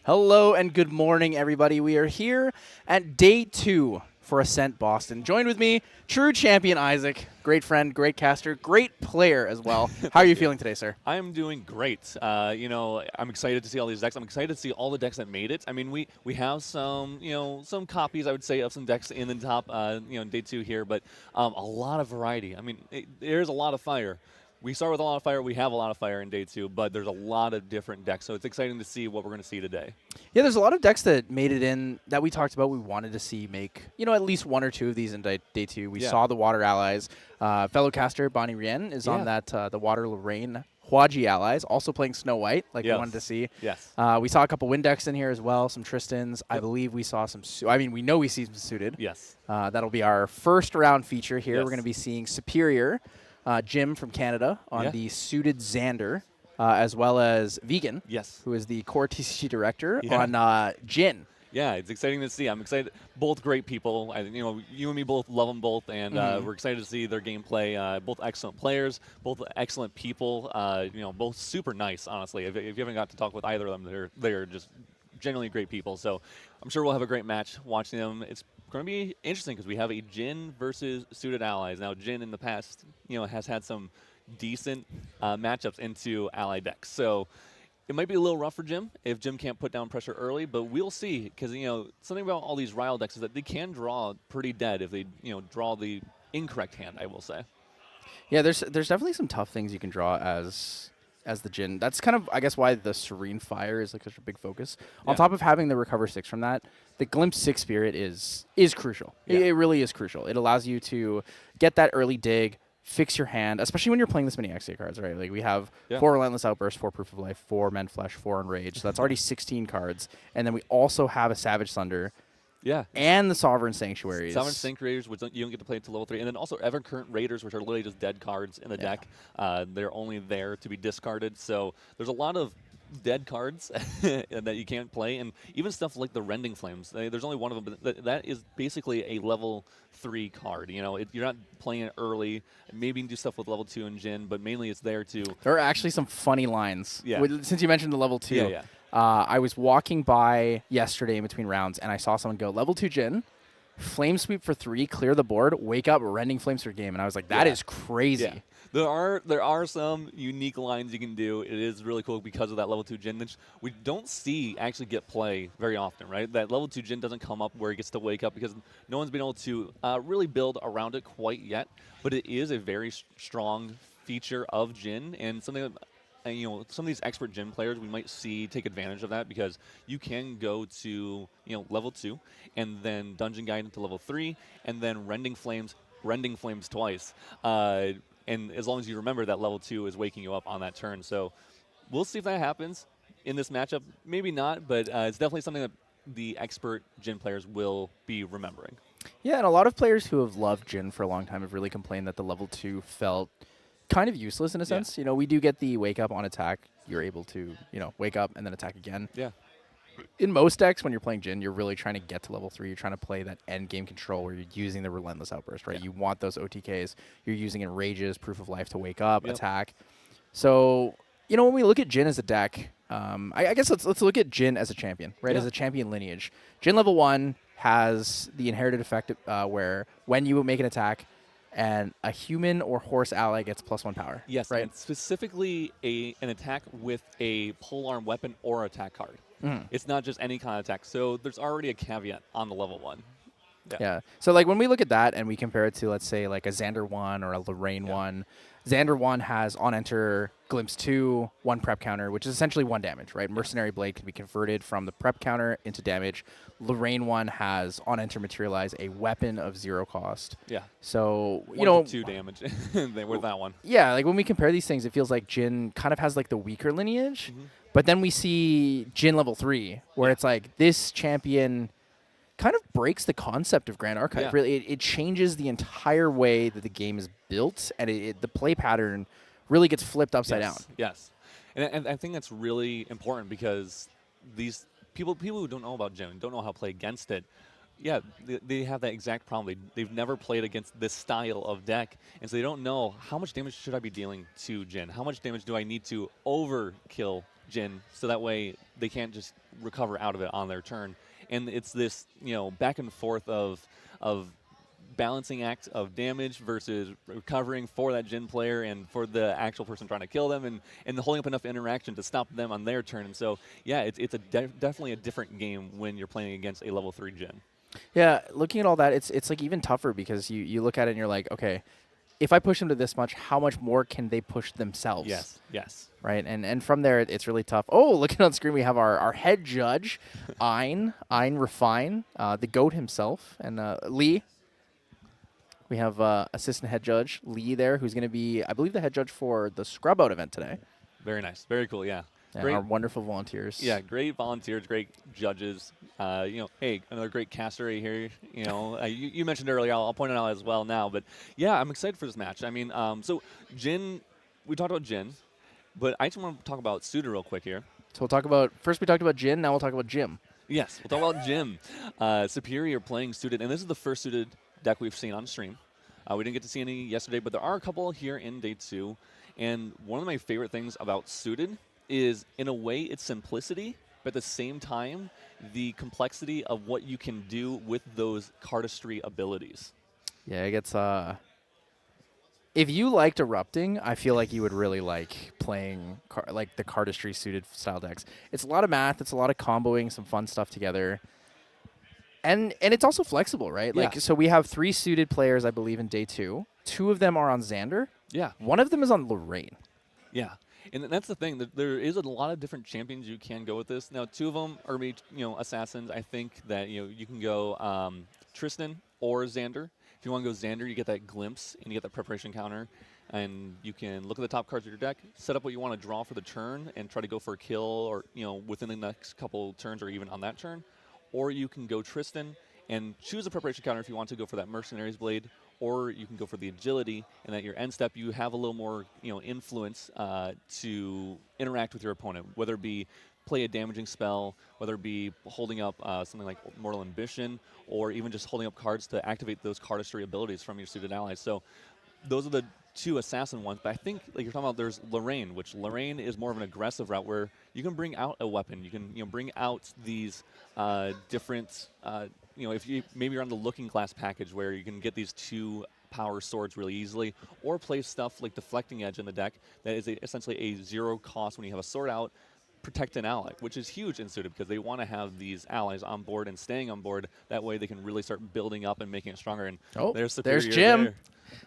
Hello and good morning, everybody. We are here at day 2 for Ascent Boston. Joined with me, true champion Isaac, great friend, great caster, great player as well. How are you feeling today, sir? I am doing great. I'm excited to see all these decks. I'm excited to see all the decks that made it. I mean, we have some, some copies, I would say, of some decks in the top, day 2 here, but a lot of variety. I mean, there's a lot of fire. We start with a lot of fire. We have a lot of fire in day 2, but there's a lot of different decks, so it's exciting to see what we're going to see today. Yeah, there's a lot of decks that made it in that we talked about we wanted to see make, at least 1 or 2 of these in day 2. We saw the Water Allies. Fellow caster Bonnie Rien is on that, the Water Lorraine Huaji Allies, also playing Snow White, like we wanted to see. Yes. We saw a couple Wind decks in here as well, some Tristans. Yep. I believe we saw some, we know we see some suited. Yes. That'll be our first round feature here. Yes. We're going to be seeing Superior, Jim from Canada on the suited Xander, as well as Vegan, who is the core TCG director on Jin. Yeah, it's exciting to see. I'm excited. Both great people. You and me both love them both, and we're excited to see their gameplay. Both excellent players, both excellent people. Both super nice. Honestly, if you haven't got to talk with either of them, they're just genuinely great people. So I'm sure we'll have a great match watching them. It's going to be interesting because we have a Jin versus suited allies. Now, Jin in the past, has had some decent matchups into ally decks. So it might be a little rough for Jim if Jim can't put down pressure early, but we'll see because, something about all these Ryle decks is that they can draw pretty dead if they, draw the incorrect hand, I will say. Yeah, there's definitely some tough things you can draw as the Jin. That's kind of, I guess, why the Serene Fire is like such a big focus. On top of having the Recover 6 from that, the Glimpse 6 Spirit is crucial. Yeah. It really is crucial. It allows you to get that early dig, fix your hand, especially when you're playing this many XA cards, right? Like we have 4 Relentless Outburst, 4 Proof of Life, 4 Mend Flesh, 4 Enrage. So that's already 16 cards. And then we also have a Savage Thunder. Yeah. And the Sovereign Sanctuaries. Sovereign Sanctuaries, which you don't get to play until level 3. And then also Evercurrent Raiders, which are literally just dead cards in the deck. They're only there to be discarded. So there's a lot of dead cards that you can't play. And even stuff like the Rending Flames. There's only one of them, but that is basically a level 3 card. You're not playing it early. Maybe you can do stuff with level 2 and Jin, but mainly it's there to... There are actually some funny lines. Yeah. Since you mentioned the level 2. I was walking by yesterday in between rounds, and I saw someone go level 2 Jin, Flame Sweep for 3, clear the board, wake up, Rending Flames for game. And I was like, that is crazy. Yeah. There are some unique lines you can do. It is really cool because of that level 2 Jin, which we don't see actually get play very often, right? That level 2 Jin doesn't come up where it gets to wake up because no one's been able to really build around it quite yet. But it is a very strong feature of Jin and something that some of these expert Jin players we might see take advantage of that because you can go to level 2 and then Dungeon Guide into level 3 and then Rending Flames twice. And as long as you remember that level 2 is waking you up on that turn. So we'll see if that happens in this matchup. Maybe not, but it's definitely something that the expert Jin players will be remembering. Yeah, and a lot of players who have loved Jin for a long time have really complained that the level 2 felt kind of useless in a sense. We do get the wake up on attack. You're able to, wake up and then attack again. Yeah. In most decks, when you're playing Jin, you're really trying to get to level 3. You're trying to play that end game control where you're using the Relentless Outburst, right? Yeah. You want those OTKs. You're using Enrages, Proof of Life to wake up, attack. So, when we look at Jin as a deck, I guess let's look at Jin as a champion, right? As a champion lineage. Jin level 1 has the inherited effect where when you make an attack, and a human or horse ally gets +1 power. Yes, right? and specifically an attack with a polearm weapon or attack card. It's not just any kind of attack. So there's already a caveat on the level 1. Yeah. So like when we look at that and we compare it to, let's say, like a Xander 1 or a Lorraine 1, Xander 1 has on enter Glimpse 2, 1 prep counter, which is essentially 1 damage, right? Mercenary Blade can be converted from the prep counter into damage. Lorraine 1 has on enter materialize a weapon of 0 cost. Yeah. So, 1 to 2 damage with that one. Yeah, like when we compare these things, it feels like Jin kind of has like the weaker lineage. But then we see Jin level 3, where it's like this champion kind of breaks the concept of Grand Archive. Yeah. Really, it changes the entire way that the game is built, and the play pattern really gets flipped upside down. Yes, and I think that's really important because these people who don't know about Jin, don't know how to play against it, they have that exact problem. They've never played against this style of deck, and so they don't know how much damage should I be dealing to Jin? How much damage do I need to overkill Jin so that way they can't just recover out of it on their turn? And it's this, back and forth of balancing act of damage versus recovering for that Jin player and for the actual person trying to kill them and holding up enough interaction to stop them on their turn. And so, it's definitely a different game when you're playing against a level 3 Jin. Yeah, looking at all that, it's like even tougher because you look at it and you're like, okay, if I push them to this much, how much more can they push themselves? Yes. Right, and from there, it's really tough. Oh, looking on screen, we have our head judge, Ein Refine, the GOAT himself, and Lee. We have assistant head judge, Lee, there, who's going to be, I believe, the head judge for the Scrub Out event today. Very nice. Very cool, yeah. Great. Our wonderful volunteers. Yeah, great volunteers, great judges. Hey, another great caster right here. You mentioned earlier, I'll point it out as well now. But, I'm excited for this match. I mean, so Jin, we talked about Jin. But I just want to talk about Suited real quick here. So we'll talk about, first we talked about Jin, now we'll talk about Jim. Yes, we'll talk about Jim. Superior playing Suited, and this is the first Suited deck we've seen on stream. We didn't get to see any yesterday, but there are a couple here in day 2. And one of my favorite things about Suited is, in a way, its simplicity, but at the same time, the complexity of what you can do with those cardistry abilities. Yeah, it gets, if you liked Erupting, I feel like you would really like playing like the cardistry suited style decks. It's a lot of math. It's a lot of comboing some fun stuff together. And it's also flexible, right? Yeah. Like, so we have 3 suited players, I believe, in day 2. 2 of them are on Xander. Yeah. 1 of them is on Lorraine. Yeah. And that's the thing. There is a lot of different champions you can go with this. Now, 2 of them are assassins. I think that you can go Tristan or Xander. If you want to go Xander, you get that glimpse and you get that preparation counter, and you can look at the top cards of your deck, set up what you want to draw for the turn, and try to go for a kill or within the next couple turns or even on that turn. Or you can go Tristan and choose a preparation counter if you want to go for that Mercenary's Blade, or you can go for the agility, and at your end step you have a little more influence to interact with your opponent, whether it be play a damaging spell, whether it be holding up something like Mortal Ambition, or even just holding up cards to activate those cardistry abilities from your suited allies. So those are the 2 assassin ones, but I think like you're talking about, there's Lorraine, which Lorraine is more of an aggressive route where you can bring out a weapon. You can bring out these different if you maybe you're on the looking glass package where you can get these 2 power swords really easily, or play stuff like Deflecting Edge in the deck that is essentially a 0 cost when you have a sword out. Protect an ally, which is huge in Suited because they want to have these allies on board and staying on board. That way they can really start building up and making it stronger. And there's Jim. there.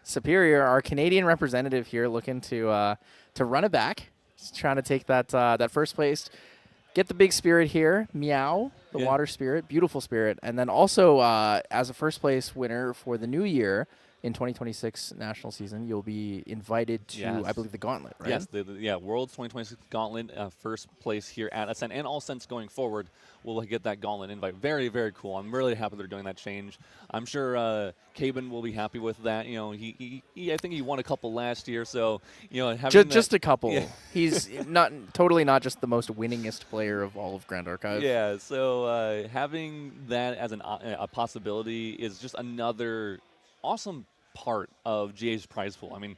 Superior, our Canadian representative here, looking to run it back. He's trying to take that first place. Get the big spirit here, Meow, the water spirit, beautiful spirit. And then also as a first place winner for the new year, in 2026 national season, you'll be invited to, I believe, the Gauntlet, right? Yes, World's 2026 Gauntlet, first place here at Ascent, and all Ascents going forward will get that Gauntlet invite. Very, very cool. I'm really happy they're doing that change. I'm sure Caben will be happy with that. He I think he won a couple last year, so having just a couple. Yeah. He's not just the most winningest player of all of Grand Archive. Yeah, so having that as a possibility is just another awesome part of GA's prize pool. I mean,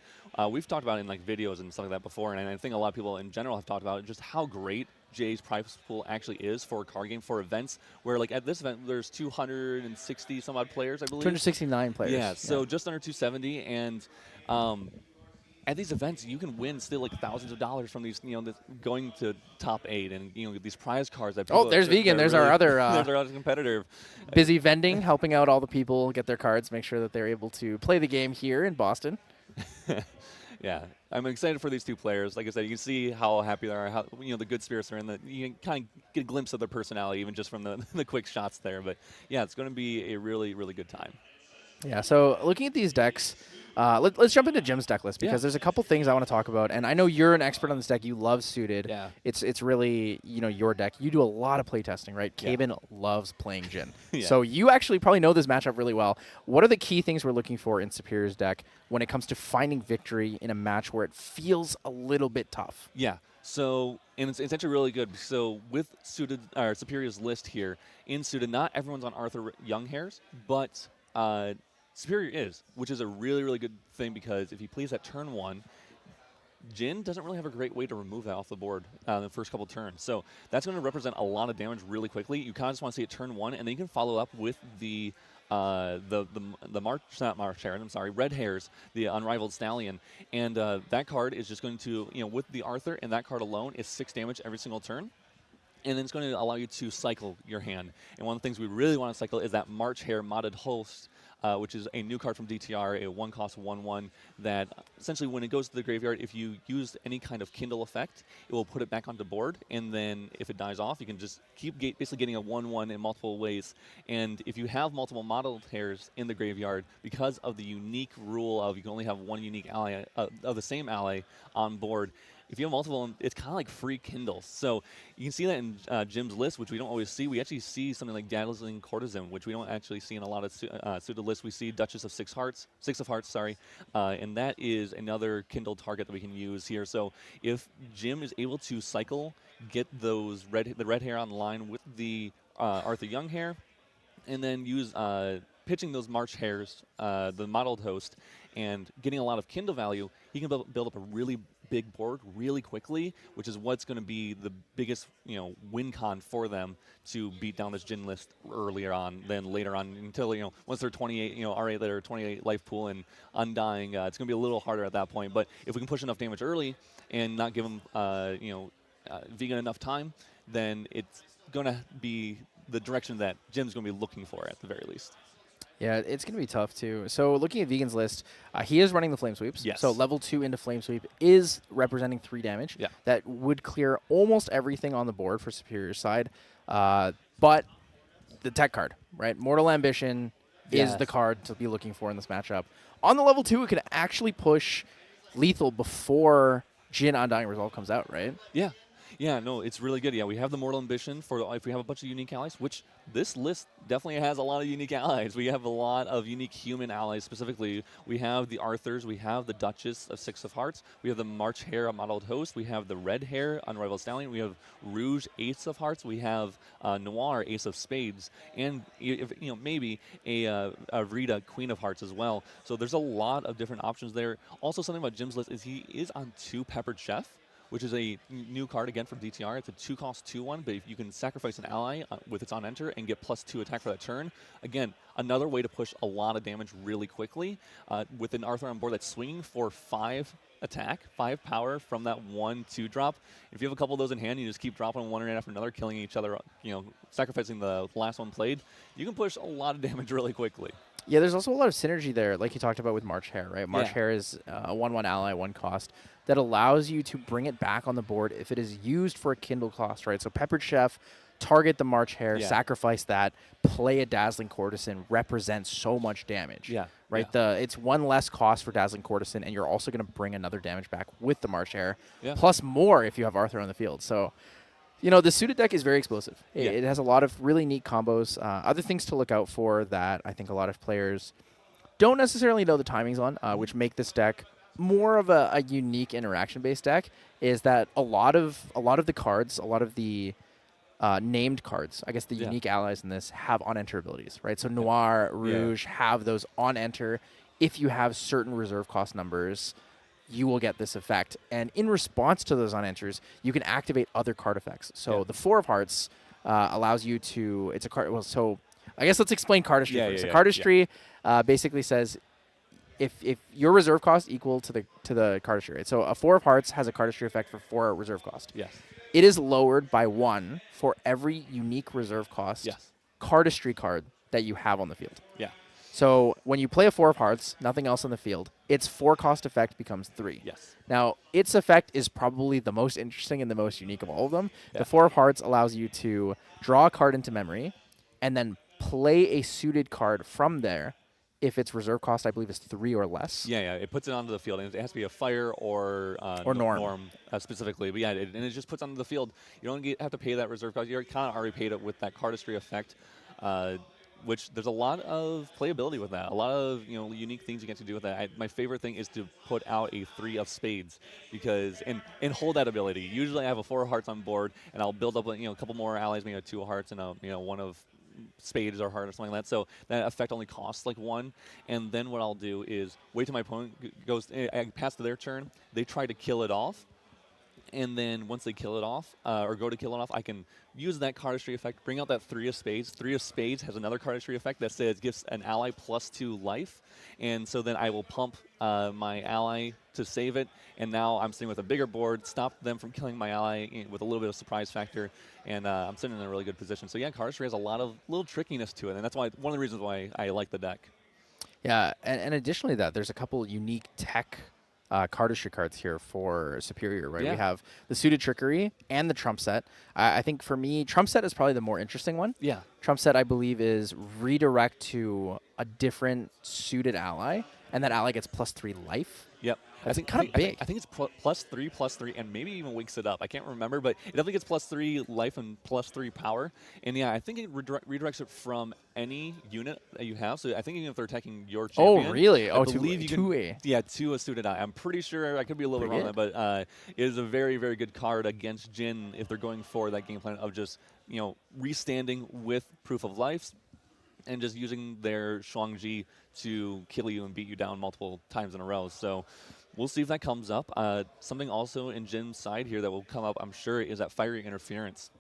we've talked about it in like videos and stuff like that before, and I think a lot of people in general have talked about just how great GA's prize pool actually is for a card game, for events where like at this event there's 260 some odd players, I believe. 269 players. Yeah, so just under 270, and at these events, you can win still like thousands of dollars from these, going to top 8, and these prize cards that. There's Vegan. There's really, our other. There's our other competitor. Busy vending, helping out all the people get their cards, make sure that they're able to play the game here in Boston. Yeah, I'm excited for these 2 players. Like I said, you can see how happy they are, how the good spirits are in. That you can kind of get a glimpse of their personality even just from the quick shots there. But yeah, it's going to be a really, really good time. Yeah. So looking at these decks. Let's jump into Jim's deck list because there's a couple things I want to talk about, and I know you're an expert on this deck. You love Suited. Yeah. It's really your deck. You do a lot of play testing, right? Caben loves playing Jin. So you actually probably know this matchup really well. What are the key things we're looking for in Superior's deck when it comes to finding victory in a match where it feels a little bit tough? Yeah. So, and it's actually really good. So with Suited, or Superior's list here in Suited, not everyone's on Arthur Young hairs, but Superior is, which is a really, really good thing because if he plays at turn 1, Jin doesn't really have a great way to remove that off the board in the first couple turns. So that's going to represent a lot of damage really quickly. You kind of just want to see it turn 1, and then you can follow up with the Red Hairs, the Unrivaled Stallion. And that card is just going to, with the Arthur and that card alone, is 6 damage every single turn. And then it's going to allow you to cycle your hand. And one of the things we really want to cycle is that March Hare Modded Host, which is a new card from DTR, a 1-cost 1/1 that essentially when it goes to the graveyard, if you use any kind of Kindle effect, it will put it back onto board, and then if it dies off, you can just keep basically getting a 1/1 in multiple ways. And if you have multiple modeled hairs in the graveyard, because of the unique rule of you can only have one unique ally of the same ally on board, if you have multiple, it's kind of like free Kindles. So you can see that in Jim's list, which we don't always see. We actually see something like Dazzling Courtesan, which we don't actually see in a lot of Suited lists. We see Duchess of Six of Hearts, and that is another Kindle target that we can use here. So if Jim is able to cycle, get the red hair on the line with the Arthur Young hair, and then use pitching those March hairs, the modeled host, and getting a lot of Kindle value, he can build up a really big board really quickly, which is what's going to be the biggest, win con for them to beat down this Jin list earlier on than later on until, once they're 28, R8 that are 28 life pool and Undying, it's going to be a little harder at that point. But if we can push enough damage early and not give them, Vegan enough time, then it's going to be the direction that Jim's going to be looking for at the very least. Yeah, it's going to be tough, too. So looking at Vegan's list, he is running the Flame Sweeps. Yes. So level 2 into Flame Sweep is representing 3 damage. Yeah. That would clear almost everything on the board for Superior's side. But the tech card, right? Mortal Ambition is the card to be looking for in this matchup. On the level 2, it can actually push lethal before Jin Undying Resolve comes out, right? Yeah. Yeah, no, it's really good. Yeah, we have the Mortal Ambition for if we have a bunch of unique allies, which this list definitely has a lot of unique allies. We have a lot of unique human allies specifically. We have the Arthurs, we have the Duchess of Six of Hearts, we have the March Hare, Unmodeled Host, we have the Red Hare, Unrivaled Stallion, we have Rouge, Ace of Hearts, we have Noir, Ace of Spades, and maybe a Rita, Queen of Hearts as well. So there's a lot of different options there. Also, something about Jim's list is he is on 2 Peppered Chef, which is a new card again from DTR. It's a 2-cost 2/1, but if you can sacrifice an ally with its on enter and get +2 attack for that turn, again, another way to push a lot of damage really quickly. With an Arthur on board that's swinging for 5 attack, 5 power from that 1/2 drop. If you have a couple of those in hand, you just keep dropping one right after another, killing each other, sacrificing the last one played, you can push a lot of damage really quickly. Yeah, there's also a lot of synergy there, like you talked about with March Hare, right? March Hare is a 1/1 ally, 1 cost, that allows you to bring it back on the board if it is used for a Kindle cost, right? So Peppered Chef, target the March Hare, sacrifice that, play a Dazzling Courtesan, represents so much damage. Yeah. Right? It's 1 less cost for Dazzling Courtesan, and you're also going to bring another damage back with the March Hare, plus more if you have Arthur on the field. So, the suited deck is very explosive. It has a lot of really neat combos. Other things to look out for that I think a lot of players don't necessarily know the timings on, which make this deck more of a unique interaction-based deck, is that a lot of the cards, a lot of the named cards, I guess the unique allies in this, have on-enter abilities, right? So Noir, Rouge have those on-enter. If you have certain reserve cost numbers, you will get this effect. And in response to those on-enters, you can activate other card effects. So the 4 of Hearts allows you to, it's a card, well, so I guess let's explain cardistry first. So cardistry basically says if your reserve cost equal to the cardistry, right? So a 4 of Hearts has a cardistry effect for 4 reserve cost. Yes. It is lowered by 1 for every unique reserve cost cardistry card that you have on the field. Yeah. So when you play a 4 of Hearts, nothing else on the field, its 4 cost effect becomes 3. Yes. Now, its effect is probably the most interesting and the most unique of all of them. Yeah. The 4 of Hearts allows you to draw a card into memory and then play a suited card from there if its reserve cost, I believe, is 3 or less. Yeah. It puts it onto the field. And it has to be a fire or norm specifically. But and it just puts onto the field. You don't have to pay that reserve cost. You kind of already paid it with that cardistry effect. Which there's a lot of playability with that, a lot of unique things you get to do with that. My favorite thing is to put out a 3 of Spades because and hold that ability. Usually I have a 4 of Hearts on board and I'll build up a couple more allies, maybe a 2 of Hearts and a 1 of Spades or Heart or something like that. So that effect only costs like 1, and then what I'll do is wait till my opponent goes. I pass to their turn. They try to kill it off. And then once they kill it off, or go to kill it off, I can use that cardistry effect, bring out that 3 of Spades. 3 of Spades has another cardistry effect that says gives an ally +2 life. And so then I will pump my ally to save it. And now I'm sitting with a bigger board, stop them from killing my ally with a little bit of surprise factor. And I'm sitting in a really good position. So yeah, cardistry has a lot of little trickiness to it. And that's why one of the reasons why I like the deck. Yeah, and additionally there's a couple unique tech cardistry cards here for Superior, right? Yeah. We have the Suited Trickery and the Trump Set. I think for me, Trump Set is probably the more interesting one. Yeah. Trump Set, I believe, is redirect to a different suited ally, and that ally gets +3 life. Yep. That's kind of big. I think it's +3, and maybe even wakes it up. I can't remember, but it definitely gets +3 life and +3 power. And yeah, I think it redirects it from any unit that you have. So I think even if they're attacking your champion. Oh, really? I believe you can. Yeah, to a suited eye. I'm pretty sure. I could be a little bit wrong on that, but it is a very, very good card against Jin if they're going for that game plan of just restanding with proof of life and just using their Shuangji to kill you and beat you down multiple times in a row. So we'll see if that comes up. Something also in Jin's side here that will come up, I'm sure, is that Fiery Interference.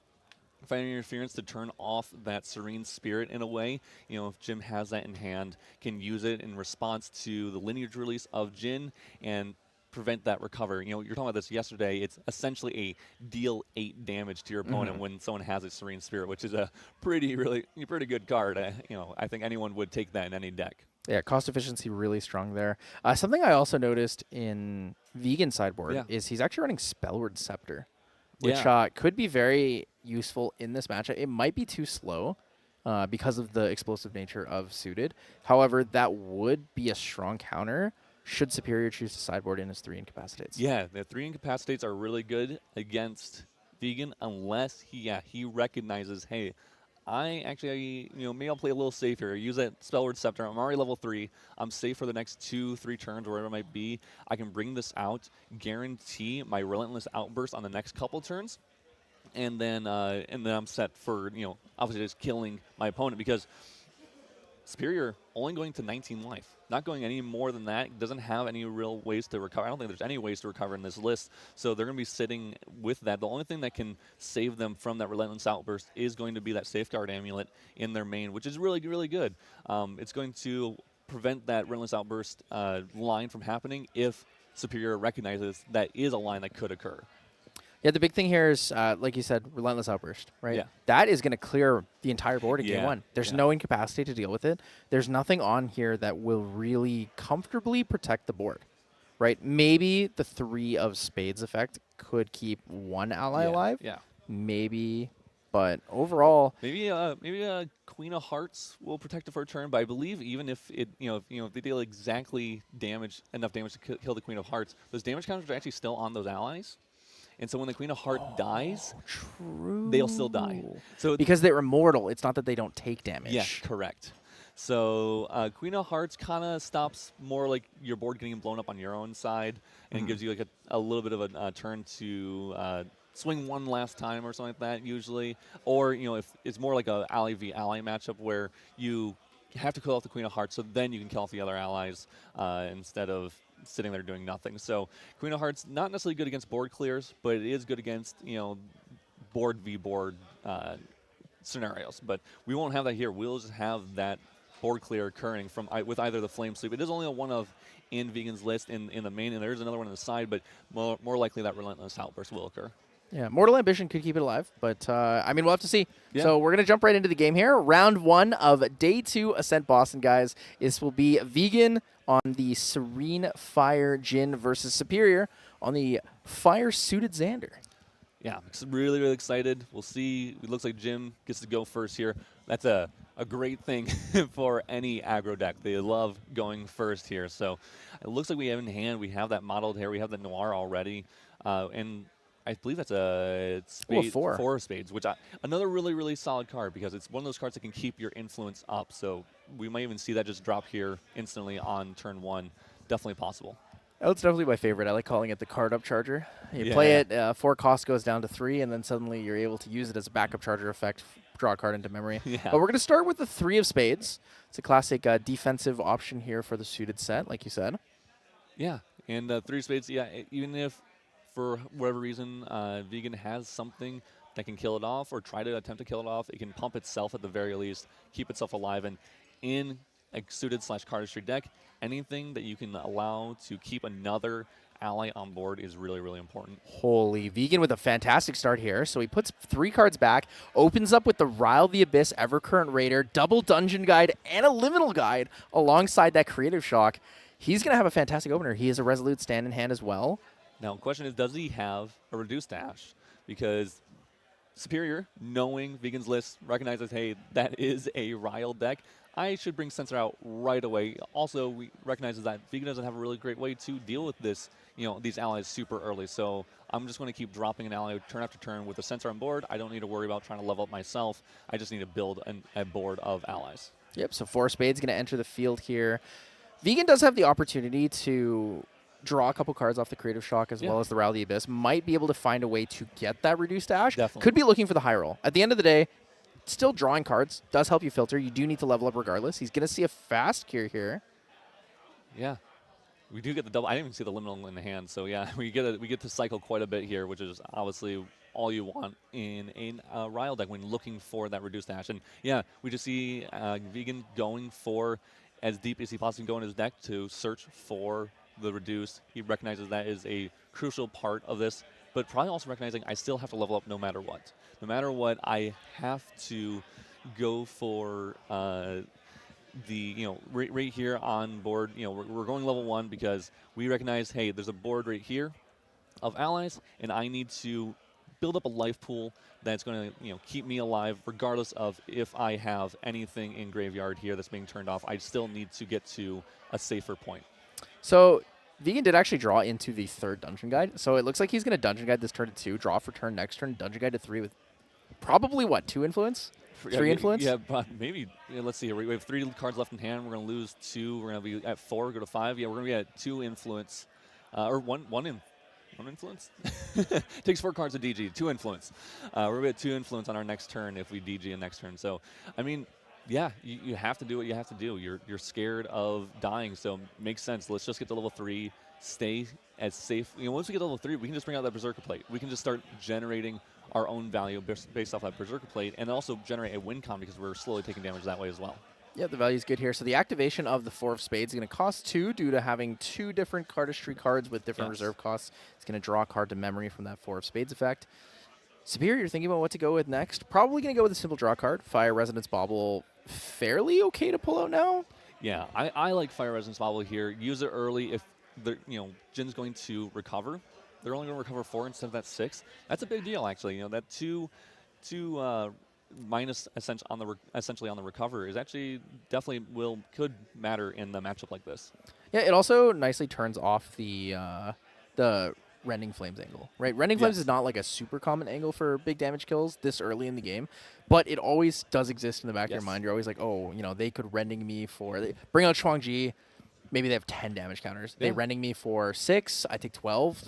Fiery Interference to turn off that Serene Spirit in a way. If Jin has that in hand, can use it in response to the lineage release of Jin and prevent that recover. You're talking about this yesterday. It's essentially a deal 8 damage to your opponent when someone has a Serene Spirit, which is a pretty good card. I think anyone would take that in any deck. Yeah, cost efficiency really strong there. Something I also noticed in Vegan sideboard is he's actually running Spellward Scepter, which could be very useful in this matchup. It might be too slow because of the explosive nature of Suited. However, that would be a strong counter should Superior choose to sideboard in his 3 Incapacitates. Yeah, the 3 Incapacitates are really good against Vegan unless he recognizes, hey, I actually, maybe I'll play a little safer. Use that Spellword Scepter. I'm already level 3. I'm safe for the next 2-3 turns, wherever it might be. I can bring this out, guarantee my Relentless Outburst on the next couple turns, and then I'm set for, obviously just killing my opponent, because Superior only going to 19 life. Not going any more than that. Doesn't have any real ways to recover. I don't think there's any ways to recover in this list. So they're going to be sitting with that. The only thing that can save them from that Relentless Outburst is going to be that Safeguard Amulet in their main, which is really, really good. It's going to prevent that Relentless Outburst line from happening if Superior recognizes that is a line that could occur. Yeah, the big thing here is, like you said, Relentless Outburst, right? Yeah. That is going to clear the entire board in game one. There's Yeah. no incapacity to deal with it. There's nothing on here that will really comfortably protect the board, right? Maybe the 3 of Spades effect could keep one ally alive. Yeah. Maybe, but overall, Maybe Queen of Hearts will protect it for a turn, but I believe even if it, if they deal exactly enough damage to kill the Queen of Hearts, those damage counters are actually still on those allies. And so when the Queen of Hearts dies, they'll still die. So because they're immortal, it's not that they don't take damage. Yes, correct. So Queen of Hearts kind of stops more like your board getting blown up on your own side, and gives you like a little bit of a turn to swing one last time or something like that usually. Or, if it's more like a ally v ally matchup where you have to kill off the Queen of Hearts, so then you can kill off the other allies instead of sitting there doing nothing. So Queen of Hearts, not necessarily good against board clears, but it is good against, board v board scenarios. But we won't have that here. We'll just have that board clear occurring with either the Flame Sweep. It is only a one of in Vegan's list in the main, and there's another one on the side, but more likely that Relentless Outburst will occur. Yeah, Mortal Ambition could keep it alive, but we'll have to see. Yeah. So we're going to jump right into the game here. Round 1 of Day 2 Ascent Boston, guys. This will be Vegan on the Serene Fire Jin versus Superior on the Fire Suited Xander. Yeah, I'm really, really excited. We'll see. It looks like Jim gets to go first here. That's a great thing for any aggro deck. They love going first here. So it looks like we have in hand. We have that modeled here. We have the Noir already. And I believe that's a spade, 4 of spades, which another really, really solid card, because it's one of those cards that can keep your influence up. So we might even see that just drop here instantly on turn 1. Definitely possible. Oh, it's definitely my favorite. I like calling it the card up charger. You play it, 4 cost goes down to 3, and then suddenly you're able to use it as a backup charger effect, draw a card into memory. Yeah. But we're going to start with the 3 of spades. It's a classic defensive option here for the suited set, like you said. Yeah, and 3 of spades, even if for whatever reason Vegan has something that can kill it off or try to attempt to kill it off, it can pump itself at the very least, keep itself alive. And in a suited/cardistry deck, anything that you can allow to keep another ally on board is really, really important. Holy, Vegan with a fantastic start here. So he puts 3 cards back, opens up with the Rile the Abyss, Evercurrent Raider, double Dungeon Guide, and a Liminal Guide alongside that Creative Shock. He's going to have a fantastic opener. He has a Resolute Stand in hand as well. Now, the question is, does he have a Reduced Dash? Because Superior, knowing Vegan's list, recognizes, hey, that is a Rile deck. I should bring Sensor out right away. Also, we recognizes that Vegan doesn't have a really great way to deal with this, these allies super early. So I'm just going to keep dropping an ally turn after turn with a Sensor on board. I don't need to worry about trying to level up myself. I just need to build a board of allies. Yep, so 4 spades going to enter the field here. Vegan does have the opportunity to draw a couple cards off the Creative Shock as well as the Rile the Abyss. Might be able to find a way to get that Reduced Dash. Definitely. Could be looking for the high roll. At the end of the day, still drawing cards does help you filter. You do need to level up regardless. He's going to see a fast cure here. Yeah. We do get the double. I didn't even see the Liminal in the hand. So, yeah, we get to cycle quite a bit here, which is obviously all you want in a Rile deck when looking for that Reduced Dash. And, yeah, we just see Vegan going for as deep as he possibly can go in his deck to search for the Reduce. He recognizes that is a crucial part of this, but probably also recognizing I still have to level up no matter what. No matter what, I have to go for right here on board. We're going level 1 because we recognize, hey, there's a board right here of allies, and I need to build up a life pool that's going to keep me alive regardless of if I have anything in graveyard here that's being turned off. I still need to get to a safer point. So Vegan did actually draw into the 3rd Dungeon Guide, so it looks like he's going to Dungeon Guide this turn to 2, draw for turn next turn, Dungeon Guide to 3 with probably, what, 2 influence? 3 influence? Yeah, but maybe. Yeah, let's see here. We have 3 cards left in hand. We're going to lose 2. We're going to be at 4, go to 5. Yeah, we're going to be at 2 influence. Or one influence? Takes 4 cards to DG. 2 influence. We're going to be at 2 influence on our next turn if we DG in next turn. So, I mean, yeah, you have to do what you have to do. You're scared of dying, so makes sense. Let's just get to level 3, stay as safe. Once we get to level 3, we can just bring out that Berserker Plate. We can just start generating our own value based off that Berserker Plate, and also generate a win con because we're slowly taking damage that way as well. Yeah, the value is good here. So the activation of the 4 of Spades is going to cost 2 due to having 2 different cardistry cards with different reserve costs. It's going to draw a card to memory from that 4 of Spades effect. Superior, you're thinking about what to go with next. Probably going to go with a simple draw card. Fire Resonance Bauble, fairly okay to pull out now. Yeah, I like Fire Resonance Bauble here. Use it early if the Jin's going to recover. They're only going to recover 4 instead of that 6. That's a big deal, actually. That 2 minus essentially on the recover is actually definitely could matter in the matchup like this. Yeah, it also nicely turns off the Rending Flames angle, right? Rending Flames is not like a super common angle for big damage kills this early in the game, but it always does exist in the back of your mind. You're always like, oh, they could Rending me for... bring out Shuang-Ji, maybe they have 10 damage counters. They Rending me for 6, I take 12.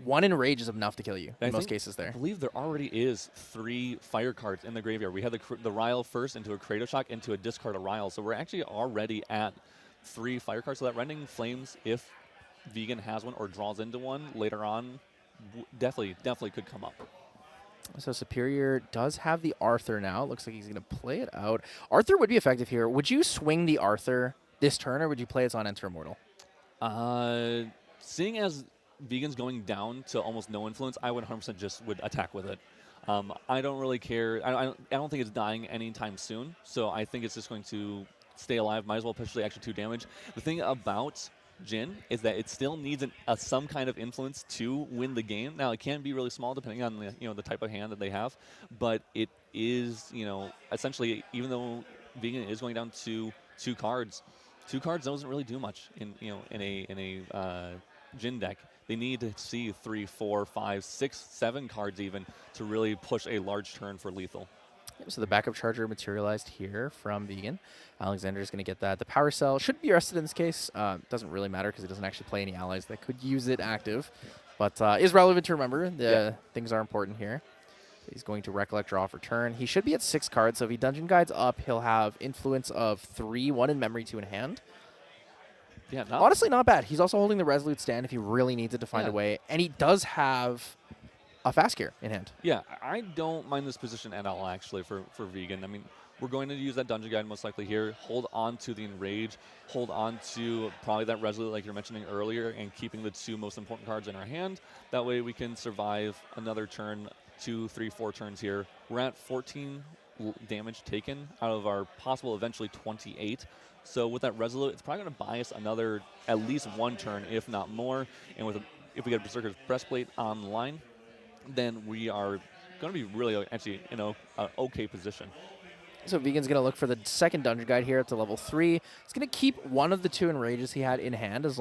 1 Enrage is enough to kill you in most cases there. I believe there already is 3 fire cards in the graveyard. We had the Ryle first into a Kratos Shock, into a discard of Ryle. So we're actually already at 3 fire cards. So that Rending Flames, if Vegan has one or draws into one later on, definitely could come up. So Superior does have the Arthur now. Looks like he's going to play it out. Arthur would be effective here. Would you swing the Arthur this turn, or would you play it on Enter Immortal? Seeing as Vegan's going down to almost no influence, I would 100% just would attack with it. I don't really care. I don't think it's dying anytime soon, so I think it's just going to stay alive. Might as well push the extra 2 damage. The thing about Jin is that it still needs some kind of influence to win the game. Now, it can be really small depending on the type of hand that they have, but it is essentially, even though Vegan is going down to 2 cards doesn't really do much in a Jin deck. They need to see 3, 4, 5, 6, 7 cards even to really push a large turn for lethal. So the backup charger materialized here from Vegan. Alexander is going to get that. The Power Cell should be arrested in this case. Doesn't really matter because he doesn't actually play any allies that could use it active. But is relevant to remember. Things are important here. He's going to Recollect, draw for turn. He should be at 6 cards, so if he Dungeon Guides up, he'll have influence of 3, 1 in memory, 2 in hand. Yeah, honestly, not bad. He's also holding the Resolute Stand if he really needs it to find a way. And he does have a Fast Gear in hand. Yeah, I don't mind this position at all, actually, for Vegan. I mean, we're going to use that Dungeon Guide most likely here. Hold on to the Enrage. Hold on to probably that Resolute like you're mentioning earlier, and keeping the 2 most important cards in our hand. That way we can survive another turn, 2, 3, 4 turns here. We're at 14 damage taken out of our possible eventually 28. So with that Resolute, it's probably going to buy us another at least 1 turn, if not more. And if we get Berserker's Breastplate online, then we are going to be really actually in an okay position. So Vegan's going to look for the 2nd Dungeon Guide here up to level 3. He's going to keep one of the 2 Enrages he had in hand, as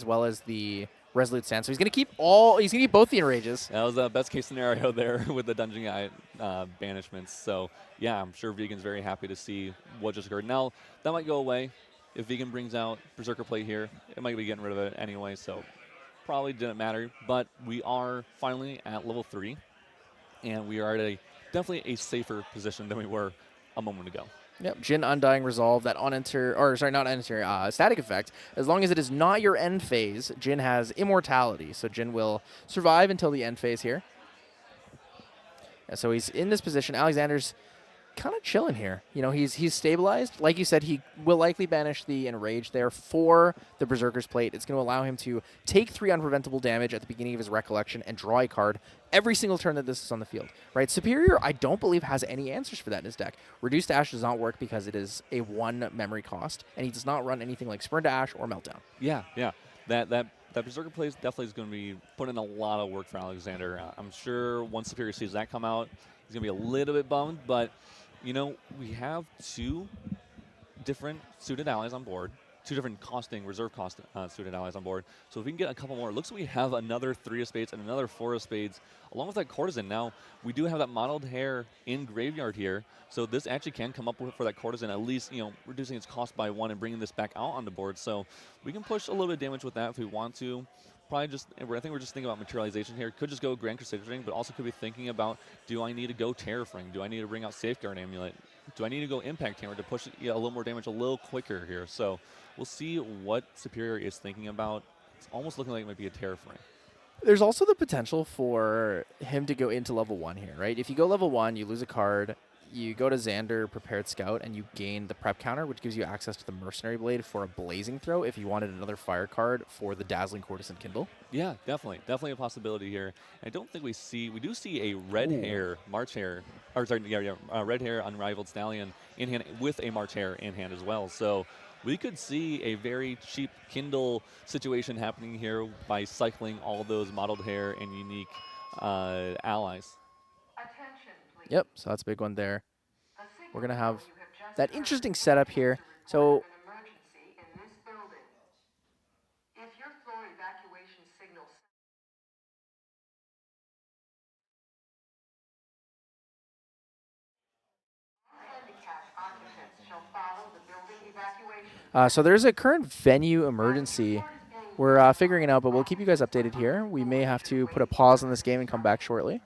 well as the Resolute Stand. So he's going to keep both the Enrages. That was the best case scenario there with the Dungeon Guide banishments. So yeah, I'm sure Vegan's very happy to see what just occurred. Now, that might go away if Vegan brings out Berserker Plate here. It might be getting rid of it anyway, so probably didn't matter. But we are finally at level 3, and we are at definitely a safer position than we were a moment ago. Yep, Jin Undying Resolve, that static effect. As long as it is not your end phase, Jin has immortality, so Jin will survive until the end phase here. Yeah, so he's in this position. Alexander's kind of chilling here. He's stabilized. Like you said, he will likely banish the Enrage there for the Berserker's Plate. It's going to allow him to take 3 unpreventable damage at the beginning of his Recollection and draw a card every single turn that this is on the field. Right? Superior, I don't believe, has any answers for that in his deck. Reduced Ash does not work because it is a 1 memory cost, and he does not run anything like Spurn to Ash or Meltdown. Yeah. That Berserker Plate definitely is going to be putting in a lot of work for Alexander. I'm sure once Superior sees that come out, he's going to be a little bit bummed, but we have 2 different suited allies on board. 2 different reserve cost student allies on board. So if we can get a couple more, it looks like we have another 3 of spades and another 4 of spades, along with that courtesan. Now, we do have that modeled hare in graveyard here, so this actually can come up with for that courtesan, at least, reducing its cost by 1 and bringing this back out on the board. So we can push a little bit of damage with that if we want to. Probably just, I think we're just thinking about materialization here. Could just go Grand Crusader Ring, but also could be thinking about, do I need to go Tariff Ring? Do I need to bring out Safeguard Amulet? Do I need to go Impact Hammer to push a little more damage a little quicker here? So we'll see what Superior is thinking about. It's almost looking like it might be a Tariff Ring. There's also the potential for him to go into level 1 here, right? If you go level 1, you lose a card. You go to Xander, Prepared Scout, and you gain the Prep counter, which gives you access to the Mercenary Blade for a Blazing Throw if you wanted another fire card for the Dazzling Courtesan Kindle. Yeah, definitely. Definitely a possibility here. I don't think we do see a red hare, March hare, or sorry, red hare Unrivaled Stallion in hand with a March hare in hand as well. So we could see a very cheap Kindle situation happening here by cycling all those modeled hare and unique allies. Yep, so that's a big one there. We're going to have that interesting setup here. So so there's a current venue emergency. We're figuring it out, but we'll keep you guys updated here. We may have to put a pause on this game and come back shortly.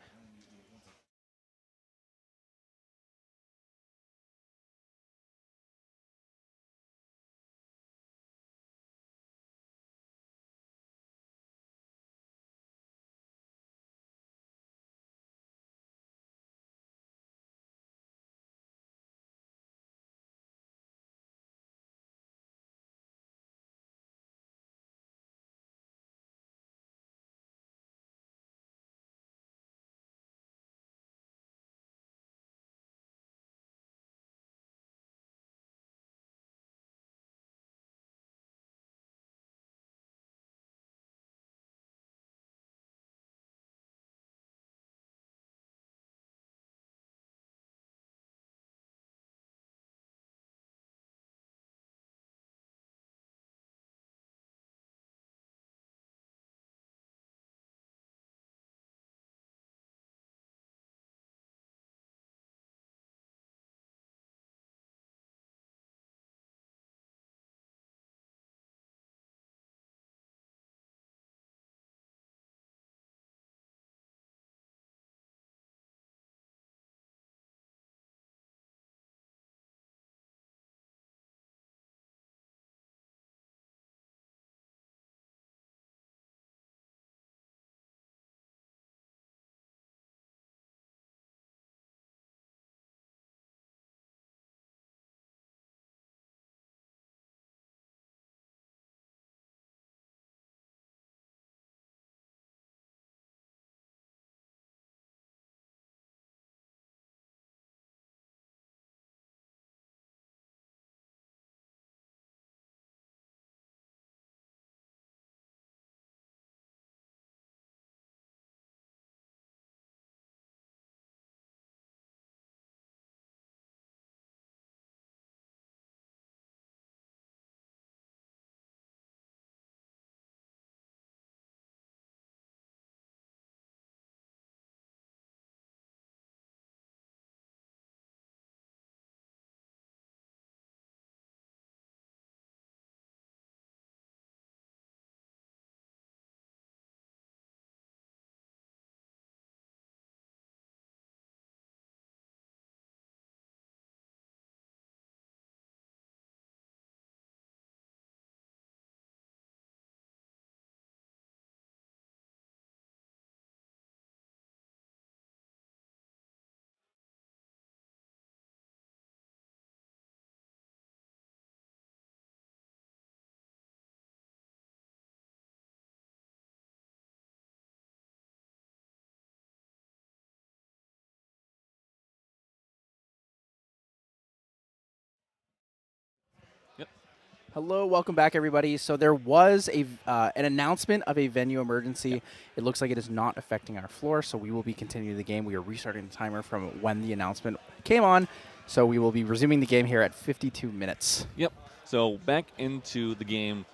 Hello, welcome back, everybody. So there was an announcement of a venue emergency. It looks like it is not affecting our floor, so we will be continuing the game. We are restarting the timer from when the announcement came on. So we will be resuming the game here at 52 minutes. Yep. So back into the game.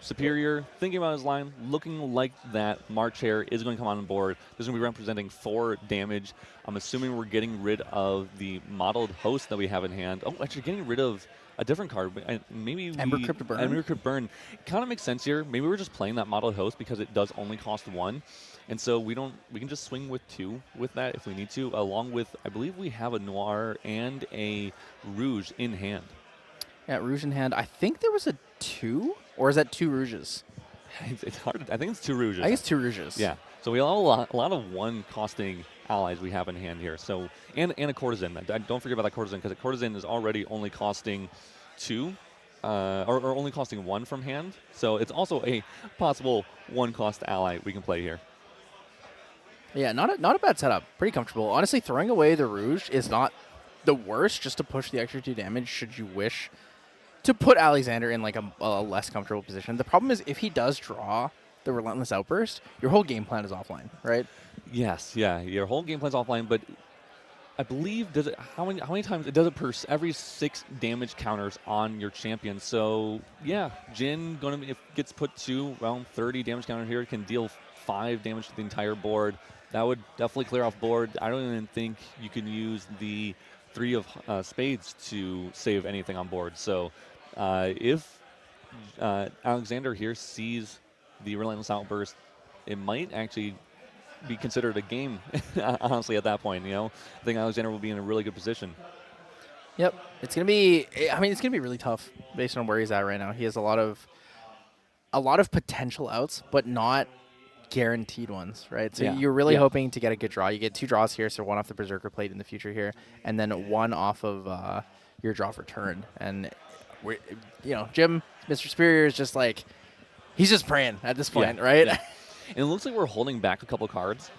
Superior, thinking about his line, looking like that March Hare is going to come on board. This is going to be representing 4 damage. I'm assuming we're getting rid of the modeled host that we have in hand. Oh, actually getting rid of a different card. Maybe Ember Crypt Burn. Ember Crypt Burn. Kind of makes sense here. Maybe we're just playing that modeled host because it does only cost 1. And so we can just swing with 2 with that if we need to, along with, I believe we have a Noir and a Rouge in hand. Yeah, Rouge in hand. I think there was a 2, or is that 2 Rouges? It's hard. I think it's 2 Rouges. I think it's 2 Rouges. Yeah. So we have a lot of 1 costing allies we have in hand here. So and a Courtesan. Don't forget about that Courtesan, because a Courtesan is already only costing 2, or only costing 1 from hand. So it's also a possible 1 cost ally we can play here. Yeah, not a bad setup. Pretty comfortable. Honestly, throwing away the Rouge is not the worst, just to push the extra 2 damage should you wish to put Alexander in like a less comfortable position. The problem is if he does draw the Relentless Outburst, your whole game plan is offline, right? Yes, yeah, your whole game plan's offline, but I believe how many times it does it per every 6 damage counters on your champion. So yeah, Jin if gets put to around 30 damage counter here, can deal 5 damage to the entire board. That would definitely clear off board. I don't even think you can use the 3 of spades to save anything on board. So if Alexander here sees the Relentless Outburst, it might actually be considered a game, honestly, at that point. I think Alexander will be in a really good position. Yep. It's going to be really tough based on where he's at right now. He has a lot of potential outs, but not guaranteed ones, right? So you're really hoping to get a good draw. You get 2 draws here, so 1 off the Berserker Plate in the future here, and then 1 off of your draw for turn. And Jim, Mr. Superior is just like, he's just praying at this point, right? Yeah. And it looks like we're holding back a couple cards.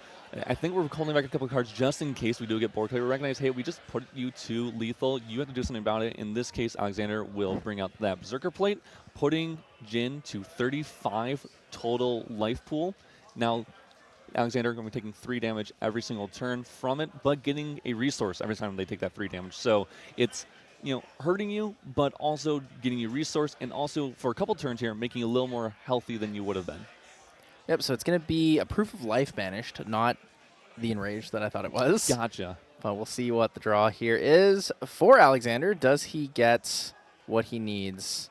I think we're holding back a couple cards just in case we do get board. We recognize, hey, we just put you to lethal. You have to do something about it. In this case, Alexander will bring out that Berserker Plate, putting Jin to 35 total life pool. Now, Alexander going to be taking 3 damage every single turn from it, but getting a resource every time they take that 3 damage. So it's hurting you, but also getting you resource, and also for a couple turns here, making you a little more healthy than you would have been. Yep, so it's going to be a Proof of Life banished, not the Enraged that I thought it was. Gotcha. But we'll see what the draw here is for Alexander. Does he get what he needs?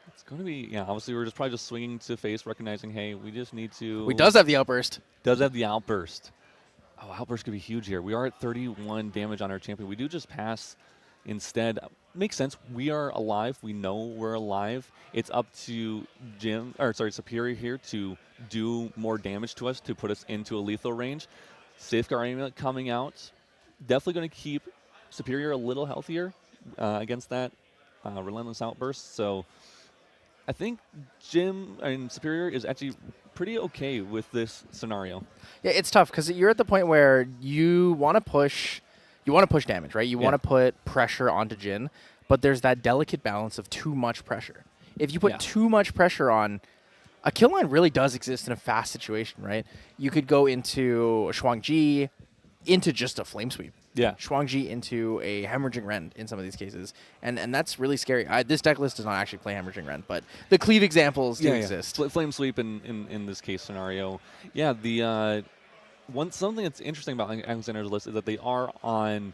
It's going to be, obviously we're probably just swinging to face, recognizing, hey, we just need to... He does have the Outburst. Does have the Outburst. Oh, Outburst could be huge here. We are at 31 damage on our champion. We do just pass instead. Makes sense. We are alive. We know we're alive. It's up to Superior here to do more damage to us to put us into a lethal range. Safeguard Amulet coming out. Definitely going to keep Superior a little healthier against that Relentless Outburst. So I think Superior is actually pretty okay with this scenario. Yeah, it's tough because you're at the point where you want to push damage, right? You want to put pressure onto Jin, but there's that delicate balance of too much pressure. If you put too much pressure on, a kill line really does exist in a fast situation, right? You could go into a Shuangji, into just a Flame Sweep. Yeah. Shuangji into a Hemorrhaging Rend in some of these cases. And that's really scary. This deck list does not actually play Hemorrhaging Rend, but the cleave examples do exist. Flame Sweep in this case scenario. Yeah, the something that's interesting about Alexander's list is that they are on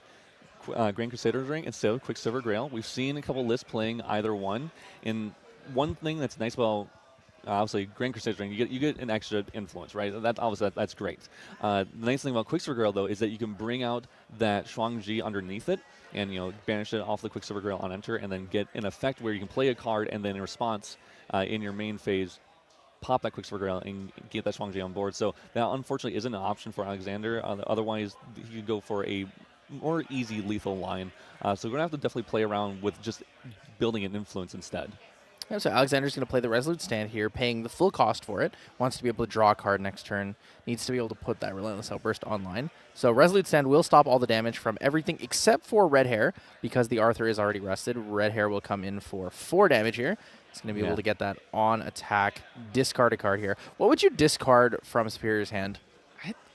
Grand Crusader's Ring instead of Quicksilver Grail. We've seen a couple lists playing either one. And one thing that's nice about obviously Grand Crusader's Ring, you get an extra influence, right? That's great. The nice thing about Quicksilver Grail though is that you can bring out that Shuangji underneath it and banish it off the Quicksilver Grail on enter, and then get an effect where you can play a card and then in response in your main phase pop that Quicksilver Grail and get that Shuangji on board. So that unfortunately isn't an option for Alexander. Otherwise, he could go for a more easy lethal line. So we're going to have to definitely play around with just building an influence instead. Yeah, so Alexander's going to play the Resolute Stand here, paying the full cost for it. Wants to be able to draw a card next turn. Needs to be able to put that Relentless Outburst online. So Resolute Stand will stop all the damage from everything except for Red Hair, because the Arthur is already rested. Red Hair will come in for 4 damage here. He's going to be able to get that on attack. Discard a card here. What would you discard from Superior's hand?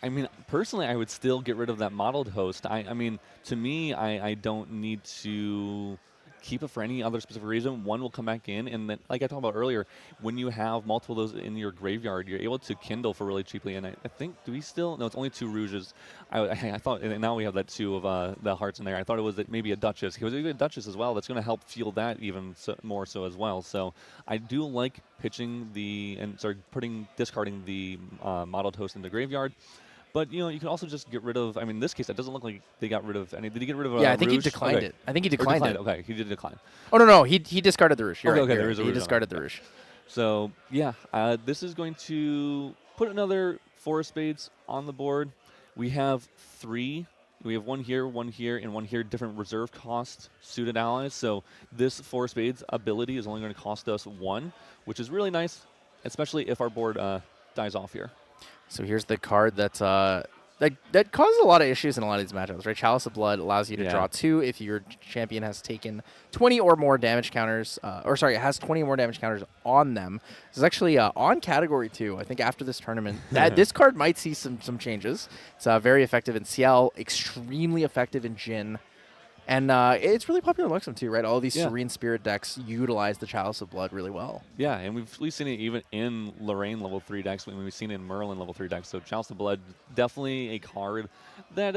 I mean, Personally, I would still get rid of that modeled host. I mean, to me, I don't need to keep it for any other specific reason. One will come back in, and then, like I talked about earlier, when you have multiple of those in your graveyard, you're able to kindle for really cheaply. And I think, do we still? No, it's only 2 Rouges. I thought, and now we have that 2 of the hearts in there. I thought it was maybe a Duchess. It was even a Duchess as well. That's going to help fuel that even more so as well. So I do like pitching discarding the modeled host in the graveyard. But, you can also just get rid of, I mean, in this case, it doesn't look like they got rid of any. Did he get rid of Yeah, I think Rouge? he declined it. I think he declined it. Okay, he did decline. Oh, no, he discarded the Rouge. You're right. There is a Rouge. He discarded the Rouge. So, yeah, this is going to put another 4 of Spades on the board. We have 3. We have one here, and one here, different reserve cost suited allies. So this 4 of Spades ability is only going to cost us 1, which is really nice, especially if our board dies off here. So here's the card that's that causes a lot of issues in a lot of these matchups, right? Chalice of Blood allows you to draw 2 if your champion has taken 20 or more damage counters, it has 20 or more damage counters on them. This is actually on category 2. I think after this tournament, this card might see some changes. It's very effective in CL, extremely effective in Jhin. And it's really popular in Luxem too, right? All these Serene Spirit decks utilize the Chalice of Blood really well. Yeah, and we've seen it even in Lorraine level 3 decks. We've seen it in Merlin level 3 decks. So Chalice of Blood, definitely a card that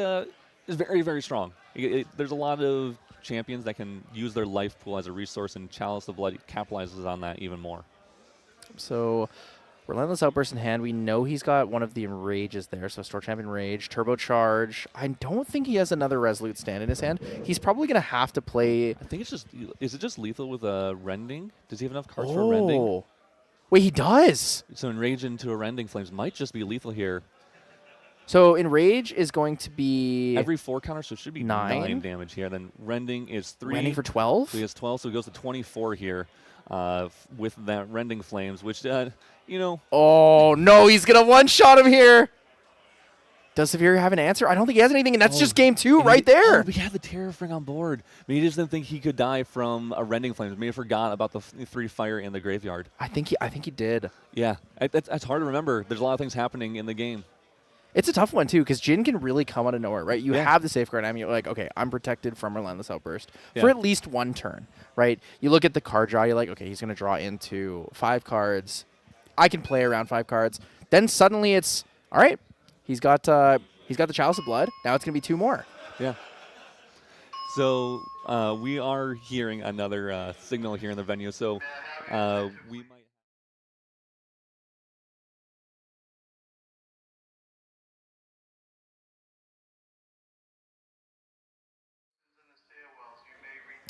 is very, very strong. There's a lot of champions that can use their life pool as a resource, and Chalice of Blood capitalizes on that even more. So Relentless Outburst in hand. We know he's got one of the Enrages there. So Store Champion Rage, Turbocharge. I don't think he has another Resolute Stand in his hand. He's probably going to have to play. I think it's just. Is it just lethal with a Rending? Does he have enough cards for Rending? Wait, he does. So Enrage into a Rending Flames might just be lethal here. So Enrage is going to be every 4 counter, so it should be 9 damage here. Then Rending is 3. Rending for 12? So he has 12, so he goes to 24 here with that Rending Flames, which, Oh, no, he's going to one-shot him here. Does Severe have an answer? I don't think he has anything, and that's just game 2 right there. We had the Terrafring on board. Maybe he just didn't think he could die from a Rending Flames. Maybe he forgot about the 3 fire in the graveyard. I think he did. Yeah, that's hard to remember. There's a lot of things happening in the game. It's a tough one, too, because Jhin can really come out of nowhere, right? You have the Safeguard. I mean, you're like, okay, I'm protected from Relentless Outburst for at least 1 turn, right? You look at the card draw, you're like, okay, he's going to draw into 5 cards. I can play around 5 cards. Then suddenly it's, all right, he's got the Chalice of Blood. Now it's going to be 2 more. Yeah. So we are hearing another signal here in the venue. So we might.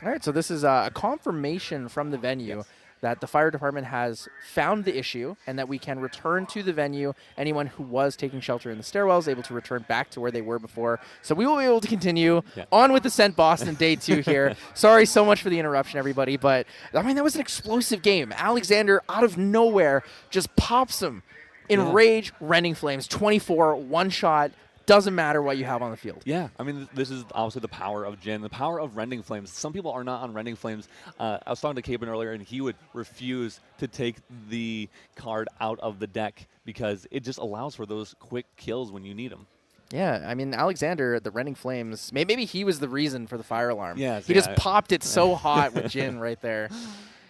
All right, so this is a confirmation from the venue that the fire department has found the issue and that we can return to the venue. Anyone who was taking shelter in the stairwell is able to return back to where they were before. So we will be able to continue on with Ascent Boston Day 2 here. Sorry so much for the interruption, everybody, but I mean, that was an explosive game. Alexander, out of nowhere, just pops him. Enrage, Rending Flames, 24, 1 shot. Doesn't matter what you have on the field. Yeah, I mean, this is obviously the power of Jhin, the power of Rending Flames. Some people are not on Rending Flames. I was talking to Caben earlier, and he would refuse to take the card out of the deck because it just allows for those quick kills when you need them. Yeah, I mean, Alexander, the Rending Flames, maybe he was the reason for the fire alarm. He just popped it so hot with Jhin right there.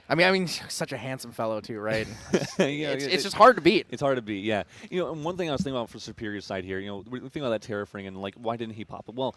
I mean, such a handsome fellow too, right? It's just hard to beat. It's hard to beat, yeah. And one thing I was thinking about for Superior's side here, we're thinking about that Terrafring and like, why didn't he pop it? Well,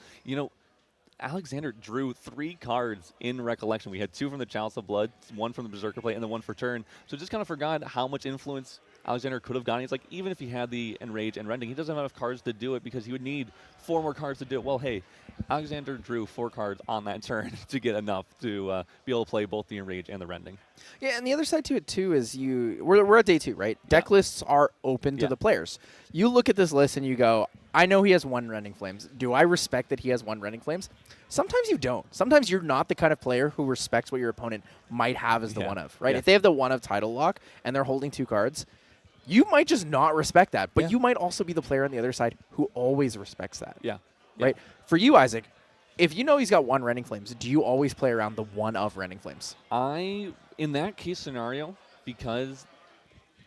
Alexander drew 3 cards in Recollection. We had 2 from the Chalice of Blood, 1 from the Berserker play, and then 1 for turn. So just kind of forgot how much influence Alexander could have gotten. He's like, even if he had the Enrage and Rending, he doesn't have enough cards to do it because he would need 4 more cards to do it. Well, hey, Alexander drew 4 cards on that turn to get enough to be able to play both the Enrage and the Rending. Yeah, and the other side to it, too, is we're at day 2, right? Deck lists are open to the players. You look at this list and you go, I know he has 1 Rending Flames. Do I respect that he has 1 Rending Flames? Sometimes you don't. Sometimes you're not the kind of player who respects what your opponent might have as the one of, right? If they have the one of Title Lock and they're holding 2 cards, you might just not respect that. But you might also be the player on the other side who always respects that. Right? For you, Isaac, if you know he's got 1 Rending Flames, do you always play around the one of Rending Flames? In that case scenario, because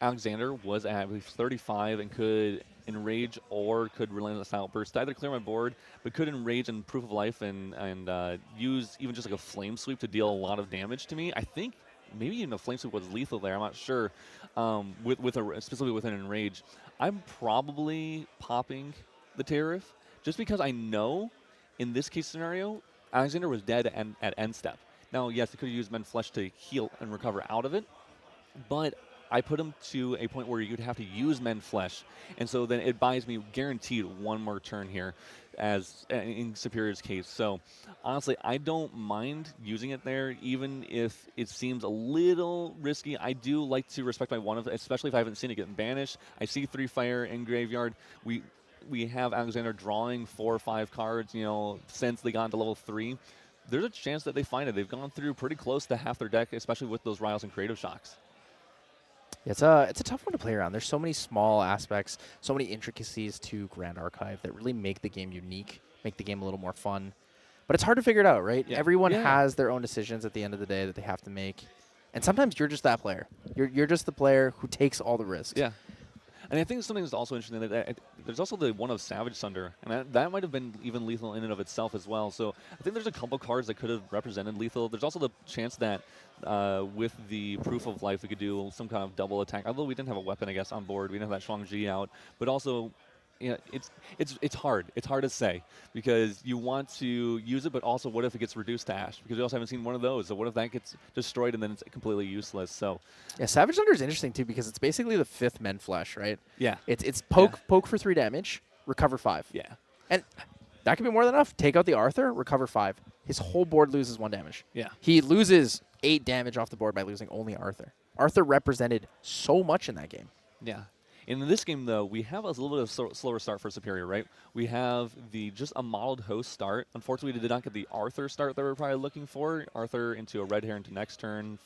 Alexander was at 35 and could Enrage or could Relentless Outburst to either clear my board, but could Enrage and Proof of Life and use even just like a Flame Sweep to deal a lot of damage to me. I think maybe even a Flame Sweep was lethal there. I'm not sure. Specifically with an Enrage, I'm probably popping the Tariff just because I know in this case scenario, Alexander was dead at end step. Now, yes, he could have used Men Flesh to heal and recover out of it, but I put him to a point where you'd have to use Men Flesh, and so then it buys me guaranteed one more turn here, as in Superior's case. So honestly, I don't mind using it there, even if it seems a little risky. I do like to respect my one of, especially if I haven't seen it get banished. I see 3 fire in graveyard. We have Alexander drawing 4 or 5 cards, since they got into level 3. There's a chance that they find it. They've gone through pretty close to half their deck, especially with those Riles and Creative Shocks. It's a tough one to play around. There's so many small aspects, so many intricacies to Grand Archive that really make the game unique, make the game a little more fun. But it's hard to figure it out, right? Yeah. Everyone has their own decisions at the end of the day that they have to make. And sometimes you're just that player. You're just the player who takes all the risks. Yeah. And I think something that's also interesting that there's also the one of Savage Thunder, and that might have been even lethal in and of itself as well. So I think there's a couple cards that could have represented lethal. There's also the chance that with the Proof of Life, we could do some kind of double attack. Although we didn't have a weapon, I guess, on board. We didn't have that Shuang-Ji out, but also. It's hard. It's hard to say because you want to use it, but also what if it gets reduced to ash? Because we also haven't seen one of those. So what if that gets destroyed and then it's completely useless? So yeah, Savage Thunder is interesting too because it's basically the 5th Men Flesh, right? Yeah. It's poke for 3 damage, recover 5. Yeah. And that could be more than enough. Take out the Arthur, recover 5. His whole board loses 1 damage. Yeah. He loses 8 damage off the board by losing only Arthur. Arthur represented so much in that game. Yeah. In this game, though, we have a little bit of slower start for Superior, right? We have just a modeled host start. Unfortunately, we did not get the Arthur start that we were probably looking for. Arthur into a red hair into next turn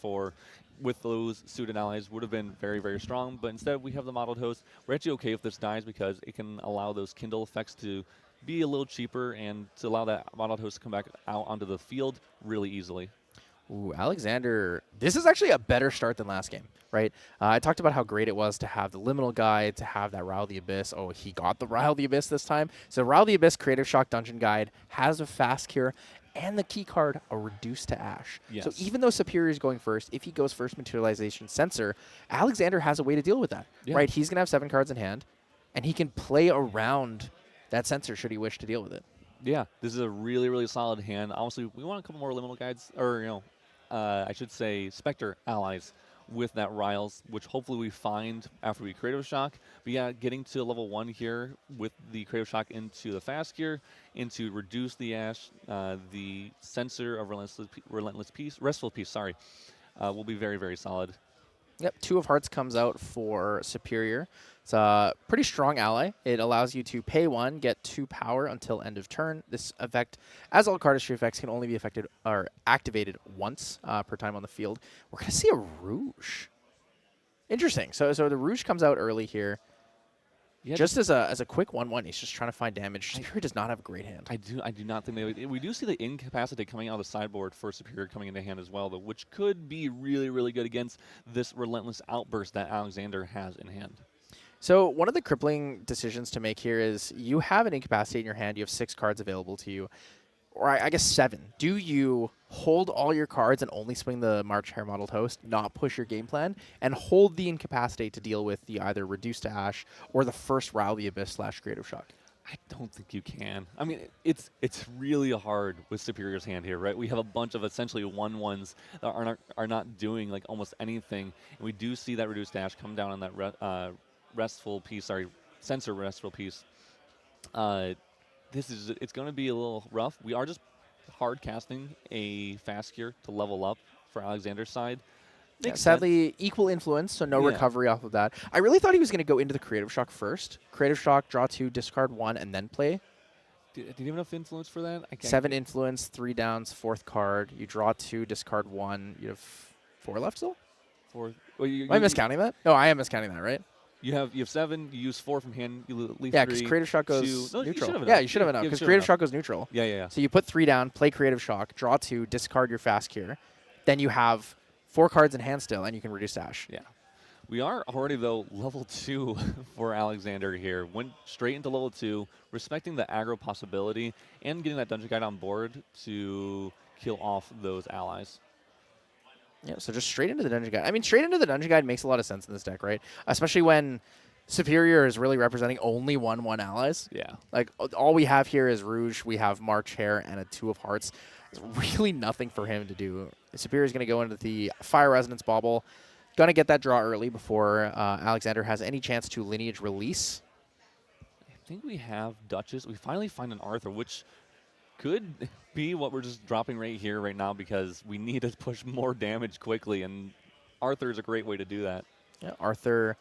with those suited allies would have been very, very strong. But instead, we have the modeled host. We're actually okay if this dies because it can allow those Kindle effects to be a little cheaper and to allow that modeled host to come back out onto the field really easily. Ooh, Alexander, this is actually a better start than last game, right? I talked about how great it was to have the Liminal Guide, to have that Rile the Abyss. Oh, he got the Rile the Abyss this time. So Rile the Abyss Creative Shock Dungeon Guide has a fast cure and the key card, a Reduce to Ash. Yes. So even though Superior is going first, if he goes first Materialization Sensor, Alexander has a way to deal with that, right? He's going to have 7 cards in hand, and he can play around that Sensor should he wish to deal with it. Yeah, this is a really, really solid hand. Obviously, we want a couple more Liminal Guides, or, I should say Spectre allies with that Riles, which hopefully we find after we Creative Shock. But yeah, getting to level 1 here with the Creative Shock into the fast gear, into Reduce the Ash, the Sensor of Restful Peace, will be very, very solid. Yep, 2 of Hearts comes out for Superior. It's a pretty strong ally. It allows you to pay 1, get 2 power until end of turn. This effect, as all cardistry effects, can only be affected or activated once per time on the field. We're going to see a Rouge. Interesting. So the Rouge comes out early here. Yeah, just as a quick 1/1, he's just trying to find damage. Superior does not have a great hand. I do not think we do see the Incapacitate coming out of the sideboard for Superior coming into hand as well, though, which could be really, really good against this Relentless Outburst that Alexander has in hand. So one of the crippling decisions to make here is you have an Incapacitate in your hand. You have 6 cards available to you, or I guess 7. Do you hold all your cards and only swing the March Hare Modeled Host, not push your game plan, and hold the Incapacitate to deal with the either Reduce to Ash or the first Rile the Abyss / Creative Shock? I don't think you can. I mean, it's really hard with Superior's hand here, right? We have a bunch of essentially 1/1s that are not doing like almost anything, and we do see that Reduce to Ash come down on that Sensor Restful Piece. It's going to be a little rough. We are just hard casting a fast cure to level up for Alexander's side. Yeah, sadly, equal influence, so no recovery off of that. I really thought he was going to go into the Creative Shock first. Creative Shock, draw 2, discard 1, and then play. Did you have enough influence for that? 7 influence, 3 downs, 4th card. You draw 2, discard 1. You have 4 left still? 4. Well, am I miscounting that? No, I am miscounting that, right? You have 7. You use 4 from hand. You leave 3. Yeah, because Creative Shock goes neutral. You should have enough because Creative Creative Shock goes neutral. Yeah. So you put 3 down, play Creative Shock, draw 2, discard your fast cure. Then you have 4 cards in hand still, and you can Reduce Ash. Yeah. We are already, though, level 2 for Alexander here. Went straight into level 2, respecting the aggro possibility, and getting that Dungeon Guide on board to kill off those allies. Yeah, so just straight into the Dungeon Guide. I mean, straight into the Dungeon Guide makes a lot of sense in this deck, right? Especially when Superior is really representing only 1/1 allies. Yeah. Like, all we have here is Rouge, we have March Hare, and a 2 of Hearts. There's really nothing for him to do. Superior is going to go into the Fire Resonance Bauble. Going to get that draw early before Alexander has any chance to Lineage Release. I think we have Duchess. We finally find an Arthur, which could be what we're just dropping right here, right now, because we need to push more damage quickly, and Arthur is a great way to do that. Yeah, Arthur's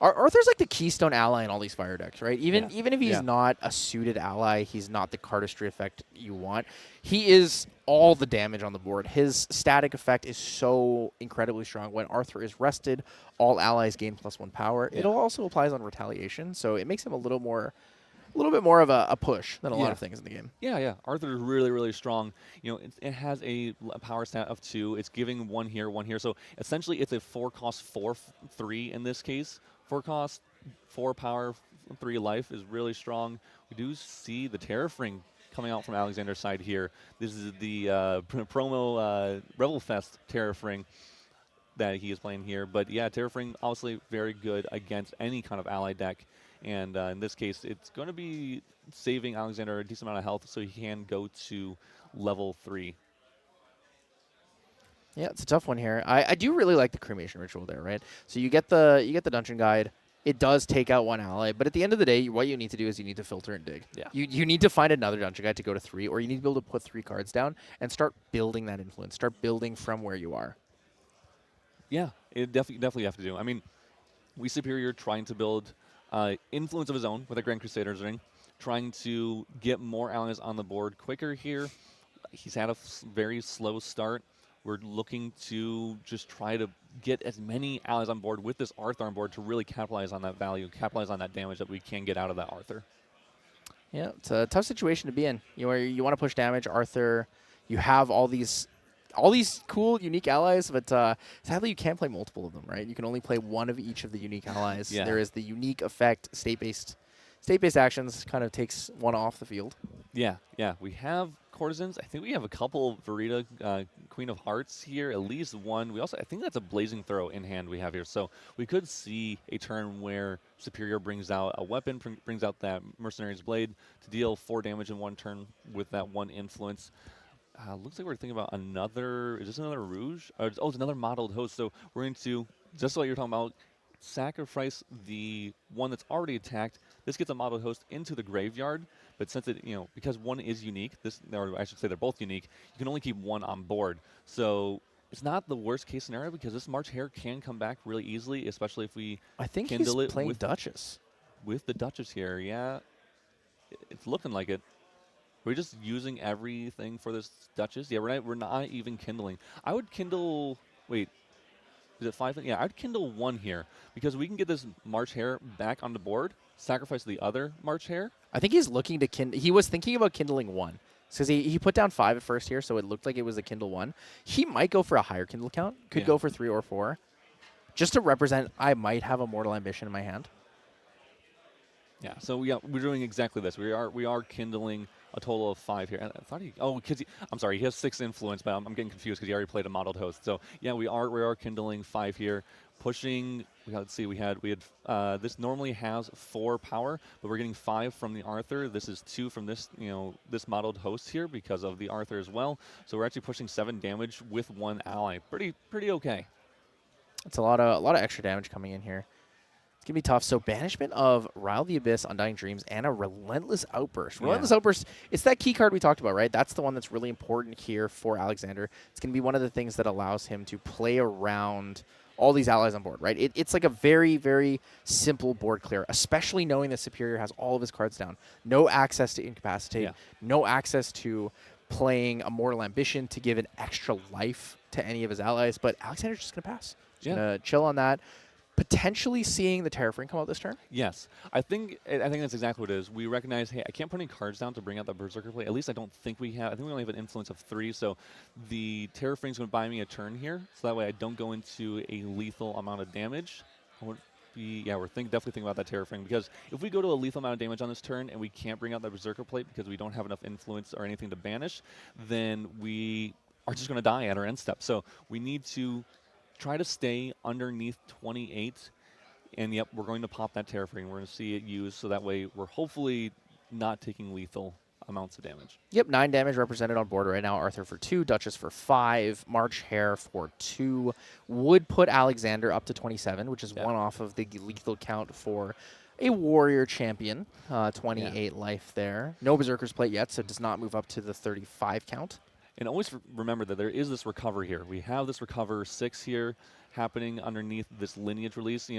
like the keystone ally in all these fire decks, right? Even if he's not a suited ally, he's not the cardistry effect you want. He is all the damage on the board. His static effect is so incredibly strong. When Arthur is rested, all allies gain +1 power. It also applies on retaliation, so it makes him a little bit more of a push than a lot of things in the game. Yeah. Arthur is really, really strong. You know, it has a power stat of 2. It's giving 1 here, 1 here. So essentially, it's a 4-cost 4/3 in this case. 4-cost 4 power, 3 life is really strong. We do see the Terrafring coming out from Alexander's side here. This is the promo Rebel Fest Terrafring that he is playing here. But yeah, Terrafring obviously very good against any kind of ally deck. And in this case, it's going to be saving Alexander a decent amount of health so he can go to level 3. Yeah, it's a tough one here. I do really like the cremation ritual there, right? So you get the Dungeon Guide. It does take out 1 ally, but at the end of the day, what you need to do is you need to filter and dig. Yeah. You need to find another Dungeon Guide to go to 3, or you need to be able to put 3 cards down and start building that influence. Start building from where you are. Yeah, it definitely have to do. I mean, we Superior trying to build influence of his own with a Grand Crusader's Ring, trying to get more allies on the board quicker here. He's had a very slow start. We're looking to just try to get as many allies on board with this Arthur on board to really capitalize on that value, capitalize on that damage that we can get out of that Arthur. Yeah, it's a tough situation to be in. You want to push damage, Arthur. You have all these cool, unique allies, but sadly you can't play multiple of them, right? You can only play one of each of the unique allies. Yeah. There is the unique effect, state-based actions kind of takes one off the field. Yeah. We have Courtesans. I think we have a couple Verita Queen of Hearts here, at least one. I think that's a Blazing Throw in hand we have here. So we could see a turn where Superior brings out a weapon, brings out that Mercenary's Blade to deal 4 damage in 1 turn with that 1 influence. Looks like we're thinking about another. Is this another Rouge? It's another modeled host. So we're going to, just like you're talking about, sacrifice the one that's already attacked. This gets a modeled host into the graveyard. But since it, because one is unique, or I should say they're both unique, you can only keep 1 on board. So it's not the worst case scenario because this March Hare can come back really easily, especially if we kindle he's it playing with Duchess. With the Duchess here, yeah. It's looking like it. We're just using everything for this Duchess. Yeah, we're not even kindling. I would kindle. Wait, is it 5? Yeah, I'd kindle 1 here because we can get this March Hare back on the board. Sacrifice the other March Hare. I think he's looking to He was thinking about kindling 1 because he put down 5 at first here, so it looked like it was a Kindle 1. He might go for a higher Kindle count. Could go for 3 or 4, just to represent. I might have a Mortal Ambition in my hand. Yeah, so we're doing exactly this. We are kindling a total of 5 here. I thought I'm sorry, he has 6 influence, but I'm getting confused because he already played a modeled host. So yeah, we are kindling 5 here, pushing. Let's see, we had this normally has 4 power, but we're getting 5 from the Arthur. This is 2 from this this modeled host here because of the Arthur as well. So we're actually pushing 7 damage with 1 ally. Pretty okay. It's a lot of extra damage coming in here. It's going to be tough. So banishment of Rile the Abyss, Undying Dreams, and a Relentless Outburst. Relentless Outburst, it's that key card we talked about, right? That's the one that's really important here for Alexander. It's going to be one of the things that allows him to play around all these allies on board, right? It's like a very, very simple board clear, especially knowing that Superior has all of his cards down. No access to Incapacitate, no access to playing a Mortal Ambition to give an extra life to any of his allies, but Alexander's just going to pass. Just going to chill on that. Potentially seeing the Terrafring come out this turn? Yes. I think that's exactly what it is. We recognize, hey, I can't put any cards down to bring out the Berserker play. At least I don't think we have. I think we only have an influence of 3, so the Terrafring's going to buy me a turn here, so that way I don't go into a lethal amount of damage. We're definitely thinking about that terraforming, because if we go to a lethal amount of damage on this turn and we can't bring out that Berserker Plate because we don't have enough influence or anything to banish, then we are just going to die at our end step. So we need to try to stay underneath 28, and yep, we're going to pop that terraforming. We're going to see it used, so that way we're hopefully not taking lethal amounts of damage. Yep, 9 damage represented on board right now. Arthur for 2, Duchess for 5, March Hare for 2. Would put Alexander up to 27, which is one off of the lethal count for a warrior champion. 28 life there. No Berserker's Plate yet, so it does not move up to the 35 count. And always remember that there is this recover here. We have this recover 6 here happening underneath this lineage release.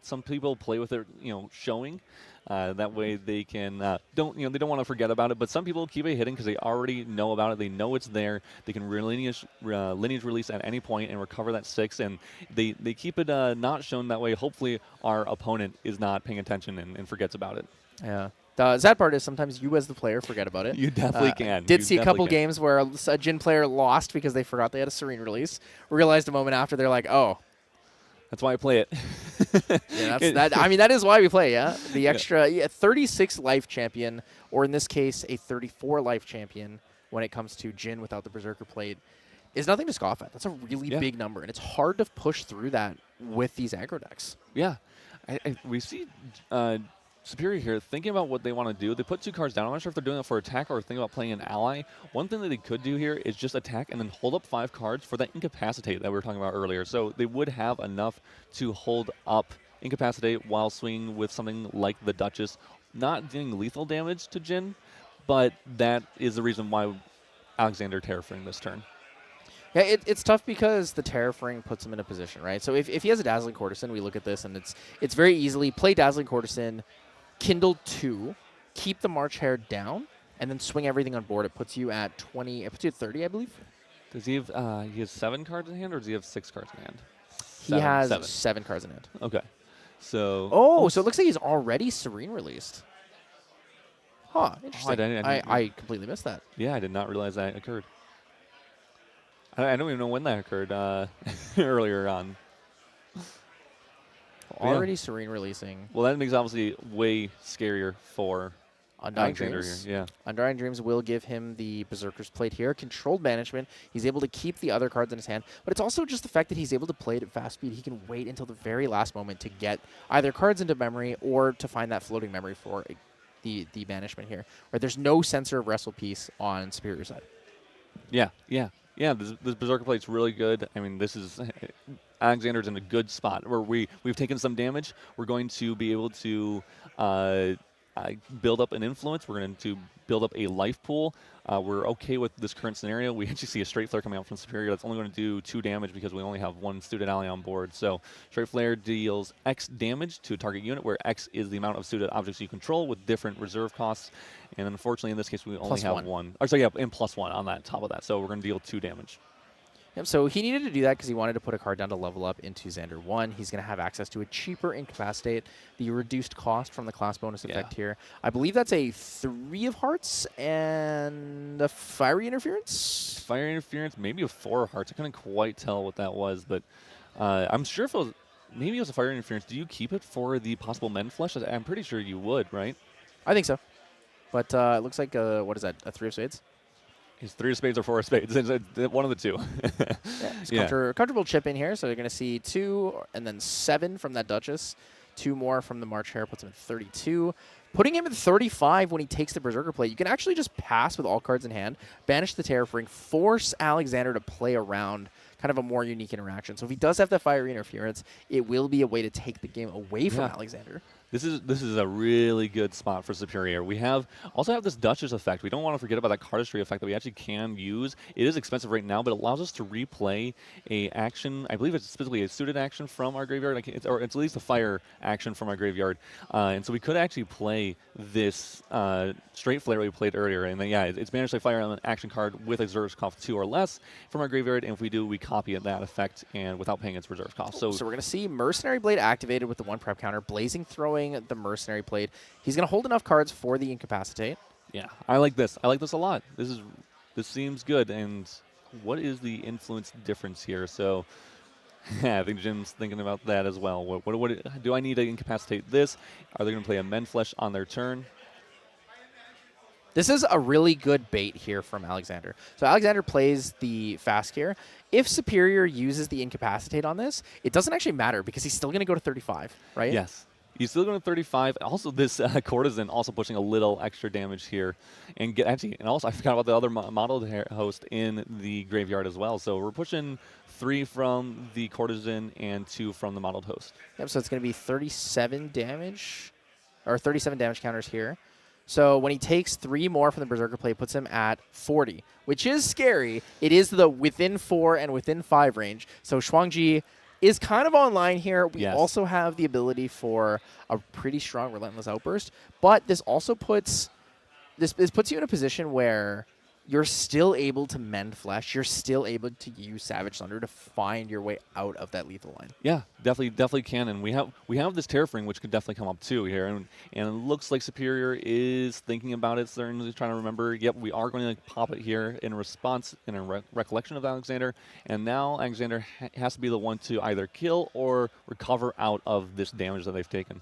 Some people play with it, showing. That way they can they don't want to forget about it. But some people keep it hidden because they already know about it. They know it's there. They can lineage release at any point and recover that 6. And they keep it not shown that way. Hopefully our opponent is not paying attention and forgets about it. Yeah. The sad part is sometimes you as the player forget about it. You definitely can. Did see a couple games where a Jin player lost because they forgot they had a Serene release. Realized a moment after, they're like, oh. That's why I play it. That is why we play, yeah? The extra 36 life champion, or in this case, a 34 life champion when it comes to Jin without the Berserker Plate, is nothing to scoff at. That's a really big number, and it's hard to push through that with these aggro decks. Yeah. We see Superior here thinking about what they want to do. They put 2 cards down. I'm not sure if they're doing it for attack or thinking about playing an ally. One thing that they could do here is just attack and then hold up 5 cards for that Incapacitate that we were talking about earlier. So they would have enough to hold up Incapacitate while swinging with something like the Duchess. Not doing lethal damage to Jin, but that is the reason why Alexander terraforming this turn. Yeah, it's tough because the terraforming puts him in a position, right? So if he has a Dazzling Courtesan, we look at this, and it's very easily play Dazzling Courtesan, Kindle 2, keep the March Hare down, and then swing everything on board. It puts you at 20. It puts you at 30, I believe. Does he have? He has 7 cards in hand, or does he have 6 cards in hand? He has 7 cards in hand. Okay, so. Oh, so it looks like he's already Serene released. Huh. Interesting. I completely missed that. Yeah, I did not realize that occurred. I don't even know when that occurred earlier on. Already Serene releasing. Well, that makes obviously way scarier for Undying Dreams. Here. Yeah. Undying Dreams will give him the Berserker's Plate here. Controlled management. He's able to keep the other cards in his hand. But it's also just the fact that he's able to play it at fast speed. He can wait until the very last moment to get either cards into memory or to find that floating memory for the banishment here. Right? There's no sensor of Wrestle Piece on Superior side. Yeah. This Berserker Plate's really good. I mean, this is Alexander's in a good spot where we've taken some damage. We're going to be able to build up an influence. We're going to build up a life pool. We're okay with this current scenario. We actually see a Straight Flare coming out from Superior that's only going to do 2 damage because we only have 1 suited ally on board. So Straight Flare deals X damage to a target unit, where X is the amount of suited objects you control with different reserve costs. And unfortunately, in this case, we only have 1. Or, so yeah, and +1 on that top of that. So we're going to deal 2 damage. Yep, so he needed to do that because he wanted to put a card down to level up into Xander 1. He's going to have access to a cheaper Incapacitate, the reduced cost from the class bonus effect here. I believe that's a 3 of Hearts and a Fiery Interference? Fiery Interference, maybe a 4 of Hearts. I couldn't quite tell what that was, but I'm sure if it was, maybe it was a Fiery Interference. Do you keep it for the possible Men Flesh? I'm pretty sure you would, right? I think so. But it looks like, what is that, a 3 of Spades? It's 3 of Spades or 4 of Spades. It's one of the 2. Comfortable chip in here. So you're going to see 2 and then 7 from that Duchess. 2 more from the March Hare puts him at 32. Putting him at 35 when he takes the Berserker Plate. You can actually just pass with all cards in hand, banish the Terraforming, force Alexander to play around kind of a more unique interaction. So if he does have that Fiery Interference, it will be a way to take the game away from Alexander. This is a really good spot for Superior. We also have this Duchess effect. We don't want to forget about that cardistry effect that we actually can use. It is expensive right now, but it allows us to replay a action. I believe it's specifically a suited action from our graveyard, or it's at least a fire action from our graveyard. And so we could actually play this Straight Flare we played earlier. And then, it's banished by fire on an action card with reserves cost 2 or less from our graveyard. And if we do, we copy that effect and without paying its reserve cost. So we're going to see Mercenary Blade activated with the 1 prep counter, Blazing Throwing the Mercenary Blade. He's going to hold enough cards for the Incapacitate. Yeah, I like this. I like this a lot. This seems good. And what is the influence difference here? So Yeah, I think Jim's thinking about that as well. What do I need to incapacitate this? Are they going to play a Menflesh on their turn? This is a really good bait here from Alexander. So Alexander plays the fast here. If Superior uses the incapacitate on this, it doesn't actually matter because he's still going to go to 35, right? Yes. He's still going to 35. Also, this Courtesan also pushing a little extra damage here, and also I forgot about the other modeled host in the graveyard as well. So we're pushing 3 from the Courtesan and 2 from the modeled host. Yep. So it's going to be 37 damage, or 37 damage counters here. So when he takes 3 more from the Berserker play, puts him at 40, which is scary. It is the within 4 and within 5 range. So Shuangji is kind of online here. We also have the ability for a pretty strong Relentless Outburst, but this also puts you in a position where you're still able to mend flesh. You're still able to use Savage Thunder to find your way out of that lethal line. Yeah, definitely can. And we have this Terrafring, which could definitely come up too here. And it looks like Superior is thinking about it, certainly trying to remember. Yep, we are going to pop it here in response, in a recollection of Alexander. And now Alexander has to be the one to either kill or recover out of this damage that they've taken.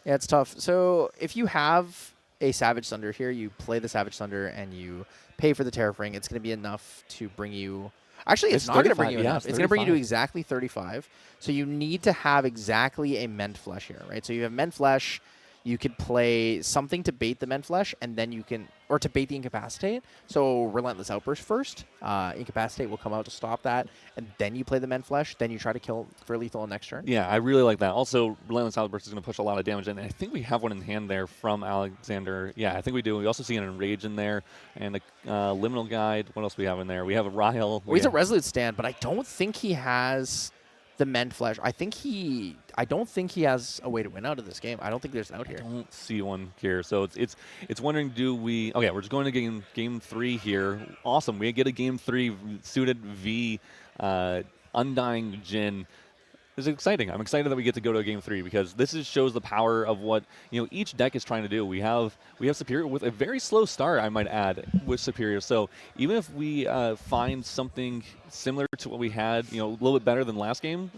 Yeah, it's tough. So if you have a Savage Thunder here, you play the Savage Thunder and you pay for the Terrafring, it's going to be enough to bring you... Actually, it's not going to bring you enough. It's going to bring you to exactly 35. So you need to have exactly a Mend Flesh here, right? So you have Mend Flesh. You could play something to bait the Mend Flesh, and then you can... Or to bait the Incapacitate. So Relentless Outburst first. Incapacitate will come out to stop that, and then you play the Mend Flesh. Then you try to kill for lethal on next turn. Yeah, I really like that. Also, Relentless Outburst is going to push a lot of damage in. And I think we have one in hand there from Alexander. Yeah, I think we do. We also see an Enrage in there, and a Liminal Guide. What else do we have in there? We have a Ryle. Well, he's a Resolute Stand, but I don't think he has the Mend Flesh. I don't think he has a way to win out of this game. I don't think there's an out here. I don't see one here. So it's wondering, do we... Okay, we're just going to game 3 here. Awesome. We get a game 3 suited V Undying Jin. This is exciting. I'm excited that we get to go to a game 3 because this shows the power of what each deck is trying to do. We have Superior with a very slow start, I might add, with Superior. So even if we find something similar to what we had, a little bit better than last game,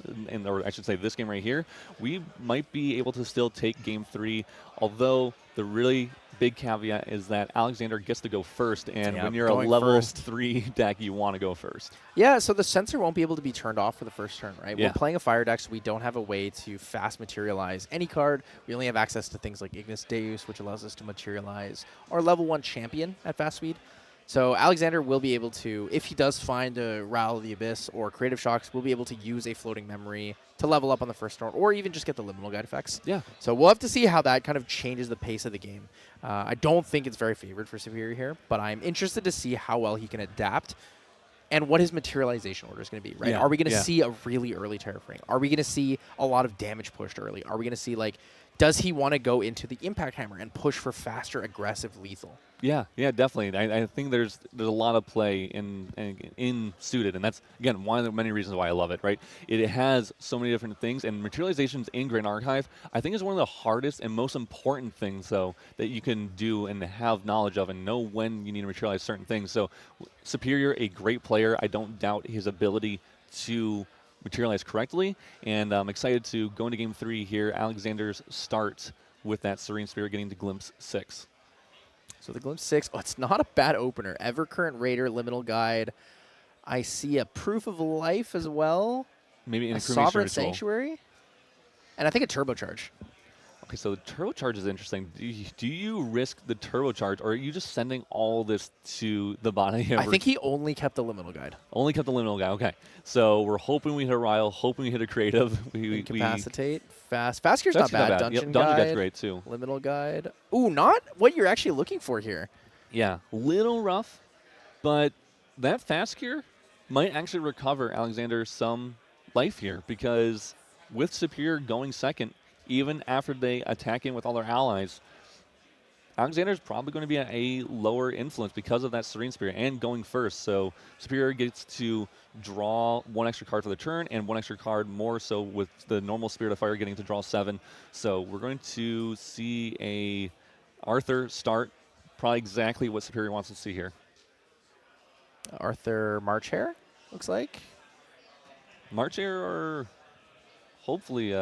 or I should say this game right here, we might be able to still take game 3. Although the really big caveat is that Alexander gets to go first, and when you're a level 3 deck, you want to go first. Yeah, so the sensor won't be able to be turned off for the first turn, right? Yeah. We're playing a fire deck, so we don't have a way to fast materialize any card. We only have access to things like Ignis Deus, which allows us to materialize our level 1 champion at fast speed. So Alexander will be able to, if he does find a Rattle of the Abyss or Creative Shocks, we'll be able to use a floating memory to level up on the first turn, or even just get the Liminal Guide effects. Yeah. So we'll have to see how that kind of changes the pace of the game. I don't think it's very favored for Superior here, but I'm interested to see how well he can adapt and what his materialization order is going to be, right? Yeah. Are we going to see a really early Terrafring? Are we going to see a lot of damage pushed early? Are we going to see, does he want to go into the Impact Hammer and push for faster, aggressive, lethal? Yeah, definitely. I think there's a lot of play in Suited, and that's, again, one of the many reasons why I love it, right? It has so many different things, and materializations in Grand Archive, I think, is one of the hardest and most important things, though, that you can do and have knowledge of and know when you need to materialize certain things. So Superior, a great player. I don't doubt his ability to materialize correctly, and I'm excited to go into game 3 here. Alexander's start with that Serene Spirit getting to Glimpse 6. So the Glimpse 6, it's not a bad opener. Evercurrent Raider, Liminal Guide. I see a Proof of Life as well. Maybe a Sovereign Sanctuary. And I think a Turbocharge. Okay, so the turbocharge is interesting. Do you risk the turbocharge, or are you just sending all this to the bottom? I think he only kept the Liminal Guide. Only kept the Liminal Guide. Okay, so we're hoping we hit a Ryle, hoping we hit a creative. Incapacitate. Fast Gear's not bad. Dungeon Guide's great too. Liminal Guide. Ooh, not what you're actually looking for here. Yeah, little rough, but that Fast Gear might actually recover Alexander some life here, because with Superior going second, even after they attack in with all their allies, Alexander's probably going to be at a lower influence because of that Serene Spirit and going first. So Superior gets to draw 1 extra card for the turn and 1 extra card more, so with the normal Spirit of Fire getting to draw 7. So we're going to see a Arthur start, probably exactly what Superior wants to see here. Arthur March Hare, looks like. March Hare or hopefully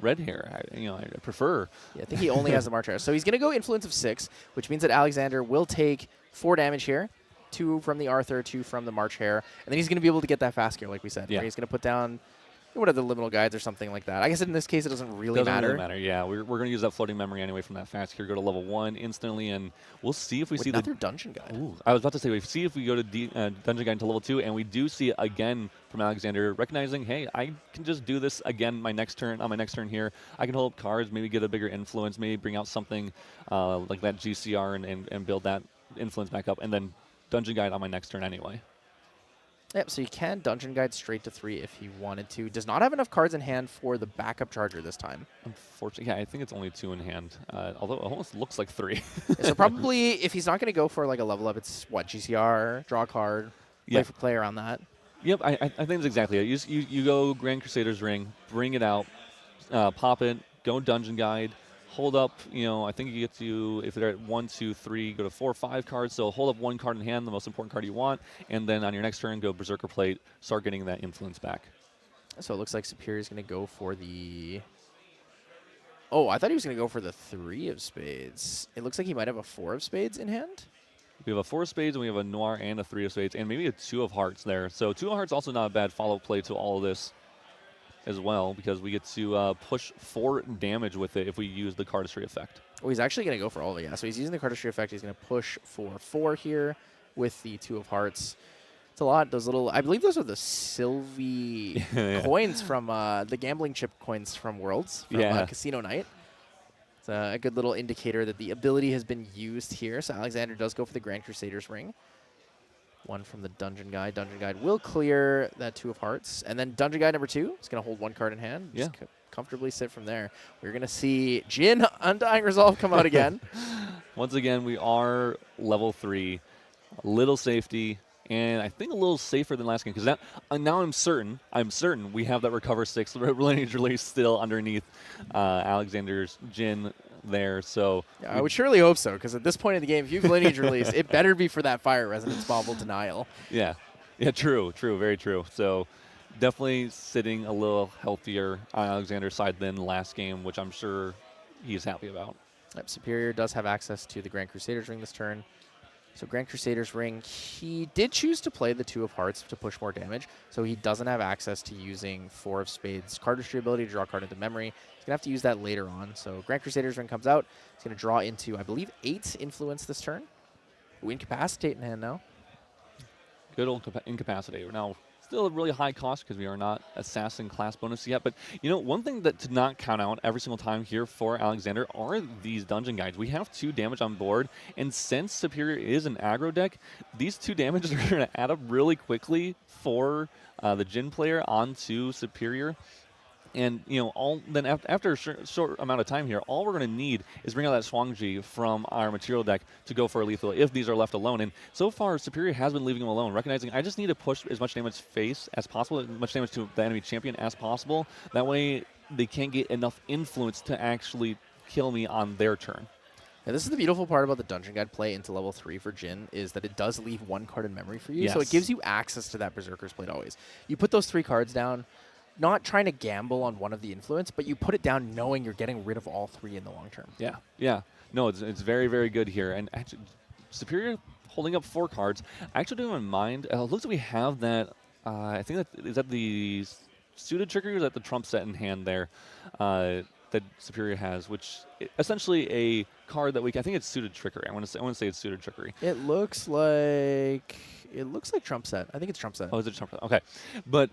red hair. I prefer. Yeah, I think he only has the March Hare. So he's going to go Influence of 6, which means that Alexander will take 4 damage here. 2 from the Arthur, 2 from the March Hare. And then he's going to be able to get that fast gear, like we said. Yeah. Where he's going to put down, what are the liminal guides or something like that. I guess in this case it doesn't really Doesn't matter. really matter, yeah. We're going to use that floating memory anyway from that fast gear, go to level 1 instantly, and we'll see if we see another dungeon guide. Ooh, I was about to say, we see if we go to dungeon guide into level 2, and we do see it again from Alexander, recognizing, hey, I can just do this again on my next turn here. I can hold up cards, maybe get a bigger influence, maybe bring out something like that GCR and build that influence back up, and then dungeon guide on my next turn anyway. Yep, so you can dungeon guide straight to 3 if he wanted to. Does not have enough cards in hand for the backup charger this time. Unfortunately, yeah, I think it's only 2 in hand, although it almost looks like 3. So probably if he's not going to go for like a level up, it's what, GCR, draw a card, play around that. Yep, I think that's exactly it. You go Grand Crusader's Ring, bring it out, pop it, go dungeon guide, hold up, I think you get to, if they're at 1, 2, 3, go to 4, 5 cards. So hold up 1 card in hand, the most important card you want, and then on your next turn, go Berserker Plate, start getting that influence back. So it looks like Superior's going to go for the... Oh, I thought he was going to go for the 3 of spades. It looks like he might have a 4 of spades in hand. We have a 4 of spades, and we have a Noir and a 3 of spades, and maybe a 2 of hearts there. So 2 of hearts also not a bad follow play to all of this as well, because we get to push 4 damage with it if we use the cardistry effect. Oh, he's actually going to go for all of it, yeah. So he's using the cardistry effect. He's going to push for 4 here with the 2 of hearts. It's a lot. Those little, I believe those are the Sylvie coins from the gambling chip coins from Worlds, from Casino Night. It's a good little indicator that the ability has been used here. So Alexander does go for the Grand Crusader's Ring. 1 from the Dungeon Guide. Dungeon Guide will clear that 2 of hearts. And then Dungeon Guide number 2 is going to hold 1 card in hand. Just comfortably sit from there. We're going to see Jin Undying Resolve come out again. Once again, we are level 3. A little safety, and I think a little safer than last game, because now I'm certain we have that Recover 6 lineage release still underneath Alexander's Jin there. So I would surely hope so, because at this point in the game, if you've lineage release, it better be for that Fire Resonance Bauble Denial. Yeah, true, very true. So definitely sitting a little healthier on Alexander's side than last game, which I'm sure he's happy about. Yep, Superior does have access to the Grand Crusader's Ring this turn. So Grand Crusader's Ring, he did choose to play the 2 of hearts to push more damage, so he doesn't have access to using 4 of spades cardistry ability to draw a card into memory. He's going to have to use that later on. So Grand Crusader's Ring comes out. He's going to draw into, I believe, 8 influence this turn. Ooh, Incapacitate in hand now. Good old Incapacitate. We're now still a really high cost because we are not Assassin class bonus yet. But, one thing that to not count out every single time here for Alexander are these dungeon guides. We have 2 damage on board, and since Superior is an aggro deck, these 2 damages are going to add up really quickly for the Jin player onto Superior. And, after a short amount of time here, all we're going to need is bring out that Shuangji from our material deck to go for a lethal if these are left alone. And so far, Superior has been leaving them alone, recognizing I just need to push as much damage face as possible, as much damage to the enemy champion as possible. That way, they can't get enough influence to actually kill me on their turn. And this is the beautiful part about the Dungeon Guide play into level 3 for Jin, is that it does leave 1 card in memory for you. Yes. So it gives you access to that Berserker's Blade always. You put those 3 cards down, not trying to gamble on one of the influence, but you put it down knowing you're getting rid of all 3 in the long term. Yeah. No, it's very, very good here. And actually, Superior holding up 4 cards. I actually don't even mind. It looks like we have that, I think is that the Suited Trickery, or is that the Trump set in hand there that Superior has, which essentially a card that I think it's Suited Trickery. I want to say it's Suited Trickery. It looks like Trump set. I think it's Trump set. Oh, is it Trump set? Okay. But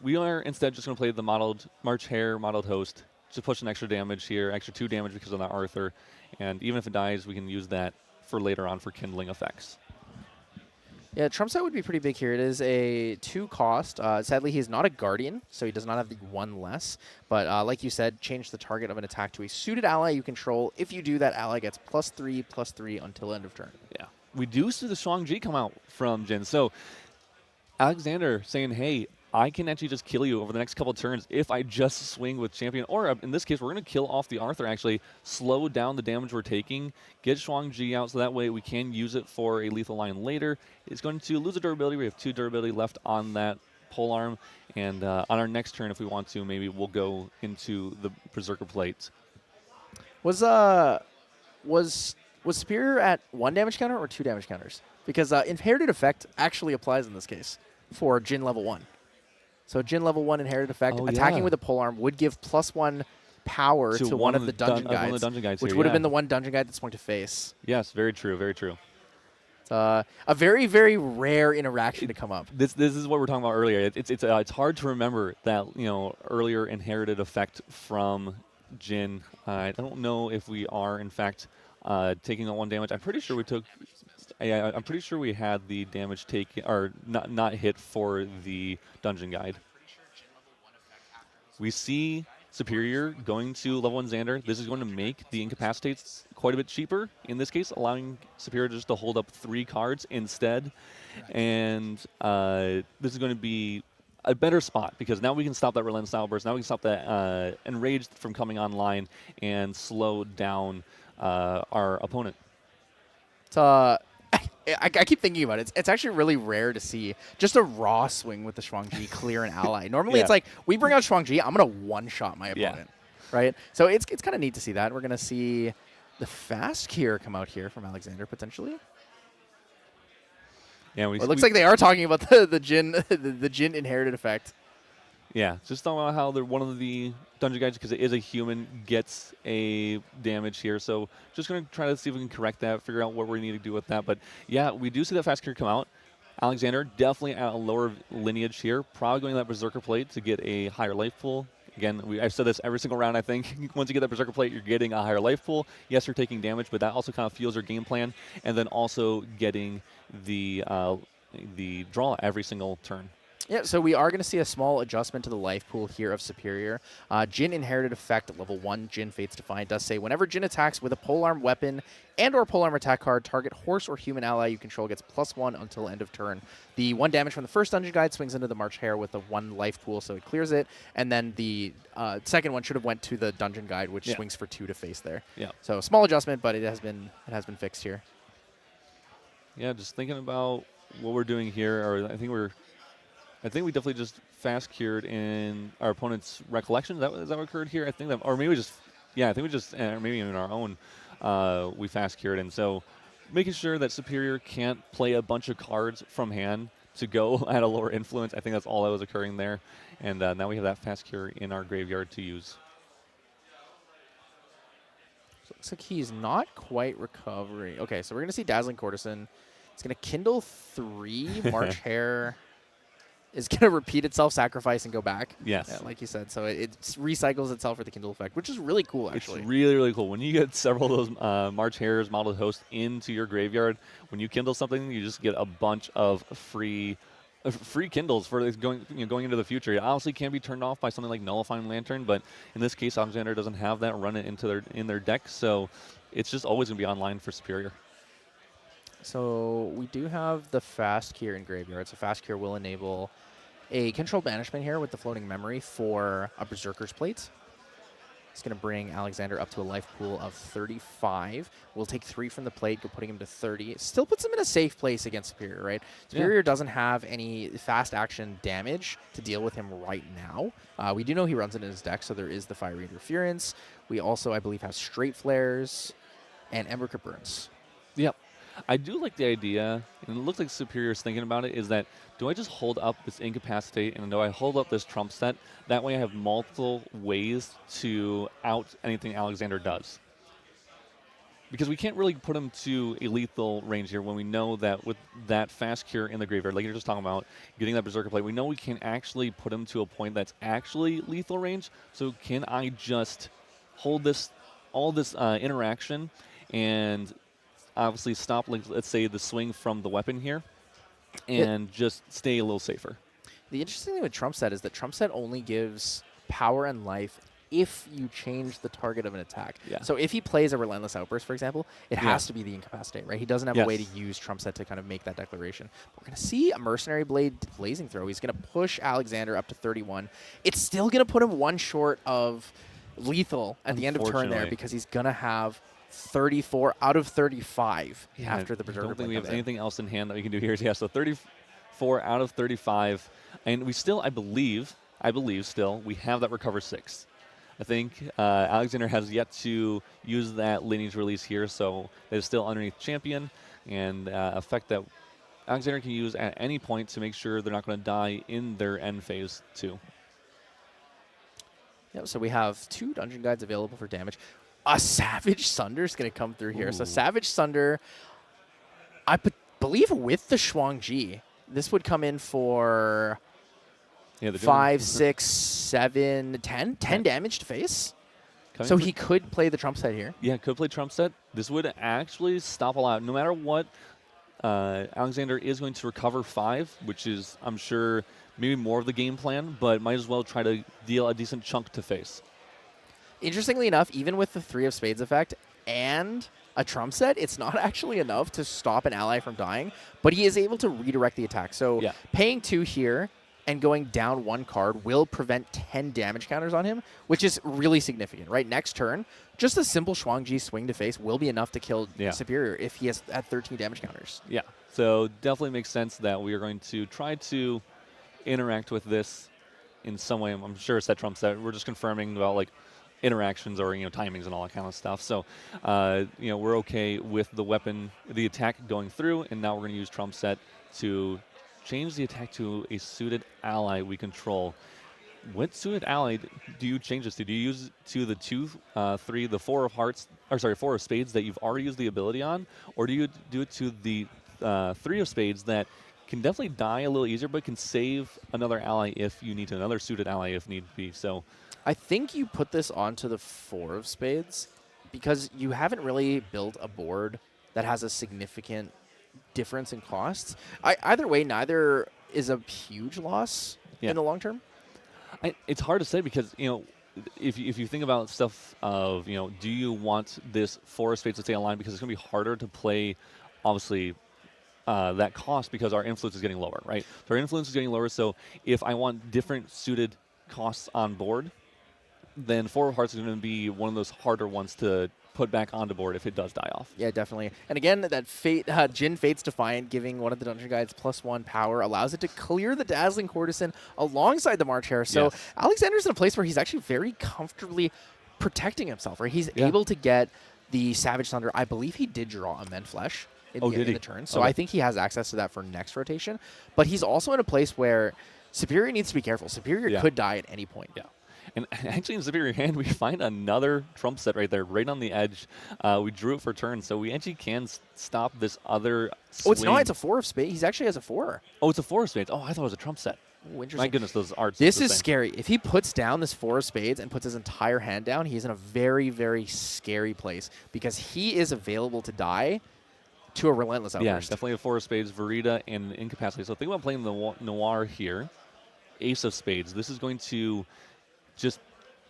we are instead just going to play the modeled March Hare, modeled Host, to push an extra damage here, extra 2 damage because of that Arthur. And even if it dies, we can use that for later on for kindling effects. Yeah, Trump set would be pretty big here. It is a 2 cost. Sadly, he's not a Guardian, so he does not have the 1 less. But like you said, change the target of an attack to a suited ally you control. If you do, that ally gets +3/+3 until end of turn. Yeah. We do see the Shuangji come out from Jin. So Alexander saying, hey, I can actually just kill you over the next couple of turns if I just swing with Champion. Or in this case, we're going to kill off the Arthur, actually, slow down the damage we're taking, get Shuangji out so that way we can use it for a lethal line later. It's going to lose a durability. We have 2 durability left on that polearm, and on our next turn, if we want to, maybe we'll go into the Berserker Plate. Was Superior at 1 damage counter or 2 damage counters? Because Inherited Effect actually applies in this case for Jin level 1. So Jin level 1 Inherited Effect, attacking with a polearm would give +1 power to one of the dungeon guides, which would have been the one dungeon guide that's going to face. Yes, very true, very true. It's a very, very rare interaction to come up. This is what we're talking about earlier. It's hard to remember that earlier Inherited Effect from Jin. I don't know if we are in fact taking on 1 damage. I'm pretty sure we took. I'm pretty sure we had the damage taken or not hit for the dungeon guide. We see Superior going to level 1 Xander. This is going to make the incapacitates quite a bit cheaper in this case, allowing Superior just to hold up 3 cards instead. And this is going to be a better spot because now we can stop that Relentless Outburst. Now we can stop that Enraged from coming online and slow down our opponent. I keep thinking about it. It's actually really rare to see just a raw swing with the Shuang-Ji clear an ally. Normally it's like, we bring out Shuang-Ji, I'm going to one-shot my opponent, right? So it's kind of neat to see that. We're going to see the Fast Cure come out here from Alexander, potentially. Yeah, it looks like they are talking about the Jin Inherited Effect. Yeah, just talking about how they're one of the dungeon guides, because it is a human, gets a damage here. So just going to try to see if we can correct that, figure out what we need to do with that. But yeah, we do see that Fast Cure come out. Alexander definitely at a lower lineage here, probably going to that Berserker Plate to get a higher life pool. Again, I've said this every single round, I think. Once you get that Berserker Plate, you're getting a higher life pool. Yes, you're taking damage, but that also kind of fuels your game plan. And then also getting the draw every single turn. Yeah, so we are going to see a small adjustment to the life pool here of Superior. Jin Inherited Effect at level 1, Jin Fates Defiant, does say, whenever Jin attacks with a polearm weapon and or polearm attack card, target horse or human ally you control gets +1 until end of turn. The 1 damage from the first dungeon guide swings into the March Hare with a 1 life pool, so it clears it. And then the second one should have went to the dungeon guide, which swings for 2 to face there. Yeah. So small adjustment, but it has been fixed here. Yeah, just thinking about what we're doing here, or I think we definitely just fast cured in our opponent's recollection. Is that what occurred here? I think that, or maybe we just, I think we just, maybe in our own, we fast cured. And so making sure that Superior can't play a bunch of cards from hand to go at a lower influence. I think that's all that was occurring there. And now we have that fast cure in our graveyard to use. So it looks like he's not quite recovering. Okay, so we're going to see Dazzling Courtesan. It's going to Kindle 3, March Hare. Is going to repeat itself, sacrifice, and go back. Yes. Yeah, like you said. So it recycles itself for the Kindle effect, which is really cool, actually. It's really, really cool. When you get several of those March Hares, Modeled Host into your graveyard, when you Kindle something, you just get a bunch of free Kindles for going into the future. It obviously can be turned off by something like Nullifying Lantern, but in this case, Alexander doesn't have that run it in their deck, so it's just always going to be online for Superior. So we do have the Fast Cure in graveyard. So Fast Cure will enable a control banishment here with the Floating Memory for a Berserker's Plate. It's going to bring Alexander up to a life pool of 35. We'll take 3 from the plate, go putting him to 30. It still puts him in a safe place against Superior, right? Superior doesn't have any fast action damage to deal with him right now. We do know he runs it in his deck, so there is the Fiery Interference. We also, I believe, have Straight Flares and Embercrypt Burns. Yep. I do like the idea, and it looks like Superior's thinking about it, is that do I just hold up this Incapacitate and do I hold up this Trump set? That way I have multiple ways to out anything Alexander does. Because we can't really put him to a lethal range here when we know that with that Fast Cure in the graveyard, like you're just talking about, getting that Berserker Plate, we know we can actually put him to a point that's actually lethal range. So can I just hold all this interaction and obviously stop, like, let's say, the swing from the weapon here and just stay a little safer. The interesting thing with Trump Set is that Trump Set only gives power and life if you change the target of an attack. Yeah. So if he plays a Relentless Outburst, for example, it has to be the Incapacitate, right? He doesn't have a way to use Trump Set to kind of make that declaration. We're going to see a Mercenary Blade Blazing Throw. He's going to push Alexander up to 31. It's still going to put him 1 short of lethal at the end of turn there because he's going to have 34 out of 35 after the Berserker. I don't think we have anything else in hand that we can do here. Yeah, so 34 4 out of 35, and we still, I believe still, we have that recover 6. I think Alexander has yet to use that lineage release here, so it is still underneath champion, and effect that Alexander can use at any point to make sure they're not going to die in their end phase too. Yep, so we have 2 Dungeon Guides available for damage. A Savage Sunder is going to come through here. So Savage Sunder, I believe with the Shuang-Ji, this would come in for 5, 6, 7, 10. 10 damage to face. So he could play the trump set here. Yeah, could play trump set. This would actually stop a lot. No matter what, Alexander is going to recover 5, which is, I'm sure, maybe more of the game plan, but might as well try to deal a decent chunk to face. Interestingly enough, even with the 3 of Spades effect and a trump set, it's not actually enough to stop an ally from dying, but he is able to redirect the attack. So paying 2 here and going down 1 card will prevent 10 damage counters on him, which is really significant, right? Next turn, just a simple Shuang-Ji swing to face will be enough to kill Superior if he has at 13 damage counters. Yeah, so definitely makes sense that we are going to try to interact with this in some way. I'm sure it's that trump set. We're just confirming about like interactions or timings and all that kind of stuff. So we're okay with the weapon, the attack going through, and now we're going to use trump set to change the attack to a suited ally we control. What suited ally do you change this to? Do you use to the 2, 3, the 4 of hearts, or sorry, 4 of spades that you've already used the ability on, or do you do it to the 3 of spades that can definitely die a little easier, but can save another ally if you need to, another suited ally if need be? So I think you put this onto the 4 of spades because you haven't really built a board that has a significant difference in costs. Either way, neither is a huge loss in the long term. It's hard to say because, if you think about stuff of, do you want this 4 of spades to stay online because it's going to be harder to play, obviously, that cost because our influence is getting lower, right? So our influence is getting lower, so if I want different suited costs on board, then 4 of hearts is going to be one of those harder ones to put back onto board if it does die off. Yeah, definitely. And again, that Jin Fate's Defiant, giving one of the Dungeon Guides +1 power, allows it to clear the Dazzling Courtesan alongside the March Hare. So Alexander's in a place where he's actually very comfortably protecting himself, right? He's able to get the Savage Thunder. I believe he did draw a Men Flesh in the turn. So I think he has access to that for next rotation. But he's also in a place where Superior needs to be careful. Superior could die at any point. Yeah. And actually in Superior hand, we find another trump set right there, right on the edge. We drew it for turn, so we actually can stop this other swing. Oh, it's not. It's a 4 of spades. He actually has a 4. Oh, it's a 4 of spades. Oh, I thought it was a trump set. Ooh, interesting. My goodness, those arts. This is scary. If he puts down this 4 of spades and puts his entire hand down, he's in a very, very scary place because he is available to die to a Relentless Outburst. Yeah, definitely a 4 of spades, Verita, and Incapacity. So think about playing the Noir here. Ace of spades. This is going to just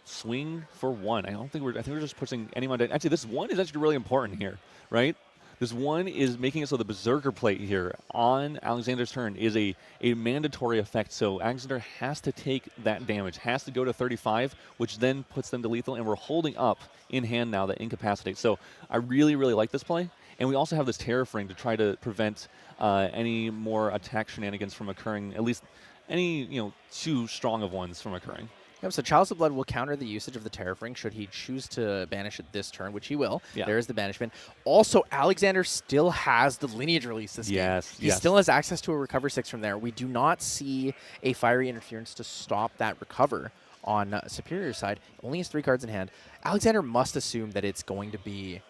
swing for 1. I think we're just pushing anyone down. Actually, this 1 is actually really important here, right? This 1 is making it so the Berserker plate here on Alexander's turn is a mandatory effect. So Alexander has to take that damage, has to go to 35, which then puts them to lethal, and we're holding up in hand now that incapacitates. So I really, really like this play. And we also have this Terrafring to try to prevent any more attack shenanigans from occurring, at least any, too strong of ones from occurring. Yep, so Chalice of Blood will counter the usage of the Terrafring should he choose to banish it this turn, which he will. Yeah. There is the banishment. Also, Alexander still has the lineage release this game. He still has access to a recover 6 from there. We do not see a Fiery Interference to stop that recover on Superior's side. Only has 3 cards in hand. Alexander must assume that it's going to be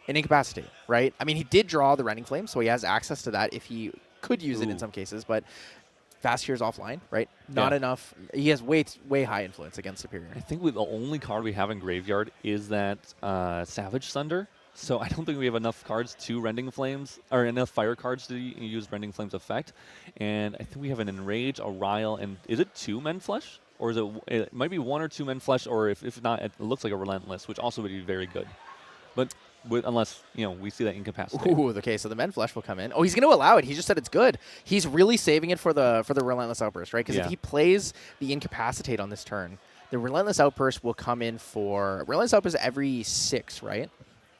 an Incapacitate, right? I mean, he did draw the Rending Flame, so he has access to that if he could use it in some cases, but Fast Here's offline, right? Not enough. He has way high influence against Superior. I think the only card we have in Graveyard is that Savage Thunder. So I don't think we have enough cards to Rending Flames, or enough fire cards to use Rending Flames effect. And I think we have an Enrage, a Rile, and is it 2 Men Flesh? Or is it might be 1 or 2 Men Flesh, or if not, it looks like a Relentless, which also would be very good. But unless, we see that Incapacitate. Ooh, okay, so the Men Flesh will come in. Oh, he's going to allow it. He just said it's good. He's really saving it for the Relentless Outburst, right? Because if he plays the Incapacitate on this turn, the Relentless Outburst will come in for... Relentless Outburst every 6, right?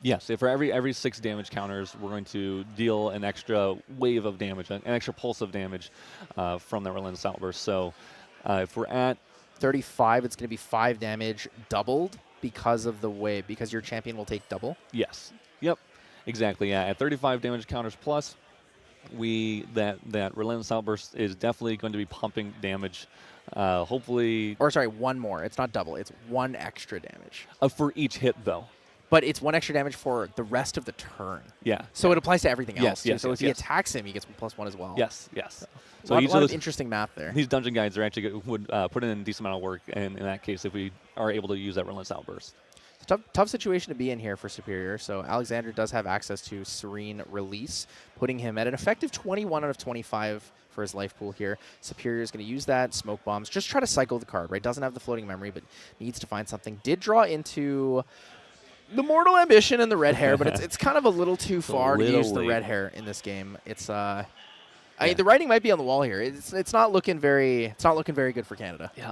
Yes, if for every 6 damage counters, we're going to deal an extra wave of damage, an extra pulse of damage from that Relentless Outburst. So if we're at 35, it's going to be 5 damage doubled because your champion will take double. Yes. Yep. Exactly. Yeah. At 35 damage counters plus, that Relentless Outburst is definitely going to be pumping damage. Hopefully. Or sorry, one more. It's not double. It's 1 extra damage. For each hit, though. But it's 1 extra damage for the rest of the turn. Yeah. So it applies to everything else. Yes, so yes, if he attacks him, he gets +1 as well. Yes. Yes. So a lot of interesting math there. These dungeon guides are actually would put in a decent amount of work, and in that case, if we are able to use that Relentless Outburst. Tough situation to be in here for Superior. So Alexander does have access to Serene Release, putting him at an effective 21 out of 25 for his life pool here. Superior is going to use that, Smoke Bombs, just try to cycle the card, right? Doesn't have the floating memory, but needs to find something. Did draw into the Mortal Ambition and the Red Hair, but it's kind of a little too far to use the Red Hair in this game. It's I mean, the writing might be on the wall here. It's not looking very good for Canada. Yeah,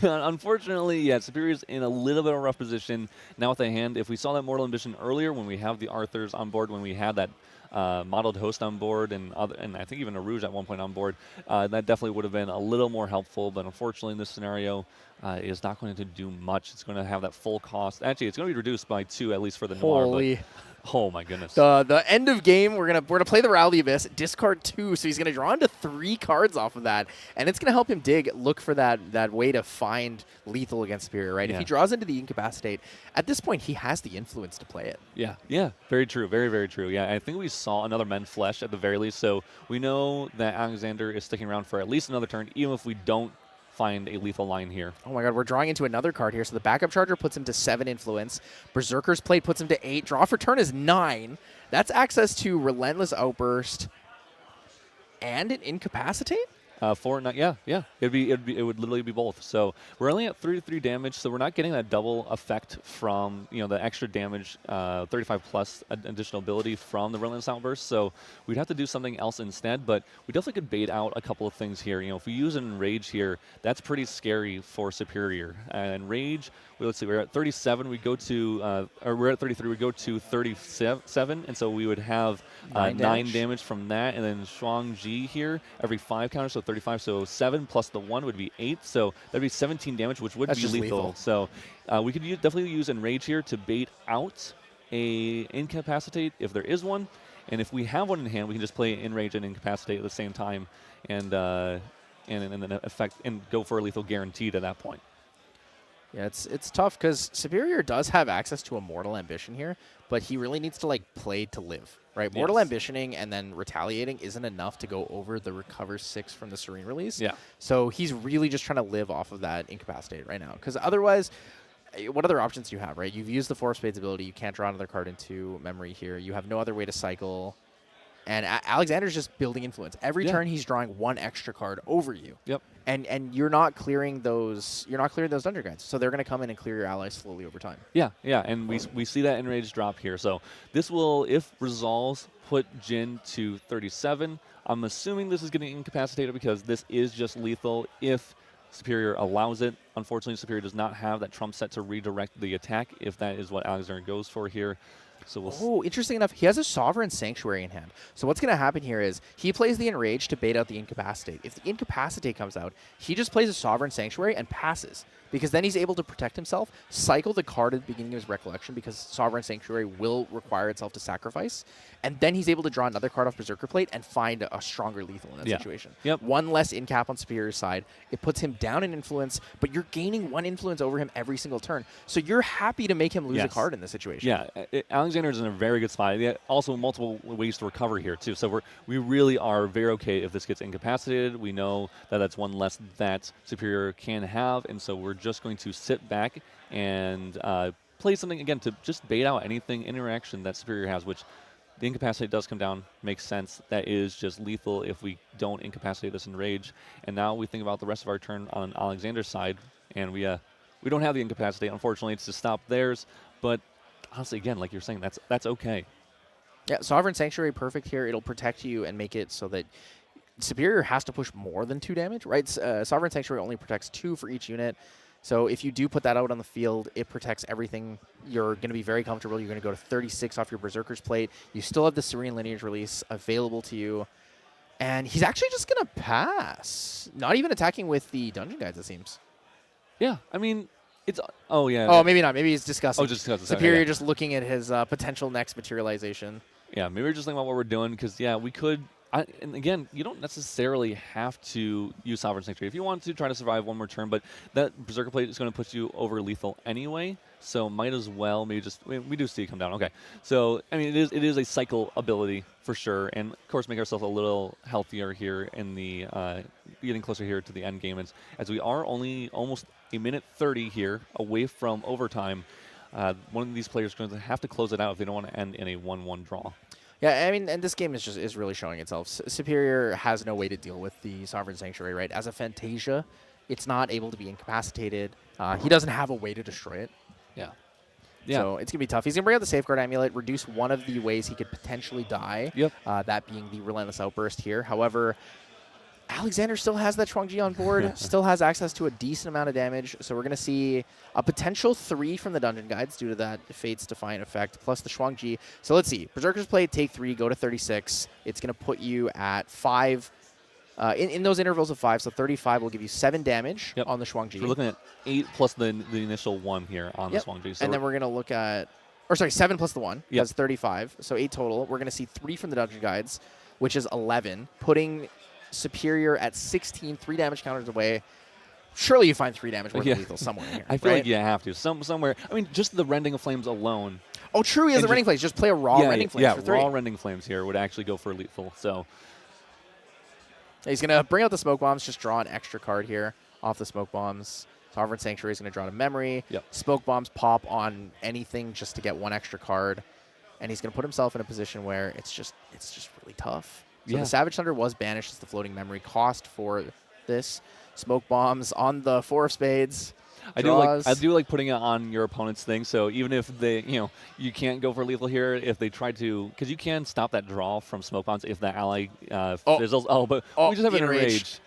unfortunately, yeah, Superior's in a little bit of a rough position now with the hand. If we saw that Mortal Ambition earlier, when we have the Arthurs on board, when we had that modeled host on board, and I think even a Rouge at one point on board, that definitely would have been a little more helpful. But unfortunately, in this scenario, it is not going to do much. It's going to have that full cost. Actually, it's going to be reduced by 2 at least for the Noir. Holy. Oh my goodness! The end of game, we're gonna play the Rally Abyss, discard 2, so he's gonna draw into 3 cards off of that, and it's gonna help him look for that way to find lethal against Superior, right? Yeah. If he draws into the Incapacitate, at this point he has the influence to play it. Yeah, very true, very true. Yeah, I think we saw another Men Flesh at the very least, so we know that Alexander is sticking around for at least another turn, even if we don't find a lethal line here. Oh my god, we're drawing into another card here. So the backup charger puts him to 7 influence. Berserker's Plate puts him to 8. Draw for turn is 9. That's access to Relentless Outburst and an Incapacitate? Yeah. It would literally be both. So we're only at 33 damage, so we're not getting that double effect from the extra damage, 35 plus additional ability from the Relentless Outburst. So we'd have to do something else instead. But we definitely could bait out a couple of things here. If we use an Enrage here, that's pretty scary for Superior. And Rage, let's see, we're at 37. We go to, or we're at 33. We go to 37, and so we would have 9 damage from that, and then Shuang Ji here every 5 counters, so 35. So 7 plus the 1 would be 8. So that'd be 17 damage, which would be lethal. So we could definitely use Enrage here to bait out a Incapacitate if there is one, and if we have one in hand, we can just play Enrage and Incapacitate at the same time, and then effect and go for a lethal guaranteed at that point. Yeah, it's tough because Superior does have access to a Mortal Ambition here, but he really needs to play to live, right? Yes. Mortal Ambitioning and then retaliating isn't enough to go over the Recover 6 from the Serene Release. Yeah. So he's really just trying to live off of that Incapacitate right now, because otherwise, what other options do you have, right? You've used the Four of Spades ability. You can't draw another card into memory here. You have no other way to cycle. And Alexander's just building influence. Every turn he's drawing 1 extra card over you. Yep. And you're not clearing those dungeon guides. So they're going to come in and clear your allies slowly over time. Yeah, and we see that Enrage drop here. So this will, if resolves, put Jin to 37. I'm assuming this is getting incapacitated because this is just lethal if Superior allows it. Unfortunately, Superior does not have that trump set to redirect the attack if that is what Alexander goes for here. So interesting enough, he has a Sovereign Sanctuary in hand. So what's going to happen here is he plays the Enrage to bait out the Incapacitate. If the Incapacitate comes out, he just plays a Sovereign Sanctuary and passes, because then he's able to protect himself, cycle the card at the beginning of his Recollection, because Sovereign Sanctuary will require itself to sacrifice, and then he's able to draw another card off Berserker Plate and find a stronger lethal in that situation. Yep. 1 less incap on Superior's side. It puts him down in influence, but you're gaining 1 influence over him every single turn. So you're happy to make him lose a card in this situation. Yeah, Alexander's in a very good spot. Also multiple ways to recover here too. So we really are very okay if this gets incapacitated. We know that that's 1 less that Superior can have, and so we're just going to sit back and play something again to just bait out anything interaction that Superior has, which the Incapacitate does come down. Makes sense. That is just lethal if we don't incapacitate this Enrage. And now we think about the rest of our turn on Alexander's side, and we don't have the Incapacitate. Unfortunately, it's to stop theirs. But honestly, again, like you're saying, that's okay. Yeah, Sovereign Sanctuary, perfect here. It'll protect you and make it so that Superior has to push more than 2 damage, right? Sovereign Sanctuary only protects 2 for each unit. So if you do put that out on the field, it protects everything. You're going to be very comfortable. You're going to go to 36 off your Berserker's Plate. You still have the Serene Lineage release available to you. And he's actually just going to pass. Not even attacking with the Dungeon Guides, it seems. Yeah, I mean, it's... Oh, yeah. Oh, maybe not. Maybe he's discussing. Oh, just discussing. Superior Yeah. just looking at his potential next materialization. Yeah, maybe we're just thinking about what we're doing because, yeah, we could... and again, you don't necessarily have to use Sovereign Sanctuary. If you want to try to survive one more turn, but that Berserker Plate is going to put you over lethal anyway, so might as well maybe just... we do see it come down. Okay. So, I mean, it is a cycle ability for sure, and of course make ourselves a little healthier here in the... getting closer here to the end game, as we are only almost a minute 30 here away from overtime. One of these players is going to have to close it out if they don't want to end in a 1-1 draw. Yeah, I mean, and this game is really showing itself. Superior has no way to deal with the Sovereign Sanctuary, right? As a Fantasia, it's not able to be incapacitated. He doesn't have a way to destroy it. Yeah. So it's going to be tough. He's going to bring out the Safeguard Amulet, reduce one of the ways he could potentially die, Yep. that being the Relentless Outburst here. However, Alexander still has that Shuang-Ji on board, still has access to a decent amount of damage, so we're going to see a potential 3 from the Dungeon Guides due to that Fate's Defiant effect, plus the Shuang-Ji. So let's see. Berserker's Plate, take 3, go to 36. It's going to put you at 5, in those intervals of 5, so 35 will give you 7 damage on the Shuang-Ji. So we're looking at 8 plus the initial 1 here on the Shuang-Ji. So and then we're going to look at, 7 plus the 1, that's 35, so 8 total. We're going to see 3 from the Dungeon Guides, which is 11, putting Superior at 16, 3 damage counters away. Surely you find 3 damage worth of lethal somewhere in here. I feel like you have to. Somewhere. I mean, just the Rending of Flames alone. Oh, true. He has the Rending Flames. Just play a raw Rending Flames for 3. Raw Rending Flames here would actually go for lethal. So he's going to bring out the Smoke Bombs, just draw an extra card here off the Smoke Bombs. Sovereign Sanctuary is going to draw to memory. Smoke Bombs pop on anything just to get 1 extra card. And he's going to put himself in a position where it's just really tough. So the Savage Thunder was banished as the floating memory cost for this. Smoke Bombs on the 4 of Spades. I do like putting it on your opponent's thing. So even if they, you can't go for lethal here, if they try to, because you can stop that draw from Smoke Bombs if the ally fizzles. But we just have an Enrage.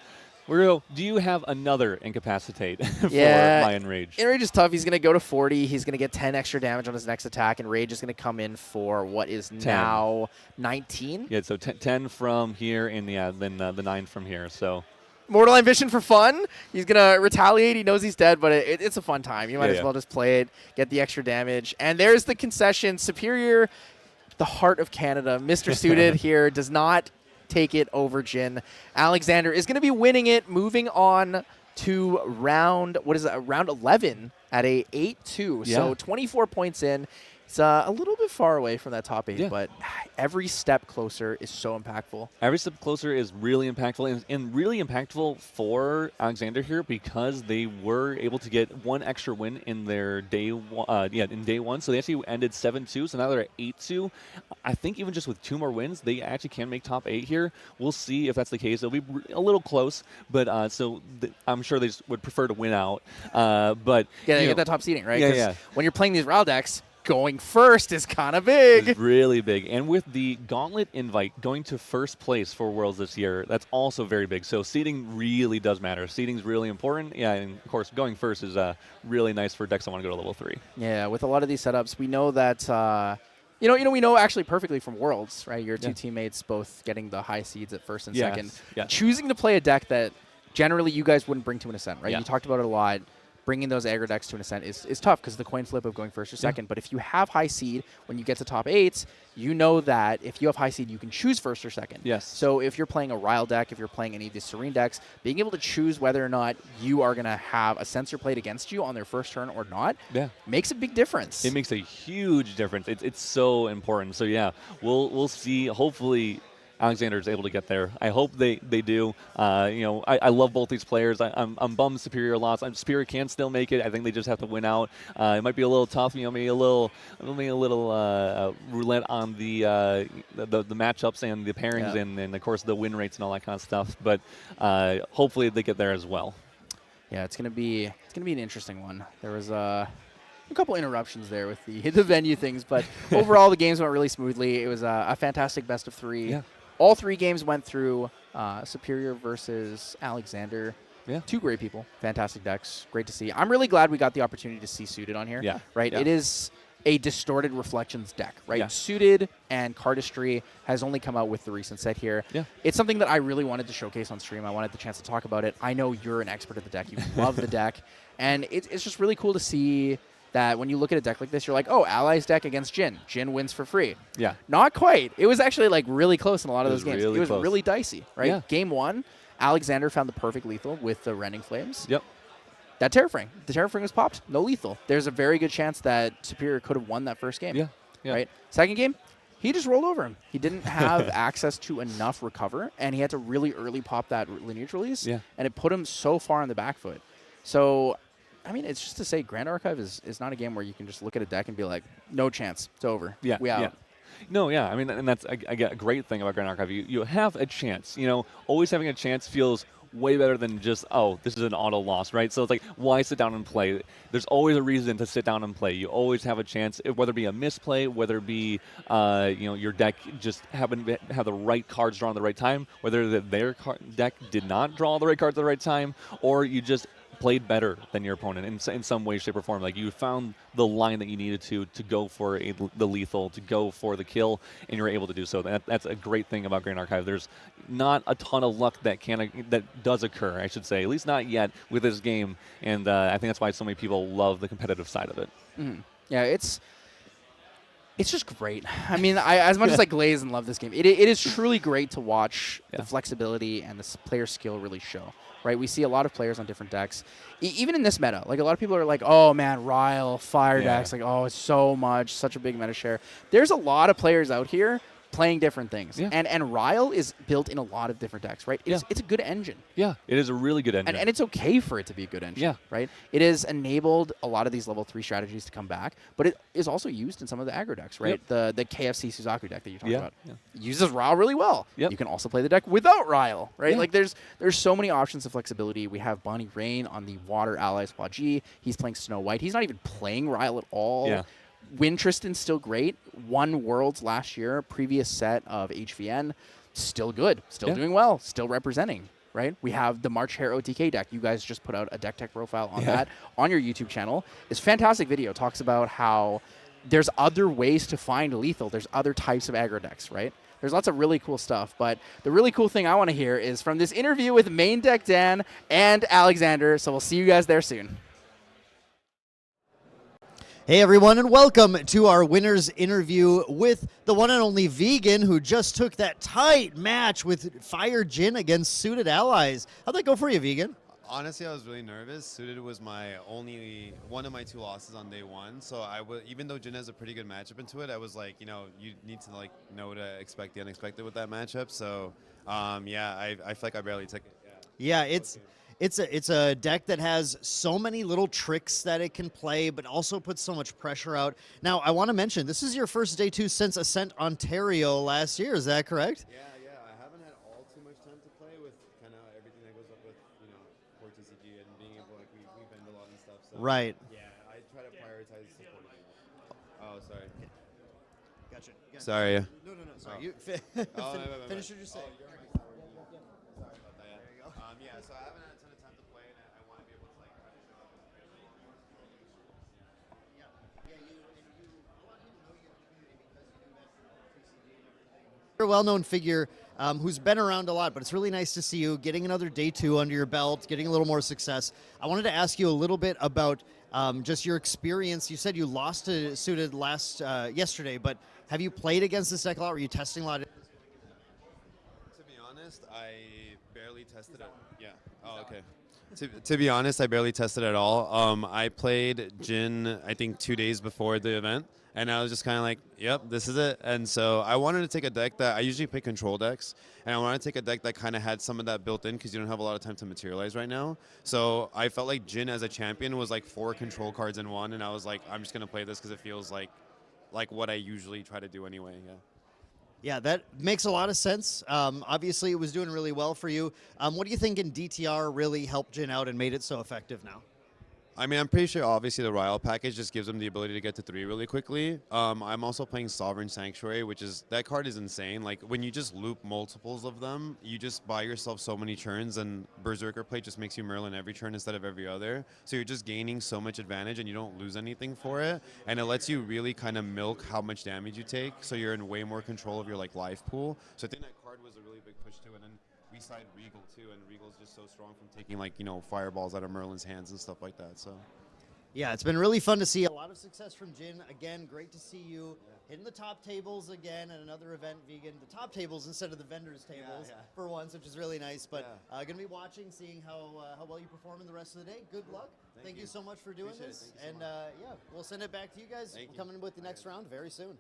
Do you have another Incapacitate for my Enrage? Enrage is tough. He's going to go to 40. He's going to get 10 extra damage on his next attack. Enrage is going to come in for what is 10. Now 19. Yeah, so 10 from here, and then the 9 from here. So Mortal Ambition for fun. He's going to retaliate. He knows he's dead, but it's a fun time. You might as well just play it, get the extra damage. And there's the concession. Superior, the heart of Canada. Mr. Suited here does not take it over Jin. Alexander is going to be winning it, moving on to round 11 at a 8-2. So 24 points in. It's a little bit far away from that top 8, but every step closer is so impactful. Every step closer is really impactful, and really impactful for Alexander here because they were able to get 1 extra win in their day one. So they actually ended 7-2, so now they're at 8-2. I think even just with 2 more wins, they actually can make top 8 here. We'll see if that's the case. It'll be a little close, but I'm sure they just would prefer to win out. But get that top seeding, right? When you're playing these RAL decks, going first is kind of big. It's really big. And with the Gauntlet invite going to first place for Worlds this year, that's also very big. So seeding really does matter. Seeding is really important. Yeah, and of course, going first is really nice for decks that want to go to level 3. Yeah, with a lot of these setups, we know that, we know actually perfectly from Worlds, right? Your 2 teammates both getting the high seeds at first and second. Choosing to play a deck that generally you guys wouldn't bring to an Ascent, right? You talked about it a lot. Bringing those aggro decks to an Ascent is tough because of the coin flip of going first or second. But if you have high seed, when you get to top 8s, you know that if you have high seed, you can choose first or second. Yes. So if you're playing a Ryle deck, if you're playing any of the Serene decks, being able to choose whether or not you are going to have a Sensor played against you on their first turn or not makes a big difference. It makes a huge difference. It's so important. So, we'll see. Hopefully Alexander is able to get there. I hope they do. I love both these players. I'm bummed Superior lost. Superior can still make it. I think they just have to win out. It might be a little tough. Maybe a little roulette on the matchups and the pairings and of course the win rates and all that kind of stuff. But hopefully they get there as well. Yeah, it's gonna be an interesting one. There was a couple interruptions there with the venue things, but overall the games went really smoothly. It was a fantastic best of 3. Yeah. All 3 games went through. Superior versus Alexander Yeah. Two great people, fantastic decks, great to see. I'm really glad we got the opportunity to see Suited on here. Yeah. Right. Yeah. It is a distorted reflections deck, right? Yeah. Suited and Cardistry has only come out with the recent set here. Yeah. It's something that I really wanted to showcase on stream. I wanted the chance to talk about it. I know you're an expert at the deck. You love the deck. And it's just really cool to see that when you look at a deck like this, you're like, oh, Allies deck against Jin. Jin wins for free. Yeah. Not quite. It was actually like really close in a lot of those games. Really it was close. really dicey, right? Yeah. Game 1, Alexander found the perfect lethal with the Rending Flames. Yep. That Terrafring. The Terrafring was popped. No lethal. There's a very good chance that Superior could have won that first game. Yeah. Yeah. Right? Second game, he just rolled over him. He didn't have access to enough recover, and he had to really early pop that lineage release, Yeah. and it put him so far on the back foot. So, I mean, it's just to say Grand Archive is not a game where you can just look at a deck and be like, no chance. It's over. Yeah. We out. Yeah. No, yeah. I mean, and that's a great thing about Grand Archive. You have a chance. You know, always having a chance feels way better than just, oh, this is an auto loss, right? So it's like, why sit down and play? There's always a reason to sit down and play. You always have a chance, whether it be a misplay, whether it be, your deck just happened to have the right cards drawn at the right time, whether their deck did not draw the right cards at the right time, or you just played better than your opponent in some way, shape, or form. Like, you found the line that you needed to go for the lethal, to go for the kill, and you're able to do so. That's a great thing about Grand Archive. There's not a ton of luck that does occur, I should say, at least not yet with this game, and I think that's why so many people love the competitive side of it. Mm-hmm. Yeah, it's just great. I mean, as much as I glaze and love this game, it is truly great to watch the flexibility and the player skill really show. Right, we see a lot of players on different decks, even in this meta. Like, a lot of people are like, "Oh man, Ryle, fire decks." Like, "Oh, it's such a big meta share." There's a lot of players out here playing different things, and Ryle is built in a lot of different decks. Right, it's a good engine. Yeah, it is a really good engine, and it's okay for it to be a good engine. Yeah, right. It has enabled a lot of these level 3 strategies to come back, but it is also used in some of the aggro decks. Right, the KFC Suzaku deck that you talked about uses Ryle really well. Yep. You can also play the deck without Ryle. Right, like there's so many options of flexibility. We have Bonnie Rain on the Water Ally Squad G. He's playing Snow White. He's not even playing Ryle at all. Yeah. Win Tristan's still great. Won Worlds last year. Previous set of HVN, still good. Still doing well. Still representing. Right? We have the March Hare OTK deck. You guys just put out a deck tech profile on that on your YouTube channel. It's a fantastic video. Talks about how there's other ways to find lethal. There's other types of aggro decks, right? There's lots of really cool stuff. But the really cool thing I want to hear is from this interview with Main Deck Dan and Alexander. So we'll see you guys there soon. Hey everyone, and welcome to our winner's interview with the one and only Vegan, who just took that tight match with Fire Jin against Suited Allies. How'd that go for you, Vegan? Honestly, I was really nervous. Suited was one of my 2 losses on day 1. So even though Jin has a pretty good matchup into it, I was like, you need to know to expect the unexpected with that matchup. So I feel like I barely took it. Yeah, it's a deck that has so many little tricks that it can play, but also puts so much pressure out. Now, I want to mention, this is your first day 2 since Ascent Ontario last year. Is that correct? Yeah. I haven't had all too much time to play with kind of everything that goes up with, for TCG and being able, we bend a lot and stuff. So, right. Yeah, I try to prioritize supporting. Oh, sorry. Gotcha. Sorry. No. Sorry. Oh. You finish what you're saying. Sorry about that. There you go. So I haven't had a ton of time to play, and I want to be able to try to show up. You're a well-known figure who's been around a lot, but it's really nice to see you getting another day 2 under your belt, getting a little more success. I wanted to ask you a little bit about just your experience. You said you lost to Suited yesterday, but have you played against this deck a lot? Were you testing a lot? To be honest, I barely tested it. Yeah. Oh, okay. To be honest, I barely tested at all. I played Jin, I think, 2 days before the event, and I was just kind of like, yep, this is it. And so I wanted to take a deck that I usually play control decks, and I wanted to take a deck that kind of had some of that built in because you don't have a lot of time to materialize right now. So I felt like Jin as a champion was like 4 control cards in one, and I was like, I'm just going to play this because it feels like what I usually try to do anyway. Yeah. Yeah, that makes a lot of sense. Obviously, it was doing really well for you. What do you think in DTR really helped Jin out and made it so effective now? I mean, I'm pretty sure obviously the Royal package just gives them the ability to get to 3 really quickly. I'm also playing Sovereign Sanctuary, which is, that card is insane. Like, when you just loop multiples of them, you just buy yourself so many turns, and Berserker play just makes you Merlin every turn instead of every other. So you're just gaining so much advantage, and you don't lose anything for it. And it lets you really kind of milk how much damage you take, so you're in way more control of your, like, life pool. So I think that card was a really big push too. And then we side Regal too, and Regal's just so strong from taking, like, you know, fireballs out of Merlin's hands and stuff like that. So Yeah, it's been really fun to see. A lot of success from Jin. Again, great to see you hitting the top tables again at another event, Vegan. The top tables instead of the vendors' tables for once, which is really nice. But going to be watching, seeing how well you perform in the rest of the day. Good luck. Thank you so much for doing this. And yeah, we'll send it back to you guys. We're coming with the next round very soon.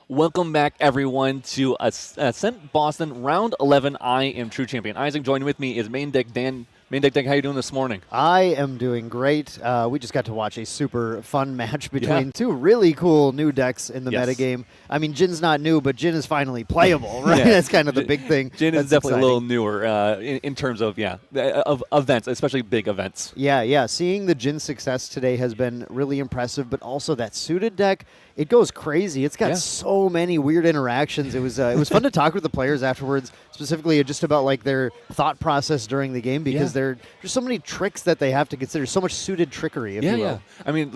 Welcome back, everyone, to Ascent Boston Round 11. I am True Champion Isaac. Joining with me is Main Deck Dan. Main Deck, how you doing this morning? I am doing great. We just got to watch a super fun match between two really cool new decks in the metagame. I mean, Jin's not new, but Jin is finally playable, right? That's kind of the big thing. Jin is definitely a little newer in terms of, of events, especially big events. Yeah. Seeing the Jin success today has been really impressive, but also that suited deck, it goes crazy. It's got so many weird interactions. It was fun to talk with the players afterwards, specifically just about like their thought process during the game, because there's so many tricks that they have to consider, so much suited trickery, if you will. Yeah. I mean,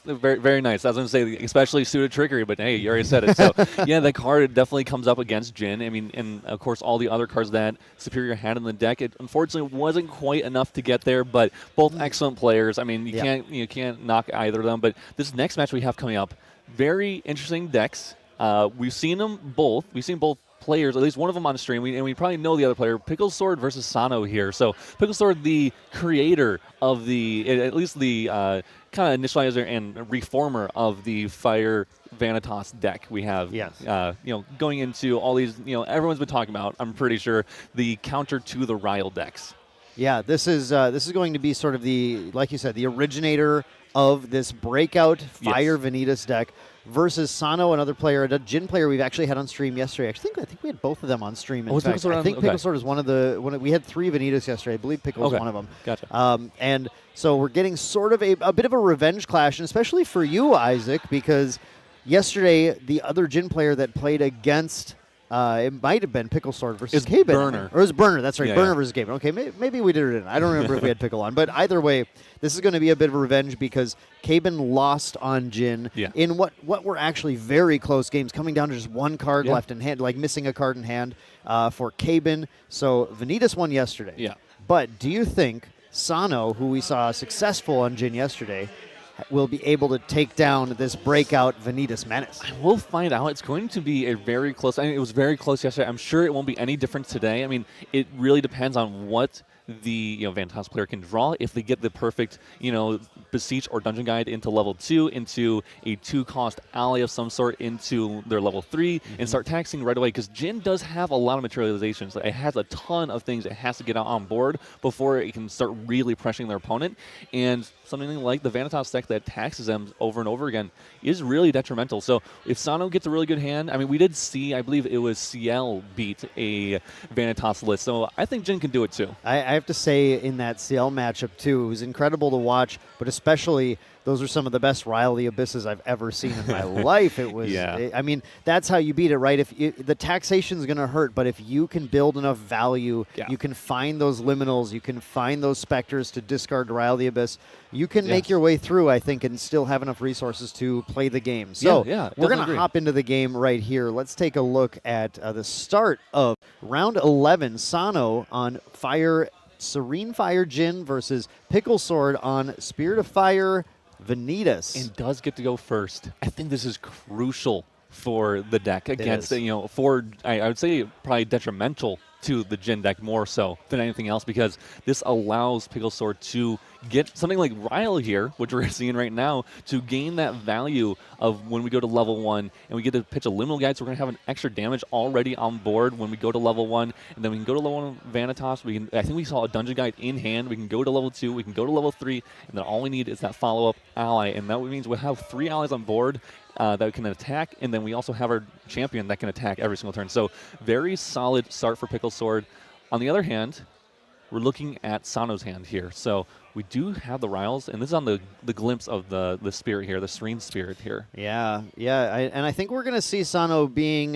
very, very nice. I was going to say, especially suited trickery, but hey, you already said it. So, the card definitely comes up against Jin. I mean, and of course, all the other cards that Superior had in the deck, it unfortunately wasn't quite enough to get there, but both excellent players. I mean, you can't knock either of them. But this next match we have coming up, very interesting decks. We've seen them both. We've seen both players, at least one of them on stream, and we probably know the other player, Pickle Sword versus Sano here. So Pickle Sword, the creator of at least the kind of initializer and reformer of the Fire Venitas deck we have. Going into all these, everyone's been talking about, I'm pretty sure, the counter to the Ryle decks. Yeah, this is going to be sort of like you said, the originator of this breakout Fire Venitas deck versus Sano, another player, a Jin player we've actually had on stream yesterday. I think we had both of them on stream. In fact, I think Pickle Sword is one of the we had 3 Venitas yesterday. I believe Pickle was one of them. Gotcha. And so we're getting sort of a bit of a revenge clash, and especially for you, Isaac, because yesterday the other Jin player that played against it might have been Pickle Sword versus Kaben. Burner. Or it was Burner, that's right. Burner versus Kaben. Okay, maybe we did it in. I don't remember if we had Pickle on. But either way, this is going to be a bit of a revenge because Kaben lost on Jin in what were actually very close games, coming down to just one card left in hand, like missing a card in hand for Kaben. So Venitas won yesterday. Yeah. But do you think Sano, who we saw successful on Jin yesterday, will be able to take down this breakout Venitas menace? We'll find out. It's going to be a very close. I mean, it was very close yesterday. I'm sure it won't be any different today. I mean, it really depends on what the Venitas player can draw. If they get the perfect Beseech or Dungeon Guide into level 2, into a 2-cost ally of some sort into their level 3, and start taxing right away, because Jin does have a lot of materializations. It has a ton of things it has to get out on board before it can start really pressuring their opponent, and something like the Venitas deck that taxes them over and over again is really detrimental. So if Sano gets a really good hand, I mean, we did see, I believe it was CL beat a Venitas list, so I think Jin can do it too. I have to say, in that CL matchup too, it was incredible to watch, but especially those are some of the best Ryle the Abysses I've ever seen in my life. It was, I mean, that's how you beat it, right? The taxation is going to hurt, but if you can build enough value, you can find those liminals, you can find those specters to discard Ryle the Abyss, you can make your way through, I think, and still have enough resources to play the game. So we're going to hop into the game right here. Let's take a look at the start of round 11. Sano on Serene Fire Jin versus Pickle Sword on Spirit of Fire Venitas. And does get to go first. I think this is crucial for the deck against, I would say probably detrimental to the Jin deck more so than anything else, because this allows Pickle Sword to get something like Ryle here, which we're seeing right now, to gain that value of when we go to level 1 and we get to pitch a liminal guide, so we're going to have an extra damage already on board when we go to level 1, and then we can go to level 1 Vanitas. I think we saw a dungeon guide in hand. We can go to level 2, we can go to level 3, and then all we need is that follow-up ally, and that means we'll have 3 allies on board that can attack, and then we also have our champion that can attack every single turn. So very solid start for Pickle Sword. On the other hand, we're looking at Sano's hand here. So we do have the Ryles, and this is on the glimpse of the spirit here, the Serene Spirit here. And I think we're going to see Sano being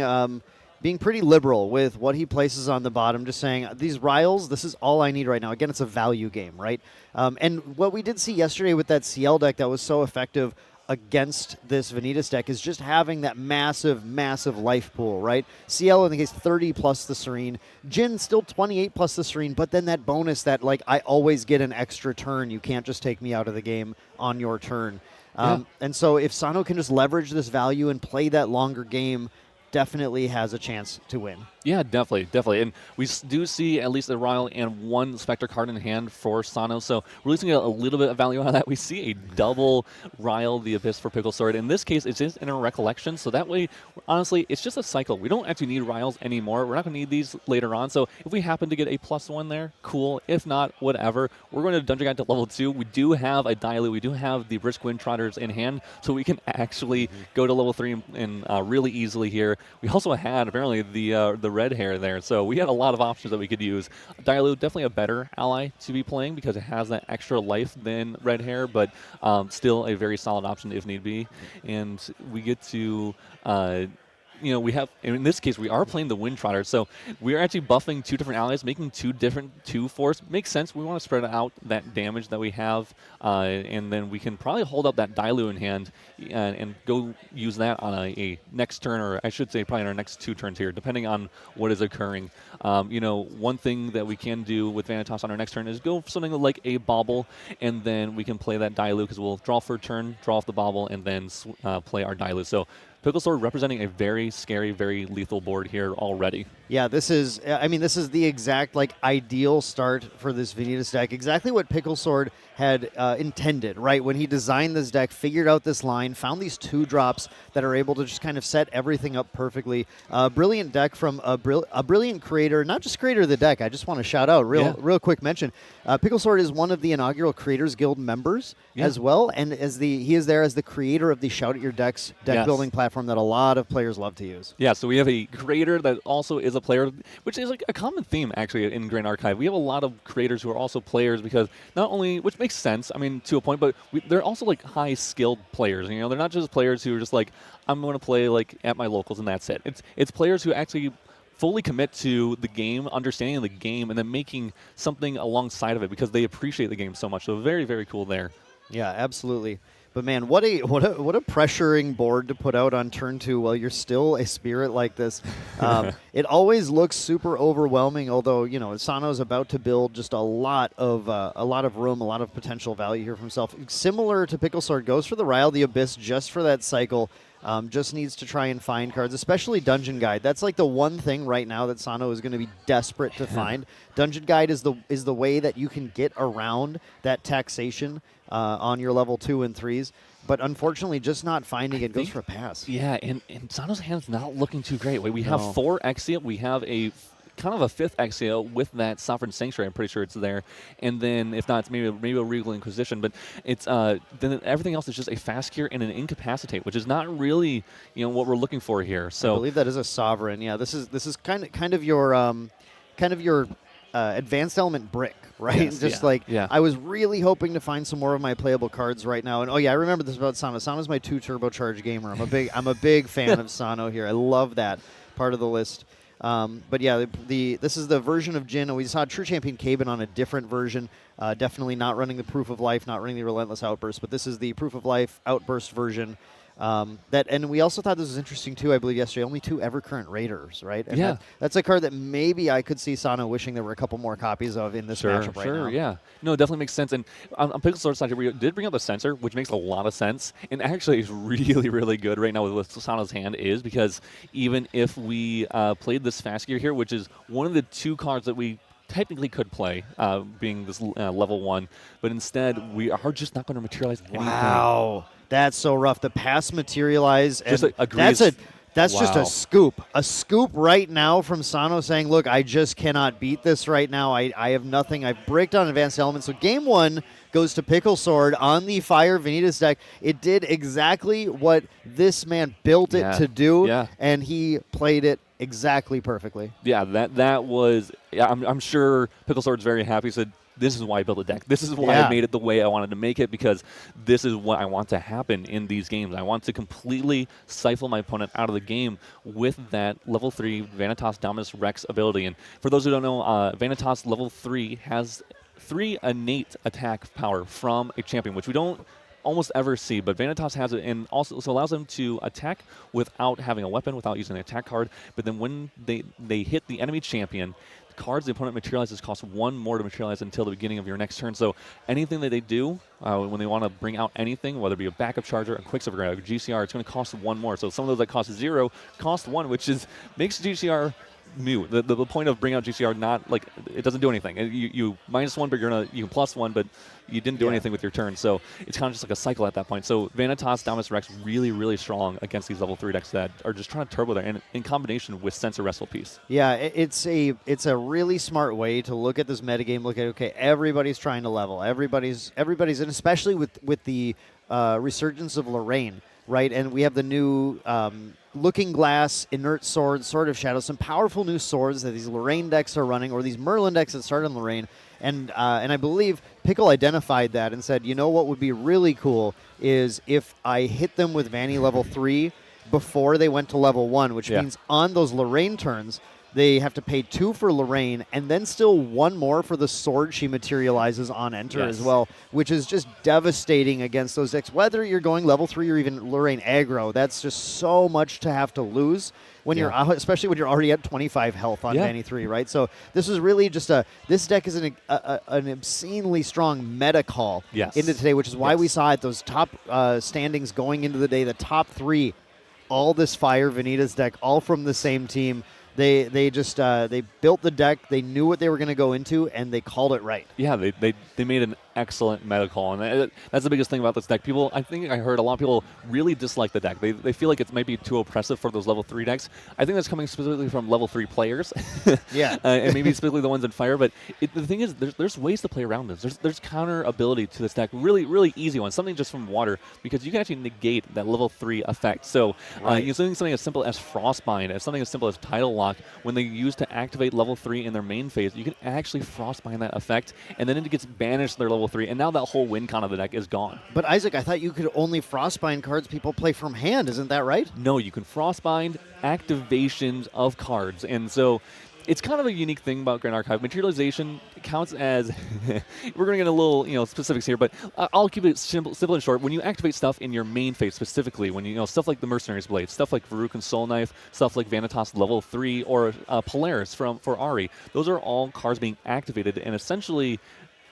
pretty liberal with what he places on the bottom, just saying, these Ryles, this is all I need right now. Again, it's a value game, right? And what we did see yesterday with that CL deck that was so effective against this Venitas deck is just having that massive, massive life pool, right? CL in the case 30 plus the Serene. Jin still 28 plus the Serene, but then that bonus that, like, I always get an extra turn. You can't just take me out of the game on your turn. And so if Sano can just leverage this value and play that longer game, definitely has a chance to win. Yeah, definitely. And we do see at least a Ryle and one Spectre card in hand for Sano, so we're losing a little bit of value on that. We see a double Ryle the Abyss for Pickle Sword. In this case, it's just in a recollection, so that way, honestly, it's just a cycle. We don't actually need Ryles anymore. We're not going to need these later on, so if we happen to get a +1 there, cool. If not, whatever. We're going to Dungeon Guide to level 2. We do have a Dilute. We do have the Brisk Wind Trotters in hand, so we can actually go to level 3 and really easily here. We also had, apparently, the red hair there, so we had a lot of options that we could use. Dilute, definitely a better ally to be playing because it has that extra life than red hair, but still a very solid option if need be. And we get to we have, in this case, we are playing the Wind Trotter, so we are actually buffing 2 different allies, making 2 different 2-force. Makes sense. We want to spread out that damage that we have, and then we can probably hold up that Dilute in hand and go use that on a next turn, or I should say probably in our next 2 turns here, depending on what is occurring. One thing that we can do with Venitas on our next turn is go for something like a Bauble, and then we can play that Dilute because we'll draw for a turn, draw off the Bauble, and then play our Dilute. So Pickle Sword representing a very scary, very lethal board here already. Yeah, this is the exact ideal start for this Venitas deck. Exactly what Pickle Sword had intended, right? When he designed this deck, figured out this line, found these 2 drops that are able to just kind of set everything up perfectly. Brilliant deck from a brilliant creator, not just creator of the deck. I just want to shout out real quick mention. Pickle Sword is one of the inaugural Creators Guild members as well, and he is there as the creator of the Shout at Your Decks deck building platform that a lot of players love to use. Yeah, so we have a creator that also is a player, which is like a common theme actually in Grand Archive. We have a lot of creators who are also players because not only, which makes sense, I mean, to a point, but they're also like high skilled players. They're not just players who are just like, I'm going to play like at my locals and that's it. It's players who actually fully commit to the game, understanding the game, and then making something alongside of it because they appreciate the game so much. So very, very cool there. Yeah, absolutely. But man, what a pressuring board to put out on turn 2 while you're still a spirit like this. It always looks super overwhelming. Although Sano's about to build just a lot of room, a lot of potential value here for himself. Similar to Pickle Sword, goes for the Ryle the Abyss just for that cycle. Just needs to try and find cards, especially Dungeon Guide. That's like the one thing right now that Sano is going to be desperate to find. Dungeon Guide is the way that you can get around that taxation on your level 2 and 3s. But unfortunately, just not finding it goes for a pass. Yeah, and Sano's hand's not looking too great. We have 4 Exia. We have a kind of a 5th Exia with that Sovereign Sanctuary. I'm pretty sure it's there. And then if not, it's maybe a Regal Inquisition. But it's then everything else is just a Fast Cure and an Incapacitate, which is not really what we're looking for here. So I believe that is a Sovereign. Yeah, this is kind of your advanced element brick, right? Yes, I was really hoping to find some more of my playable cards right now. And I remember this about Sano. Sano's my 2 turbocharged gamer. I'm a big fan of Sano here. I love that part of the list. But yeah, this is the version of Jin. We saw True Champion Caben on a different version. Definitely not running the Proof of Life, not running the Relentless Outburst, but this is the Proof of Life Outburst version. And we also thought this was interesting too. I believe yesterday, only 2 Evercurrent Raiders, right? And that's a card that maybe I could see Sano wishing there were a couple more copies of in this matchup right now. Yeah, no, it definitely makes sense. And on Pickle Sword side here, we did bring up the Censor, which makes a lot of sense, and actually is really, really good right now with what Sano's hand is, because even if we played this Fast Gear here, which is one of the 2 cards that we technically could play, being this level 1, but instead we are just not going to materialize anything. Wow. That's so rough. The pass materialize. Just and that's just wow. a scoop. A scoop right now from Sano saying, look, I just cannot beat this right now. I have nothing. I've bricked on advanced elements. So game 1 goes to Pickle Sword on the Fire Venitas deck. It did exactly what this man built it to do, and he played it exactly perfectly. Yeah, that was. Yeah, I'm sure Pickle Sword's very happy. He said, this is why I built a deck. This is why I made it the way I wanted to make it, because this is what I want to happen in these games. I want to completely stifle my opponent out of the game with that level 3 Vanitas Dominus Rex ability. And for those who don't know, Vanitas level 3 has 3 innate attack power from a champion, which we don't almost ever see, but Vanitas has it, and also so allows them to attack without having a weapon, without using an attack card. But then when they hit the enemy champion, cards the opponent materializes cost 1 more to materialize until the beginning of your next turn. So anything that they do when they want to bring out anything, whether it be a backup charger, a Quicksilver, a GCR, it's going to cost 1 more. So some of those that cost 0 cost 1, which makes GCR moot. The point of bringing out GCR, not like it doesn't do anything. You -1, but you can +1, but you didn't do anything with your turn. So it's kind of just like a cycle at that point. So Vanitas, Dominus Rex, really, really strong against these level 3 decks that are just trying to turbo there, and in combination with Sensor Wrestle Piece. Yeah, it's a really smart way to look at this metagame. Look at, okay, everybody's trying to level. Everybody's, and especially with the resurgence of Lorraine, right? And we have the new Looking Glass, Inert Sword, Sword of Shadow, some powerful new swords that these Lorraine decks are running, or these Merlin decks that start on Lorraine. And I believe Pickle identified that and said, you know what would be really cool is if I hit them with Vanny level 3 before they went to level 1, which means on those Lorraine turns, they have to pay 2 for Lorraine and then still 1 more for the sword she materializes on enter as well, which is just devastating against those decks. Whether you're going level 3 or even Lorraine aggro, that's just so much to have to lose when you're, especially when you're already at 25 health on Vanny 3, right? So this is really just this deck is an obscenely strong meta call into today, which is why we saw at those top standings going into the day, the top 3, all this Fire Venitas deck, all from the same team. They just they built the deck. They knew what they were going to go into, and they called it right. Yeah, they made an excellent meta call, and that's the biggest thing about this deck. I think I heard a lot of people really dislike the deck. They feel like it might be too oppressive for those level 3 decks. I think that's coming specifically from level 3 players. And maybe specifically the ones in Fire. But the thing is, there's ways to play around this. There's counter ability to this deck. Really, really easy one. Something just from Water, because you can actually negate that level 3 effect. So using something as simple as Frostbind, as something as simple as Tidal Lock, when they use to activate level 3 in their main phase, you can actually Frostbind that effect, and then it gets banished to their level 3, and now that whole win con of the deck is gone. But Isaac, I thought you could only Frostbind cards people play from hand. Isn't that right? No, you can Frostbind activations of cards, and so it's kind of a unique thing about Grand Archive. Materialization counts as we're going to get a little specifics here, but I'll keep it simple and short. When you activate stuff in your main phase specifically, when stuff like the Mercenary's Blade, stuff like Varuk Soul Knife, stuff like Vanitas level 3, or Polaris for Ari, those are all cards being activated, and essentially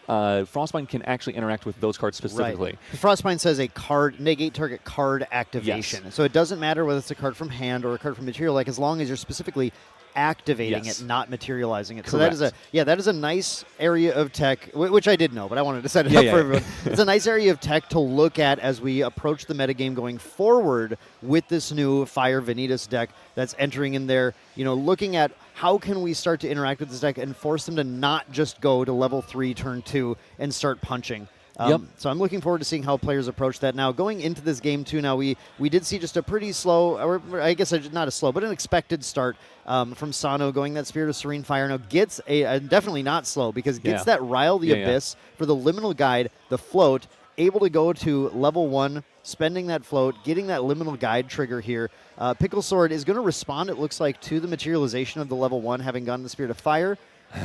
Frostbind can actually interact with those cards specifically. Right. Frostbind says a card, negate target card activation. So it doesn't matter whether it's a card from hand or a card from material, like as long as you're specifically activating it, not materializing it. Correct. So that is a nice area of tech, which I did know, but I wanted to set it up for everyone. It's a nice area of tech to look at as we approach the metagame going forward with this new Fire Venitas deck that's entering in there, looking at how can we start to interact with this deck and force them to not just go to level 3, turn 2, and start punching. So I'm looking forward to seeing how players approach that. Now, going into this game, too, now we did see just a pretty slow, or I guess not a slow, but an expected start from Sano going that Spirit of Serene Fire. Now, gets definitely not slow, because gets that Rile the Abyss for the Liminal Guide, the float, able to go to level 1, spending that float, getting that Liminal Guide trigger here. Pickle Sword is going to respond, it looks like, to the materialization of the level 1, having gotten the Spirit of Fire.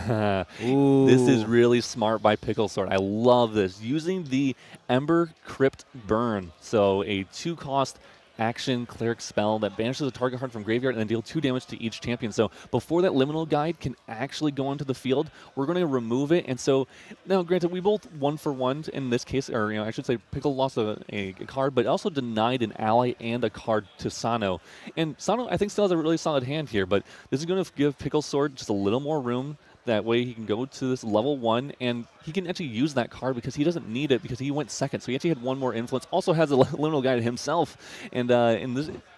This is really smart by Pickle Sword. I love this. Using the Ember Crypt Burn, so a 2-cost action cleric spell that banishes a target card from graveyard and then deal 2 damage to each champion. So before that Liminal Guide can actually go onto the field, we're going to remove it. And so now, granted, we both 1-for-1 in this case, or I should say Pickle lost a card, but also denied an ally and a card to Sano. And Sano, I think, still has a really solid hand here, but this is going to give Pickle Sword just a little more room. That way he can go to this level 1, and he can actually use that card because he doesn't need it because he went second. So he actually had 1 more influence. Also has a Liminal Guide himself, and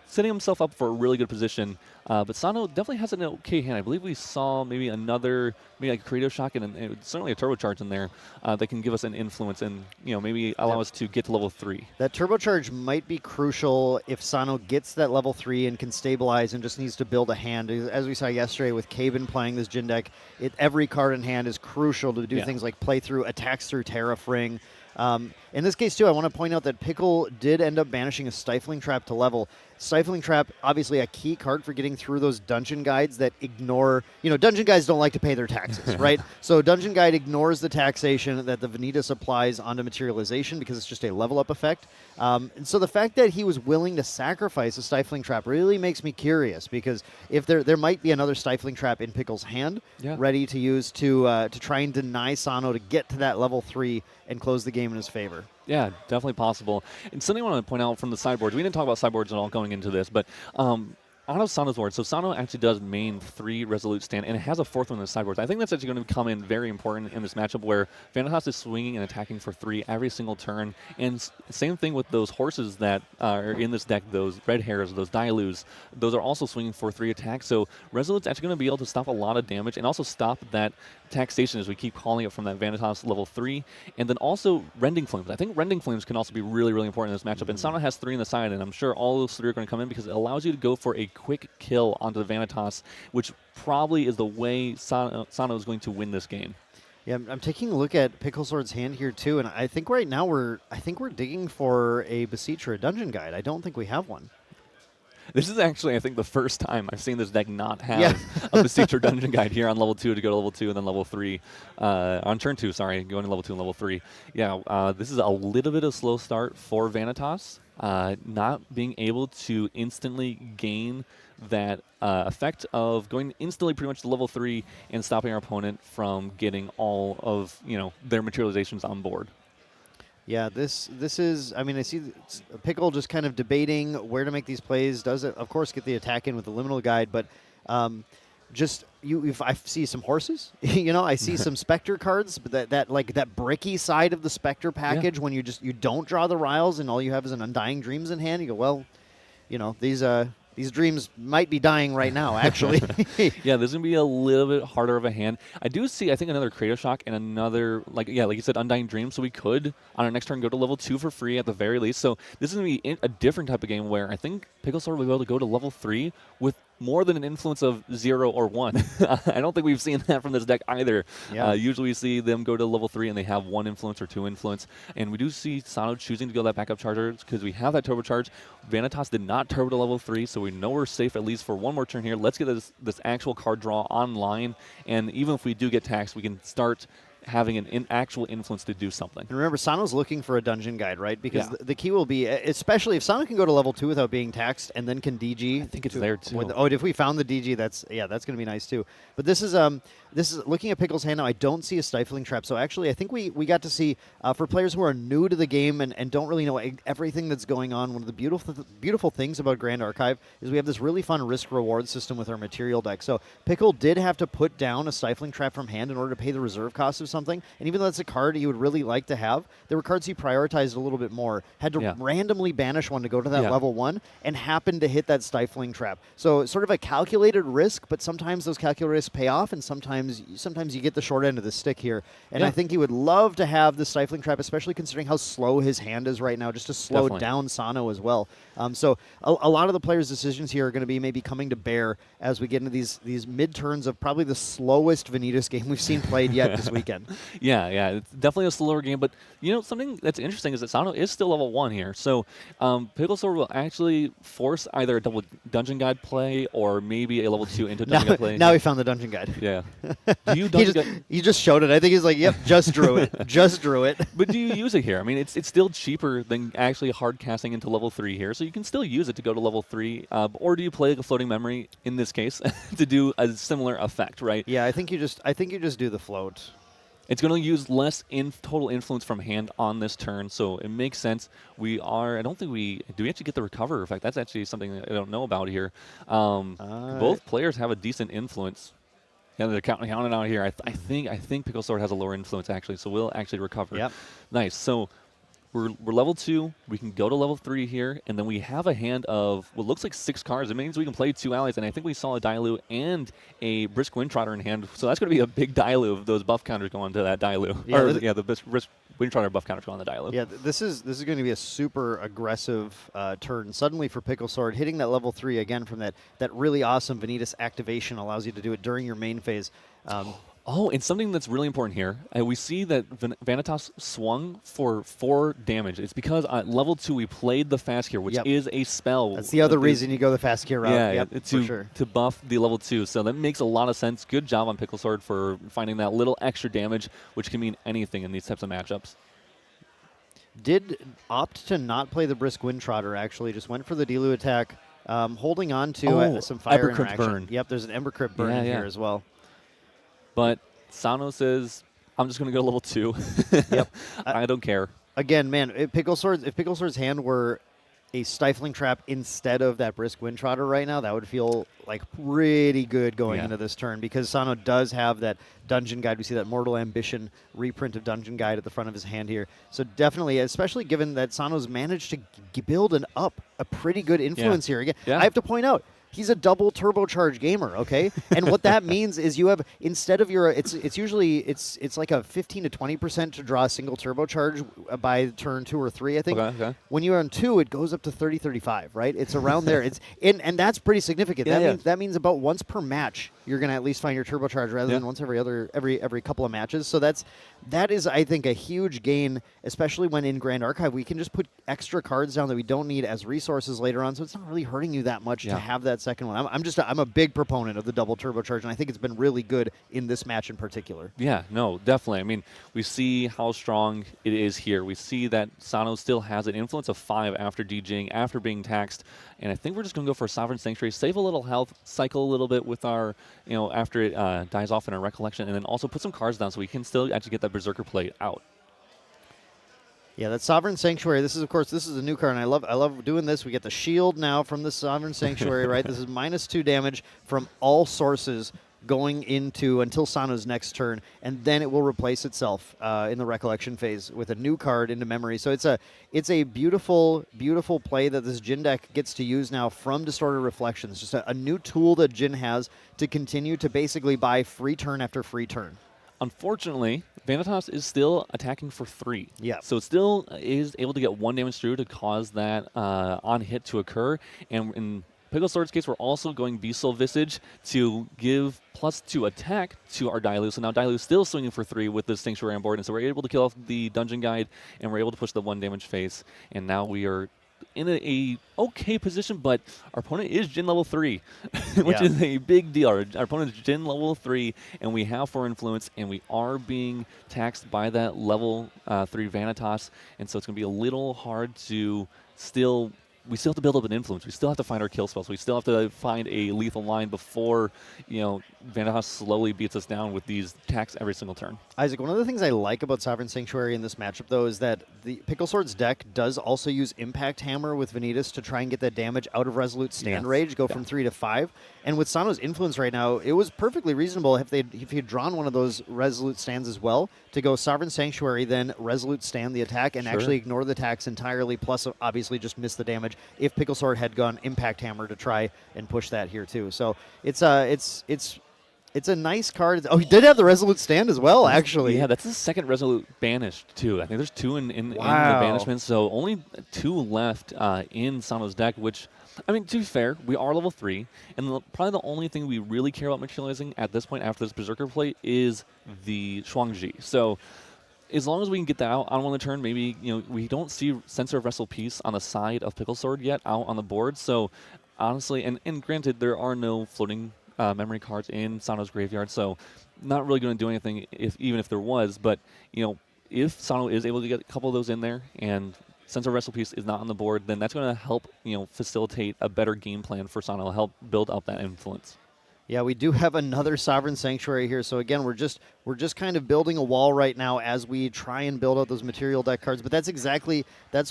setting himself up for a really good position. But Sano definitely has an okay hand. I believe we saw maybe like a Creative Shock and certainly a Turbocharge in there that can give us an influence and maybe allow us to get to level 3. That Turbocharge might be crucial if Sano gets that level 3 and can stabilize and just needs to build a hand. As we saw yesterday with Caben playing this Jin deck, every card in hand is crucial to do things like play through, attacks through Terrafring. In this case, too, I want to point out that Pickle did end up banishing a Stifling Trap to level. Stifling Trap, obviously a key card for getting through those dungeon guides that ignore, dungeon guides don't like to pay their taxes, right? So Dungeon Guide ignores the taxation that the Venitas applies onto materialization because it's just a level up effect. And so the fact that he was willing to sacrifice a Stifling Trap really makes me curious, because if there might be another Stifling Trap in Pickle's hand ready to use to try and deny Sano to get to that level 3 and close the game in his favor. Yeah, definitely possible. And something I want to point out from the sideboards, we didn't talk about sideboards at all going into this, but out of Sano's board, so Sano actually does main 3 Resolute Stand, and it has a 4th one in the sideboard. I think that's actually going to come in very important in this matchup where Venitas is swinging and attacking for 3 every single turn. And same thing with those horses that are in this deck, those Red Hairs, those Dailus, those are also swinging for 3 attacks. So Resolute's actually going to be able to stop a lot of damage and also stop that taxation, as we keep calling it, from that Vanitas level 3. And then also Rending Flames. I think Rending Flames can also be really, really important in this matchup. And Sano has 3 in the side, and I'm sure all those 3 are going to come in because it allows you to go for a quick kill onto the Vanitas, which probably is the way Sano is going to win this game. Yeah, I'm taking a look at Pickle Sword's hand here too, and I think right now we're digging for a Beseech or a Dungeon Guide. I don't think we have one. This is actually, I think, the first time I've seen this deck not have a Beseech or Dungeon Guide here on level 2 to go to level 2 and then level 3. On turn 2, sorry, going to level 2 and level 3. Yeah, this is a little bit of a slow start for Vanitas. Not being able to instantly gain that effect of going instantly pretty much to level 3 and stopping our opponent from getting all of their materializations on board. Yeah, this is, I mean, I see Pickle just kind of debating where to make these plays. Does it, of course, get the attack in with the Liminal Guide, but if I see some horses, I see some Spectre cards, but that bricky side of the Spectre package when you don't draw the Riles and all you have is an Undying Dreams in hand. You go, well, these dreams might be dying right now, actually. Yeah, this is going to be a little bit harder of a hand. I do see, I think, another Creative Shock and another, like you said, Undying Dream. So we could, on our next turn, go to level 2 for free at the very least. So this is going to be a different type of game where I think Pickle Sword will be able to go to level 3 with more than an influence of 0 or 1. I don't think we've seen that from this deck either. Yeah. Usually we see them go to level 3 and they have 1 influence or 2 influence. And we do see Sano choosing to go that backup charger because we have that turbocharge. Vanitas did not turbo to level 3, so we know we're safe at least for one more turn here. Let's get this actual card draw online. And even if we do get taxed, we can start having an actual influence to do something. And remember, Sano's looking for a Dungeon Guide, right? Because the key will be, especially if Sano can go to level 2 without being taxed and then can DG. I think it's there too. If we found the DG, that's going to be nice too. But this is looking at Pickle's hand now. I don't see a Stifling Trap. So actually, I think we got to see, for players who are new to the game and don't really know everything that's going on, one of the beautiful things about Grand Archive is we have this really fun risk-reward system with our material deck. So Pickle did have to put down a Stifling Trap from hand in order to pay the reserve cost of something. And even though that's a card he would really like to have, there were cards he prioritized a little bit more. Had to randomly banish one to go to that level 1 and happened to hit that Stifling Trap. So sort of a calculated risk, but sometimes those calculated risks pay off, and sometimes you get the short end of the stick here. And I think he would love to have the Stifling Trap, especially considering how slow his hand is right now, just to slow down Sano as well. So a lot of the players' decisions here are going to be maybe coming to bear as we get into these mid-turns of probably the slowest Venitas game we've seen played yet this weekend. Yeah, it's definitely a slower game, but something that's interesting is that Sano is still level 1 here. So Pickle Sword will actually force either a double Dungeon Guide play or maybe a level 2 into Dungeon Guide play. Now we found the Dungeon Guide. Yeah. Do you he just showed it. I think he's like, yep, just drew it. Just drew it. But do you use it here? I mean, it's still cheaper than actually hard casting into level 3 here, so you can still use it to go to level 3. Or do you play like a Floating Memory in this case to do a similar effect, right? Yeah, I think you just do the float. It's going to use less total influence from hand on this turn, so it makes sense. Do we actually get the recover effect? That's actually something that I don't know about here. Both players have a decent influence. Yeah, they're counting out here. I think Pickle Sword has a lower influence actually, so we'll actually recover. Yep. Nice. So we're level 2. We can go to level 3 here, and then we have a hand of what looks like 6 cards. It means we can play 2 allies, and I think we saw a Dailu and a Brisk Windtrotter in hand. So that's going to be a big Dailu if those buff counters go onto that Dailu. Yeah, the Brisk Windtrotter buff counters go on the Dailu. Yeah, this is going to be a super aggressive turn. Suddenly for Pickle Sword, hitting that level 3 again from that really awesome Venitas activation allows you to do it during your main phase. Oh, and something that's really important here, we see that Vanitas swung for 4 damage. It's because at level 2 we played the Fast Cure, which is a spell. That's the other reason you go the Fast Cure route. To buff the level 2. So that makes a lot of sense. Good job on Pickle Sword for finding that little extra damage, which can mean anything in these types of matchups. Did opt to not play the Brisk Windtrotter, actually. Just went for the Delu attack, holding on to some fire interaction. Burn. Yep, there's an Ember Crypt burn here as well. But Sano says, I'm just going to go level 2. Yep. I don't care. Again, man, if Pickle Sword's hand were a Stifling Trap instead of that Brisk Windtrotter right now, that would feel like pretty good going into this turn, because Sano does have that Dungeon Guide. We see that Mortal Ambition reprint of Dungeon Guide at the front of his hand here. So definitely, especially given that Sano's managed to build a pretty good influence here. Again, I have to point out, he's a double turbocharged gamer, okay? And what that means is you have, instead of your, it's usually, it's like a 15 to 20% to draw a single turbocharge by turn 2 or 3, I think. Okay. When you're on 2, it goes up to 30, 35, right? It's around there. And that's pretty significant. That means about once per match, you're going to at least find your turbocharge rather than once every couple of matches. So that is, I think, a huge gain, especially when in Grand Archive we can just put extra cards down that we don't need as resources later on. So it's not really hurting you that much to have that second one. I'm a big proponent of the double turbocharge, and I think it's been really good in this match in particular. Yeah, no, definitely. I mean, we see how strong it is here. We see that Sano still has an influence of 5 after DJing, after being taxed, and I think we're just going to go for Sovereign Sanctuary, save a little health, cycle a little bit with our, after it dies off in our Recollection, and then also put some cards down so we can still actually get that Berserker play out. Yeah, that Sovereign Sanctuary, this is a new card, and I love doing this. We get the shield now from the Sovereign Sanctuary, right? This is -2 damage from all sources going into until Sano's next turn, and then it will replace itself in the Recollection phase with a new card into memory. So it's a beautiful, beautiful play that this Jin deck gets to use now from Distorted Reflections. Just a new tool that Jin has to continue to basically buy free turn after free turn. Unfortunately, Venitas is still attacking for 3. Yeah. So it still is able to get 1 damage through to cause that on hit to occur. And in Pickle Sword's case, we're also going Beastful Visage to give +2 attack to our Dailu. So now Dailu's still swinging for 3 with this Sanctuary on board. And so we're able to kill off the Dungeon Guide, and we're able to push the 1 damage phase. And now we are in a okay position, but our opponent is Jin level 3, which is a big deal. Our opponent is Jin level 3, and we have 4 influence, and we are being taxed by that level 3 Vanitas, and so it's going to be a little hard to we still have to build up an influence. We still have to find our kill spells. We still have to find a lethal line before, Vanitas slowly beats us down with these attacks every single turn. Isaac, one of the things I like about Sovereign Sanctuary in this matchup, though, is that the Pickle Sword's deck does also use Impact Hammer with Venitas to try and get that damage out of Resolute Stand Rage, go from 3 to 5. And with Sano's influence right now, it was perfectly reasonable if he had drawn one of those Resolute Stands as well to go Sovereign Sanctuary, then Resolute Stand the attack, and actually ignore the attacks entirely, plus obviously just miss the damage if Pickle Sword had gone Impact Hammer to try and push that here too. So it's a nice card. Oh, he did have the Resolute Stand as well, actually. Yeah, that's the second Resolute banished too. I think there's 2 in the banishment, so only 2 left in Sano's deck, which, I mean, to be fair, we are level 3, and probably the only thing we really care about materializing at this point after this Berserker play is the Shuangji. So as long as we can get that out on one of the turn, maybe, we don't see Censor of Wrestle Peace on the side of Pickle Sword yet out on the board. So honestly, and granted, there are no floating memory cards in Sano's graveyard, so not really going to do anything even if there was. But, if Sano is able to get a couple of those in there and Censor of Wrestle Peace is not on the board, then that's going to help, facilitate a better game plan for Sano, help build up that influence. Yeah, we do have another Sovereign Sanctuary here. So again, we're just kind of building a wall right now as we try and build out those material deck cards. But that's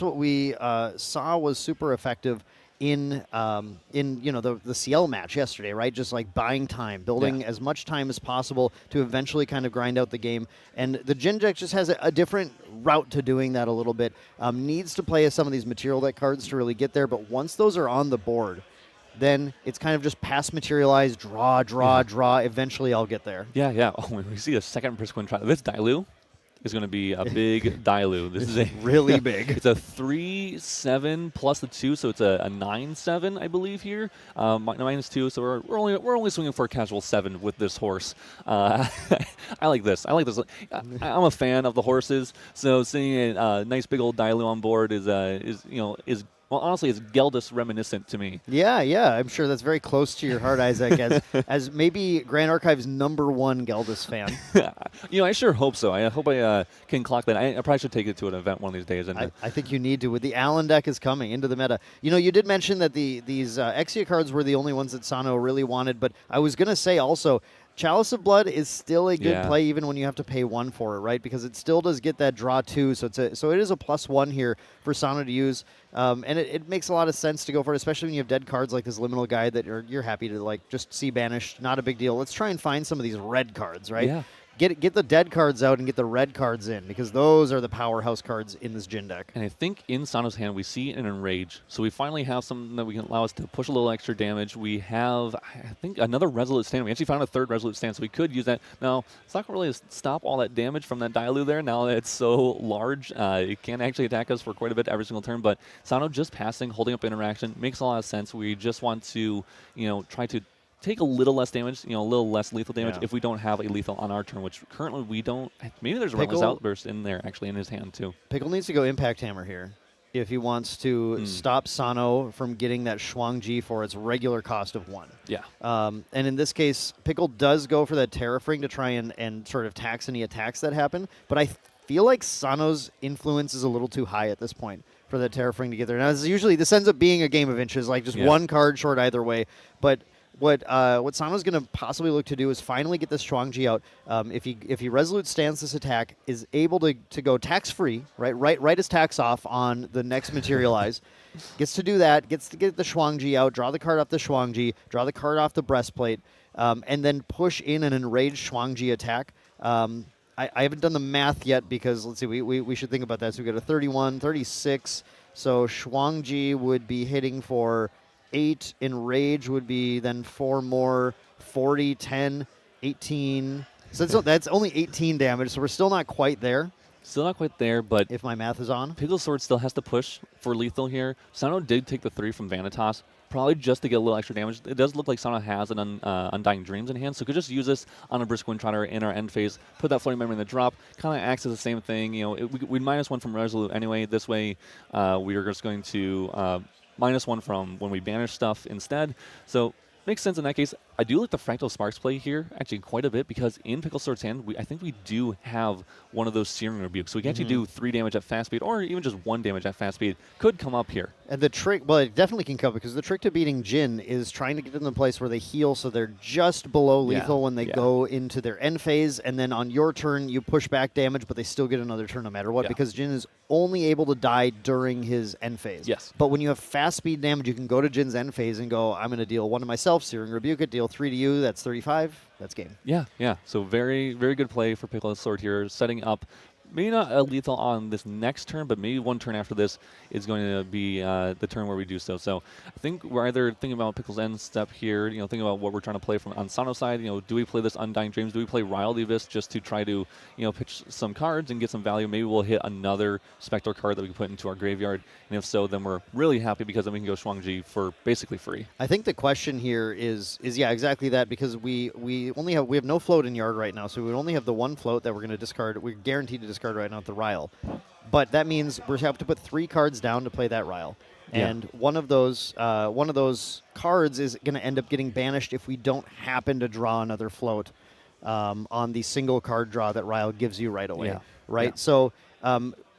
what we saw was super effective in the CL match yesterday, right? Just like buying time, building as much time as possible to eventually kind of grind out the game. And the Jin deck just has a different route to doing that a little bit. Needs to play some of these material deck cards to really get there. But once those are on the board, then it's kind of just pass materialize, draw. Eventually, I'll get there. Yeah. Oh, when we see a second Prisquin try, this Dailu is going to be a big Dailu. This is really big. It's a 3/7 plus the 2, so it's a 9/7, I believe here. -2, so we're only swinging for a casual 7 with this horse. I like this. I'm a fan of the horses, so seeing a nice big old Dailu on board is well, honestly, it's Geldis reminiscent to me. Yeah, I'm sure that's very close to your heart, Isaac, as maybe Grand Archive's #1 Geldis fan. I sure hope so. I hope I can clock that. I probably should take it to an event one of these days. And I think you need to. With the Allen deck is coming into the meta. You did mention that these Exia cards were the only ones that Sano really wanted, but I was going to say also, Chalice of Blood is still a good Yeah. play even when you have to pay 1 for it, right? Because it still does get that draw 2, so it is a +1 here for Sano to use, and it makes a lot of sense to go for it, especially when you have dead cards like this Liminal Guide that you're happy to like just see banished. Not a big deal. Let's try and find some of these red cards, right? Yeah. Get the dead cards out and get the red cards in, because those are the powerhouse cards in this Jin deck. And I think in Sano's hand, we see an Enrage. So we finally have something that we can allow us to push a little extra damage. We have, I think, another Resolute Stand. We actually found a third Resolute Stand, so we could use that. Now, it's not going to really stop all that damage from that Dialoo there. Now that it's so large, it can actually attack us for quite a bit every single turn. But Sano just passing, holding up interaction, makes a lot of sense. We just want to, try to take a little less damage, a little less lethal damage if we don't have a lethal on our turn, which currently we don't. Maybe there's a Relentless Outburst in there, actually, in his hand, too. Pickle needs to go Impact Hammer here if he wants to stop Sano from getting that Shuang-Ji for its regular cost of 1. Yeah. And in this case, Pickle does go for that Terrafring to try and sort of tax any attacks that happen, but I feel like Sano's influence is a little too high at this point for that Terrafring to get there. Now, this ends up being a game of inches, like just one card short either way, but what Sano's going to possibly look to do is finally get this Shuang-Ji out. If he Resolute stands this attack, is able to go tax-free, right his tax off on the next Materialize, gets to do that, gets to get the Shuang-Ji out, draw the card off the Shuang-Ji, draw the card off the Breastplate, and then push in an Enraged Shuang-Ji attack. I haven't done the math yet because, let's see, we should think about that. So we got a 31, 36, so Shuang-Ji would be hitting for 8, Enrage would be then 4 more, 40, 10, 18. So that's only 18 damage, so we're still not quite there. Still not quite there, but if my math is on. Pickle Sword still has to push for lethal here. Sano did take the 3 from Vanitas, probably just to get a little extra damage. It does look like Sano has an Undying Dreams in hand, so could just use this on a Brisk Wind Trotter in our end phase, put that Floating Memory in the drop, kind of acts as the same thing. We'd -1 from Resolute anyway. This way, we are just going to -1 from when we banish stuff instead. So makes sense in that case. I do like the Fractal Sparks play here actually quite a bit, because in Pickle Sword's hand, I think we do have one of those Searing Rebukes. So we can actually do 3 damage at fast speed, or even just 1 damage at fast speed. Could come up here. And the trick, well, it definitely can come, because the trick to beating Jin is trying to get them in the place where they heal so they're just below lethal when they go into their end phase, and then on your turn you push back damage, but they still get another turn no matter what, because Jin is only able to die during his end phase. Yes. But when you have fast speed damage, you can go to Jin's end phase and go, I'm going to deal 1 to myself, Searing Rebuke it, deal 3 to you, that's 35, that's game. Yeah. So very, very good play for Pickle Sword here, setting up maybe not a lethal on this next turn, but maybe 1 turn after this is going to be the turn where we do so. So I think we're either thinking about Pickle's end step here, thinking about what we're trying to play from on Sano's side. Do we play this Undying Dreams? Do we play Riley Abyss just to try to, pitch some cards and get some value? Maybe we'll hit another Spectral card that we can put into our graveyard. And if so, then we're really happy, because then we can go Shuang-Ji for basically free. I think the question here is exactly that, because we have no float in yard right now, so we would only have the 1 float that we're going to discard. We're guaranteed to discard right now at the Ryle. But that means we have to put 3 cards down to play that Ryle. And one of those cards is going to end up getting banished if we don't happen to draw another float on the single card draw that Ryle gives you right away. Right? Yeah. So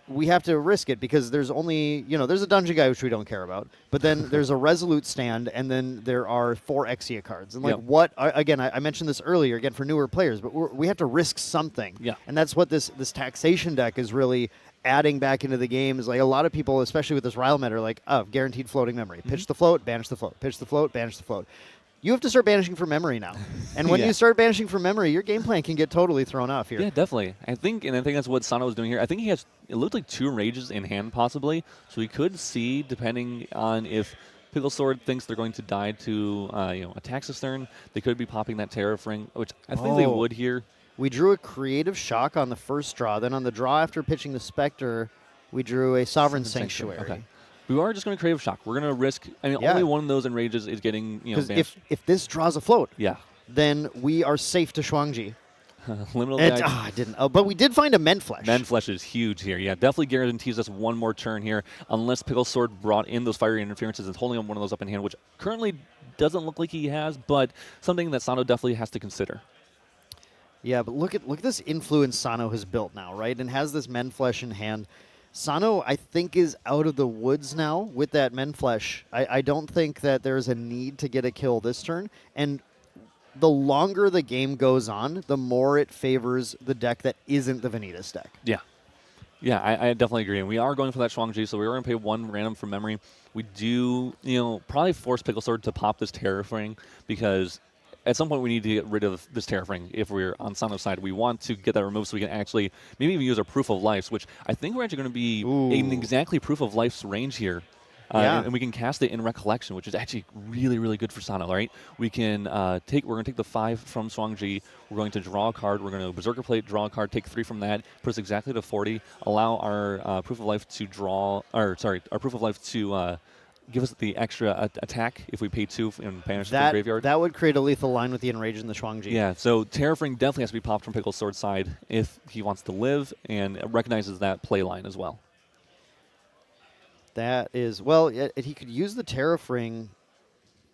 we have to risk it, because there's only, there's a Dungeon Guy, which we don't care about, but then there's a Resolute Stand, and then there are 4 Exia cards. And what, again, I mentioned this earlier, again, for newer players, but we have to risk something. Yeah. And that's what this taxation deck is really adding back into the game. Is like a lot of people, especially with this Ryle meta, are like, oh, guaranteed floating memory. Pitch the float, banish the float. Pitch the float, banish the float. You have to start banishing for memory now. And when you start banishing for memory, your game plan can get totally thrown off here. Yeah, definitely. I think that's what Sano was doing here. I think he has, it looked like 2 Rages in hand possibly. So we could see, depending on if Pickle Sword thinks they're going to die to a Taxus turn, they could be popping that Terrafring, which I think they would here. We drew a Creative Shock on the first draw. Then on the draw after pitching the Spectre, we drew a Sovereign Sanctuary. Okay. We are just going to Creative Shock. We're going to risk. Only one of those Enrages is getting banished. If this draws a float, then we are safe to Shuang-Ji. Liminal Guide. I didn't. Oh, but we did find a Menflesh. Menflesh is huge here. Yeah, definitely guarantees us 1 more turn here, unless Pickle Sword brought in those Fiery Interferences and holding on one of those up in hand, which currently doesn't look like he has, but something that Sano definitely has to consider. Yeah, but look at this influence Sano has built now, right? And has this Menflesh in hand. Sano, I think, is out of the woods now with that Menflesh. I don't think that there's a need to get a kill this turn. And the longer the game goes on, the more it favors the deck that isn't the Venitas deck. Yeah. Yeah, I definitely agree. And we are going for that Shuang-Chi, so we're going to pay 1 random from memory. We do, probably force Pickle Sword to pop this Terrafring because at some point we need to get rid of this Terrafring if we're on Sano's side. We want to get that removed so we can actually maybe even use our Proof of Lives, which I think we're actually going to be in exactly Proof of Life's range here. And we can cast it in Recollection, which is actually really, really good for Sano, right? We can we're going to take the 5 from Shuang-Chi. We're going to draw a card. We're going to Berserker Plate, draw a card, take 3 from that, put us exactly to 40, allow our Proof of Life to our Proof of Life to give us the extra attack if we pay 2 and banish the graveyard. That would create a lethal line with the Enrage and the Shuang-Chi. Yeah, so Terrafring definitely has to be popped from Pickle Sword's side if he wants to live and recognizes that play line as well. That is, well, he could use the Terrafring.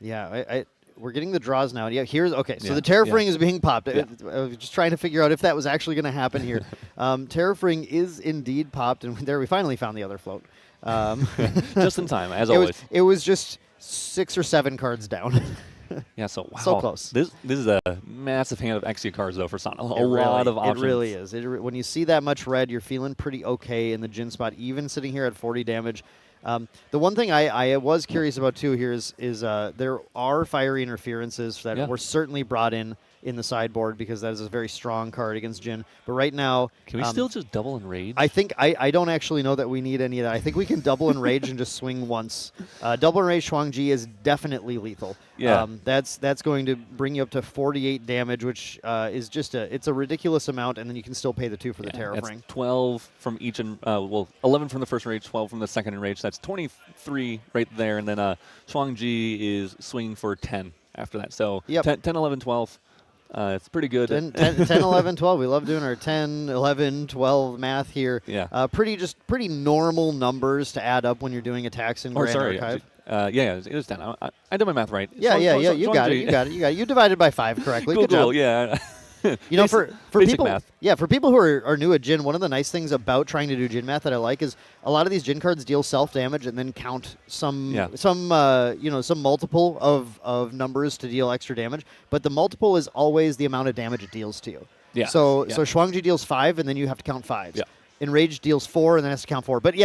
Yeah, we're getting the draws now. Yeah, so the Terrafring is being popped. I was just trying to figure out if that was actually going to happen here. Terrafring is indeed popped, and there we finally found the other float. Just in time, as always. It was just 6 or 7 cards down. Yeah, so wow. So close. This is a massive hand of Exia cards, though, for Sano. A lot of options. It really is. When you see that much red, you're feeling pretty okay in the Jin spot, even sitting here at 40 damage. The one thing I was curious about, too, here is there are fiery interferences that were certainly brought in the sideboard because that is a very strong card against Jin. But right now... Can we still just double Enrage? I think I don't actually know that we need any of that. I think we can double Enrage and just swing once. Double Enrage Shuang-Chi is definitely lethal. Yeah. That's going to bring you up to 48 damage, which is just it's a ridiculous amount, and then you can still pay the 2 for the Terrafring. That's 12 from each, 11 from the first Enrage, 12 from the second Enrage. That's 23 right there, and then Shuang-Chi is swinging for 10 after that. So 10, 11, 12. It's pretty good. 10, 11, 12. We love doing our 10, 11, 12 math here. Yeah. Pretty normal numbers to add up when you're doing attacks in Grand Archive. It is 10. I did my math right. Yeah. You got it. You divided by 5 correctly. Cool, Good job. cool, yeah. For people, math. For people who are new at Jin, one of the nice things about trying to do Jin math that I like is a lot of these Jin cards deal self damage and then count some multiple of numbers to deal extra damage. But the multiple is always the amount of damage it deals to you. Yeah. So Shuang-Chi deals 5, and then you have to count 5s. Yeah. Enrage deals 4, and then has to count 4. But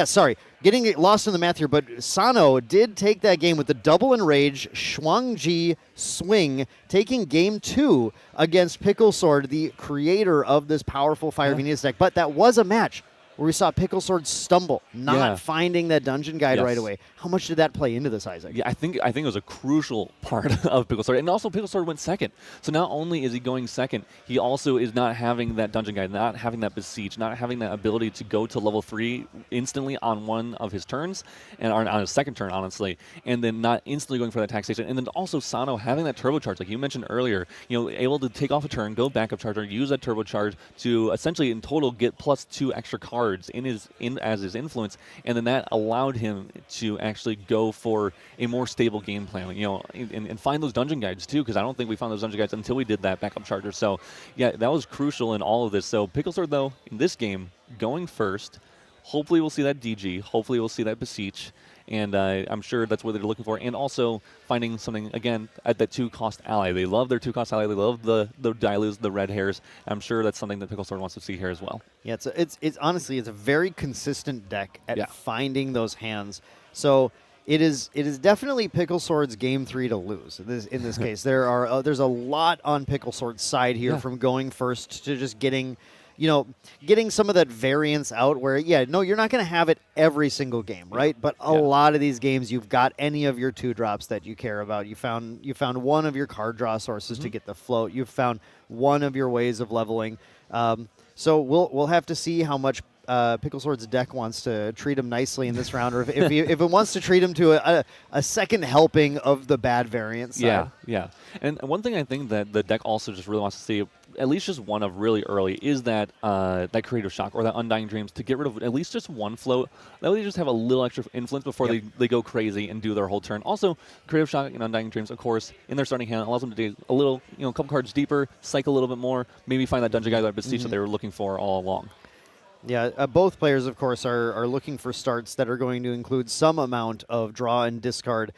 getting lost in the math here. But Sano did take that game with the double Enrage Shuang-Chi swing, taking game 2 against Pickle Sword, the creator of this powerful Fire Venitas deck. But that was a match where we saw Pickle Sword stumble, not finding that dungeon guide right away. How much did that play into this, Isaac? Yeah, I think it was a crucial part of Pickle Sword. And also Pickle Sword went second. So not only is he going second, he also is not having that dungeon guide, not having that besiege, not having that ability to go to level 3 instantly on one of his turns, and on his second turn, honestly, and then not instantly going for that taxation. And then also Sano having that turbocharge, like you mentioned earlier, able to take off a turn, go backup charger, use that turbocharge to essentially in total get +2 extra cards as his influence, and then that allowed him to actually go for a more stable game plan, and find those dungeon guides too, because I don't think we found those dungeon guides until we did that backup charger. So yeah, that was crucial in all of this. So Pickle Sword, though, in this game, going first, hopefully we'll see that DG, hopefully we'll see that beseech, and I'm sure that's what they're looking for. And also finding something, again, at that 2-cost ally. They love their 2-cost ally. They love the Dilus, the red hairs. I'm sure that's something that Pickle Sword wants to see here as well. Yeah, it's honestly, it's a very consistent deck at finding those hands. So it is definitely Pickle Sword's game 3 to lose. In this case, there's a lot on Pickle Sword's side here, from going first to just getting some of that variance out where, you're not going to have it every single game, right? But a lot of these games, you've got any of your 2-drops that you care about. You found one of your card draw sources to get the float. You've found one of your ways of leveling. So we'll have to see how much Pickle Sword's deck wants to treat him nicely in this round, or if it wants to treat him to a second helping of the bad variant side. Yeah. And one thing I think that the deck also just really wants to see, at least just one of really early, is that Creative Shock or that Undying Dreams, to get rid of at least just one float. That way they just have a little extra influence before they go crazy and do their whole turn. Also, Creative Shock and Undying Dreams, of course, in their starting hand, allows them to do a little, a couple cards deeper, cycle a little bit more, maybe find that dungeon guide, that beseech that they were looking for all along. Yeah, both players, of course, are looking for starts that are going to include some amount of draw and discard.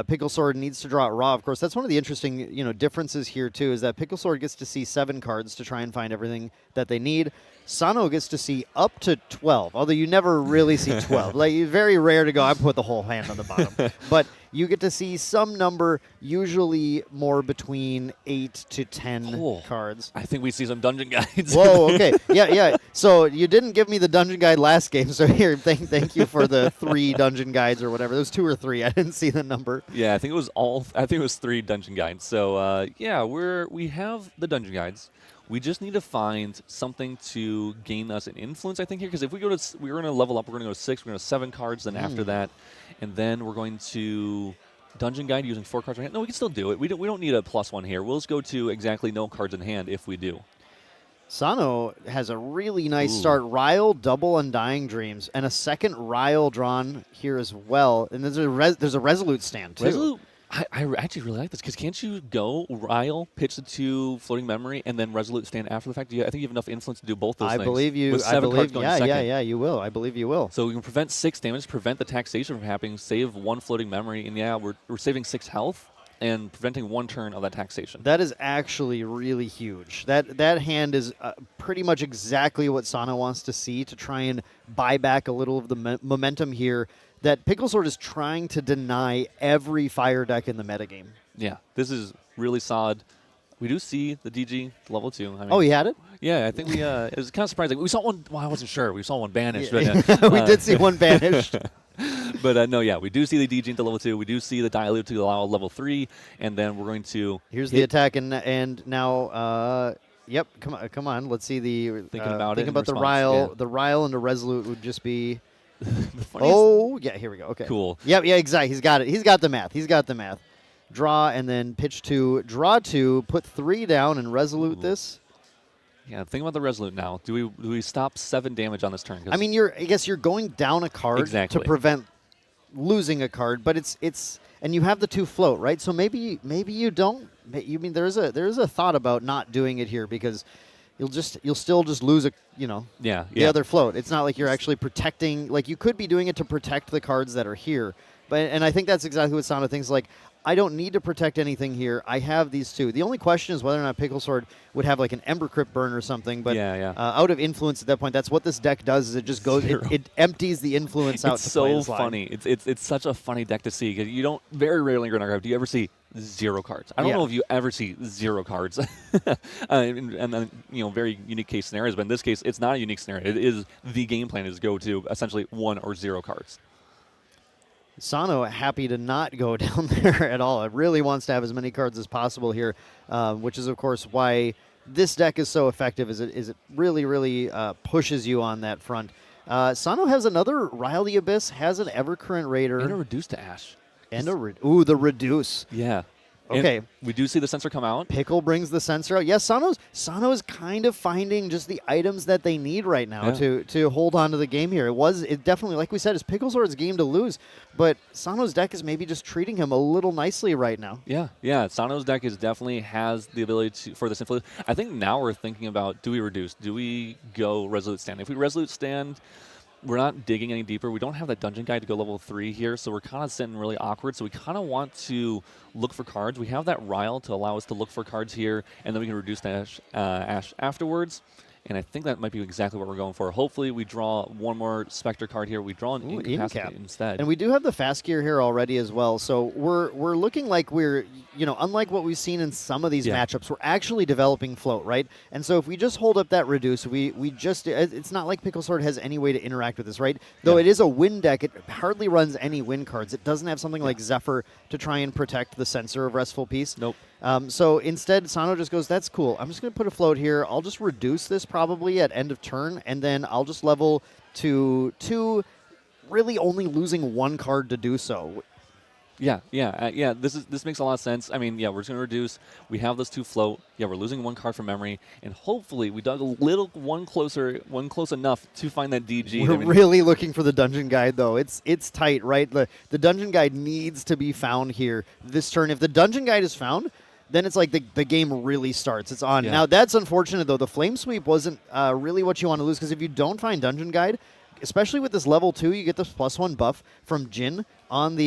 Pickle Sword needs to draw it raw. Of course, that's one of the interesting differences here too, is that Pickle Sword gets to see 7 cards to try and find everything that they need. Sano gets to see up to 12, although you never really see 12. Like, it's very rare to go, I put the whole hand on the bottom. But you get to see some number, usually more between 8 to 10 cards. I think we see some dungeon guides. Whoa, okay. Yeah. So you didn't give me the dungeon guide last game, so here, thank you for the 3 dungeon guides or whatever. Those 2 or 3. I didn't see the number. Yeah, I think it was 3 dungeon guides. So yeah, we have the dungeon guides. We just need to find something to gain us an influence, I think, here. Because if we're going to level up, we're going to go to 6, we're going to 7 cards, then after that, and then we're going to dungeon guide using 4 cards in hand. No, we can still do it. We don't need a +1 here. We'll just go to exactly no cards in hand if we do. Sano has a really nice start. Ryle, double Undying Dreams, and a second Ryle drawn here as well. And there's a Resolute stand, too. Resolute? I actually really like this, because can't you go Ryle, pitch the 2 floating memory, and then Resolute stand after the fact? I think you have enough influence to do both those things. I believe you. With 7 cards going second. Yeah, you will. I believe you will. So we can prevent 6 damage, prevent the taxation from happening, save 1 floating memory, and yeah, we're saving 6 health and preventing 1 turn of that taxation. That is actually really huge. That hand is pretty much exactly what Sano wants to see to try and buy back a little of the momentum here that Pickle Sword is trying to deny every fire deck in the metagame. Yeah, this is really solid. We do see the DG level 2. I mean, oh, he had it? Yeah, I think it was kind of surprising. We saw one. Well, I wasn't sure. We saw one banished. Yeah. But, we did see one banished. But no, yeah, we do see the DG into level 2. We do see the Dilute to allow level 3, and then we're going to. Here's the attack, and now. Yep, come on. Let's see the thinking about the Ryle. Yeah. The Ryle and the Resolute would just be. Yeah, here we go. Okay. Cool. Yep, yeah, exactly. He's got it. He's got the math. Draw and then pitch 2, draw 2, put 3 down and Resolute this. Yeah, think about the Resolute now. Do we stop 7 damage on this turn? I mean, I guess you're going down a card to prevent losing a card, but it's and you have the 2 float, right? So maybe you don't. You mean there's a thought about not doing it here because you'll still just lose the other float. It's not like you're actually protecting. Like, you could be doing it to protect the cards that are here, and I think that's exactly what Sano thinks. Like, I don't need to protect anything here. I have these 2. The only question is whether or not Pickle Sword would have like an Ember Crypt burn or something. But out of influence at that point, that's what this deck does. Is it just goes, it empties the influence out. It's so funny. It's such a funny deck to see, because you don't very rarely in Granarcraft do you ever see 0 cards. I don't know if you ever see 0 cards, and then very unique case scenarios. But in this case, it's not a unique scenario. It is the game plan is go to essentially 1 or 0 cards. Sano happy to not go down there at all. It really wants to have as many cards as possible here, which is, of course, why this deck is so effective. Is it really pushes you on that front. Sano has another Ryle the Abyss, has an Evercurrent Raider. And a Reduce to Ash. And the Reduce. Yeah. Okay. And we do see the sensor come out. Pickle brings the sensor out. Yes, Sano's kind of finding just the items that they need right now to hold on to the game here. It definitely, like we said, is Pickle Sword's game to lose, but Sano's deck is maybe just treating him a little nicely right now. Yeah. Sano's deck definitely has the ability for this influence. I think now we're thinking about, do we reduce? Do we go Resolute Stand? If we Resolute Stand, we're not digging any deeper. We don't have that dungeon guide to go level 3 here, so we're kind of sitting really awkward. So we kind of want to look for cards. We have that Ryle to allow us to look for cards here, and then we can reduce the Ash afterwards. And I think that might be exactly what we're going for. Hopefully we draw 1 more Spectre card here. We draw an Incapacitate instead. And we do have the Fast Gear here already as well. So we're looking like we're, unlike what we've seen in some of these matchups, we're actually developing float, right? And so if we just hold up that Reduce, it's not like Pickle Sword has any way to interact with this, right? Though it is a win deck, it hardly runs any win cards. It doesn't have something like Zephyr to try and protect the Censor of Restful Peace. Nope. So instead, Sano just goes, that's cool. I'm just going to put a float here. I'll just reduce this probably at end of turn, and then I'll just level to 2, really only losing 1 card to do so. Yeah. This makes a lot of sense. I mean, we're just going to reduce. We have those 2 float. Yeah, we're losing 1 card from memory, and hopefully we dug a little one close enough to find that DG. We're really looking for the dungeon guide, though. It's tight, right? The dungeon guide needs to be found here this turn. If the dungeon guide is found, then it's like the game really starts. It's on. Yeah. Now, that's unfortunate, though. The Flame Sweep wasn't really what you want to lose, because if you don't find dungeon guide, especially with this level 2, you get this +1 buff from Jin on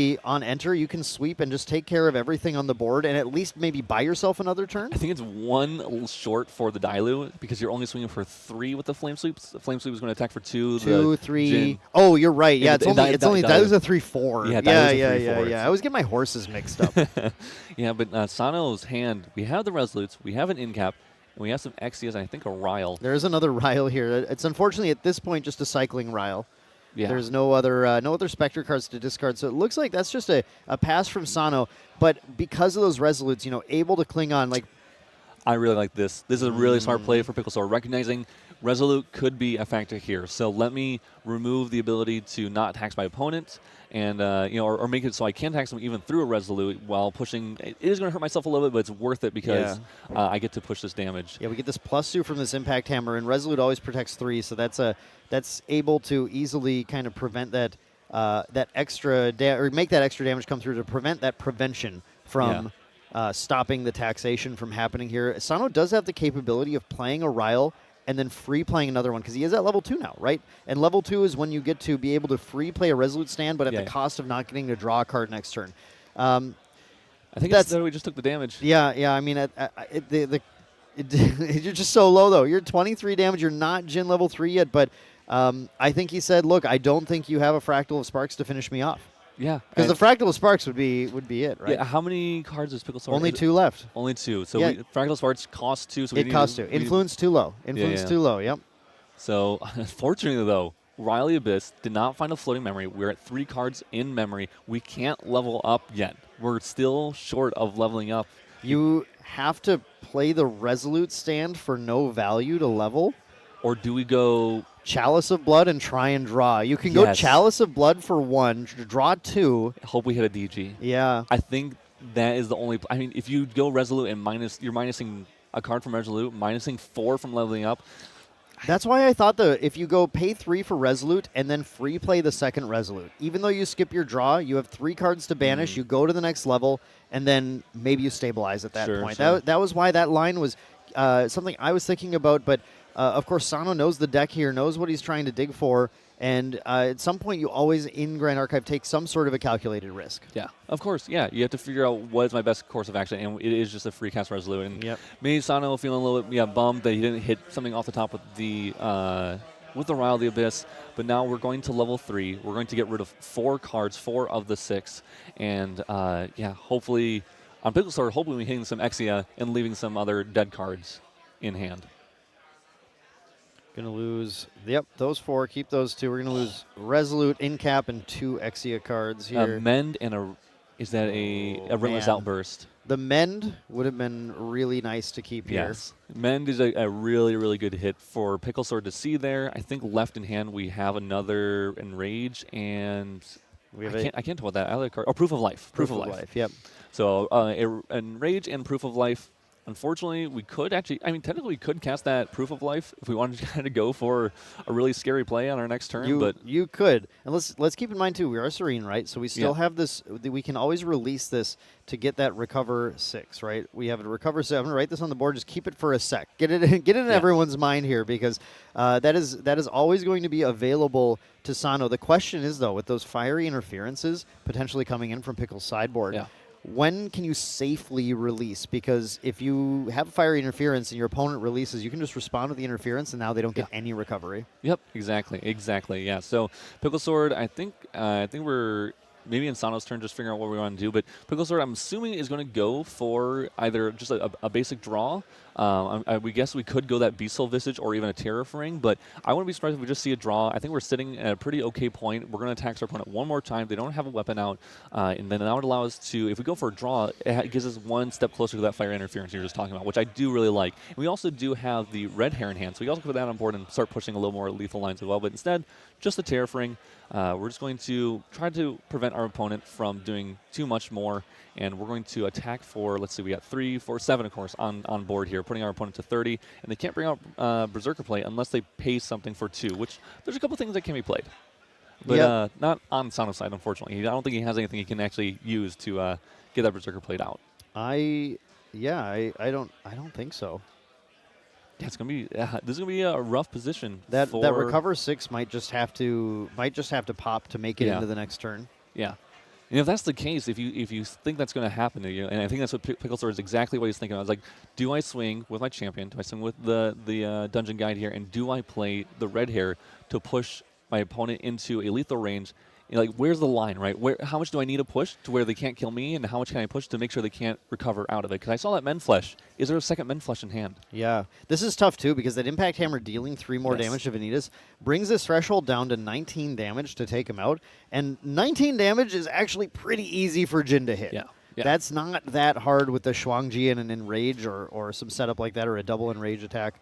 enter. You can sweep and just take care of everything on the board, and at least maybe buy yourself another turn. I think it's 1 short for the Dailu because you're only swinging for 3 with the Flame Sweeps. The Flame Sweep is going to attack for 2. 2, 3. Jin. Oh, you're right. Yeah, it's only Dailu's a 3/4. Yeah, Yeah. I always get my horses mixed up. Yeah, but Sano's hand, we have the Resolutes, we have an Incap, and we have some Exias, and I think a Ryle. There's another Ryle here. It's unfortunately at this point just a cycling Ryle. Yeah. There's no other Spectre cards to discard, so it looks like that's just a pass from Sano. But because of those Resolutes, able to cling on. Like, I really like this. This is a really smart play for Pickle Sword, recognizing Resolute could be a factor here. So let me remove the ability to not tax my opponent, and or make it so I can tax them even through a Resolute while pushing. It is going to hurt myself a little bit, but it's worth it because I get to push this damage. Yeah, we get this +2 from this Impact Hammer, and Resolute always protects 3, so that's able to easily kind of prevent that that extra or make that extra damage come through to prevent that prevention from stopping the taxation from happening here. Sano does have the capability of playing a Ryle and then free playing another one because he is at level 2 now, right? And level 2 is when you get to be able to free play a Resolute stand, but at the cost of not getting to draw a card next turn. I think that's we just took the damage. Yeah. I mean, you're just so low though. You're 23 damage. You're not Jin level 3 yet, but I think he said, "Look, I don't think you have a Fractal of Sparks to finish me off." Yeah, because the Fractal of Sparks would be it, right? Yeah. How many cards does Pickle Sword? Only 2 left. Only 2. So Fractal Sparks cost 2. So it costs 2. Influence too low. Influence too low. Yep. So unfortunately, though, Riley Abyss did not find a floating memory. We're at 3 cards in memory. We can't level up yet. We're still short of leveling up. You have to play the Resolute stand for no value to level. Or do we go Chalice of Blood and try and draw? You can go Chalice of Blood for 1, draw 2. Hope we hit a DG. Yeah. I think that is the only. I mean, if you go Resolute and you're minusing a card from Resolute, minusing 4 from leveling up. That's why I thought if you go pay 3 for Resolute and then free play the second Resolute, even though you skip your draw, you have 3 cards to banish, you go to the next level, and then maybe you stabilize at that point. Sure. That was why that line was something I was thinking about, but of course Sano knows the deck here, knows what he's trying to dig for, and at some point you always, in Grand Archive, take some sort of a calculated risk. Yeah, of course. Yeah, you have to figure out what is my best course of action, and it is just a free cast Resolute. And maybe Sano feeling a little bit bummed that he didn't hit something off the top with the Ryle of the Abyss, but now we're going to level 3. We're going to get rid of 4 cards, 4 of the 6, and hopefully on Pickle Sword, hopefully we're hitting some Exia and leaving some other dead cards in hand. Going to lose, those 4. Keep those 2. We're going to lose Resolute, Incap, and 2 Exia cards here. Mend and is that a Relentless Outburst? The Mend would have been really nice to keep here. Yes. Mend is a really, really good hit for Pickle Sword to see there. I think left in hand we have another Enrage, and I can't tell what that other card. Oh, Proof of Life. Proof of Life. Yep. So Enrage and Proof of Life. Unfortunately, we could technically we could cast that Proof of Life if we wanted to kind of go for a really scary play on our next turn. But you could, and let's keep in mind too, we are Serene, right? So we still have this. We can always release this to get that Recover 6, right? We have a Recover 6. I'm gonna write this on the board. Just keep it for a sec. Get it in everyone's mind here, because that is always going to be available to Sano. The question is though, with those fiery interferences potentially coming in from Pickle's sideboard. Yeah. When can you safely release? Because if you have fiery interference and your opponent releases, you can just respond to the interference, and now they don't get any recovery. Yep, exactly. Yeah. So Pickle Sword, I think we're maybe in Sano's turn, just figuring out what we want to do. But Pickle Sword, I'm assuming, is going to go for either just a basic draw. We guess we could go that Beast Soul Visage or even a Tariff Ring, but I wouldn't be surprised if we just see a draw. I think we're sitting at a pretty okay point. We're going to tax our opponent one more time. They don't have a weapon out, and then that would allow us to, if we go for a draw, it gives us one step closer to that fire interference you were just talking about, which I do really like. And we also do have the Red Hair in hand, so we also put that on board and start pushing a little more lethal lines as well. But instead, just the Tariff Ring. We're just going to try to prevent our opponent from doing too much more, and we're going to attack for, let's see, we got 3, 4, 7, of course, on board here, putting our opponent to 30, and they can't bring out Berserker play unless they pay something for 2, which there's a couple things that can be played. But not on Sano's side, unfortunately. I don't think he has anything he can actually use to get that Berserker played out. I don't think so. Yeah, it's gonna be this is gonna be a rough position. That for, recover 6 might just have to pop to make it Yeah. into the next turn. Yeah. And if that's the case, if you think that's going to happen to you, and I think that's what Pickle Sword is exactly what he's thinking. I was like, do I swing with my champion? Do I swing with the dungeon guide here? And do I play the red hair to push my opponent into a lethal range? You know, like, where's the line, right? How much do I need to push to where they can't kill me, and how much can I push to make sure they can't recover out of it? Because I saw that Men Flesh. Is there a second Men Flesh in hand? Yeah. This is tough, too, because that Impact Hammer dealing 3 more Yes. damage to Venitas brings this threshold down to 19 damage to take him out. And 19 damage is actually pretty easy for Jin to hit. Yeah. Yeah. That's not that hard with the Shuangji and an Enrage or some setup like that, or a double Enrage attack.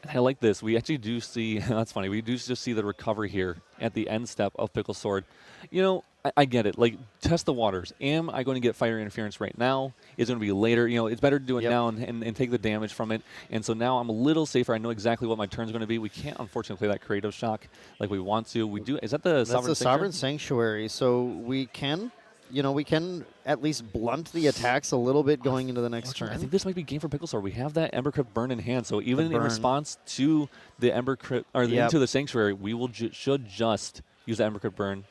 I like this. We actually do see, that's funny, we do just see the recovery here at the end step of Pickle Sword. You know, I get it. Like, test the waters. Am I going to get fire interference right now? Is it going to be later? You know, it's better to do it now and take the damage from it. And so now I'm a little safer. I know exactly what my turn's going to be. We can't, unfortunately, play that Creative Shock like we want to. We do. Is that the That's Sovereign the Sanctuary? Sovereign Sanctuary. So we can at least blunt the attacks a little bit going into the next turn. I think this might be game for Pickle Sword. We have that Ember Crypt burn in hand, so even in burn. response to the Ember Crypt or into the Sanctuary, we will should just use the Ember Crypt burn.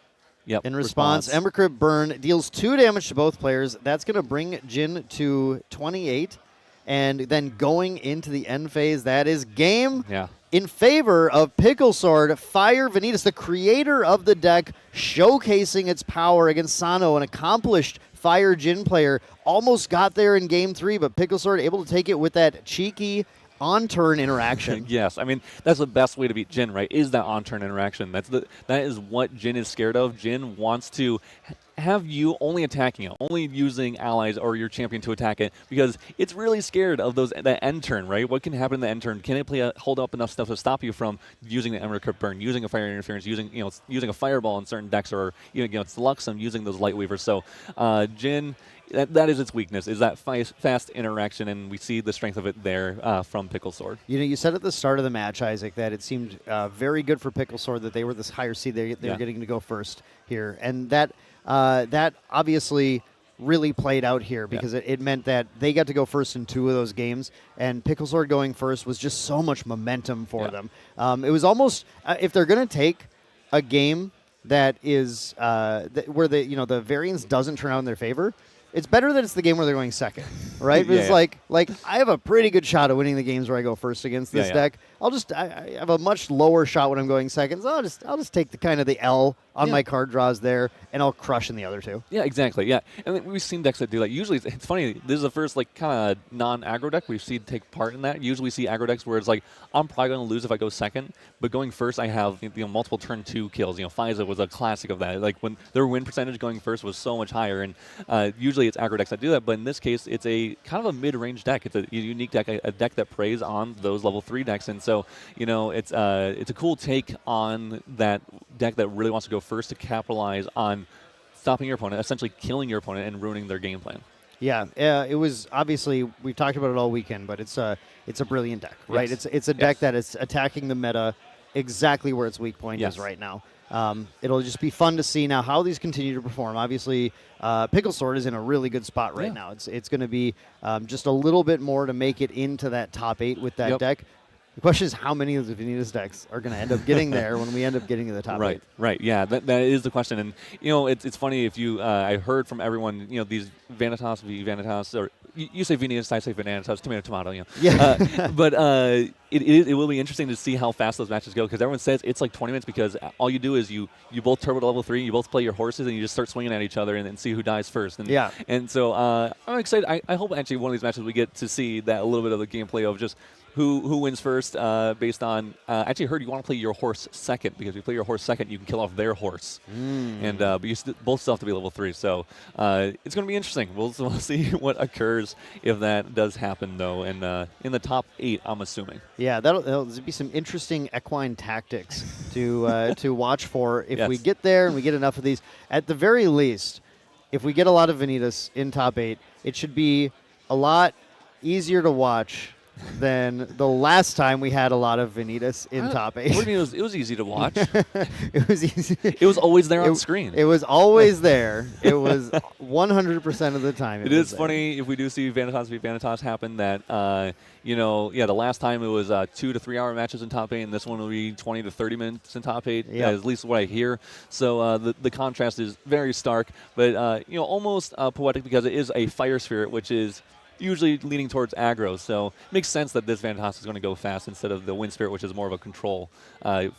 Yep. In response, Ember Crypt burn deals 2 damage to both players. That's going to bring Jin to 28, and then going into the end phase, that is game. Yeah. In favor of Pickle Sword, Fire Venitas, the creator of the deck, showcasing its power against Sano, an accomplished Fire Jin player. Almost got there in Game 3, but Pickle Sword able to take it with that cheeky on-turn interaction. Yes, I mean, that's the best way to beat Jin, right, is that on-turn interaction. That is what Jin is scared of. Jin wants to have you only attacking it, only using allies or your champion to attack it, because it's really scared of that end turn, right? What can happen in the end turn? Can it hold up enough stuff to stop you from using the Ember Crypt burn, using a fire interference, using a fireball in certain decks, or it's Luxem using those light weavers. So Jin, that is its weakness, is that fast interaction, and we see the strength of it there from Pickle Sword. You said at the start of the match, Isaac, that it seemed very good for Pickle Sword that they were this higher seed. They were getting to go first here, and that obviously really played out here because it meant that they got to go first in 2 of those games, and Pickle Sword going first was just so much momentum for them. It was almost if they're going to take a game that is where the variance doesn't turn out in their favor, it's better that it's the game where they're going second, right? It's like I have a pretty good shot at winning the games where I go first against this deck. I have a much lower shot when I'm going second. So I'll just take the L on my card draws there, and I'll crush in the other 2. Yeah, exactly. Yeah, and we've seen decks that do that. Usually, it's funny. This is the first kind of non-aggro deck we've seen take part in that. Usually, we see aggro decks where it's like I'm probably going to lose if I go second, but going first, I have multiple turn 2 kills. Faiza was a classic of that. Like when their win percentage going first was so much higher, and usually it's aggro decks that do that. But in this case, it's a kind of a mid-range deck. It's a unique deck, a deck that preys on those level 3 decks, and so it's a cool take on that deck that really wants to go first to capitalize on stopping your opponent, essentially killing your opponent and ruining their game plan. Yeah, it was obviously, we've talked about it all weekend, but it's a brilliant deck, right? Yes. It's a deck that is attacking the meta exactly where its weak point is right now. It'll just be fun to see now how these continue to perform. Obviously, Pickle Sword is in a really good spot right now. It's going to be just a little bit more to make it into that top 8 with that deck. The question is how many of the Venitas decks are going to end up getting there when we end up getting to the top 8. Right, yeah, that is the question. And, it's funny if you, I heard from everyone, these Venitas, or you say Venitas, I say Venitas, tomato, Yeah. But it will be interesting to see how fast those matches go, because everyone says it's like 20 minutes because all you do is you both turbo to level 3, you both play your horses, and you just start swinging at each other and see who dies first. And so I'm excited. I hope actually one of these matches we get to see that a little bit of the gameplay of just who wins first based on actually heard you want to play your horse second, because if you play your horse second, you can kill off their horse. And but you both still have to be level 3. So it's going to be interesting. We'll see what occurs if that does happen, though. And in the top 8, I'm assuming. Yeah, that'll be some interesting equine tactics to watch for if we get there and we get enough of these. At the very least, if we get a lot of Venitas in top 8, it should be a lot easier to watch than the last time we had a lot of Venitas in top 8. What do you mean it was easy to watch? It was easy. It was always there on screen. It was always there. It was 100% of the time. It is funny if we do see Vanitas v Vanitas happen that, the last time it was 2 to 3 hour matches in top 8, and this one will be 20 to 30 minutes in top 8, at least what I hear. So the contrast is very stark, but, almost poetic because it is a fire spirit, which is usually leaning towards aggro, so it makes sense that this Vanitas is going to go fast instead of the Wind Spirit, which is more of a control,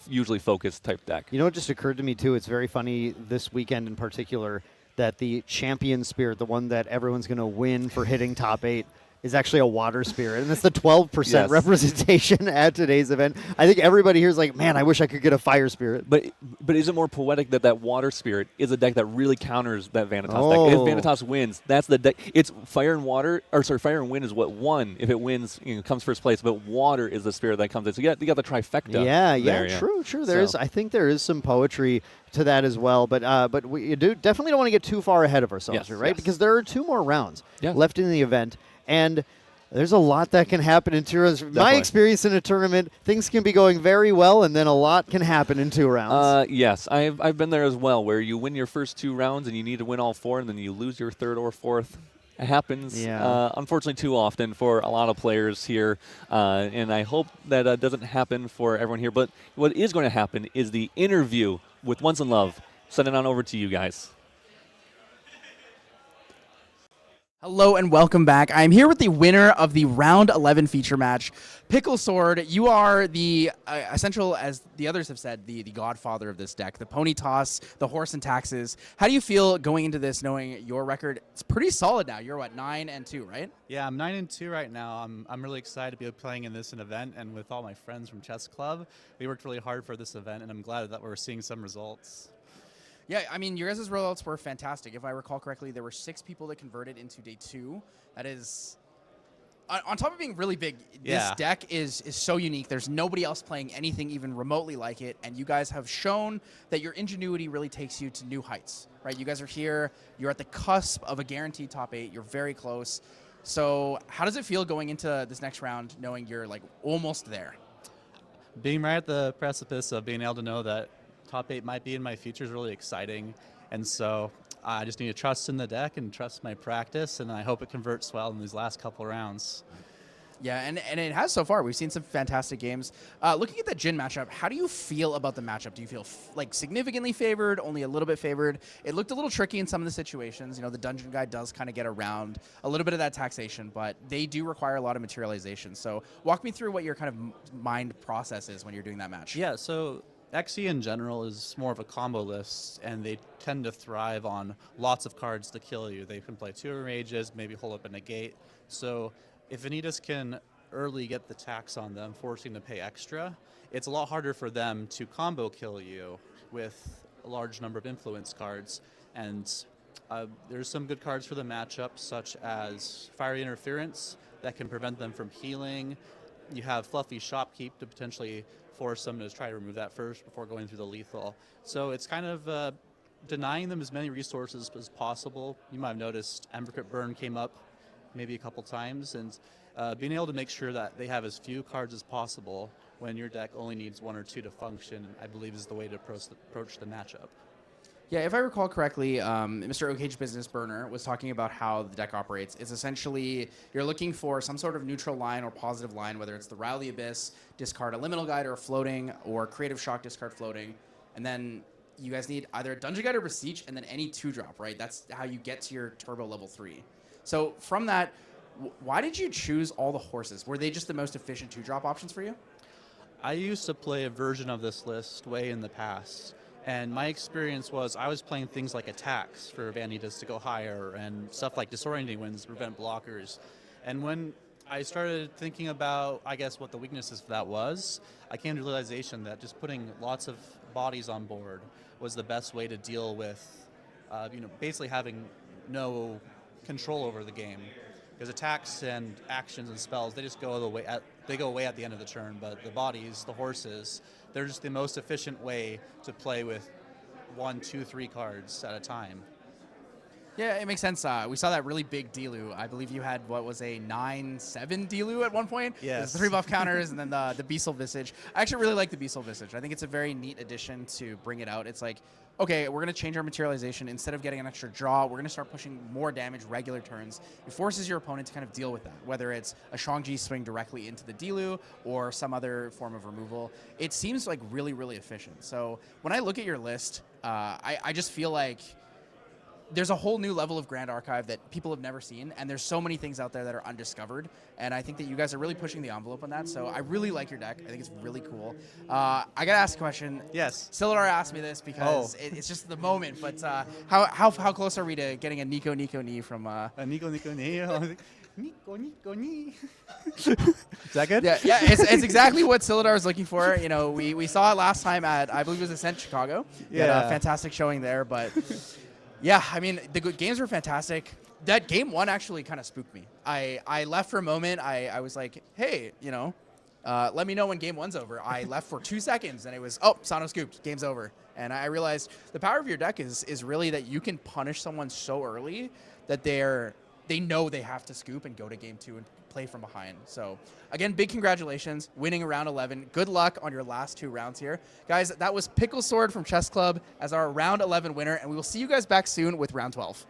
usually focused type deck. You know what just occurred to me, too? It's very funny this weekend in particular that the champion spirit, the one that everyone's going to win for hitting top 8, is actually a water spirit, and it's the 12% representation at today's event. I think everybody here is like, man, I wish I could get a fire spirit. But is it more poetic that water spirit is a deck that really counters that Vanitas deck? If Vanitas wins, that's the deck. It's fire and water, fire and wind is what won. If it wins, comes first place. But water is the spirit that comes in. So you got the trifecta. True. I think there is some poetry to that as well. But we definitely don't want to get too far ahead of ourselves here, right? Because there are 2 more rounds left in the event. And there's a lot that can happen in 2 rounds. My experience in a tournament, things can be going very well, and then a lot can happen in 2 rounds. Yes, I've been there as well, where you win your first 2 rounds and you need to win all 4, and then you lose your 3rd or 4th. It happens, unfortunately, too often for a lot of players here, and I hope that doesn't happen for everyone here. But what is going to happen is the interview with Once in Love. Send it on over to you guys. Hello and welcome back. I'm here with the winner of the round 11 feature match, Pickle Sword. You are the essential, as the others have said, the godfather of this deck, the pony toss, the horse and taxes. How do you feel going into this, knowing your record? It's pretty solid now. You're what, 9-2, right? Yeah, I'm 9-2 right now. I'm really excited to be playing in this event, and with all my friends from Chess Club, we worked really hard for this event, and I'm glad that we're seeing some results. Yeah, I mean, your guys' results were fantastic. If I recall correctly, there were 6 people that converted into day 2. That is, on top of being really big, this deck is so unique. There's nobody else playing anything even remotely like it, and you guys have shown that your ingenuity really takes you to new heights, right? You guys are here. You're at the cusp of a guaranteed top 8. You're very close. So how does it feel going into this next round, knowing you're like almost there? Being right at the precipice of being able to know that top 8 might be in my future is really exciting, and so I just need to trust in the deck and trust my practice, and I hope it converts well in these last couple rounds. Yeah, and it has so far. We've seen some fantastic games. Looking at the Jin matchup, how do you feel about the matchup? Do you feel like significantly favored, only a little bit favored? It looked a little tricky in some of the situations. The dungeon guy does kind of get around a little bit of that taxation, but they do require a lot of materialization. So walk me through what your kind of mind process is when you're doing that match. Yeah, so XE in general is more of a combo list, and they tend to thrive on lots of cards to kill you. They can play 2 mages, maybe hold up a negate. So if Venitas can early get the tax on them, forcing them to pay extra, it's a lot harder for them to combo kill you with a large number of influence cards. And there's some good cards for the matchup, such as Fiery Interference that can prevent them from healing. You have Fluffy Shopkeep to potentially force them to try to remove that first before going through the lethal. So it's kind of denying them as many resources as possible. You might have noticed Embercrypt Burn came up maybe a couple times, and being able to make sure that they have as few cards as possible when your deck only needs 1 or 2 to function, I believe is the way to approach the matchup. Yeah, if I recall correctly, Mr. Oakage Business Burner was talking about how the deck operates. It's essentially you're looking for some sort of neutral line or positive line, whether it's the Rally Abyss, discard a Liminal Guide or a floating, or Creative Shock, discard floating. And then you guys need either a Dungeon Guide or Beseech, and then any 2-drop, right? That's how you get to your Turbo level 3. So from that, why did you choose all the horses? Were they just the most efficient 2-drop options for you? I used to play a version of this list way in the past. And my experience was I was playing things like attacks for Vanitas to go higher and stuff like Disorienting Winds to prevent blockers. And when I started thinking about, I guess, what the weaknesses for that was, I came to the realization that just putting lots of bodies on board was the best way to deal with, basically having no control over the game. Because attacks and actions and spells, they just go away at the end of the turn. But the bodies, the horses, they're just the most efficient way to play with 1, 2, 3 cards at a time. Yeah, it makes sense. We saw that really big Dilu. I believe you had what was a 9/7 Dilu at one point. Yes. There's 3 buff counters and then the Beasel Visage. I actually really like the Beasel Visage. I think it's a very neat addition to bring it out. It's like, okay, we're going to change our materialization. Instead of getting an extra draw, we're going to start pushing more damage regular turns. It forces your opponent to kind of deal with that, whether it's a Shang-Chi swing directly into the Dilu or some other form of removal. It seems like really, really efficient. So when I look at your list, I just feel like there's a whole new level of Grand Archive that people have never seen, and there's so many things out there that are undiscovered, and I think that you guys are really pushing the envelope on that, so I really like your deck. I think it's really cool. I gotta ask a question. Yes. Silidar asked me this because it's just the moment, but how close are we to getting a Nico Ni from... Nico Ni. Nico Ni. Is that good? Yeah, it's exactly what Silidar was looking for. You know, we saw it last time at, I believe it was Ascent Chicago. You had a fantastic showing there, but... Yeah, I mean, the games were fantastic. That game 1 actually kind of spooked me. I left for a moment. I was like, hey, you know, let me know when game 1's over. I left for 2 seconds, and it was, oh, Sano scooped. Game's over. And I realized the power of your deck is really that you can punish someone so early that they know they have to scoop and go to game 2 and play from behind. So, again, big congratulations, winning round 11. Good luck on your last 2 rounds here. Guys, that was Pickle Sword from Chess Club as our round 11 winner, and we will see you guys back soon with round 12.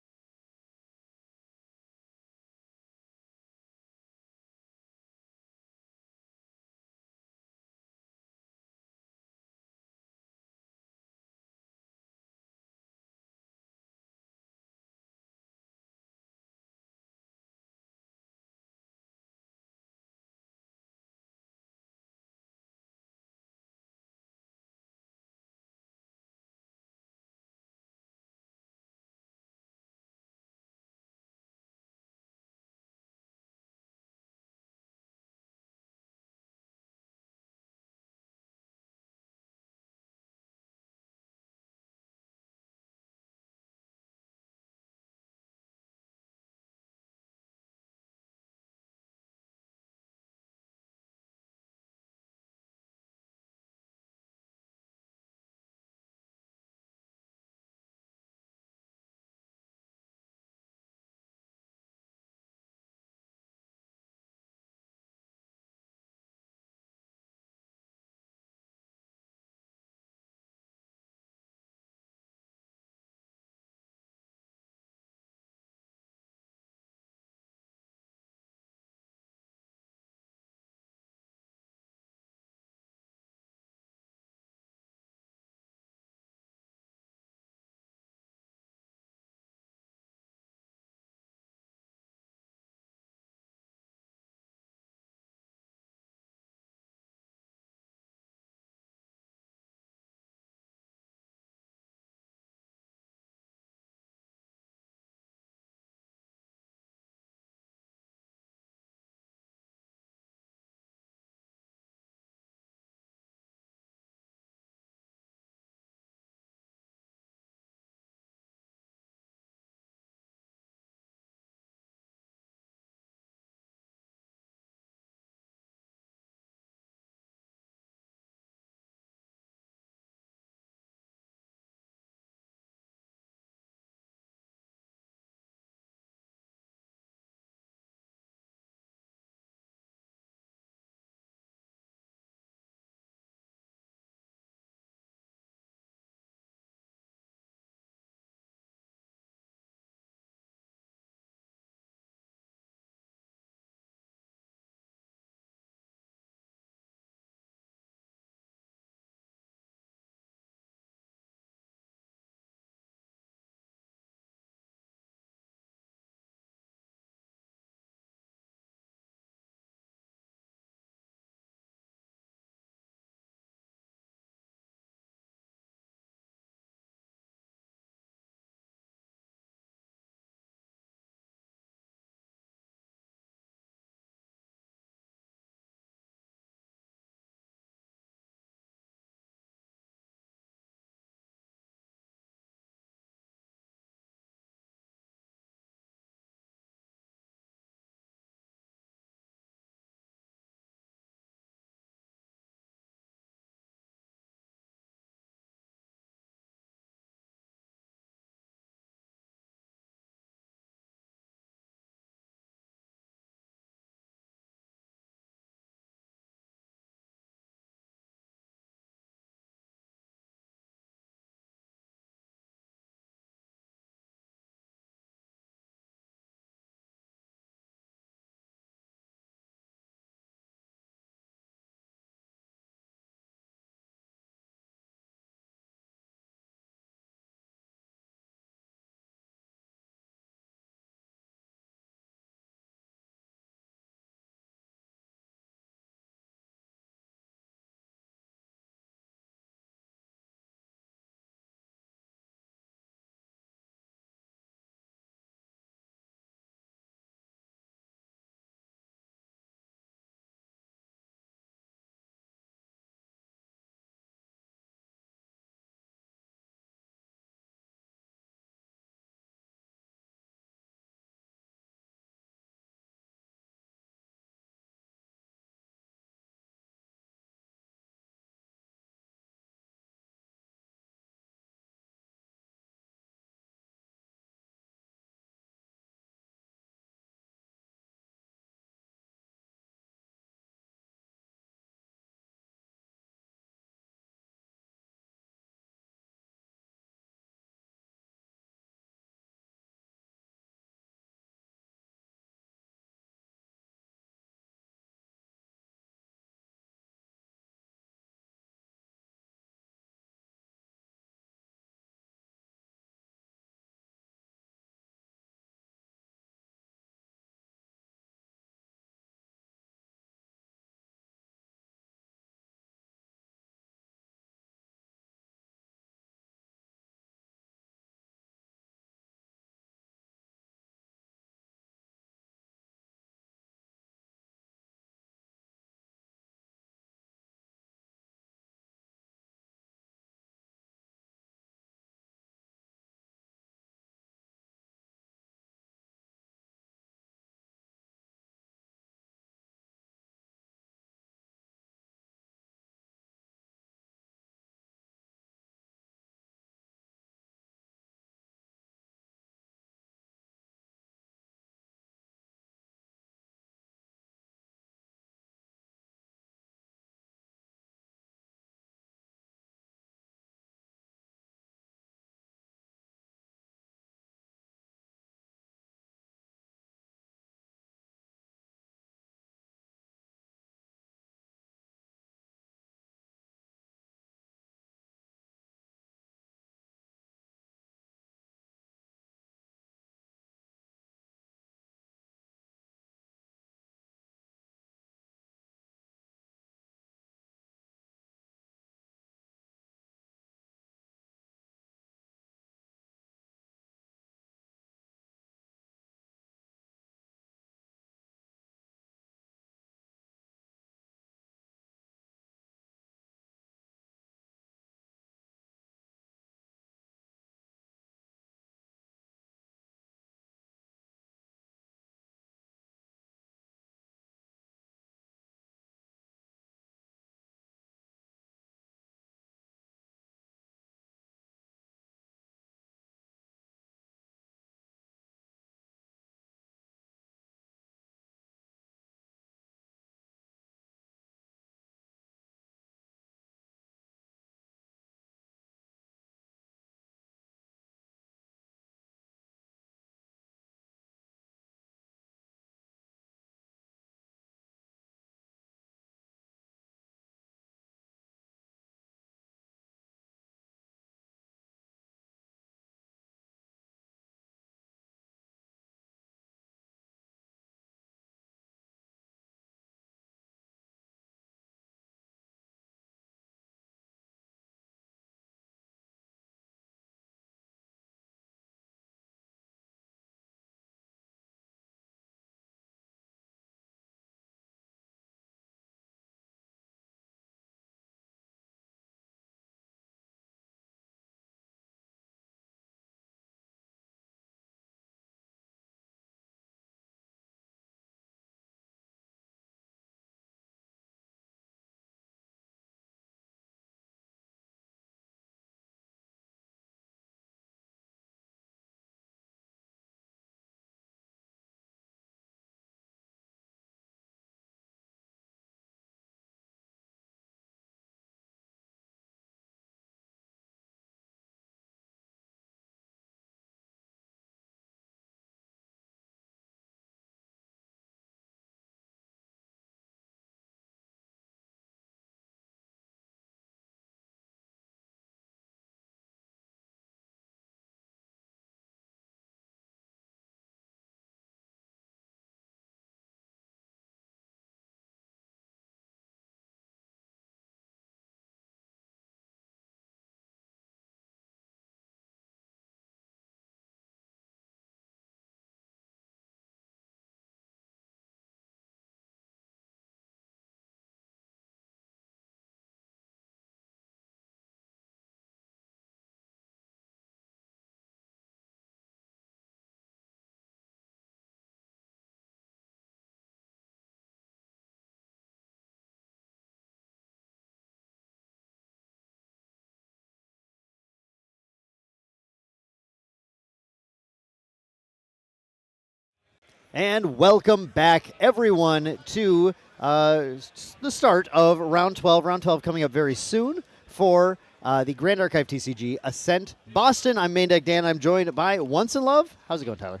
And welcome back, everyone, to the start of Round 12. Round 12 coming up very soon for the Grand Archive TCG Ascent Boston. I'm Main Deck Dan. I'm joined by Once in Love. How's it going, Tyler?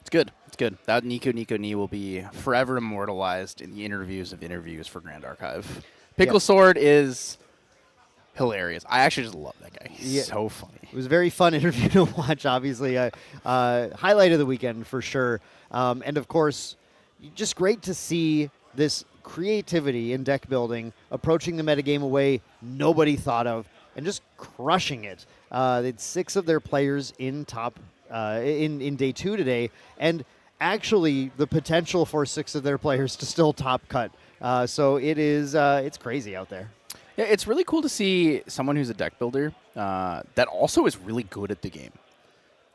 It's good. It's good. That Nico Ni will be forever immortalized in the interviews of interviews for Grand Archive. Pickle Sword is hilarious. I actually just love that guy. He's so funny. It was a very fun interview to watch, obviously. Highlight of the weekend for sure. And of course, just great to see this creativity in deck building, approaching the metagame a way nobody thought of, and just crushing it. They had 6 of their players in top in day 2 today, and actually the potential for 6 of their players to still top cut. So it is it's crazy out there. Yeah, it's really cool to see someone who's a deck builder that also is really good at the game.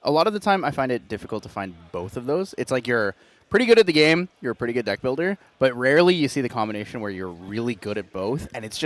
A lot of the time, I find it difficult to find both of those. It's like you're pretty good at the game, you're a pretty good deck builder, but rarely you see the combination where you're really good at both. And it's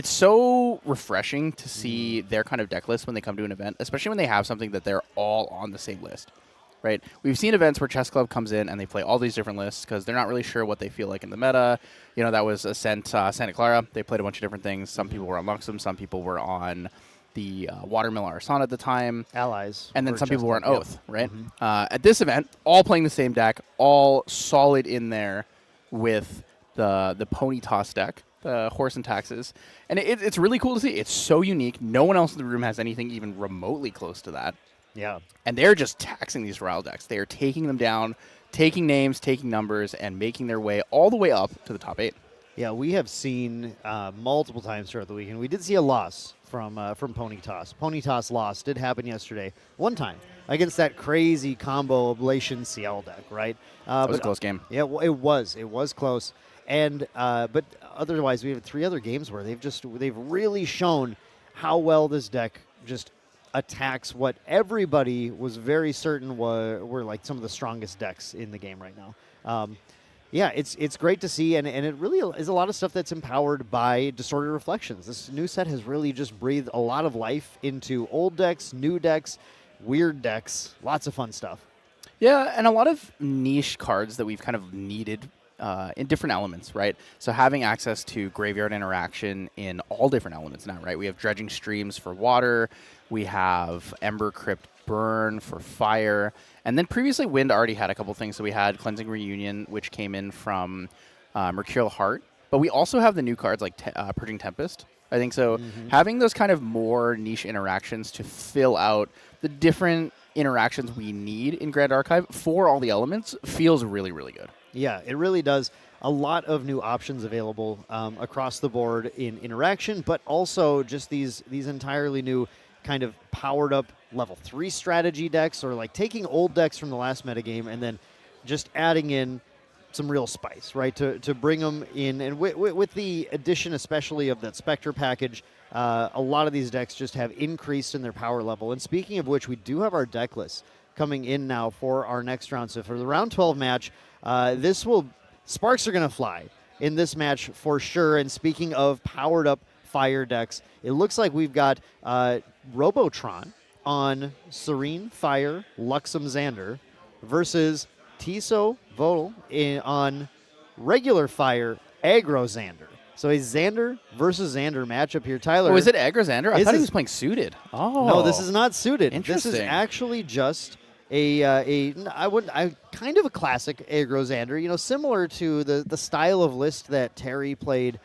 so refreshing to see their kind of deck list when they come to an event, especially when they have something that they're all on the same list, right? We've seen events where Chess Club comes in and they play all these different lists because they're not really sure what they feel like in the meta. You know, that was Ascent, Santa Clara. They played a bunch of different things. Some people were on Luxem, some people were on the Watermill Arson at the time. Allies. And then some people were on Club, Oath, right? At this event, all playing the same deck, all solid in there with the Pony Toss deck, the Horse and Taxes. And it's really cool to see. It's so unique. No one else in the room has anything even remotely close to that. Yeah. And they're just taxing these Rile decks. They are taking them down, taking names, taking numbers, and making their way all the way up to the top 8. Yeah, we have seen multiple times throughout the weekend. We did see a loss from Pony Toss. Pony Toss loss did happen yesterday, one time, against that crazy combo Ablation CL deck, right? That was a close game. Yeah, well, it was close. And but otherwise, we have 3 other games where they've really shown how well this deck just attacks what everybody was very certain were like some of the strongest decks in the game right now. Yeah, it's great to see, and it really is a lot of stuff that's empowered by Distorted Reflections. This new set has really just breathed a lot of life into old decks, new decks, weird decks, lots of fun stuff. Yeah, and a lot of niche cards that we've kind of needed in different elements, right? So having access to graveyard interaction in all different elements now, right? We have Dredging Streams for water, we have Ember Crypt Burn for fire, and then previously Wind already had a couple things. So we had Cleansing Reunion, which came in from Mercurial Heart, but we also have the new cards like Purging Tempest. I think so. Having those kind of more niche interactions to fill out the different interactions we need in Grand Archive for all the elements feels really, really good. Yeah, it really does. A lot of new options available across the board in interaction, but also just these entirely new kind of powered up level 3 strategy decks, or like taking old decks from the last metagame and then just adding in some real spice, right, to bring them in. And with the addition especially of that Spectre package, a lot of these decks just have increased in their power level. And speaking of which, we do have our deck list coming in now for our next round. So for the round 12 match, sparks are going to fly in this match for sure. And speaking of powered up fire decks, it looks like we've got Robotron on Serene Fire Luxem Xander versus Tiso Vodal on regular fire Aggro Xander. So a Xander versus Xander matchup here. Tyler. Oh, is it Aggro Xander? I thought he was playing suited. Oh. No, this is not suited. Interesting. This is actually just a kind of a classic Aggro Xander, you know, similar to the style of list that Terry played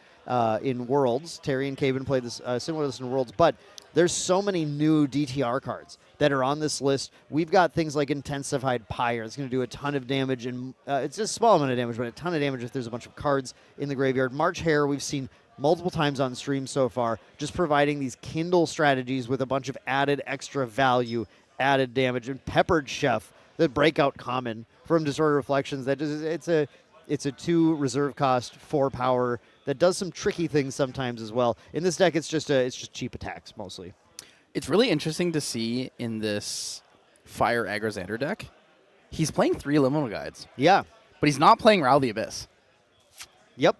in Worlds. Terry and Caven played this similar list in Worlds, but there's so many new DTR cards that are on this list. We've got things like Intensified Pyre. It's going to do a ton of damage, and it's just a small amount of damage, but a ton of damage if there's a bunch of cards in the graveyard. March Hare, we've seen multiple times on stream so far, just providing these Kindle strategies with a bunch of added extra value, added damage. And Peppered Chef, the breakout common from Distorted Reflections, that just, it's a 2 reserve cost, 4 power that does some tricky things sometimes as well. In this deck, it's just cheap attacks mostly. It's really interesting to see in this Fire Aggro Xander deck. He's playing 3 Liminal Guides. Yeah. But he's not playing Ral the Abyss. Yep.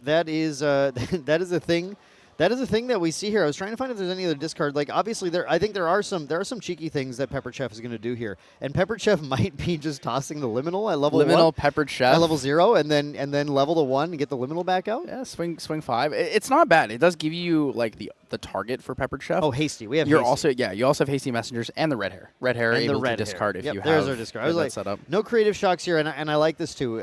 That is that is a thing That is the thing that we see here. I was trying to find if there's any other discard. Like obviously I think there are some cheeky things that Peppered Chef is going to do here. And Peppered Chef might be just tossing the liminal at level 1. Peppered Chef at level 0 and then level to 1 and get the liminal back out. Yeah, swing 5. It's not bad. It does give you like the target for Peppered Chef. Oh, Hasty. We have you Hasty. also have Hasty Messengers and the Red Hair. Red Hair and able the red to discard if yep, you have. There's our discard. I was like, set up. No creative shocks here, and I like this too.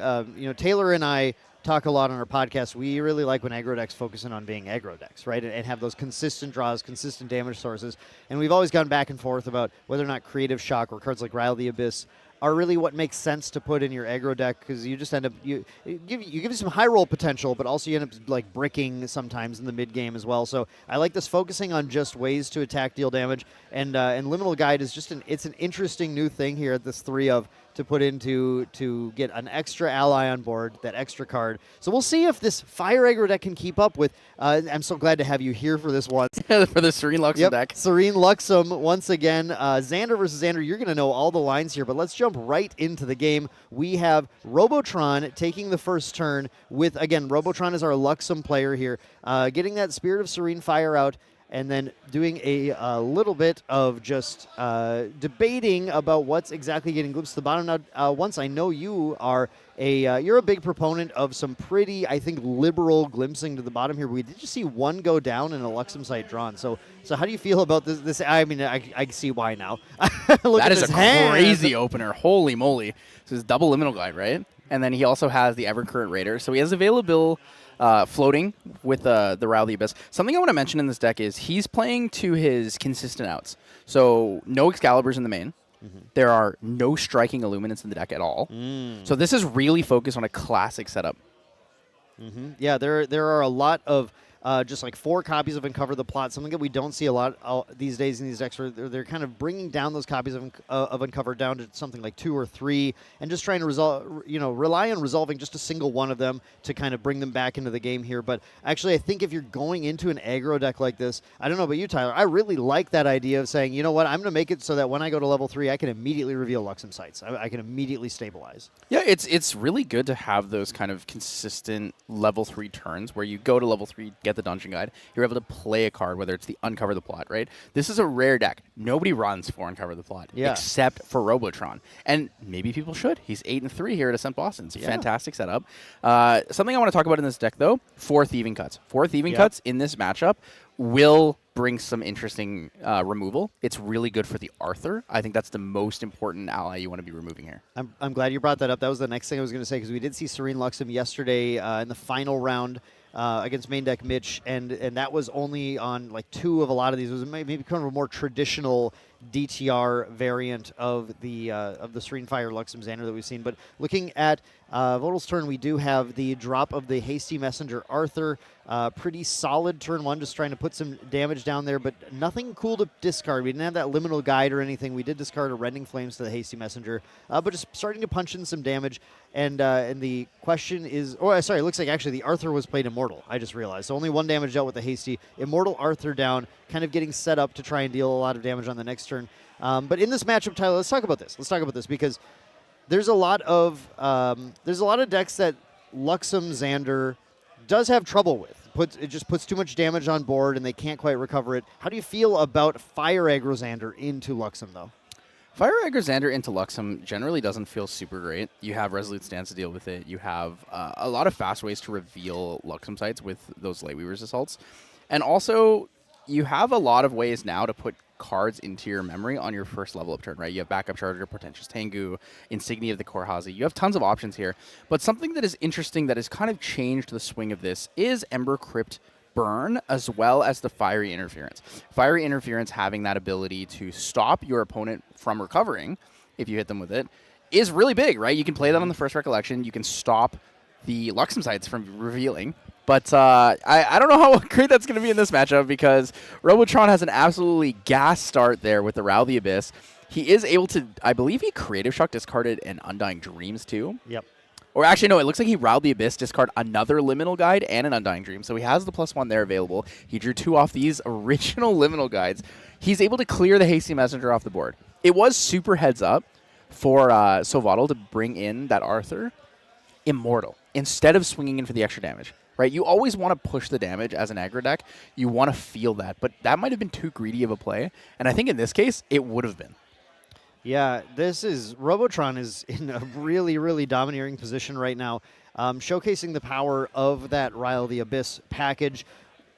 Taylor and I talk a lot on our podcast. We really like when aggro decks focusing on being aggro decks, right? And have those consistent draws, consistent damage sources. And we've always gone back and forth about whether or not creative shock or cards like Rile the Abyss are really what makes sense to put in your aggro deck, because you just end up you give you some high roll potential, but also you end up like bricking sometimes in the mid game as well. So I like this focusing on just ways to attack, deal damage, and Liminal Guide is just it's an interesting new thing here at this 3 of to put into to get an extra ally on board, that extra card. So we'll see if this Fire aggro deck can keep up with. I'm so glad to have you here for this one. For the Serene Luxem deck. Serene Luxem once again. Xander versus Xander. You're going to know all the lines here, but let's jump right into the game. We have Robotron taking the first turn with, again, Robotron is our Luxem player here, getting that Spirit of Serene Fire out, and then doing a little bit of just debating about what's exactly getting glimpsed to the bottom. Now, once I know you are you're a big proponent of some pretty, I think, liberal glimpsing to the bottom here. We did just see one go down and a Luxem site drawn. So how do you feel about this? I mean, I see why now. That is a crazy opener. Holy moly. So it's double Liminal Guide, right? And then he also has the Evercurrent Raider. So he has available floating with the Rile the Abyss. Something I want to mention in this deck is he's playing to his consistent outs. So no Excaliburs in the main. Mm-hmm. There are no striking Illuminants in the deck at all. So this is really focused on a classic setup. Mm-hmm. Yeah, there are a lot of just like 4 copies of Uncover the Plot, something that we don't see a lot these days in these decks, where they're kind of bringing down those copies of Uncover down to something like 2 or 3, and just trying to rely on resolving just a single one of them to kind of bring them back into the game here. But actually, I think if you're going into an aggro deck like this, I don't know about you, Tyler, I really like that idea of saying, you know what, I'm going to make it so that when I go to level 3, I can immediately reveal Luxem sites. I can immediately stabilize. Yeah, it's really good to have those kind of consistent level 3 turns where you go to level 3, get the Dungeon Guide, you're able to play a card, whether it's the Uncover the Plot, right? This is a rare deck. Nobody runs for Uncover the Plot, except for Robotron. And maybe people should. He's 8-3 here at Ascent Boston. It's a fantastic setup. Something I want to talk about in this deck, though, 4 Thieving Cuts. 4 Thieving Cuts in this matchup will bring some interesting removal. It's really good for the Arthur. I think that's the most important ally you want to be removing here. I'm glad you brought that up. That was the next thing I was going to say, because we did see Serene Luxem yesterday in the final round against main deck Mitch, and that was only on like 2 of a lot of these. It was maybe kind of a more traditional DTR variant of the Serene Fire Luxem Xander that we've seen. But looking at Vodel's turn, we do have the drop of the Hasty Messenger Arthur. Pretty solid turn 1, just trying to put some damage down there, but nothing cool to discard. We didn't have that Liminal Guide or anything. We did discard a Rending Flames to the Hasty Messenger, but just starting to punch in some damage. And the question is, sorry, it looks like actually the Arthur was played Immortal. I just realized. So only 1 damage dealt with the Hasty. Immortal Arthur down, kind of getting set up to try and deal a lot of damage on the next turn. But in this matchup, Tyler, let's talk about this. Because there's a lot of decks that Luxem Xander does have trouble with. It just puts too much damage on board, and they can't quite recover it. How do you feel about Fire Aggro Xander into Luxem, though? Fire Aggro Xander into Luxem generally doesn't feel super great. You have Resolute Stance to deal with it. You have a lot of fast ways to reveal Luxem sites with those Lightweaver's Assaults. And also, you have a lot of ways now to put cards into your memory on your first level up turn, right? You have Backup Charger, Portentous Tengu, Insignia of the Korhazi. You have tons of options here. But something that is interesting that has kind of changed the swing of this is Ember Crypt Burn, as well as the Fiery Interference. Fiery Interference, having that ability to stop your opponent from recovering if you hit them with it, is really big, right? You can play that on the first Recollection. You can stop the Luxem sites from revealing. But I don't know how great that's going to be in this matchup, because Robotron has an absolutely gas start there with the Rile the Abyss. He is able to, I believe he Creative Shock discarded an Undying Dreams too. Yep. Or actually, no, it looks like he Rile the Abyss, discard another Liminal Guide and an Undying Dream. So he has the +1 there available. He drew 2 off these original Liminal Guides. He's able to clear the Hasty Messenger off the board. It was super heads up for Sovotl to bring in that Arthur Immortal instead of swinging in for the extra damage. right? You always want to push the damage as an aggro deck. You want to feel that, but that might have been too greedy of a play, and I think in this case, it would have been. Yeah, Robotron is in a really, really domineering position right now, showcasing the power of that Rile the Abyss package.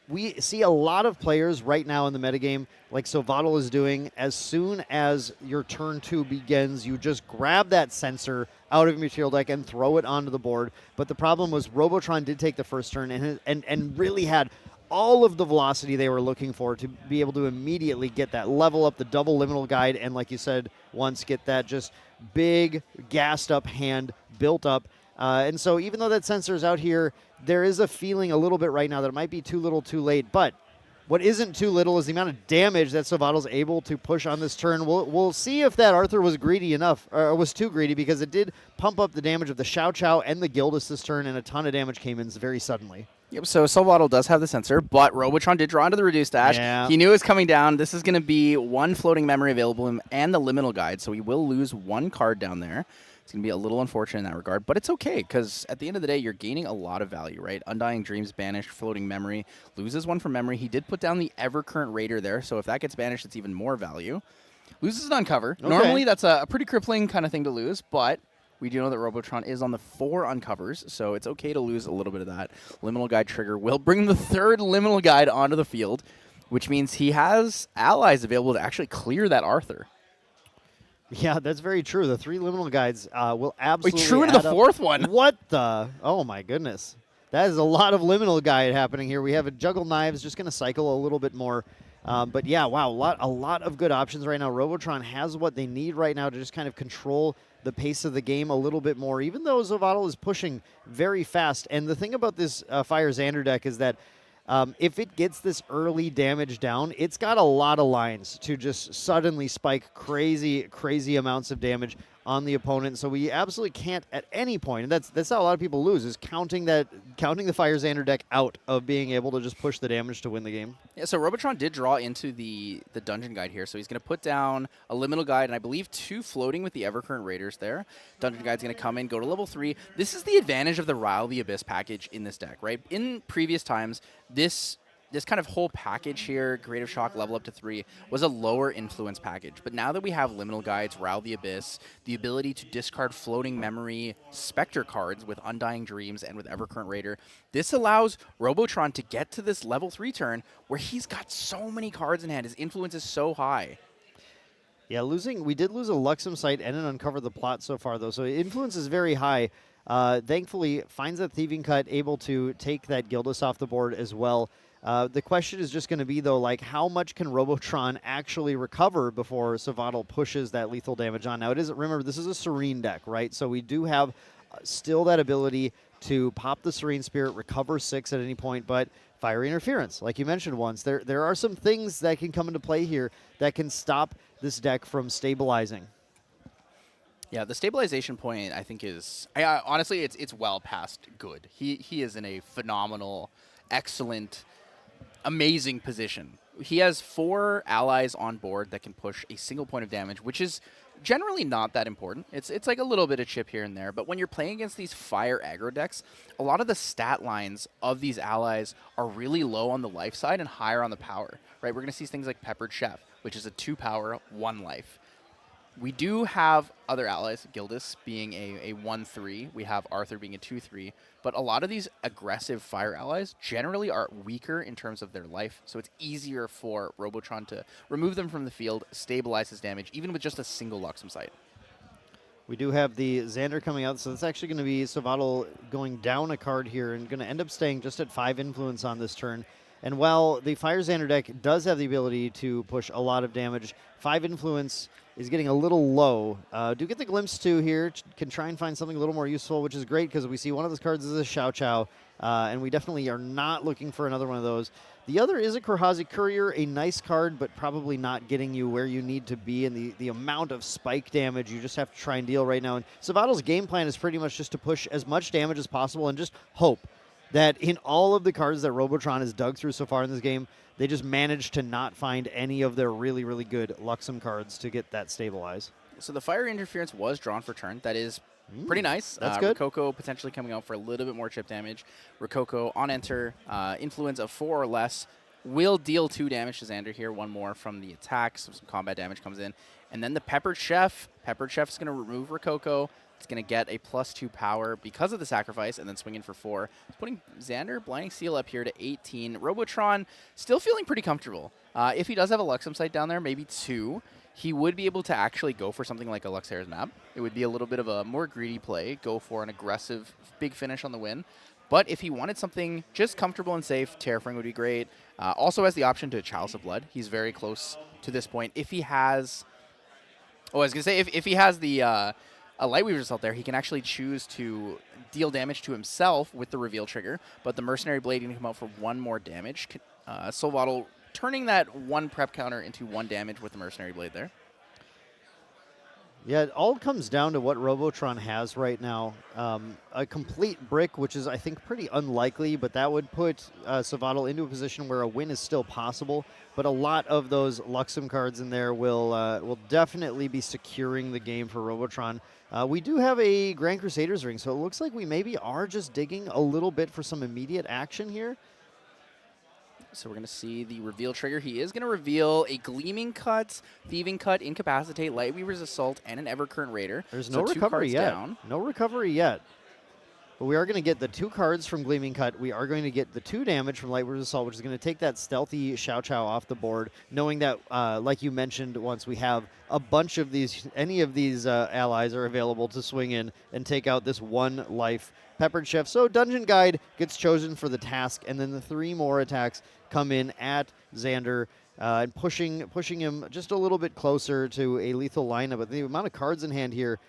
We see a lot of players right now in the metagame, like Sovotl is doing. As soon as your turn 2 begins, you just grab that sensor out of your material deck and throw it onto the board. But the problem was Robotron did take the first turn and really had all of the velocity they were looking for to be able to immediately get that level up, the double liminal guide, and like you said, once get that just big, gassed up hand built up. And so even though that sensor is out here, there is a feeling a little bit right now that it might be too little too late. But what isn't too little is the amount of damage that Sovatl's able to push on this turn. We'll see if that Arthur was greedy enough, or was too greedy, because it did pump up the damage of the Xiao Qiao and the Gildas this turn, and a ton of damage came in very suddenly. Yep, so Sovatel does have the sensor, but Robotron did draw into the Reduced Dash. Yeah. He knew it was coming down. This is going to be one floating memory available and the Liminal Guide, so he will lose one card down there. It's going to be a little unfortunate in that regard, but it's okay, because at the end of the day, you're gaining a lot of value, right? Undying Dreams banished, floating memory, loses one from memory. He did put down the Evercurrent Raider there, so if that gets banished, it's even more value. Loses an Uncover. Okay. Normally, that's a pretty crippling kind of thing to lose, but we do know that Robotron is on the 4 uncovers, so it's okay to lose a little bit of that. Liminal Guide trigger will bring the 3rd Liminal Guide onto the field, which means he has allies available to actually clear that Arthur. Yeah, that's very true. The 3 Liminal Guides will absolutely true to the 4th one. What the? Oh, my goodness. That is a lot of Liminal Guide happening here. We have a Juggle Knives, just going to cycle a little bit more. But yeah, wow, a lot of good options right now. Robotron has what they need right now to just kind of control the pace of the game a little bit more, even though Zovatel is pushing very fast. And the thing about this Fire Xander deck is that if it gets this early damage down, it's got a lot of lines to just suddenly spike crazy, crazy amounts of damage on the opponent. So we absolutely can't at any point, and that's how a lot of people lose, is counting the Fire Xander deck out of being able to just push the damage to win the game. Yeah, so Robotron did draw into the Dungeon Guide here, so he's going to put down a Liminal Guide, and I believe 2 floating with the Evercurrent Raiders there. Dungeon Guide's going to come in, go to level 3. This is the advantage of the Rile the Abyss package in this deck, right? In previous times, this kind of whole package here, Creative Shock, level up to 3, was a lower influence package. But now that we have Liminal Guides, Rile the Abyss, the ability to discard floating memory Spectre cards with Undying Dreams and with Evercurrent Raider, this allows Robotron to get to this level 3 turn where he's got so many cards in hand. His influence is so high. Yeah, we did lose a Luxem Sight and an Uncover the Plot so far, though, so influence is very high. Thankfully, finds that Thieving Cut, able to take that Gildas off the board as well. The question is just going to be, though, like, how much can Robotron actually recover before Sovatel pushes that lethal damage on? Now, remember, this is a Serene deck, right? So we do have still that ability to pop the Serene Spirit, recover 6 at any point, but Fiery Interference, like you mentioned once, there are some things that can come into play here that can stop this deck from stabilizing. Yeah, the stabilization point, I think, is honestly, it's well past good. He is in a phenomenal, excellent, amazing position. He has 4 allies on board that can push a single point of damage, which is generally not that important. It's like a little bit of chip here and there, but when you're playing against these fire aggro decks, a lot of the stat lines of these allies are really low on the life side and higher on the power, right? We're going to see things like Peppered Chef, which is a 2 power, 1 life. We do have other allies, Gildas being a 1-3. We have Arthur being a 2-3. But a lot of these aggressive fire allies generally are weaker in terms of their life, so it's easier for Robotron to remove them from the field, stabilize his damage, even with just a single Luxem Sight. We do have the Xander coming out, so it's actually going to be Sovatel going down a card here and going to end up staying just at 5 influence on this turn. And while the Fire Xander deck does have the ability to push a lot of damage, 5 influence is getting a little low. Do get the Glimpse 2 here. Can try and find something a little more useful, which is great because we see one of those cards is a Xiao Qiao, and we definitely are not looking for another one of those. The other is a Korhazi Courier, a nice card, but probably not getting you where you need to be, and the amount of spike damage you just have to try and deal right now. And Sovatel's game plan is pretty much just to push as much damage as possible and just hope that in all of the cards that Robotron has dug through so far in this game, they just managed to not find any of their really, really good Luxem cards to get that stabilize. So the Fire Interference was drawn for turn. That is Pretty nice. That's good. Rococo potentially coming out for a little bit more chip damage. Rococo on enter, influence of 4 or less, will deal 2 damage to Xander here. 1 more from the attack, so some combat damage comes in. And then the Peppered Chef. Peppered Chef is going to remove Rococo. It's going to get a +2 power because of the sacrifice, and then swing in for 4. It's putting Xander Blinding Steel up here to 18. Robotron still feeling pretty comfortable. If he does have a Luxem site down there, maybe 2, he would be able to actually go for something like a Luxera's map. It would be a little bit of a more greedy play, go for an aggressive big finish on the win. But if he wanted something just comfortable and safe, Terraforming would be great. Also has the option to Chalice of Blood. He's very close to this point. If he has... Oh, I was going to say, if he has the... a Lightweaver's Assault there, he can actually choose to deal damage to himself with the reveal trigger, but the Mercenary Blade can come out for 1 more damage. Soul Bottle turning that 1 prep counter into 1 damage with the Mercenary Blade there. Yeah, it all comes down to what Robotron has right now. A complete brick, which is, I think, pretty unlikely, but that would put Savatal into a position where a win is still possible. But a lot of those Luxem cards in there will definitely be securing the game for Robotron. We do have a Grand Crusaders ring, so it looks like we maybe are just digging a little bit for some immediate action here. So we're going to see the reveal trigger. He is going to reveal a Gleaming Cut, Thieving Cut, Incapacitate, Lightweaver's Assault, and an Evercurrent Raider. There's so no recovery yet. Down. No recovery yet. But we are going to get the 2 cards from Gleaming Cut. We are going to get the 2 damage from Lightweaver's Assault, which is going to take that stealthy Xiao Chao off the board, knowing that, like you mentioned once, we have a bunch of these, any of these allies are available to swing in and take out this 1 life Peppered Chef. So Dungeon Guide gets chosen for the task, and then the 3 more attacks come in at Xander, and pushing him just a little bit closer to a lethal lineup. But the amount of cards in hand here,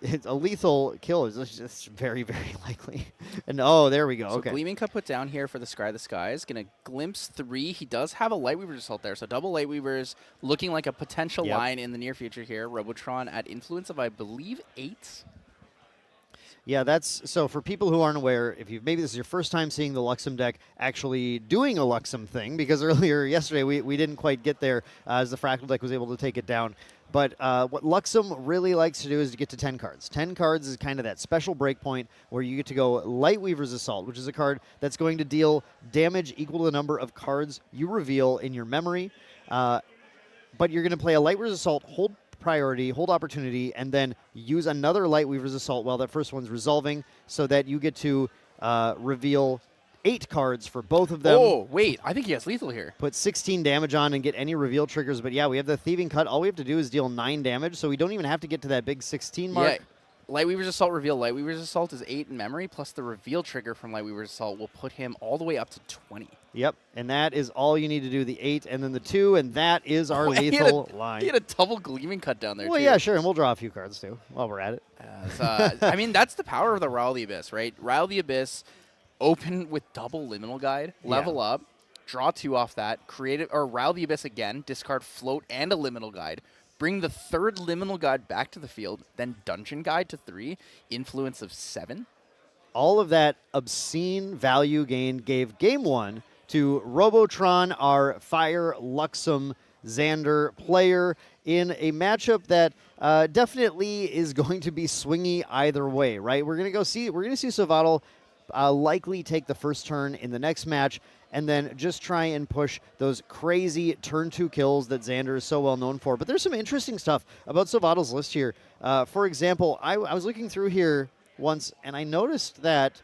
it's a lethal kill is just very, very likely. And oh, there we go. So okay. Gleaming Cut put down here for the Scry the Skies. Going to glimpse 3. He does have a Lightweaver's Assault there, so double Lightweavers looking like a potential line in the near future here. Robotron at influence of, I believe, 8. Yeah, that's so for people who aren't aware, if you maybe this is your first time seeing the Luxem deck actually doing a Luxem thing, because earlier yesterday we didn't quite get there as the Fractal deck was able to take it down. But what Luxem really likes to do is to get to 10 cards. 10 cards is kind of that special breakpoint where you get to go Lightweaver's Assault, which is a card that's going to deal damage equal to the number of cards you reveal in your memory. But you're going to play a Lightweaver's Assault, hold priority, hold opportunity, and then use another Lightweaver's Assault while that first one's resolving so that you get to reveal 8 cards for both of them. Oh, wait. I think he has lethal here. Put 16 damage on and get any reveal triggers. But yeah, we have the Thieving Cut. All we have to do is deal 9 damage, so we don't even have to get to that big 16 mark. Yeah. Lightweaver's Assault reveal. Lightweaver's Assault is 8 in memory, plus the reveal trigger from Lightweaver's Assault will put him all the way up to 20. Yep, and that is all you need to do, the 8 and then the 2, and that is our lethal line. He had a double Gleaming Cut down there, well, too. yeah, sure, and we'll draw a few cards, too, while we're at it. I mean, that's the power of the Rile the Abyss, right? Rile the Abyss, open with double Liminal Guide, level up, draw 2 off that, create it, or Rile the Abyss again, discard Float and a Liminal Guide, bring the 3rd Liminal Guide back to the field, then Dungeon Guide to 3, influence of 7. All of that obscene value gain gave Game 1 to Robotron, our Fire Luxem Xander player, in a matchup that definitely is going to be swingy either way, right? We're going to see Savatal likely take the first turn in the next match, and then just try and push those crazy turn 2 kills that Xander is so well known for. But there's some interesting stuff about Savatal's list here. For example, I was looking through here once, and I noticed that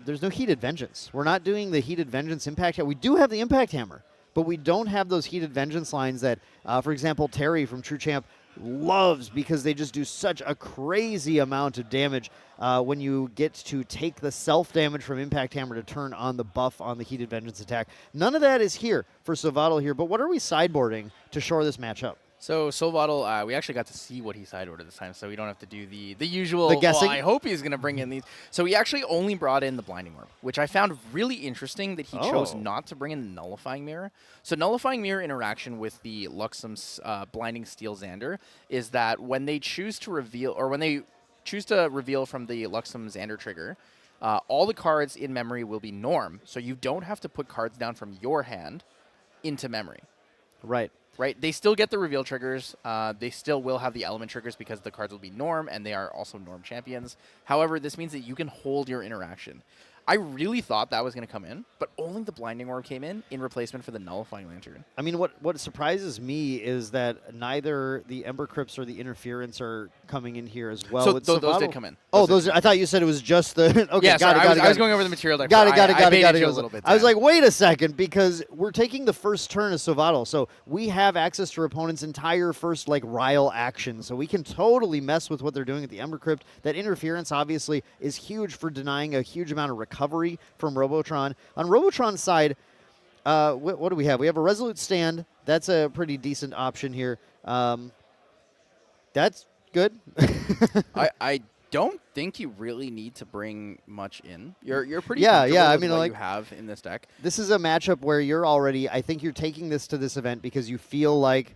there's no Heated Vengeance. We're not doing the Heated Vengeance Impact Hammer. We do have the Impact Hammer, but we don't have those Heated Vengeance lines that, for example, Terry from True Champ loves, because they just do such a crazy amount of damage when you get to take the self-damage from Impact Hammer to turn on the buff on the Heated Vengeance attack. None of that is here for Savatal here, but what are we sideboarding to shore this match up? So Solvatal, we actually got to see what he sideboarded this time, so we don't have to do the usual, the guessing. Well, I hope he's going to bring in these. So he actually only brought in the Blinding Orb, which I found really interesting that he chose not to bring in the Nullifying Mirror. So Nullifying Mirror interaction with the Luxem's Blinding Steel Xander is that when they choose to reveal, or when they choose to reveal from the Luxem Xander trigger, all the cards in memory will be norm, so you don't have to put cards down from your hand into memory. Right. right? They still get the reveal triggers. They still will have the element triggers because the cards will be Norm, and they are also Norm champions. However, this means that you can hold your interaction. I really thought that was going to come in, but only the Blinding Orb came in replacement for the Nullifying Lantern. I mean, what surprises me is that neither the Ember Crypts or the Interference are coming in here as well. So those did come in. I thought you said it was just the. Okay, yeah, got it. I was going over the material deck. Got it. I baited you a little bit. I was like, wait a second, because we're taking the first turn of Sovato, so we have access to our opponent's entire first Ryle action, so we can totally mess with what they're doing at the Ember Crypt. That Interference obviously is huge for denying a huge amount of recovery from Robotron. On Robotron's side, what do we have? We have a Resolute Stand. That's a pretty decent option here. That's good. I don't think you really need to bring much in. You're pretty Yeah. comfortable I with mean, what you have in this deck. This is a matchup where I think you're taking this to this event because you feel I'm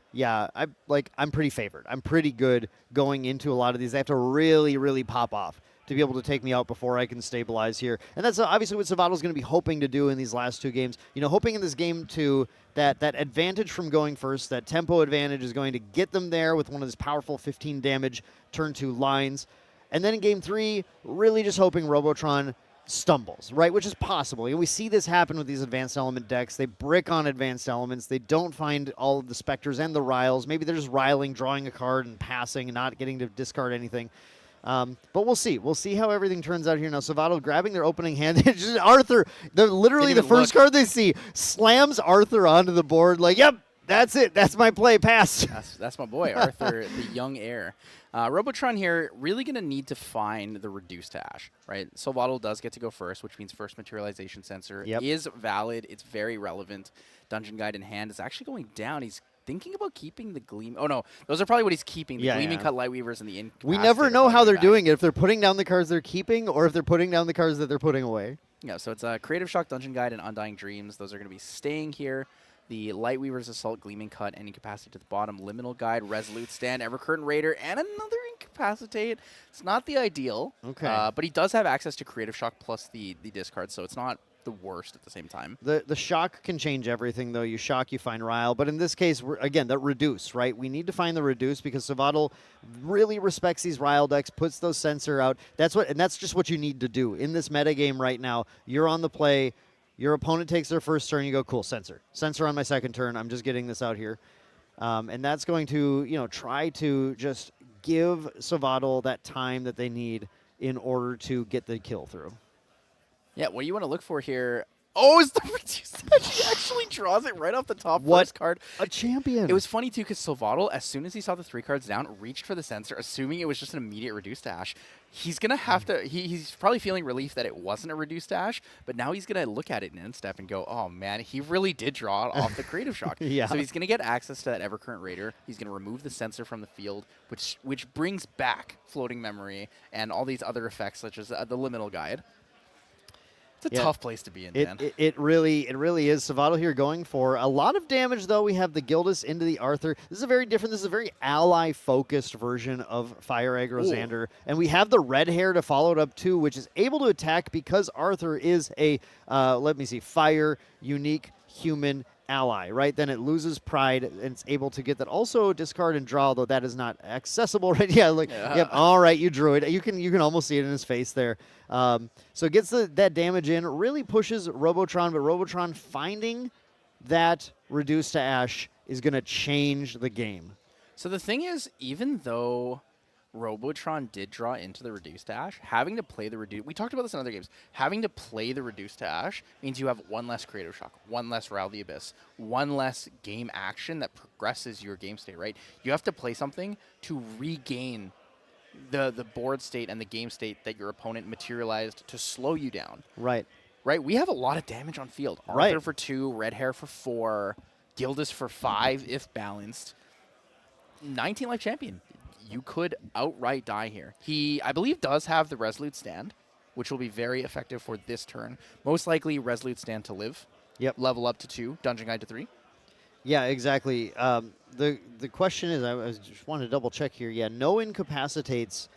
pretty favored. I'm pretty good going into a lot of these. They have to really, really pop off to be able to take me out before I can stabilize here. And that's obviously what Savato's going to be hoping to do in these last two games. Hoping in this game to that advantage from going first, that tempo advantage is going to get them there with one of those powerful 15 damage turn 2 lines. And then in game 3, really just hoping Robotron stumbles, right? Which is possible. We see this happen with these advanced element decks. They brick on advanced elements. They don't find all of the Spectres and the Riles. Maybe they're just riling, drawing a card and passing and not getting to discard anything. But we'll see. We'll see how everything turns out here now. Savato grabbing their opening hand. Just Arthur, literally the first card they see, slams Arthur onto the board yep, that's it. That's my play. Pass. That's my boy, Arthur, the young heir. Robotron here really going to need to find the Reduce to Ash, right? Savato does get to go first, which means first materialization sensor is valid. It's very relevant. Dungeon Guide in hand is actually going down. He's thinking about keeping the Gleam. Oh, no. Those are probably what he's keeping. The Gleaming Cut Lightweavers and the Incapacitator. We never know how they're doing it, if they're putting down the cards they're keeping or if they're putting down the cards that they're putting away. Yeah, so it's Creative Shock, Dungeon Guide, and Undying Dreams. Those are going to be staying here. The Lightweaver's Assault, Gleaming Cut, and Incapacitate to the bottom. Liminal Guide, Resolute Stand, Evercurrent Raider, and another Incapacitate. It's not the ideal. Okay. But he does have access to Creative Shock plus the discard, so it's not the worst at the same time. The shock can change everything, though. You shock, you find Ryle. But in this case, again, that Reduce, right? We need to find the Reduce because Savato really respects these Ryle decks, puts those Censor out. That's just what you need to do. In this metagame right now, you're on the play. Your opponent takes their first turn. You go, cool, Censor. Censor on my second turn. I'm just getting this out here. And that's going to, try to just give Savato that time that they need in order to get the kill through. Yeah, what you want to look for here. Oh, it's the Reduce. He actually draws it right off the top first card. A champion. It was funny, too, because Savato, as soon as he saw the 3 cards down, reached for the Censor, assuming it was just an immediate Reduce to Ash. He's going to have to... He's probably feeling relief that it wasn't a Reduce to Ash, but now he's going to look at it in End-Step and go, oh, man, he really did draw it off the Creative Shock. Yeah. So he's going to get access to that Evercurrent Raider. He's going to remove the Censor from the field, which brings back Floating Memory and all these other effects, such as the Liminal Guide. It's a tough place to be in, man. It really is. Savato here going for a lot of damage, though. We have the Gildas into the Arthur. This is a very ally-focused version of Fire Aggro Xander. And we have the red hair to follow it up, too, which is able to attack because Arthur is a, fire, unique, human ally, right? Then it loses pride and it's able to get that. Also discard and draw, though that is not accessible, right? Yep. All right, you drew it. You can almost see it in his face there. So it gets that damage in, really pushes Robotron, but Robotron finding that Reduce to Ash is going to change the game. So the thing is, even though Robotron did draw into the Reduce to Ash, having to play the Reduce... We talked about this in other games. Having to play the Reduce to Ash means you have one less Creative Shock, one less Rile the Abyss, one less game action that progresses your game state, right? You have to play something to regain the board state and the game state that your opponent materialized to slow you down. Right. Right? We have a lot of damage on field. Arthur for 2, Red Hair for 4, Gildas for 5 if balanced. 19 life champion. You could outright die here. He, I believe, does have the Resolute Stand, which will be very effective for this turn. Most likely Resolute Stand to live. Yep. Level up to 2, Dungeon Guide to 3. Yeah, exactly. The question is, I just wanted to double check here. Yeah, no incapacitates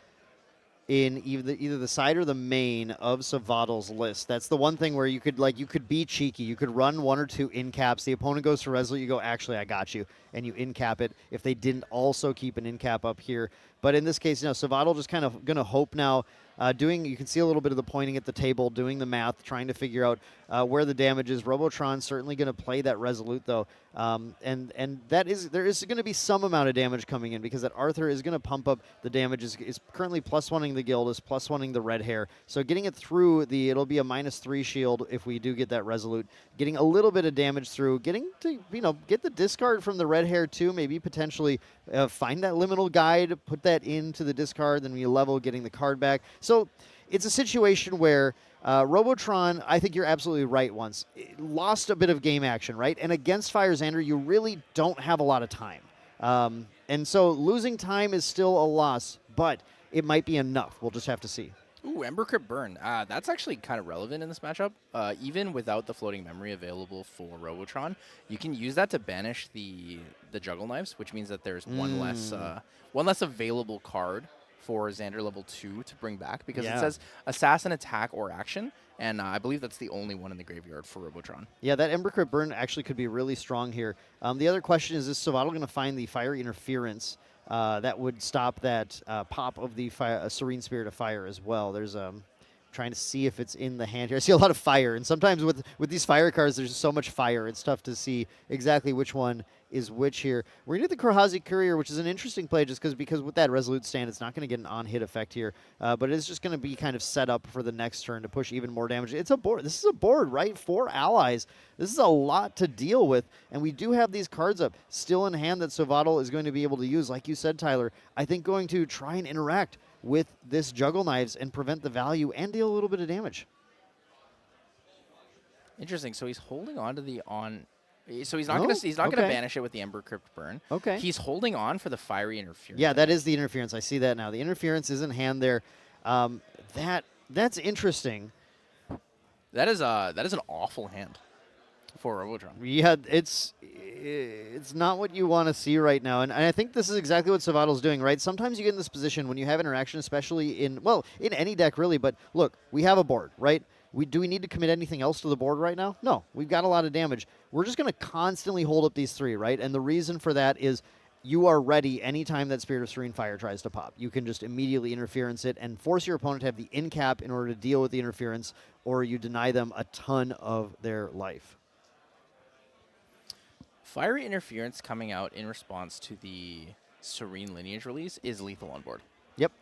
in either the side or the main of Savatal's list. That's the one thing where you could be cheeky. You could run 1 or 2 in caps. The opponent goes for Resolute. You go, actually, I got you, and you in cap it. If they didn't also keep an in cap up here, but in this case, Savatal just kind of gonna hope now. You can see a little bit of the pointing at the table, doing the math, trying to figure out where the damage is. Robotron certainly going to play that Resolute, though. And there is going to be some amount of damage coming in because that Arthur is going to pump up the damage. Is currently +1ing the Gildas, +1ing the Red Hair. So getting it through it'll be a -3 shield if we do get that Resolute. Getting a little bit of damage through, getting to, get the discard from the Red Hair too, maybe potentially find that Liminal Guide, put that into the discard, then we level getting the card back. So it's a situation where Robotron, I think you're absolutely right once, lost a bit of game action, right? And against Fire Xander, you really don't have a lot of time. And so losing time is still a loss, but it might be enough. We'll just have to see. Ooh, Ember Crypt Burn. That's actually kind of relevant in this matchup. Even without the floating memory available for Robotron, you can use that to banish the Juggle Knives, which means that there's one less available card for Xander level 2 to bring back because it says Assassin, Attack, or Action, and I believe that's the only one in the graveyard for Robotron. Yeah, that Ember Crypt Burn actually could be really strong here. The other question is Savatal going to find the Fire Interference that would stop that pop of the Serene Spirit of Fire as well. There's trying to see if it's in the hand here. I see a lot of fire, and sometimes with these fire cards, there's so much fire. It's tough to see exactly which one is which here. We're going to get the Korhazi Courier, which is an interesting play just because with that Resolute stand, it's not going to get an on-hit effect here, but it is just going to be kind of set up for the next turn to push even more damage. It's a board. This is a board, right? 4 allies. This is a lot to deal with, and we do have these cards up still in hand that Savatal is going to be able to use. Like you said, Tyler, I think going to try and interact with this Juggle Knives and prevent the value and deal a little bit of damage. Interesting. So he's holding on to the on. So he's not going to banish it with the Ember Crypt Burn. Okay. He's holding on for the Fiery Interference. Yeah, that is the interference. I see that now. The interference is in hand there. That's interesting. That is an awful hand for Robotron. Yeah, it's not what you want to see right now, and I think this is exactly what Savatal's doing, right? Sometimes you get in this position when you have interaction, especially in any deck really, but look, we have a board, right? Do we need to commit anything else to the board right now? No, we've got a lot of damage. We're just going to constantly hold up these 3, right? And the reason for that is you are ready anytime that Spirit of Serene Fire tries to pop. You can just immediately interference it and force your opponent to have the in cap in order to deal with the interference, or you deny them a ton of their life. Fiery Interference coming out in response to the Serene Lineage release is lethal on board. Yep,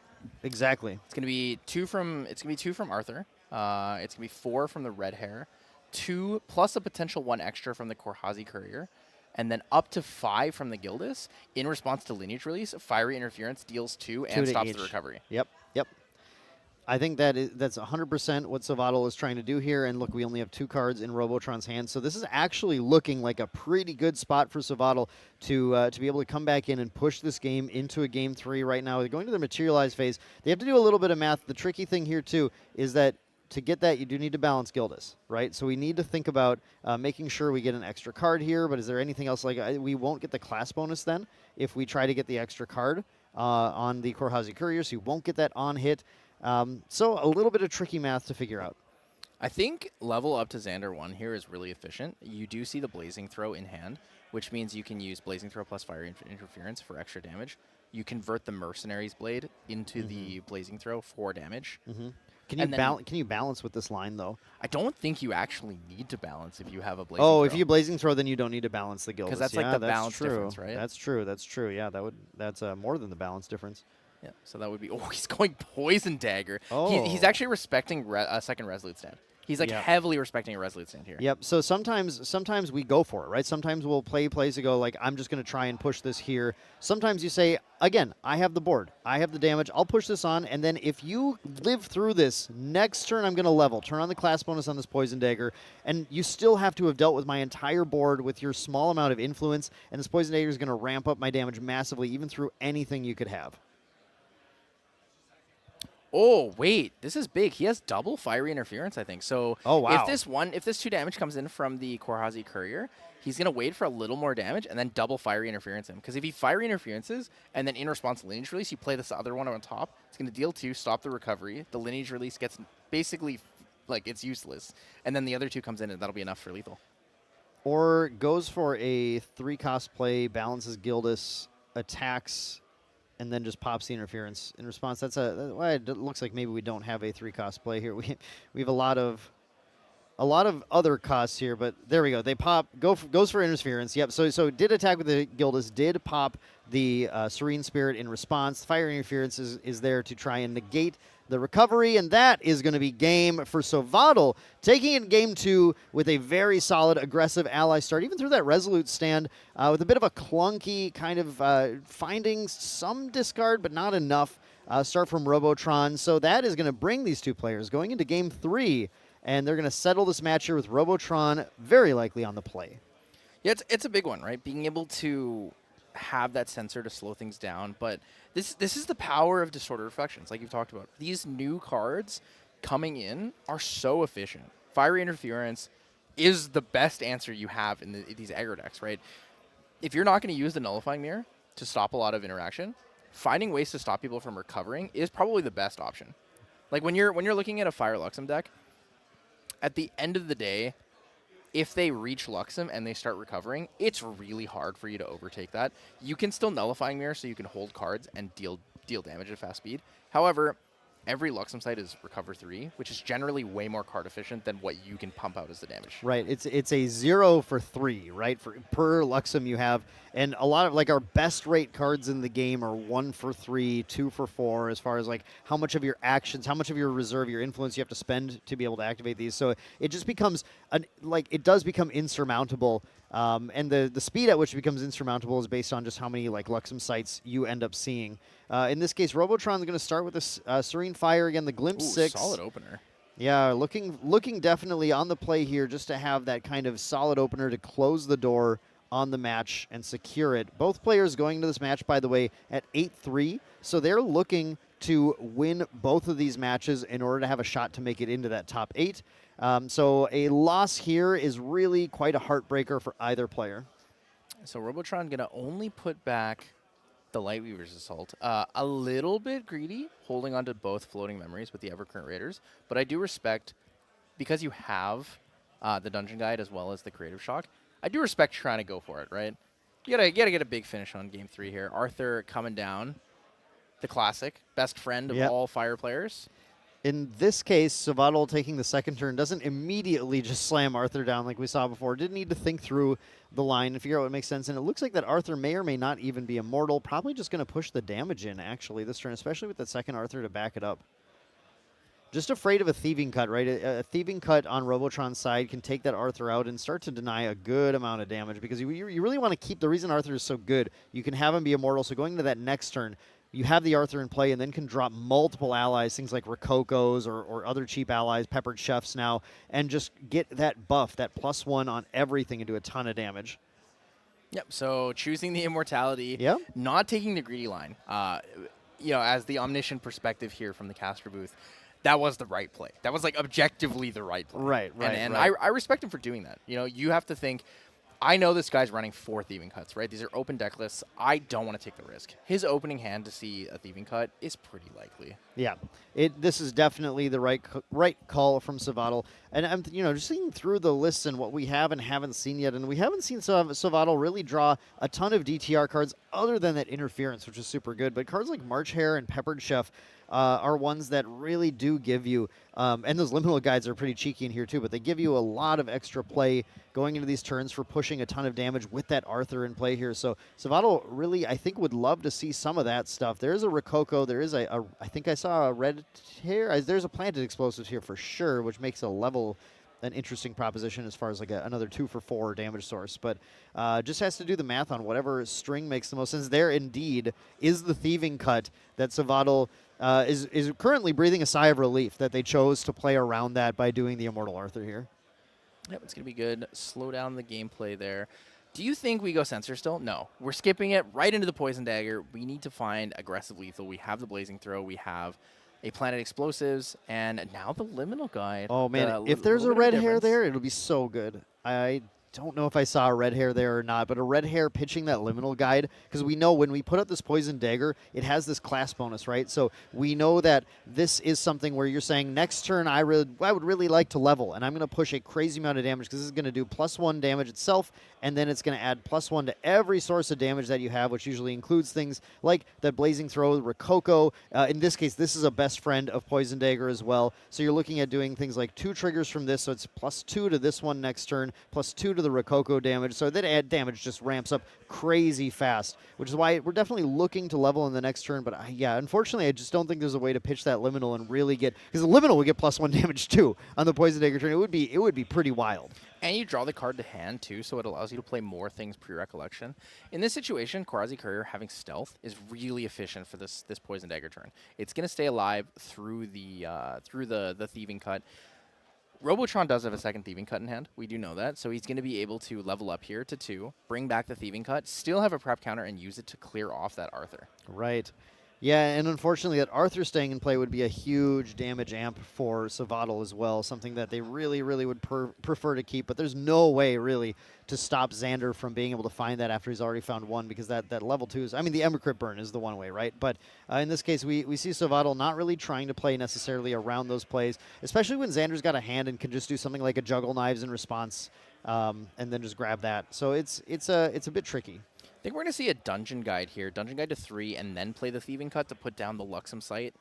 exactly. It's going to be 2 from Arthur. It's going to be 4 from the Red Hair, 2 plus a potential 1 extra from the Korhazi Courier, and then up to 5 from the Gildas. In response to Lineage release, Fiery Interference deals 2 and stops the recovery. Yep. I think that's 100% what Savatal is trying to do here. And look, we only have 2 cards in Robotron's hand, so this is actually looking like a pretty good spot for Savatal to be able to come back in and push this game into a game 3 right now. They're going to the materialize phase. They have to do a little bit of math. The tricky thing here too is that to get that, you do need to balance Gildas, right? So we need to think about making sure we get an extra card here, but is there anything else? We won't get the class bonus then if we try to get the extra card on the Korhazi Courier, so you won't get that on hit. So a little bit of tricky math to figure out. I think level up to Xander 1 here is really efficient. You do see the Blazing Throw in hand, which means you can use Blazing Throw plus Fire Interference for extra damage. You convert the Mercenary's Blade into the Blazing Throw for damage. Can you balance with this line, though? I don't think you actually need to balance if you have a Blazing Throw. If you Blazing Throw, then you don't need to balance the Gildas. Because that's like the balance difference, right? That's true. Yeah, that's more than the balance difference. Yeah, so that would be... Oh, he's going Poison Dagger. Oh. He's actually respecting a second Resolute stand. He's heavily respecting a Resolute stand here. Yep, so sometimes we go for it, right? Sometimes we'll play plays to go like, I'm just going to try and push this here. Sometimes you say, again, I have the board. I have the damage. I'll push this on, and then if you live through this, next turn I'm going to level. Turn on the class bonus on this Poison Dagger, and you still have to have dealt with my entire board with your small amount of influence, and this Poison Dagger is going to ramp up my damage massively, even through anything you could have. Oh, wait. This is big. He has double fiery interference, I think. So Oh, wow. if this 2 damage comes in from the Korhazi Courier, he's going to wait for a little more damage and then double fiery interference him. Because if he fiery interferences and then in response to lineage release, you play this other one on top, it's going to deal 2, stop the recovery. The lineage release gets basically, like, it's useless. And then the other 2 comes in and that'll be enough for lethal. Or goes for a 3-cost play, balances Gildas, attacks, and then just pops the interference in response. That's well, it looks like maybe we don't have a 3-cost play here. We have a lot of other costs here, but there we go. They goes for interference. Yep. So did attack with the Gildas, did pop the Serene Spirit in response. Fire interference is there to try and negate the recovery, and that is going to be game for Sovadal, taking it in game 2 with a very solid, aggressive ally start, even through that Resolute stand, with a bit of a clunky kind of finding some discard, but not enough start from Robotron. So that is going to bring these 2 players going into game 3, and they're going to settle this match here with Robotron very likely on the play. Yeah, it's a big one, right? Being able to have that sensor to slow things down, but this is the power of Disorder Reflections, like you've talked about. These new cards coming in are so efficient. Fiery Interference is the best answer you have in these aggro decks, right? If you're not going to use the Nullifying Mirror to stop a lot of interaction, finding ways to stop people from recovering is probably the best option. Like when you're looking at a Fire Luxem deck, at the end of the day, if they reach Luxem and they start recovering, it's really hard for you to overtake that. You can still Nullifying Mirror so you can hold cards and deal damage at fast speed. However, every Luxem site is Recover 3, which is generally way more card efficient than what you can pump out as the damage. Right. It's a 0 for 3, right? Per Luxem you have. And a lot of, like, our best rate cards in the game are 1 for 3, 2 for 4, as far as, like, how much of your actions, how much of your reserve, your influence you have to spend to be able to activate these. So it just becomes, it does become insurmountable. And the speed at which it becomes insurmountable is based on just how many, like, Luxem sites you end up seeing. In this case, Robotron's going to start with this Serene Fire again, the Glimpse 6. Solid opener. Yeah, looking definitely on the play here just to have that kind of solid opener to close the door on the match and secure it. Both players going into this match, by the way, at 8-3, so they're looking to win both of these matches in order to have a shot to make it into that top 8. So a loss here is really quite a heartbreaker for either player. So Robotron going to only put back the Lightweaver's Assault. A little bit greedy, holding on to both Floating Memories with the Evercurrent Raiders, but I do respect, because you have the Dungeon Guide as well as the Creative Shock, I do respect trying to go for it, right? You gotta get a big finish on game 3 here. Arthur coming down, the classic, best friend of all Fire players. In this case, Sovadal taking the second turn doesn't immediately just slam Arthur down like we saw before. Didn't need to think through the line and figure out what makes sense. And it looks like that Arthur may or may not even be immortal. Probably just going to push the damage in, actually, this turn, especially with that second Arthur to back it up. Just afraid of a Thieving Cut, right? A Thieving Cut on Robotron's side can take that Arthur out and start to deny a good amount of damage, because you really want to keep the reason Arthur is so good. You can have him be immortal, so going into that next turn, you have the Arthur in play and then can drop multiple allies, things like Rokokos or other cheap allies, Peppered Chefs now, and just get that buff, that +1 on everything and do a ton of damage. Yep, so choosing the immortality, not taking the greedy line. As the omniscient perspective here from the caster booth, that was the right play. That was, like, objectively the right play. Right. And I respect him for doing that. You have to think, I know this guy's running 4 Thieving Cuts, right? These are open deck lists. I don't want to take the risk. His opening hand to see a Thieving Cut is pretty likely. Yeah, this is definitely the right call from Sovadal. And I'm just seeing through the lists and what we have and haven't seen yet, and we haven't seen Sovadal really draw a ton of DTR cards other than that Interference, which is super good. But cards like March Hare and Peppered Chef are ones that really do give you, and those liminal guides are pretty cheeky in here too, but they give you a lot of extra play going into these turns for pushing a ton of damage with that Arthur in play here. So Sovadal really, I think, would love to see some of that stuff. There is a Rokoko, there is I think I saw a Red Hare, there's a Planted Explosives here for sure, which makes an interesting proposition as far as like another 2 for 4 damage source, but just has to do the math on whatever string makes the most sense. There indeed is the Thieving Cut that Sovadal is currently breathing a sigh of relief that they chose to play around that by doing the Immortal Arthur here. Yep, it's going to be good. Slow down the gameplay there. Do you think we go Censor still? No. We're skipping it right into the Poison Dagger. We need to find aggressive lethal. We have the Blazing Throw. We have a Planet Explosives, and now the Liminal Guide. Oh man, The if there's a little bit red of hair difference. there, it'll be so good. I don't know if I saw a red hair there or not, but a red hair pitching that Liminal Guide, because we know when we put up this Poison Dagger, it has this class bonus, right? So we know that this is something where you're saying, next turn I would really like to level, and I'm going to push a crazy amount of damage, because this is going to do +1 damage itself, and then it's going to add +1 to every source of damage that you have, which usually includes things like the Blazing Throw, Rococo. In this case, this is a best friend of Poison Dagger as well. So you're looking at doing things like 2 triggers from this, so it's +2 to this one next turn, +2 to the Rococo damage. So that add damage just ramps up crazy fast, which is why we're definitely looking to level in the next turn. But yeah, unfortunately, I just don't think there's a way to pitch that Liminal and really get, because the Liminal would get +1 damage too on the Poison Dagger turn. It would be pretty wild. And you draw the card to hand, too, so it allows you to play more things pre-recollection. In this situation, Quarazi Courier having Stealth is really efficient for this Poison Dagger turn. It's going to stay alive through the Thieving Cut. Robotron does have a second Thieving Cut in hand. We do know that. So he's going to be able to level up here to 2, bring back the Thieving Cut, still have a prep counter, and use it to clear off that Arthur. Right. Yeah, and unfortunately that Arthur staying in play would be a huge damage amp for Savadal as well, something that they really, really would prefer to keep, but there's no way really to stop Xander from being able to find that after he's already found 1, because that level 2 is, I mean, the Embercrypt Burn is the one way, right? But in this case, we see Savadal not really trying to play necessarily around those plays, especially when Xander's got a hand and can just do something like a Juggle Knives in response, and then just grab that. So it's a bit tricky. I think we're going to see a Dungeon Guide here. Dungeon Guide to 3, and then play the Thieving Cut to put down the Luxem Sight.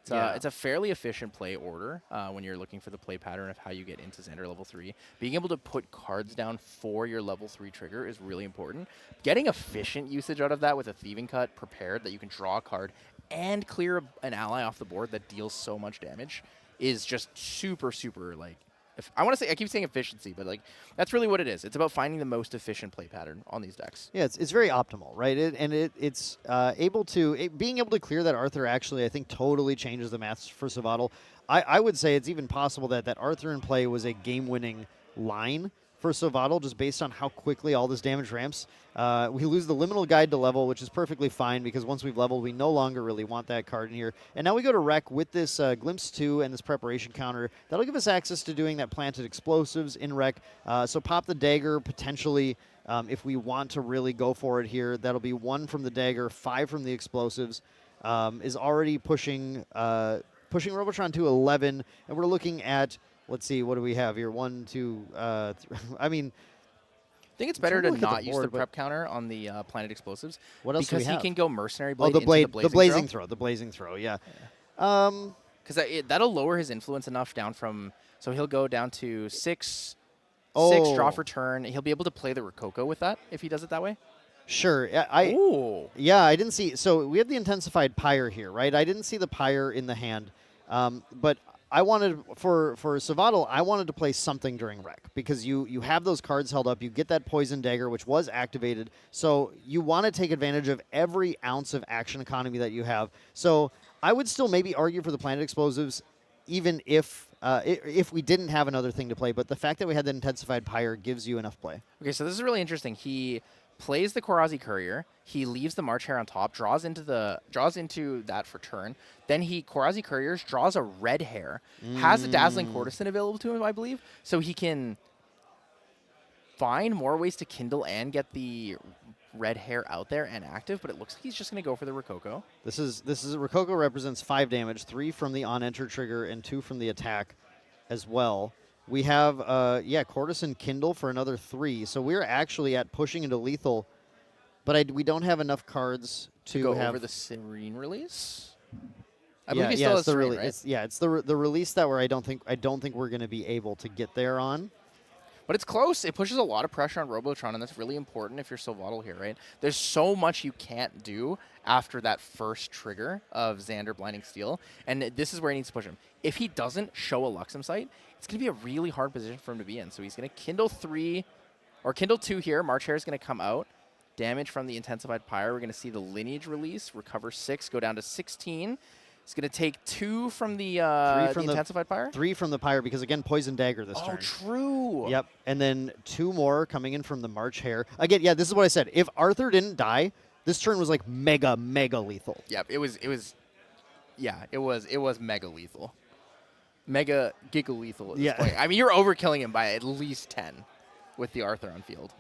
It's a fairly efficient play order when you're looking for the play pattern of how you get into Xander level 3. Being able to put cards down for your level 3 trigger is really important. Getting efficient usage out of that with a Thieving Cut prepared that you can draw a card and clear an ally off the board that deals so much damage is just super, super, like, I keep saying efficiency, but like that's really what it is. It's about finding the most efficient play pattern on these decks. Yeah, it's very optimal, right? It's being able to clear that Arthur actually, I think, totally changes the maths for Savadal. I would say it's even possible that Arthur in play was a game-winning line for Savadal, just based on how quickly all this damage ramps. We lose the Liminal Guide to level, which is perfectly fine, because once we've leveled, we no longer really want that card in here. And now we go to Wreck with this Glimpse 2 and this Preparation counter. That'll give us access to doing that Planted Explosives in Wreck. So pop the Dagger, potentially, if we want to really go for it here. That'll be 1 from the Dagger, 5 from the Explosives. Is already pushing Robotron to 11, and we're looking at, let's see, what do we have here? 1, 2, 3. I mean, I think it's better to look at the not use the board, but prep counter on the Planet Explosives. What else do we because he have? can go Mercenary Oh, Blade the into blade, the blazing throw, yeah. Because that'll lower his influence enough down from, so he'll go down to 6 draw for turn. He'll be able to play the Rococo with that if he does it that way. Sure. Yeah, I didn't see. So we have the Intensified Pyre here, right? I didn't see the Pyre in the hand, but I wanted, for Savadal, I wanted to play something during Wreck, because you have those cards held up. You get that Poison Dagger, which was activated. So you want to take advantage of every ounce of action economy that you have. So I would still maybe argue for the Planet Explosives, even if we didn't have another thing to play. But the fact that we had the Intensified Pyre gives you enough play. Okay, so this is really interesting. He plays the Quarazi Courier. He leaves the March Hare on top, draws into that for turn. Then he Quarazi Couriers, draws a red hair, has a Dazzling Courtesan available to him, I believe, so he can find more ways to kindle and get the red hair out there and active. But it looks like he's just going to go for the Rococo. This is Rococo represents 5 damage, 3 from the on-enter trigger and 2 from the attack as well. We have, Courtesan Kindle for another 3. So we're actually at pushing into lethal, but we don't have enough cards to go have over the Serene release. I believe he still has Serene, right? It's the release that where I don't think we're going to be able to get there on. But it's close. It pushes a lot of pressure on Robotron, and that's really important if you're Savadal here, right? There's so much you can't do after that first trigger of Xander Blinding Steel, and this is where he needs to push him. If he doesn't show a Luxem Sight, it's going to be a really hard position for him to be in. So he's going to Kindle 2 here. March Hare is going to come out. Damage from the Intensified Pyre. We're going to see the Lineage release, recover 6, go down to 16. It's going to take 2 from the Intensified Pyre? 3 from the Pyre, because, again, Poison Dagger this turn. Oh, true. Yep. And then 2 more coming in from the March Hare. Again, yeah, this is what I said. If Arthur didn't die, this turn was like mega, mega lethal. Yep, it was Yeah, it was mega lethal. Mega giga lethal at this Yeah. point. I mean, you're overkilling him by at least 10 with the Arthur on field.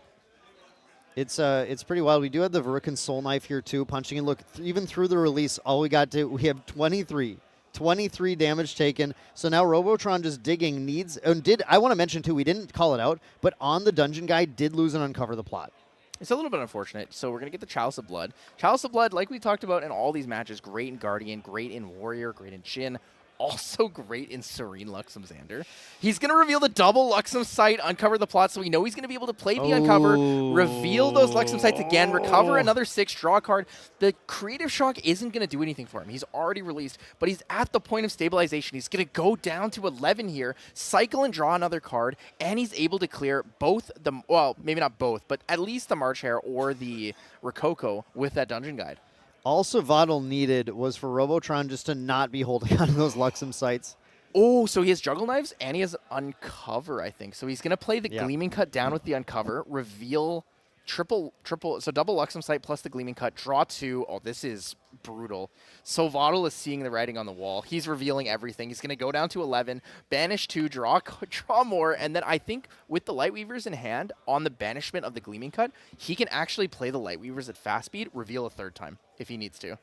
It's pretty wild. We do have the Verucan Soul Knife here too, punching and look even through the release. We have 23 damage taken. So now Robotron just digging needs. And I want to mention too, we didn't call it out, but on the dungeon guide did lose and uncover the plot. It's a little bit unfortunate. So we're going to get the Chalice of Blood. Chalice of Blood, like we talked about in all these matches, great in Guardian, great in Warrior, great in Jhin. Also great in Serene Luxem Xander. He's going to reveal the double Luxem Sight, uncover the plot, so we know he's going to be able to play the uncover, reveal those Luxem Sights again, recover another 6, draw a card. The Creative Shock isn't going to do anything for him. He's already released, but he's at the point of stabilization. He's going to go down to 11 here, cycle and draw another card, and he's able to clear both the, well, maybe not both, but at least the March Hare or the Rococo with that Dungeon Guide. All Savadal needed was for Robotron just to not be holding on to those Luxem Sights. Oh, so he has Juggle Knives and he has Uncover, I think. So he's going to play the Gleaming Cut down with the Uncover, reveal triple, so double Luxem Sight plus the Gleaming Cut, draw 2. Oh, this is brutal. So Vaudel is seeing the writing on the wall. He's revealing everything. He's going to go down to 11, banish 2, draw more, and then I think with the Lightweavers in hand, on the banishment of the Gleaming Cut, he can actually play the Lightweavers at fast speed, reveal a 3rd time if he needs to.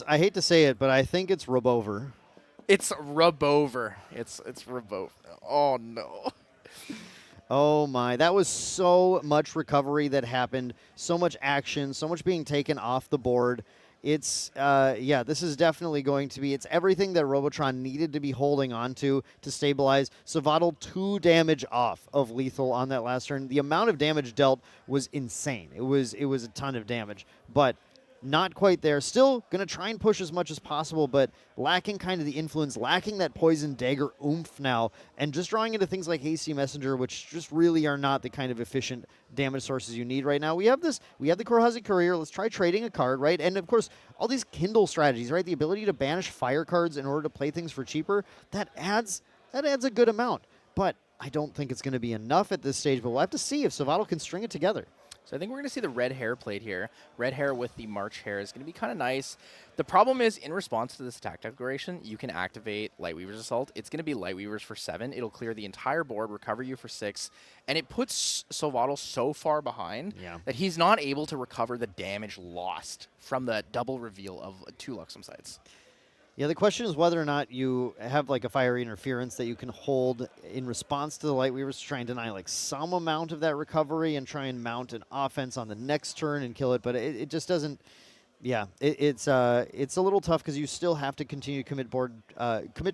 I hate to say it, but I think it's Rubover. It's Rubover. It's Rubover. Oh, no. Oh my, that was so much recovery that happened, so much action, so much being taken off the board. It's, this is definitely going to be, it's everything that Robotron needed to be holding on to stabilize. Savadal 2 damage off of lethal on that last turn. The amount of damage dealt was insane. It was a ton of damage, but not quite there. Still going to try and push as much as possible, but lacking kind of the influence, lacking that poison dagger oomph now, and just drawing into things like Hasty Messenger, which just really are not the kind of efficient damage sources you need right now. We have the Korhazi Courier. Let's try trading a card, right? And of course, all these Kindle strategies, right? The ability to banish fire cards in order to play things for cheaper, that adds a good amount. But I don't think it's going to be enough at this stage, but we'll have to see if Savadal can string it together. So I think we're going to see the Red Hare played here. Red Hare with the March Hare is going to be kind of nice. The problem is, in response to this attack declaration, you can activate Lightweaver's Assault. It's going to be Lightweavers for 7. It'll clear the entire board, recover you for 6, and it puts Savadal so far behind that he's not able to recover the damage lost from the double reveal of 2 Luxem Sights. Yeah, the question is whether or not you have like a fiery interference that you can hold in response to the Lightweavers to try and deny like some amount of that recovery and try and mount an offense on the next turn and kill it. But it just doesn't. Yeah, it's a little tough because you still have to continue to commit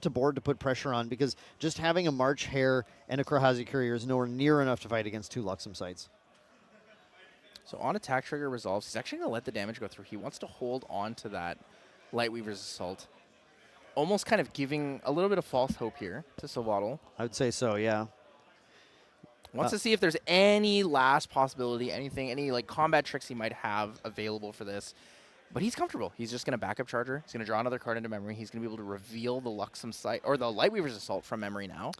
to board to put pressure on, because just having a March Hare and a Korhazi Courier is nowhere near enough to fight against 2 Luxem Sights. So on attack trigger resolves, he's actually going to let the damage go through. He wants to hold on to that Lightweaver's Assault. Almost kind of giving a little bit of false hope here to Savadal. I would say so, yeah. Wants to see if there's any last possibility, any like combat tricks he might have available for this. But he's comfortable. He's just going to backup Charger. He's going to draw another card into memory. He's going to be able to reveal the Luxem Sight or the Lightweaver's Assault from memory now,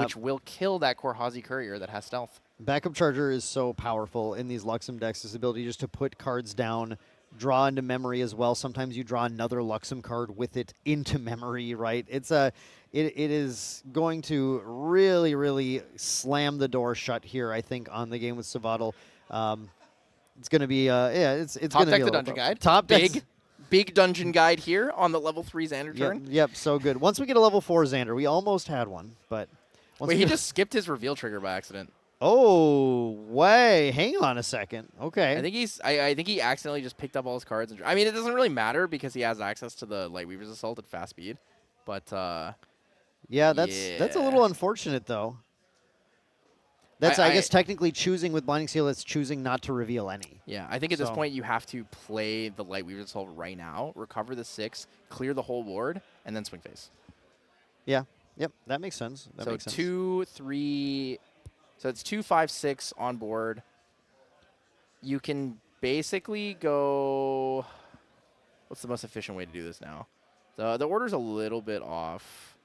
which will kill that Korhazi Courier that has stealth. Backup Charger is so powerful in these Luxem decks. This ability just to put cards down, draw into memory as well. Sometimes you draw another Luxem card with it into memory, right? It is going to really, really slam the door shut here, I think, on the game with Savadal. It's going to be, it's going to be the Dungeon Guide. Top big Dungeon Guide here on the level 3 Xander turn. Yep, so good. Once we get a level 4 Xander, we almost had one, but... Wait, he just skipped his reveal trigger by accident. Oh, way. Hang on a second. Okay. I think he accidentally just picked up all his cards. I mean, it doesn't really matter because he has access to the Lightweaver's Assault at fast speed. But, yeah, that's a little unfortunate, though. That's, I guess, technically choosing with Blinding Seal, it's choosing not to reveal any. Yeah, I think at this point you have to play the Lightweaver's Assault right now, recover the 6, clear the whole board, and then swing face. Yeah. Yep, that makes sense. So 2, 3... So it's 2, 5, 6 on board. You can basically go... What's the most efficient way to do this now? The order's a little bit off.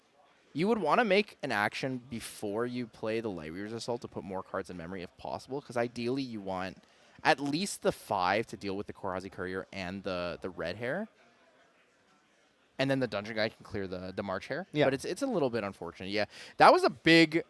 You would want to make an action before you play the Lightweaver's Assault to put more cards in memory if possible, because ideally you want at least the 5 to deal with the Korhazi Courier and the Red Hare. and then the dungeon guy can clear the March Hare. Yeah. But it's a little bit unfortunate. Yeah, that was a big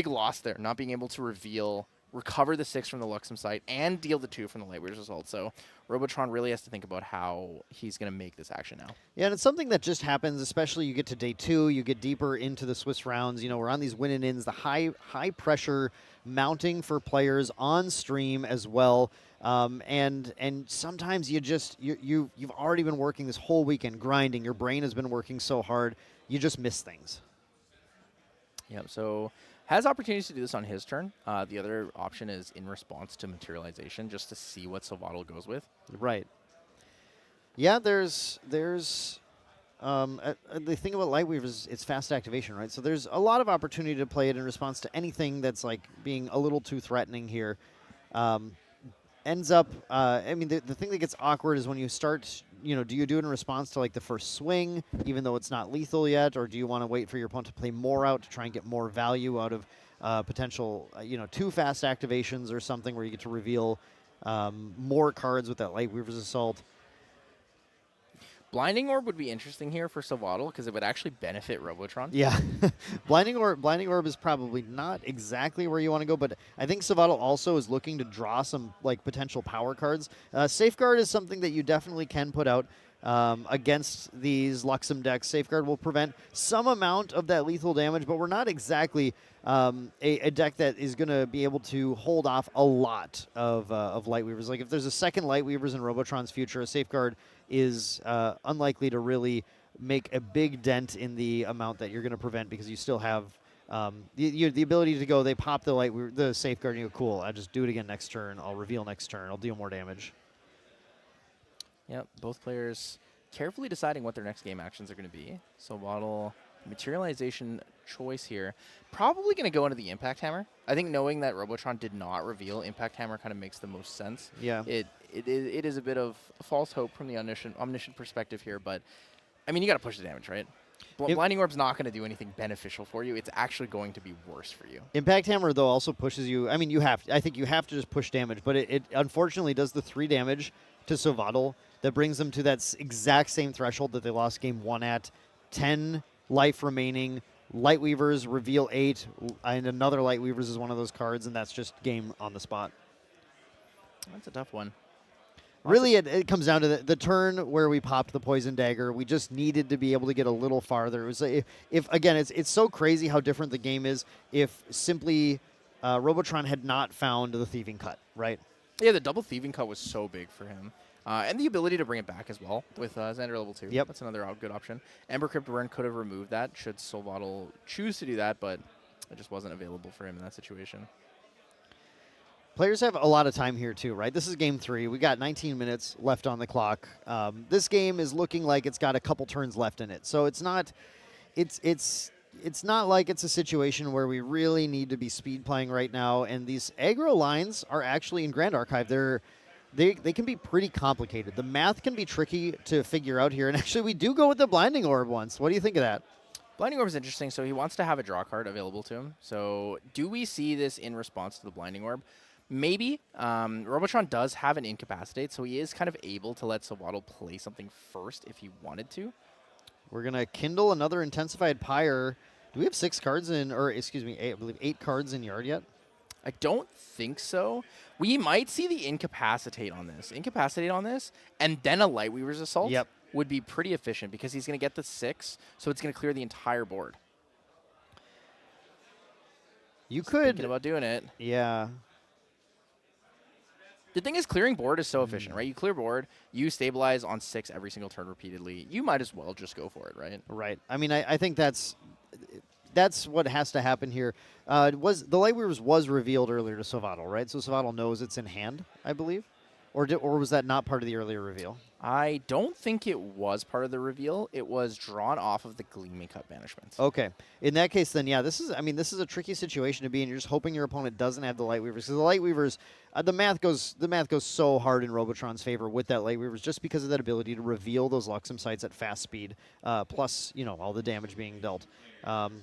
loss there, not being able to recover the 6 from the Luxem site and deal the 2 from the Lightweaver's Assault. So Robotron really has to think about how he's going to make this action now. Yeah, and it's something that just happens, especially you get to day 2, you get deeper into the Swiss rounds. You know, we're on these win and ins, the high pressure mounting for players on stream as well. And sometimes you've already been working this whole weekend grinding. Your brain has been working so hard, you just miss things. Yep. So has opportunities to do this on his turn. The other option is in response to materialization, just to see what Silvato goes with. Right. Yeah, there's the thing about Lightweaver is it's fast activation, right? So there's a lot of opportunity to play it in response to anything that's like being a little too threatening here. Ends up, I mean, the thing that gets awkward is when you start, you know, do you do it in response to like the first swing, even though it's not lethal yet, or do you want to wait for your opponent to play more out to try and get more value out of potential, 2 fast activations or something where you get to reveal more cards with that Lightweaver's Assault? Blinding Orb would be interesting here for Silvato because it would actually benefit Robotron. Yeah, Blinding Orb is probably not exactly where you want to go, but I think Silvato also is looking to draw some like potential power cards. Safeguard is something that you definitely can put out against these Luxem decks. Safeguard will prevent some amount of that lethal damage, but we're not exactly a deck that is going to be able to hold off a lot of Lightweavers. Like if there's a second Lightweavers in Robotron's future, a Safeguard is unlikely to really make a big dent in the amount that you're going to prevent because you still have the ability to go, they pop the Safeguard and you go, cool, I'll just do it again next turn, I'll reveal next turn, I'll deal more damage. Yep, both players carefully deciding what their next game actions are going to be. So Waddle, materialization choice here. Probably going to go into the Impact Hammer. I think knowing that Robotron did not reveal Impact Hammer kind of makes the most sense. Yeah. It is a bit of false hope from the omniscient perspective here, but I mean, you got to push the damage, right? Blinding Orb's not going to do anything beneficial for you. It's actually going to be worse for you. Impact Hammer, though, also pushes you. I mean, I think you have to just push damage, but it unfortunately does the 3 damage to Silvato that brings them to that exact same threshold that they lost game 1 at. 10 life remaining. Lightweavers reveal 8, and another Lightweavers is one of those cards, and that's just game on the spot. That's a tough one. Really, it comes down to the turn where we popped the Poison Dagger. We just needed to be able to get a little farther. It was if again, it's so crazy how different the game is if simply Robotron had not found the Thieving Cut, right? Yeah, the double Thieving Cut was so big for him. And the ability to bring it back as well with Xander level 2. Yep. That's another good option. Ember Crypt Burn could have removed that should Silvato choose to do that, but it just wasn't available for him in that situation. Players have a lot of time here too, right? This is game 3. We got 19 minutes left on the clock. This game is looking like it's got a couple turns left in it. So it's not like it's a situation where we really need to be speed playing right now. And these aggro lines are actually in Grand Archive. They can be pretty complicated. The math can be tricky to figure out here. And actually, we do go with the Blinding Orb once. What do you think of that? Blinding Orb is interesting. So he wants to have a draw card available to him. So do we see this in response to the Blinding Orb? Maybe. Robotron does have an Incapacitate, so he is kind of able to let Silvato play something first if he wanted to. We're going to kindle another Intensified Pyre. Do we have 6 cards in, or excuse me, I believe 8 cards in Yard yet? I don't think so. We might see the Incapacitate on this. And then a Lightweaver's Assault would be pretty efficient because he's going to get the 6, so it's going to clear the entire board. You could. Thinking about doing it. Yeah. The thing is, clearing board is so efficient, right? You clear board, you stabilize on 6 every single turn repeatedly. You might as well just go for it, right? Right. I mean, I think that's what has to happen here. The Lightweavers was revealed earlier to Silvato, right? So Silvato knows it's in hand, I believe? Or was that not part of the earlier reveal? I don't think it was part of the reveal. It was drawn off of the Gleaming Cut banishment. Okay. In that case, then, yeah, this is a tricky situation to be in. You're just hoping your opponent doesn't have the Lightweavers. Because the Lightweavers, the math goes so hard in Robotron's favor with that Lightweavers just because of that ability to reveal those Luxem sites at fast speed, plus, all the damage being dealt.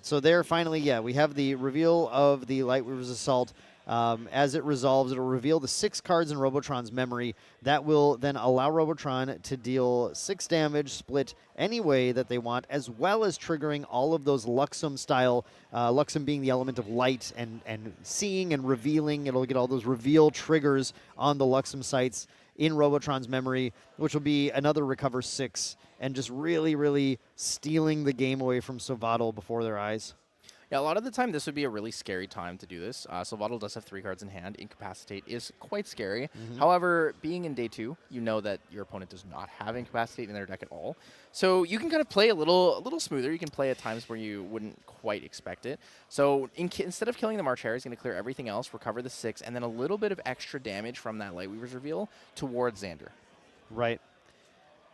So there, finally, yeah, we have the reveal of the Lightweavers Assault. As it resolves, it'll reveal the 6 cards in Robotron's memory. That will then allow Robotron to deal 6 damage split any way that they want, as well as triggering all of those Luxem style, Luxem being the element of light and seeing and revealing. It'll get all those reveal triggers on the Luxem sites in Robotron's memory, which will be another recover 6 and just really, really stealing the game away from Sovadal before their eyes. Yeah, a lot of the time this would be a really scary time to do this. Sovadal does have 3 cards in hand. Incapacitate is quite scary. However, being in day 2, you know that your opponent does not have Incapacitate in their deck at all. So you can kind of play a little smoother. You can play at times where you wouldn't quite expect it. So instead of killing the March Hare, he's going to clear everything else, recover the 6, and then a little bit of extra damage from that Lightweaver's reveal towards Xander. Right.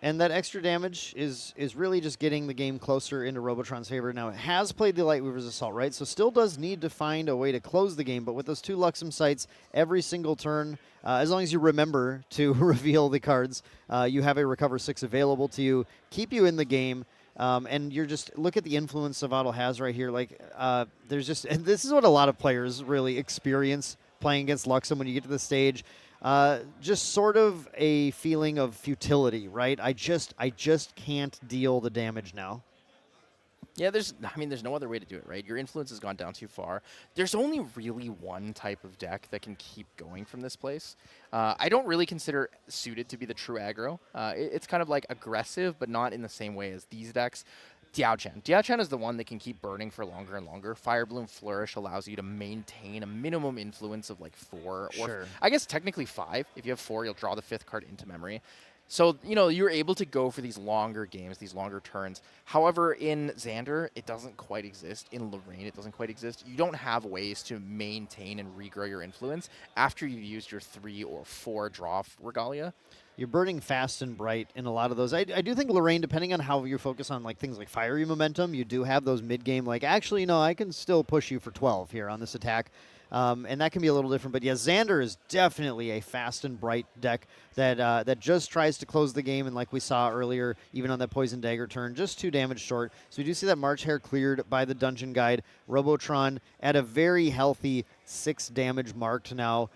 And that extra damage is really just getting the game closer into Robotron's favor. Now, it has played the Lightweaver's Assault, right? So still does need to find a way to close the game. But with those 2 Luxem sites, every single turn, as long as you remember to reveal the cards, you have a Recover 6 available to you, keep you in the game. And you're just, look at the influence Sovadal has right here. Like, there's just, and this is what a lot of players really experience playing against Luxem when you get to the stage. Just sort of a feeling of futility, right? I just can't deal the damage now. Yeah, there's no other way to do it, right? Your influence has gone down too far. There's only really one type of deck that can keep going from this place. I don't really consider suited to be the true aggro. It's kind of like aggressive, but not in the same way as these decks. Diao-Chan. Diao-Chan is the one that can keep burning for longer and longer. Fire Bloom Flourish allows you to maintain a minimum influence of like 4, or I guess technically 5. If you have 4, you'll draw the 5th card into memory. So, you know, you're able to go for these longer games, these longer turns. However, in Xander, it doesn't quite exist. In Lorraine, it doesn't quite exist. You don't have ways to maintain and regrow your influence after you've used your 3 or 4 draw regalia. You're burning fast and bright in a lot of those. I do think Lorraine, depending on how you focus on like things like fiery momentum, you do have those mid-game, like, actually, no, I can still push you for 12 here on this attack. And that can be a little different. But yeah, Xander is definitely a fast and bright deck that just tries to close the game. And like we saw earlier, even on that Poison Dagger turn, just 2 damage short. So we do see that March Hare cleared by the Dungeon Guide. Robotron at a very healthy 6 damage marked now.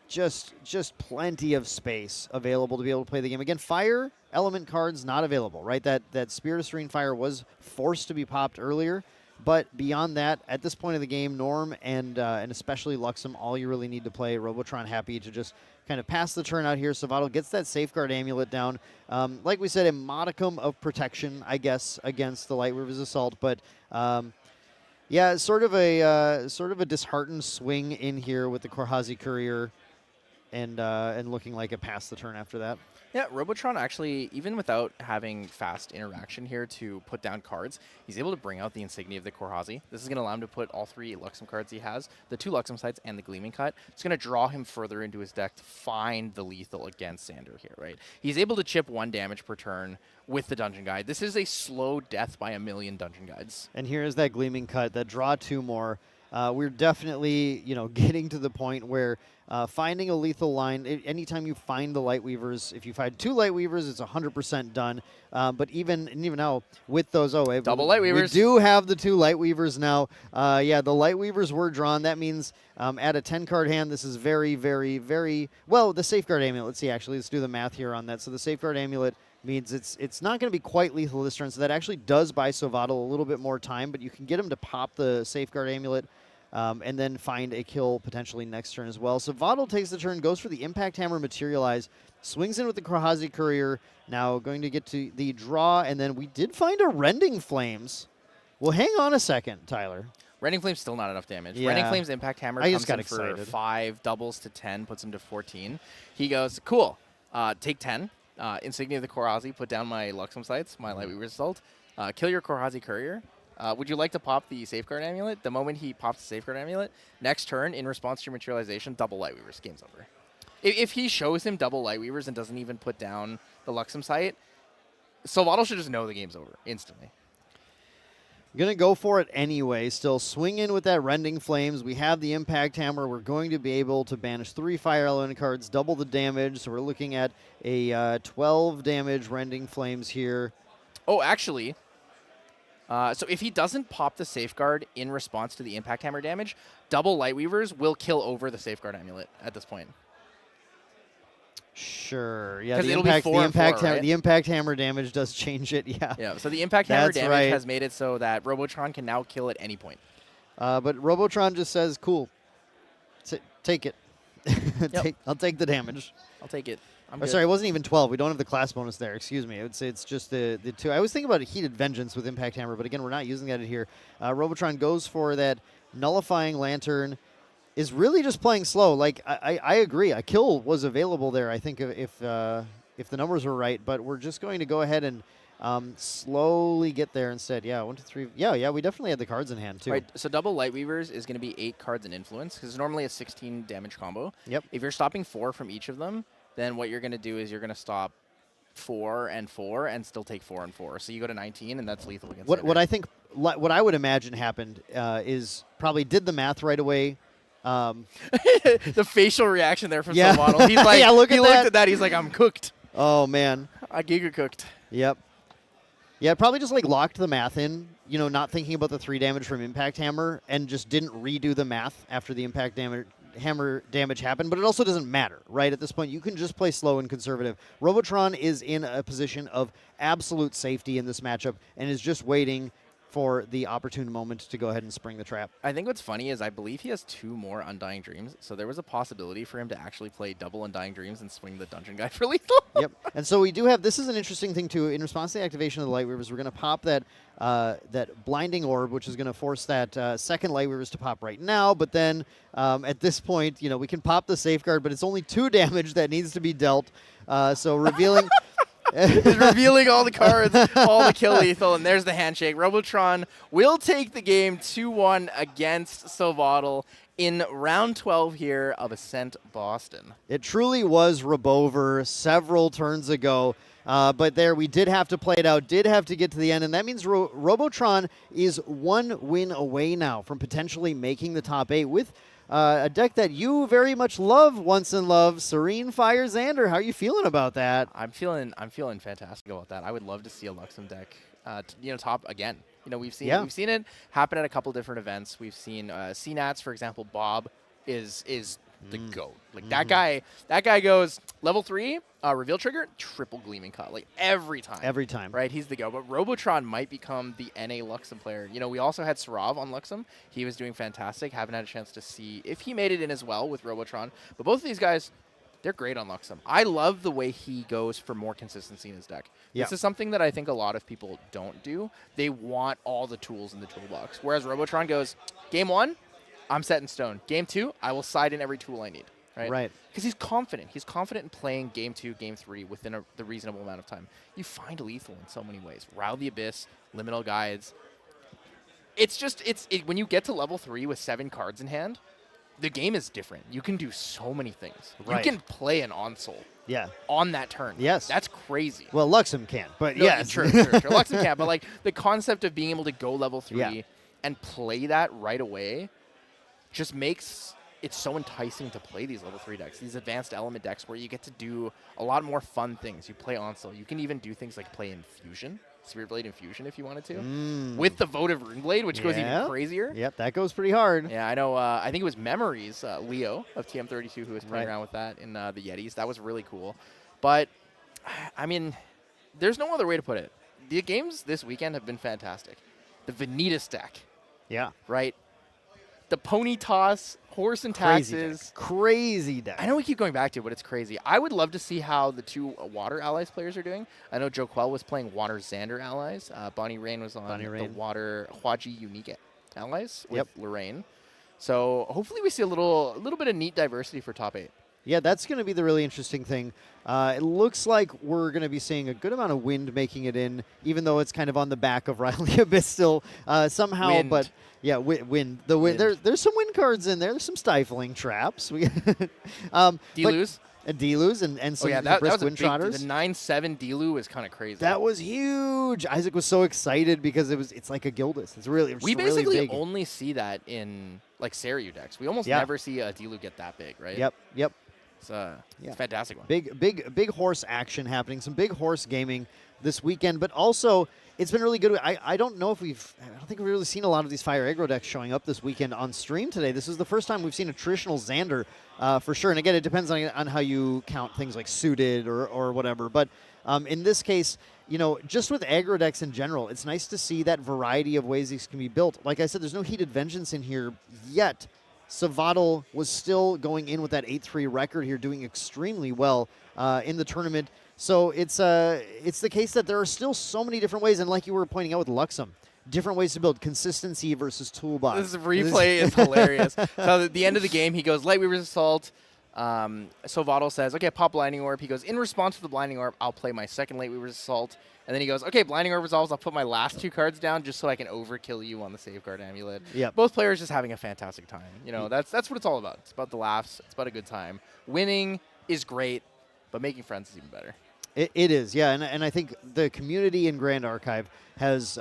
Just plenty of space available to be able to play the game. Again, fire element cards not available, right? That Spirit of Serene Fire was forced to be popped earlier. But beyond that, at this point of the game, Norm and especially Luxem, all you really need to play. Robotron happy to just kind of pass the turn out here. Sovadal gets that Safeguard Amulet down. Like we said, a modicum of protection, I guess, against the Lightweaver's Assault. But yeah, sort of a disheartened swing in here with the Korhazi Courier, and looking like a pass the turn after that. Yeah, Robotron actually, even without having fast interaction here to put down cards, he's able to bring out the Insignia of the Korhazi. This is going to allow him to put all 3 Luxem cards he has, the 2 Luxem sites and the Gleaming Cut. It's going to draw him further into his deck to find the lethal against Xander here, right? He's able to chip 1 damage per turn with the Dungeon Guide. This is a slow death by a million Dungeon Guides. And here's that Gleaming Cut, that draw 2 more. We're definitely, getting to the point where finding a lethal line, anytime you find the Lightweavers, if you find 2 Lightweavers, it's 100% done. But even now, with those, double Lightweavers. We do have the 2 Lightweavers now. Yeah, the Lightweavers were drawn. That means at a 10-card hand, this is very, very, very, well, the Safeguard Amulet. Let's see, actually, let's do the math here on that. So the Safeguard Amulet means it's not going to be quite lethal this turn, so that actually does buy Sovadal a little bit more time, but you can get him to pop the Safeguard Amulet and then find a kill potentially next turn as well. Sovadal takes the turn, goes for the Impact Hammer Materialize, swings in with the Korhazi Courier, now going to get to the draw, and then we did find a Rending Flames. Well, hang on a second, Tyler. Rending Flame's still not enough damage. Yeah. Rending Flame's Impact Hammer comes in for 5, doubles to 10, puts him to 14. He goes, cool, take 10. Insignia of the Korhazi, put down my Luxem sites, my Lightweaver's Assault, kill your Korhazi Courier. Would you like to pop the Safeguard Amulet? The moment he pops the Safeguard Amulet, next turn, in response to your Materialization, double Lightweavers. Game's over. If he shows him double Lightweavers and doesn't even put down the Luxem site, Sovadal should just know the game's over instantly. Going to go for it anyway. Still swing in with that Rending Flames. We have the Impact Hammer. We're going to be able to banish 3 Fire Element cards, double the damage. So we're looking at a 12 damage Rending Flames here. Oh, actually, So if he doesn't pop the Safeguard in response to the Impact Hammer damage, double Lightweavers will kill over the Safeguard Amulet at this point. Sure. Yeah. 'Cause it'll be 4 and 4, right? The impact hammer damage does change it. Yeah. Yeah. So the Impact Hammer That's damage right. has made it so that Robotron can now kill at any point. But Robotron just says, "Cool, take it. I'll take the damage." I'll take it. I'm Oh, good. sorry, it wasn't even 12. We don't have the class bonus there. Excuse me. I would say it's just the 2. I was thinking about a Heated Vengeance with Impact Hammer, but again, we're not using that here. Robotron goes for that Nullifying Lantern. Is really just playing slow. Like I agree. A kill was available there. I think if the numbers were right, but we're just going to go ahead and slowly get there instead. Yeah, 1, 2, 3. Yeah. We definitely had the cards in hand too. Right, so double Lightweavers is going to be 8 cards in Influence, because it's normally a 16 damage combo. Yep. If you're stopping 4 from each of them, then what you're going to do is you're going to stop 4 and 4 and still take 4 and 4. So you go to 19, and that's lethal against What I think, what I would imagine happened is probably did the math right away. The facial reaction there from Yeah. Silvano. He's like, Yeah, look he at looked that. at that. He's like, I'm cooked. Oh man. I giga cooked. Yep. Yeah, probably just like locked the math in, not thinking about the 3 damage from Impact Hammer, and just didn't redo the math after the Impact Hammer damage happened. But it also doesn't matter, right? At this point, you can just play slow and conservative. Robotron is in a position of absolute safety in this matchup and is just waiting for the opportune moment to go ahead and spring the trap. I think what's funny is I believe he has 2 more Undying Dreams, so there was a possibility for him to actually play double Undying Dreams and swing the Dungeon Guide for lethal. Yep. And so we do have, this is an interesting thing too. In response to the activation of the Lightweavers, we're going to pop that Blinding Orb, which is going to force that second Lightweavers to pop right now. But then at this point, we can pop the Safeguard, but it's only 2 damage that needs to be dealt. So revealing... He's revealing all the cards, all the kill lethal, and there's the handshake. Robotron will take the game 2-1 against Silvadal in round 12 here of Ascent Boston. It truly was Rabover several turns ago. But there, we did have to play it out, did have to get to the end, and that means Robotron is 1 win away now from potentially making the top 8 with a deck that you very much love, once in love, Serene Fire Xander. How are you feeling about that? I'm feeling fantastic about that. I would love to see a Luxem deck, top again. We've seen it happen at a couple different events. We've seen CNATs, for example. Bob is the GOAT. Like that guy goes level 3, reveal trigger, triple Gleaming Cut, like every time. Every time. Right, he's the GOAT. But Robotron might become the NA Luxem player. We also had Sarav on Luxem. He was doing fantastic. Haven't had a chance to see if he made it in as well with Robotron. But both of these guys, they're great on Luxem. I love the way he goes for more consistency in his deck. Yeah. This is something that I think a lot of people don't do. They want all the tools in the toolbox. Whereas Robotron goes, game 1, I'm set in stone. Game 2, I will side in every tool I need. Right. Because he's confident. He's confident in playing game 2, game 3 within the reasonable amount of time. You find lethal in so many ways. Row the Abyss, Liminal Guides. When you get to level 3 with 7 cards in hand, the game is different. You can do so many things. Right. You can play an Onsol Yeah. on that turn. Yes. That's crazy. Well, Luxem can't, but No, yes. True. Luxem can't, but like the concept of being able to go level 3 Yeah. and play that right away just makes it so enticing to play these level 3 decks, these advanced element decks where you get to do a lot more fun things. You play Onsol. You can even do things like play Infusion, Spirit Blade Infusion if you wanted to, with the Votive Runeblade, which goes even crazier. Yep, that goes pretty hard. Yeah, I know. I think it was Memories, Leo of TM32, who was playing Right. around with that in the Yetis. That was really cool. But, I mean, there's no other way to put it. The games this weekend have been fantastic. The Venitas deck, Yeah. right? The Pony Toss, Horse and Crazy Taxes. deck. Crazy deck. I know we keep going back to it, but it's crazy. I would love to see how the 2 Water Allies players are doing. I know Joe Quell was playing Water Xander Allies. Bonnie Rain was on the Water Hwaji Unique Allies with Lorraine. So hopefully we see a little bit of neat diversity for top 8. Yeah, that's going to be the really interesting thing. It looks like we're going to be seeing a good amount of wind making it in, even though it's kind of on the back of Riley Abyss still somehow. Wind. But yeah, wind. The wind. There's some wind cards in there. There's some stifling traps. D-Lose? D-Lose and some Oh yeah, that brisk was a wind big. trotters. The 9/7 D-Lu is kind of crazy. That was huge. Isaac was so excited because it's like a Gildas. It's really we really basically big. only see that in like Seiryu decks. We almost never see a D-Lu get that big, right? Yep. It's a fantastic one. Big horse action happening. Some big horse gaming this weekend, but also it's been really good. I don't think we've really seen a lot of these Fire Aggro decks showing up this weekend on stream today. This is the first time we've seen a traditional Xander for sure. And again, it depends on how you count things like suited or whatever. But in this case, just with aggro decks in general, it's nice to see that variety of ways these can be built. Like I said, there's no Heated Vengeance in here yet. Savadal was still going in with that 8-3 record here, doing extremely well in the tournament. So it's the case that there are still so many different ways, and like you were pointing out with Luxem, different ways to build consistency versus toolbox. This replay is hilarious. So at the end of the game, he goes, Lightweaver's Assault. Savadal says, okay, pop Blinding Orb. He goes, in response to the Blinding Orb, I'll play my second Lightweaver's Assault. And then he goes, okay, Blinding Orb resolves. I'll put my last 2 cards down just so I can overkill you on the Safeguard Amulet. Yep. Both players just having a fantastic time. That's what it's all about. It's about the laughs. It's about a good time. Winning is great, but making friends is even better. It is, yeah, and I think the community in Grand Archive has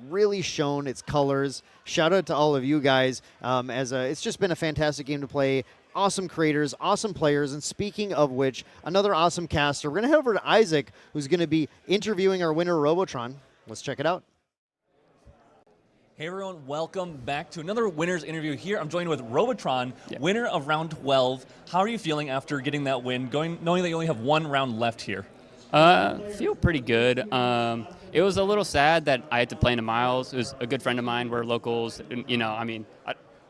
really shown its colors. Shout out to all of you guys. It's just been a fantastic game to play. Awesome creators, awesome players, and speaking of which, another awesome caster. We're going to head over to Isaac, who's going to be interviewing our winner, Robotron. Let's check it out. Hey everyone, welcome back to another winner's interview here. I'm joined with Robotron, winner of round 12. How are you feeling after getting that win, knowing that you only have 1 round left here? Feel pretty good. It was a little sad that I had to play into Miles. It was a good friend of mine. We're locals. And,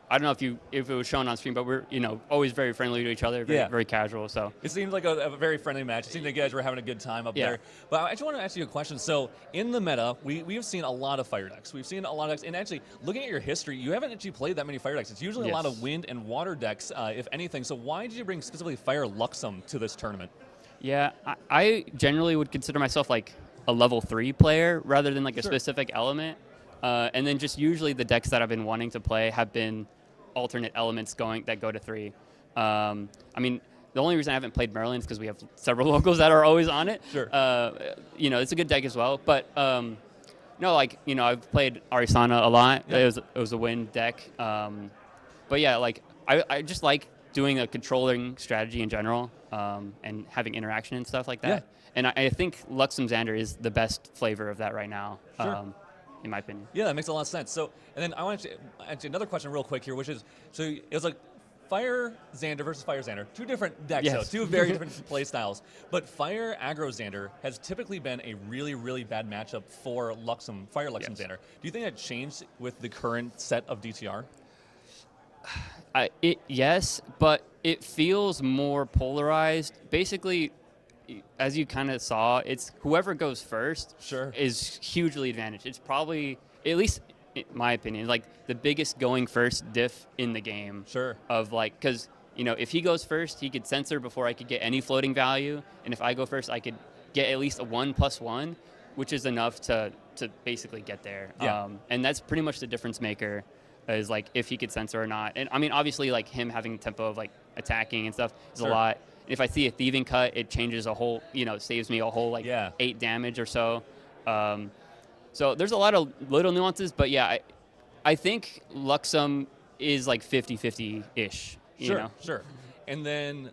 I don't know if it was shown on stream, but we're always very friendly to each other, very casual. So it seems like a very friendly match. It seemed like you guys were having a good time up there. But I just want to ask you a question. So in the meta, we have seen a lot of fire decks. We've seen a lot of decks, and actually looking at your history, you haven't actually played that many fire decks. It's usually a lot of wind and water decks, if anything. So why did you bring specifically Fire Luxem to this tournament? Yeah, I generally would consider myself like a level 3 player rather than like a specific element. And then just usually the decks that I've been wanting to play have been alternate elements that go to 3. The only reason I haven't played Merlin is because we have several locals that are always on it. Sure. It's a good deck as well. But I've played Arisana a lot. Yeah. It was a win deck. But yeah, I just like doing a controlling strategy in general. And having interaction and stuff like that. Yeah. And I think Luxem Xander is the best flavor of that right now, in my opinion. Yeah, that makes a lot of sense. So, and then I want to actually another question real quick here, which is, so it was like Fire Xander versus Fire Xander, 2 different decks, so 2 very different play styles. But Fire Aggro Xander has typically been a really, really bad matchup for Fire Luxem Xander. Do you think that changed with the current set of DTR? Yes, but it feels more polarized. Basically, as you kind of saw, it's whoever goes first is hugely advantaged. It's probably, at least in my opinion, like the biggest going first diff in the game. Of because if he goes first, he could censor before I could get any floating value, and if I go first, I could get at least a 1+1, which is enough to basically get there. Yeah. And that's pretty much the difference maker. Is like if he could censor or not. And obviously like him having tempo of like attacking and stuff is a lot. If I see a thieving cut, it changes a whole, saves me a whole 8 damage or so. So there's a lot of little nuances, but yeah, I think Luxem is like 50-50-ish. Sure. And then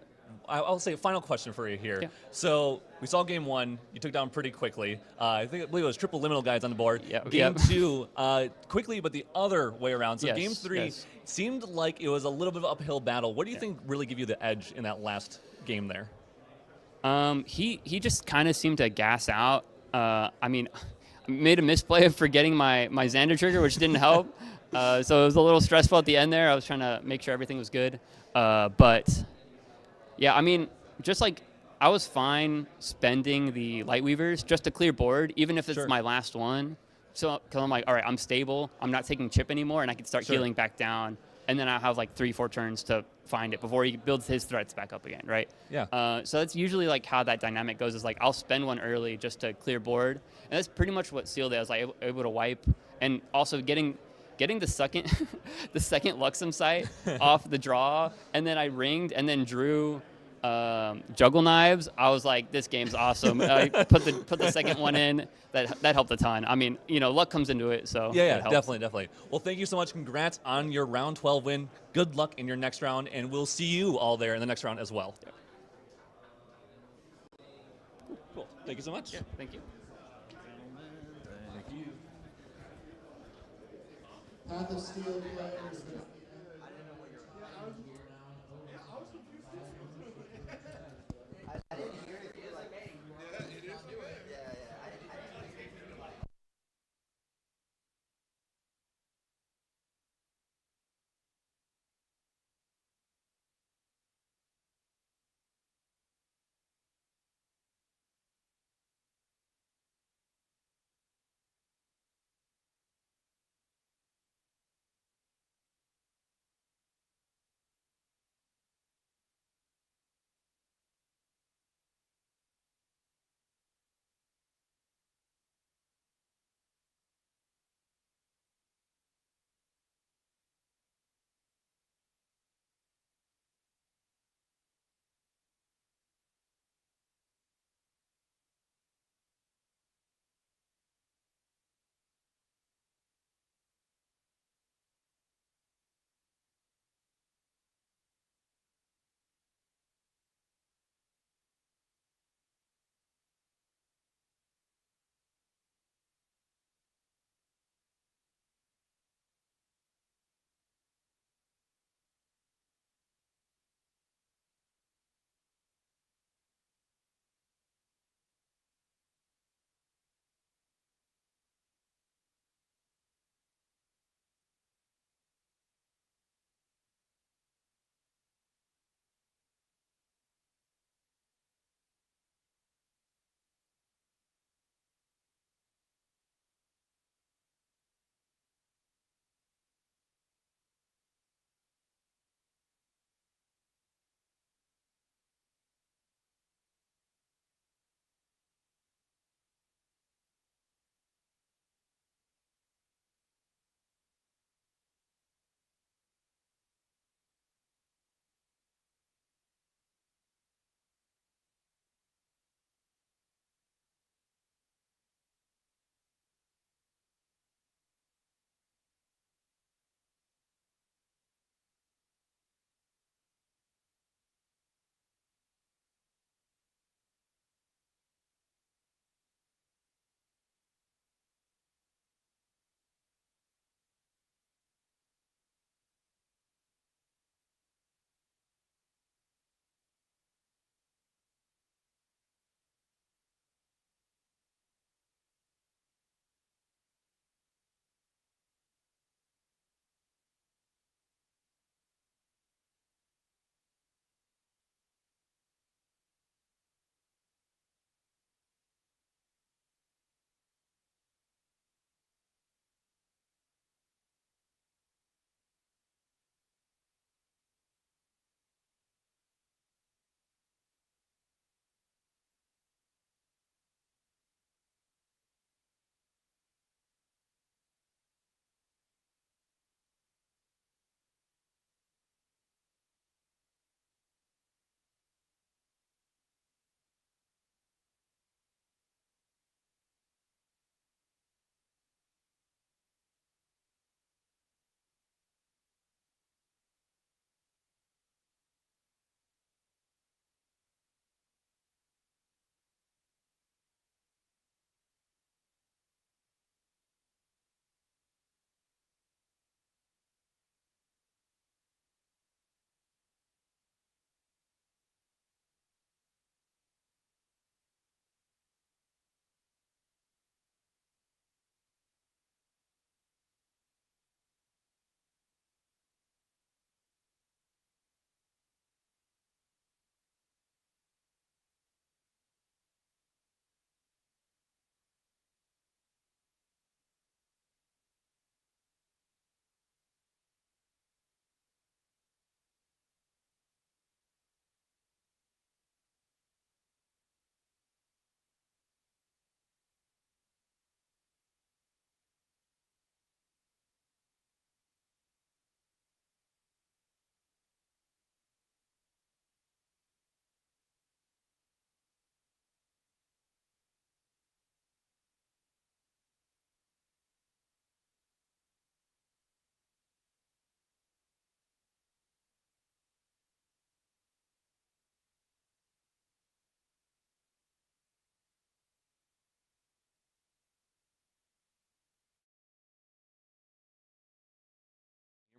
I'll say a final question for you here. Yeah. So we saw game 1. You took down pretty quickly. I believe it was triple liminal guys on the board. Yeah. Game 2, quickly, but the other way around. So game 3 seemed like it was a little bit of an uphill battle. What do you think really gave you the edge in that last game there? He just kind of seemed to gas out. I made a misplay of forgetting my Xander trigger, which didn't help. So it was a little stressful at the end there. I was trying to make sure everything was good. But yeah, just like I was fine spending the Lightweavers just to clear board, even if it's my last one. So, because I'm like, all right, I'm stable. I'm not taking chip anymore, and I can start healing back down. And then I'll have like 3-4 turns to find it before he builds his threats back up again, right? Yeah. So that's usually like how that dynamic goes. Is like I'll spend one early just to clear board, and that's pretty much what Seal was like able to wipe, and also getting the second the second Luxem sight off the draw, and then I ringed and then drew Juggle Knives. I was like, this game's awesome. I put the second one in. That helped a ton. Luck comes into it, so yeah, definitely. Well, thank you so much. Congrats on your round 12 win. Good luck in your next round, and we'll see you all there in the next round as well. Cool. Thank you so much. Yeah, thank you. Path of Steel players.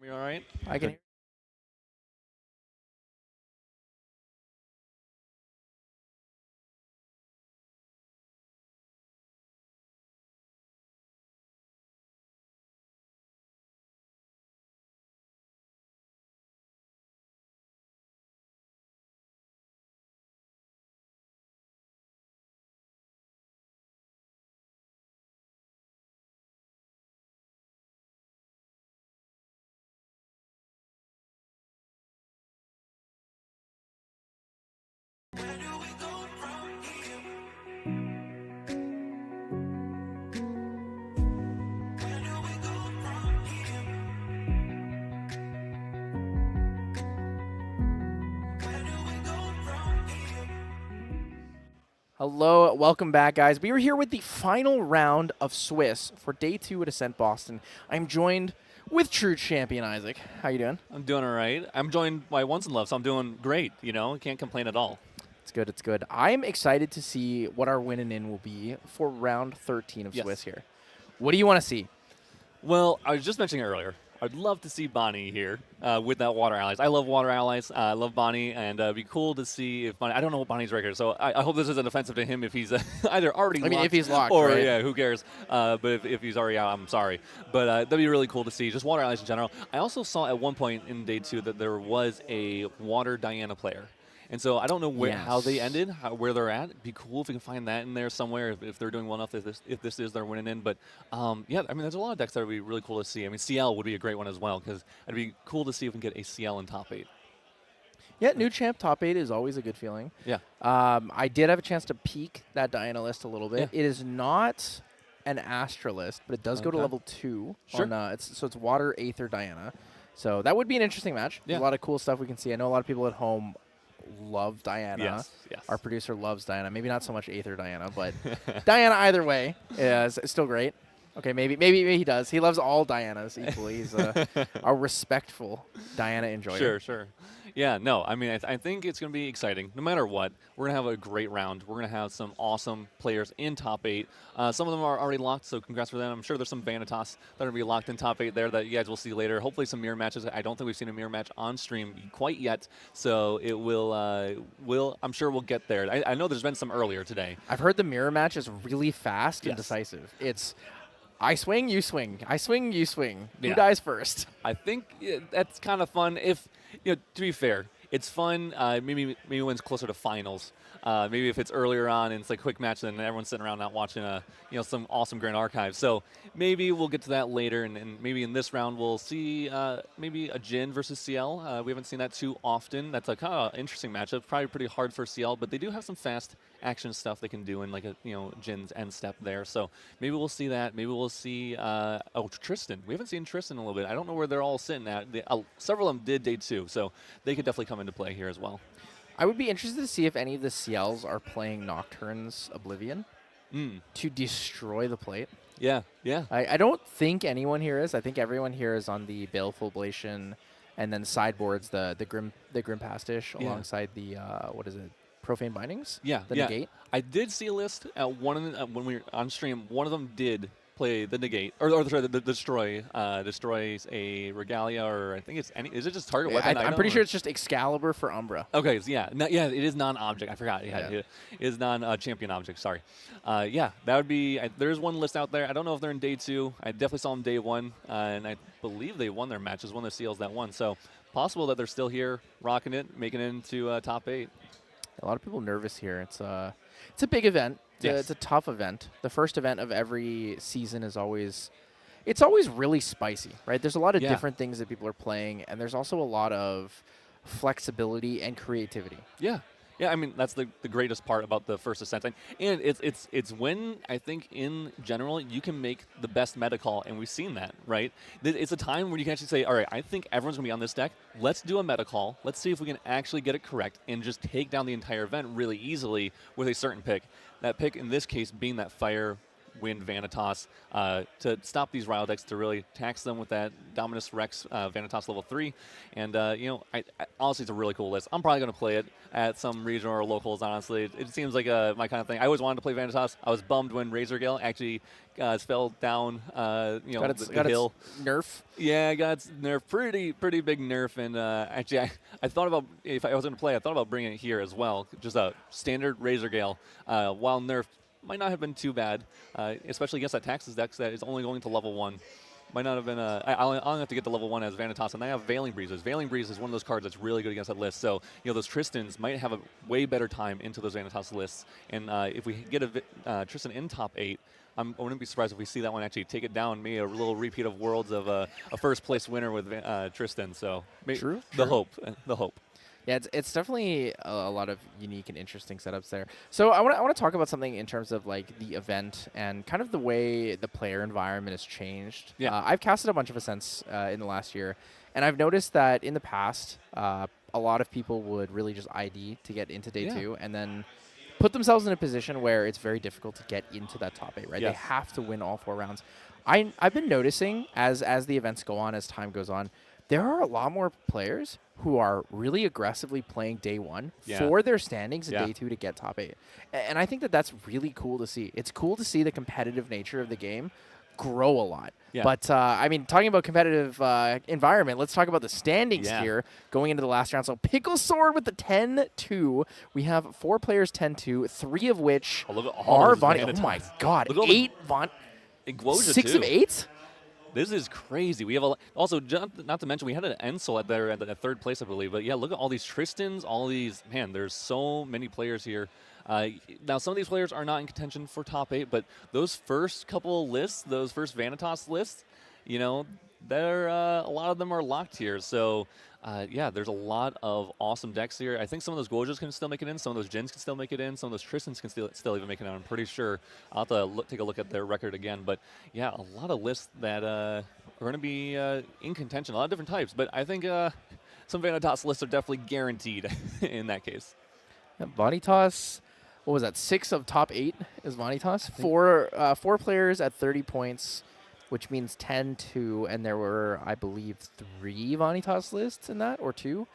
Me all right? I can. Hello, welcome back, guys. We are here with the final round of Swiss for day 2 at Ascent Boston. I'm joined with true champion Isaac. How you doing? I'm doing all right. I'm joined by Once in Love, so I'm doing great. Can't complain at all. It's good, it's good. I'm excited to see what our win and in will be for round 13 of Yes. Swiss here. What do you want to see? Well, I was just mentioning earlier, I'd love to see Bonnie here with that Water Allies. I love Water Allies. I love Bonnie, and it'd be cool to see if Bonnie. I don't know what Bonnie's record, so I hope this isn't offensive to him if he's either already locked. If he's locked, or right? yeah, who cares? But if he's already out, I'm sorry. But that'd be really cool to see. Just Water Allies in general. I also saw at one point in day 2 that there was a Water Diana player. And so I don't know how they ended, where they're at. It'd be cool if we can find that in there somewhere if they're doing well enough, if this is their winning in. But, yeah, I mean, there's a lot of decks that would be really cool to see. I mean, CL would be a great one as well because it'd be cool to see if we can get a CL in top 8. Yeah, new champ top 8 is always a good feeling. Yeah. I did have a chance to peek that Diana list a little bit. Yeah. It is not an Astra list, but it does go to Okay. level 2. Sure. So it's Water, Aether, Diana. So that would be an interesting match. Yeah. There's a lot of cool stuff we can see. I know a lot of people at home love Diana. Yes. Our producer loves Diana. Maybe not so much Aether Diana, but Diana either way is still great. Okay, maybe he does. He loves all Dianas equally. He's a respectful Diana enjoyer. Sure. Yeah, no, I mean, I think it's going to be exciting. No matter what, we're going to have a great round. We're going to have some awesome players in top 8. Some of them are already locked, so congrats for them. I'm sure there's some Vanitas that are going to be locked in top 8 there that you guys will see later. Hopefully some mirror matches. I don't think we've seen a mirror match on stream quite yet, so it will, I'm sure we'll get there. I know there's been some earlier today. I've heard the mirror match is really fast and Yes. decisive. It's I swing, you swing. I swing, you swing. Who Yeah. dies first? I think that's kind of fun. If to be fair, it's fun. Maybe when it's closer to finals. Maybe if it's earlier on and it's like a quick match, then everyone's sitting around not watching some awesome Grand Archive. So maybe we'll get to that later, and maybe in this round we'll see maybe a Jin versus CL. We haven't seen that too often. That's a kind of interesting matchup. Probably pretty hard for CL, but they do have some fast action stuff they can do in like a Jin's end step there. So maybe we'll see that. Maybe we'll see Tristan. We haven't seen Tristan in a little bit. I don't know where they're all sitting at. Several of them did day 2, so they could definitely come into play here as well. I would be interested to see if any of the CLs are playing Nocturne's Oblivion to destroy the plate. Yeah. I don't think anyone here is. I think everyone here is on the Baleful Oblation, and then sideboards the Grim Pastiche alongside the what is it? Profane Bindings? Yeah. The Negate? I did see a list at one of them, when we were on stream. One of them did play the Negate, or sorry, the Destroy. Destroys a Regalia, or I think it's any. Is it just target weapon? I'm pretty sure it's just Excalibur for Umbra. Okay, so it is non-object. I forgot. Yeah. It is non-champion object. Sorry. That would be. There's one list out there. I don't know if they're in day 2. I definitely saw them day 1, and I believe they won their matches. One of the seals that won. So possible that they're still here, rocking it, making it into top 8. A lot of people nervous here. It's a big event. It's a tough event. The first event of every season is always really spicy, right? There's a lot of different things that people are playing, and there's also a lot of flexibility and creativity. Yeah. Yeah, I mean, that's the greatest part about the first Ascent. And it's when, I think, in general, you can make the best meta call, and we've seen that, right? It's a time where you can actually say, all right, I think everyone's going to be on this deck. Let's do a meta call. Let's see if we can actually get it correct and just take down the entire event really easily with a certain pick. That pick, in this case, being that Fire wind Vanitas to stop these Rile decks, to really tax them with that Dominus Rex Vanitas level 3. And, I honestly, it's a really cool list. I'm probably going to play it at some regional or locals, honestly. It seems like my kind of thing. I always wanted to play Vanitas. I was bummed when Razorgale actually fell down, the hill. Nerf. Yeah, I got its nerf, pretty big nerf, and actually, I thought about, if I was going to play, I thought about bringing it here as well. Just a standard Razorgale, while nerf might not have been too bad, especially against that Taxes deck that is only going to level 1. Might not have been. I'll have to get to level 1 as Vanitas, and I have Veiling Breezes. Veiling Breeze is one of those cards that's really good against that list. So those Tristans might have a way better time into those Vanitas lists. And if we get a Tristan in top 8. I wouldn't be surprised if we see that one actually take it down, maybe a little repeat of Worlds of a first place winner with Tristan. So True. The hope. Yeah, it's definitely a lot of unique and interesting setups there. So I want to talk about something in terms of like the event and kind of the way the player environment has changed. Yeah. I've casted a bunch of Ascents in the last year, and I've noticed that in the past, a lot of people would really just ID to get into day 2, and then put themselves in a position where it's very difficult to get into that top 8, right? Yes. They have to win all 4 rounds. I've been noticing as the events go on, as time goes on, there are a lot more players who are really aggressively playing day 1 for their standings in day 2 to get top 8. And I think that that's really cool to see. It's cool to see the competitive nature of the game grow a lot. Yeah. But, talking about competitive environment, let's talk about the standings here going into the last round. So Pickle Sword with the 10-2. We have 4 players 10-2, 3 of which are Vanitas. Oh, my God. 8 Guoja 6 too. of 8? This is crazy. We have also, not to mention, we had an Ensel at the 3rd place, I believe. But yeah, look at all these Tristans, all these, man, there's so many players here. Now, some of these players are not in contention for top 8, but those first couple lists, those first Vanitas lists, they're, a lot of them are locked here. So, there's a lot of awesome decks here. I think some of those Guojas can still make it in. Some of those Jins can still make it in. Some of those Tristans can still even make it in. I'm pretty sure. I'll have to take a look at their record again. But, yeah, a lot of lists that are going to be in contention. A lot of different types. But I think some Vanitas lists are definitely guaranteed in that case. Yeah, Vanitas, what was that? 6 of top 8 is Vanitas. 4 players at 30 points, which means 10-2, and there were, I believe, 3 Vanitas lists in that, or 2.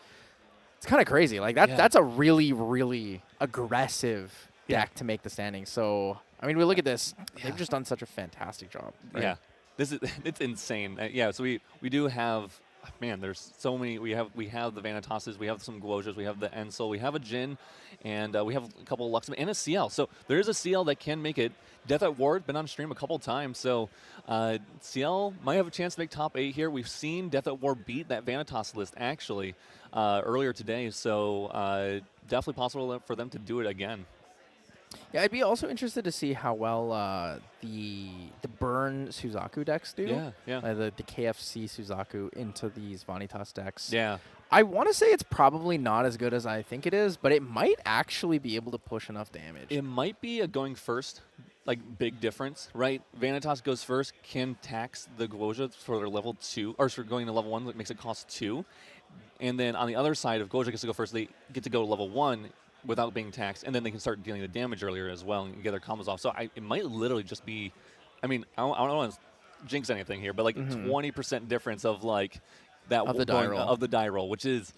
It's kind of crazy. Like that's a really, really aggressive deck to make the standings. So, we look at this. They've just done such a fantastic job. Right? Yeah, it's insane. So we do have. Man, there's so many. We have the Vanitases, we have some Guojas, we have the Ensel, we have a Jin, and we have a couple of Luxem and a CL. So there is a CL that can make it. Death at Ward been on stream a couple of times, so CL might have a chance to make top 8 here. We've seen Death at Ward beat that Vanitas list actually earlier today, so definitely possible for them to do it again. Yeah, I'd be also interested to see how well the Burn Suzaku decks do. Yeah. The KFC Suzaku into these Vanitas decks. Yeah. I want to say it's probably not as good as I think it is, but it might actually be able to push enough damage. It might be a going first, big difference, right? Vanitas goes first, can tax the Guoja for their level 2, or for going to level 1, that makes it cost 2. And then on the otother side, if Guoja gets to go first, they get to go to level 1 without being taxed, and then they can start dealing the damage earlier as well and get their combos off. So it might literally just be, I don't want to jinx anything here, but 20% difference of that of the die roll, which is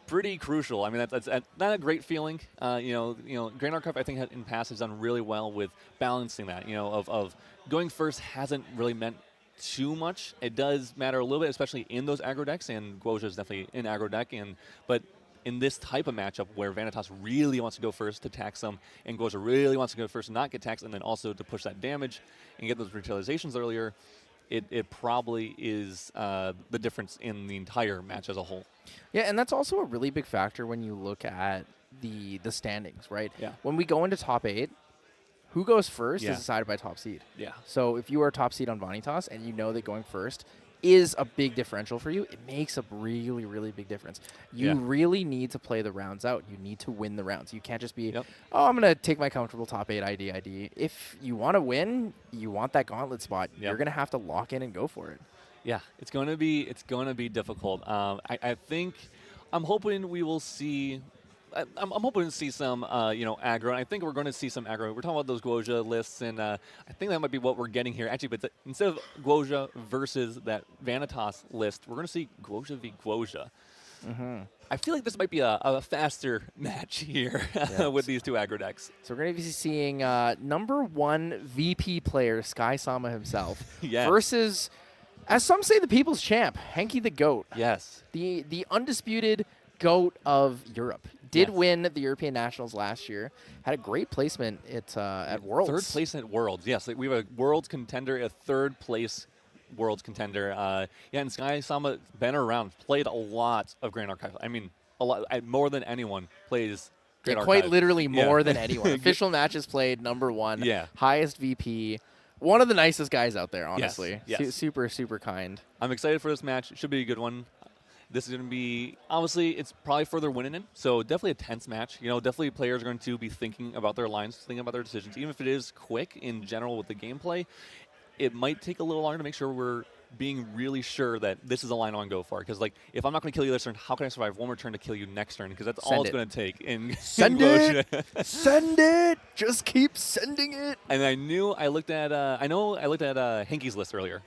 pretty crucial. That's not a great feeling. Grand Archive, I think, in past has done really well with balancing that. Of going first hasn't really meant too much. It does matter a little bit, especially in those aggro decks, and Guoja is definitely an aggro deck, but in this type of matchup where Vanitas really wants to go first to tax them, and Guoja really wants to go first and not get taxed, and then also to push that damage and get those retaliations earlier, it probably is the difference in the entire match as a whole. Yeah, and that's also a really big factor when you look at the standings, right? Yeah. When we go into top 8, who goes first is decided by top seed. Yeah. So if you are top seed on Vanitas and you know that going first is a big differential for you, it makes a really, really big difference. You really need to play the rounds out. You need to win the rounds. You can't just be, I'm going to take my comfortable top 8 ID. If you want to win, you want that gauntlet spot, you're going to have to lock in and go for it. Yeah, it's going to be difficult. I think I'm hoping we will see I'm hoping to see some, aggro. And I think we're going to see some aggro. We're talking about those Guoja lists, and I think that might be what we're getting here. Actually, but instead of Guoja versus that Vanitas list, we're going to see Guoja v. Guoja. I feel like this might be a faster match here with these two aggro decks. So we're going to be seeing number 1 VP player, Sky Sama himself, Yes. versus, as some say, the people's champ, Henki the GOAT. Yes. The undisputed GOAT of Europe. Did Yes. win the European Nationals last year. Had a great placement at Worlds. Third place at Worlds. Yes, we have a Worlds contender, a third place Worlds contender. And Sky Sama been around, played a lot of Grand Archive. I mean, a lot, more than anyone plays Grand Archive. Quite literally more than anyone. Official matches played, number 1. Yeah. Highest VP. One of the nicest guys out there, honestly. Yes. Super, super kind. I'm excited for this match. It should be a good one. This is going to be, obviously, it's probably further winning in, so definitely a tense match. Definitely players are going to be thinking about their lines, thinking about their decisions. Even if it is quick in general with the gameplay, it might take a little longer to make sure we're being really sure that this is a line I want to go for. Because, if I'm not going to kill you this turn, how can I survive one more turn to kill you next turn? Because that's all it's going to take. Send it! Send it! Just keep sending it! And I looked at Henki's list earlier,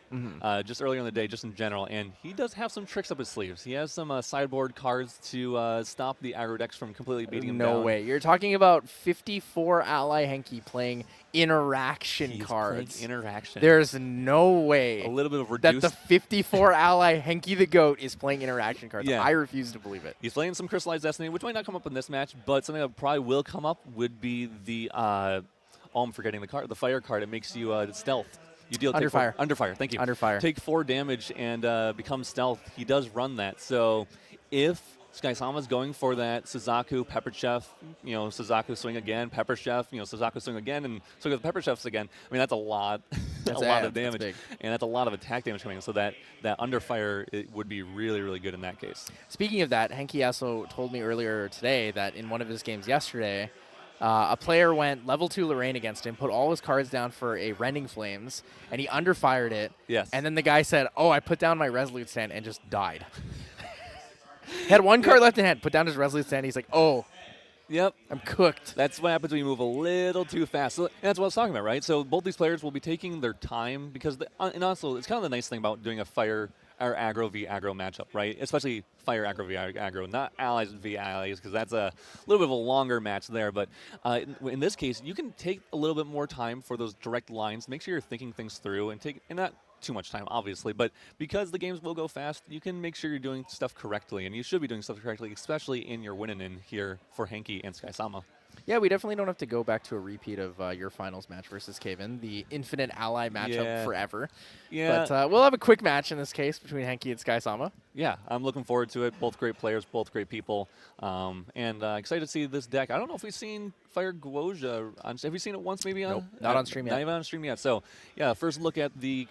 just earlier in the day, just in general, and he does have some tricks up his sleeves. He has some sideboard cards to stop the aggro decks from completely beating him down. No way. You're talking about 54 ally Henki playing interaction cards. Playing interaction. There's no way A little bit of that reduced. the 54 ally Henki the GOAT is playing interaction cards. Yeah. I refuse to believe it. He's playing some Crystallized Destiny, which might not come up in this match, but something that probably will come up would be the I'm forgetting the card, the fire card. It makes you stealth. You deal Under fire. Under fire. Thank you. Under fire. Take 4 damage and become stealth. He does run that. So if Sky Sama's going for that Suzaku, Pepper Chef, Suzaku swing again, Pepper Chef, Suzaku swing again, and so the Pepper Chefs again. I mean, that's a lot, That's a lot big. of damage, and that's a lot of attack damage coming in. So that under fire it would be really, really good in that case. Speaking of that, Henki also told me earlier today that in one of his games yesterday, a player went level 2 Lorraine against him, put all his cards down for a Rending Flames, and he underfired it. Yes. And then the guy said, "Oh, I put down my Resolute Stand," and just died. He had 1 card left in hand, put down his Resolute Stand. He's like, "Oh, Yep. I'm cooked." That's what happens when you move a little too fast. So, and that's what I was talking about, right? So both these players will be taking their time because, and also, it's kind of the nice thing about doing a fire or aggro v aggro matchup, right? Especially fire aggro v aggro, not allies v allies, because that's a little bit of a longer match there. But in this case, you can take a little bit more time for those direct lines. Make sure you're thinking things through and not too much time, obviously, but because the games will go fast, you can make sure you're doing stuff correctly, and you should be doing stuff correctly, especially in your winning in here for Henki and Sky Sama. Yeah, we definitely don't have to go back to a repeat of your finals match versus Kaven, the infinite ally matchup forever. Yeah. But we'll have a quick match in this case between Henki and Sky Sama. Yeah, I'm looking forward to it. Both great players, both great people, and excited to see this deck. I don't know if we've seen Fire Guoja. Have we seen it once maybe? Nope, not on stream yet. Not even on stream yet. So, yeah, first look at the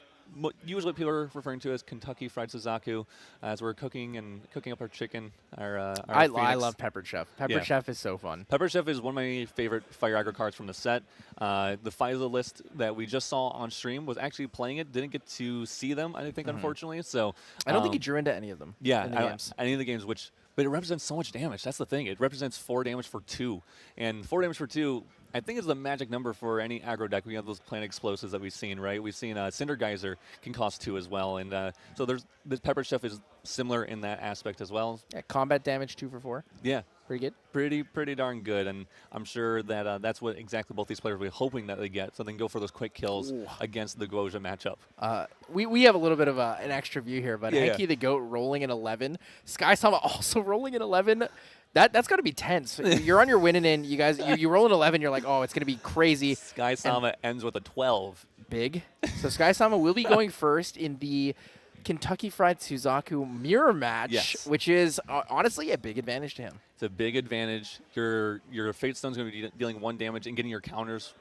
usually what people are referring to as Kentucky Fried Suzaku, as we're cooking up our chicken. I love Peppered Chef. Peppered Chef is so fun. Pepper Chef is one of my favorite Fire Aggro cards from the set. The FISA list that we just saw on stream was actually playing it. Didn't get to see them, I think, unfortunately. So I don't think he drew into any of them. Yeah, in the games. any of the games, but it represents so much damage. That's the thing. It represents 4 damage for 2. And 4 damage for 2, I think, is the magic number for any aggro deck. We have those Planet Explosives that we've seen, right? We've seen Cinder Geyser can cost 2 as well. And so this Pepper Chef is similar in that aspect as well. Yeah, combat damage 2 for 4. Yeah. Pretty good. Pretty darn good. And I'm sure that that's what exactly both these players will be hoping that they get. So they can go for those quick kills against the Guoja matchup. We have a little bit of an extra view here, but Yeah, Henki the GOAT rolling in 11. Sky Sama also rolling in 11. That's got to be tense. You're on your winning in. You guys, you roll an 11. You're like, oh, it's going to be crazy. Sky Sama ends with a 12. Big. So Sky Sama will be going first in the Kentucky Fried Suzaku mirror match, which is honestly a big advantage to him. It's a big advantage. Your Fate Stone's going to be dealing 1 damage and getting your counters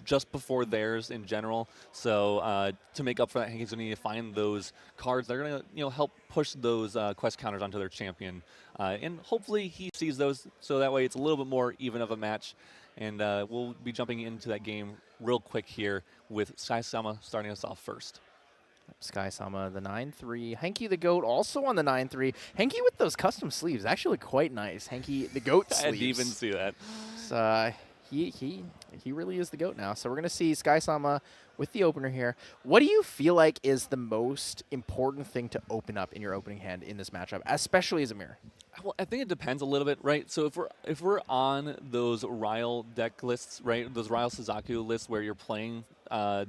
just before theirs in general. So to make up for that, Henki's going to need to find those cards that are going to help push those quest counters onto their champion. And hopefully he sees those, so that way it's a little bit more even of a match. And we'll be jumping into that game real quick here with Sky Sama starting us off first. Sky Sama, the 9-3. Henki the Goat also on the 9-3. Henki with those custom sleeves actually look quite nice. Henki the Goat I sleeves. didn't even see that. So, he really is the GOAT now. So we're going to see Sky Sama with the opener here. What do you feel like is the most important thing to open up in your opening hand in this matchup, especially as a mirror? Well, I think it depends a little bit, right? So if we're on those Ryle deck lists, right, those Ryle Suzaku lists where you're playing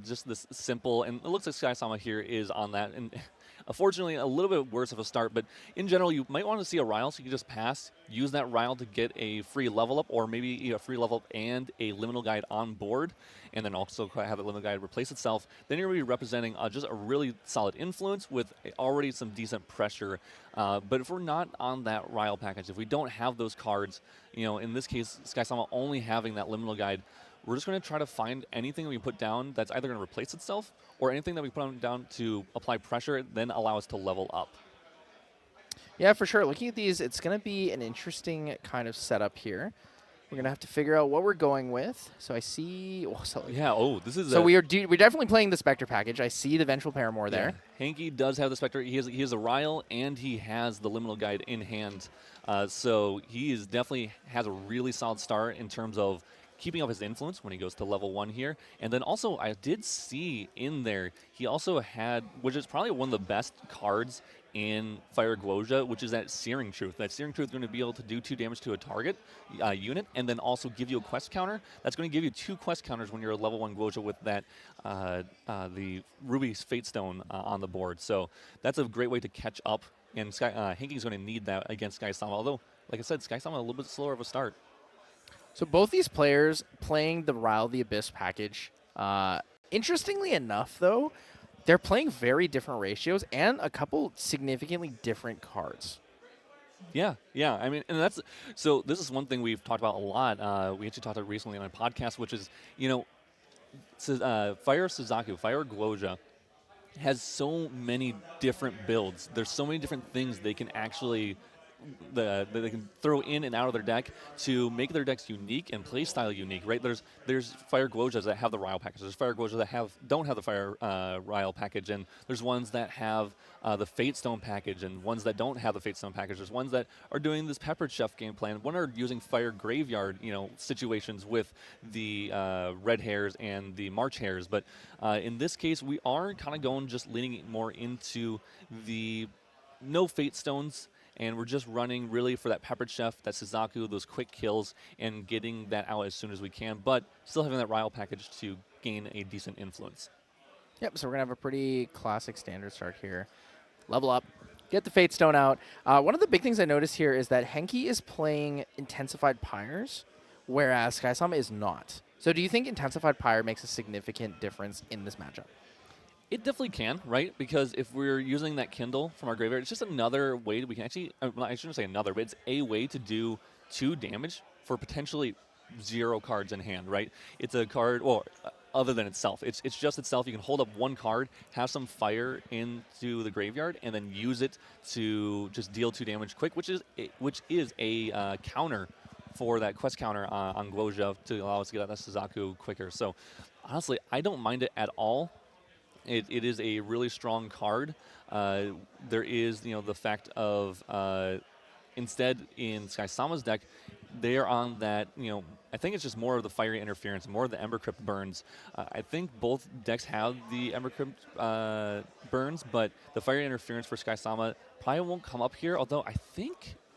just this simple, and it looks like Sky Sama here is on that, and unfortunately a little bit worse of a start, but in general you might want to see a Ryle so you can just pass, use that Ryle to get a free level up, or maybe a free level up and a liminal guide on board, and then also have the liminal guide replace itself. Then you're going to be representing just a really solid influence with already some decent pressure. But if we're not on that Ryle package, if we don't have those cards, in this case, Sky Sama only having that liminal guide, we're just going to try to find anything that we put down that's either going to replace itself or anything that we put down to apply pressure, then allow us to level up. Yeah, for sure. Looking at these, it's going to be an interesting kind of setup here. We're going to have to figure out what we're going with. So I see... This is... So we're definitely playing the Spectre package. I see the Vengeful Paramour there. Henki does have the Spectre. He has a Ryle, and he has the Liminal Guide in hand. So he definitely has a really solid start in terms of keeping up his influence when he goes to level 1 here. And then also, I did see in there, he also had, which is probably one of the best cards in Fire Guoja, which is that Searing Truth. That Searing Truth is going to be able to do 2 damage to a target unit, and then also give you a quest counter. That's going to give you 2 quest counters when you're a level 1 Guoja with that the Ruby Fate Stone on the board. So that's a great way to catch up, and Henki's going to need that against Sky Sama. Although, like I said, Sky Sama a little bit slower of a start. So both these players playing the Ryle the Abyss package. Interestingly enough, though, they're playing very different ratios and a couple significantly different cards. Yeah. I mean, and this is one thing we've talked about a lot. We actually talked about it recently on a podcast, which is, Fire Suzaku, Fire Guoja has so many different builds. There's so many different things they can actually that they can throw in and out of their deck to make their decks unique and play style unique, right? There's Fire Guojas that have the Ryle package. There's Fire Guojas that don't have the Fire Ryle package, and there's ones that have the Fate Stone package, and ones that don't have the Fate Stone package. There's ones that are doing this Peppered Chef game plan. One are using Fire Graveyard, situations with the Red Hairs and the March Hairs. But in this case, we are kind of going just leaning more into the no Fate Stones. And we're just running really for that Peppered Chef, that Suzaku, those quick kills, and getting that out as soon as we can, but still having that Ryle package to gain a decent influence. Yep, so we're going to have a pretty classic standard start here. Level up, get the Fate Stone out. One of the big things I noticed here is that Henki is playing Intensified Pyres, whereas Sky Sama is not. So do you think Intensified Pyre makes a significant difference in this matchup? It definitely can, right? Because if we're using that Kindle from our graveyard, it's just another way that we can actually, I shouldn't say another, but it's a way to do 2 damage for potentially 0 cards in hand, right? It's a card, well, other than itself. It's just itself. You can hold up 1 card, have some fire into the graveyard, and then use it to just deal 2 damage quick, which is a counter for that quest counter on Guoja to allow us to get out that Suzaku quicker. So honestly, I don't mind it at all. It is a really strong card. There is, the fact of instead in Sky Sama's deck, they are on that, I think it's just more of the fiery interference, more of the Ember Crypt burns. I think both decks have the Ember Crypt burns, but the fiery interference for Sky Sama probably won't come up here, although I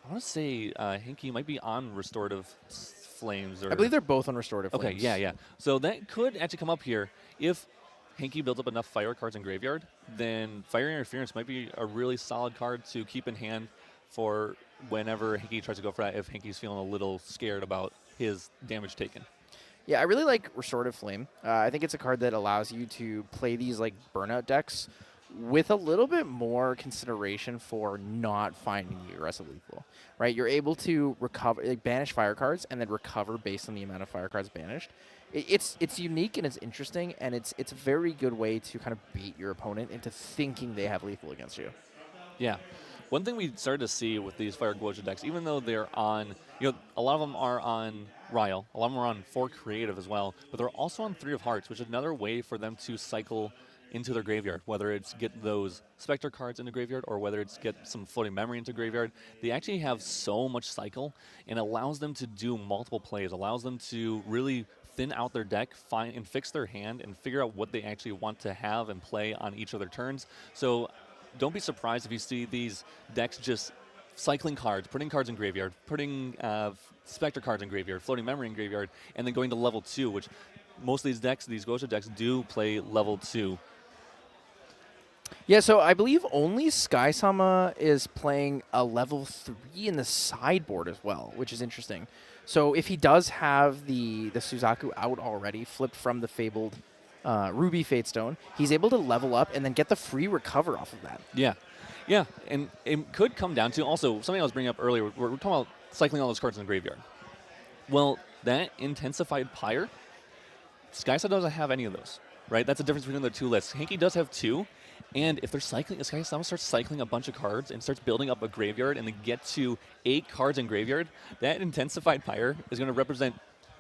want to say Henki might be on Restorative Flames. I believe they're both on Restorative Okay, Flames. yeah. So that could actually come up here if Henki builds up enough fire cards in graveyard, then Fire Interference might be a really solid card to keep in hand for whenever Henki tries to go for that, if Henki's feeling a little scared about his damage taken. Yeah, I really like Restorative Flame. I think it's a card that allows you to play these like burnout decks with a little bit more consideration for not finding the aggressive lethal, right? You're able to recover, banish fire cards and then recover based on the amount of fire cards banished. It's unique and it's interesting, and it's a very good way to kind of bait your opponent into thinking they have lethal against you. Yeah. One thing we started to see with these Fire Guoja decks, even though they're on, a lot of them are on Ryle, a lot of them are on 4 creative as well, but they're also on 3 of Hearts, which is another way for them to cycle into their graveyard, whether it's get those Spectre cards into graveyard or whether it's get some floating memory into graveyard. They actually have so much cycle and allows them to do multiple plays, allows them to really thin out their deck, find and fix their hand, and figure out what they actually want to have and play on each of their turns. So don't be surprised if you see these decks just cycling cards, putting cards in graveyard, putting Spectre cards in graveyard, floating memory in graveyard, and then going to level 2, which most of these decks, these Ghost decks, do play level 2. Yeah, so I believe only Sky Sama is playing a level 3 in the sideboard as well, which is interesting. So if he does have the Suzaku out already, flipped from the fabled Ruby Fatestone, he's able to level up and then get the free recover off of that. Yeah. Yeah, and it could come down to also something I was bringing up earlier. We're talking about cycling all those cards in the graveyard. Well, that intensified Pyre, Skysa doesn't have any of those, right? That's the difference between the two lists. Hanky does have 2, and if they're cycling, if Skysa starts cycling a bunch of cards and starts building up a graveyard and they get to 8 cards in graveyard, that intensified Pyre is going to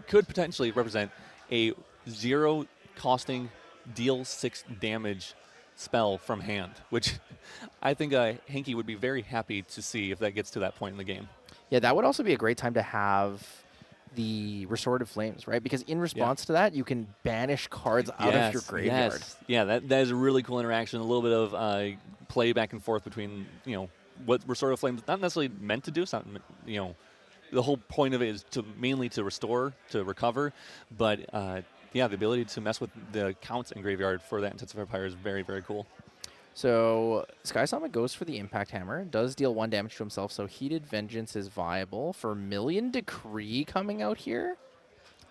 could potentially represent a 0 costing deal 6 damage spell from hand, which I think Hanky would be very happy to see if that gets to that point in the game. Yeah, that would also be a great time to have the Restorative Flames, right? Because in response to that, you can banish cards out of your graveyard. Yes. Yeah, that is a really cool interaction. A little bit of play back and forth between, what Restorative Flames not necessarily meant to do. It's not, the whole point of it is mainly to restore, to recover, but the ability to mess with the counts in graveyard for that Intensified Pyre is very, very cool. So Sky Sama goes for the Impact Hammer, does deal 1 damage to himself, so Heated Vengeance is viable. For Million Decree coming out here.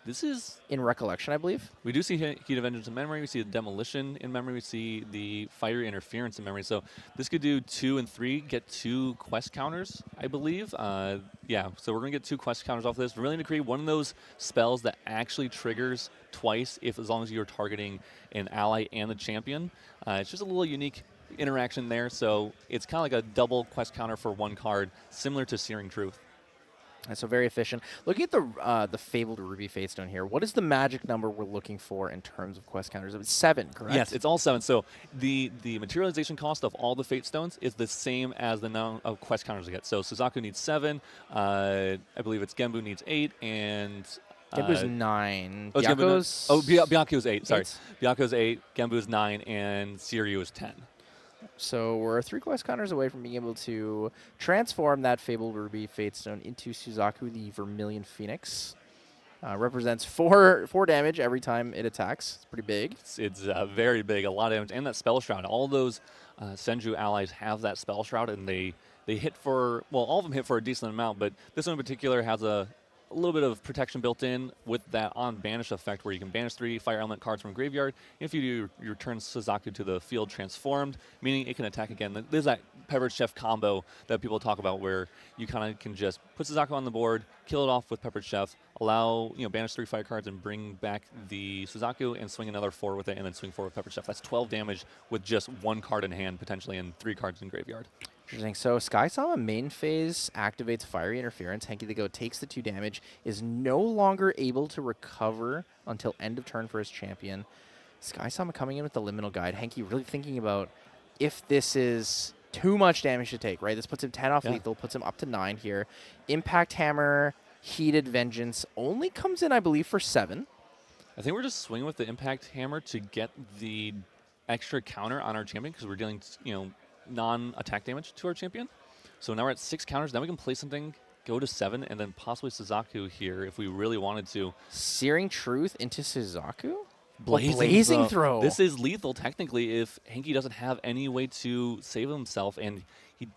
This is... in Recollection, I believe. We do see Heated Vengeance in memory, we see the Demolition in memory, we see the Fiery Interference in memory. So this could do 2 and 3, get 2 quest counters, I believe. So we're going to get 2 quest counters off this. Million Decree, one of those spells that actually triggers twice as long as you're targeting an ally and the champion. It's just a little unique interaction there, so it's kind of like a double quest counter for 1 card, similar to Searing Truth. So very efficient. Looking at the Fabled Ruby Fatestone here, what is the magic number we're looking for in terms of quest counters? It's 7, correct? Yes, it's all 7. So the materialization cost of all the Fate Stones is the same as the amount of quest counters we get. So Suzaku needs 7, I believe it's Genbu needs 8, and... Genbu's 9. Byaku's 8, sorry. Byaku's 8, Genbu's 9, and Siryu is 10. So we're 3 quest counters away from being able to transform that Fabled Ruby Fatestone into Suzaku, the Vermilion Phoenix. Represents 4 damage every time it attacks. It's pretty big. It's very big, a lot of damage. And that Spell Shroud. All those Senju allies have that Spell Shroud, and they hit for, well, all of them hit for a decent amount, but this one in particular has a little bit of protection built in with that on banish effect where you can banish 3 fire element cards from graveyard. If you do, you return Suzaku to the field transformed, meaning it can attack again. There's that Peppered Chef combo that people talk about where you kind of can just put Suzaku on the board, kill it off with Peppered Chef, allow, banish 3 fire cards and bring back the Suzaku and swing another 4 with it and then swing 4 with Peppered Chef. That's 12 damage with just 1 card in hand potentially and 3 cards in graveyard. Interesting. So Sky Sama main phase activates Fiery Interference. Hanky the Goat takes the 2 damage, is no longer able to recover until end of turn for his champion. Sky Sama coming in with the Liminal Guide. Hanky really thinking about if this is too much damage to take, right? This puts him 10 off lethal, puts him up to 9 here. Impact Hammer, Heated Vengeance only comes in, I believe, for 7. I think we're just swinging with the Impact Hammer to get the extra counter on our champion because we're dealing, non-attack damage to our champion. So now we're at 6 counters. Now we can play something, go to 7, and then possibly Suzaku here if we really wanted to. Searing Truth into Suzaku? Blazing Throw. This is lethal technically if Hanky doesn't have any way to save himself, and he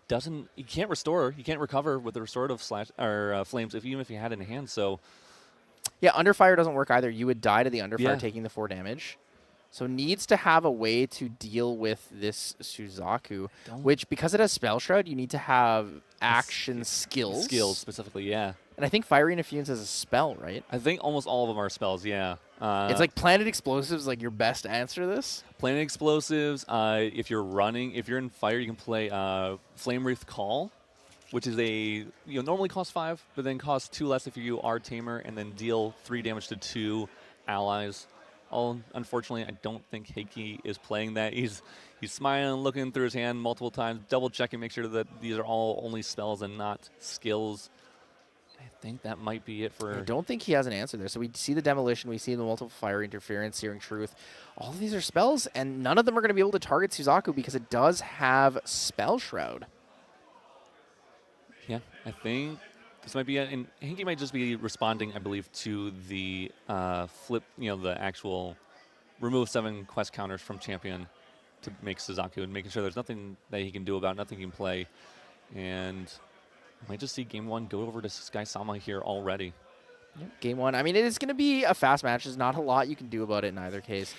can't restore, he can't recover with the restorative flames even if he had it in hand. So yeah, Underfire doesn't work either. You would die to the Underfire taking the 4 damage. So needs to have a way to deal with this Suzaku, which because it has Spell Shroud, you need to have action skills. Skills specifically, yeah. And I think Fiery Interference is a spell, right? I think almost all of them are spells, yeah. It's like Planet Explosives, like your best answer to this? Planet Explosives, if you're in fire, you can play Flame Wreath Call, which is normally costs 5, but then costs 2 less if you are Tamer, and then deal 3 damage to 2 allies Unfortunately, I don't think Heike is playing that. He's smiling, looking through his hand multiple times, double checking, make sure that these are all only spells and not skills. I think that might be it for... I don't think he has an answer there. So we see the Demolition, we see the multiple fire interference, Searing Truth. All of these are spells, and none of them are going to be able to target Suzaku because it does have Spell Shroud. Yeah, I think this might be it. And Heike might just be responding, I believe, to the flip, the actual remove 7 quest counters from champion to make Suzaku and making sure there's nothing that he can do about it, nothing he can play. And might just see game 1 go over to Sky-sama here already. Yep. Game 1. I mean, it is going to be a fast match. There's not a lot you can do about it in either case.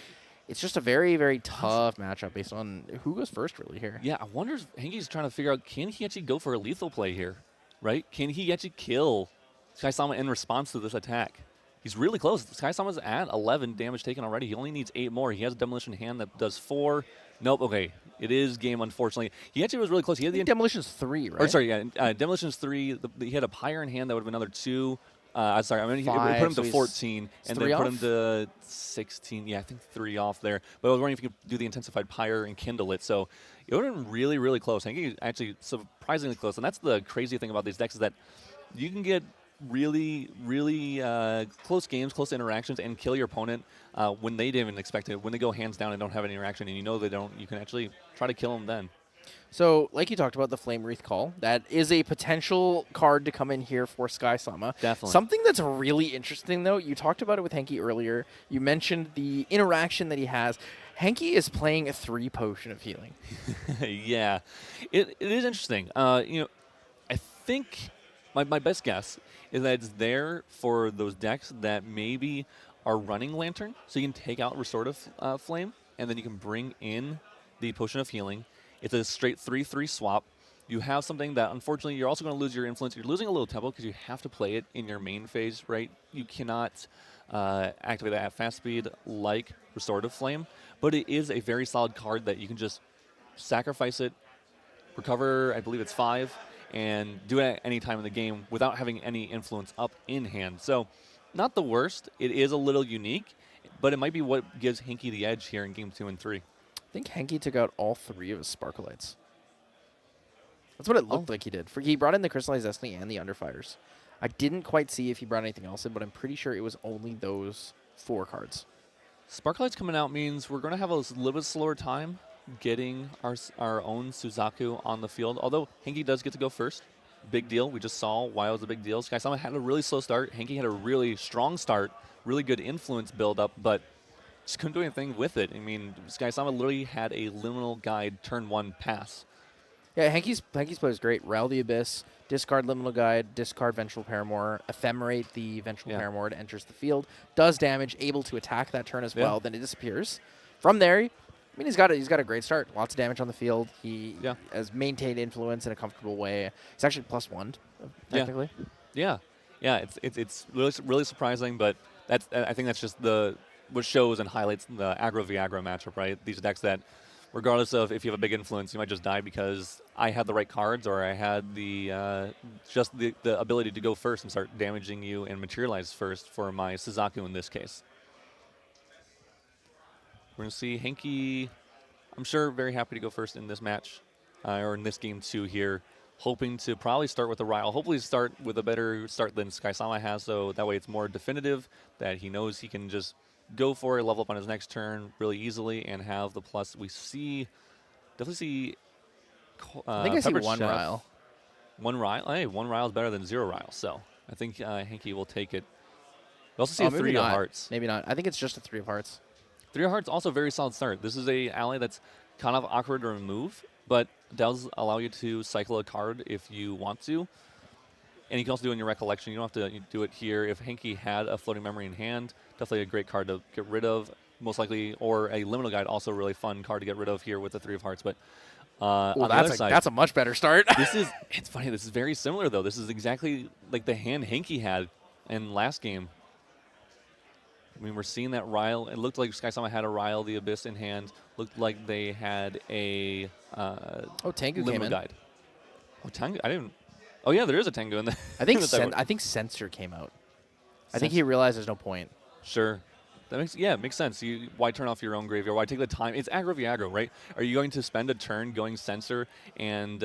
It's just a very, very tough matchup based on who goes first, really, here. Yeah, I wonder if Henke's trying to figure out, can he actually go for a lethal play here, right? Can he actually kill Sky-sama in response to this attack? He's really close. Sky-sama's at 11 damage taken already. He only needs 8 more. He has a Demolition hand that does 4. Nope, okay. It is game, unfortunately. He actually was really close. He had the Demolition's 3, right? Or sorry, yeah. Demolition's 3. He had a Pyre in hand that would have been another 2. Sorry, I mean, he put him so to 14 and then put him to 16. Yeah, I think 3 off there. But I was wondering if you could do the intensified Pyre and kindle it. So it would have been really, really close. I think he's actually surprisingly close. And that's the crazy thing about these decks is that you can get really, really close games, close interactions, and kill your opponent when they didn't even expect it. When they go hands down and don't have any interaction, and you know they don't, you can actually try to kill them then. So, like you talked about, the Flame Wreath Call, that is a potential card to come in here for Sky-sama. Definitely. Something that's really interesting, though, you talked about it with Henke earlier. You mentioned the interaction that he has. Henke is playing a 3 Potion of Healing. Yeah, it is interesting. I think my best guess is that it's there for those decks that maybe are running Lantern, so you can take out Restorative Flame, and then you can bring in the Potion of Healing. It's a straight 3/3 swap. You have something that, unfortunately, you're also going to lose your influence. You're losing a little tempo because you have to play it in your main phase, right? You cannot activate that at fast speed like Restorative Flame, but it is a very solid card that you can just sacrifice it, recover, I believe it's 5, and do it at any time in the game without having any influence up in hand. So not the worst. It is a little unique, but it might be what gives Henke the edge here in game 2 and 3. I think Henke took out all 3 of his Sparklights. That's what it looked like he did. He brought in the Crystallized Destiny and the Underfires. I didn't quite see if he brought anything else in, but I'm pretty sure it was only those 4 cards. Sparklights coming out means we're going to have a little bit slower time getting our own Suzaku on the field, although Henke does get to go first. Big deal. We just saw why it was a big deal. Sky-sama had a really slow start. Henke had a really strong start, really good influence build up, but just couldn't do anything with it. I mean, Sky-sama literally had a Liminal Guide turn 1 pass. Yeah, Henke's play is great. Rile the Abyss, discard Liminal Guide, discard Vengeful Paramour, ephemerate the Vengeful Paramour, it enters the field, does damage, able to attack that turn as well, then it disappears. From there, I mean, he's got a great start. Lots of damage on the field. He has maintained influence in a comfortable way. He's actually +1, technically. Yeah. It's really surprising, but I think that's just what shows and highlights the aggro v aggro matchup, right? These decks that, regardless of if you have a big influence, you might just die because I had the right cards or I had the ability to go first and start damaging you and materialize first for my Suzaku in this case. We're going to see Henke, I'm sure, very happy to go first in this match, or in this game 2 here, hoping to probably start with a Rile, hopefully start with a better start than Sky-sama has, so that way it's more definitive, that he knows he can just go for a level up on his next turn really easily and have the plus. We definitely see I think I see Peppered 1 Chef. Rile. 1 Rile? Hey, 1 Rile is better than 0 Rile, so I think Henke will take it. We also see a 3 of Hearts. Maybe not. I think it's just a 3 of Hearts. 3 of Hearts, also very solid start. This is a ally that's kind of awkward to remove, but does allow you to cycle a card if you want to. And you can also do it in your recollection. You don't have to do it here. If Henke had a Floating Memory in hand, definitely a great card to get rid of, most likely, or a Liminal Guide, also a really fun card to get rid of here with the 3 of Hearts. But on the other side, that's a much better start. It's funny, this is very similar, though. This is exactly like the hand Henke had in last game. I mean, we're seeing that Rile. It looked like Sky-sama had a Rile the Abyss in hand. Looked like they had a Tengu Liminal came in. Guide. Oh, Tengu? I didn't. Oh, yeah, there is a Tengu in there. I think Censor came out. I think he realized there's no point. Sure. That makes sense. Why turn off your own graveyard? Why take the time? It's aggro v aggro, right? Are you going to spend a turn going Censor and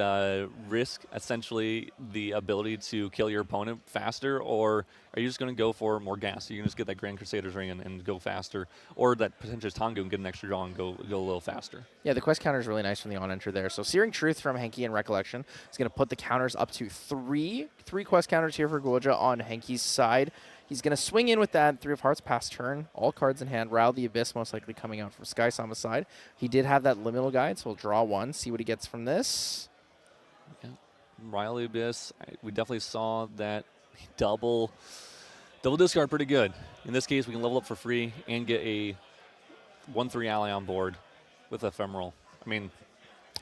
risk essentially the ability to kill your opponent faster, or are you just going to go for more gas? You can just get that Grand Crusader's Ring and go faster, or that potential Tongu and get an extra draw and go a little faster. Yeah, the quest counter is really nice from the on-enter there. So Searing Truth from Henki and Recollection is going to put the counters up to three quest counters here for Guoja on Henki's side. He's going to swing in with that 3 of Hearts past turn. All cards in hand. Rile the Abyss most likely coming out from Sky Sama's side. He did have that liminal guide, so we'll draw one, see what he gets from this. Yeah. Rile the Abyss, we definitely saw that double discard pretty good. In this case, we can level up for free and get a 1/3 ally on board with Ephemeral. I mean,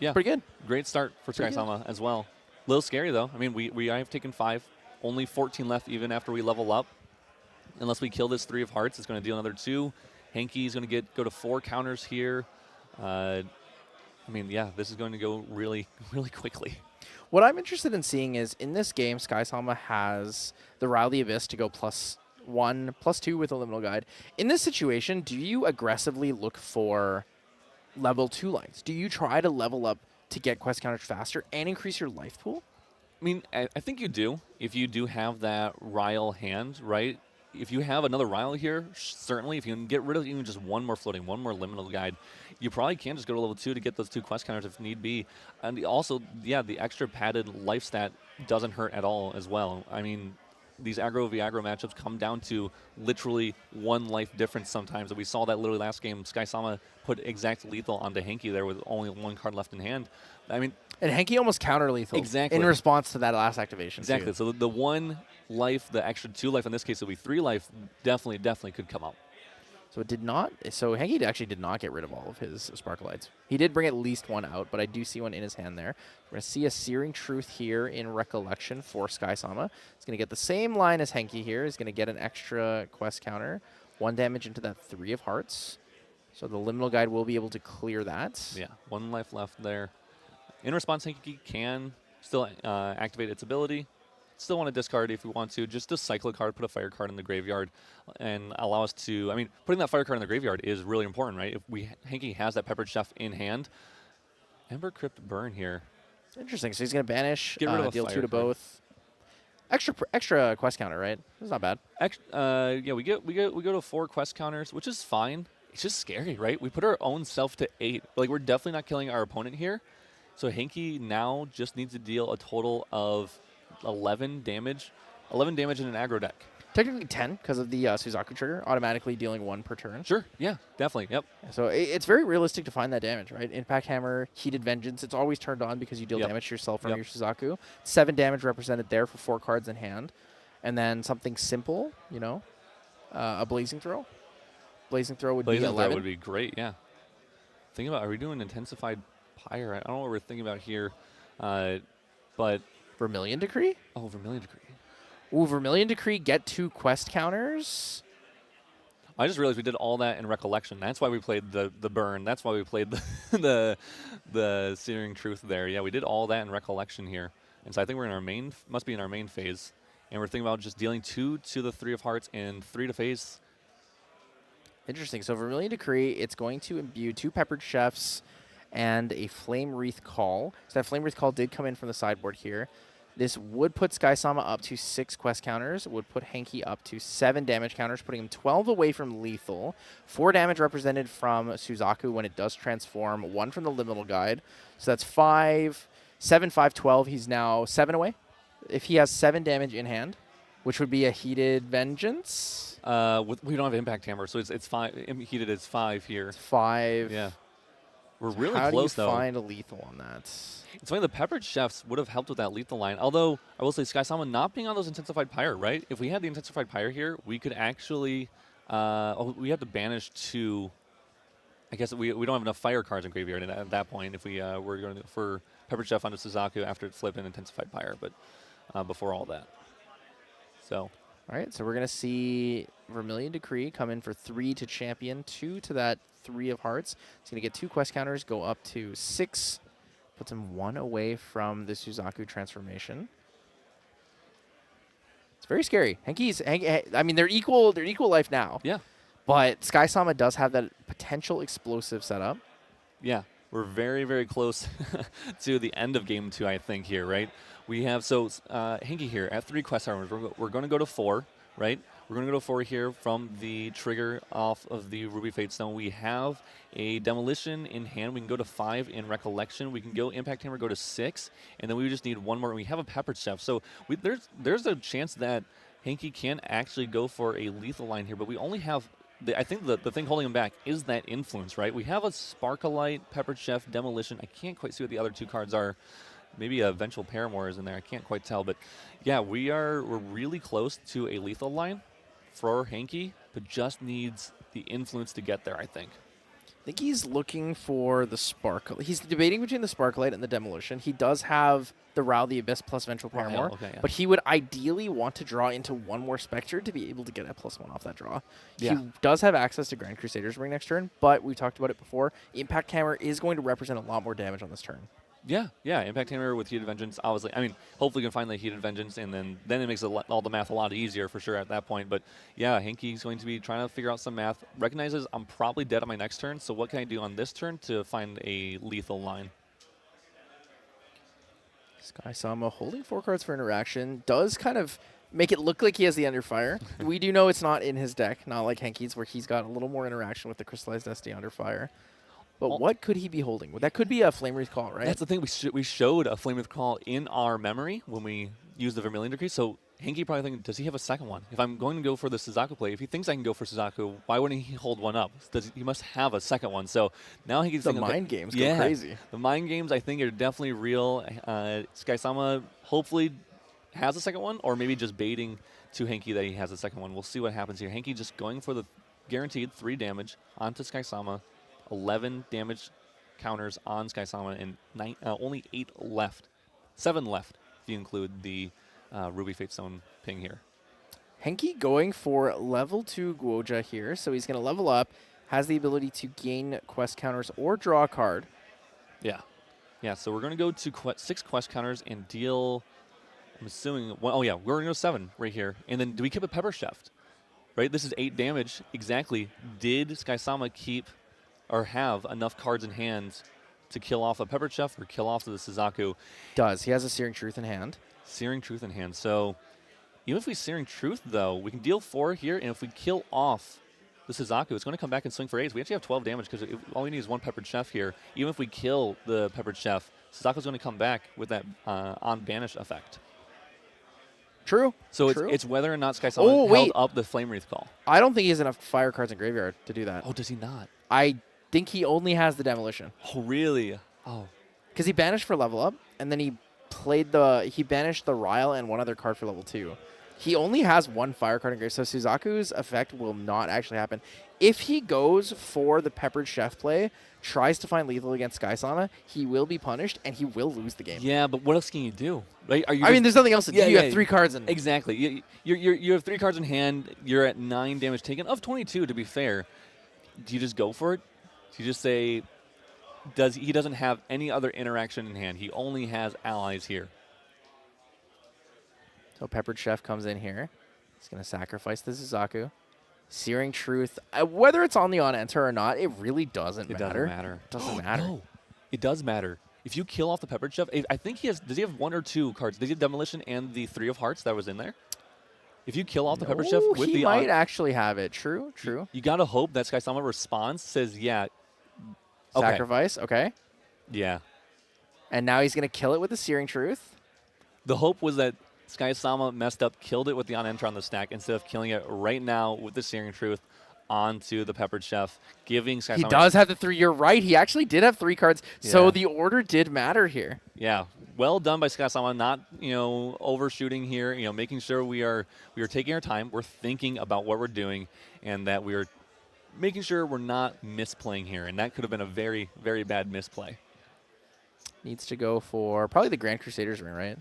yeah. Pretty good. Great start for Sky Sama as well. A little scary, though. I mean, we have taken 5. Only 14 left even after we level up. Unless we kill this 3 of Hearts, it's going to deal another 2. Henki's going to go to 4 counters here. I mean, yeah, this is going to go really, really quickly. What I'm interested in seeing is, in this game, Sky Sama has the Rile the Abyss to go +1, +2 with a liminal guide. In this situation, do you aggressively look for level 2 lines? Do you try to level up to get quest counters faster and increase your life pool? I mean, I think you do. If you do have that Rile hand, right? If you have another Rile here, certainly, if you can get rid of even just one more floating, one more liminal guide, you probably can just go to level 2 to get those 2 quest counters if need be. And also, yeah, the extra padded life stat doesn't hurt at all as well. I mean, these aggro v aggro matchups come down to literally 1 life difference sometimes. And we saw that literally last game. Sky Sama put exact lethal onto Henki there with only 1 card left in hand. I mean, and Henki almost counter lethal in response to that last activation. Exactly. So the 1 life, the extra 2 life in this case, it'll be 3 life. Definitely could come up. So it did not. So Henki actually did not get rid of all of his Sparklights. He did bring at least 1 out, but I do see 1 in his hand there. We're going to see a Searing Truth here in Recollection for Sky Sama. He's going to get the same line as Henki here. He's going to get an extra quest counter. 1 damage into that 3 of Hearts. So the liminal guide will be able to clear that. Yeah, 1 life left there. In response, Henki can still activate its ability. Still want to discard if we want to. Just cycle a card, put a fire card in the graveyard, and allow us to... I mean, putting that fire card in the graveyard is really important, right? If Henki has that Peppered Chef in hand. Ember Crypt Burn here. Interesting. So he's going to banish, get rid of deal 2 to card. Both. Extra quest counter, right? That's not bad. Yeah, we go to 4 quest counters, which is fine. It's just scary, right? We put our own self to 8. Like, we're definitely not killing our opponent here. So Henki now just needs to deal a total of 11 damage. 11 damage in an aggro deck. Technically 10 because of the Suzaku trigger, automatically dealing 1 per turn. Sure, yeah, definitely, yep. So it's very realistic to find that damage, right? Impact Hammer, Heated Vengeance, it's always turned on because you deal damage to yourself from your Suzaku. 7 damage represented there for 4 cards in hand. And then something simple, you know, a Blazing Throw. Blazing Throw would be 11. Throw would be great, yeah. Think about, are we doing Intensified Pyre? I don't know what we're thinking about here, but... Vermilion Decree? Oh, Vermilion Decree. Ooh, Vermilion Decree, get 2 quest counters. I just realized we did all that in Recollection. That's why we played the burn. That's why we played the Searing Truth there. Yeah, we did all that in Recollection here. And so I think we're in our main, must be in our main phase. And we're thinking about just dealing 2 to the 3 of Hearts and 3 to phase. Interesting. So Vermilion Decree, it's going to imbue 2 Peppered Chefs and a Flame Wreath Call. So that Flame Wreath Call did come in from the sideboard here. This would put Sky Sama up to 6 quest counters. It would put Henki up to 7 damage counters, putting him 12 away from lethal. 4 damage represented from Suzaku when it does transform. 1 from the liminal guide. So that's 5, 7, 5, 12. He's now 7 away. If he has 7 damage in hand, which would be a Heated Vengeance. We don't have Impact Hammer, so it's 5. Heated is 5 here. It's 5. Yeah. We're really How close, do you though. find a lethal on that? It's funny, the Peppered Chefs would have helped with that lethal line. Although, I will say, Sky Sama not being on those Intensified Pyre, right? If we had the Intensified Pyre here, we could actually... we have to banish 2... I guess we don't have enough fire cards in graveyard at that point if we were going for Peppered Chef onto Suzaku after it flipped and Intensified Pyre, but before all that. So... All right, so we're going to see Vermilion Decree come in for 3 to champion, 2 to that 3 of Hearts. He's going to get 2 quest counters, go up to 6. Puts him 1 away from the Suzaku transformation. It's very scary. I mean, they're equal life now. Yeah. But Sky Sama does have that potential explosive setup. Yeah, we're very, very close to the end of game 2, I think, here, right? We have, Hinky here at 3 quest armors. We're going to go to 4, right? We're going to go to 4 here from the trigger off of the Ruby Fate Stone. We have a Demolition in hand. We can go to 5 in Recollection. We can go Impact Hammer, go to 6, and then we just need 1 more. We have a Pepper Chef. So there's a chance that Hinky can actually go for a lethal line here, but we only have, I think the thing holding him back is that influence, right? We have a Sparkalite, Pepper Chef, Demolition. I can't quite see what the other 2 cards are. Maybe a Vengeful Paramour is in there. I can't quite tell, but yeah, we're really close to a lethal line for Hanky, but just needs the influence to get there, I think. I think he's looking for the Sparkle. He's debating between the Sparkalite and the Demolition. He does have the Row the Abyss plus Vengeful Paramour, yeah. but he would ideally want to draw into 1 more Spectre to be able to get a +1 off that draw. Yeah. He does have access to Grand Crusader's Ring next turn, but we talked about it before. Impact Hammer is going to represent a lot more damage on this turn. Yeah, Impact Hammer with Heated Vengeance, obviously. I mean, hopefully you can find the Heated Vengeance, and then it makes all the math a lot easier for sure at that point. But yeah, Hinky's going to be trying to figure out some math. Recognizes I'm probably dead on my next turn, so what can I do on this turn to find a lethal line? Sky Sama holding 4 cards for interaction does kind of make it look like he has the Under Fire. We do know it's not in his deck, not like Henke's, where he's got a little more interaction with the Crystallized Destiny Under Fire. But what could he be holding? That could be a Flame Wreath Call, right? That's the thing. We showed a Flame Wreath Call in our memory when we used the Vermilion Decree. So Hinky probably thinking, does he have a second one? If I'm going to go for the Suzaku play, if he thinks I can go for Suzaku, why wouldn't he hold one up? He must have a second one. So now Hinky's the thinking, mind games go crazy. The mind games, I think, are definitely real. Sky Sama hopefully has a second one, or maybe just baiting to Hinky that he has a second one. We'll see what happens here. Hinky just going for the guaranteed 3 damage onto Sky Sama, 11 damage counters on Sky Sama, and only 8 left. 7 left if you include the Ruby Fate Stone ping here. Henky going for level 2 Guoja here, so he's going to level up, has the ability to gain quest counters or draw a card. Yeah, so we're going to go to 6 quest counters and deal, I'm assuming, we're going to go 7 right here. And then do we keep a Pepper Chef? Right, this is 8 damage. Exactly. Did Sky Sama keep or have enough cards in hand to kill off a Pepper Chef or kill off the Suzaku? Does. He has a Searing Truth in hand. Searing Truth in hand. So even if we Searing Truth, though, we can deal 4 here, and if we kill off the Suzaku, it's going to come back and swing for 8. We actually have 12 damage because all we need is 1 Peppered Chef here. Even if we kill the Peppered Chef, Suzaku's going to come back with that on banish effect. True. So True. It's whether or not Sky Sama held up the Flame Wreath Call. I don't think he has enough fire cards in graveyard to do that. Oh, does he not? I think he only has the Demolition. Oh, really? Oh. Because he banished for level up, and then he banished the Ryle and 1 other card for level 2. He only has 1 fire card in grave, so Suzaku's effect will not actually happen. If he goes for the Peppered Chef play, tries to find lethal against Sky Sama, he will be punished, and he will lose the game. Yeah, but what else can you do? Right? There's nothing else to do. You have 3 cards in. Exactly. You have 3 cards in hand. You're at 9 damage taken, of 22, to be fair. Do you just go for it? Do you just say, he doesn't have any other interaction in hand. He only has allies here. So Peppered Chef comes in here. He's going to sacrifice the Suzaku. Searing Truth, whether it's on the on-enter or not, it really doesn't matter. It doesn't matter. No, it does matter. If you kill off the Peppered Chef, I think does he have 1 or 2 cards? Does he have Demolition and the 3 of Hearts that was in there? If you kill off the Peppered Chef with he might actually have it. True. You got to hope that Sky Sama responds, says, yeah. Okay. Sacrifice, okay. Yeah. And now he's going to kill it with the Searing Truth. The hope was that Sky Sama messed up, killed it with the on-enter on the stack instead of killing it right now with the Searing Truth onto the Peppered Chef, giving Sky Sama... He does have the 3. You're right. He actually did have 3 cards, so the order did matter here. Yeah. Well done by Sky Sama, not, overshooting here, making sure we are taking our time, we're thinking about what we're doing, and that we are making sure we're not misplaying here, and that could have been a very, very bad misplay. Needs to go for probably the Grand Crusader's Ring, right?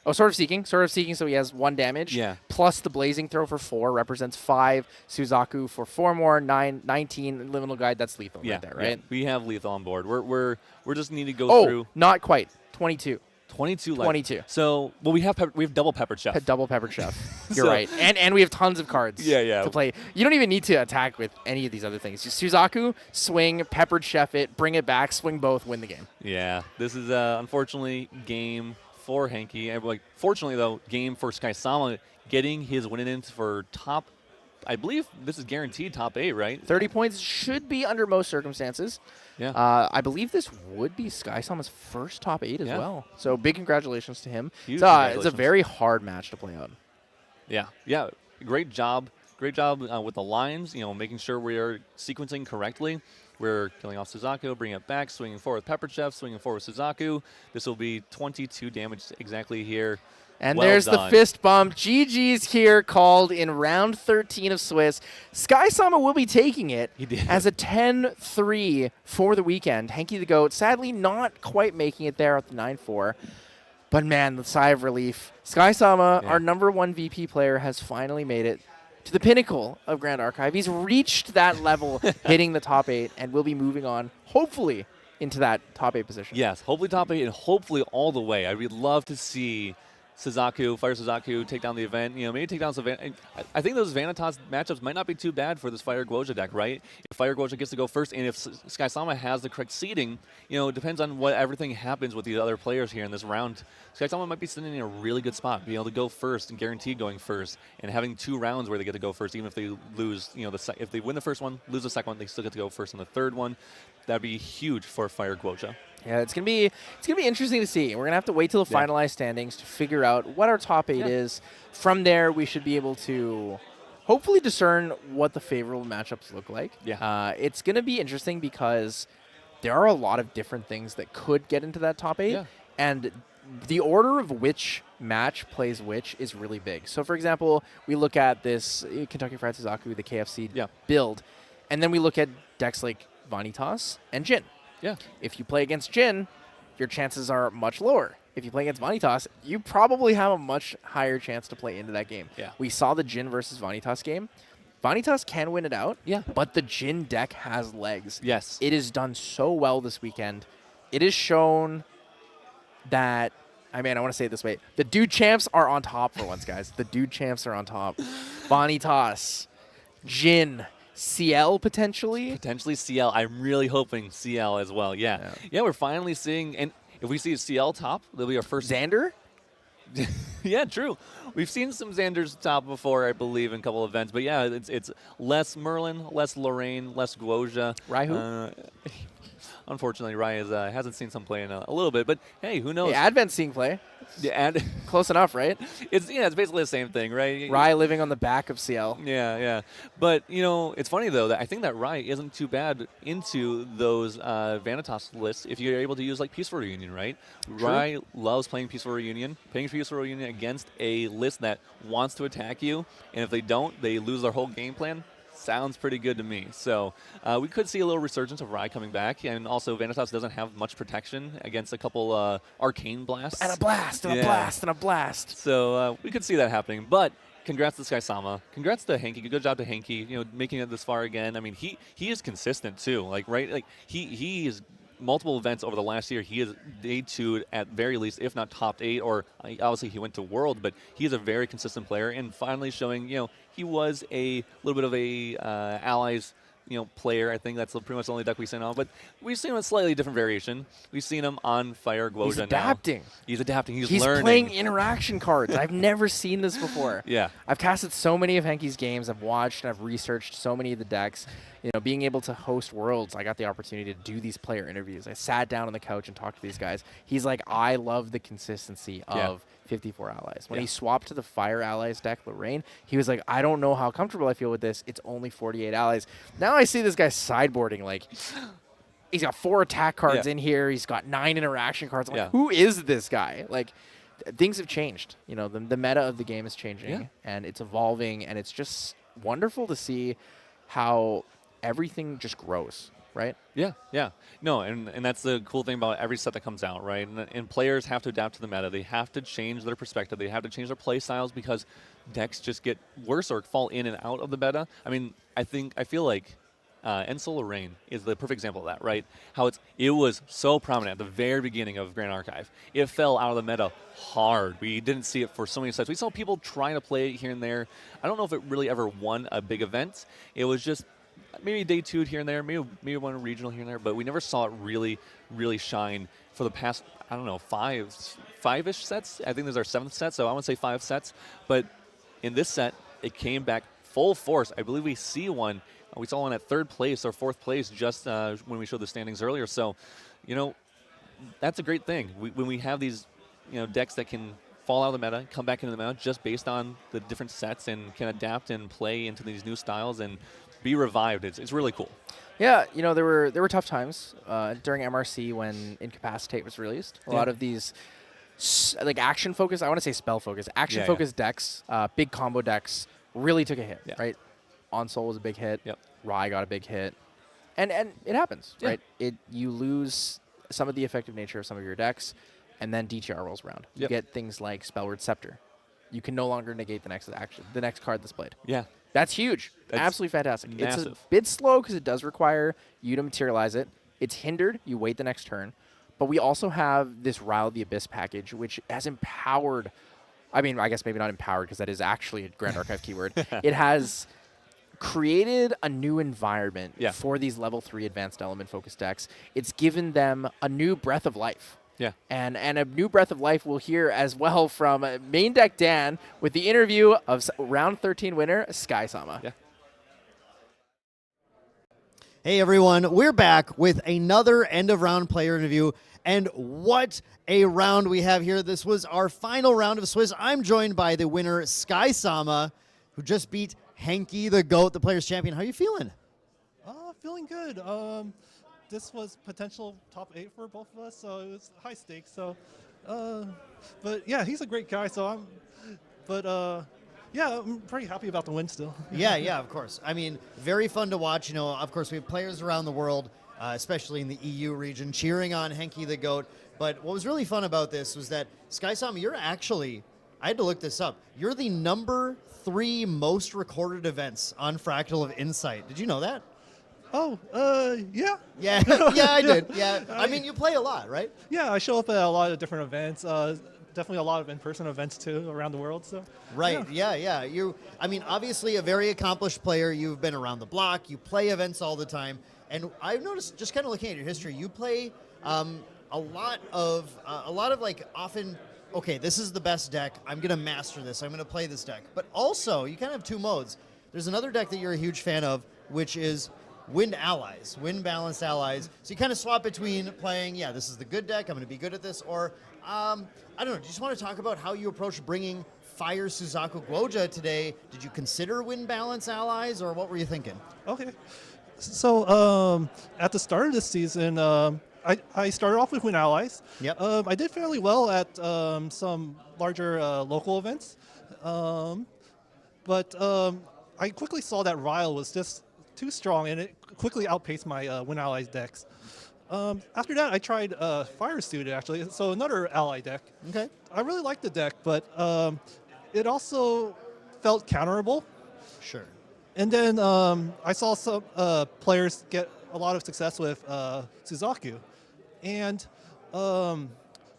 Oh, Sword of Seeking, so he has 1 damage. Yeah. Plus the Blazing Throw for 4, represents 5. Suzaku for 4 more, 19. Liminal Guide, that's lethal right there, right? Yeah. We have lethal on board. We're just need to go through. Not quite. 22. 22 life. 22. So, well, we have double peppered chef. Double peppered chef. You're So- right. And we have tons of cards Yeah. to play. You don't even need to attack with any of these other things. Just Suzaku, swing, peppered chef it, bring it back, swing both, win the game. Yeah, this is unfortunately game for Henki. And, like, fortunately, though, game for Skysama getting his win in for top, I believe this is guaranteed top 8, right? 30 points should be under most circumstances. Yeah. I believe this would be Skysama's first top 8 as Yeah. well. So big congratulations to him. Huge It's a congratulations. very hard match to play out. Yeah. Great job. Great job with the lines, making sure we are sequencing correctly. We're killing off Suzaku, bringing it back, swinging forward with Pepper Chef, swinging forward with Suzaku. This will be 22 damage exactly here. And Well there's the done. fist bump. GG's here called in round 13 of Swiss. Skysama will be taking it He did. as a 10-3 for the weekend. Henki the Goat, sadly not quite making it there at the 9-4. But man, the sigh of relief. Skysama, Yeah. our number 1 VP player, has finally made it to the pinnacle of Grand Archive. He's reached that level, hitting the top 8, and will be moving on, hopefully, into that top 8 position. Yes, hopefully top 8 and hopefully all the way. I would love to see Fire Suzaku take down the event. Maybe take down some. I think those Vanitas matchups might not be too bad for this Fire Guoja deck, right? If Fire Guoja gets to go first, and if Skysama has the correct seeding, it depends on what everything happens with the other players here in this round. Skysama might be sitting in a really good spot, being able to go first and guaranteed going first, and having 2 rounds where they get to go first, even if they lose. If they win the first one, lose the second one, they still get to go first in the third one. That'd be huge for Fire Guoja. Yeah, it's gonna be interesting to see. We're gonna have to wait till the finalized standings to figure out what our top 8 is. From there, we should be able to hopefully discern what the favorable matchups look like. Yeah. It's gonna be interesting because there are a lot of different things that could get into that top 8, Yeah. and the order of which match plays which is really big. So, for example, we look at this Kentucky Fried Suzaku, the KFC build, and then we look at decks like Vanitas and Jin. Yeah. If you play against Jin, your chances are much lower. If you play against Vanitas, you probably have a much higher chance to play into that game. Yeah. We saw the Jin versus Vanitas game. Vanitas can win it out, Yeah. but the Jin deck has legs. Yes. It is done so well this weekend. It is shown that, I want to say it this way, the dude champs are on top for once, guys. The dude champs are on top. Vanitas, Jin, CL potentially. Potentially CL. I'm really hoping CL as well. Yeah, we're finally seeing, and if we see a CL top, that'll be our first. Xander? Yeah, true. We've seen some Xanders top before, I believe, in a couple events. But yeah, it's less Merlin, less Lorraine, less Guoja. Raihu? Unfortunately, Rai hasn't seen some play in a little bit. But hey, who knows? Hey, Advent's seeing play. Yeah, Close enough, right? it's basically the same thing, right? Rai living on the back of CL. Yeah. But, it's funny, though, that I think that Rai isn't too bad into those Vanitas lists if you're able to use, like, Peaceful Reunion, right? True. Rai loves playing Peaceful Reunion. Playing Peaceful Reunion against a list that wants to attack you, and if they don't, they lose their whole game plan. Sounds pretty good to me. So we could see a little resurgence of Rai coming back, and also Vanitas doesn't have much protection against a couple arcane blasts. And a blast, and a blast, and a blast. So we could see that happening, but congrats to Skysama. Congrats to Henki. Good job to Henki, making it this far again. I mean, he is consistent too. Like, right? Like he is multiple events over the last year. He is day 2 at very least, if not top 8, or obviously he went to World, but he is a very consistent player, and finally showing, he was a little bit of a allies, player. I think that's pretty much the only deck we've seen on. But we've seen him a slightly different variation. We've seen him on Fire Guoja He's adapting. now. He's adapting. He's He's learning. playing interaction cards. I've never seen this before. Yeah. I've casted so many of Henki's games. I've watched and I've researched so many of the decks. Being able to host Worlds, I got the opportunity to do these player interviews. I sat down on the couch and talked to these guys. He's like, I love the consistency of 54 allies. When he swapped to the Fire Allies deck, Lorraine, he was like, I don't know how comfortable I feel with this. It's only 48 allies. Now I see this guy sideboarding. Like, he's got 4 attack cards in here. He's got 9 interaction cards. I'm like, who is this guy? Like, things have changed. The meta of the game is changing, and it's evolving, and it's just wonderful to see how everything just grows, right? Yeah. No, and that's the cool thing about every set that comes out, right? And players have to adapt to the meta. They have to change their perspective. They have to change their play styles because decks just get worse or fall in and out of the meta. I mean, I feel like Ensolar Rain is the perfect example of that, right? How it was so prominent at the very beginning of Grand Archive. It fell out of the meta hard. We didn't see it for so many sets. We saw people trying to play it here and there. I don't know if it really ever won a big event. It was just maybe day 2 here and there, maybe one regional here and there, but we never saw it really, really shine for the past, I don't know, five-ish sets. I think this is our 7th set, so I want to say 5 sets. But in this set, it came back full force. I believe we see one. We saw one at 3rd place or 4th place just when we showed the standings earlier. So, that's a great thing. When we have these, decks that can fall out of the meta, come back into the meta just based on the different sets and can adapt and play into these new styles and be revived. It's really cool. Yeah, there were tough times during MRC when Incapacitate was released. A lot of these action focused, I want to say spell focused, action focused decks, big combo decks really took a hit, right? Onsol was a big hit. Yep. Rai got a big hit. And it happens, right? You lose some of the effective nature of some of your decks, and then DTR rolls around. You get things like Spellword Scepter. You can no longer negate the next card that's played. Yeah. That's huge. That's absolutely fantastic. Massive. It's a bit slow because it does require you to materialize it. It's hindered. You wait the next turn. But we also have this Rile the Abyss package, which has empowered. I mean, I guess maybe not empowered because that is actually a Grand Archive keyword. It has created a new environment for these level 3 advanced element focused decks. It's given them a new breath of life. Yeah. And a new breath of life we'll hear as well from Main Deck Dan with the interview of round 13 winner, Sky Sama. Yeah. Hey everyone, we're back with another end of round player interview, and what a round we have here. This was our final round of Swizz. I'm joined by the winner, Sky Sama, who just beat Henki the GOAT, the players champion. How are you feeling? Feeling good. This was potential top 8 for both of us, so it was high stakes. So, but yeah, he's a great guy. So I'm pretty happy about the win still. Yeah, of course. I mean, very fun to watch. Of course, we have players around the world, especially in the EU region, cheering on Henki the GOAT. But what was really fun about this was that Sky Sama, you're actually, I had to look this up. You're the number 3 most recorded events on Fractal of Insight. Did you know that? Oh, yeah. Yeah, I did. Yeah, I mean, you play a lot, right? Yeah, I show up at a lot of different events. Definitely a lot of in-person events too around the world. So. Right. Yeah. I mean, obviously a very accomplished player. You've been around the block. You play events all the time, and I've noticed just kind of looking at your history, you play a lot of like often. Okay, this is the best deck. I'm gonna master this. I'm gonna play this deck. But also, you kind of have 2 modes. There's another deck that you're a huge fan of, which is Wind Allies, Wind Balanced Allies. So you kind of swap between playing, this is the good deck, I'm going to be good at this, or, I don't know, do you just want to talk about how you approach bringing Fire Suzaku Guoja today? Did you consider Wind Balanced Allies, or what were you thinking? Okay. So at the start of this season, I started off with Wind Allies. Yep. I did fairly well at some larger local events. But I quickly saw that Ryle was just too strong, and it quickly outpaced my Wind Allies decks. After that, I tried Fire Suited, actually, so another ally deck. Okay. I really liked the deck, but it also felt counterable. Sure. And then I saw some players get a lot of success with Suzaku. And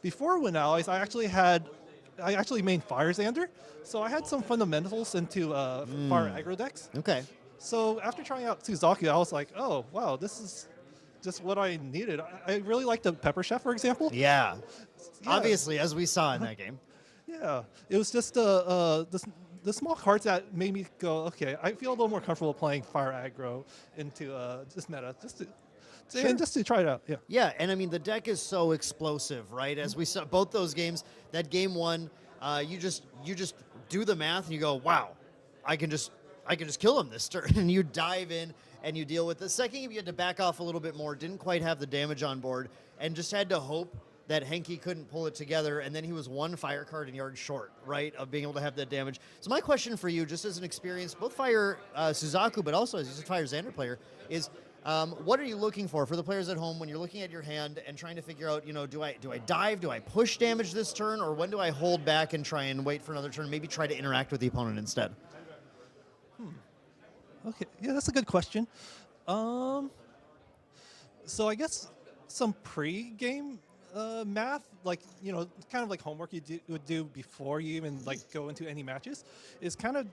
before Wind Allies, I actually mained Fire Xander, so I had some fundamentals into Fire aggro decks. Okay. So after trying out Suzaku, I was like, oh, wow, this is just what I needed. I really liked the Pepper Chef, for example. Yeah. Obviously, as we saw in that game. Yeah. It was just the small cards that made me go, okay, I feel a little more comfortable playing Fire aggro into this meta, just to try it out. Yeah. Yeah, and I mean, the deck is so explosive, right? As we saw both those games, that game 1, you just do the math and you go, wow, I can just kill him this turn, and you dive in and you deal with the second game. You had to back off a little bit more, didn't quite have the damage on board, and just had to hope that Henki couldn't pull it together, and then he was 1 fire card and yard short, right, of being able to have that damage. So my question for you, just as an experience, both Fire Suzaku, but also as a Fire Xander player, is what are you looking for the players at home when you're looking at your hand and trying to figure out, do I dive, do I push damage this turn, or when do I hold back and try and wait for another turn, maybe try to interact with the opponent instead? Okay, yeah, that's a good question. So I guess some pre-game math, like kind of like homework would do before you even like go into any matches, is kind of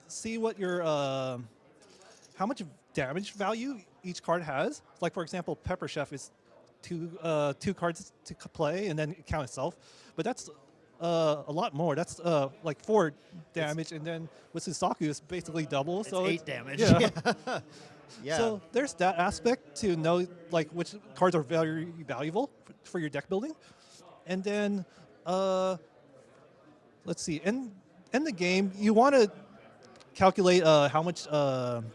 see what your how much damage value each card has. Like for example, Pepper Chef is two cards to play and then count itself, but that's a lot more. That's like 4 damage, and then with Suzaku it's basically double. It's so 8 damage. Yeah. Yeah. So there's that aspect to know like which cards are very valuable for your deck building, and then let's see. In the game, you want to calculate how much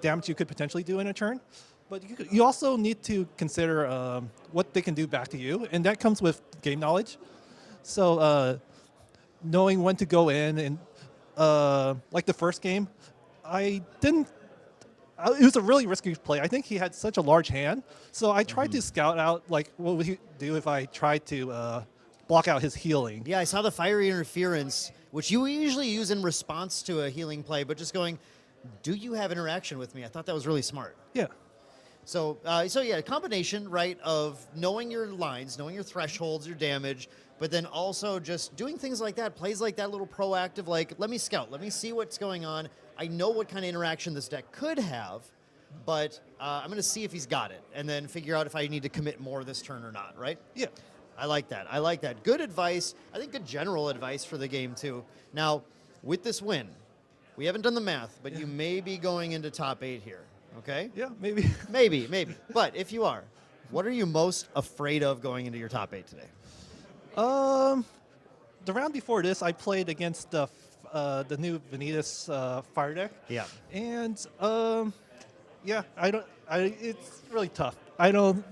damage you could potentially do in a turn, but you also need to consider what they can do back to you, and that comes with game knowledge. So knowing when to go in, and like the first game, I didn't. It was a really risky play. I think he had such a large hand, so I tried to scout out like what would he do if I tried to block out his healing. Yeah, I saw the fiery interference, which you usually use in response to a healing play, but just going, do you have interaction with me? I thought that was really smart. Yeah. So yeah, a combination, right, of knowing your lines, knowing your thresholds, your damage, but then also just doing things like that, plays like that, little proactive, like, let me scout, let me see what's going on. I know what kind of interaction this deck could have, but I'm going to see if he's got it, and then figure out if I need to commit more this turn or not, right? Yeah. I like that. I like that. Good advice. I think good general advice for the game, too. Now, with this win, we haven't done the math, but you may be going into top 8 here, okay? Yeah, maybe. Maybe. But if you are, what are you most afraid of going into your top 8 today? The round before this, I played against the new Venitas fire deck. Yeah. And yeah, it's really tough. I don't.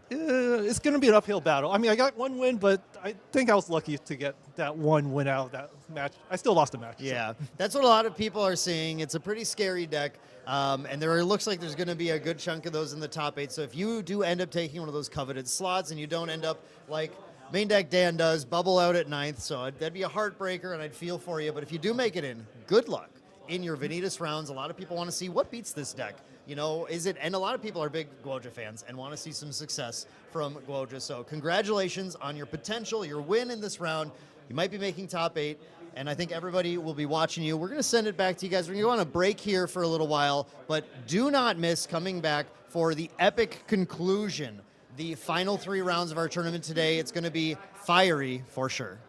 It's going to be an uphill battle. I mean, I got 1 win, but I think I was lucky to get that 1 win out of that match. I still lost the match. Yeah, that's what a lot of people are seeing. It's a pretty scary deck, and looks like there's going to be a good chunk of those in the top 8. So if you do end up taking one of those coveted slots and you don't end up like main deck Dan does, bubble out at 9th, so that'd be a heartbreaker, and I'd feel for you. But if you do make it in, good luck in your Venitas rounds. A lot of people want to see what beats this deck. Is it? And a lot of people are big Guoja fans and want to see some success from Guoja. So congratulations on your potential, your win in this round. You might be making top 8, and I think everybody will be watching you. We're going to send it back to you guys. We're going to go on a break here for a little while, but do not miss coming back for the epic conclusion. The final 3 rounds of our tournament today. It's going to be fiery for sure.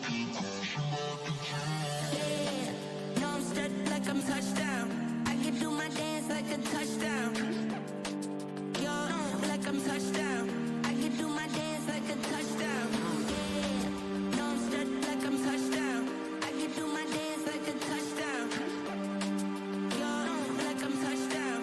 No, I'm stuck like I'm touchdown. I can do my dance like a touchdown. Yo, like I'm touchdown. I can do my dance like a touchdown. Yeah. No, I'm stuck like I'm touchdown. I can do my dance like a touchdown. Yo, like I'm touchdown.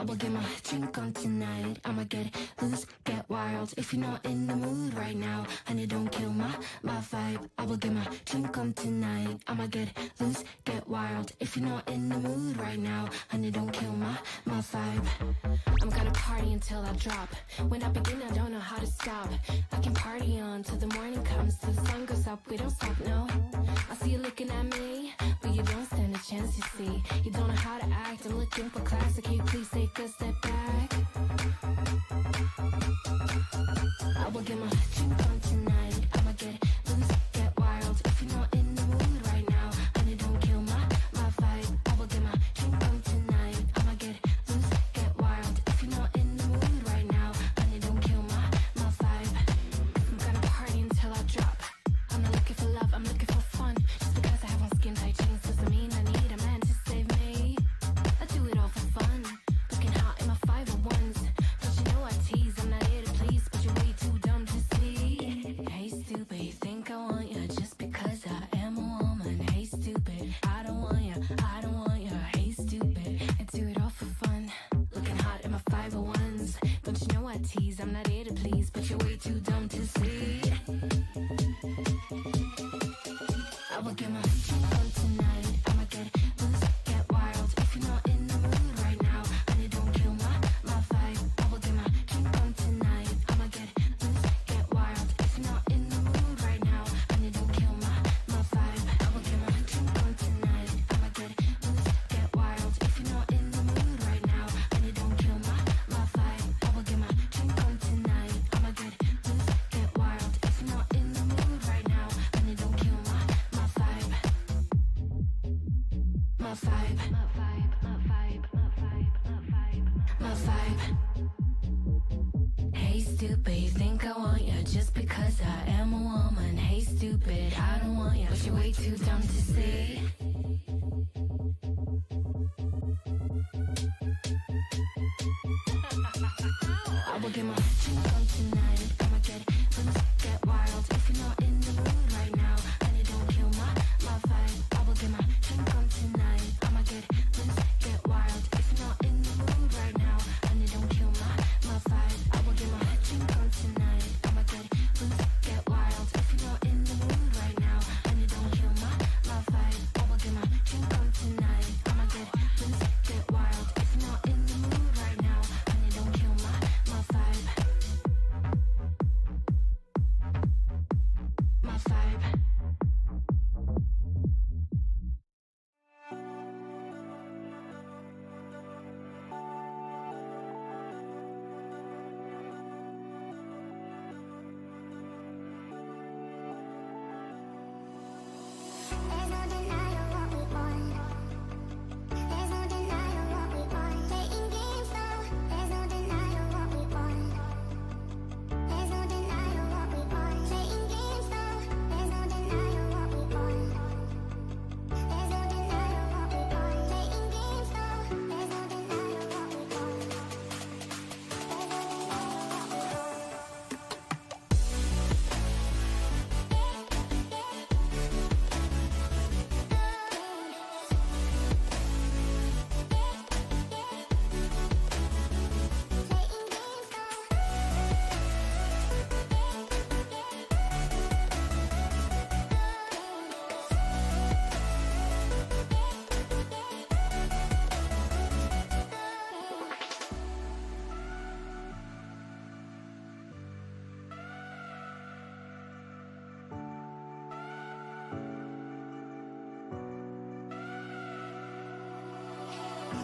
I will get my drink on tonight. I'ma get loose, get wild. If you're not in the mood right now, honey, don't kill my vibe. I will get my drink on tonight. I'ma get loose, get wild. If you're not in the mood right now, honey, don't kill my vibe. I'm gonna party until I drop. When I begin, I don't know how to stop. I can party on till the morning comes, till the sun goes up. We don't stop, no. I see you looking at me, but you don't stand a chance. You see, you don't know how to act. I'm looking for class. Can you please take a step back? I will get my drink on tonight. I'ma get loose, get wild. If you're not in the mood right now, honey, don't kill my vibe. I will get my drink on tonight. I'ma get loose, get wild. If you're not in the mood right now, honey, don't kill my vibe. I'm gonna party until I drop. I'm not looking for love, I'm looking for fun. Just because I have on skin tight jeans doesn't mean I need a man to save me. I do it all for fun. Looking hot in my 501s. Don't you know I tease? I'm not here to please, but you're way too dumb to see. Hey stupid, you think I want you just because I am a woman. Hey stupid, I don't want you, I don't want you. Hey stupid, I do it all for fun. Looking hot in my 501s. Don't you know I tease? I'm not here to please, but you're way too dumb to see. I will get my drink on tonight. I'ma get loose, get wild. If you're not in the mood right now, honey, don't kill my vibe. I will get my drink on tonight. I'ma get loose, get wild. If you're not in the mood right now, honey, don't kill my vibe. I will get my drink on tonight. I'ma get loose, get wild. If you're not in the mood right now, honey, don't kill my vibe. I will get my drink on tonight. I'ma get loose, get wild. If you're not in the mood right now, honey, don't kill my vibe. My vibe, my vibe, my vibe, my vibe, my vibe, my vibe. Hey stupid, you think I want you just because I am a woman. Hey stupid, I don't want you, but you're way too dumb to see. I will get my drink on tonight. I'ma get loose, get wild. If you're not in the mood right now, honey, don't kill my vibe. I will get my drink on tonight. I'ma get loose, get wild. If you're not in the mood right now, honey, don't kill my vibe. I will get my drink on tonight. I'ma get loose, get wild. If you're not in the mood right now, honey, don't kill my vibe. I will get my drink on tonight. I'ma get loose, get wild. If you're not in the mood right now, honey, don't kill my vibe. My vibe. There's no denying what we want. There's no denying what we want. Playing games now. There's no denying what we want. There's no denying what we want. Playing games now. There's no denying what we want. There's no denying what we want. Playing games now.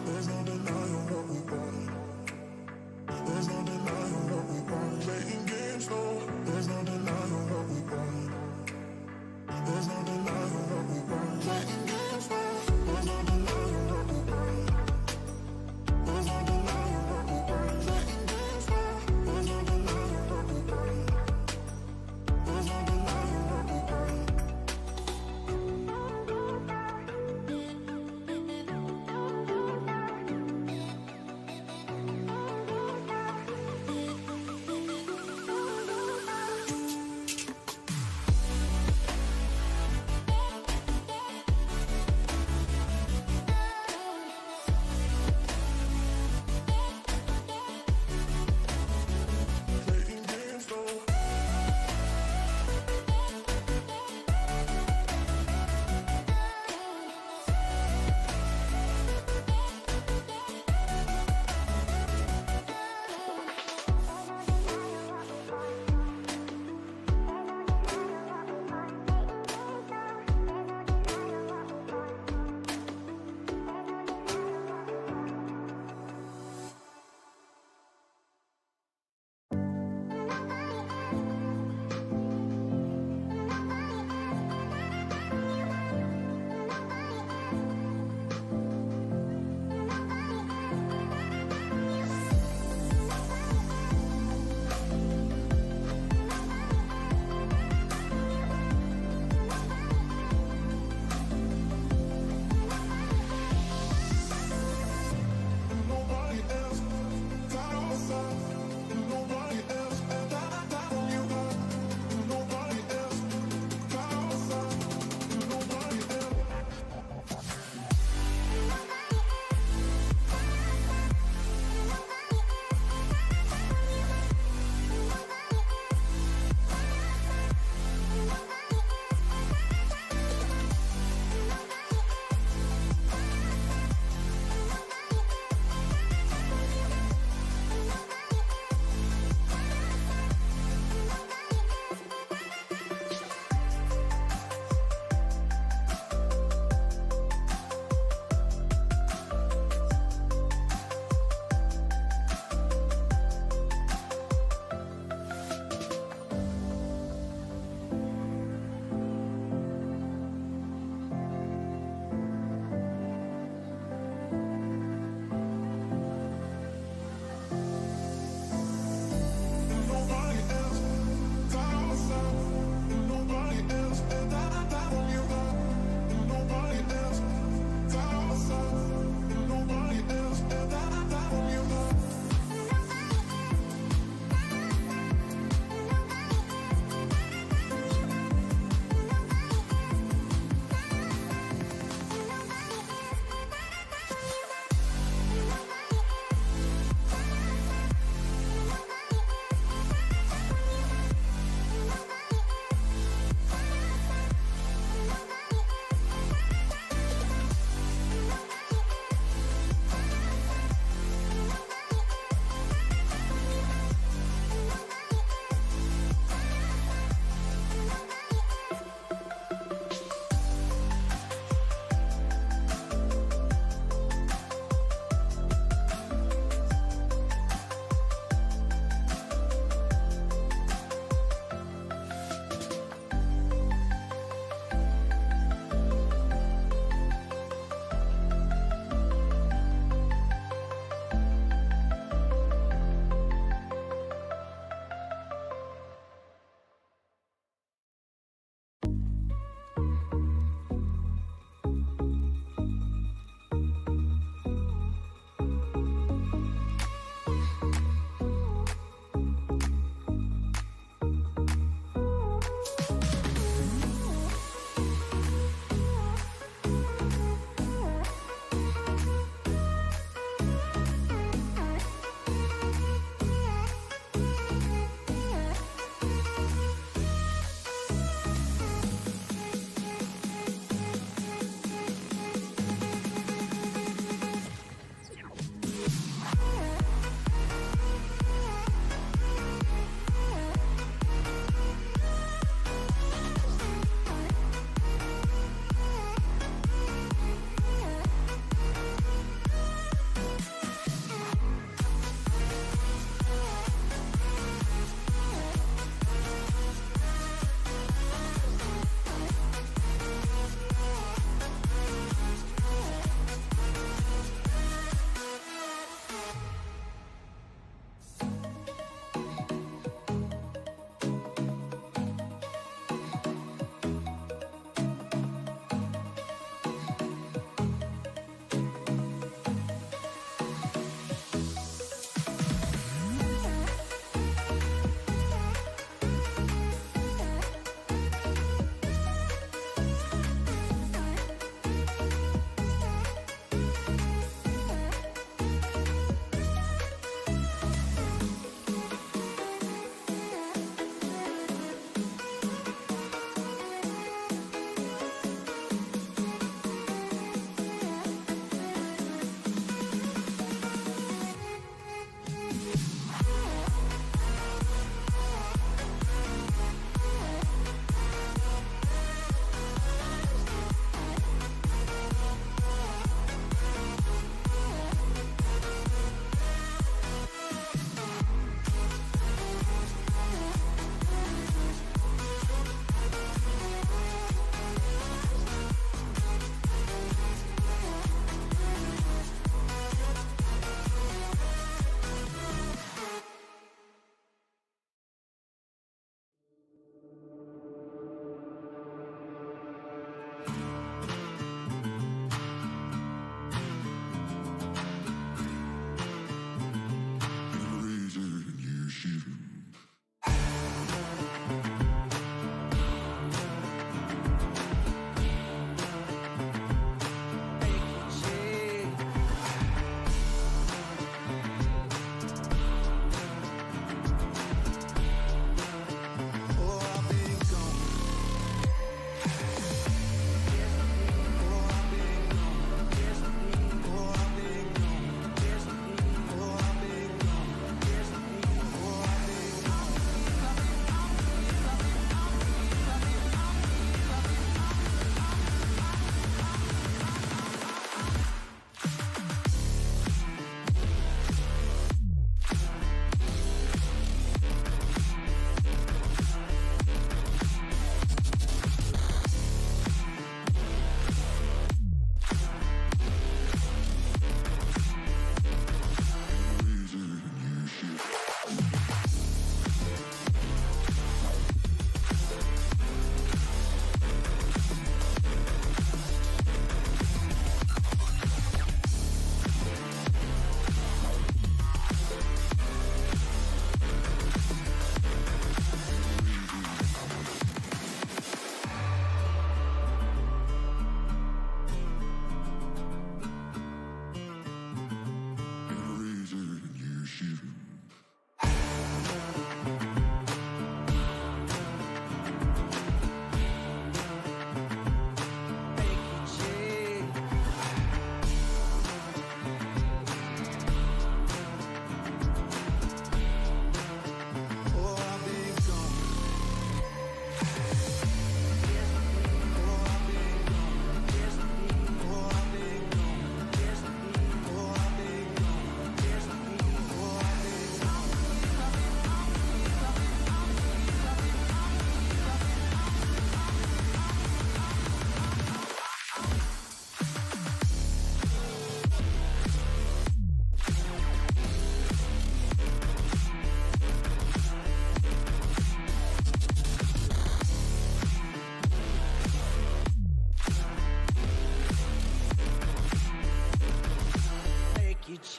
There's no denying what we want. There's no denying what we want. There's no denying what we want. Playing games, no. There's no denying what we want. There's no denying what we want. Playing games, no. There's no denying what we want. There's no denying what we want. Playing games, no. There's no denying what we want. There's no denying what we want.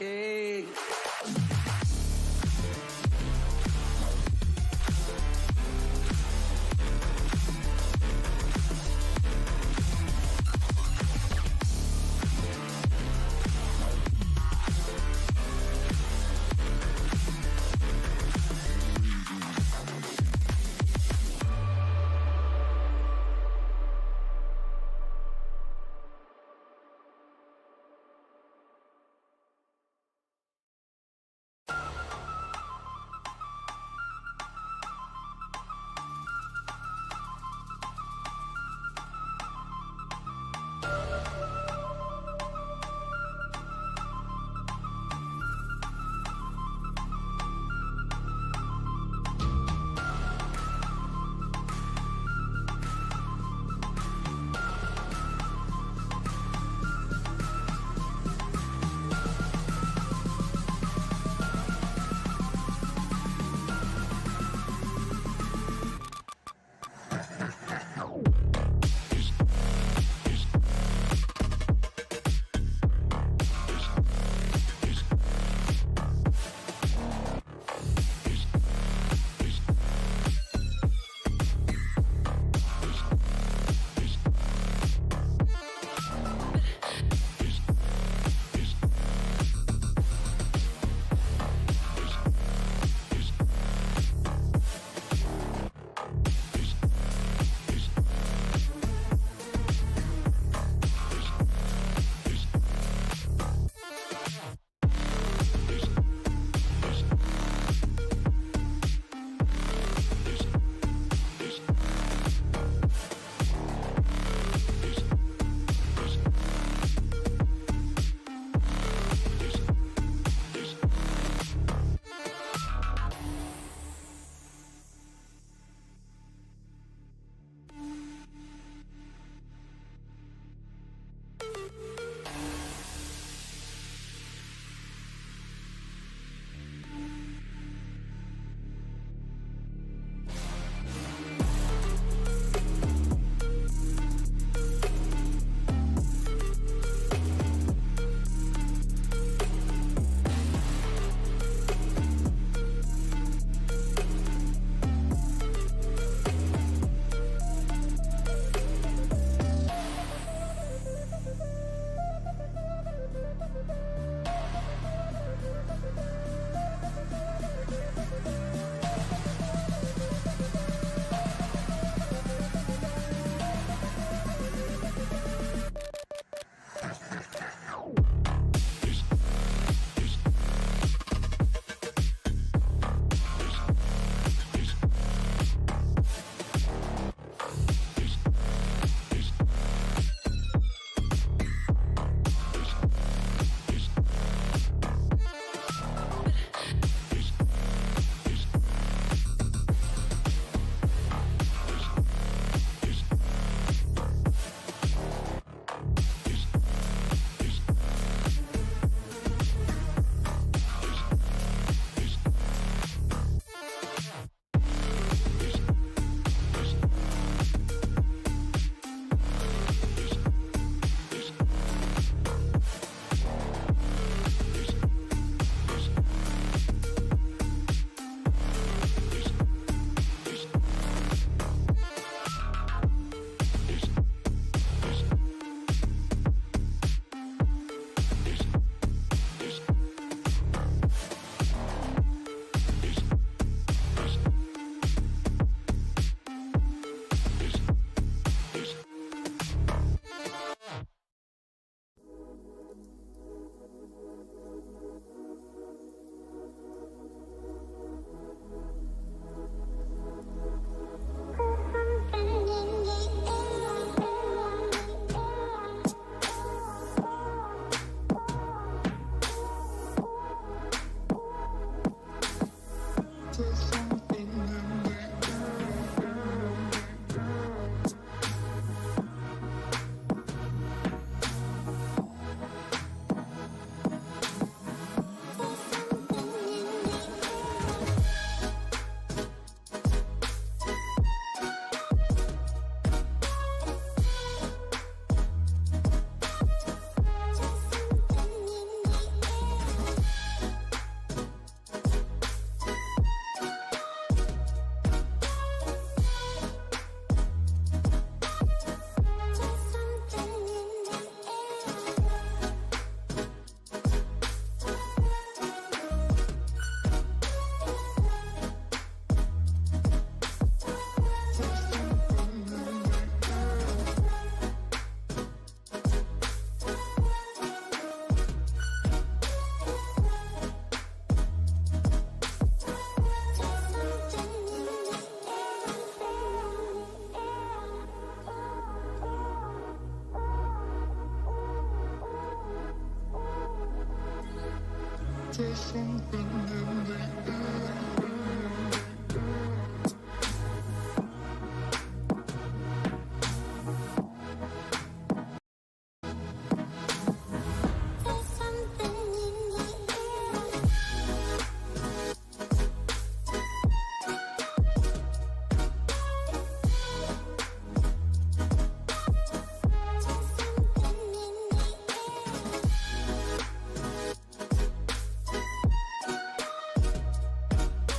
watching. There's something in the There's something in the air. There's something in the air.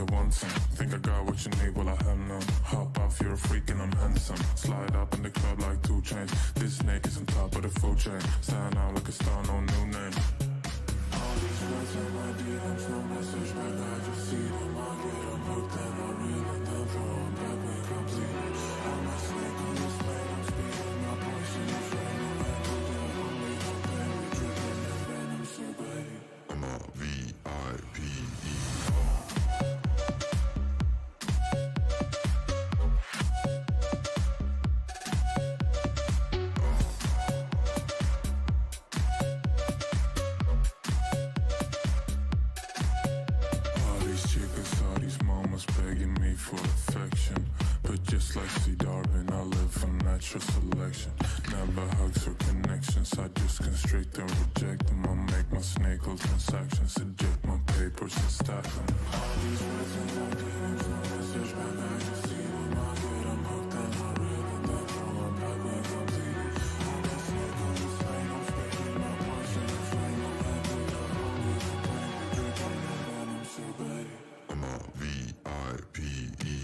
I want some. Think I got what you need, well I have none. Hop off, you're a freak and I'm handsome. Slide up in the club like 2 chains. This snake is on top of the food chain. Stand out like a star, no new name. All these words in my DMs, no message back, I just see them. I get them hooked and I reel it down, throw them back when completed. I'm a snake on this plane, I'm speeding, my poison is raining. I do that only hoping we dripping in venom, so baby, I'm a V-I-P-E. For affection, but just like C. Darwin, I live for natural selection. Never hugs or connections, I just constrict and reject them. I make my snake-hole transactions, eject my papers and stack them. All these words and my DMs, no message back, I can see them. I get them hooked and I reel it down, throw them back when completed. I'm a snake on this lane, I'm speaking my poison is rain. I'm happy to hold it, the pain, the dripping in venom, so baby, I'm a V-I-P-E.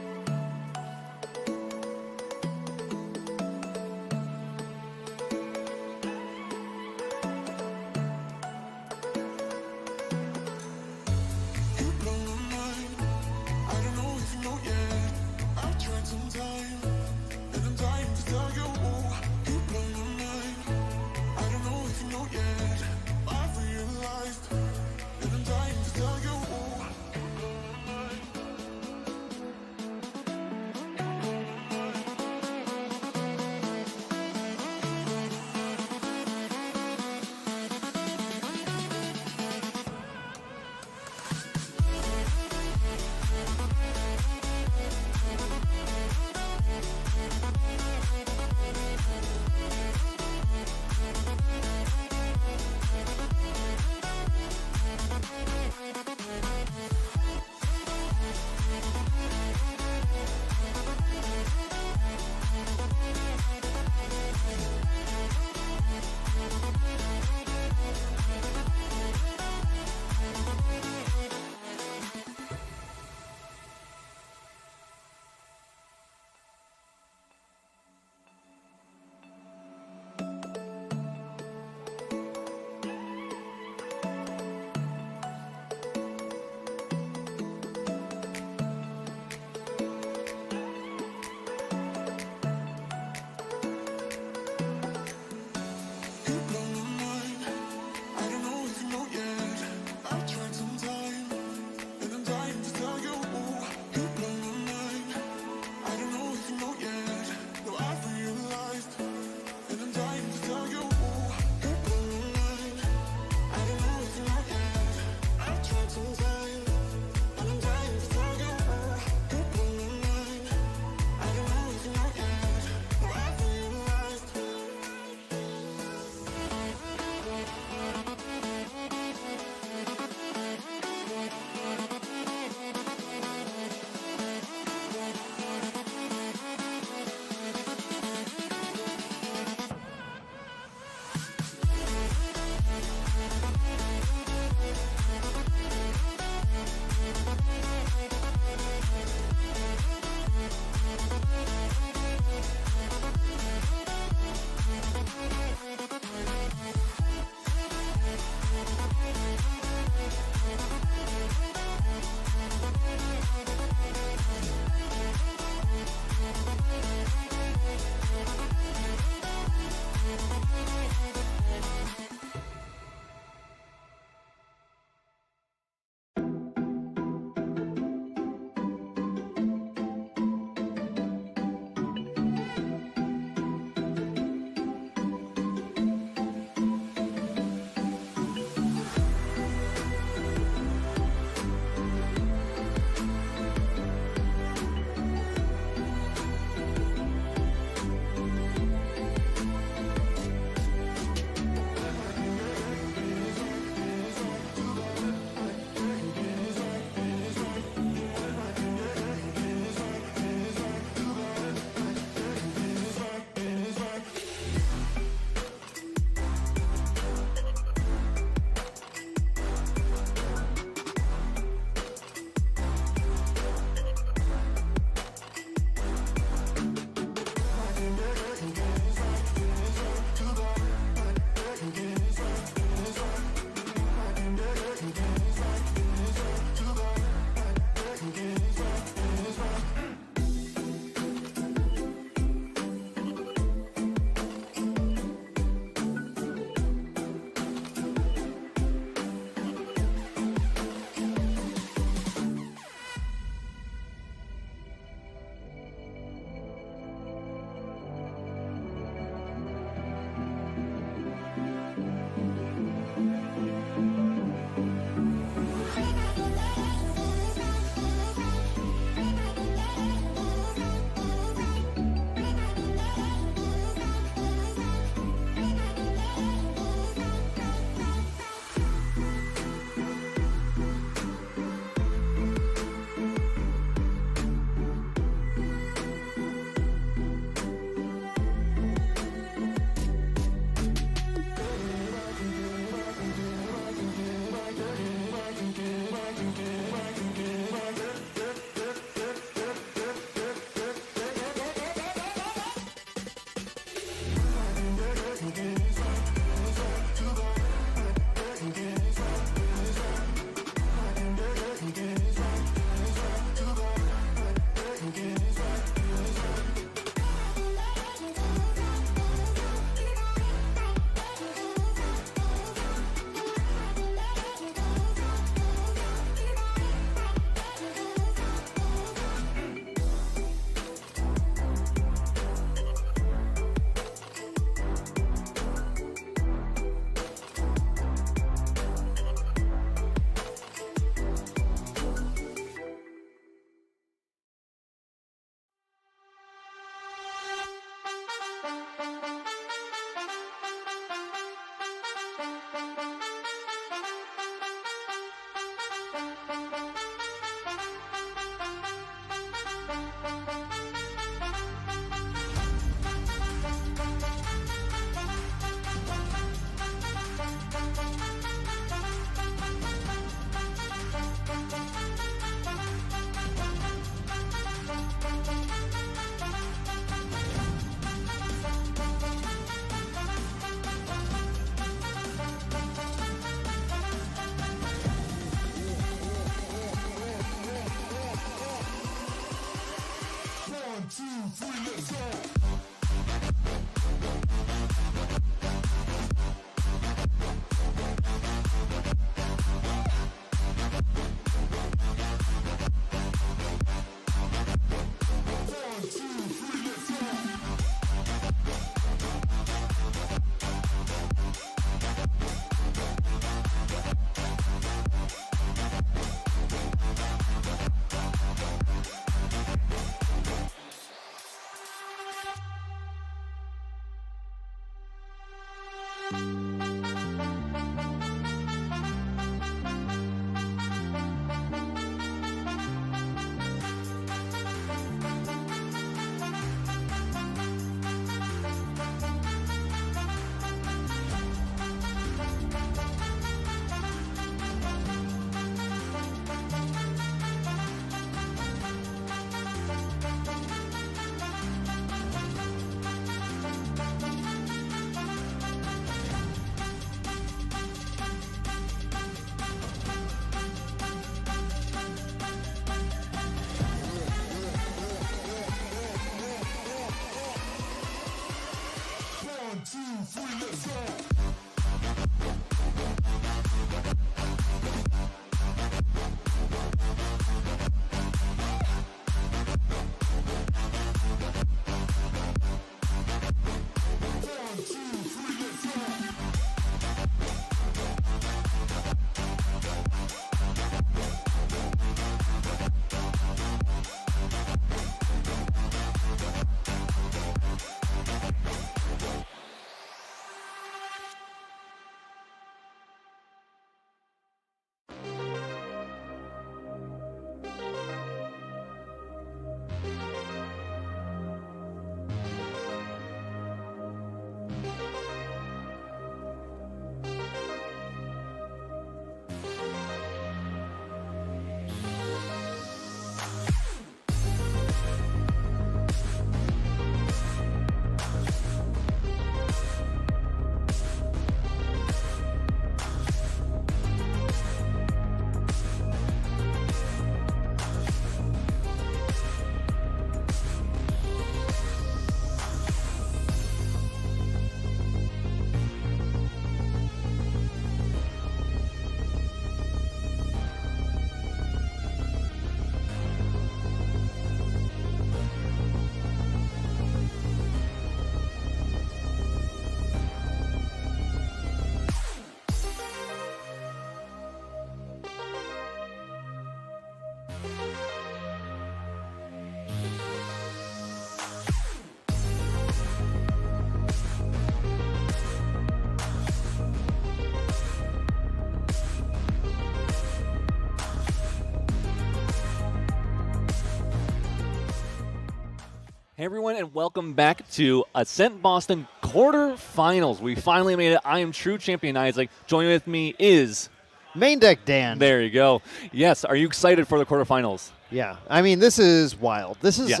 Hey everyone, and welcome back to Ascent Boston quarterfinals. We finally made it. I am true champion Isaac. Joining with me is Main deck Dan. There you go. Yes, are you excited for the quarterfinals? Yeah, I mean, this is wild. This is, Yes.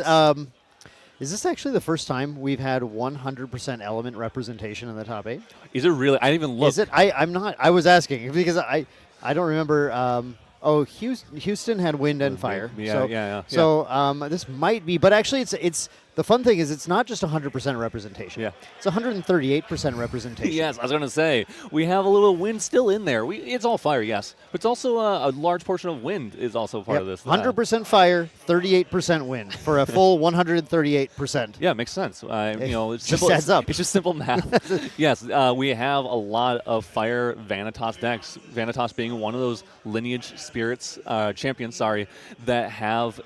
Is this actually the first time we've had 100% element representation in the top 8? Is it really? I didn't even look. Is it? I'm not. I was asking because I don't remember. Houston had wind and fire. Yeah. So this might be, but actually, it's the fun thing is it's not just 100% representation. Yeah. It's 138% representation. Yes, I was going to say, we have a little wind still in there. It's all fire, yes. But it's also a large portion of wind is also part of this. 100% fire, 38% wind for a full 138%. Yeah, it makes sense. It's just simple, adds up. It's just simple math. Yes, we have a lot of fire Vanitas decks. Vanitas being one of those lineage spirits, champions, that have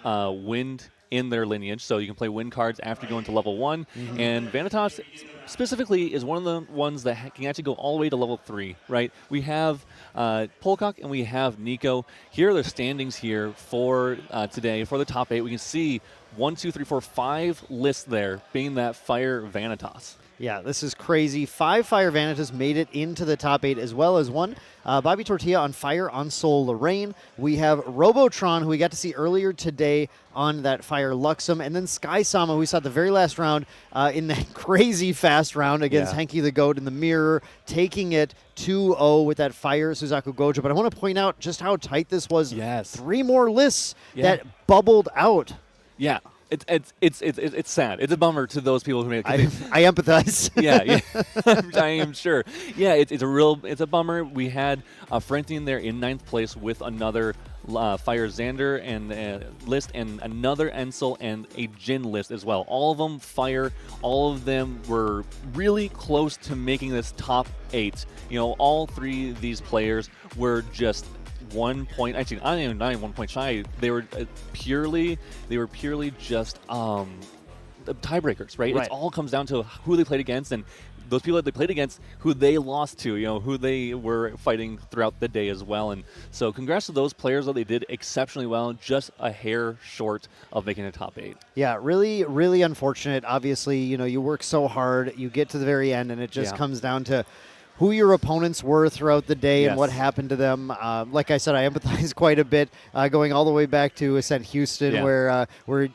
wind in their lineage, so you can play wind cards after going to level 1. Mm-hmm. And Vanitas specifically is one of the ones that can actually go all the way to level 3, right? We have Polcock and we have Nico. Here are the standings here for today, for the top 8. We can see 1, 2, 3, 4, 5 lists there, being that Fire Vanitas. Yeah, this is crazy. 5 Fire Vanitas made it into the top 8, as well as 1 Bobby Tortilla on Fire on Soul Lorraine. We have Robotron, who we got to see earlier today on that Fire Luxem, and then Sky Sama, who we saw at the very last round in that crazy fast round against Henki the Goat in the mirror, taking it 2-0 with that Fire Suzaku Gojo. But I want to point out just how tight this was. Yes. 3 more lists that bubbled out. Yeah. It's sad. It's a bummer to those people who made it. I empathize. yeah, I am sure. Yeah, it's a bummer. We had Frentian there in 9th place with another Fire Xander and list, and another Ensel and a Jin list as well. All of them Fire. All of them were really close to making this top 8. All 3 of these players were just 1 point. Actually, not even 1 point shy. They were purely just tiebreakers, right? It all comes down to who they played against and those people that they played against, who they lost to, who they were fighting throughout the day as well. And so congrats to those players that they did exceptionally well, just a hair short of making the top 8. Yeah, really, really unfortunate. Obviously, you work so hard, you get to the very end, and it just comes down to who your opponents were throughout the day and what happened to them. Like I said, I empathize quite a bit, going all the way back to Ascent Houston, where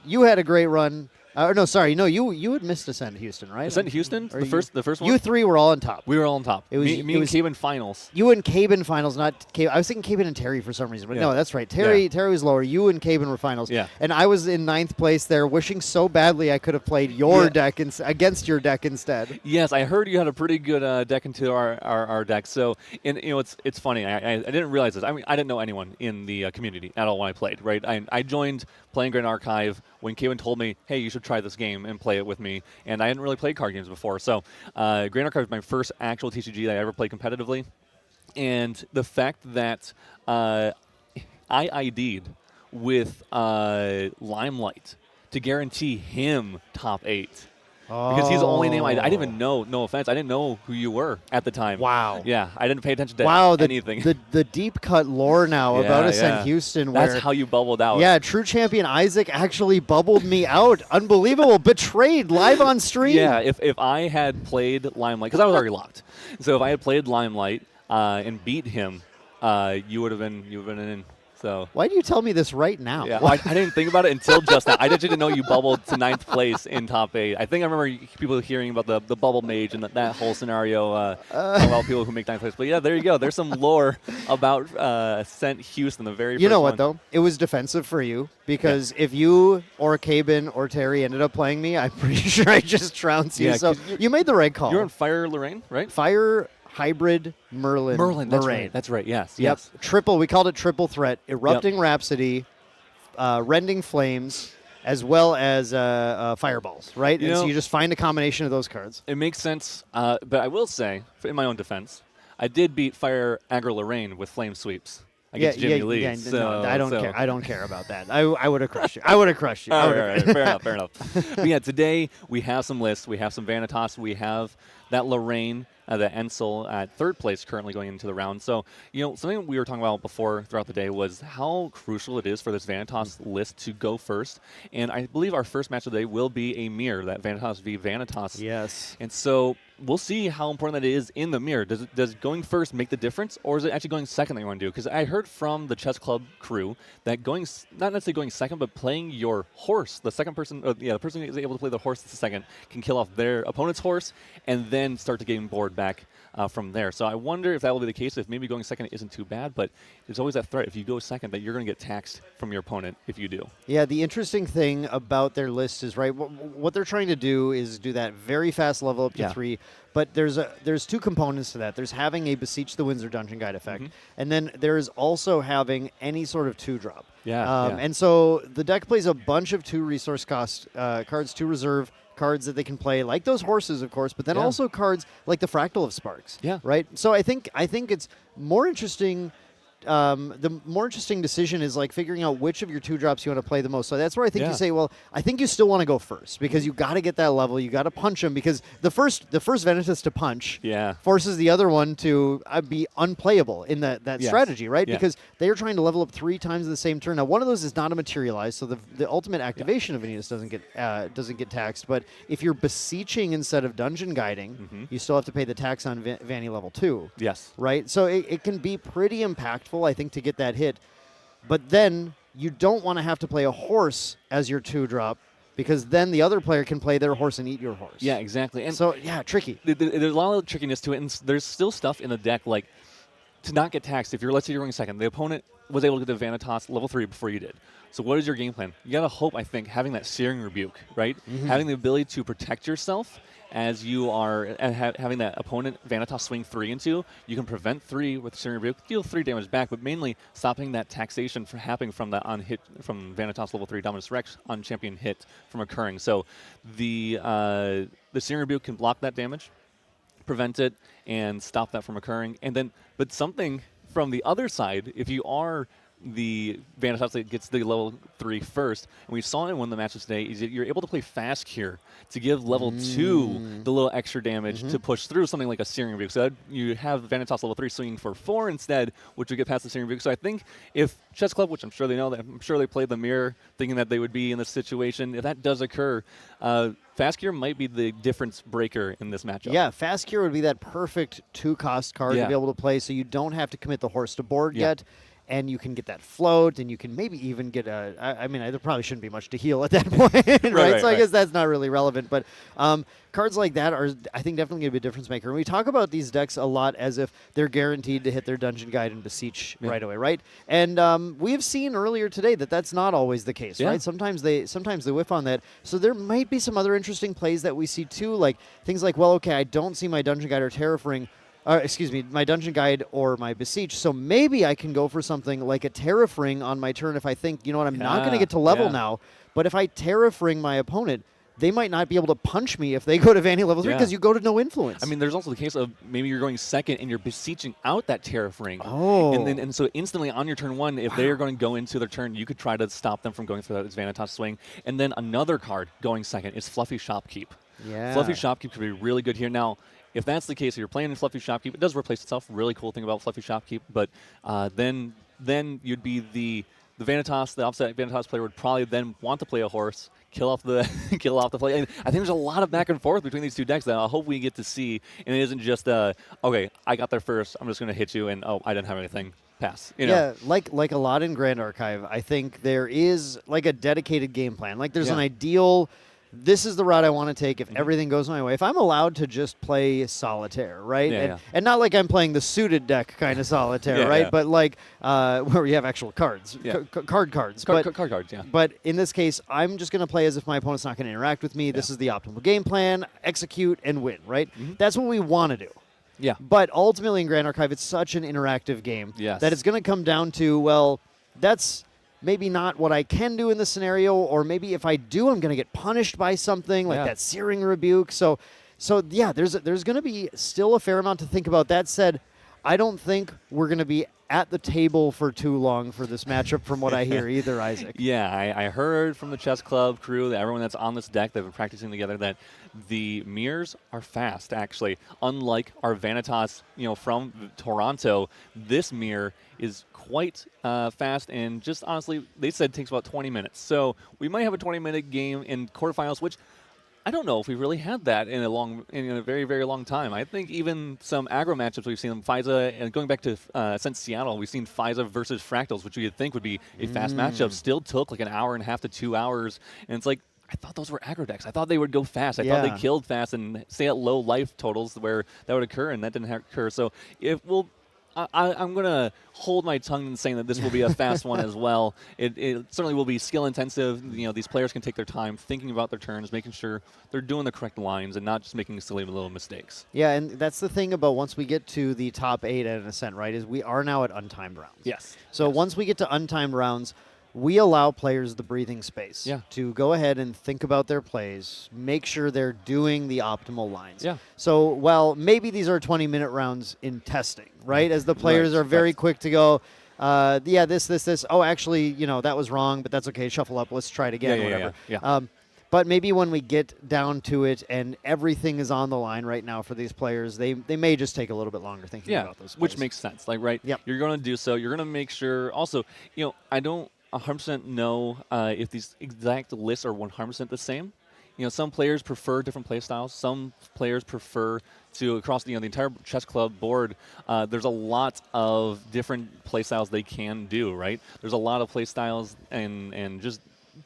you had a great run. You had missed Ascent Houston, right? Ascent Houston, the first one. You 3 were all on top. We were all on top. It was me and Cabe in finals. You and Cabe in finals, not Cabe. I was thinking Cabe and Terry for some reason, but no, that's right. Terry was lower. You and Cabe were finals. Yeah. And I was in 9th place there, wishing so badly I could have played your deck against your deck instead. Yes, I heard you had a pretty good deck into our deck. So, it's funny. I didn't realize this. I mean, I didn't know anyone in the community at all when I played. Right. I joined playing Grand Archive when Kevin told me, hey, you should try this game and play it with me. And I hadn't really played card games before. So Grand Archive was my first actual TCG that I ever played competitively. And the fact that I ID'd with Limelight to guarantee him top 8. Because he's the only name I didn't even know. No offense, I didn't know who you were at the time. Wow. Yeah, I didn't pay attention to anything. The deep cut lore now about Ascent Houston. That's how you bubbled out. Yeah, true champion Isaac actually bubbled me out. Unbelievable. Betrayed live on stream. Yeah, if I had played Limelight, because I was already locked. So if I had played Limelight and beat him, you would have been in. So why do you tell me this right now? Yeah, I didn't think about it until just now. I didn't know you bubbled to 9th place in top 8. I think I remember people hearing about the bubble mage and that whole scenario about people who make 9th place. But yeah, there you go. There's some lore about Ascent Houston, the very first You know what, one. though? It was defensive for you because if you or Cabin or Terry ended up playing me, I'm pretty sure I just trounced you. So you made the right call. You're on Fire Lorraine, right? Fire Hybrid Merlin. That's Lorraine. right. That's right. Yes. Yep. Yes. Triple. We called it triple threat. Erupting Rhapsody, Rending Flames, as well as Fireballs, right? So you just find a combination of those cards. It makes sense. But I will say, in my own defense, I did beat Fire Aggro Lorraine with Flame Sweeps against Jimmy Lee. Yeah, so, I don't care. I don't care about that. I would have crushed you. I would have crushed you. All right, fair enough. But yeah, today we have some lists. We have some Vanitas. We have that Lorraine, the Ensel at third place currently going into the round. So, something we were talking about before throughout the day was how crucial it is for this Vanitas list to go first. And I believe our first match of the day will be a mirror, that Vanitas v Vanitas. Yes. And so we'll see how important that is in the mirror. Does going first make the difference, or is it actually going second that you want to do? Because I heard from the chess club crew that not necessarily going second, but playing your horse, the second person, the person who is able to play the horse the second can kill off their opponent's horse and then start to game board back from there. So I wonder if that will be the case, if maybe going second isn't too bad, but there's always that threat if you go second that you're going to get taxed from your opponent if you do. Yeah, the interesting thing about their list is, right, what they're trying to do is do that very fast level up to 3, but there's two components to that. There's having a Beseech the Windsor Dungeon Guide effect, and then there's also having any sort of 2-drop. And so the deck plays a bunch of 2 resource cost cards, 2 reserve cards that they can play, like those horses, of course, but then also cards like the Fractal of Sparks. Right? So I think it's more interesting. The more interesting decision is like figuring out which of your 2-drops you want to play the most. So that's where I think you say, well, I think you still want to go first because you got to get that level. You got to punch them because the first Venitas to punch forces the other one to be unplayable in that strategy, right? Because they are trying to level up 3 times in the same turn. Now, one of those is not a materialized, so the ultimate activation of Venitas doesn't get taxed. But if you're beseeching instead of dungeon guiding, you still have to pay the tax on Vanny level 2. Right? So it can be pretty impactful, I think, to get that hit. But then you don't want to have to play a horse as your 2-drop because then the other player can play their horse and eat your horse. Yeah, exactly. And so, tricky. There's a lot of trickiness to it, and there's still stuff in the deck like to not get taxed. If let's say you're going second, the opponent was able to get the Vanitas level 3 before you did. So what is your game plan? You got to hope, I think, having that Searing Rebuke, right? Having the ability to protect yourself as you are having that opponent Vanitas swing 3 into, you can prevent 3 with Searing Rebuke, deal 3 damage back, but mainly stopping that taxation from happening from that on hit from Vanitas level 3 Dominus Rex on champion hit from occurring. So the Searing Rebuke can block that damage, prevent it, and stop that from occurring. And then, but something from the other side, if you are the Vanitas that gets the level 3 first, and we saw in one of the matches today, is that you're able to play Fast Cure to give level 2 the little extra damage to push through something like a Searing Rebuke. So you have Vanitas level 3 swinging for 4 instead, which would get past the Searing Rebuke. So I think if Chess Club, which I'm sure they know, I'm sure they played the mirror thinking that they would be in this situation, if that does occur, Fast Cure might be the difference breaker in this matchup. Yeah, Fast Cure would be that perfect 2-cost card to be able to play, so you don't have to commit the horse to board yet. And you can get that float, and you can maybe even get I mean, there probably shouldn't be much to heal at that point, right? So I guess that's not really relevant. But cards like that are, I think, definitely going to be a difference maker. And we talk about these decks a lot as if they're guaranteed to hit their Dungeon Guide and Beseech right away, right? And we have seen earlier today that that's not always the case, right? Sometimes they whiff on that. So there might be some other interesting plays that we see too, like things like, well, okay, I don't see my Dungeon Guide or Terrafring. My Dungeon Guide or my Beseech, so maybe I can go for something like a Terrafring on my turn if I think, you know what, I'm not going to get to level now, but if I Terrafring my opponent, they might not be able to punch me if they go to Vanny level 3 because you go to no influence. I mean, there's also the case of maybe you're going second and you're beseeching out that Terrafring. And so instantly on your turn 1, if they are going to go into their turn, you could try to stop them from going through that Vanitas swing. And then another card going second is Fluffy Shopkeep. Fluffy Shopkeep could be really good here. Now, if that's the case, if you're playing in Fluffy Shopkeep, it does replace itself. Really cool thing about Fluffy Shopkeep. But then you'd be the Vanitas, the opposite Vanitas player would probably then want to play a horse, kill off the play. And I think there's a lot of back and forth between these two decks that I hope we get to see. And it isn't just, okay, I got there first, I'm just going to hit you, and I didn't have anything. Pass. Yeah, like a lot in Grand Archive, I think there is like a dedicated game plan. Like there's an ideal, this is the route I want to take if everything goes my way. If I'm allowed to just play Solitaire, right? And not like I'm playing the suited deck kind of Solitaire, right? But like where we have actual cards, card cards. Card cards, But in this case, I'm just going to play as if my opponent's not going to interact with me. This is the optimal game plan, execute, and win, right? That's what we want to do. But ultimately in Grand Archive, it's such an interactive game that it's going to come down to, well, that's maybe not what I can do in this scenario, or maybe if I do, I'm going to get punished by something like that Searing Rebuke. So yeah, there's going to be still a fair amount to think about. That said, I don't think we're going to be at the table for too long for this matchup from what I hear either, Isaac. Yeah, I heard from the chess club crew, that everyone that's on this deck, they've been practicing together, that the mirrors are fast, actually. Unlike our Venitas, from Toronto, this mirror is quite fast, and just honestly, they said it takes about 20 minutes. So we might have a 20-minute game in quarterfinals, which I don't know if we've really had that in a very, very long time. I think even some aggro matchups we've seen, FISA, and going back to Ascent Seattle, we've seen FISA versus Fractals, which you'd think would be a fast matchup, still took like an hour and a half to 2 hours. And it's like, I thought those were aggro decks. I thought they would go fast. I thought they killed fast and stay at low life totals where that would occur, and that didn't occur. So I'm going to hold my tongue in saying that this will be a fast one as well. It certainly will be skill intensive. These players can take their time thinking about their turns, making sure they're doing the correct lines and not just making silly little mistakes. Yeah, and that's the thing about once we get to the top 8 at an Ascent, right, is we are now at untimed rounds. Yes. So once we get to untimed rounds, we allow players the breathing space to go ahead and think about their plays, make sure they're doing the optimal lines. Yeah. So while maybe these are 20-minute rounds in testing, right, as the players are very quick to go, this. Oh, actually, that was wrong, but that's okay. Shuffle up. Let's try it again, whatever. Yeah. But maybe when we get down to it and everything is on the line right now for these players, they may just take a little bit longer thinking about those plays. Which makes sense. Yep. You're going to do so. You're going to make sure. Also, I don't 100% know if these exact lists are 100% the same. Some players prefer different play styles. Some players prefer to, across the entire chess club board, there's a lot of different play styles they can do, right? There's a lot of play styles and just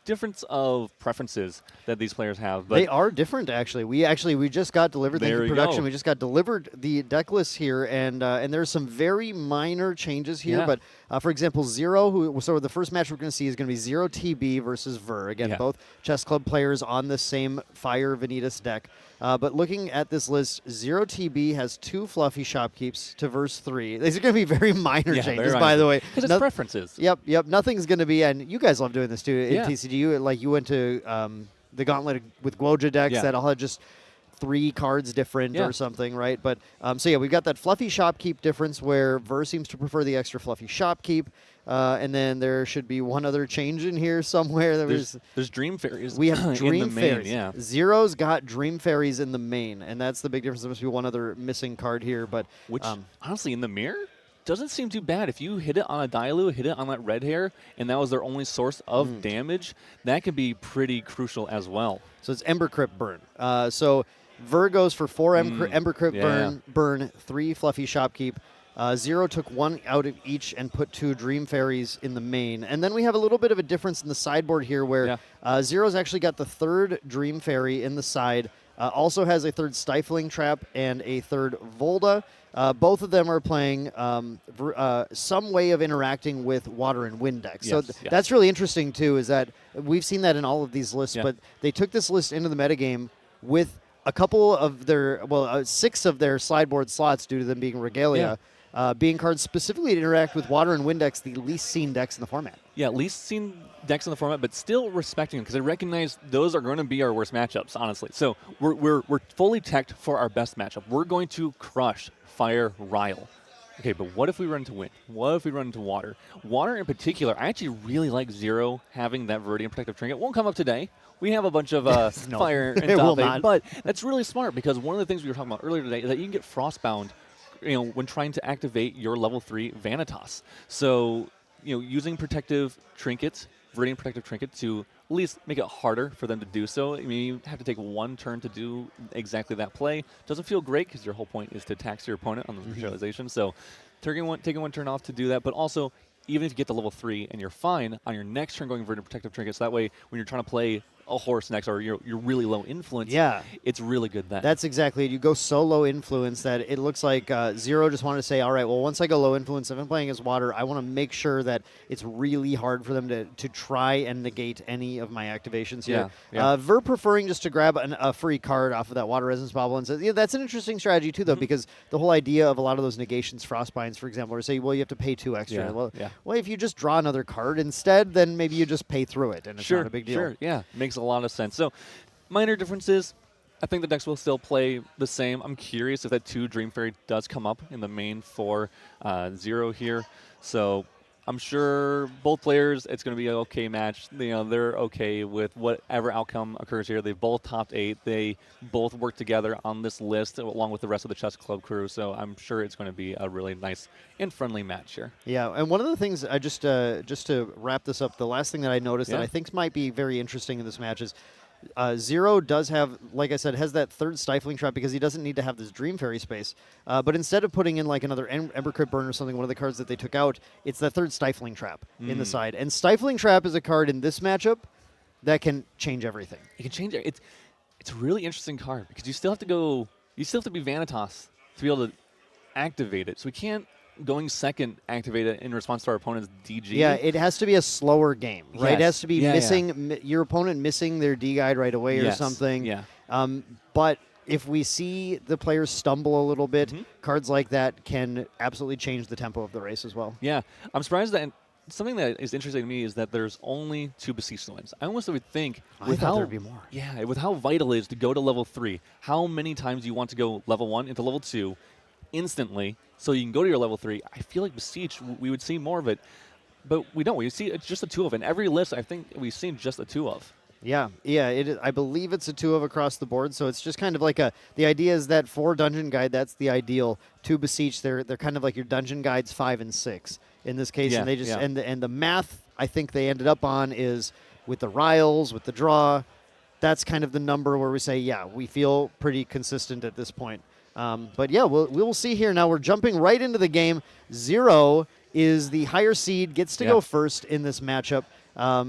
difference of preferences that these players have. But they are different, actually. We just got delivered. Thank you, production. We just got delivered the deck list here, and there's some very minor changes here. Yeah. But for example, Zero, so the first match we're going to see is going to be Zero TB versus Ver. Again, both chess club players on the same Fire Venitas deck. But looking at this list, Zero TB has 2 fluffy shopkeeps to verse 3. These are going to be very minor changes, by the way. Because it's preferences. Yep. Nothing's going to be, and you guys love doing this too in TCG. You went to the Gauntlet with Guoja decks that all had just 3 cards different or something, right? But we've got that fluffy shopkeep difference where Ver seems to prefer the extra fluffy shopkeep. And then there should be one other change in here somewhere. There's Dream Fairies. We have Dream Fairies. Yeah. Zero's got Dream Fairies in the main, and that's the big difference. There must be one other missing card here, but which honestly, in the mirror, doesn't seem too bad. If you hit it on a Dialoo, hit it on that red hair, and that was their only source of damage, that could be pretty crucial as well. So it's Ember Crypt Burn. So Ver goes for 4 Ember Crypt burn, 3 fluffy shopkeep. Zero took 1 out of each and put 2 Dream Fairies in the main. And then we have a little bit of a difference in the sideboard here where Zero's actually got the 3rd Dream Fairy in the side, also has a 3rd Stifling Trap and a 3rd Volda. Both of them are playing some way of interacting with Water and Wind decks. So that's really interesting, too, is that we've seen that in all of these lists, but they took this list into the metagame with a couple of their, 6 of their sideboard slots due to them being Regalia. Being cards specifically to interact with Water and Wind decks, the least seen decks in the format. Yeah, least seen decks in the format, but still respecting them because I recognize those are going to be our worst matchups, honestly. So we're fully teched for our best matchup. We're going to crush Fire Ryle. Okay, but what if we run into Wind? What if we run into Water? Water in particular, I actually really like Zero having that Viridian Protective Trinket. Won't come up today. We have a bunch of fire and top 8, but that's really smart because one of the things we were talking about earlier today is that you can get Frostbound when trying to activate your level 3 Vanitas. So, using protective trinkets, Viridian Protective Trinket, to at least make it harder for them to do so. I mean, you have to take 1 turn to do exactly that play. Doesn't feel great because your whole point is to tax your opponent on the specialization. So, taking one turn off to do that, but also, even if you get to level 3 and you're fine, on your next turn going Viridian Protective Trinket, so that way when you're trying to play a horse next or you're really low influence, it's really good then. That's exactly it. You go so low influence that it looks like Zero just wanted to say, all right, well, once I go low influence, if I'm playing as Water, I want to make sure that it's really hard for them to try and negate any of my activations here. Ver preferring just to grab a free card off of that Water Resonance Bauble and says, that's an interesting strategy too, though, because the whole idea of a lot of those negations, Frostbinds, for example, are say, well, you have to pay 2 extra. Well, if you just draw another card instead, then maybe you just pay through it, and it's not a big deal. Makes a lot of sense. So, minor differences, I think the decks will still play the same. I'm curious if that 2 Dream Fairy does come up in the main for 0 here. So I'm sure both players, it's going to be an okay match. They're okay with whatever outcome occurs here. They both topped 8. They both work together on this list along with the rest of the Chess Club crew. So I'm sure it's going to be a really nice and friendly match here. Yeah, and one of the things, I just to wrap this up, the last thing that I noticed that I think might be very interesting in this match is Zero does have, like I said, has that 3rd Stifling Trap because he doesn't need to have this Dream Fairy space. But instead of putting in like another Ember Crypt Burn or something, one of the cards that they took out, it's that 3rd Stifling Trap in the side. And Stifling Trap is a card in this matchup that can change everything. It can change it. It's a really interesting card because you still have to be Vanitas to be able to activate it. So we can't going second activate it in response to our opponent's DG. Yeah, it has to be a slower game, right? Yes. It has to be your opponent missing their D guide right away or something. Yeah. But if we see the players stumble a little bit, cards like that can absolutely change the tempo of the race as well. Yeah, I'm surprised that something that is interesting to me is that there's only 2 Beseech wins. I almost would think I thought there'd be more. Yeah, with how vital it is to go to level 3, how many times you want to go level 1 into level 2 instantly so you can go to your level 3. I feel like Beseech, we would see more of it, but we don't. We see it's just a 2 of. In every list, I think we've seen just a 2 of. Yeah. I believe it's a 2 of across the board, so it's just kind of like the idea is that for Dungeon Guide, that's the ideal. 2 Beseech, they're kind of like your Dungeon Guides 5 and 6 in this case, and they just and the math I think they ended up on is with the Riles, with the draw. That's kind of the number where we say, yeah, we feel pretty consistent at this point. But yeah, we'll see here. Now we're jumping right into the game. 0 is the higher seed, gets to go first in this matchup.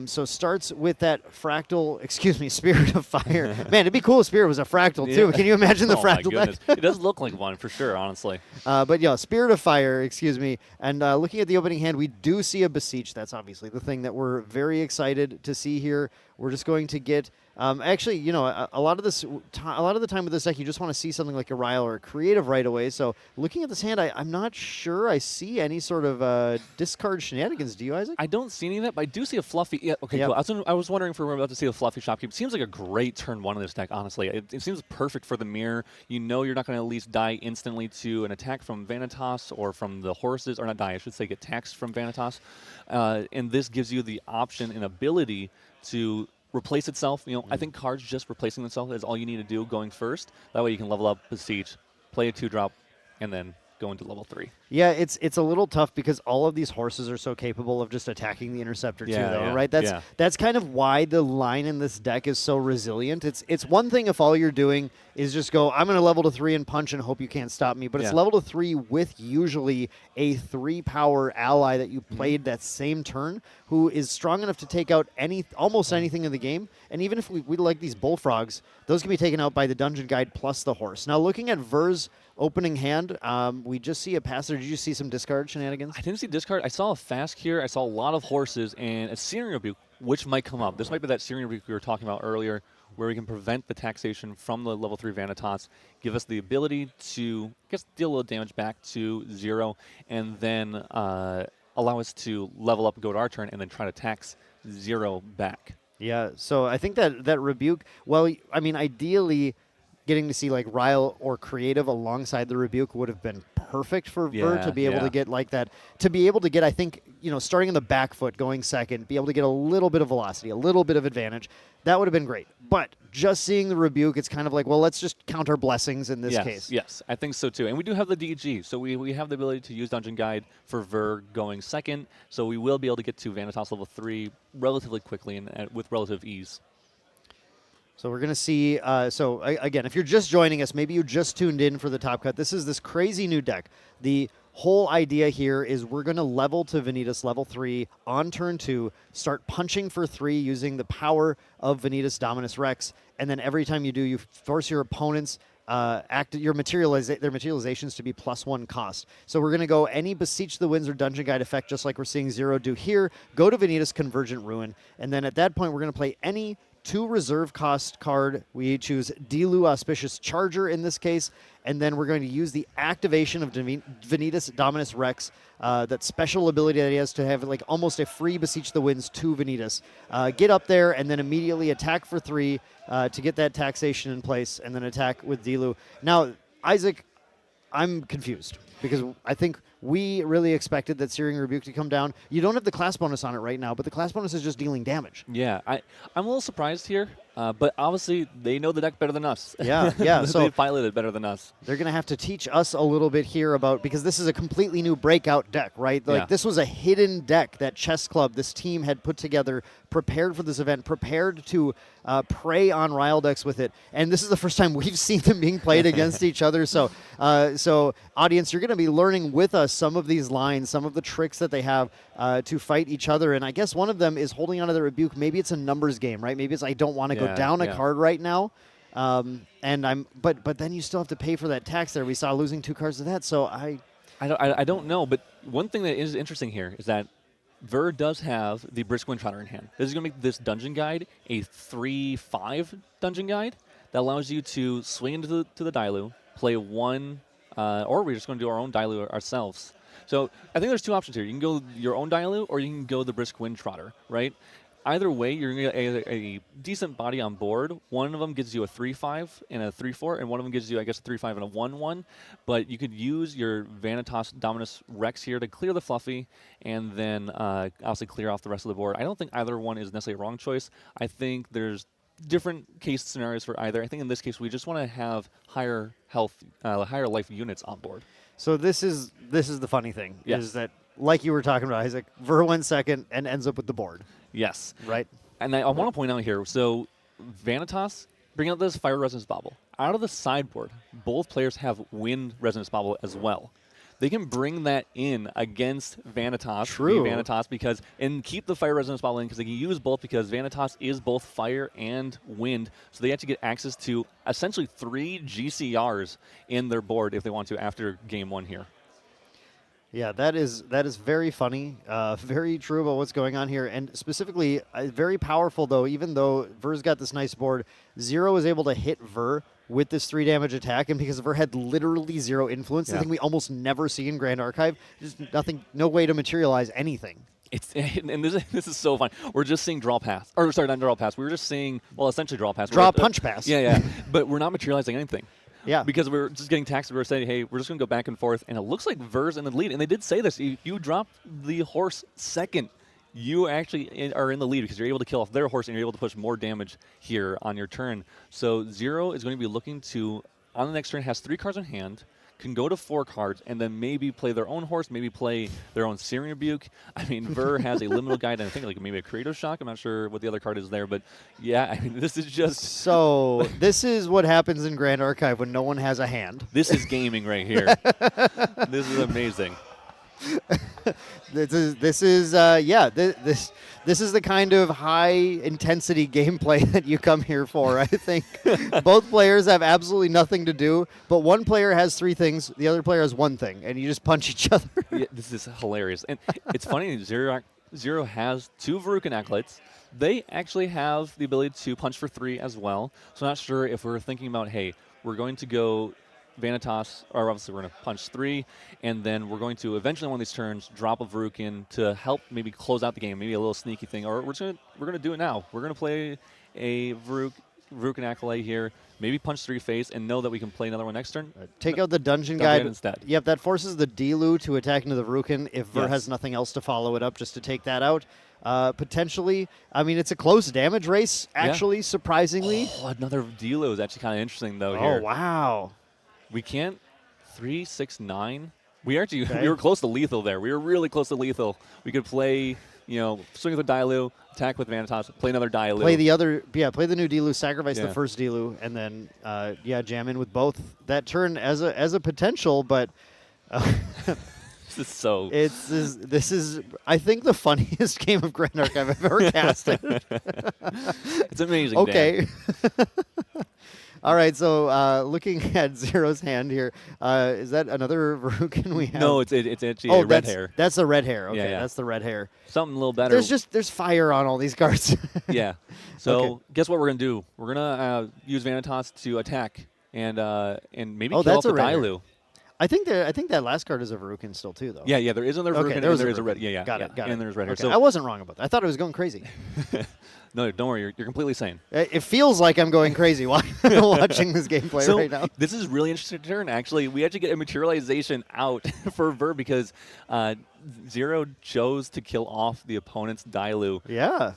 So starts with that Spirit of Fire. Man, it'd be cool if Spirit was a fractal too. Can you imagine the fractal deck? It does look like one for sure, honestly. But yeah, Spirit of Fire, And looking at the opening hand, we do see a Beseech. That's obviously the thing that we're very excited to see here. We're just going to get actually, a lot of the time with this deck, you just want to see something like a Ryle or a Creative right away. So looking at this hand, I'm not sure I see any sort of discard shenanigans. Do you, Isaac? I don't see any of that, but I do see a Fluffy. Yeah, okay, cool. I was wondering if we were about to see a Fluffy Shopkeep. It seems like a great turn 1 in this deck, honestly. It seems perfect for the mirror. You know you're not going to at least die instantly to an attack from Vanitas or from the horses, or not die, I should say get taxed from Vanitas. And this gives you the option and ability to replace itself. I think cards just replacing themselves is all you need to do going first. That way you can level up Beseech, play a 2-drop, and then go into level 3. Yeah, it's a little tough because all of these horses are so capable of just attacking the Interceptor too, though, right? That's kind of why the line in this deck is so resilient. It's one thing if all you're doing is just go, I'm going to level to 3 and punch and hope you can't stop me, but it's level to 3 with usually a 3-power ally that you played that same turn who is strong enough to take out almost anything in the game. And even if we like these bullfrogs, those can be taken out by the Dungeon Guide plus the horse. Now looking at Ver's opening hand, we just see a passer. Did you see some discard shenanigans? I didn't see discard. I saw a Fast here. I saw a lot of horses and a Searing Rebuke, which might come up. This might be that Searing Rebuke we were talking about earlier, where we can prevent the taxation from the level 3 Vanitas, give us the ability to, deal a little damage back to 0, and then allow us to level up and go to our turn, and then try to tax 0 back. Yeah, so I think that Rebuke, ideally getting to see like Ryle or Creative alongside the Rebuke would have been perfect for Ver to be able to get like that. To be able to get, I think, starting in the back foot, going second, be able to get a little bit of velocity, a little bit of advantage. That would have been great. But just seeing the Rebuke, it's kind of like, well, let's just count our blessings in this case. Yes, I think so too. And we do have the DG, so we have the ability to use Dungeon Guide for Ver going second, so we will be able to get to Vanitas level 3 relatively quickly and with relative ease. So we're going to see, again, if you're just joining us, maybe you just tuned in for the Top Cut. This is this crazy new deck. The whole idea here is we're going to level to Venitas level 3 on turn 2, start punching for 3 using the power of Venitas Dominus Rex, and then every time you do, you force your opponents their materializations to be +1 cost. So we're going to go any Beseech the Winds or Dungeon Guide effect, just like we're seeing 0 do here, go to Venitas Convergent Ruin, and then at that point we're going to play any 2 reserve cost card. We choose Dilu Auspicious Charger in this case, and then we're going to use the activation of Venitas Dominus Rex, that special ability that he has to have like almost a free Beseech the Winds to Venitas. Get up there and then immediately attack for 3 to get that taxation in place, and then attack with Dilu. Now, Isaac, I'm confused because I think we really expected that Searing Rebuke to come down. You don't have the class bonus on it right now, but the class bonus is just dealing damage. Yeah, I'm a little surprised here, but obviously they know the deck better than us. Yeah. So they piloted it better than us. they're going to have to teach us a little bit here about, because this is a completely new breakout deck, right? Like this was a hidden deck that Chess Club, this team had put together, prepared for this event, prepared to prey on Ryle decks with it. And this is the first time we've seen them being played against each other. So, audience, you're going to be learning with us some of these lines, some of the tricks that they have to fight each other. And I guess one of them is holding onto the Rebuke. Maybe it's a numbers game, right? Maybe it's I don't want to go down a card right now. But then you still have to pay for that tax there. We saw losing 2 cards to that. So I don't know. But one thing that is interesting here is that Ver does have the Brisk Windtrotter in hand. This is going to make this dungeon guide a 3/5 dungeon guide that allows you to swing into the Dailu, play 1, or we're just going to do our own Dailu ourselves. So I think there's 2 options here. You can go your own Dailu, or you can go the Brisk Windtrotter, right? Either way, you're going to get a decent body on board. One of them gives you a 3/5 and a 3/4, and one of them gives you, I guess, a 3/5 and a 1/1. But you could use your Vanitas Dominus Rex here to clear the Fluffy, and then obviously clear off the rest of the board. I don't think either one is necessarily a wrong choice. I think there's different case scenarios for either. I think in this case, we just want to have higher health, higher life units on board. So this is the funny thing, Yes. is that, like you were talking about, Isaac, Ver went second and ends up with the board. Yes. Right. And I want to point out here, so Vanitas, bring out this Fire Resonance Bauble. Out of the sideboard, both players have Wind Resonance Bauble as well. They can bring that in against Vanitas, True. Vanitas, and keep the Fire Resonance Bauble in, because they can use both, because Vanitas is both fire and wind, so they actually get access to essentially 3 GCRs in their board if they want to after game 1 here. Yeah, that is very funny, very true about what's going on here, and specifically very powerful though. Even though Ver's got this nice board, Zero is able to hit Ver with this 3 damage attack, and because Ver had literally 0 influence, the thing we almost never see in Grand Archive, just nothing, no way to materialize anything. And this is so fun. We're just seeing draw pass, or sorry, not draw pass. We were just seeing, well, essentially draw pass. Draw punch pass. Yeah, but we're not materializing anything. Yeah. Because we're just getting taxed. We're saying, hey, we're just going to go back and forth. And it looks like Ver's in the lead. And they did say this. If you drop the horse second, you actually are in the lead because you're able to kill off their horse and you're able to push more damage here on your turn. So Zero is going to be looking to, on the next turn, has 3 cards in hand, can go to 4 cards, and then maybe play their own horse, maybe play their own Searing Rebuke. I mean, Ver has a liminal guide, and I think like maybe a Creative Shock. I'm not sure what the other card is there, but yeah, I mean, this is just... So this is what happens in Grand Archive when no one has a hand. This is gaming right here. This is amazing. This is the kind of high intensity gameplay that you come here for. I think both players have absolutely nothing to do, but one player has 3 things, the other player has 1 thing, and you just punch each other. Yeah, this is hilarious, and it's funny. Zero has 2 Verucan Acolytes. They actually have the ability to punch for 3 as well. So I'm not sure if we're thinking about, hey, we're going to go Vanitas, or obviously we're going to punch 3, and then we're going to eventually on one of these turns drop a Verucan to help maybe close out the game, maybe a little sneaky thing, or we're going to do it now. We're going to play a Verucan Acolyte here, maybe punch 3 face, and know that we can play another one next turn. Take out the dungeon guide instead. Yep, that forces the Dilu to attack into the Verucan if Ver has nothing else to follow it up, just to take that out. Potentially, I mean, it's a close damage race, actually, surprisingly. Oh, another Dilu is actually kind of interesting, though, here. Oh, wow. We can't 3, 6, 9. We were close to lethal there. We were really close to lethal. We could play, swing with a Dailu, attack with Vanitas, play another Dailu. Play the new Dilu, sacrifice the first Dilu, and then jam in with both that turn as a potential. But this is so. This is I think the funniest game of Grand Archive I've ever casted. It's amazing. Okay. All right, so looking at Zero's hand here, is that another Verucan we have? No, it's actually a red hair. That's the red hair. Okay, Yeah. that's the red hair. Something a little better. There's fire on all these cards. Yeah. So Okay. guess what we're gonna do? We're gonna use Vanitas to attack and maybe kill that's off a the red hair. Dailu. I think that last card is a Verucan still too, though. Yeah, there is another Okay, Verucan there was and a there is a red. Verucan. Yeah. Got it. And there's red hair. Okay, So I wasn't wrong about that. I thought I was going crazy. no, don't worry. You're completely sane. It feels like I'm going crazy while watching this gameplay So right now. this is really interesting turn. Actually, we actually get a materialization out for Ver because Zero chose to kill off the opponent's Dailu. Yeah.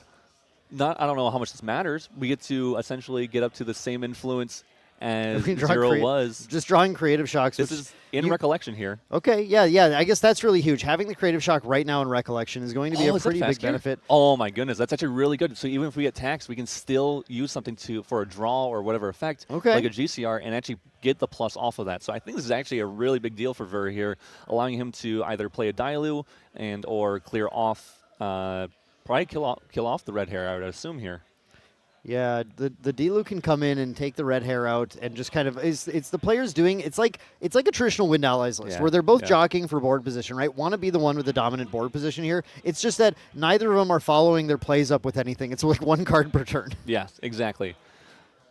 I don't know how much this matters. We get to essentially get up to the same influence as We draw Zero was. Just drawing creative shocks. This which is in recollection here. Okay, yeah. I guess that's really huge. Having the creative shock right now in recollection is going to be a is that pretty big fast gear? benefit. Oh my goodness, that's actually really good. So even if we get taxed, we can still use something for a draw or whatever effect, Okay. like a GCR, and actually get the plus off of that. So I think this is actually a really big deal for Ver here, allowing him to either play a Dailu and or clear off, probably kill off the red hair, I would assume here. Yeah, the Dilu can come in and take the red hair out and just kind of it's the players doing it's like a traditional Wind Allies list Yeah, where they're both yeah. jockeying for board position, right? Want to be the one with the dominant board position here. It's just that neither of them are following their plays up with anything. It's like one card per turn. Yes, exactly.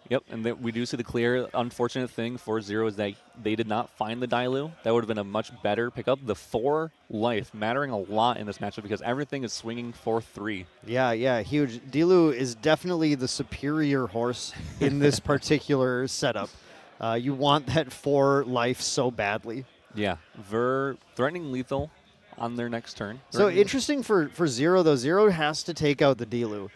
Yep, and we do see the clear. Unfortunate thing for Zero is that they did not find the Dailu. That would have been a much better pickup. The 4 life mattering a lot in this matchup because everything is swinging 4-3. Yeah, huge. Dilu is definitely the superior horse in this particular setup. You want that 4 life so badly. Yeah, Ver threatening lethal on their next turn. So interesting for Zero, though. Zero has to take out the Dilu.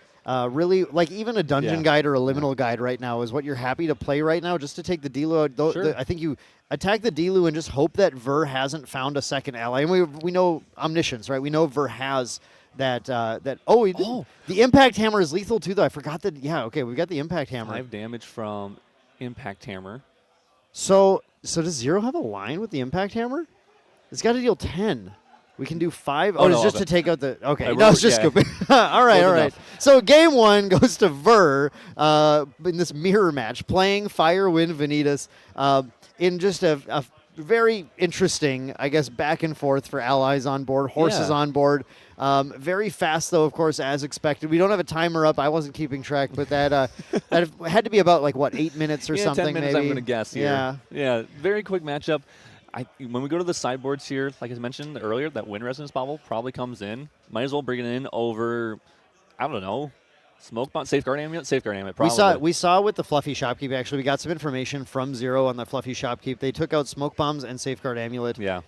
Really, like even a dungeon guide or a liminal guide right now is what you're happy to play right now, just to take the Dilu out. Sure. I think you attack the Dilu and just hope that Ver hasn't found a second ally. And we know Omniscience, right? We know Ver has that. The Impact Hammer is lethal too, though. I forgot that. Yeah, okay, we got the Impact Hammer. 5 damage from Impact Hammer. So does Zero have a line with the Impact Hammer? It's got to deal 10. We can do 5. Oh, it's no, just but- to take out the. Okay, I no, wrote- it's just yeah. scooping. all right. enough. So game 1 goes to Ver in this mirror match, playing Fire Wind Venitas in just a very interesting, I guess, back and forth for allies on board, horses Yeah. on board. Very fast, though, of course, as expected. We don't have a timer up. I wasn't keeping track, but that had to be about, 8 minutes or Yeah, something, 10 minutes, maybe? I'm going to guess here. Yeah, very quick matchup. When we go to the sideboards here, like I mentioned earlier, that Wind Resonance Bobble probably comes in. Might as well bring it in over, I don't know, Smoke Bomb, Safeguard Amulet, probably. We saw with the Fluffy Shopkeep, actually. We got some information from Zero on the Fluffy Shopkeep. They took out Smoke Bombs and Safeguard Amulet, Yeah.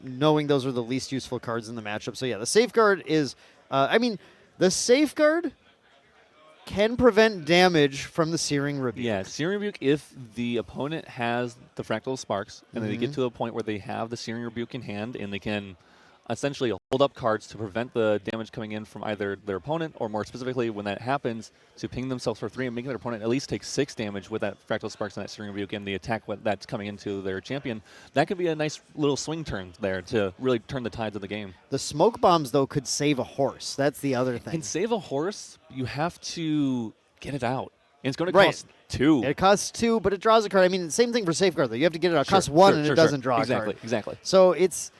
knowing those are the least useful cards in the matchup. So, yeah, the Safeguard is, the Safeguard can prevent damage from the Searing Rebuke. Yeah, Searing Rebuke if the opponent has the Fractal Sparks and then they get to a point where they have the Searing Rebuke in hand and they can essentially hold up cards to prevent the damage coming in from either their opponent or more specifically when that happens to ping themselves for 3 and making their opponent at least take 6 damage with that Fractal Sparks and that Searing Rebuke and the attack that's coming into their champion. That could be a nice little swing turn there to really turn the tides of the game. The Smoke Bombs, though, could save a horse. That's the other thing. Can save a horse, you have to get it out. And it's going to Right. cost 2. It costs 2, but it draws a card. I mean, same thing for Safeguard, though. You have to get it out. It costs Sure, 1, sure, and sure, it doesn't sure. draw a card. Exactly. So it's,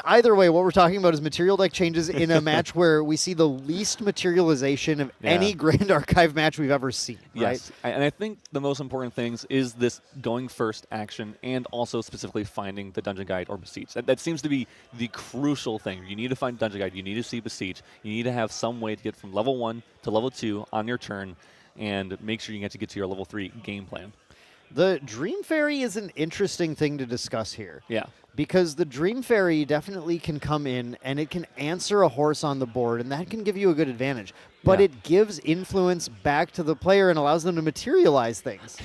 either way, what we're talking about is material deck changes in a match where we see the least materialization of any Grand Archive match we've ever seen, right? Yes, and I think the most important things is this going first action and also specifically finding the Dungeon Guide or Beseech. That seems to be the crucial thing. You need to find Dungeon Guide. You need to see Beseech. You need to have some way to get from level 1 to level 2 on your turn and make sure you get to your level 3 game plan. The Dream Fairy is an interesting thing to discuss here. Yeah. Because the Dream Fairy definitely can come in and it can answer a horse on the board, and that can give you a good advantage. But Yeah. it gives influence back to the player and allows them to materialize things.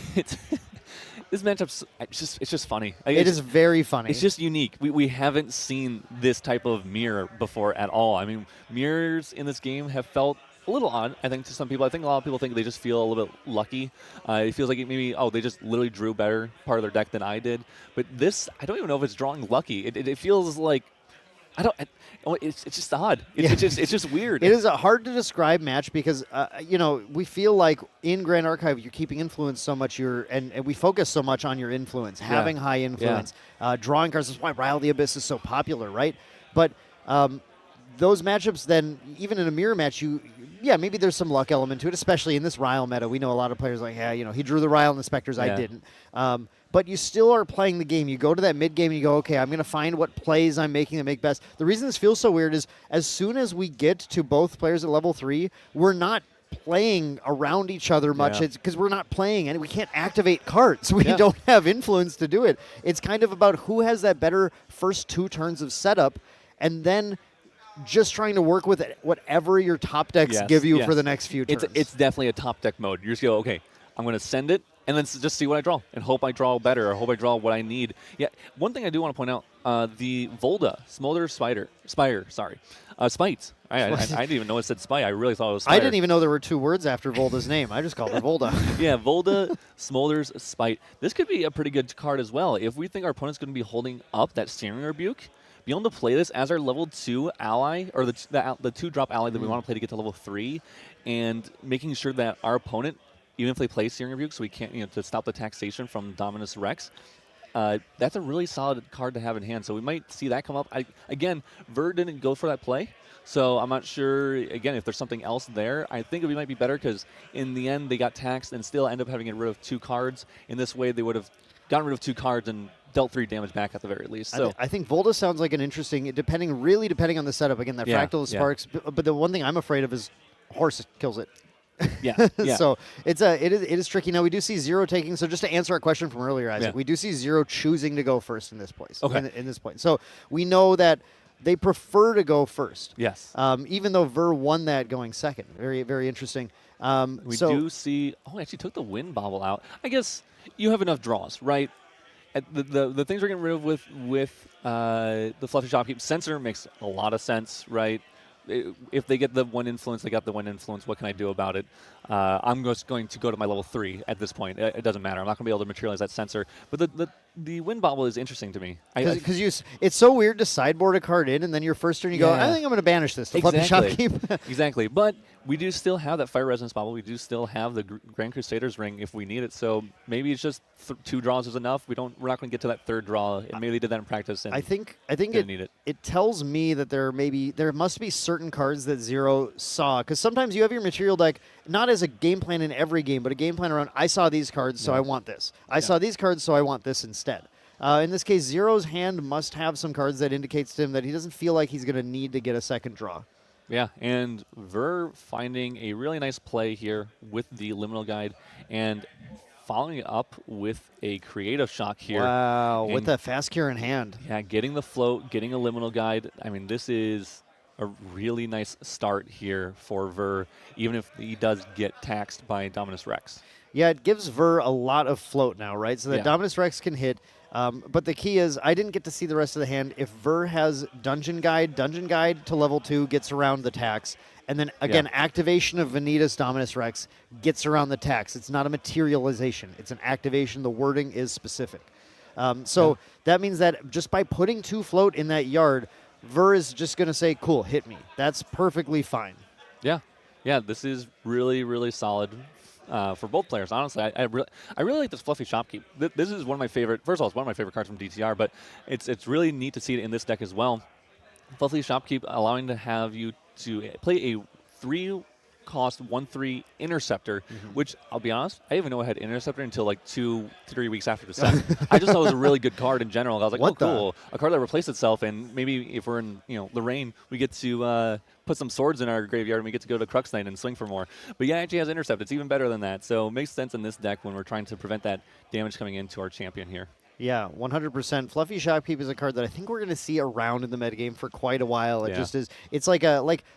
This matchup's it's just funny. It is very funny. It's just unique. We haven't seen this type of mirror before at all. I mean, mirrors in this game have felt a little odd, I think, to some people. I think a lot of people think they just feel a little bit lucky. It feels like maybe, they just literally drew better part of their deck than I did. But this, I don't even know if it's drawing lucky. It feels like I don't. It's just odd. It's just weird. It is a hard to describe match because we feel like in Grand Archive you're keeping influence so much. And we focus so much on your influence, having high influence, drawing cards. That's why Rile the Abyss is so popular, right? But those matchups, then even in a mirror match, maybe there's some luck element to it, especially in this Rile meta. We know a lot of players like, he drew the Rile and the Spectres, I didn't. But you still are playing the game. You go to that mid game and you go, okay, I'm going to find what plays I'm making that make best. The reason this feels so weird is as soon as we get to both players at level 3, we're not playing around each other much. It's because we're not playing and we can't activate cards. We don't have influence to do it. It's kind of about who has that better first 2 turns of setup, and then just trying to work with whatever your top decks give you for the next few turns. It's definitely a top deck mode. You just go, okay, I'm going to send it, and then just see what I draw, and hope I draw better, or hope I draw what I need. Yeah, one thing I do want to point out, the Volda, Smolder Spire, Spite. I didn't even know it said Spite. I really thought it was Spire. I didn't even know there were 2 words after Volda's name. I just called her Volda. Yeah, Volda, Smolder's Spite. This could be a pretty good card as well. If we think our opponent's going to be holding up that Searing Rebuke, be able to play this as our level 2 ally, or the 2-drop ally that we want to play to get to level 3, and making sure that our opponent, even if they play Searing Rebuke, so we can't, to stop the taxation from Dominus Rex, that's a really solid card to have in hand. So we might see that come up. Again, Ver didn't go for that play, so I'm not sure, again, if there's something else there. I think it might be better because in the end they got taxed and still end up having to get rid of 2 cards. In this way, they would have gotten rid of 2 cards and dealt 3 damage back at the very least. So I think Volda sounds like an interesting, depending on the setup. Again, that Fractal Sparks. But the one thing I'm afraid of is Horse kills it. Yeah. So it is tricky. Now we do see Zero taking. So just to answer our question from earlier, Isaac, we do see Zero choosing to go first in this place. Okay. In this point, so we know that they prefer to go first. Yes. Even though Ver won that going second. Very, very interesting. We do see. Oh, actually took the Wind Bobble out. I guess you have enough draws, right? The things we're getting rid of with the Fluffy Shopkeep, Censor makes a lot of sense, right? If they get the 1 influence, they got the 1 influence. What can I do about it? I'm just going to go to my level 3 at this point. It doesn't matter. I'm not going to be able to materialize that Censor. But the Wind Bobble is interesting to me. Because it's so weird to sideboard a card in, and then your first turn you go, I think I'm going to banish this. To Fluffy Shopkeep. Exactly. But we do still have that Fire Resonance Bobble. We do still have the Grand Crusader's Ring if we need it. So maybe it's just 2 draws is enough. We're not going to get to that 3rd draw. And maybe they did that in practice. And I think it tells me that there must be certain cards that Zero saw, because sometimes you have your material deck not as a game plan in every game, but a game plan around I saw these cards, so I want this. I saw these cards, so I want this instead. In this case, Zero's hand must have some cards that indicates to him that he doesn't feel like he's going to need to get a second draw. Yeah, and Ver finding a really nice play here with the Liminal Guide and following it up with a Creative Shock here. Wow, with a Fast Cure in hand. Yeah, getting the float, getting a Liminal Guide. I mean, this is a really nice start here for Ver, even if he does get taxed by Dominus Rex. Yeah, it gives Ver a lot of float now, right? So that Dominus Rex can hit. But the key is, I didn't get to see the rest of the hand. If Ver has Dungeon Guide to level 2 gets around the tax. And then, again, activation of Venitas Dominus Rex gets around the tax. It's not a materialization. It's an activation. The wording is specific. So that means that just by putting 2 float in that yard, Ver is just going to say, cool, hit me. That's perfectly fine. Yeah. Yeah, this is really, really solid for both players. Honestly, I really like this Fluffy Shopkeep. This is one of my favorite. First of all, it's one of my favorite cards from DTR, but it's really neat to see it in this deck as well. Fluffy Shopkeep allowing to have you to play a 3-cost 1/3 Interceptor, which I'll be honest, I didn't even know I had Interceptor until like 2-3 weeks after the set. I just thought it was a really good card in general. I was like, cool, a card that replaced itself, and maybe if we're in Lorraine, we get to put some swords in our graveyard and we get to go to Crux Knight and swing for more. But yeah, it actually has Intercept. It's even better than that. So it makes sense in this deck when we're trying to prevent that damage coming into our champion here. Yeah, 100%. Fluffy Shopkeep is a card that I think we're going to see around in the metagame for quite a while. It just is. It's like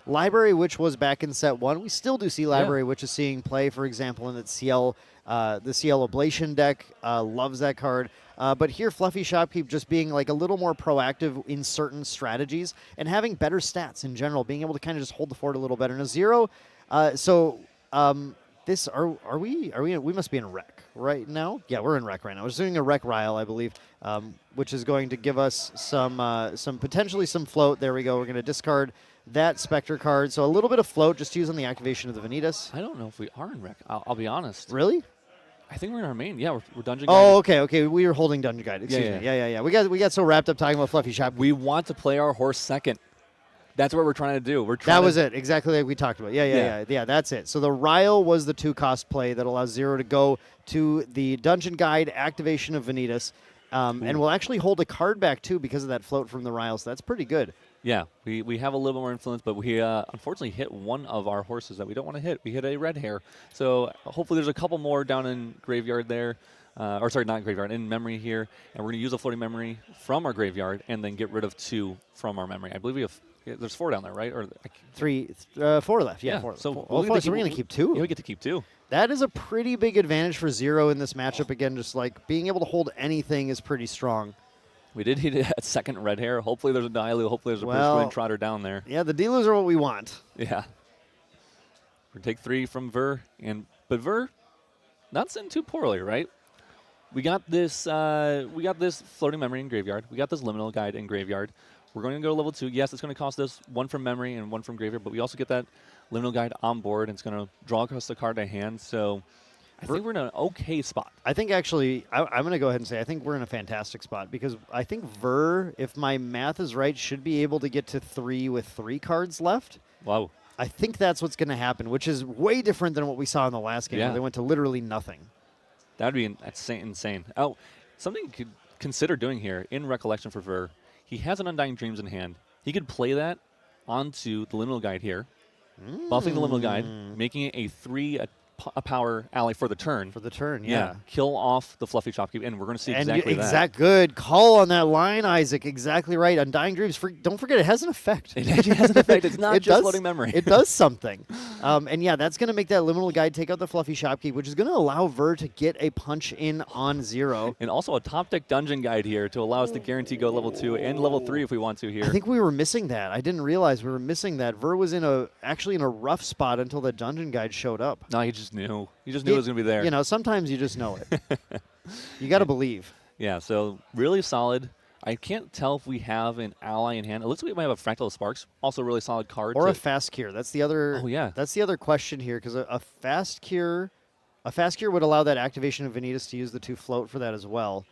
Library Witch was back in set 1. We still do see Library Witch is seeing play, for example, in the CL Ablation deck. Loves that card. But here, Fluffy Shopkeep just being like a little more proactive in certain strategies and having better stats in general, being able to kind of just hold the fort a little better. Now, Zero, this are we we must be in rec right now. Yeah, we're in rec right now. We're doing a rec Ryle, I believe, which is going to give us some potentially some float. There we go. We're going to discard that Spectre card. So a little bit of float just to use on the activation of the Venitas. I don't know if we are in rec. I'll be honest. Really? I think we're in our main. Yeah, we're dungeon. Oh, guiding. okay. We were holding dungeon guide. Excuse me. Yeah. Yeah. We got so wrapped up talking about Fluffy Shop. We want to play our horse second. That's what we're trying to do. That was it, exactly like we talked about. Yeah, that's it. So the Ryle was the 2-cost play that allows Zero to go to the Dungeon Guide activation of Venitas, and we'll actually hold a card back, too, because of that float from the Ryle, so that's pretty good. Yeah, we have a little more influence, but we unfortunately hit one of our horses that we don't want to hit. We hit a red hair. So hopefully there's a couple more down in Graveyard there. Or sorry, not Graveyard, in memory here. And we're going to use a floating memory from our Graveyard and then get rid of 2 from our memory. I believe we have... there's 4 down there, right? Or 4 left. Yeah, 4. So we're going to keep 2. Yeah, we get to keep 2. That is a pretty big advantage for Zero in this matchup. Again, just like being able to hold anything is pretty strong. We did hit a second red hair. Hopefully there's a Dialu. Hopefully there's a Persuade Trotter down there. Yeah, the Dilus are what we want. Yeah. We take 3 from Ver, but Ver not sitting too poorly, right? We got this floating memory in Graveyard. We got this liminal guide in Graveyard. We're going to go to level 2. Yes, it's going to cost us 1 from memory and 1 from Graveyard, but we also get that liminal guide on board, and it's going to draw across the card to hand. So I think we're in an okay spot. I think actually, I'm going to go ahead and say I think we're in a fantastic spot because I think Ver, if my math is right, should be able to get to 3 with 3 cards left. Wow. I think that's what's going to happen, which is way different than what we saw in the last game where they went to literally nothing. That would be insane. Oh, something you could consider doing here in Recollection for Ver. He has an Undying Dreams in hand. He could play that onto the Liminal Guide here, buffing the Liminal Guide, making it a 3 a power ally for the turn. For the turn, yeah. Kill off the Fluffy Shopkeep, and we're going to see exactly that. Good call on that line, Isaac. Exactly right. Undying Dreams, don't forget, it has an effect. It actually has an effect. It's not just floating memory. It does something. And yeah, that's going to make that Liminal Guide take out the Fluffy Shopkeep, which is going to allow Ver to get a punch in on Zero. And also a top deck Dungeon Guide here to allow us to guarantee go level 2 and level 3 if we want to here. I think we were missing that. I didn't realize we were missing that. Ver was actually in a rough spot until the Dungeon Guide showed up. No, he just knew. He just knew it was going to be there. You know, sometimes you just know it. You got to believe. Yeah, so really solid. I can't tell if we have an ally in hand. It looks like we might have a Fractal of Sparks, also a really solid card. Or a Fast Cure. That's the other. Oh yeah. That's the other question here because a Fast Cure would allow that activation of Venitas to use the 2 float for that as well.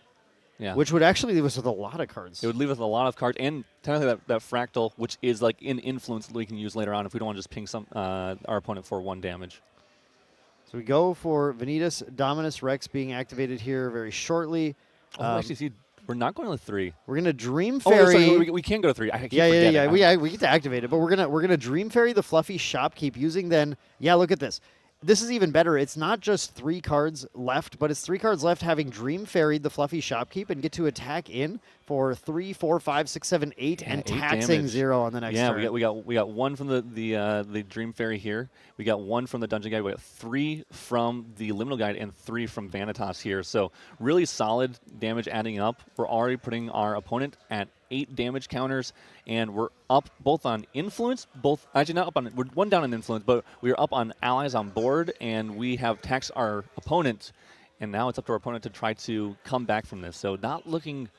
Yeah. Which would actually leave us with a lot of cards. It would leave us with a lot of cards, and technically that Fractal, which is like an influence that we can use later on if we don't want to just ping our opponent for 1 damage. So we go for Venitas Dominus Rex being activated here very shortly. Actually, see, we're not going to 3. We're going to Dream Fairy. Oh, sorry, we can go to 3. I keep forgetting. We get to activate it, but we're gonna Dream Fairy the Fluffy Shopkeep using then. Yeah, look at this. This is even better. It's not just 3 cards left, but it's 3 cards left having Dream Fairied the Fluffy Shopkeep and get to attack in for 3, 4, 5, 6, 7, 8, and 8 taxing damage. 0 on the next turn. Yeah, we got 1 from the Dream Fairy here. We got 1 from the Dungeon Guide. We got 3 from the Liminal Guide and 3 from Vanitas here. So really solid damage adding up. We're already putting our opponent at 8 damage counters, and we're up both on influence, actually not up on, we're 1 down in influence, but we're up on allies on board, and we have taxed our opponent, and now it's up to our opponent to try to come back from this. So not looking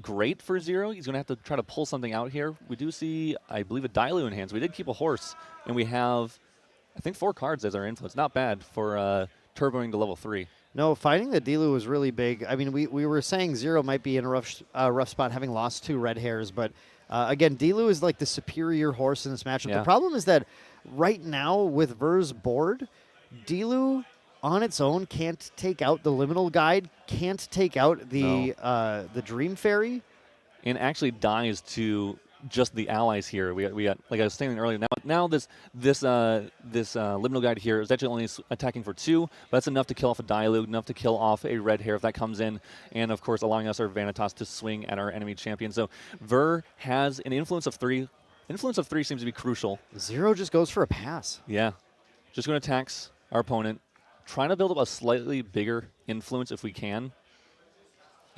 great for Zero. He's going to have to try to pull something out here. We do see, I believe, a Dialu in hands. We did keep a horse, and we have, I think, 4 cards as our influence. Not bad for turboing to level 3. No, finding the Dilu was really big. I mean, we were saying Zero might be in a rough spot having lost 2 red hairs, but again, Dilu is like the superior horse in this matchup. Yeah. The problem is that right now with Ver's board, Dilu on its own can't take out the Liminal Guide, can't take out the Dream Fairy. And actually dies to just the allies here. We got like I was saying earlier. Now this Liminal Guide here is actually only attacking for 2, but that's enough to kill off a Dialu, enough to kill off a red hair if that comes in, and of course allowing us our Vanitas to swing at our enemy champion. So Ver has an influence of 3. Influence of 3 seems to be crucial. Zero just goes for a pass. Yeah, just going to tax our opponent, trying to build up a slightly bigger influence if we can.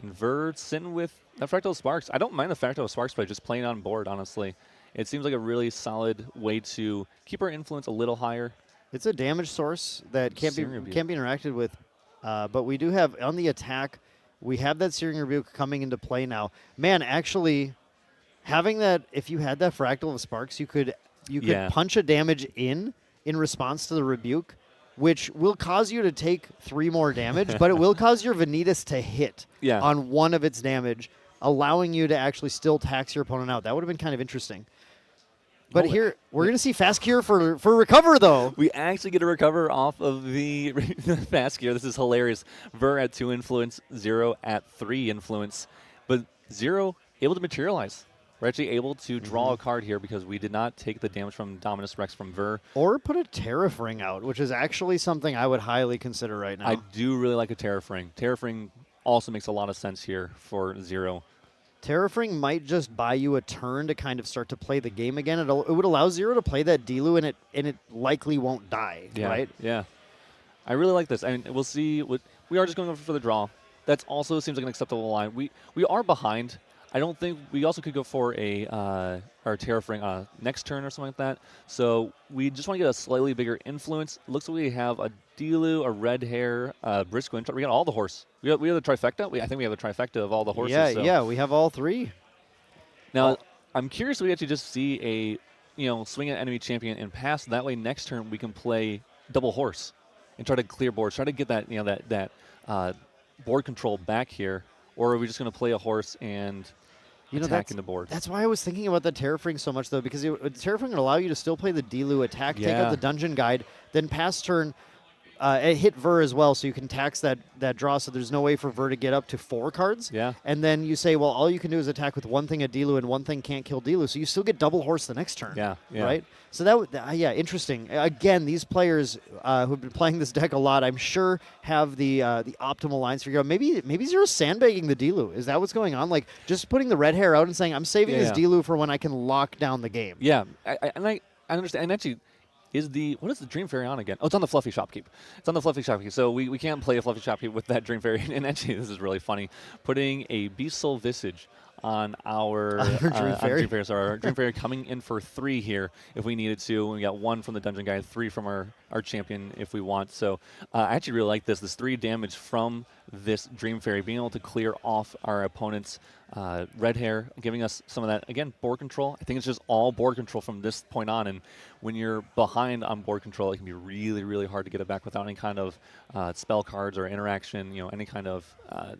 And Ver sitting with that Fractal Sparks. I don't mind the Fractal Sparks play, just playing on board, honestly. It seems like a really solid way to keep our influence a little higher. It's a damage source that can't Searing Rebuke. be interacted with, but we do have on the attack. We have that Searing Rebuke coming into play now. Man, actually, having that, if you had that Fractal of Sparks, you could punch a damage in response to the Rebuke, which will cause you to take 3 more damage, but it will cause your Venitas to hit on 1 of its damage, allowing you to actually still tax your opponent out. That would have been kind of interesting. But here, we're going to see Fast Cure for Recover, though. We actually get a Recover off of the Fast Cure. This is hilarious. Ver at 2 influence, 0 at 3 influence. But 0 able to materialize. We're actually able to draw a card here because we did not take the damage from Dominus Rex from Ver. Or put a Tariff Ring out, which is actually something I would highly consider right now. I do really like a Tariff Ring. Tariff Ring also makes a lot of sense here for 0. Tariff Ring might just buy you a turn to kind of start to play the game again. It would allow 0 to play that Dilu, and it likely won't die, right? Yeah. I really like this. I mean, we'll see. We are just going over for the draw. That also seems like an acceptable line. We are behind. I don't think we also could go for our Tariff Ring next turn or something like that. So we just want to get a slightly bigger influence. Looks like we have a Dilu, a Red Hair, Briscoe. We got all the horse. We have the trifecta. I think we have the trifecta of all the horses. Yeah, we have all 3. Now, I'm curious if we actually just see a swing at enemy champion and pass. That way next turn we can play double horse and try to clear boards. Try to get that that board control back here. Or are we just going to play a horse and attacking the board? That's why I was thinking about the Tariff Ring so much, though, because the Tariff Ring would allow you to still play the Dilu attack, take out the Dungeon Guide, then pass turn, hit Ver as well, so you can tax that draw, so there's no way for Ver to get up to 4 cards. Yeah. And then you say, well, all you can do is attack with 1 thing at Dilu, and 1 thing can't kill Dilu, so you still get double horse the next turn. Yeah. Right? So that would, interesting. Again, these players who've been playing this deck a lot, I'm sure, have the optimal lines figured out. Maybe Zero's sandbagging the Dilu. Is that what's going on? Like, just putting the Red Hair out and saying, I'm saving this Dilu for when I can lock down the game. Yeah, I understand. And actually, what is the Dream Fairy on again? Oh, it's on the Fluffy Shopkeep. It's on the Fluffy Shopkeep. So we can't play a Fluffy Shopkeep with that Dream Fairy. And actually, this is really funny. Putting a Beast Soul Visage on our Dream Fairy. So our Dream Fairy coming in for 3 here if we needed to. We got 1 from the Dungeon Guide, 3 from our champion if we want. So I actually really like this. This 3 damage from this Dream Fairy, being able to clear off our opponent's Red Hair, giving us some of that, again, board control. I think it's just all board control from this point on. And when you're behind on board control, it can be really, really hard to get it back without any kind of spell cards or interaction, any kind of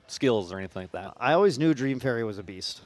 skills or anything like that. I always knew Dream Fairy was a beast.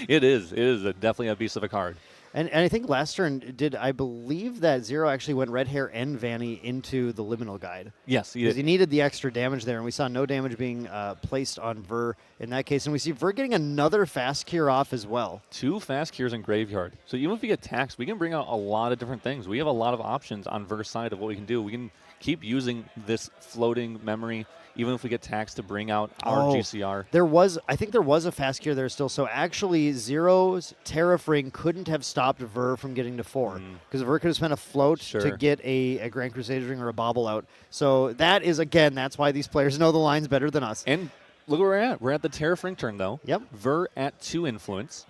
It is definitely a beast of a card. And I think last turn, I believe that Zero actually went Red Hair and Vanny into the Liminal Guide. Yes, he did. Because he needed the extra damage there, and we saw no damage being placed on Ver in that case. And we see Ver getting another Fast Cure off as well. 2 Fast Cures in Graveyard. So even if we get taxed, we can bring out a lot of different things. We have a lot of options on Ver's side of what we can do. We can keep using this floating memory, even if we get taxed, to bring out our GCR. I think there was a Fast Cure there still. So actually, Zero's Tariff Ring couldn't have stopped Ver from getting to 4. Because Ver could have spent a float to get a Grand Crusader's Ring or a Bauble out. So that is, again, that's why these players know the lines better than us. And look where we're at. We're at the Tariff Ring turn, though. Yep. Ver at 2 influence.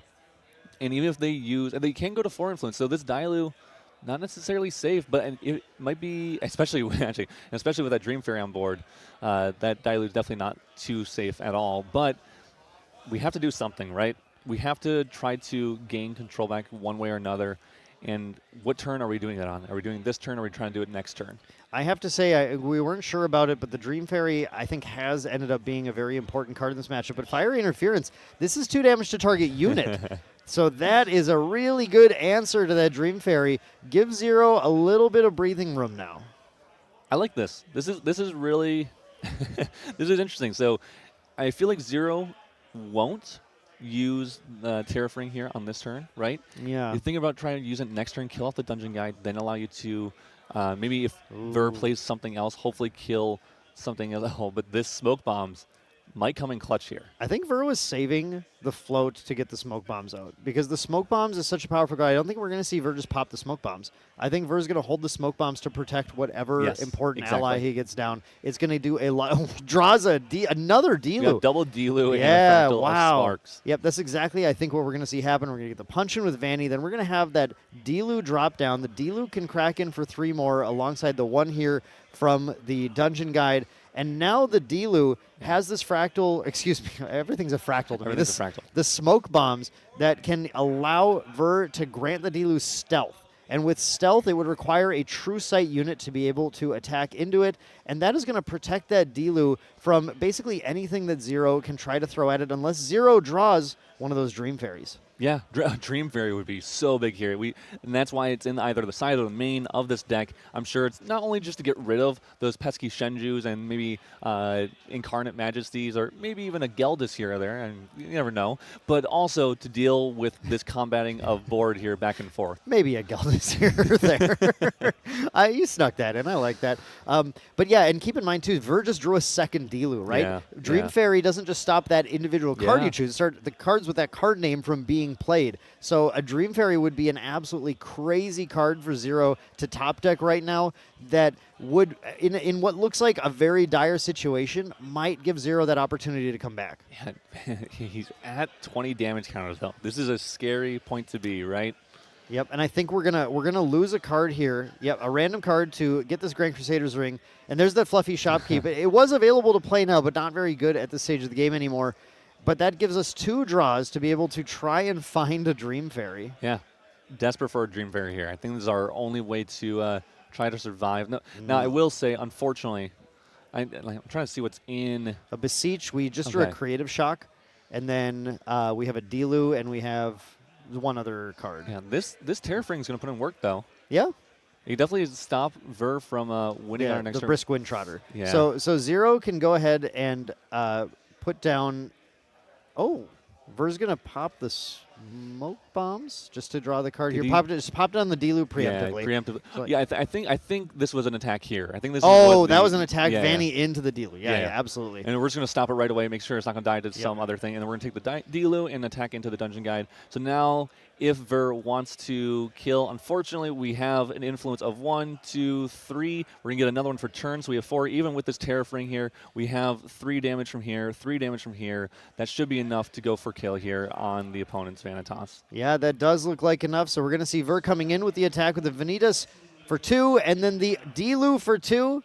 And even if they they can go to 4 influence. So this Dilu, not necessarily safe, but it might be, especially with that Dream Fairy on board, that Dilu is definitely not too safe at all. But we have to do something, right? We have to try to gain control back one way or another. And what turn are we doing that on? Are we doing this turn, or are we trying to do it next turn? I have to say, we weren't sure about it, but the Dream Fairy, I think, has ended up being a very important card in this matchup. But Fiery Interference, this is 2 damage to target unit. So that is a really good answer to that Dream Fairy. Give Zero a little bit of breathing room now. I like this. This is really this is interesting. So I feel like Zero won't use the Tariff Ring here on this turn, right? Yeah. You think about trying to use it next turn, kill off the Dungeon Guide, then allow you to maybe if Ver plays something else, hopefully kill something as a whole. But this Smoke Bombs might come in clutch here. I think Ver was saving the float to get the smoke bombs out because the smoke bombs is such a powerful guy. I don't think we're going to see Ver just pop the smoke bombs. I think Ver's going to hold the smoke bombs to protect whatever important ally he gets down. It's going to do a lot. Draws another Dilu. Double Dilu yeah, and a fractal wow. of Sparks. Yep, that's exactly, I think, what we're going to see happen. We're going to get the punch in with Vanny. Then we're going to have that Dilu drop down. The Dilu can crack in for 3 more alongside the one here from the dungeon guide. And now the Dilu has this fractal, excuse me, everything's a fractal to me. Everything's a fractal. The smoke bombs that can allow Ver to grant the Dilu stealth. And with stealth, it would require a true sight unit to be able to attack into it. And that is going to protect that Dilu from basically anything that Zero can try to throw at it unless Zero draws one of those Dream Fairies. Yeah, Dream Fairy would be so big here. And that's why it's in either the side or the main of this deck. I'm sure it's not only just to get rid of those pesky Shenjus and maybe Incarnate Majesties or maybe even a Geldis here or there, and you never know, but also to deal with this combating of board here back and forth. Maybe a Geldis here or there. You snuck that in. I like that. But yeah, and keep in mind too, Ver just drew a second Dilu, right? Yeah, Dream Fairy doesn't just stop that individual card you choose. It starts the cards with that card name from being played. So a Dream Fairy would be an absolutely crazy card for Zero to top deck right now that would, in what looks like a very dire situation, might give Zero that opportunity to come back. Yeah, he's at 20 damage counters though. This is a scary point to be, right? Yep, and I think we're gonna lose a card here. Yep, a random card to get this Grand Crusader's ring. And there's that fluffy shopkeep. It was available to play now, but not very good at this stage of the game anymore. But that gives us 2 draws to be able to try and find a Dream Fairy. Yeah, desperate for a Dream Fairy here. I think this is our only way to try to survive. No, Now, I will say, unfortunately, I'm trying to see what's in. A Beseech, we just drew a Creative Shock, and then we have a Dilu, and we have one other card. Yeah, this Terrafring is going to put in work, though. Yeah. You definitely stop Ver from winning our next the turn. Brisk Wind Trotter. Yeah. So Zero can go ahead and put down. Oh, Ver's gonna pop the smoke bombs just to draw the card here. Just popped on the Dilu preemptively. Yeah, preemptively. So Yeah, I think this was an attack here. I think this. Oh, is that was an attack. Yeah, Vanny into the Dilu. Yeah, absolutely. And we're just gonna stop it right away. Make sure it's not gonna die to some other thing, and then we're gonna take the Dilu and attack into the dungeon guide. So now, if Ver wants to kill, unfortunately, we have an influence of 1, 2, 3. We're going to get another one for turn, so we have 4. Even with this Terrafring here, we have 3 damage from here, 3 damage from here. That should be enough to go for kill here on the opponent's Vanitas. Yeah, that does look like enough. So we're going to see Ver coming in with the attack with the Venitas for 2, and then the Dilu for 2.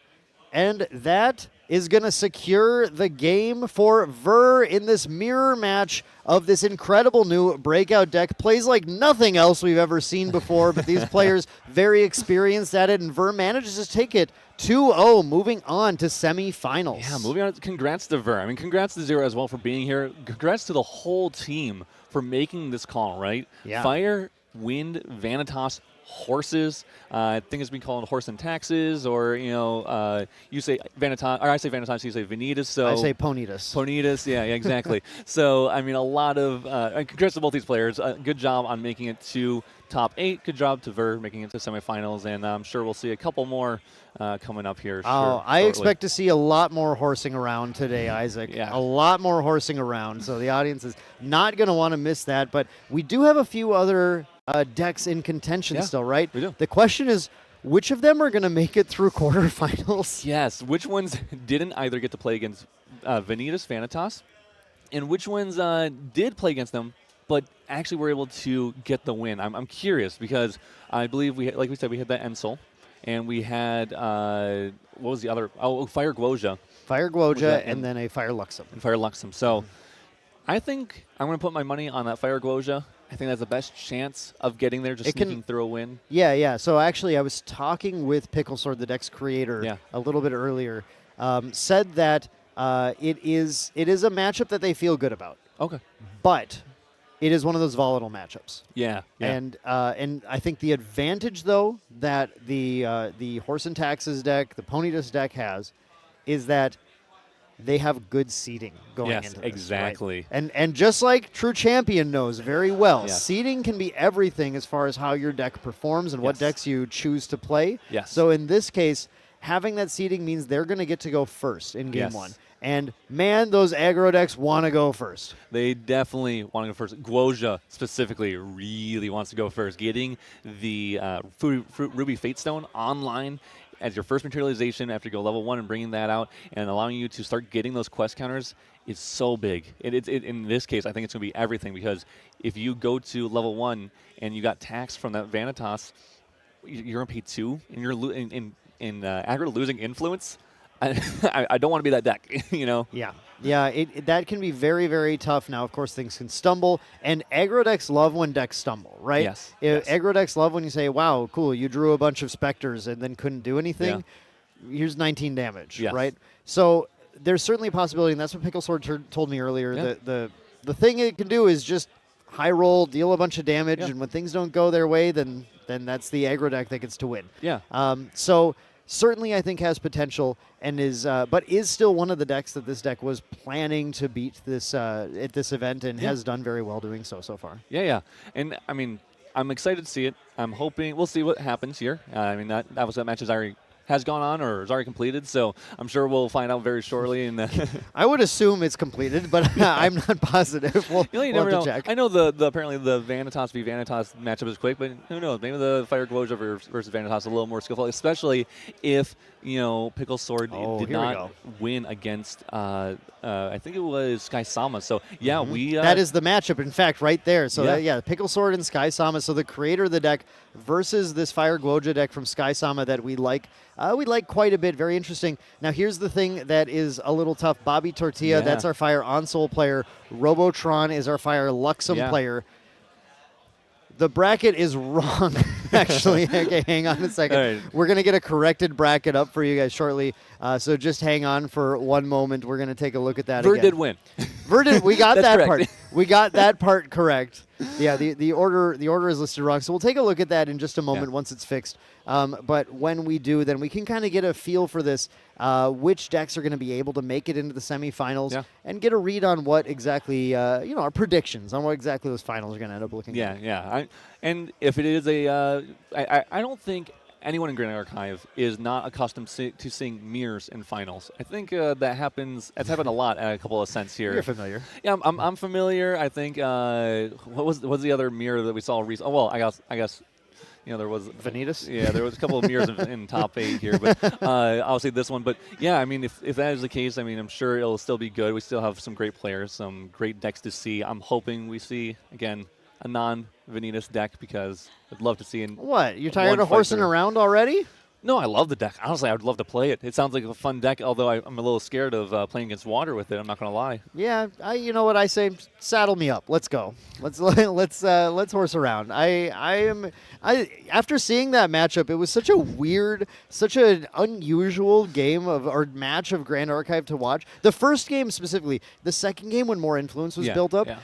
And that is going to secure the game for Ver in this mirror match of this incredible new breakout deck. Plays like nothing else we've ever seen before, but these players very experienced at it, and Ver manages to take it 2-0, moving on to semifinals. Yeah, moving on. Congrats to Ver. I mean, congrats to Zero as well for being here. Congrats to the whole team for making this call, right? Yeah. Fire, Wind, Vanitas, horses. I think it's been called horse and taxes, or you say Vanitas, or I say Vanitas, you say Venitas. So I say Ponitas. Ponitas, yeah, exactly. So I mean, a lot of congrats to both these players. Good job on making it to top 8. Good job to Ver making it to semifinals, and I'm sure we'll see a couple more coming up here. I expect to see a lot more horsing around today, Isaac. Yeah. A lot more horsing around. So the audience is not going to want to miss that. But we do have a few other decks in contention still, right? We do. The question is, which of them are going to make it through quarterfinals? Yes. Which ones didn't either get to play against Venitas, Vanitas, and which ones did play against them, but actually were able to get the win? I'm curious because I believe we had that Ensel, and we had what was the other? Oh, Fire Guoja. Fire Guoja and then a Fire Luxem. And Fire Luxem. So I think I'm going to put my money on that Fire Guoja. I think that's the best chance of getting there, just sneaking through a win. Yeah. So actually, I was talking with Pickle Sword, the deck's creator, a little bit earlier. Said that it is a matchup that they feel good about. Okay. But it is one of those volatile matchups. Yeah. And I think the advantage, though, that the Horse and Taxes deck, the Ponitas deck has, is that they have good seeding going into this. Exactly. Right? And just like True Champion knows very well, seeding can be everything as far as how your deck performs and what decks you choose to play. Yes. So in this case, having that seeding means they're going to get to go first in game 1. And man, those aggro decks want to go first. They definitely want to go first. Guoja specifically really wants to go first. Getting the Ruby Fate Stone online as your first materialization after you go level 1 and bringing that out and allowing you to start getting those quest counters is so big. In this case, I think it's going to be everything, because if you go to level 1 and you got tax from that Vanitas, you're going to pay 2 and you're in aggro losing influence. I don't want to be that deck, you know? Yeah. Yeah, that can be very, very tough. Now, of course, things can stumble, and aggro decks love when decks stumble, right? Yes. Aggro decks love when you say, wow, cool, you drew a bunch of Specters and then couldn't do anything. Yeah. Here's 19 damage, right? So there's certainly a possibility, and that's what Pickle Sword told me earlier. Yeah. The thing it can do is just high roll, deal a bunch of damage, and when things don't go their way, then that's the aggro deck that gets to win. Yeah. So certainly, I think has potential and but is still one of the decks that this deck was planning to beat this at this event and has done very well doing so far. Yeah. And I mean, I'm excited to see it. I'm hoping we'll see what happens here. I mean, that match has gone on or is already completed, so I'm sure we'll find out very shortly. And I would assume it's completed, but I'm not positive. We'll never have know. to check. I know apparently the Vanitas v Vanitas matchup is quick, but who knows? Maybe the Fire Guoja versus Vanitas is a little more skillful, especially if Pickle Sword did not win against I think it was Sky Sama. So yeah, that is the matchup, in fact, right there. So Pickle Sword and Sky Sama. So the creator of the deck versus this Fire Guoja deck from Sky Sama that we like. We like quite a bit. Very interesting. Now, here's the thing that is a little tough. Bobby Tortilla, that's our Fire Onsol player. Robotron is our Fire Luxem player. The bracket is wrong, actually. Okay, hang on a second. Right. We're going to get a corrected bracket up for you guys shortly. So just hang on for one moment. We're going to take a look at that again. Did win. We got that correct. part. We got that part correct. Yeah, the order is listed wrong. So we'll take a look at that in just a moment once it's fixed. But when we do, then we can kind of get a feel for this, which decks are going to be able to make it into the semifinals and get a read on what exactly, our predictions on what exactly those finals are going to end up looking like. Yeah. And if it is I don't think anyone in Grand Archive is not accustomed to seeing mirrors in finals. I think that happens. It's happened a lot at a couple of Ascents here. You're familiar. Yeah, I'm familiar. I think what was the other mirror that we saw recently? Oh, well, I guess there was Venitas. Yeah, there was a couple of mirrors in top 8 here, but obviously this one. But yeah, I mean, if that is the case, I mean, I'm sure it'll still be good. We still have some great players, some great decks to see. I'm hoping we see again a non-Venitas deck, because I'd love to see it. What? You're tired of horsing around already? No, I love the deck. Honestly, I would love to play it. It sounds like a fun deck, although I'm a little scared of playing against water with it. I'm not going to lie. Yeah, you know what I say? Saddle me up. Let's go. Let's horse around. After seeing that matchup, it was such a weird, such an unusual game or match of Grand Archive to watch. The first game specifically, the second game when more influence was built up. Yeah.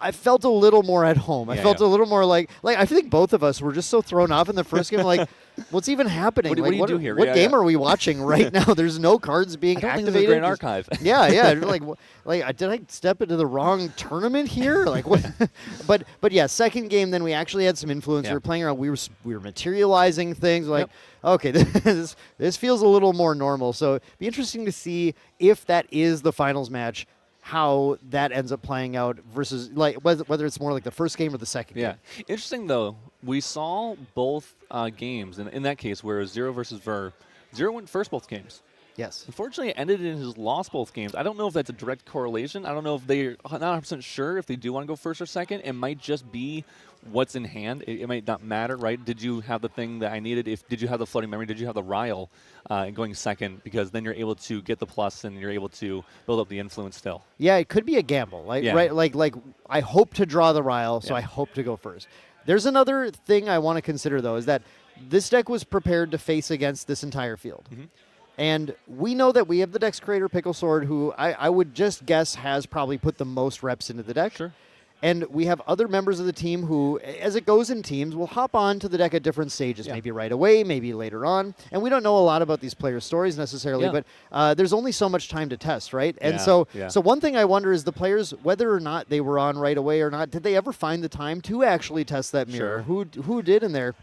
I felt a little more at home. I felt a little more like I think both of us were just so thrown off in the first game. Like, what's even happening? What do you do here? What game are we watching right now? There's no cards being I don't activated. think this is Grand Archive. Yeah. Did I step into the wrong tournament here? Like, what? but yeah, second game. Then we actually had some influence. Yeah. We were playing around. We were materializing things. Like, okay, this feels a little more normal. So it'd be interesting to see if that is the finals match, how that ends up playing out versus whether it's more like the first game or the second game. Yeah. Interesting, though. We saw both games, and in that case, where it was Zero versus Ver, Zero went first both games. Yes. Unfortunately, it ended in his lost both games. I don't know if that's a direct correlation. I don't know if they're not 100% sure if they do want to go first or second. It might just be what's in hand. It might not matter, right? Did you have the thing that I needed? Did you have the floating memory? Did you have the Ryle going second? Because then you're able to get the plus and you're able to build up the influence still. Yeah, it could be a gamble. Right? Like I hope to draw the Ryle, so I hope to go first. There's another thing I want to consider, though, is that this deck was prepared to face against this entire field. Mm-hmm. And we know that we have the deck's creator, Pickle Sword, who I would just guess has probably put the most reps into the deck. Sure. And we have other members of the team who, as it goes in teams, will hop on to the deck at different stages, maybe right away, maybe later on. And we don't know a lot about these players' stories necessarily, but there's only so much time to test, right? And so one thing I wonder is the players, whether or not they were on right away or not, did they ever find the time to actually test that mirror? Sure. Who did in there?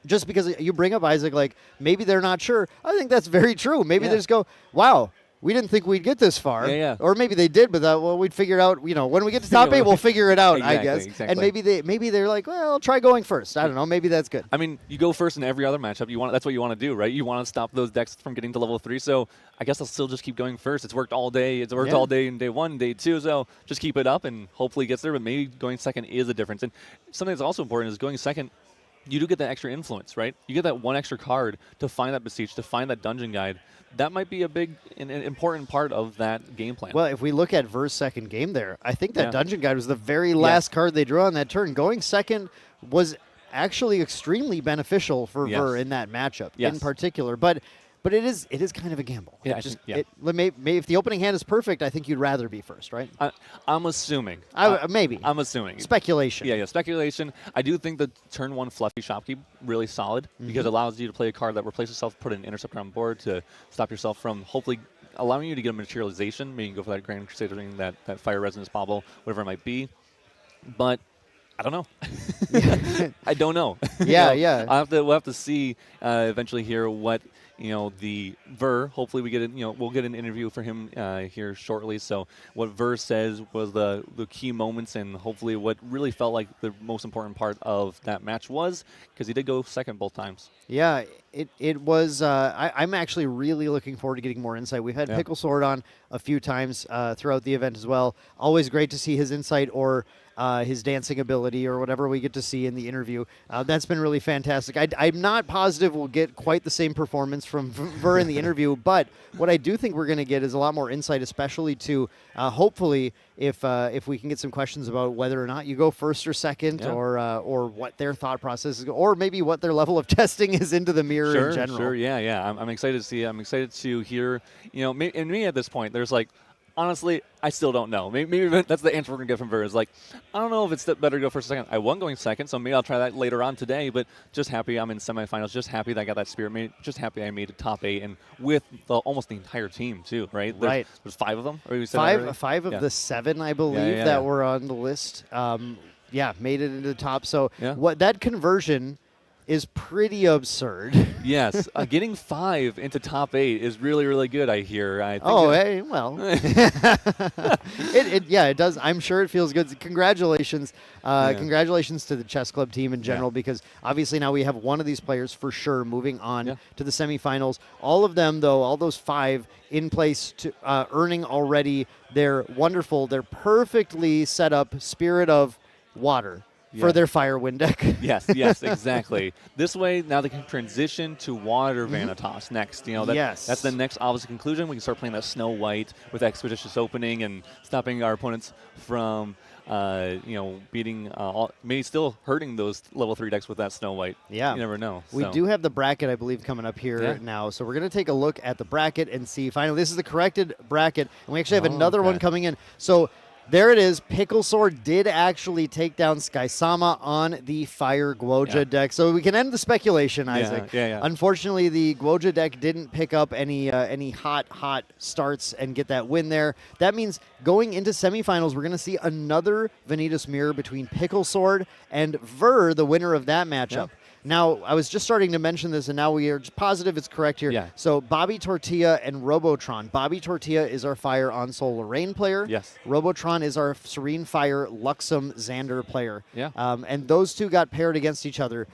Just because you bring up Isaac, like, maybe they're not sure. I think that's very true. Maybe they just go, wow, we didn't think we'd get this far. Yeah. Or maybe they did, but well, we'd figure out, when we get to top 8, we'll figure it out, I guess. Exactly. And maybe they're like, well, I'll try going first. I don't know. Maybe that's good. I mean, you go first in every other matchup. That's what you want to do, right? You want to stop those decks from getting to level 3. So I guess I'll still just keep going first. It's worked all day. It's worked all day in day 1, day 2. So just keep it up and hopefully it gets there. But maybe going second is a difference. And something that's also important is going second. You do get that extra influence, right? You get that one extra card to find that Beseech, to find that dungeon guide. That might be a big and important part of that game plan. Well, if we look at Ver's second game there, I think that dungeon guide was the very last card they drew on that turn. Going second was actually extremely beneficial for Ver in that matchup in particular. But it is kind of a gamble. Yeah, Maybe if the opening hand is perfect, I think you'd rather be first, right? I'm assuming. Maybe. I'm assuming. Speculation. Yeah, speculation. I do think the turn 1 Fluffy Shopkeep really solid because it allows you to play a card that replaces itself, put an interceptor on board to stop yourself from hopefully allowing you to get a materialization. Maybe you can go for that Grand Crusader thing, that Fire Resonance Bauble, whatever it might be. But I don't know. I don't know. Yeah. We'll have to see eventually here what the Ver. Hopefully we get it. We'll get an interview for him here shortly. So what Ver says was the key moments and hopefully what really felt like the most important part of that match was because he did go second both times. Yeah, it was. I'm actually really looking forward to getting more insight. We've had Pickle Sword on a few times throughout the event as well. Always great to see his insight or his dancing ability or whatever we get to see in the interview. That's been really fantastic. I'm not positive we'll get quite the same performance from Ver in the interview, but what I do think we're going to get is a lot more insight, especially to hopefully if we can get some questions about whether or not you go first or second or what their thought process is, or maybe what their level of testing is into the mirror in general. Sure, yeah. I'm excited to see. I'm excited to hear, and me at this point, there's like, honestly, I still don't know. Maybe that's the answer we're going to get from Ver is like, I don't know if it's better to go first or second. I won going second, so maybe I'll try that later on today, but just happy I'm in semifinals, just happy that I got that spirit, just happy I made it top 8, and with almost the entire team, too, right? There's 5 of them? Or you said five of the 7, I believe, that were on the list. Made it into the top. So what that conversion is pretty absurd. Yes, getting 5 into top 8 is really, really good, I hear. It does. I'm sure it feels good. Congratulations. Congratulations to the chess club team in general, because obviously now we have one of these players for sure moving on to the semifinals. All of them, though, all those 5 in place to earning already their perfectly set up Spirit of Water for their Fire Wind deck. Yes, exactly. This way, now they can transition to Water Vanitas next. That's the next obvious conclusion. We can start playing that Snow White with Expeditious Opening and stopping our opponents from, beating, maybe still hurting those level 3 decks with that Snow White. Yeah. You never know. We do have the bracket, I believe, coming up here now. So we're going to take a look at the bracket and see. Finally, this is the corrected bracket, and we actually have another one coming in. So there it is. Pickle Sword did actually take down Skysama on the Fire Guoja deck. So we can end the speculation, Isaac. Unfortunately, the Guoja deck didn't pick up any hot starts and get that win there. That means going into semifinals, we're going to see another Venitas mirror between Pickle Sword and Ver, the winner of that matchup. Now, I was just starting to mention this, and now we are just positive it's correct here. Yeah. So, Bobby Tortilla and Robotron. Bobby Tortilla is our Fire on Soul Lorraine player. Yes. Robotron is our Serene Fire Luxem Xander player. Yeah. And those two got paired against each other.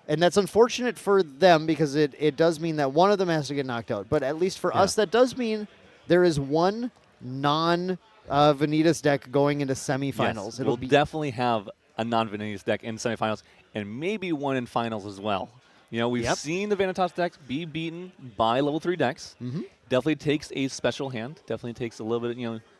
And that's unfortunate for them because it does mean that one of them has to get knocked out. But at least for us, that does mean there is one non-Venitas deck going into semifinals. Yes. We'll definitely have a non-Venitas deck in semifinals, and maybe one in finals as well. We've seen the Vanitas decks be beaten by level 3 decks. Definitely takes a special hand. Definitely takes a little bit,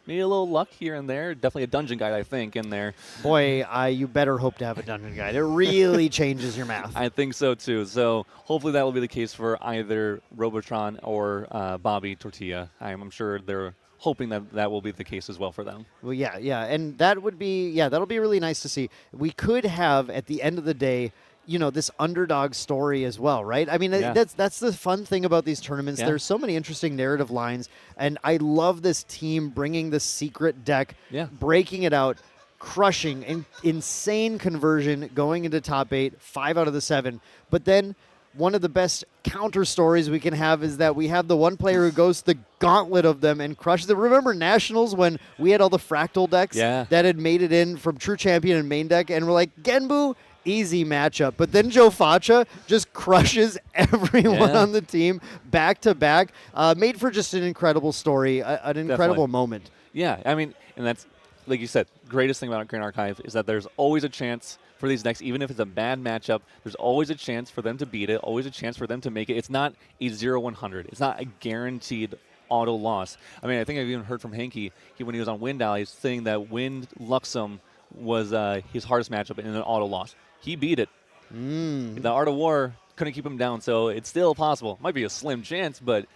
maybe a little luck here and there. Definitely a dungeon guide, I think, in there. Boy, you better hope to have a dungeon guide. It really changes your math. I think so, too. So hopefully that will be the case for either Robotron or Bobby Tortilla. I'm sure they're hoping that will be the case as well for them. Well, and that'll be really nice to see. We could have, at the end of the day, this underdog story as well, right? I mean, that's the fun thing about these tournaments. There's so many interesting narrative lines, and I love this team bringing the secret deck, breaking it out, crushing, insane conversion, going into top 8, 5 out of the 7, but then one of the best counter stories we can have is that we have the one player who goes the gauntlet of them and crushes them. Remember Nationals when we had all the fractal decks that had made it in from True Champion and main deck, and we're like, Genbu, easy matchup. But then Joe Facha just crushes everyone on the team back to back. Made for just an incredible story, an incredible moment. Yeah, I mean, and that's, like you said, greatest thing about Grand Archive is that there's always a chance for these decks, even if it's a bad matchup, there's always a chance for them to beat it, always a chance for them to make it. It's not a 0-100. It's not a guaranteed auto loss. I mean, I think I've even heard from Henke when he was on Wind Alley saying that Wind Luxem was his hardest matchup in an auto loss. He beat it. The Art of War couldn't keep him down, so it's still possible. Might be a slim chance, but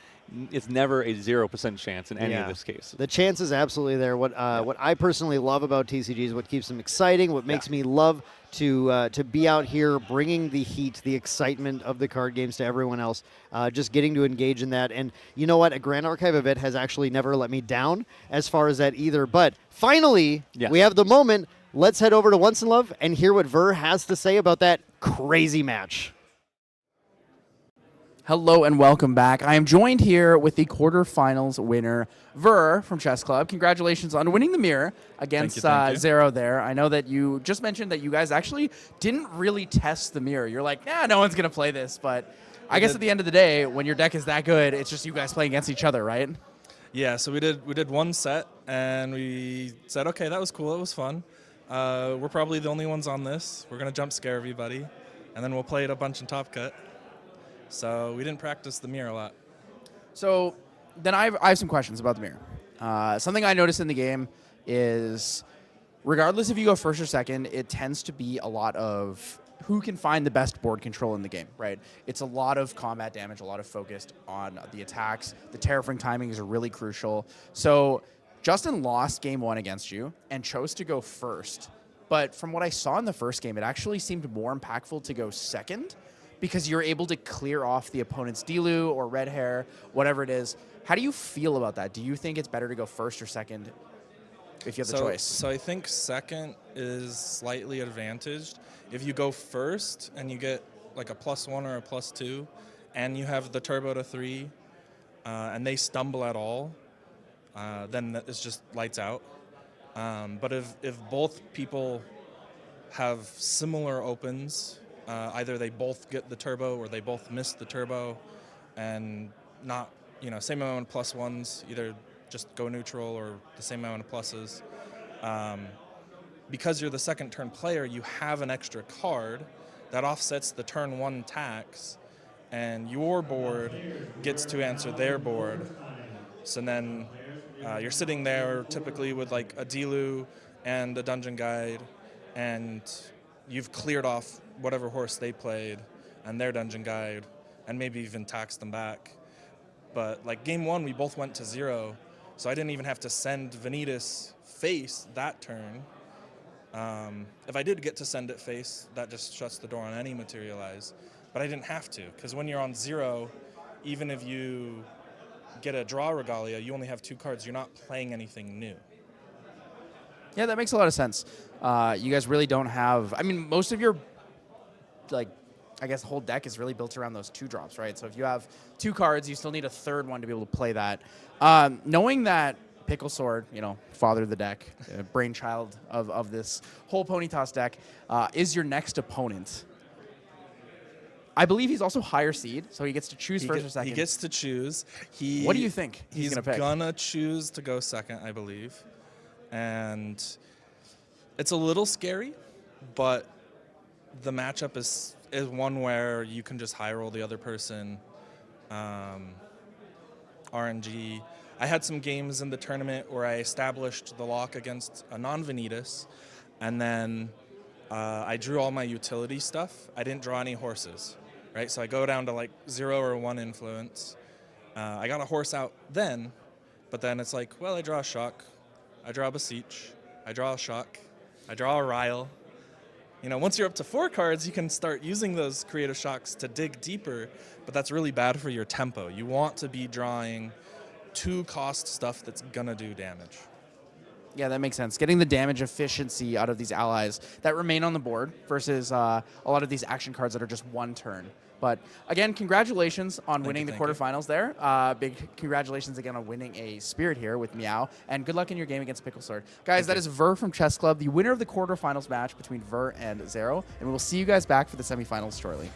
it's never a 0% chance in any of this case. The chance is absolutely there. What I personally love about TCG is what keeps them exciting, what makes me love to be out here bringing the heat, the excitement of the card games to everyone else, just getting to engage in that. And you know what? A Grand Archive event has actually never let me down as far as that either. But finally, we have the moment. Let's head over to Once in Love and hear what Ver has to say about that crazy match. Hello and welcome back. I am joined here with the quarterfinals winner, Ver from Chess Club. Congratulations on winning the mirror against Zero there. I know that you just mentioned that you guys actually didn't really test the mirror. You're like, nah, no one's going to play this. But I guess at the end of the day, when your deck is that good, it's just you guys playing against each other, right? Yeah, so we did one set, and we said, okay, that was cool. It was fun. We're probably the only ones on this. We're going to jump scare everybody, and then we'll play it a bunch in Top Cut. So we didn't practice the mirror a lot. So then I have some questions about the mirror. Something I noticed in the game is regardless if you go first or second, it tends to be a lot of who can find the best board control in the game, right? It's a lot of combat damage, a lot of focused on the attacks. The terraforming timings are really crucial. So Justin lost game one against you and chose to go first. But from what I saw in the first game, it actually seemed more impactful to go second, because you're able to clear off the opponent's Dilu or Red Hair, whatever it is. How do you feel about that? Do you think it's better to go first or second if you have the choice? So I think second is slightly advantaged. If you go first and you get like a +1 or a +2, and you have the turbo to 3, and they stumble at all, then it's just lights out. But if both people have similar opens, either they both get the turbo or they both miss the turbo, and not, same amount of +1s, either just go neutral or the same amount of pluses. Because you're the second turn player, you have an extra card that offsets the turn 1 tax, and your board gets to answer their board. So then you're sitting there typically with like a Dilu and a Dungeon Guide, and you've cleared off whatever horse they played and their Dungeon Guide, and maybe even taxed them back. But like game one, we both went to 0, so I didn't even have to send Venitas face that turn. If I did get to send it face, that just shuts the door on any materialize. But I didn't have to, because when you're on 0, even if you get a draw Regalia, you only have 2 cards. You're not playing anything new. Yeah, that makes a lot of sense. You guys really don't have... I mean, most of your, I guess the whole deck is really built around those 2 drops, right? So if you have 2 cards, you still need a third one to be able to play that. Knowing that Pickle Sword, father of the deck, brainchild of this whole pony toss deck, is your next opponent. I believe he's also higher seed, so he gets to choose first or second. He gets to choose. What do you think he's going to pick? He's going to choose to go second, I believe. And it's a little scary, but the matchup is one where you can just high roll the other person. RNG. I had some games in the tournament where I established the lock against a non-Venitas, and then I drew all my utility stuff. I didn't draw any horses, right? So I go down to like 0 or 1 influence. I got a horse out then, but then it's like, well, I draw a shock. I draw a Beseech. I draw a shock. I draw a Ryle. Once you're up to 4 cards, you can start using those creative shocks to dig deeper, but that's really bad for your tempo. You want to be drawing 2-cost stuff that's gonna do damage. Yeah, that makes sense. Getting the damage efficiency out of these allies that remain on the board versus a lot of these action cards that are just 1 turn. But again, congratulations on winning the thank you. quarterfinals there. Big congratulations again on winning a spirit here with Meow. And good luck in your game against Pickle Sword. Guys, that is Ver from Chess Club, the winner of the quarterfinals match between Ver and Zero. And we will see you guys back for the semifinals shortly.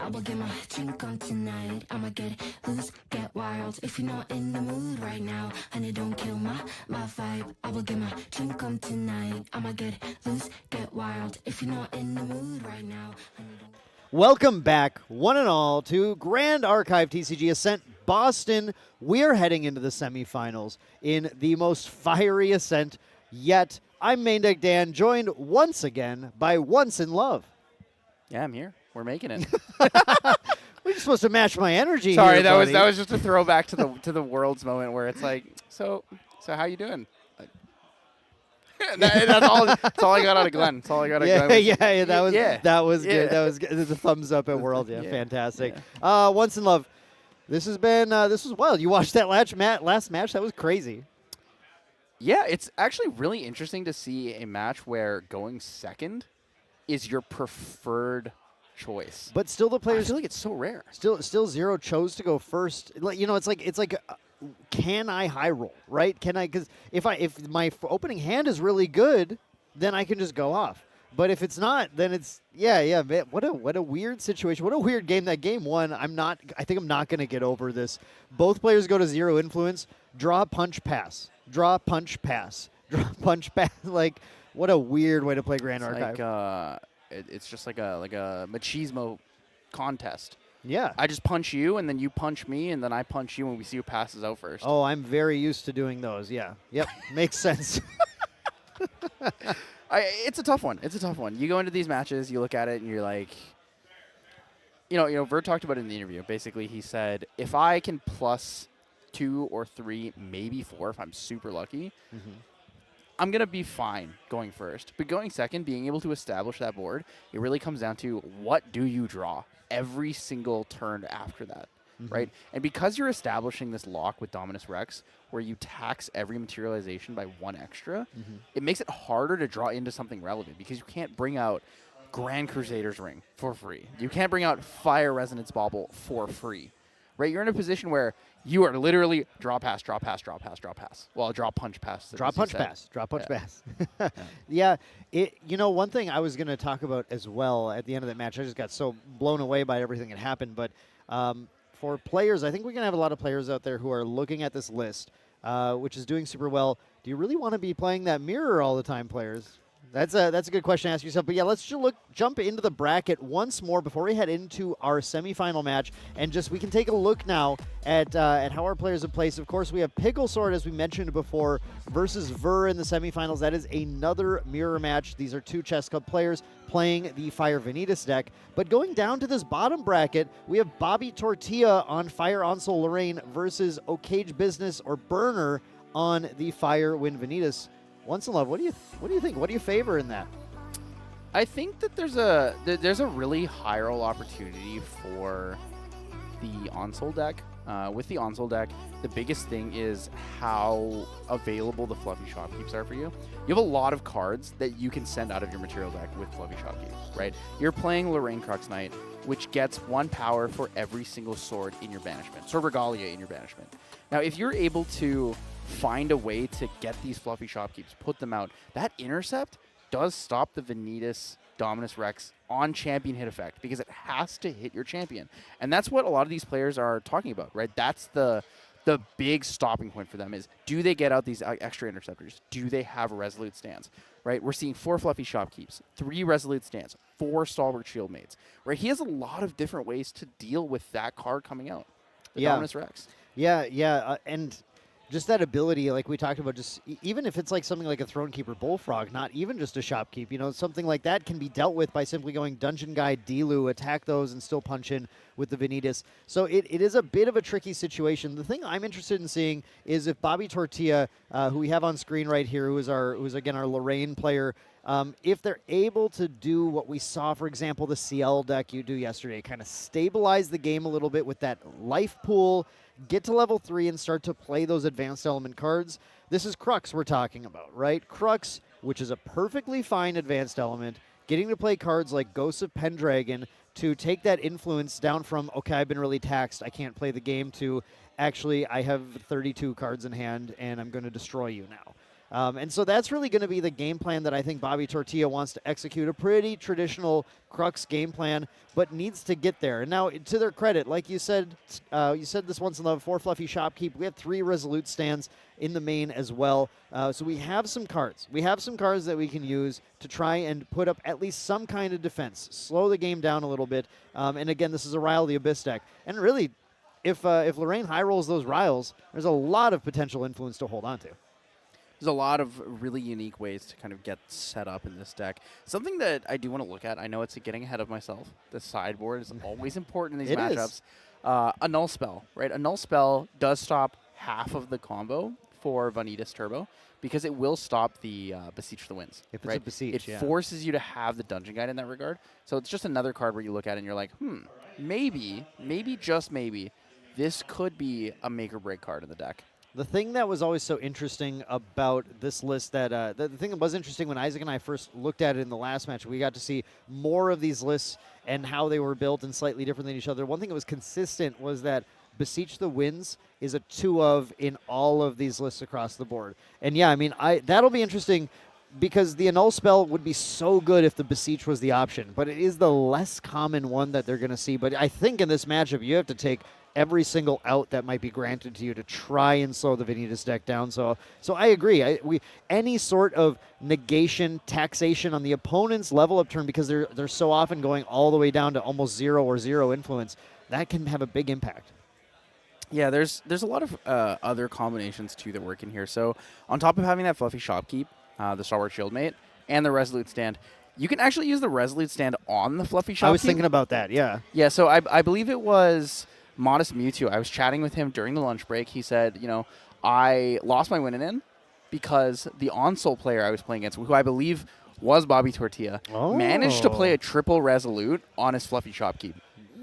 I will get my drink on tonight. I'ma get loose, get wild. If you're not in the mood right now, honey, don't kill my vibe. I will get my drink on tonight. I'ma get loose, get wild. If you're not in the mood right now, honey, don't. Welcome back, one and all, to Grand Archive TCG Ascent Boston. We're heading into the semifinals in the most fiery Ascent yet. I'm Main Deck Dan, joined once again by Once in Love. Yeah, I'm here. We're making it. We're supposed to match my energy. Sorry, here, that buddy. was just a throwback to the Worlds moment where it's like, so how you doing? That's all I got out of Glenn. That's all I got out of Glenn. That was good. That was good. The thumbs up at World. Yeah, fantastic. Once in Love. This has been this was wild. You watched that last match. That was crazy. Yeah, it's actually really interesting to see a match where going second is your preferred choice. But still, the players. I feel like it's so rare. Still, Zero chose to go first. It's like. Can I high roll, right? Can I? Because if my opening hand is really good, then I can just go off. But if it's not, then it's man, what a weird situation. What a weird game. That game one. I think I'm not going to get over this. Both players go to zero influence. Draw, punch, pass. Draw, punch, pass. Draw, punch, pass. Like, what a weird way to play Grand Archive. Like, it's just like a machismo contest. Yeah. I just punch you, and then you punch me, and then I punch you, and we see who passes out first. Oh, I'm very used to doing those. Yeah. Yep. Makes sense. It's a tough one. It's a tough one. You go into these matches, you look at it, and you're like, Vert talked about it in the interview. Basically, he said, if I can plus 2 or 3, maybe 4, if I'm super lucky, I'm going to be fine going first. But going second, being able to establish that board, it really comes down to what do you draw every single turn after that, right? And because you're establishing this lock with Dominus Rex, where you tax every materialization by 1 extra, it makes it harder to draw into something relevant because you can't bring out Grand Crusader's Ring for free. You can't bring out Fire Resonance Bauble for free, right? You're in a position where you are literally draw, pass, draw, pass, draw, pass, draw, pass. Well, draw, punch, pass. Draw, punch, pass. Draw, punch, pass. Yeah. One thing I was going to talk about as well at the end of that match, I just got so blown away by everything that happened. But for players, I think we're going to have a lot of players out there who are looking at this list, which is doing super well. Do you really want to be playing that mirror all the time, players? That's a good question to ask yourself. But yeah, let's just jump into the bracket once more before we head into our semifinal match, and we can take a look now at how our players have placed. Of course, we have Pickle Sword, as we mentioned before, versus Ver in the semifinals. That is another mirror match. These are 2 Chess Club players playing the Fire Venitas deck. But going down to this bottom bracket, we have Bobby Tortilla on Fire Onsol Lorraine versus O'Cage Business or Burner on the Fire Wind Venitas. Once in Love, what do you think? What do you favor in that? I think that there's a really high roll opportunity for the Onsol deck. With the Onsol deck, the biggest thing is how available the Fluffy Shopkeeps are for you. You have a lot of cards that you can send out of your material deck with Fluffy Shopkeeps, right? You're playing Lorraine Crux Knight, which gets 1 power for every single sword in your banishment. Sword Regalia in your banishment. Now, if you're able to find a way to get these Fluffy Shopkeeps, put them out, that intercept does stop the Venitas Dominus Rex on champion hit effect because it has to hit your champion. And that's what a lot of these players are talking about, right? That's the big stopping point for them is, do they get out these extra interceptors? Do they have a Resolute Stance, right? We're seeing 4 Fluffy Shopkeeps, 3 Resolute Stance, 4 Stalwart Shieldmates, right? He has a lot of different ways to deal with that card coming out, the Dominus Rex. Yeah, and just that ability, like we talked about, just even if it's like something like a Thronekeeper Bullfrog, not even just a Shopkeep, something like that can be dealt with by simply going Dungeon Guide, Dilu, attack those, and still punch in with the Venitas. So it is a bit of a tricky situation. The thing I'm interested in seeing is if Bobby Tortilla, who we have on screen right here, who's again our Lorraine player, if they're able to do what we saw, for example, the CL deck you do yesterday, kind of stabilize the game a little bit with that life pool, get to level 3 and start to play those advanced element cards. This is Crux we're talking about, right? Crux, which is a perfectly fine advanced element, getting to play cards like Ghosts of Pendragon to take that influence down from, okay, I've been really taxed, I can't play the game, to actually I have 32 cards in hand and I'm going to destroy you now. And so that's really going to be the game plan that I think Bobby Tortilla wants to execute, a pretty traditional Crux game plan, but needs to get there. And now, to their credit, like you said this once in love, 4 Fluffy Shopkeep. We have 3 Resolute stands in the main as well. So we have some cards. We have some cards that we can use to try and put up at least some kind of defense, slow the game down a little bit. And again, this is a Rile the Abyss deck. And really, if Lorraine high rolls those Riles, there's a lot of potential influence to hold on to. There's a lot of really unique ways to kind of get set up in this deck. Something that I do want to look at, I know it's getting ahead of myself. The sideboard is always important in these matchups. A null spell, right? A null spell does stop half of the combo for Venitas Turbo because it will stop the Beseech the Winds. If it's right? a Beseech, it forces you to have the Dungeon Guide in that regard. So it's just another card where you look at it and you're like, maybe, just maybe, this could be a make or break card in the deck. The thing that was always so interesting about this list, that the thing that was interesting when Isaac and I first looked at it in the last match, we got to see more of these lists and how they were built and slightly different than each other. One thing that was consistent was that Beseech the Winds is a 2-of in all of these lists across the board. And yeah, I mean, that'll be interesting because the Annul spell would be so good if the Beseech was the option, but it is the less common one that they're going to see. But I think in this matchup, you have to take every single out that might be granted to you to try and slow the Venitas deck down. So I agree. Any sort of negation, taxation on the opponent's level up turn, because they're so often going all the way down to almost 0 or 0 influence, that can have a big impact. Yeah, there's a lot of other combinations too that work in here. So on top of having that Fluffy Shopkeep, the Stalwart Shieldmate, and the Resolute Stand, you can actually use the Resolute Stand on the Fluffy Shopkeep. I was thinking about that, yeah. Yeah, so I believe it was Modest Mewtwo. I was chatting with him during the lunch break. He said, I lost my win in because the Onsol player I was playing against, who I believe was Bobby Tortilla, managed to play a triple Resolute on his Fluffy Shopkeep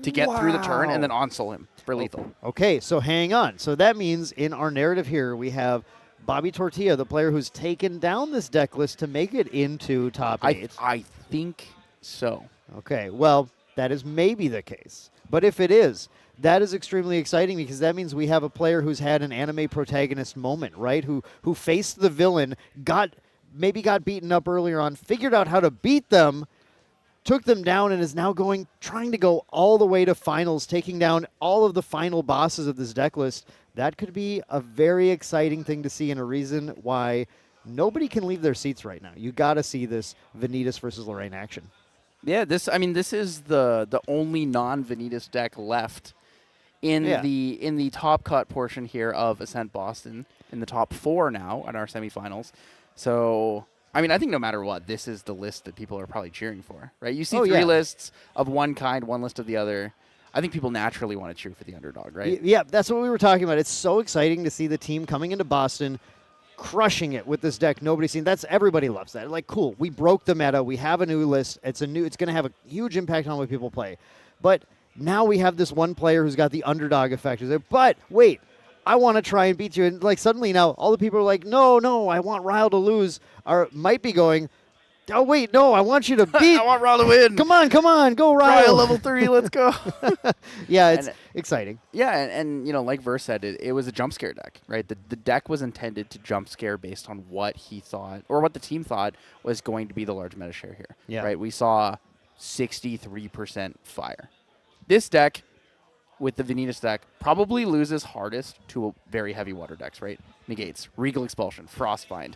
to get through the turn and then Onsol him for lethal. Okay, so hang on. So that means in our narrative here, we have Bobby Tortilla, the player who's taken down this deck list to make it into top 8. I think so. Okay, well, that is maybe the case. But if it is, that is extremely exciting because that means we have a player who's had an anime protagonist moment, right? Who faced the villain, maybe got beaten up earlier on, figured out how to beat them, took them down, and is now trying to go all the way to finals, taking down all of the final bosses of this deck list. That could be a very exciting thing to see and a reason why nobody can leave their seats right now. You got to see this Venitas versus Lorraine action. Yeah, this is the only non-Venitas deck left in the top cut portion here of Ascent Boston, in the top 4 now in our semifinals. So, I mean, I think no matter what, this is the list that people are probably cheering for, right? You see 3 lists of one kind, 1 list of the other. I think people naturally want to cheer for the underdog, right? Yeah, that's what we were talking about. It's so exciting to see the team coming into Boston, crushing it with this deck nobody's seen. Everybody loves that. Like, cool, we broke the meta. We have a new list. It's going to have a huge impact on what people play. But now we have this one player who's got the underdog effect. But wait, I want to try and beat you. And suddenly now all the people are like, no, I want Ryle to lose. Might be going, oh, wait, no, I want you to beat. I want Ryle to win. Come on, go Ryle. Ryle level 3, let's go. Yeah, it's exciting. Yeah, and like Verse said, it was a jump scare deck, right? The deck was intended to jump scare based on what he thought, or what the team thought was going to be the large meta share here. Yeah. Right? We saw 63% fire. This deck, with the Venitas deck, probably loses hardest to very heavy water decks, right? Negates, Regal Expulsion, Frostbind.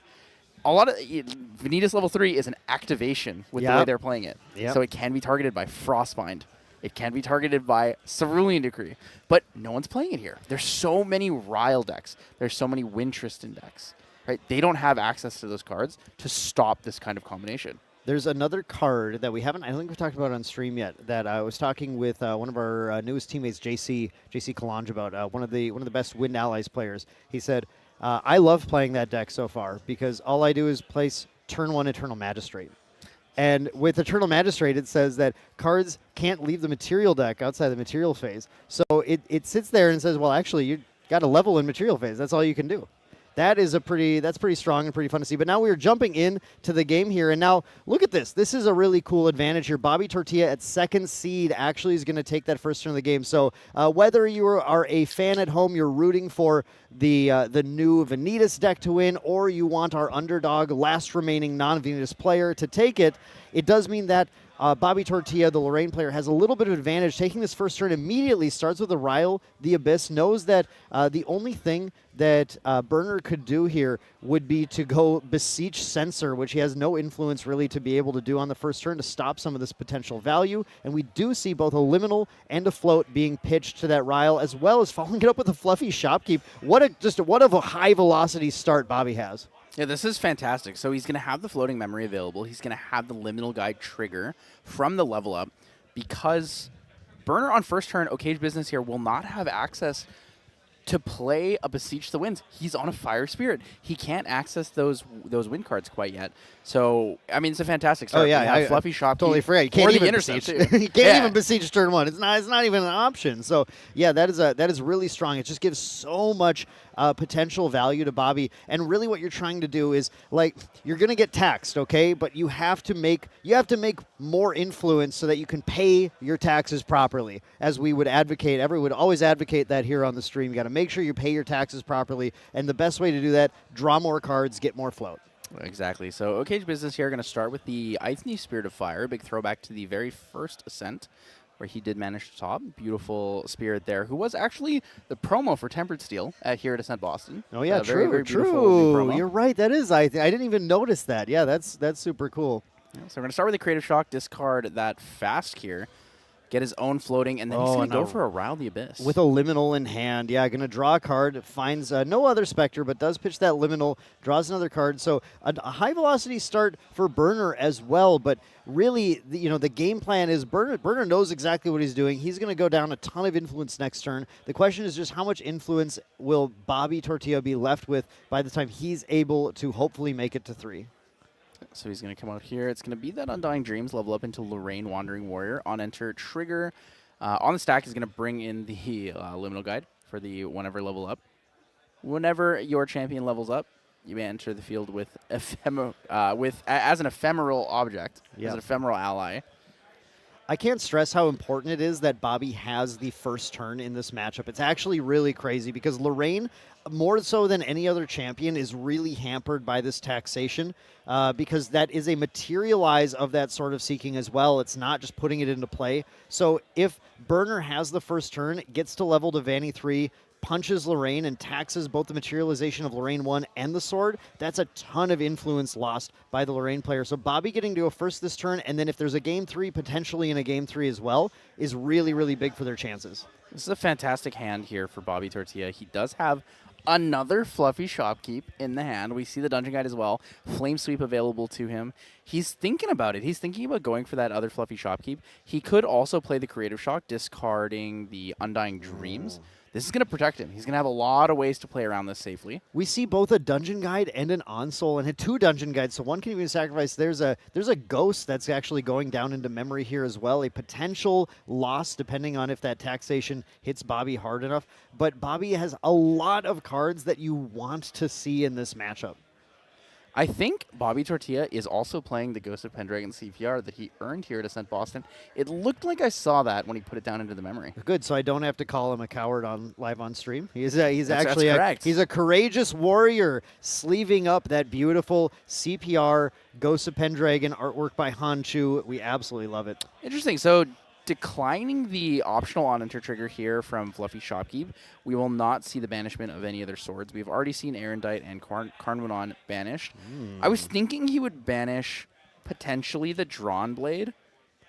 A lot of Venitas level 3 is an activation with the way they're playing it. Yep. So it can be targeted by Frostbind. It can be targeted by Cerulean Decree. But no one's playing it here. There's so many Ryle decks. There's so many Wintristan decks. Right? They don't have access to those cards to stop this kind of combination. There's another card that I don't think we've talked about on stream yet, that I was talking with one of our newest teammates, JC Kalange, about, one of the best Wind Allies players. He said, I love playing that deck so far because all I do is place turn 1 Eternal Magistrate. And with Eternal Magistrate, it says that cards can't leave the material deck outside the material phase. So it sits there and says, well, actually, you got a level in material phase. That's all you can do. That's pretty strong and pretty fun to see. But now we are jumping into the game here, and now look at this. This is a really cool advantage here. Bobby Tortilla at 2nd seed actually is going to take that first turn of the game. So whether you are a fan at home, you're rooting for the new Venitas deck to win, or you want our underdog, last remaining non-Venitas player to take it, it does mean that Bobby Tortilla, the Lorraine player, has a little bit of advantage. Taking this first turn immediately, starts with a Ryle. The Abyss knows that the only thing that Burner could do here would be to go Beseech Censor, which he has no influence really to be able to do on the first turn to stop some of this potential value. And we do see both a Liminal and a Float being pitched to that Ryle, as well as following it up with a Fluffy Shopkeep. What a high velocity start Bobby has. Yeah, this is fantastic. So he's going to have the floating memory available. He's going to have the Liminal Guide trigger from the level up, because Burner on first turn, Okage Business here, will not have access to play a Beseech the Winds. He's on a Fire Spirit. He can't access those win cards quite yet. So, I mean, it's a fantastic start. Oh, yeah. Fluffy Shopkeep. Totally forget. You can't even Intercept, Beseech. You can't even Beseech turn one. It's not even an option. So, yeah, that is really strong. It just gives so much potential value to Bobby. And really what you're trying to do is, like, you're going to get taxed, okay? But you have to make more influence so that you can pay your taxes properly, as we would advocate. Everyone would always advocate that here on the stream. You got to make sure you pay your taxes properly. And the best way to do that, draw more cards, get more float. Exactly. So Okage Business here going to start with the Ithne Spirit of Fire. Big throwback to the very first Ascent, where he did manage to top. Beautiful Spirit there, who was actually the promo for Tempered Steel here at Ascent Boston. Oh, yeah, very, true, very true. You're right. That is Ithne. I didn't even notice that. Yeah, that's super cool. Yeah, so we're going to start with the Creative Shock, discard that fast here, get his own floating, and then he's going to go for a Ryle the Abyss. With a Liminal in hand. Yeah, going to draw a card, finds no other Spectre, but does pitch that Liminal, draws another card. So a high-velocity start for Burner as well, but really, the game plan is Burner knows exactly what he's doing. He's going to go down a ton of influence next turn. The question is just how much influence will Bobby Tortilla be left with by the time he's able to hopefully make it to 3? So he's going to come out here. It's going to be that Undying Dreams, level up into Lorraine Wandering Warrior. On enter, trigger. On the stack, he's going to bring in the Liminal Guide for the whenever level up. Whenever your champion levels up, you may enter the field with as an ephemeral object, as an ephemeral ally. I can't stress how important it is that Bobby has the first turn in this matchup. It's actually really crazy because Lorraine, more so than any other champion, is really hampered by this taxation because that is a materialize of that sort of seeking as well. It's not just putting it into play. So if Burner has the first turn, gets to level to Vanny 3, punches Lorraine and taxes both the materialization of Lorraine 1 and the sword, that's a ton of influence lost by the Lorraine player. So Bobby getting to a first this turn, and then if there's a game 3, potentially in a game 3 as well, is really, really big for their chances. This is a fantastic hand here for Bobby Tortilla. He does have another Fluffy Shopkeep in the hand. We see the Dungeon Guide as well. Flame Sweep available to him. He's thinking about it. He's thinking about going for that other Fluffy Shopkeep. He could also play the Creative Shock, discarding the Undying Dreams. This is going to protect him. He's going to have a lot of ways to play around this safely. We see both a Dungeon Guide and an Onsole, and had 2 Dungeon Guides, so one can even sacrifice. There's a Ghost that's actually going down into memory here as well, a potential loss depending on if that taxation hits Bobby hard enough. But Bobby has a lot of cards that you want to see in this matchup. I think Bobby Tortilla is also playing the Ghost of Pendragon CPR that he earned here at Ascent Boston. It looked like I saw that when he put it down into the memory. Good, so I don't have to call him a coward live on stream. He's that's actually correct. He's a courageous warrior, sleeving up that beautiful CPR Ghost of Pendragon artwork by Han Chu. We absolutely love it. Interesting. So declining the optional on-enter trigger here from Fluffy Shopkeep, we will not see the banishment of any other swords. We've already seen Erendite and Carnwanon banished. I was thinking he would banish potentially the Drawn Blade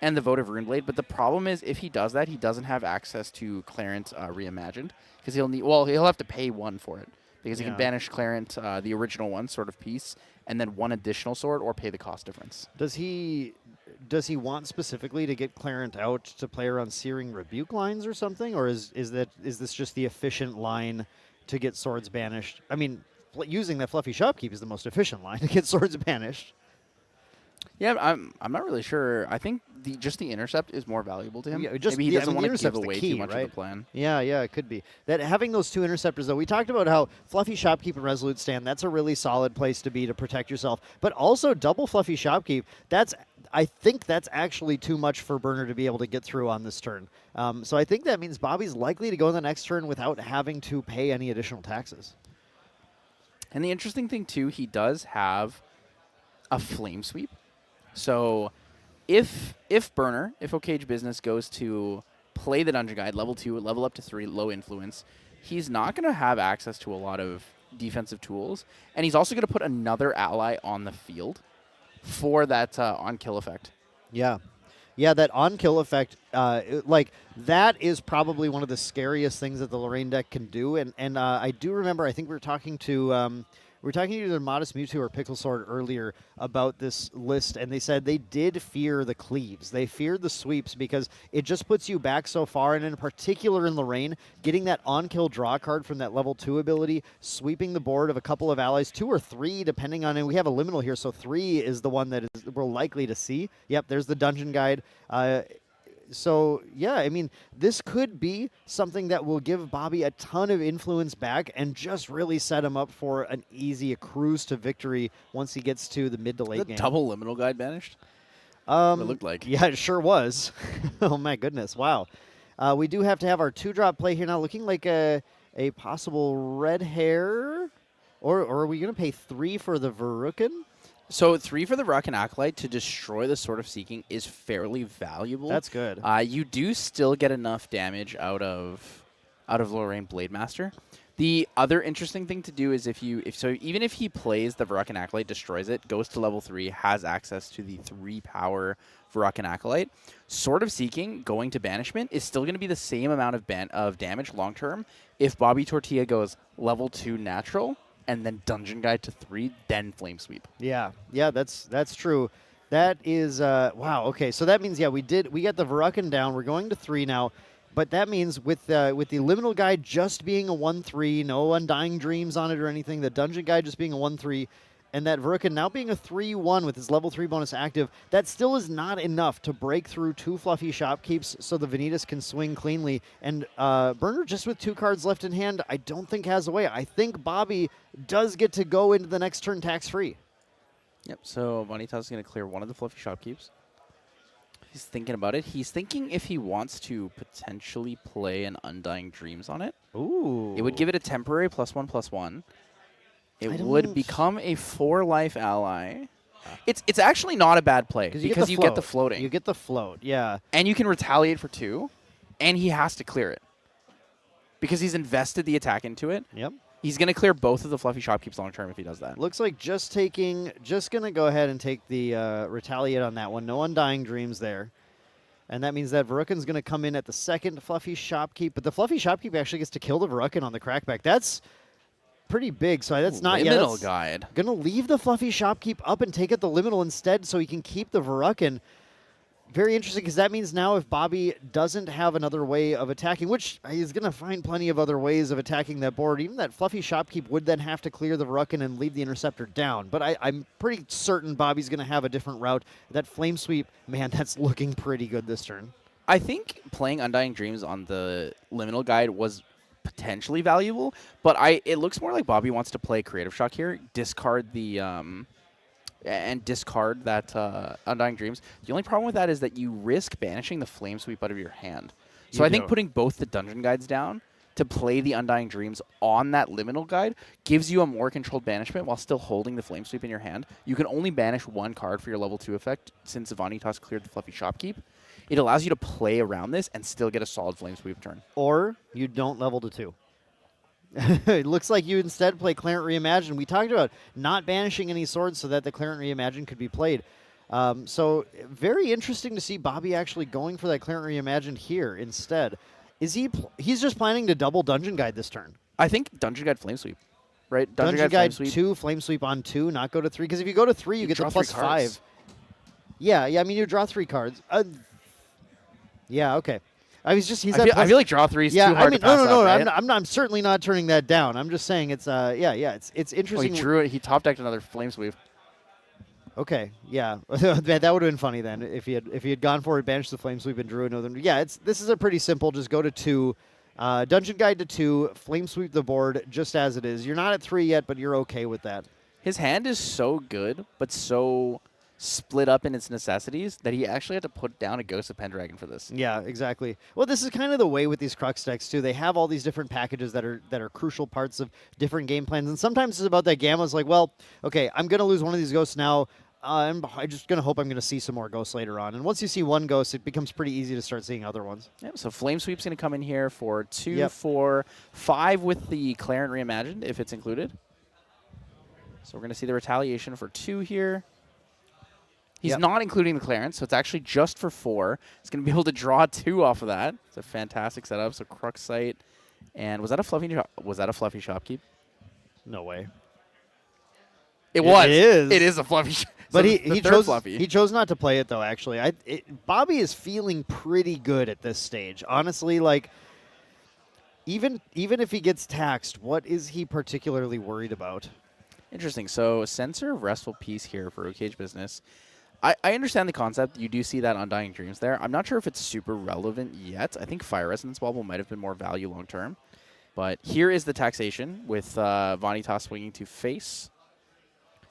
and the Votive Rune Blade, but the problem is if he does that, he doesn't have access to Clarent Reimagined, because he'll have to pay 1 for it, because he can banish Clarent, the original one, Sword of Peace, and then 1 additional sword, or pay the cost difference. Does he want specifically to get Clarent out to play around Searing Rebuke lines or something, or is this just the efficient line to get swords banished? I mean, using that Fluffy Shopkeep is the most efficient line to get swords banished. Yeah, I'm not really sure. I think just the intercept is more valuable to him. Yeah, Maybe he doesn't want to give away too much right? of the plan. Yeah, it could be. That having those 2 interceptors, though, we talked about how Fluffy Shopkeep and Resolute Stand, that's a really solid place to be to protect yourself. But also double Fluffy Shopkeep, I think that's actually too much for Burner to be able to get through on this turn. So I think that means Bobby's likely to go in the next turn without having to pay any additional taxes. And the interesting thing, too, he does have a Flame Sweep. So if Okage Business goes to play the Dungeon Guide, level 2, level up to 3, low influence, he's not going to have access to a lot of defensive tools. And he's also going to put another ally on the field for that on-kill effect. Yeah. Yeah, that on-kill effect, that is probably one of the scariest things that the Lorraine deck can do. And I do remember, I think we were talking to either Modest Mewtwo or Pickle Sword earlier about this list, and they said they did fear the cleaves. They feared the sweeps because it just puts you back so far, and in particular in Lorraine, getting that on-kill draw card from that level 2 ability, sweeping the board of a couple of allies, 2 or 3 depending on, and we have a liminal here, so 3 is the one that we're likely to see. Yep, there's the Dungeon Guide. So, yeah, I mean, this could be something that will give Bobby a ton of influence back and just really set him up for an easy cruise to victory once he gets to the mid to late game. Double Liminal Guide banished? It looked like. Yeah, it sure was. Oh, my goodness. Wow. We do have to have our 2-drop play here now, looking like a possible red hair. Or are we going to pay 3 for the Verucan? So 3 for the Verucan Acolyte to destroy the Sword of Seeking is fairly valuable. That's good. You do still get enough damage out of Lorraine Blademaster. The other interesting thing to do is even if he plays the Verucan Acolyte, destroys it, goes to level 3, has access to the 3-power Verucan Acolyte, Sword of Seeking going to banishment is still going to be the same amount of damage long term if Bobby Tortilla goes level 2 natural and then Dungeon Guide to 3, then Flame Sweep. Yeah, that's true. That is wow. Okay, so that means we got the Verucan down. We're going to 3 now, but that means with the Liminal Guide just being a 1/3, no Undying Dreams on it or anything. The Dungeon Guide just being a 1/3, and that Verucan now being a 3/1 with his level 3 bonus active. That still is not enough to break through 2 fluffy shopkeeps so the Venitas can swing cleanly. And Burner just with 2 cards left in hand, I don't think has a way. I think Bobby does get to go into the next turn tax-free. Yep, so Vanitas is going to clear one of the fluffy shopkeeps. He's thinking about it. He's thinking if he wants to potentially play an Undying Dreams on it. Ooh. It would give it a temporary +1/+1. It would become a 4-life ally. It's actually not a bad play because you get the floating. You get the float, yeah. And you can retaliate for 2, and he has to clear it. Because he's invested the attack into it. Yep. He's going to clear both of the fluffy shopkeeps long term if he does that. Looks like just going to go ahead and take the retaliate on that one. No Undying Dreams there. And that means that Verucan's going to come in at the second fluffy shopkeep. But the fluffy shopkeep actually gets to kill the Verucan on the crackback. That's pretty big. So that's not yet. Liminal Guide. Going to leave the fluffy shopkeep up and take it the liminal instead so he can keep the Verucan. Very interesting, because that means now if Bobby doesn't have another way of attacking, which he's going to find plenty of other ways of attacking that board, even that fluffy shopkeep would then have to clear the Verucan and leave the Interceptor down. But I'm pretty certain Bobby's going to have a different route. That Flame Sweep, man, that's looking pretty good this turn. I think playing Undying Dreams on the Liminal Guide was potentially valuable, but it looks more like Bobby wants to play Creative Shock here, discard the... and discard that Undying Dreams. The only problem with that is that you risk banishing the Flame Sweep out of your hand. So I think putting both the Dungeon Guides down to play the Undying Dreams on that Liminal Guide gives you a more controlled banishment while still holding the Flame Sweep in your hand. You can only banish 1 card for your level 2 effect since Vanitas cleared the Fluffy Shopkeep. It allows you to play around this and still get a solid Flame Sweep turn. Or you don't level to 2. It looks like you instead play Clarent Reimagine. We talked about not banishing any swords so that the Clarent Reimagine could be played. So very interesting to see Bobby actually going for that Clarent Reimagine here instead. Is he's just planning to double Dungeon Guide this turn? I think Dungeon Guide Flame Sweep, right? Dungeon Guide 2, Flame Sweep on 2, not go to 3. Because if you go to 3, you get the +5. Yeah, I mean, you draw 3 cards. Yeah, okay. I feel like draw 3 is too hard to pass no. up, right? I'm certainly not turning that down. I'm just saying it's it's interesting. He drew it. He top decked another Flame Sweep. Okay, yeah, that would have been funny then if he had gone for it, banished the Flame Sweep and drew another. Yeah, this is a pretty simple. Just go to 2, Dungeon Guide to 2, Flame Sweep the board just as it is. You're not at 3 yet, but you're okay with that. His hand is so good, but so split up in its necessities that he actually had to put down a Ghost of Pendragon for this. Yeah, exactly. Well, this is kind of the way with these Crux decks too. They have all these different packages that are crucial parts of different game plans, and sometimes it's about that gamma's like, well, okay, I'm gonna lose one of these ghosts now. I'm just gonna hope I'm gonna see some more ghosts later on. And once you see one ghost, it becomes pretty easy to start seeing other ones. Yep, so Flame Sweep's gonna come in here for 2, Yep. 4, 5 with the Clarent Reimagined if it's included. So we're gonna see the Retaliation for 2 here. He's Yep. not including the Clarence, so it's actually just for 4. He's going to be able to draw 2 off of that. It's a fantastic setup. So Crux Sight, and was that a fluffy Shopkeep? No way. It was. It is. It is a fluffy. But so he third chose fluffy. he chose not to play it though. Actually, Bobby is feeling pretty good at this stage. Honestly, like even if he gets taxed, what is he particularly worried about? Interesting. So Censor of Restful Peace here for Cage Business. I understand the concept. You do see that Undying Dreams there. I'm not sure if it's super relevant yet. I think Fire Resonance Bauble might have been more value long term. But here is the taxation with Vanitas swinging to face.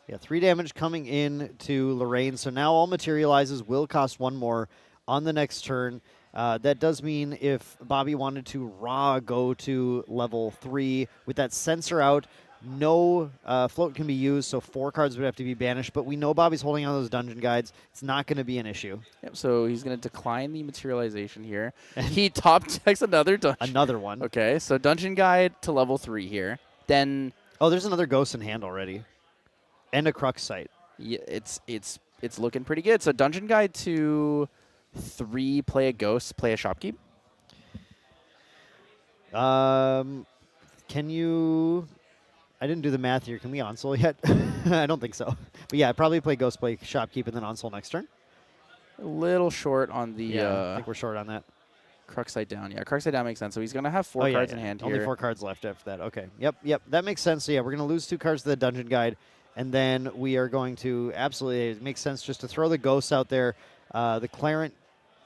Yeah, 3 damage coming in to Lorraine. So now all materializes will cost 1 more on the next turn. That does mean if Bobby wanted to raw go to level 3 with that Censor out, no float can be used, so 4 cards would have to be banished. But we know Bobby's holding on those dungeon guides. It's not going to be an issue. Yep, so he's going to decline the materialization here. He top decks another dungeon. Another one. Okay, so dungeon guide to level 3 here. Then Oh, there's another ghost in hand already. And a Crux Sight. yeah, it's looking pretty good. So dungeon guide to 3, play a ghost, play a Shopkeep. Can you... I didn't do the math here. Can we onsole yet? I don't think so. But yeah, probably play Ghost, play Shopkeep, and then onsole next turn. A little short on the I think we're short on that. Crux Sight down. Yeah, Crux Sight down makes sense. So he's going to have 4 cards in hand here. Only 4 cards left after that. Okay. Yep. That makes sense. So yeah, we're going to lose 2 cards to the Dungeon Guide, and then we are going to absolutely, it makes sense just to throw the Ghosts out there. The Clarent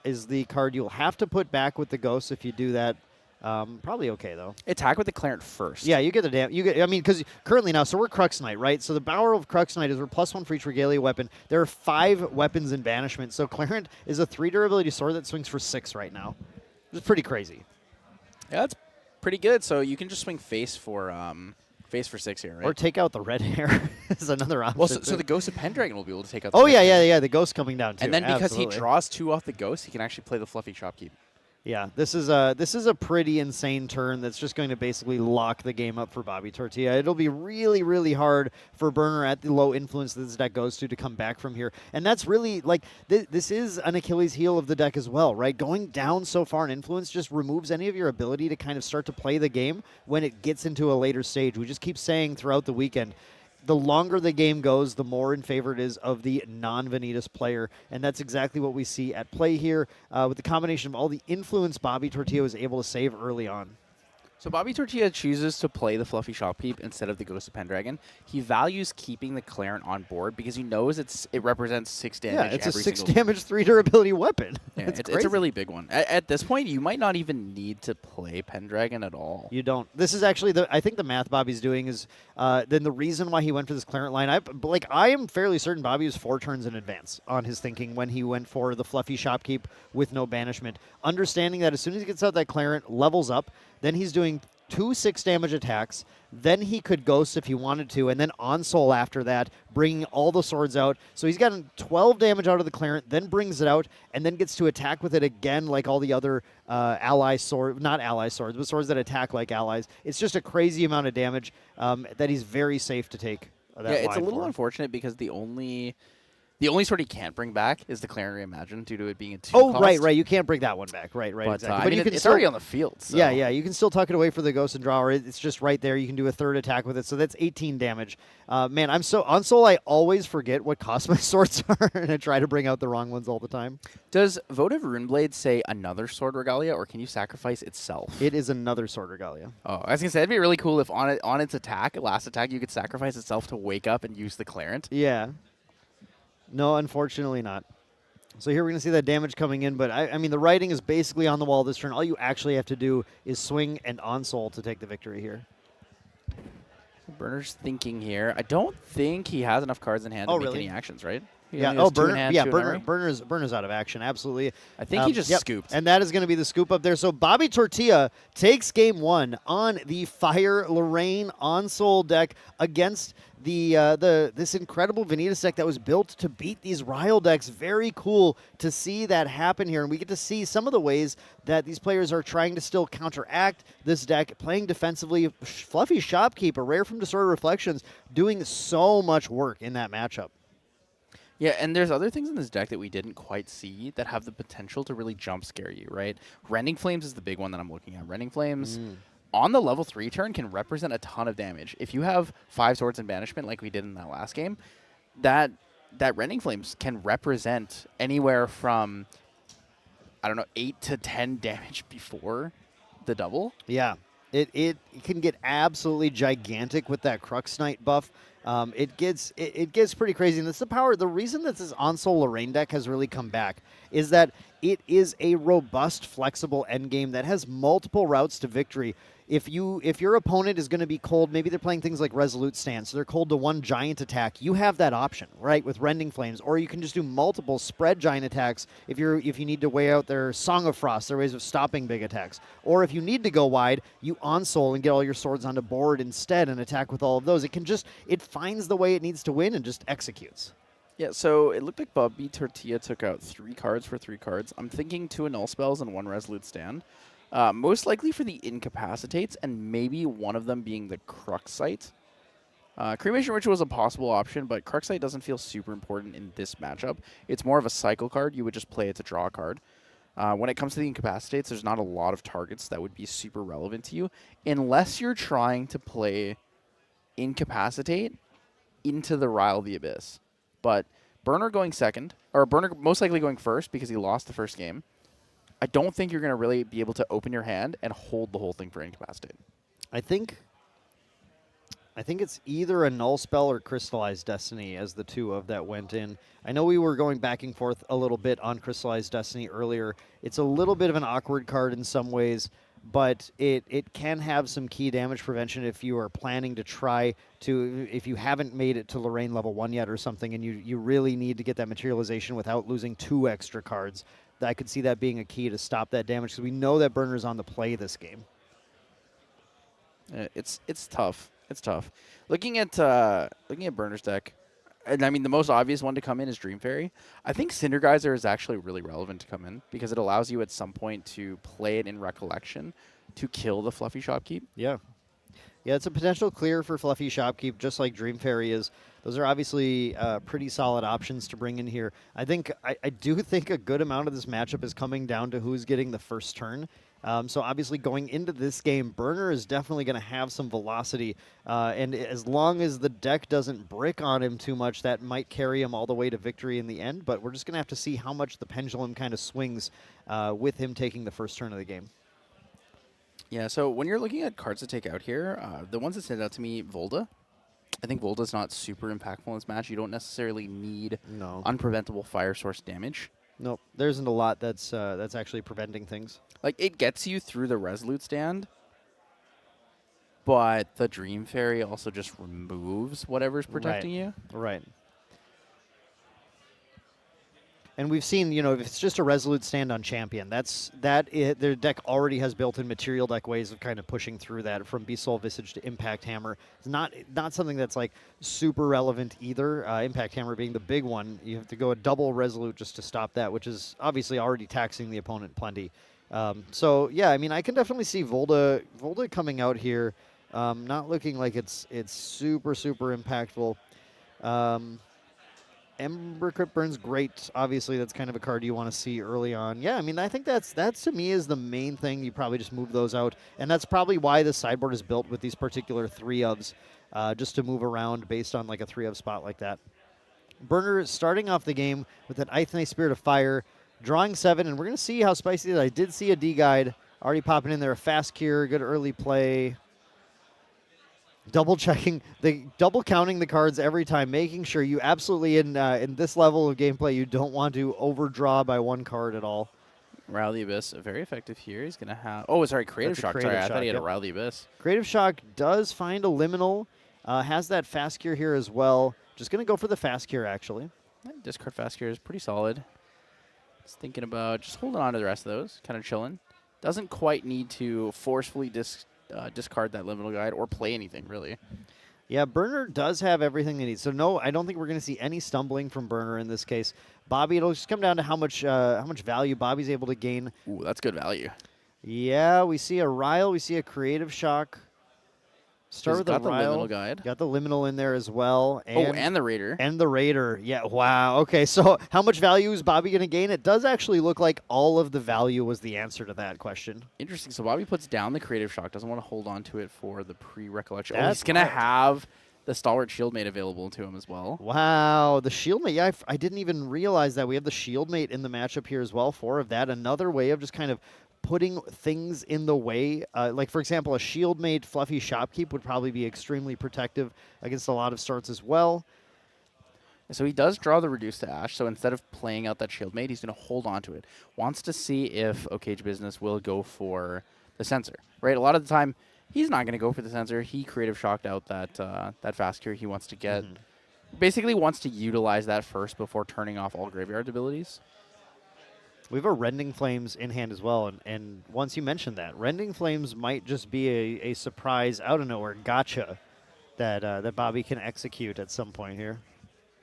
is the card you'll have to put back with the Ghosts if you do that. Probably okay though. Attack with the Clarent first. Yeah, you get the damn. You get. I mean, because currently now, so we're Crux Knight, right? So the power of Crux Knight is we're +1 for each Regalia weapon. There are 5 weapons in banishment. So Clarent is a 3 durability sword that swings for 6 right now. It's pretty crazy. Yeah, that's pretty good. So you can just swing face for 6 here, right? Or take out the red hair is another option. Well, so the Ghost of Pendragon will be able to take out. The oh red yeah, hair. the ghost coming down too. And then because Absolutely. he draws 2 off the Ghost, he can actually play the Fluffy Shopkeep. Yeah, this is a pretty insane turn that's just going to basically lock the game up for Bobby Tortilla. It'll be really, really hard for Burner at the low influence that this deck goes to come back from here. And that's really, like, this is an Achilles heel of the deck as well, right? Going down so far in influence just removes any of your ability to kind of start to play the game when it gets into a later stage. We just keep saying throughout the weekend, the longer the game goes, the more in favor it is of the non-Venitas player, and that's exactly what we see at play here with the combination of all the influence Bobby Tortilla was able to save early on. So Bobby Tortilla chooses to play the Fluffy Shopkeep instead of the Ghost of Pendragon. He values keeping the Clarent on board because he knows it represents 6 damage. Yeah, it's a every 6 single damage, 3 durability weapon. Yeah, it's a really big one. At this point, you might not even need to play Pendragon at all. You don't. This is actually I think the math Bobby's doing is then the reason why he went for this Clarent line. I am fairly certain Bobby was 4 turns in advance on his thinking when he went for the Fluffy Shopkeep with no banishment, understanding that as soon as he gets out that Clarent, levels up, then he's doing 2 6 damage attacks, then he could Ghost if he wanted to, and then Onsole after that, bringing all the swords out. So he's gotten 12 damage out of the Clarent, then brings it out, and then gets to attack with it again like all the other ally swords, not ally swords, but swords that attack like allies. It's just a crazy amount of damage that he's very safe to take. Yeah, it's a little unfortunate because the only sword he can't bring back is the Clarent Reimagined due to it being a 2 Oh, cost. right. You can't bring that one back. Right, But, exactly. but you can it's still, already on the field. So. Yeah, you can still tuck it away for the Ghost and Drawer. It's just right there. You can do a 3rd attack with it, so that's 18 damage. Man, I'm so on Soul. I always forget what cost my swords are, and I try to bring out the wrong ones all the time. Does Votive Runeblade say another Sword Regalia, or can you sacrifice itself? It is another Sword Regalia. Oh, I was gonna say it'd be really cool if on its last attack, you could sacrifice itself to wake up and use the Clarent. Yeah. No, unfortunately not. So here we're going to see that damage coming in, but I mean, the writing is basically on the wall this turn. All you actually have to do is swing and Onsole to take the victory here. Burner's thinking here. I don't think he has enough cards in hand to make any actions, right? He Yeah. only Oh, has two in Burner. hand, Yeah, two in Burner. memory. Burner's out of action. Absolutely. I think he just scooped. And that is going to be the scoop up there. So Bobby Tortilla takes game one on the Fire Lorraine on-soul deck against this incredible Venitas deck that was built to beat these Ryle decks. Very cool to see that happen here, and we get to see some of the ways that these players are trying to still counteract this deck, playing defensively. Fluffy Shopkeeper, rare from Disorder Reflections, doing so much work in that matchup. Yeah, and there's other things in this deck that we didn't quite see that have the potential to really jump scare you, right? Rending Flames is the big one that I'm looking at. Rending Flames on the level 3 turn can represent a ton of damage. If you have 5 Swords and Banishment like we did in that last game, that Rending Flames can represent anywhere from, I don't know, 8 to 10 damage before the double. Yeah, it can get absolutely gigantic with that Crux Knight buff. It gets pretty crazy, and that's the power. The reason that this on-soul Lorraine deck has really come back is that it is a robust, flexible endgame that has multiple routes to victory. If your opponent is going to be cold, maybe they're playing things like Resolute Stance, so they're cold to one giant attack. You have that option, right, with Rending Flames, or you can just do multiple spread giant attacks if you need to weigh out their Song of Frost, their ways of stopping big attacks. Or if you need to go wide, you on-soul and get all your swords onto board instead and attack with all of those. It finds the way it needs to win and just executes. Yeah, so it looked like Bobby Tortilla took out 3 cards for 3 cards. I'm thinking 2 Annul Spells and 1 Resolute Stand. Most likely for the Incapacitates, and maybe one of them being the Crux Sight. Cremation Ritual was a possible option, but Crux Sight doesn't feel super important in this matchup. It's more of a cycle card. You would just play it to draw a card. When it comes to the Incapacitates, there's not a lot of targets that would be super relevant to you, unless you're trying to play Incapacitate into the Ryle the Abyss. But Burner going second, or Burner most likely going first because he lost the first game. I don't think you're going to really be able to open your hand and hold the whole thing for Incapacitate. I think it's either a Null Spell or Crystallized Destiny as the two of that went in. I know we were going back and forth a little bit on Crystallized Destiny earlier. It's a little bit of an awkward card in some ways, but it can have some key damage prevention if you are planning to try to, if you haven't made it to Lorraine level 1 yet or something, and you really need to get that materialization without losing 2 extra cards. I could see that being a key to stop that damage, because we know that Burner's on the play this game. It's tough. It's tough. Looking at Burner's deck, and I mean the most obvious one to come in is Dream Fairy. I think Cinder Geyser is actually really relevant to come in because it allows you at some point to play it in Recollection to kill the Fluffy Shopkeep. Yeah. Yeah, it's a potential clear for Fluffy Shopkeep, just like Dream Fairy is. Those are obviously pretty solid options to bring in here. I do think a good amount of this matchup is coming down to who's getting the first turn. So obviously going into this game, Burner is definitely going to have some velocity. And as long as the deck doesn't brick on him too much, that might carry him all the way to victory in the end. But we're just going to have to see how much the pendulum kind of swings with him taking the first turn of the game. Yeah, so when you're looking at cards to take out here, the ones that stand out to me, Volda. I think Volda's not super impactful in this match. You don't necessarily need unpreventable fire source damage. Nope, there isn't a lot that's actually preventing things. Like, it gets you through the Resolute Stand, but the Dream Fairy also just removes whatever's protecting you. Right. And we've seen, if it's just a Resolute Stand on Champion, their deck already has built-in material deck ways of kind of pushing through that, from Beast Soul Visage to Impact Hammer. It's not something that's like super relevant either. Impact Hammer being the big one. You have to go a double Resolute just to stop that, which is obviously already taxing the opponent plenty. So yeah, I mean, I can definitely see Volda coming out here, not looking like it's super impactful. Ember Crypt Burn's great. Obviously, that's kind of a card you want to see early on. Yeah, I mean, I think that to me is the main thing. You probably just move those out, and that's probably why the sideboard is built with these particular 3-ofs, just to move around based on like a 3-of spot like that. Burner starting off the game with that Aethane Spirit of Fire, drawing 7, and we're going to see how spicy it is. I did see a D-Guide already popping in there, a fast cure, good early play. Double counting the cards every time, making sure you absolutely in this level of gameplay you don't want to overdraw by 1 card at all. Ryle the Abyss, very effective here. He's gonna have Creative Shock. Sorry, I thought he had a Ryle the Abyss. Creative Shock does find a liminal, has that fast cure here as well. Just gonna go for the fast cure actually. Discard fast here is pretty solid. Just thinking about just holding on to the rest of those, kind of chilling. Doesn't quite need to forcefully discard that liminal guide or play anything, really. Yeah, Burner does have everything they need. So no, I don't think we're going to see any stumbling from Burner in this case. Bobby, it'll just come down to how much value Bobby's able to gain. Ooh, that's good value. Yeah, we see a Ryle, we see a Creative Shock. Start with got the the Ryle. liminal guide. Got the liminal in there as well. And the Raider. And the Raider. Yeah, wow. Okay, so how much value is Bobby going to gain? It does actually look like all of the value was the answer to that question. Interesting. So Bobby puts down the Creative Shock. Doesn't want to hold on to it for the pre-recollection. That's he's going to wild. have the Stalwart Shieldmate available to him as well. Wow, the Shieldmate. Yeah, I didn't even realize that. We have the Shieldmate in the matchup here as well. 4 of that. Another way of just kind of putting things in the way. Like, for example, a Shieldmate Fluffy Shopkeep would probably be extremely protective against a lot of starts as well. So he does draw the Reduce to Ash. So instead of playing out that Shieldmate, he's going to hold on to it. Wants to see if OKage Business will go for the Sensor. Right? A lot of the time, he's not going to go for the Sensor. He Creative Shocked out that Fast Cure. He wants to get... Basically wants to utilize that first before turning off all Graveyard abilities. We have a Rending Flames in hand as well, and once you mentioned that, Rending Flames might just be a surprise out of nowhere gotcha that Bobby can execute at some point here.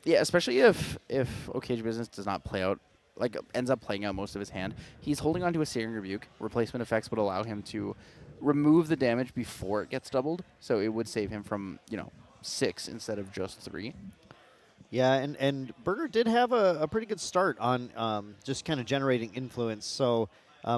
Yeah, especially if OKage Business does not play out, like ends up playing out most of his hand. He's holding on to a Searing Rebuke. Replacement effects would allow him to remove the damage before it gets doubled, so it would save him from 6 instead of just 3. Yeah, and Burger did have a pretty good start on just kind of generating influence, so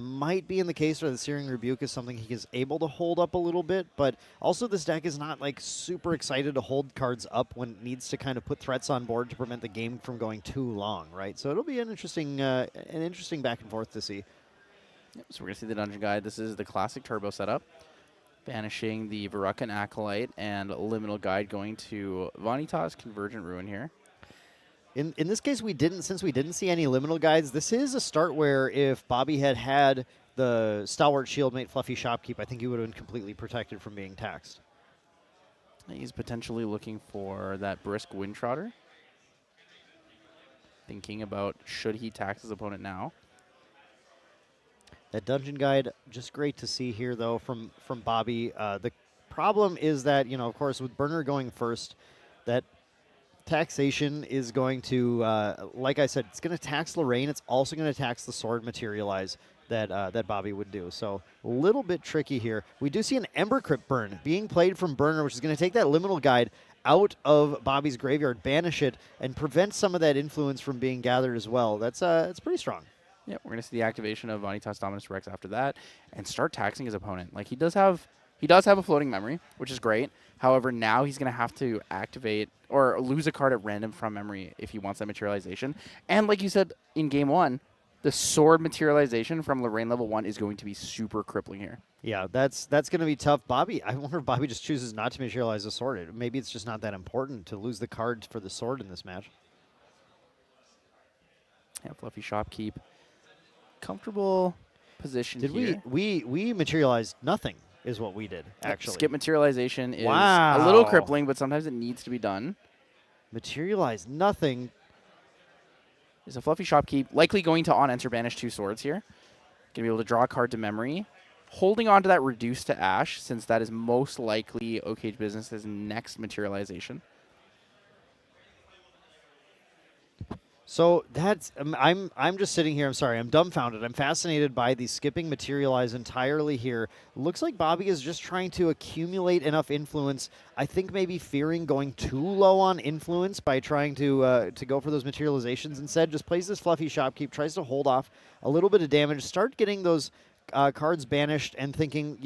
might be in the case where the Searing Rebuke is something he is able to hold up a little bit, but also this deck is not like super excited to hold cards up when it needs to kind of put threats on board to prevent the game from going too long, right? So it'll be an interesting back and forth to see. Yep, so we're going to see the Dungeon Guide. This is the classic turbo setup. Banishing the Varukan Acolyte and Liminal Guide going to Vanitas Convergent Ruin here. In this case, since we didn't see any liminal guides, this is a start where if Bobby had the Stalwart Shieldmate Fluffy Shopkeep, I think he would have been completely protected from being taxed. He's potentially looking for that Brisk Windtrotter. Thinking about should he tax his opponent now. That Dungeon Guide, just great to see here, though, from Bobby. The problem is that, of course, with Burner going first, that taxation is going to, like I said, it's going to tax Lorraine. It's also going to tax the Sword Materialize that Bobby would do. So a little bit tricky here. We do see an Ember Crypt burn being played from Burner, which is going to take that Liminal Guide out of Bobby's graveyard, banish it, and prevent some of that influence from being gathered as well. That's pretty strong. Yeah, we're going to see the activation of Vanitas Dominus Rex after that and start taxing his opponent. Like, he does have a floating memory, which is great. However, now he's going to have to activate or lose a card at random from memory if he wants that materialization. And like you said in game 1, the Sword Materialization from Lorraine level 1 is going to be super crippling here. Yeah, that's going to be tough. Bobby, I wonder if Bobby just chooses not to materialize the Sword. Maybe it's just not that important to lose the card for the Sword in this match. Yeah, Fluffy Shopkeep. Comfortable position Did here. we materialized nothing is what we did, actually. Skip materialization is Wow. a little crippling, but sometimes it needs to be done. Materialize nothing. There's a Fluffy Shopkeep, likely going to on-enter banish 2 swords here. Going to be able to draw a card to memory. Holding on to that Reduce to Ash, since that is most likely OKage Business's next materialization. So that's I'm just sitting here. I'm sorry. I'm dumbfounded. I'm fascinated by the skipping materialize entirely here. Looks like Bobby is just trying to accumulate enough influence. I think maybe fearing going too low on influence by trying to go for those materializations instead. Just plays this Fluffy Shopkeep, tries to hold off a little bit of damage, start getting those cards banished, and thinking,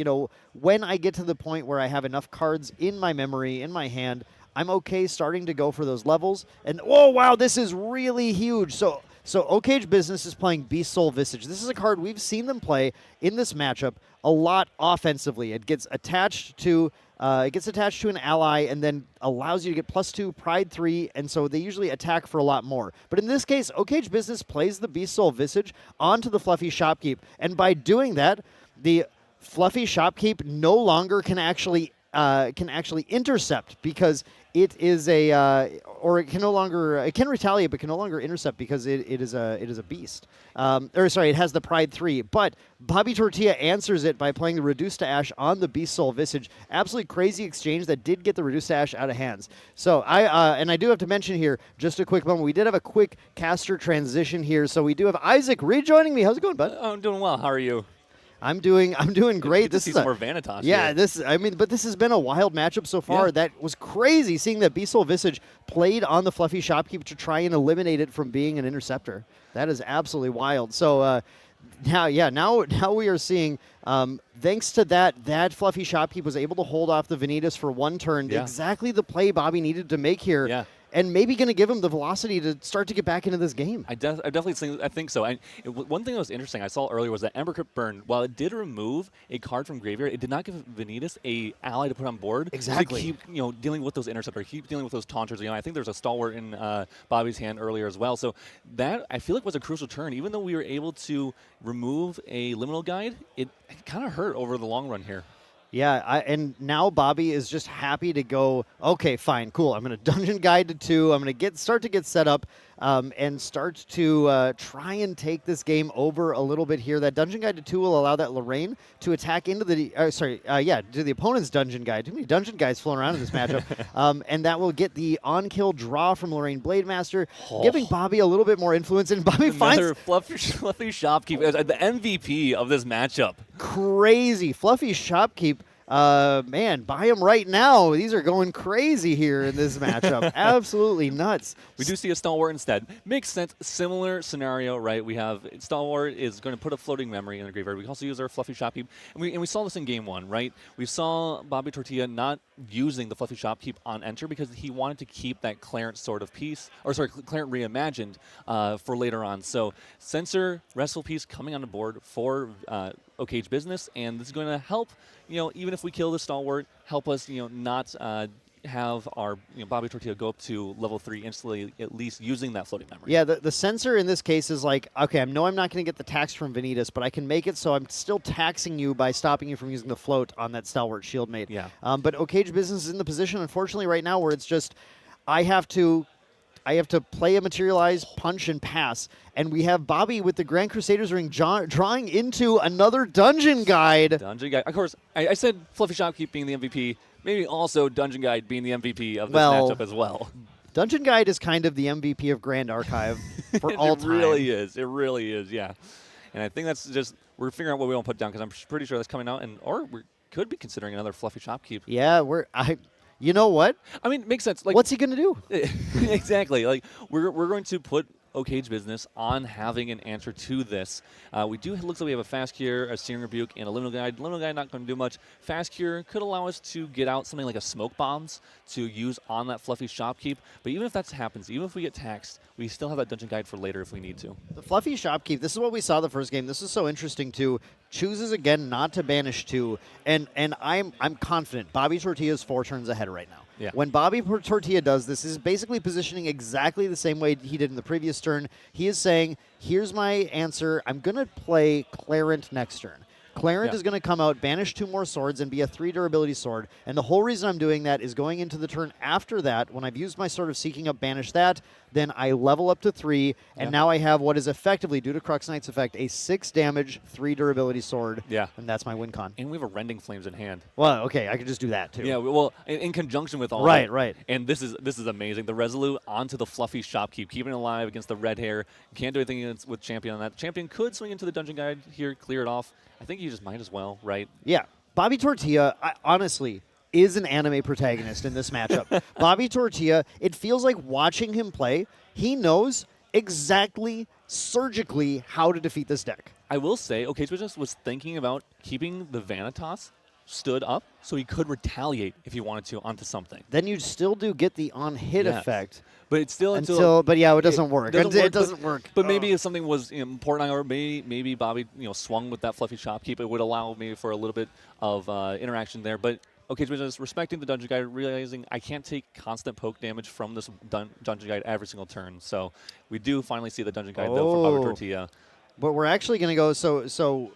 when I get to the point where I have enough cards in my memory, in my hand, I'm okay starting to go for those levels. And, oh, wow, this is really huge. So OKage Business is playing Beast Soul Visage. This is a card we've seen them play in this matchup a lot offensively. It gets attached to an ally and then allows you to get +2, Pride 3, and so they usually attack for a lot more. But in this case, OKage Business plays the Beast Soul Visage onto the Fluffy Shopkeep. And by doing that, the Fluffy Shopkeep no longer can actually actually intercept because it is or it can no longer it can retaliate but can no longer intercept because it is a beast. It has the Pride 3, but Bobby Tortilla answers it by playing the Reduce to Ash on the Beast Soul Visage. Absolutely crazy exchange that did get the Reduce to Ash out of hands. So I do have to mention here just a quick moment. We did have a quick caster transition here, so we do have Isaac rejoining me. How's it going, bud? I'm doing well. How are you? I'm doing great. Good to see some more Venitas. Yeah, here. But this has been a wild matchup so far. Yeah. That was crazy seeing that Beast Soul Visage played on the Fluffy Shopkeep to try and eliminate it from being an interceptor. That is absolutely wild. So now we are seeing, thanks to that Fluffy Shopkeep was able to hold off the Venitas for one turn. Yeah. Exactly the play Bobby needed to make here. Yeah. And maybe going to give him the velocity to start to get back into this game. I definitely think so. And one thing that was interesting I saw earlier was that Ember Crypt Burn, while it did remove a card from graveyard, it did not give Venitas a ally to put on board. Exactly. To keep dealing with those interceptors, keep dealing with those taunters. I think there's a stalwart in Bobby's hand earlier as well. So that I feel like was a crucial turn. Even though we were able to remove a liminal guide, it kind of hurt over the long run here. Yeah, and now Bobby is just happy to go, okay, fine, cool. I'm going to Dungeon Guide to 2. I'm going to start to get set up and start to try and take this game over a little bit here. That Dungeon Guide to 2 will allow that Lorraine to attack into to the opponent's Dungeon Guide. Too many Dungeon Guides floating around in this matchup. And that will get the on-kill draw from Lorraine Blademaster, giving Bobby a little bit more influence. And Bobby Another finds... fluffy shopkeep, the MVP of this matchup. Crazy. Fluffy Shopkeep. Man, buy them right now. These are going crazy here in this matchup. Absolutely nuts. We do see a Stalwart instead. Makes sense. Similar scenario, right? We have Stalwart is going to put a floating memory in the graveyard. We can also use our Fluffy Shopkeep. And we saw this in game 1, right? We saw Bobby Tortilla not using the Fluffy Shopkeep on enter because he wanted to keep that Clarence Sword of Peace, Clarence Reimagined for later on. So Censor, Restful Peace coming on the board for O'Cage Business, and this is going to help, even if we kill the Stalwart, help us, not have our Bobby Tortilla go up to level 3 instantly, at least using that floating memory. Yeah, the Censor in this case is like, okay, I know I'm not going to get the tax from Venitas, but I can make it so I'm still taxing you by stopping you from using the float on that Stalwart Shieldmate. Yeah. But O'Cage Business is in the position, unfortunately, right now where it's just, I have to play a Materialize, punch, and pass. And we have Bobby with the Grand Crusaders Ring drawing into another Dungeon Guide. Dungeon Guide. Of course, I said Fluffy Shopkeep being the MVP. Maybe also Dungeon Guide being the MVP of this matchup as well. Dungeon Guide is kind of the MVP of Grand Archive for all time. It really is. It really is, yeah. And I think that's just, we're figuring out what we want to put down because I'm pretty sure that's coming out. Or we could be considering another Fluffy Shopkeep. Yeah, you know what? I mean, it makes sense. What's he going to do? Exactly. Like we're going to put O'Cage Business on having an answer to this. We do, it looks like we have a Fast Cure, a Searing Rebuke, and a Liminal Guide. Liminal Guide not going to do much. Fast Cure could allow us to get out something like a Smoke Bombs to use on that Fluffy Shopkeep. But even if that happens, even if we get taxed, we still have that Dungeon Guide for later if we need to. The Fluffy Shopkeep, this is what we saw the first game. This is so interesting too. Chooses again not to banish 2, and I'm confident Bobby Tortilla is 4 turns ahead right now. Yeah. When Bobby Tortilla does this, is basically positioning exactly the same way he did in the previous turn. He is saying, here's my answer. I'm going to play Clarent next turn. Clarent is going to come out, banish 2 more swords, and be a 3 durability sword. And the whole reason I'm doing that is going into the turn after that, when I've used my Sword of Seeking Up, banish that, then I level up to 3, and now I have what is effectively, due to Crux Knight's effect, a 6 damage, 3 durability sword. Yeah. And that's my win con. And we have a Rending Flames in hand. Well, okay, I could just do that too. Yeah, well, in conjunction with all Right, that. right. And this is amazing. The Resolute onto the Fluffy Shopkeep, keeping it alive against the red hair. You can't do anything with Champion on that. Champion could swing into the Dungeon Guide here, clear it off. I think you just might as well, right? Yeah. Bobby Tortilla, honestly, is an anime protagonist in this matchup. Bobby Tortilla, it feels like watching him play, he knows exactly, surgically, how to defeat this deck. I will say, O'Cage Business was thinking about keeping the Vanitas stood up so he could retaliate if he wanted to onto something. Then you still do get the on-hit effect. But it's still but yeah, it doesn't work. It doesn't work. But maybe if something was important, or maybe Bobby swung with that Fluffy Shopkeep, it would allow maybe for a little bit of interaction there. But O'Cage Business respecting the Dungeon Guide, realizing I can't take constant poke damage from this Dungeon Guide every single turn. So we do finally see the Dungeon Guide though from Bobby Tortilla. But we're actually going to go. So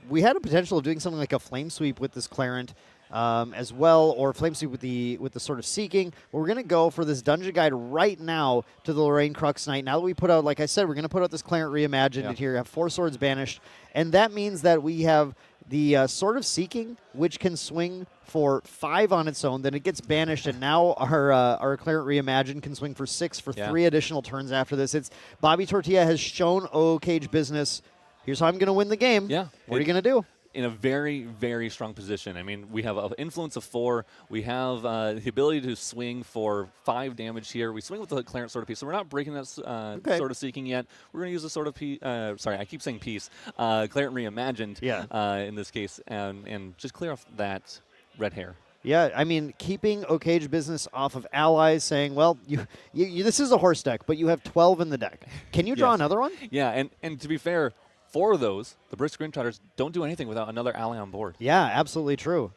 we had a potential of doing something like a Flame Sweep with this Clarent. as well, or Flamesweep with the Sword of Seeking. But we're going to go for this dungeon guide right now to the Lorraine Crux Knight. Now that we put out, like I said, we're going to put out this Clarent Reimagined here. Have 4 swords banished, and that means that we have the Sword of Seeking, which can swing for 5 on its own. Then it gets banished, and now our Clarent Reimagined can swing for 6 for 3 additional turns after this. It's Bobby Tortilla has shown Cage Business, here's how I'm going to win the game. Yeah. What are you going to do? In a very, very strong position. I mean, we have an influence of 4. We have the ability to swing for 5 damage here. We swing with the Clarent Sword of Peace, so we're not breaking that Sword of Seeking yet. We're going to use the Sword of Peace. Sorry, I keep saying Peace. Clarent Reimagined in this case, and just clear off that red hair. Yeah, I mean, keeping Cage Business off of allies, saying, well, you this is a horse deck, but you have 12 in the deck. Can you draw another one? Yeah, and to be fair, 4 of those, the Brisk Screen Trotters, don't do anything without another ally on board. Yeah, absolutely true.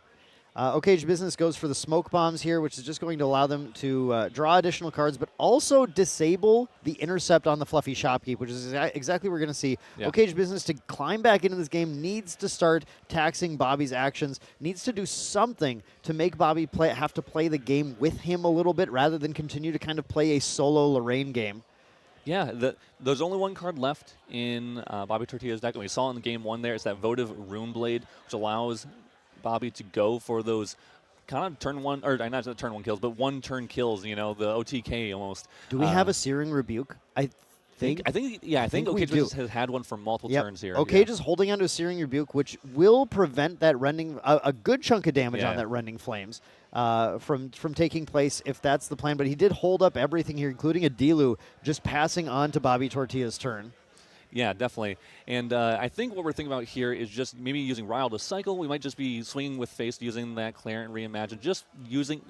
Cage Business goes for the Smoke Bombs here, which is just going to allow them to draw additional cards, but also disable the Intercept on the Fluffy Shopkeep, which is exactly what we're going to see. Cage Business, to climb back into this game, needs to start taxing Bobby's actions, needs to do something to make Bobby have to play the game with him a little bit rather than continue to kind of play a solo Lorraine game. Yeah, there's only 1 card left in Bobby Tortilla's deck, and we saw in game 1 there. It's that Votive Rune Blade, which allows Bobby to go for those kind of turn 1, or not turn 1 kills, but 1 turn kills, the OTK almost. Do we have a Searing Rebuke? I think Cage Business has had one for multiple turns here. Cage is holding onto a Searing Rebuke, which will prevent that rending, a good chunk of damage on that Rending Flames from taking place if that's the plan. But he did hold up everything here, including a Dilu, just passing on to Bobby Tortilla's turn. Yeah, definitely. And I think what we're thinking about here is just maybe using Rile to cycle. We might just be swinging with face using that Clarent Reimagined. Just using...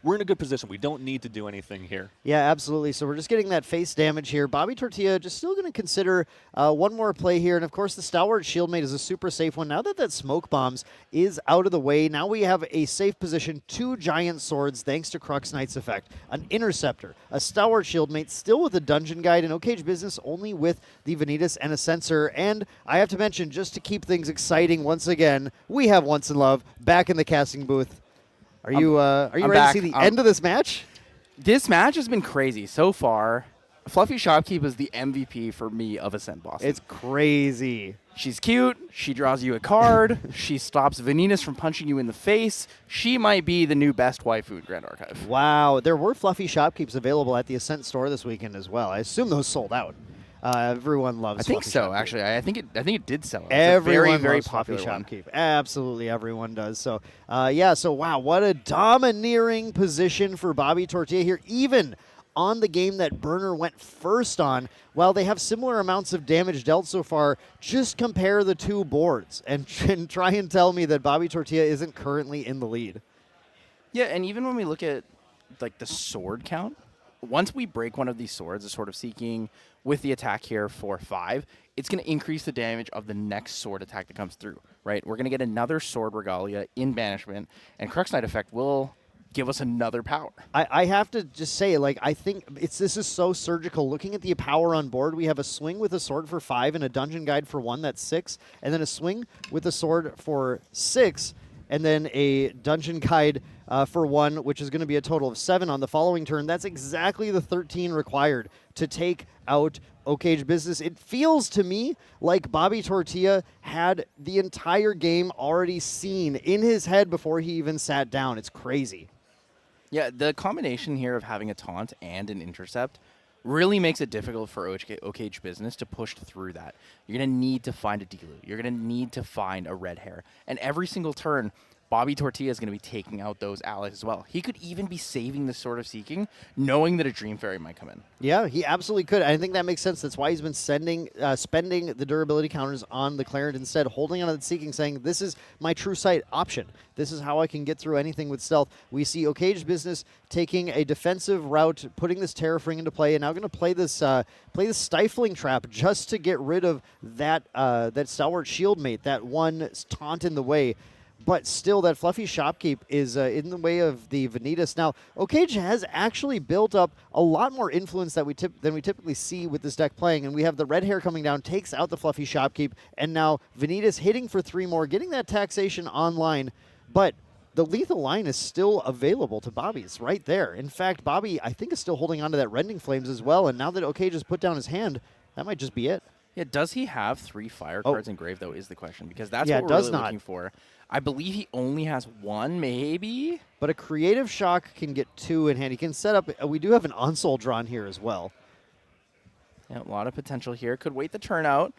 We're in a good position. We don't need to do anything here. Yeah, absolutely. So we're just getting that face damage here. Bobby Tortilla just still going to consider one more play here. And, of course, the Stalwart Shieldmate is a super safe one. Now that Smoke Bombs is out of the way, now we have a safe position. 2 Giant Swords, thanks to Crux Knight's effect. An Interceptor, a Stalwart Shieldmate, still with a Dungeon Guide, and Cage Business only with the Venitas and a Sensor. And I have to mention, just to keep things exciting once again, we have Once in Love back in the casting booth. Are you ready back. to see the end of this match? This match has been crazy so far. Fluffy Shopkeep is the MVP for me of Ascent Boston. It's crazy. She's cute. She draws you a card. She stops Venitas from punching you in the face. She might be the new best waifu in Grand Archive. Wow. There were Fluffy Shopkeeps available at the Ascent store this weekend as well. I assume those sold out. Everyone loves. I think Fluffy so. Shopkeep. Actually, I think it did sell. Everyone very loves popular Fluffy Shopkeep. Absolutely, everyone does. So, So wow, what a domineering position for Bobby Tortilla here, even on the game that Burner went first on. While they have similar amounts of damage dealt so far, just compare the 2 boards and try and tell me that Bobby Tortilla isn't currently in the lead. Yeah, and even when we look at like the sword count, once we break one of these swords, the Sword of Seeking, with the attack here for 5, it's going to increase the damage of the next sword attack that comes through, right? We're going to get another Sword Regalia in Banishment, and Crux Knight effect will give us another power. I have to just say, I think this is so surgical. Looking at the power on board, we have a swing with a sword for 5 and a Dungeon Guide for 1, that's 6, and then a swing with a sword for 6, and then a Dungeon Guide for 1, which is going to be a total of 7 on the following turn. That's exactly the 13 required to take out Cage Business. It feels to me like Bobby Tortilla had the entire game already seen in his head before he even sat down. It's crazy. Yeah, the combination here of having a taunt and an intercept really makes it difficult for Cage Business to push through that. You're going to need to find a Dilu. You're going to need to find a red hair. And every single turn, Bobby Tortilla is going to be taking out those allies as well. He could even be saving the Sword of Seeking, knowing that a Dream Fairy might come in. Yeah, he absolutely could. I think that makes sense. That's why he's been spending the durability counters on the Clarent instead, holding on to the Seeking, saying, this is my true sight option. This is how I can get through anything with stealth. We see Cage Business taking a defensive route, putting this Terrafring into play, and now going to play this Stifling Trap just to get rid of that Stalwart Shieldmate, that one taunt in the way. But still, that Fluffy Shopkeep is in the way of the Venitas. Now, Cage has actually built up a lot more influence than we typically see with this deck playing. And we have the red hair coming down, takes out the Fluffy Shopkeep. And now Venitas hitting for 3 more, getting that taxation online. But the lethal line is still available to Bobby. It's right there. In fact, Bobby, I think, is still holding on to that Rending Flames as well, and now that OK just put down his hand, that might just be it. Yeah, does he have 3 fire cards engraved, though, is the question, because that's Yeah, what it we're does really not. looking for. I believe he only has 1, maybe? But a Creative Shock can get 2 in hand. He can set up, we do have an Onsol drawn here as well. Yeah, a lot of potential here. Could wait the turn out.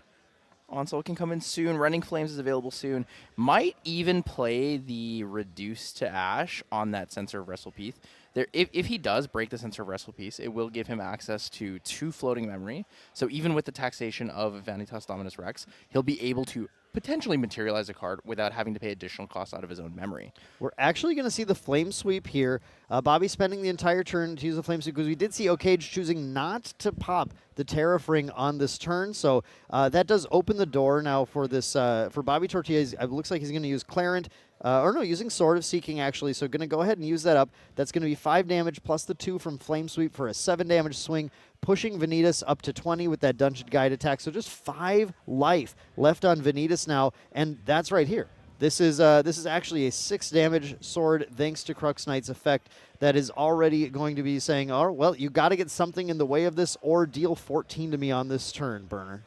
Onsol can come in soon. Rending Flames is available soon. Might even play the Reduce to Ash on that Sensor of Wrestle Piece. If he does break the Sensor of Wrestle Piece, it will give him access to 2 floating memory. So even with the taxation of Vanitas Dominus Rex, he'll be able to potentially materialize a card without having to pay additional costs out of his own memory. We're actually going to see the Flame Sweep here. Bobby spending the entire turn to use the Flame Sweep because we did see Okage choosing not to pop the Tariff Ring on this turn. So that does open the door now for this for Bobby Tortilla. It looks like he's going to use Clarent. Using Sword of Seeking, actually. So going to go ahead and use that up. That's going to be 5 damage plus the 2 from Flame Sweep for a 7 damage swing, pushing Venitas up to 20 with that Dungeon Guide attack. So just 5 life left on Venitas now, and that's right here. This is actually a 6 damage sword thanks to Crux Knight's effect that is already going to be saying, oh, well, you got to get something in the way of this or deal 14 to me on this turn, Burner.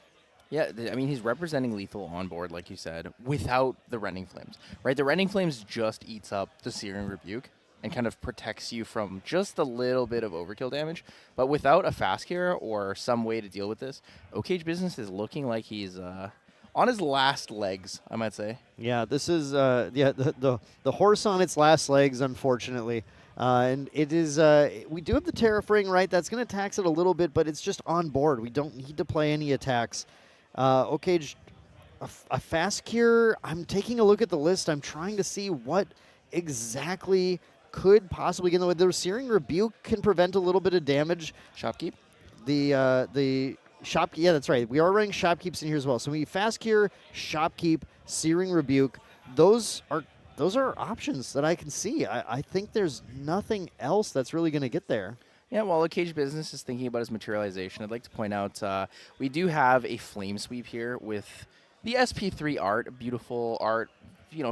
Yeah, I mean, he's representing lethal on board, like you said, without the Rending Flames, right? The Rending Flames just eats up the Searing Rebuke and kind of protects you from just a little bit of overkill damage. But without a fast cure or some way to deal with this, Okage Business is looking like he's on his last legs, I might say. Yeah, this is the horse on its last legs, unfortunately. And it is, we do have the Tariff Ring, right? That's going to tax it a little bit, but it's just on board. We don't need to play any attacks. Okage, a fast cure. I'm taking a look at the list. I'm trying to see what exactly could possibly get in the way. The Searing Rebuke can prevent a little bit of damage. Shopkeep? The Shop, yeah, that's right. We are running Shopkeeps in here as well. So we Fast Cure, Shopkeep, Searing Rebuke. Those are options that I can see. I think there's nothing else that's really going to get there. Yeah, while Okage Business is thinking about his materialization, I'd like to point out we do have a Flame Sweep here with the SP3 art, beautiful art,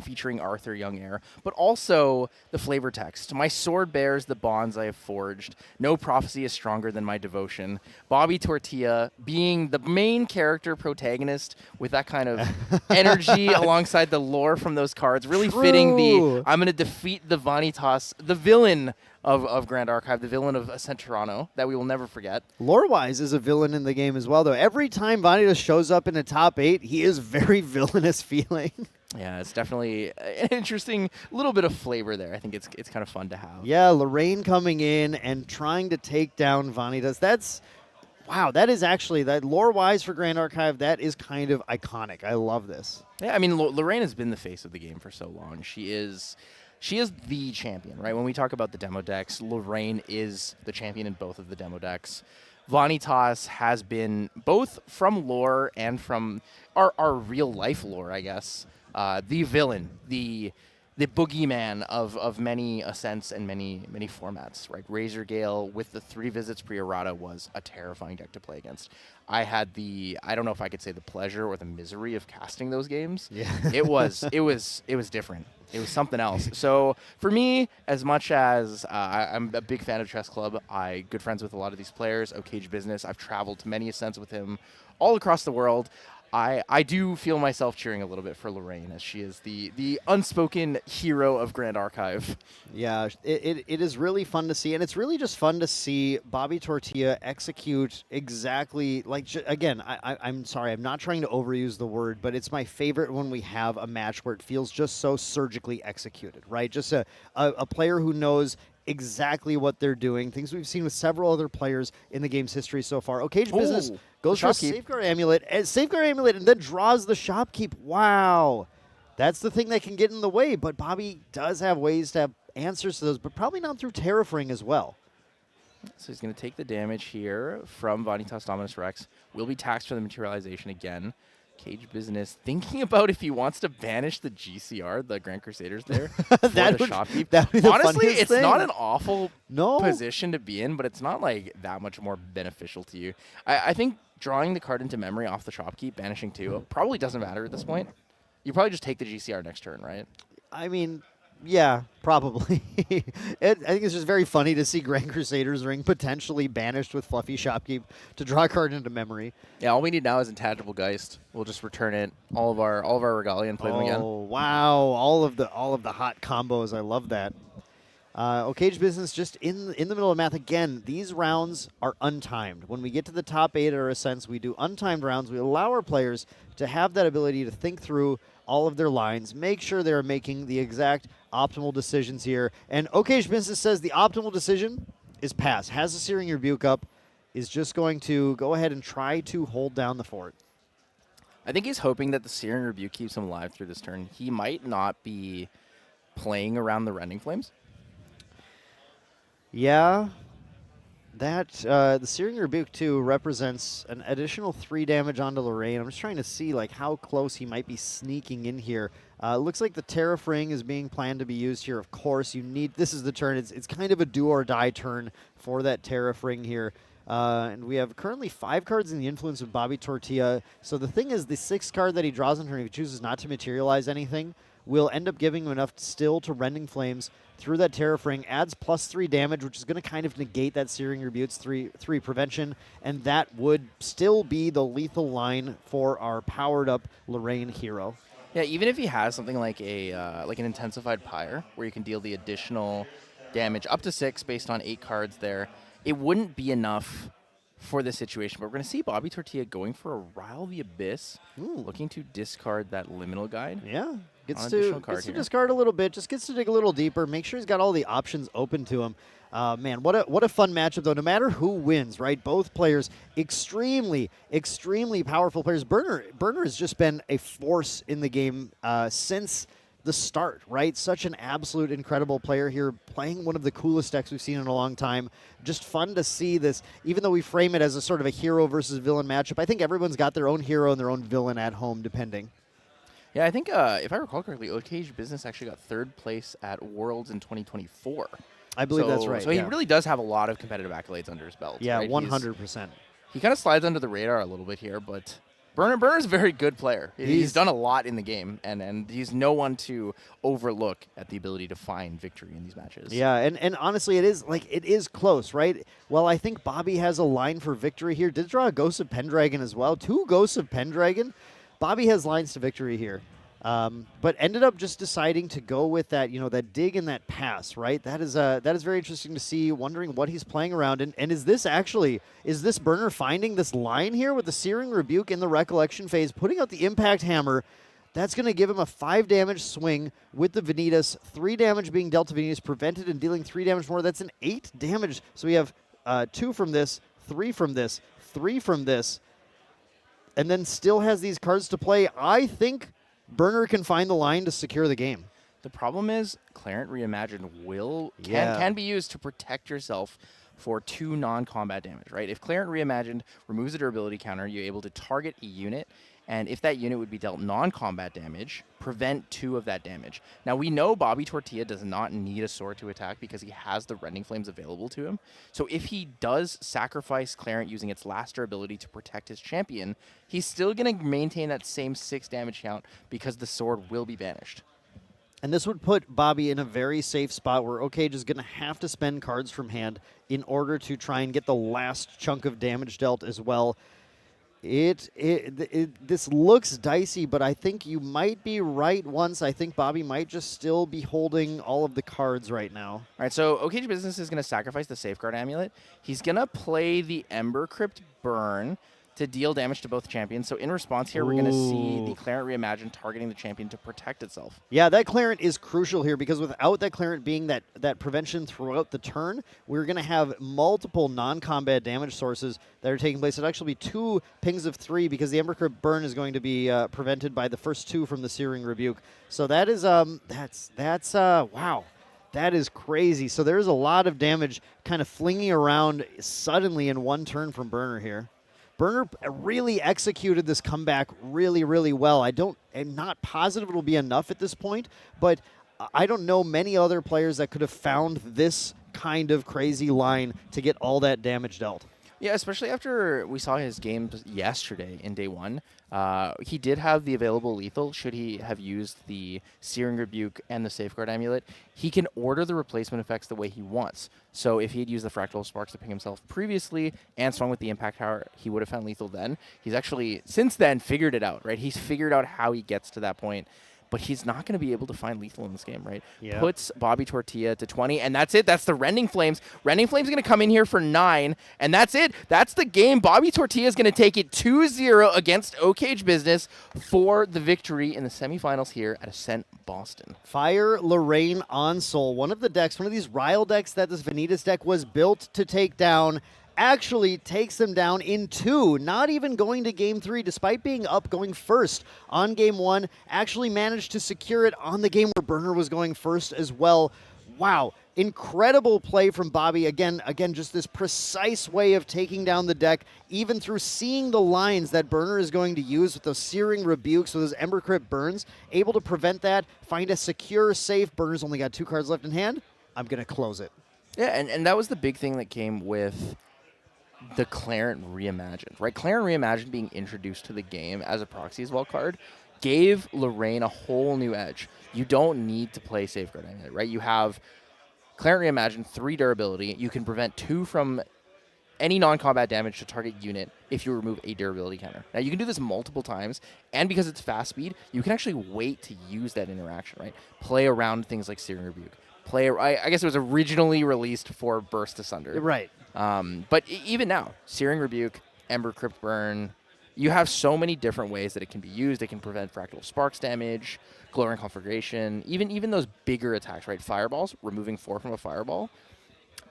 featuring Arthur Young Heir, but also the flavor text. My sword bears the bonds I have forged. No prophecy is stronger than my devotion. Bobby Tortilla being the main character protagonist with that kind of energy alongside the lore from those cards, really fitting the I'm going to defeat the Vanitas, the villain of Grand Archive, the villain of Ascent Toronto, that we will never forget. Lore-wise is a villain in the game as well, though. Every time Vanitas shows up in the top 8, he is very villainous feeling. Yeah, it's definitely an interesting little bit of flavor there. I think it's kind of fun to have. Yeah, Lorraine coming in and trying to take down Vanitas. Wow, that is actually, that lore-wise for Grand Archive, that is kind of iconic. I love this. Yeah, I mean, Lorraine has been the face of the game for so long. She is the champion, right? When we talk about the demo decks, Lorraine is the champion in both of the demo decks. Vanitas has been, both from lore and from our real-life lore, I guess, the villain, the boogeyman of many Ascents and many formats, right? Razor Gale with the 3 visits pre-errata was a terrifying deck to play against. I had I don't know if I could say the pleasure or the misery of casting those games. Yeah. It was different. It was something else. So for me, as much as I'm a big fan of Chess Club, I good friends with a lot of these players. Okage Business, I've traveled to many Ascents with him all across the world. I do feel myself cheering a little bit for Lorraine, as she is the unspoken hero of Grand Archive. Yeah, it is really fun to see, and it's really just fun to see Bobby Tortilla execute exactly like, again, I'm sorry, I'm not trying to overuse the word, but it's my favorite when we have a match where it feels just so surgically executed, right? Just a player who knows exactly what they're doing, things we've seen with several other players in the game's history so far. Okage Business goes for Safeguard Amulet, and then draws the Shopkeep. Wow. That's the thing that can get in the way, but Bobby does have ways to have answers to those, but probably not through Tariff Ring as well. So he's going to take the damage here from Vanitas Dominus Rex. Will be taxed for the materialization again. Cage Business thinking about if he wants to banish the GCR, the Grand Crusaders there, that the Shopkeep. the Honestly, it's thing. not an awful position to be in, but it's not like that much more beneficial to you. I think drawing the card into memory off the Shopkeep, banishing 2, probably doesn't matter at this point. You probably just take the GCR next turn, right? I mean, Yeah, probably. I think it's just very funny to see Grand Crusader's Ring potentially banished with Fluffy Shopkeep to draw a card into memory. Yeah, all we need now is Intangible Geist. We'll just return it, all of our Regalia, and play them again. Oh wow! All of the hot combos. I love that. Okage Business just in the middle of math again. These rounds are untimed. When we get to the top 8 at our Ascents, we do untimed rounds. We allow our players to have that ability to think through all of their lines, make sure they're making the exact optimal decisions here. And Okage Business says the optimal decision is pass. Has the Searing Rebuke up, is just going to go ahead and try to hold down the fort. I think he's hoping that the Searing Rebuke keeps him alive through this turn. He might not be playing around the Rending Flames. Yeah, that the Searing Rebuke too represents an additional 3 damage onto Lorraine. I'm just trying to see like how close he might be sneaking in here. Looks like the Tariff Ring is being planned to be used here. Of course, you need this is the turn. It's kind of a do or die turn for that Tariff Ring here. And we have currently 5 cards in the influence of Bobby Tortilla. So the thing is, the 6th card that he draws on turn, if he chooses not to materialize anything, will end up giving him enough still to Rending Flames through that Tariff Ring, adds +3 damage, which is going to kind of negate that Searing Rebuke's 3 prevention, and that would still be the lethal line for our powered-up Lorraine hero. Yeah, even if he has something like like an Intensified Pyre, where you can deal the additional damage up to 6 based on 8 cards there, it wouldn't be enough for this situation. But we're going to see Bobby Tortilla going for a Rile the Abyss, looking to discard that Liminal Guide. Yeah, gets to discard a little bit, just gets to dig a little deeper, make sure he's got all the options open to him. Man, what a fun matchup, though. No matter who wins, right? Both players, extremely, extremely powerful players. Burner has just been a force in the game since the start, right? Such an absolute incredible player here, playing one of the coolest decks we've seen in a long time. Just fun to see this, even though we frame it as a sort of a hero versus villain matchup. I think everyone's got their own hero and their own villain at home, depending. Yeah, I think if I recall correctly, Okage Business actually got 3rd place at Worlds in 2024. I believe that's right. So he really does have a lot of competitive accolades under his belt. Yeah, right? 100%. He kind of slides under the radar a little bit here, but Burner's a very good player. He's done a lot in the game, and he's no one to overlook at the ability to find victory in these matches. Yeah, and honestly, it is close, right? Well, I think Bobby has a line for victory here. Did draw a Ghost of Pendragon as well. 2 Ghosts of Pendragon. Bobby has lines to victory here. But ended up just deciding to go with that, that dig and that pass, right? That is very interesting to see, wondering what he's playing around. And is this Burner finding this line here with the Searing Rebuke in the Recollection phase, putting out the Impact Hammer? That's going to give him a 5 damage swing with the Venitas, 3 damage being dealt to Venitas, prevented and dealing 3 damage more. That's an 8 damage. So we have 2 from this, 3 from this, 3 from this, and then still has these cards to play. I think Burner can find the line to secure the game. The problem is Clarent Reimagined can be used to protect yourself for 2 non-combat damage, right? If Clarent Reimagined removes a durability counter, you're able to target a unit, and if that unit would be dealt non-combat damage, prevent 2 of that damage. Now, we know Bobby Tortilla does not need a sword to attack because he has the Rending Flames available to him. So if he does sacrifice Clarent using its last durability to protect his champion, he's still going to maintain that same 6 damage count because the sword will be banished. And this would put Bobby in a very safe spot where Okage is going to have to spend cards from hand in order to try and get the last chunk of damage dealt as well. This looks dicey, but I think you might be right once. I think Bobby might just still be holding all of the cards right now. All right, so Okage Business is going to sacrifice the Safeguard Amulet. He's going to play the Ember Crypt Burn to deal damage to both champions. So in response here, we're going to see the Clarent Reimagined targeting the champion to protect itself. Yeah, that Clarent is crucial here because without that Clarent being that prevention throughout the turn, we're going to have multiple non-combat damage sources that are taking place. It'll actually be 2 pings of 3 because the Ember Crypt Burn is going to be prevented by the first 2 from the Searing Rebuke. So that is wow. That is crazy. So there's a lot of damage kind of flinging around suddenly in one turn from Burner here. Burner really executed this comeback really, really well. I'm not positive it'll be enough at this point, but I don't know many other players that could have found this kind of crazy line to get all that damage dealt. Yeah, especially after we saw his games yesterday in day one. He did have the available lethal. Should he have used the Searing Rebuke and the Safeguard Amulet, he can order the replacement effects the way he wants. So if he had used the Fractal Sparks to ping himself previously and swung with the Impact Tower, he would have found lethal then. He's actually, since then, figured it out, right? He's figured out how he gets to that point. But he's not going to be able to find lethal in this game, right? Yeah. Puts Bobby Tortilla to 20, and that's it. That's the Rending Flames. Rending Flames going to come in here for 9, and that's it. That's the game. Bobby Tortilla is going to take it 2-0 against O-Cage Business for the victory in the semifinals here at Ascent Boston. Fire Lorraine on Soul, one of the decks, one of these Ryle decks that this Venitas deck was built to take down, actually takes them down in 2, not even going to game 3, despite being up going first on game 1, actually managed to secure it on the game where Burner was going first as well. Wow, incredible play from Bobby. Again, just this precise way of taking down the deck, even through seeing the lines that Burner is going to use with those Searing Rebukes, with those Ember Crypt burns, able to prevent that, find a secure, safe. Burner's only got 2 cards left in hand. I'm going to close it. Yeah, and that was the big thing that came with the Clarent Reimagined, right? Clarent Reimagined being introduced to the game as a proxy as well card gave Lorraine a whole new edge. You don't need to play Safeguard Amulet, right? You have Clarent Reimagined, 3 durability. You can prevent 2 from any non-combat damage to target unit if you remove a durability counter. Now, you can do this multiple times, and because it's fast speed, you can actually wait to use that interaction, right? Play around things like Searing Rebuke. I guess it was originally released for Burst Asunder. Right. But even now, Searing Rebuke, Ember Crypt Burn, you have so many different ways that it can be used. It can prevent Fractal Sparks damage, Glowing Conflagration, even those bigger attacks, right? Fireballs, removing 4 from a fireball,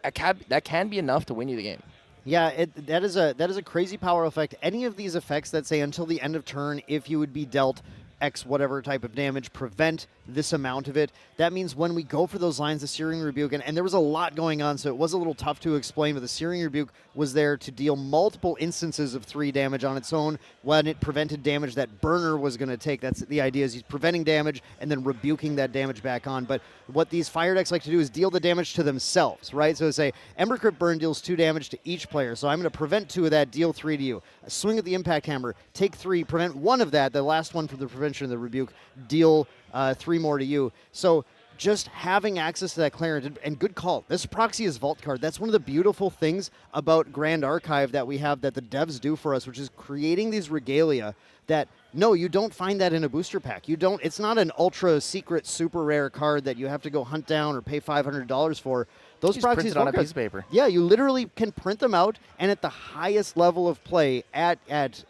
that can be enough to win you the game. Yeah, that is a crazy power effect. Any of these effects that say until the end of turn, if you would be dealt X whatever type of damage, prevent this amount of it. That means when we go for those lines of Searing Rebuke, and there was a lot going on, so it was a little tough to explain, but the Searing Rebuke was there to deal multiple instances of 3 damage on its own when it prevented damage that Burner was going to take. That's the idea, is he's preventing damage and then rebuking that damage back on. But what these fire decks like to do is deal the damage to themselves, right? So say Ember Crypt Burn deals 2 damage to each player, so I'm going to prevent 2 of that, deal 3 to you. A swing at the Impact Hammer, take 3, prevent 1 of that, the last one for the prevention of the rebuke, deal 3 more to you. So just having access to that Clarent, and good call. This Proxy is Vault card. That's one of the beautiful things about Grand Archive that we have, that the devs do for us, which is creating these regalia that, no, you don't find that in a booster pack. You don't. It's not an ultra secret, super rare card that you have to go hunt down or pay $500 for. Those proxies print it on a piece of paper. Yeah, you literally can print them out, and at the highest level of play, at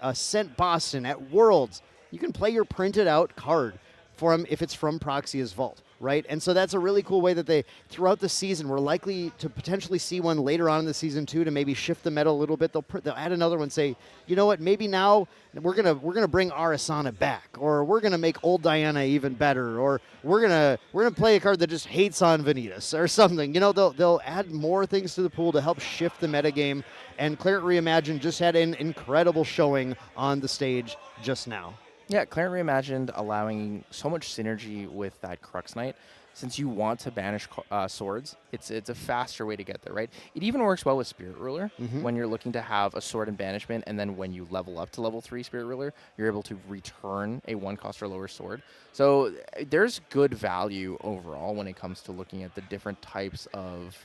Ascent Boston, at Worlds, you can play your printed out card for them if it's from Proxy's Vault, right? And so that's a really cool way that they, throughout the season, we're likely to potentially see one later on in the season too, to maybe shift the meta a little bit. They'll add another one, say, you know what, maybe now we're gonna bring our Asana back, or we're gonna make old Diana even better, or we're gonna play a card that just hates on Venitas or something. You know, they'll add more things to the pool to help shift the meta game. And Clarent Reimagined just had an incredible showing on the stage just now. Yeah, Clarent Reimagined allowing so much synergy with that Crux Knight. Since you want to banish swords, it's a faster way to get there, right? It even works well with Spirit Ruler when you're looking to have a sword and banishment, and then when you level up to level 3 Spirit Ruler, you're able to return a 1-cost or lower sword. So there's good value overall when it comes to looking at the different types of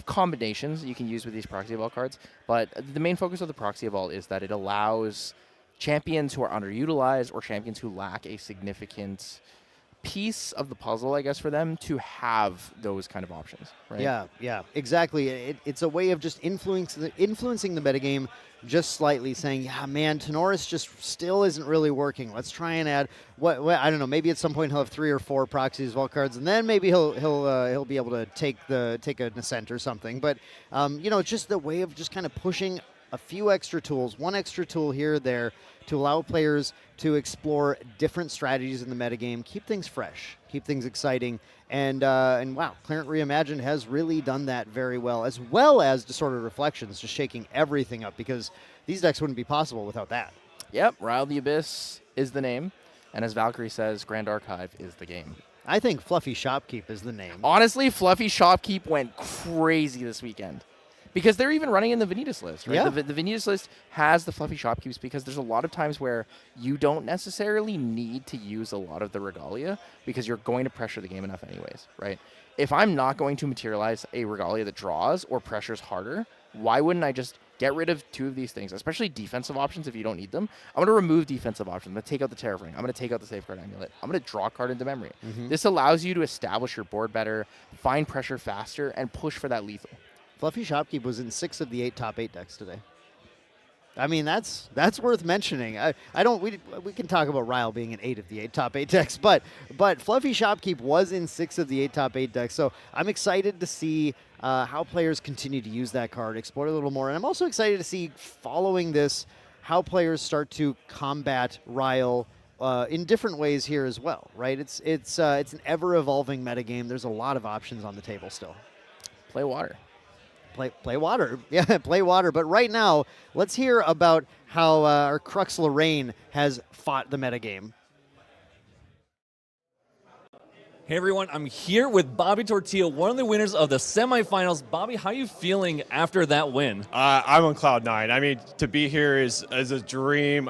combinations you can use with these Proxy Evolve cards. But the main focus of the Proxy Evolve is that it allows champions who are underutilized or champions who lack a significant piece of the puzzle, I guess, for them to have those kind of options, right? Yeah, exactly. It's a way of just influencing the metagame just slightly, saying, yeah, man, Tenoris just still isn't really working. Let's try and add, what I don't know, maybe at some point he'll have 3 or 4 Proxies Vault cards, and then maybe he'll be able to take an Ascent or something. But, it's just the way of just kind of pushing a few extra tools, one extra tool here or there, to allow players to explore different strategies in the metagame, keep things fresh, keep things exciting, and wow, Clarent Reimagined has really done that very well as Disordered Reflections, just shaking everything up, because these decks wouldn't be possible without that. Yep, Ryle the Abyss is the name, and as Valkyrie says, Grand Archive is the game. I think Fluffy Shopkeep is the name. Honestly, Fluffy Shopkeep went crazy this weekend. Because they're even running in the Venitas list, right? Yeah. The Venitas list has the fluffy shopkeepers because there's a lot of times where you don't necessarily need to use a lot of the regalia because you're going to pressure the game enough anyways, right? If I'm not going to materialize a regalia that draws or pressures harder, why wouldn't I just get rid of 2 of these things, especially defensive options if you don't need them? I'm going to remove defensive options. I'm going to take out the Terraforming. I'm going to take out the Safeguard Amulet. I'm going to draw a card into memory. This allows you to establish your board better, find pressure faster, and push for that lethal. Fluffy Shopkeep was in 6 of the 8 top 8 decks today. I mean, that's worth mentioning. We can talk about Ryle being in 8 of the 8 top 8 decks, but Fluffy Shopkeep was in 6 of the 8 top 8 decks. So I'm excited to see how players continue to use that card, explore it a little more, and I'm also excited to see, following this, how players start to combat Ryle in different ways here as well. Right? It's an ever evolving metagame. There's a lot of options on the table still. Play water. Play water. Yeah, play water. But right now, let's hear about how our Crux Lorraine has fought the metagame. Hey everyone, I'm here with Bobby Tortilla, one of the winners of the semifinals. Bobby, how are you feeling after that win? I'm on cloud 9. I mean, to be here is a dream.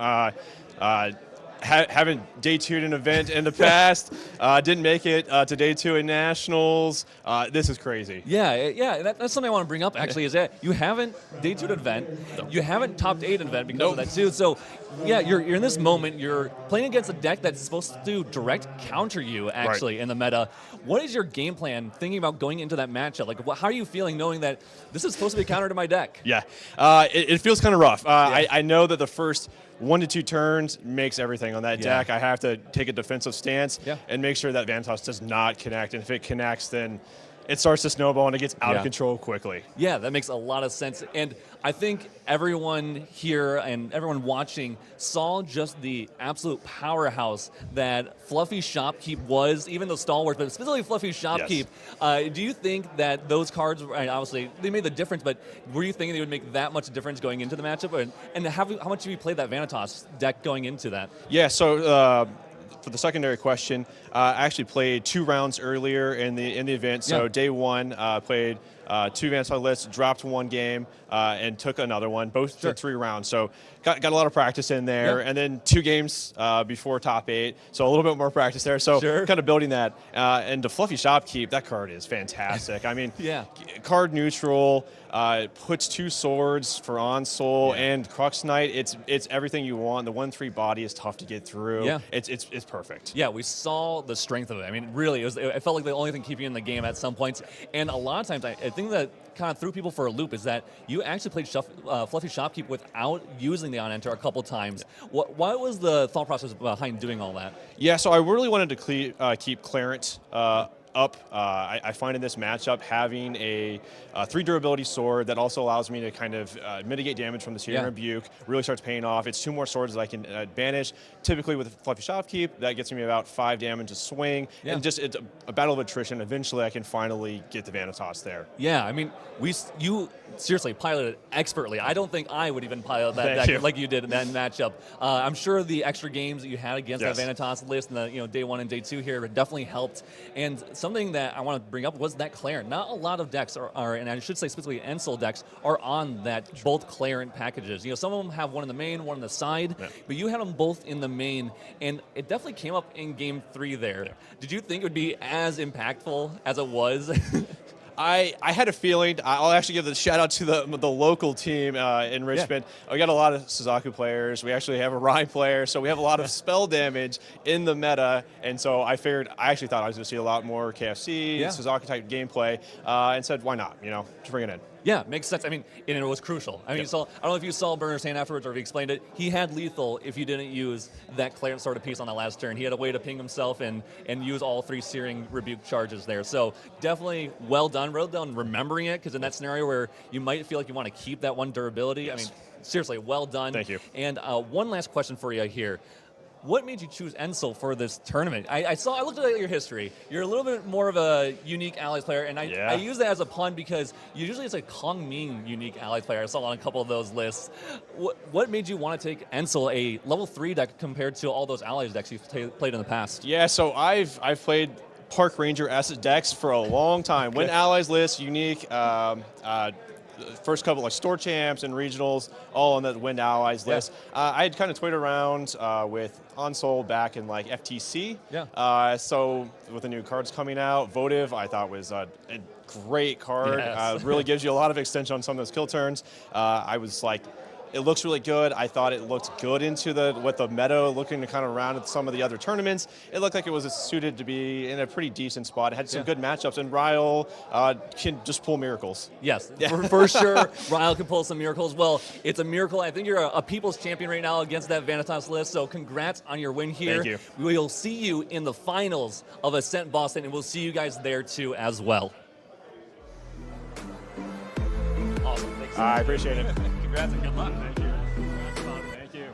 Haven't day 2'd an event in the past. Didn't make it to day 2 in nationals. This is crazy. Yeah. That's something I want to bring up. Actually, is that you haven't day 2'd an event, you haven't topped 8 an event because of that too. So, yeah, you're in this moment. You're playing against a deck that's supposed to direct counter you actually in the meta. What is your game plan thinking about going into that matchup? Like, how are you feeling knowing that this is supposed to be a counter to my deck? Yeah, it feels kind of rough. I know that the first 1 to 2 turns makes everything on that deck. I have to take a defensive stance and make sure that Venitas does not connect. And if it connects, then it starts to snowball and it gets out of control quickly. Yeah, that makes a lot of sense. And I think everyone here and everyone watching saw just the absolute powerhouse that Fluffy Shopkeep was, even though Stalwart, but specifically Fluffy Shopkeep. Yes. Do you think that those cards, obviously, they made the difference, but were you thinking they would make that much difference going into the matchup? And how much have you played that Venitas deck going into that? Yeah, so for the secondary question, I actually played 2 rounds earlier in the event. So day 1, played 2 Vanitas lists, dropped 1 game, and took another one. Both took 3 rounds. So got a lot of practice in there. And then 2 games before top 8. So a little bit more practice there. So kind of building that. And the Fluffy Shopkeep, that card is fantastic. I mean, card neutral, puts 2 swords for on soul and Crux Knight. It's everything you want. The 1/3 body is tough to get through. Yeah. It's perfect. Yeah, we saw the strength of it. I mean, really, it felt like the only thing keeping you in the game at some points. And a lot of times, I think that kind of threw people for a loop is that you actually played Fluffy Shopkeep without using the on-enter a couple times. What was the thought process behind doing all that? Yeah, so I really wanted to keep Clarence up. I find in this matchup having a 3 durability sword that also allows me to kind of mitigate damage from the Searing Rebuke really starts paying off. It's 2 more swords that I can banish. Typically with Fluffy Shopkeep, that gets me about 5 damage a swing. And just it's a battle of attrition. Eventually I can finally get the Vanitas there. Yeah, I mean, you seriously piloted expertly. I don't think I would even pilot that deck like you did in that matchup. I'm sure the extra games that you had against that Vanitas list in the day 1 and day 2 here definitely helped. And something that I want to bring up was that Clarent. Not a lot of decks are, and I should say specifically Ensel decks, are on that both Clarent packages. Some of them have one in the main, one on the side, but you had them both in the main, and it definitely came up in game 3 there. Did you think it would be as impactful as it was? I had a feeling. I'll actually give the shout out to the local team in Richmond. We got a lot of Suzaku players. We actually have a Rhyme player, so we have a lot of spell damage in the meta. And so I actually thought I was going to see a lot more KFC, Suzaku type gameplay, and said, why not? To bring it in. Yeah, makes sense. I mean, and it was crucial. I mean, I don't know if you saw Burner's hand afterwards or if he explained it. He had lethal if you didn't use that Clarence sort of piece on that last turn. He had a way to ping himself and use all 3 Searing Rebuke charges there. So definitely well done remembering it, because in that scenario where you might feel like you want to keep that 1 durability, I mean, seriously, well done. Thank you. And one last question for you here. What made you choose Ensel for this tournament? I looked at your history. You're a little bit more of a unique allies player, and I use that as a pun because usually it's a Kong Ming unique allies player. I saw on a couple of those lists. What made you want to take Ensel, a level 3 deck, compared to all those allies decks you've played in the past? Yeah, so I've played Park Ranger Asset decks for a long time. Win allies list, unique. first couple like store champs and regionals, all on the Wind Allies list. I had kind of toyed around with Onsol back in like FTC. Yeah. So with the new cards coming out, Votive I thought was a great card. Yes. Really gives you a lot of extension on some of those kill turns. I was like, it looks really good. I thought it looked good into with the meta, looking to kind of round at some of the other tournaments. It looked like it was suited to be in a pretty decent spot. It had some good matchups, and Ryle can just pull miracles. Yes, for sure. Ryle can pull some miracles. Well, it's a miracle. I think you're a people's champion right now against that Venitas list, so congrats on your win here. Thank you. We'll see you in the finals of Ascent Boston, and we'll see you guys there too as well. Awesome. Thanks. I appreciate it. Congrats and good luck. Thank you. Congrats, Bob. Thank you.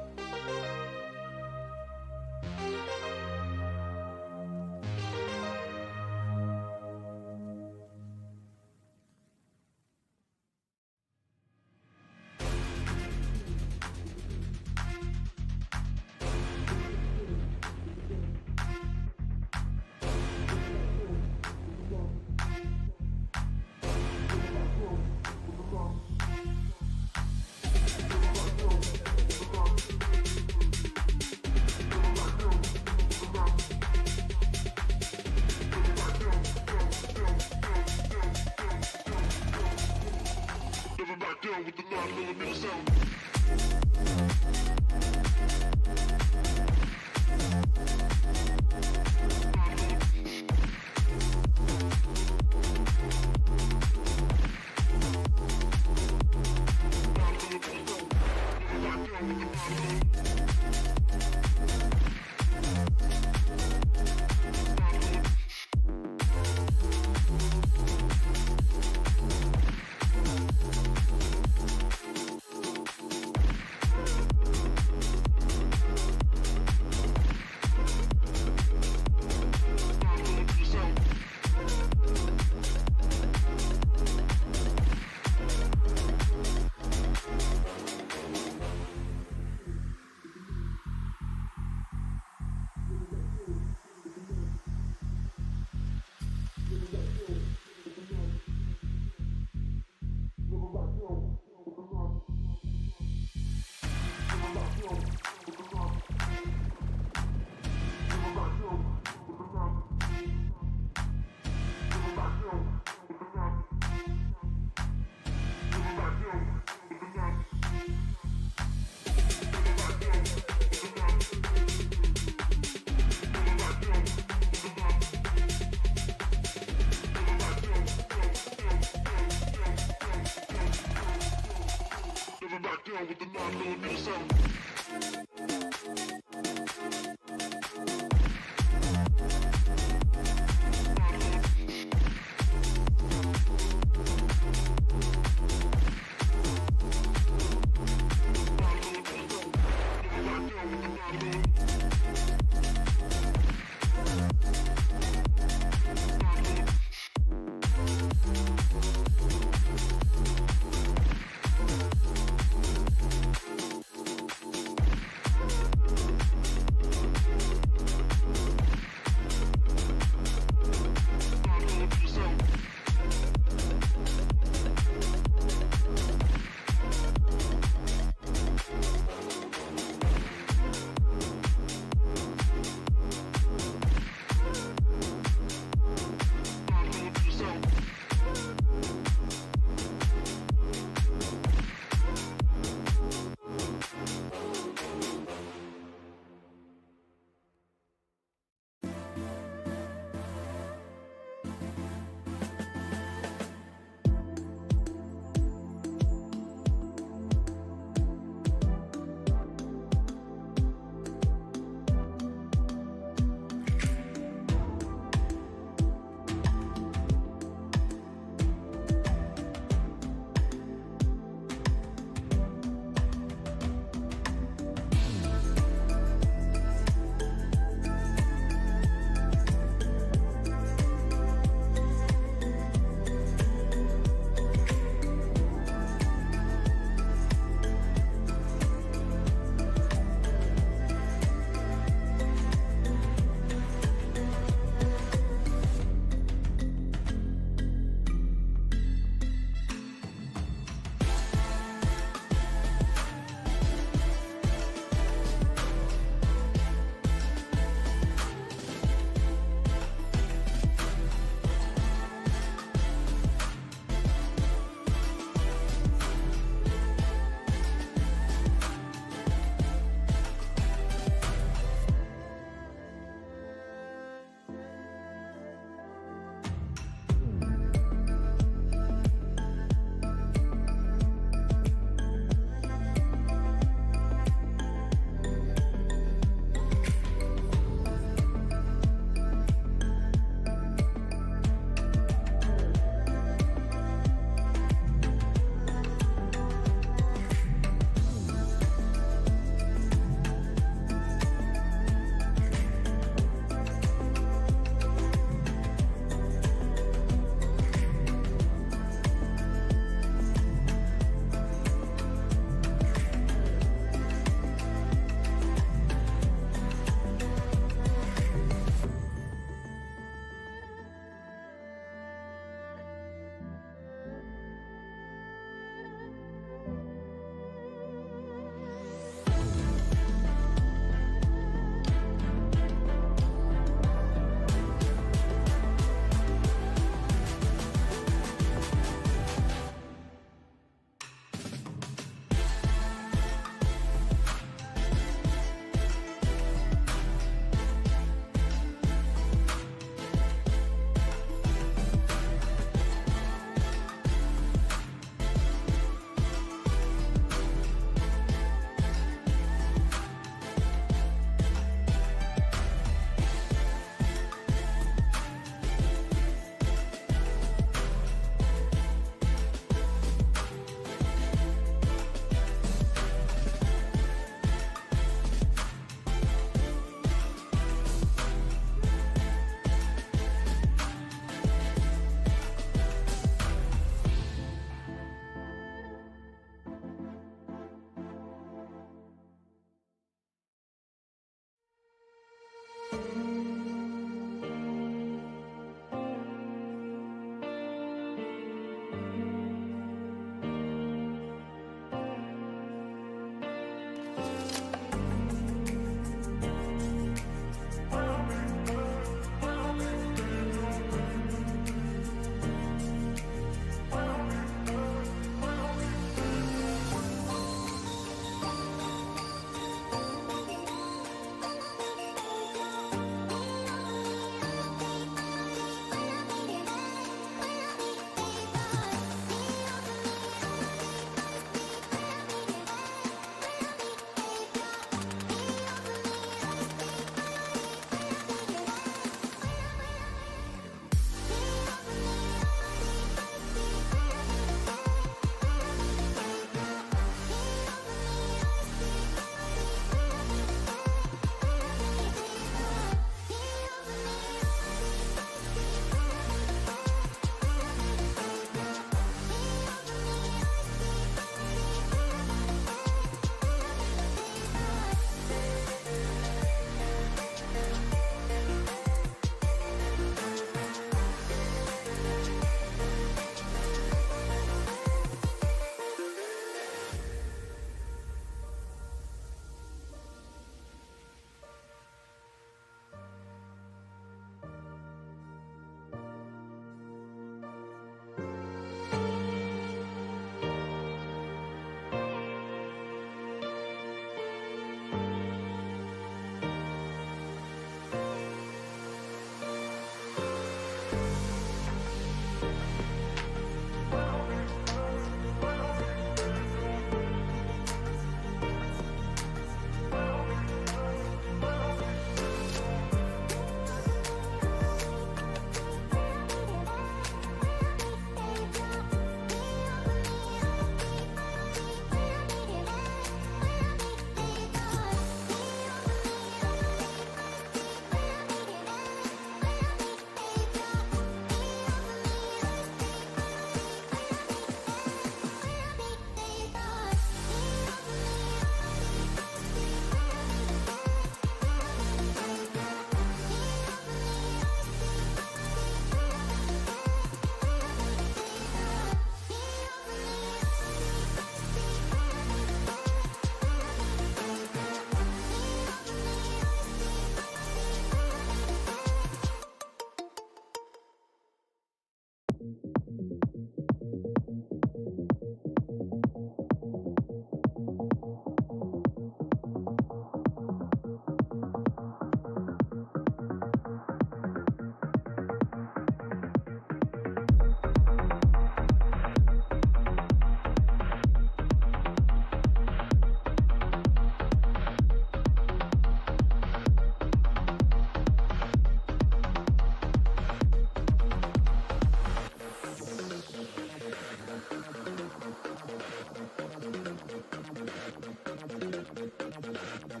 Here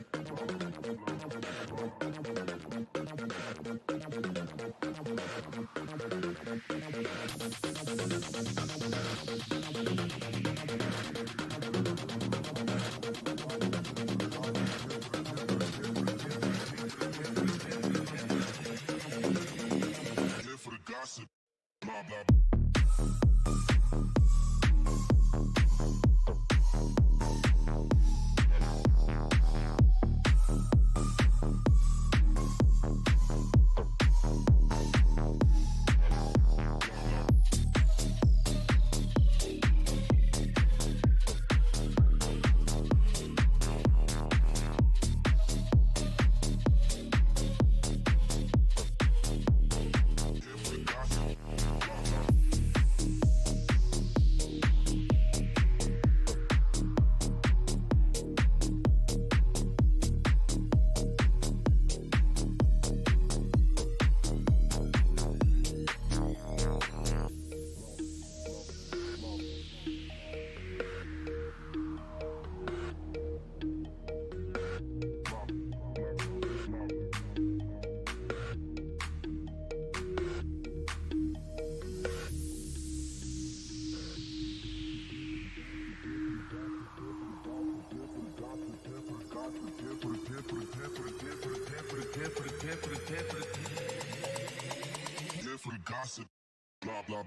for the gossip. Blah, blah. Here for the gossip. Blah, blah.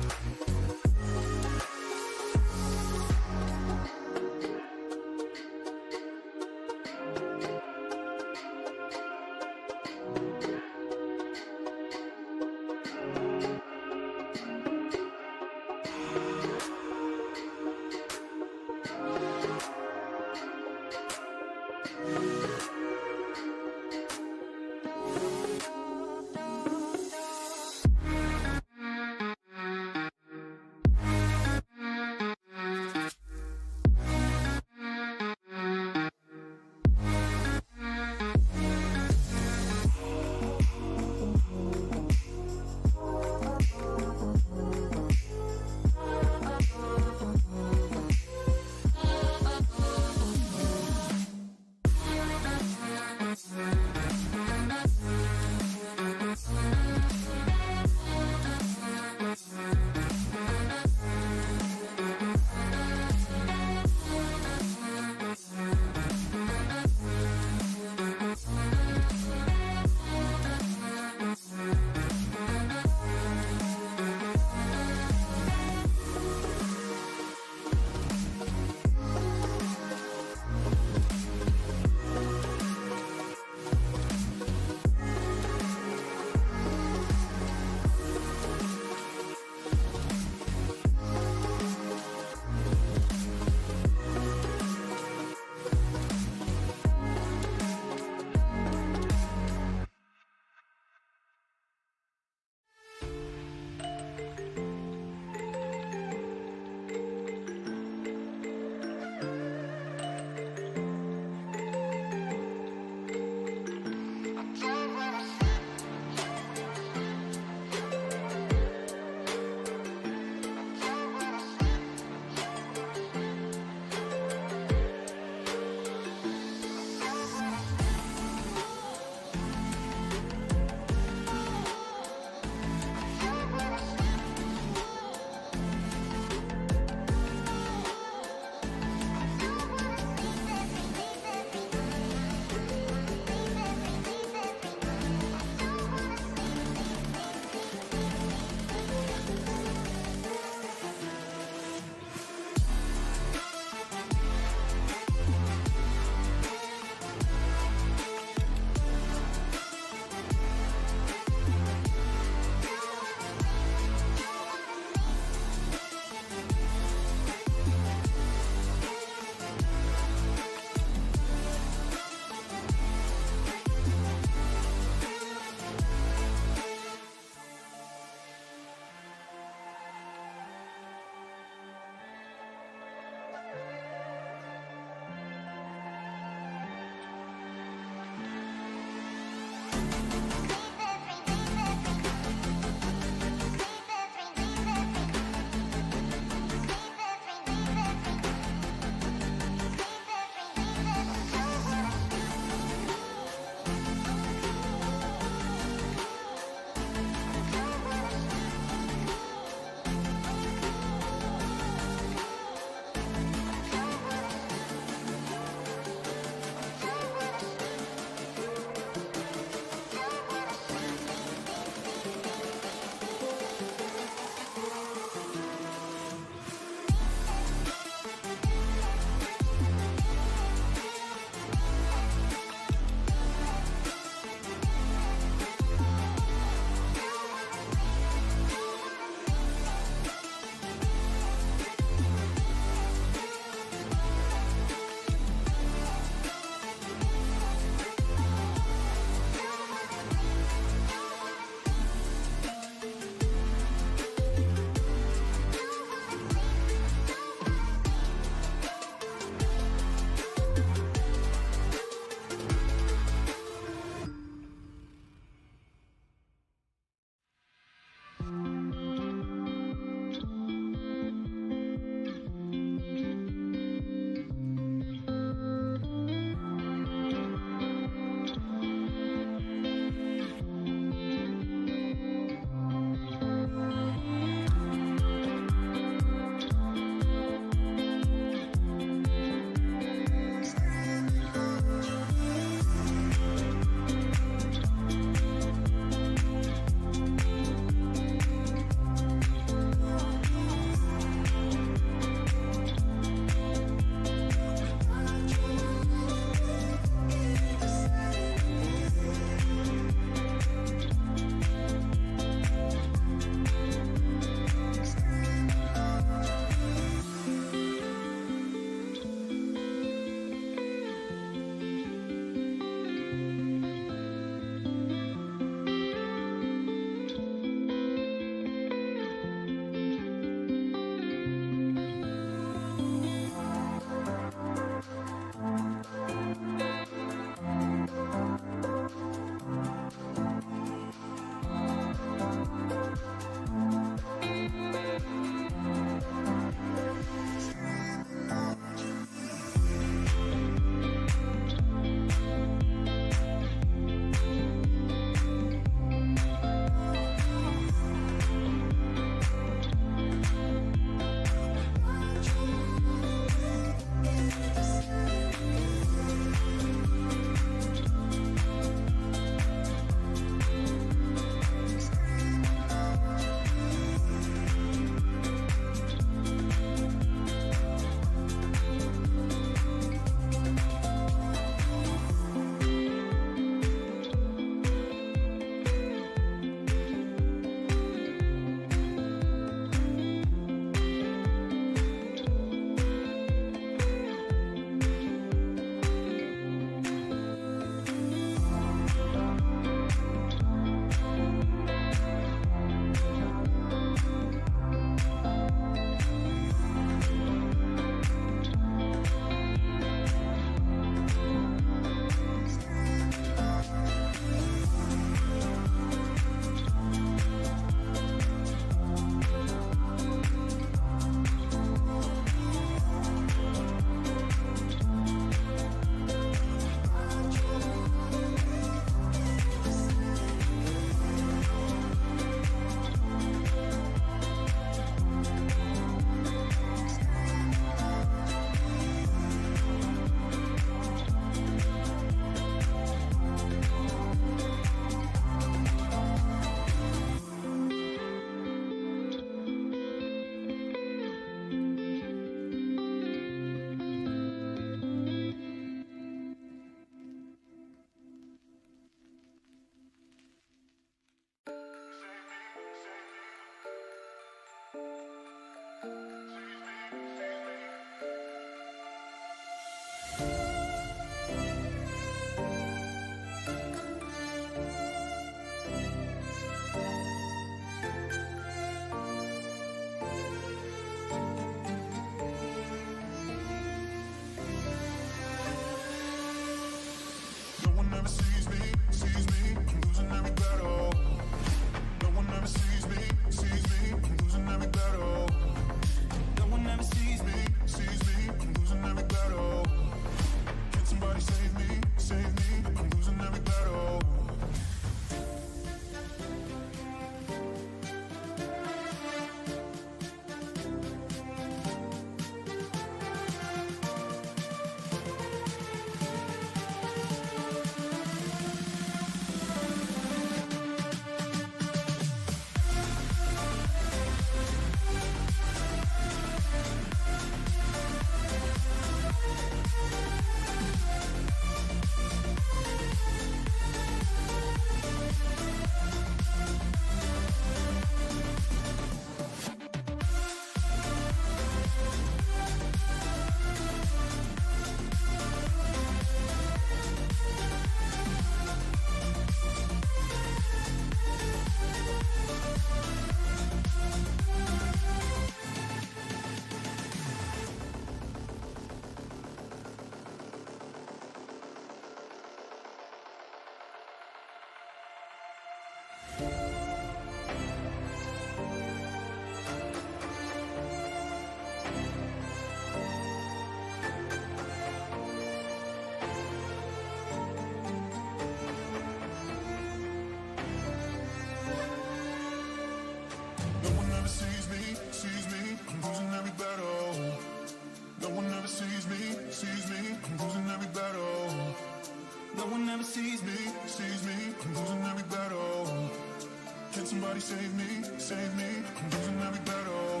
Somebody save me, save me. I'm losing every battle.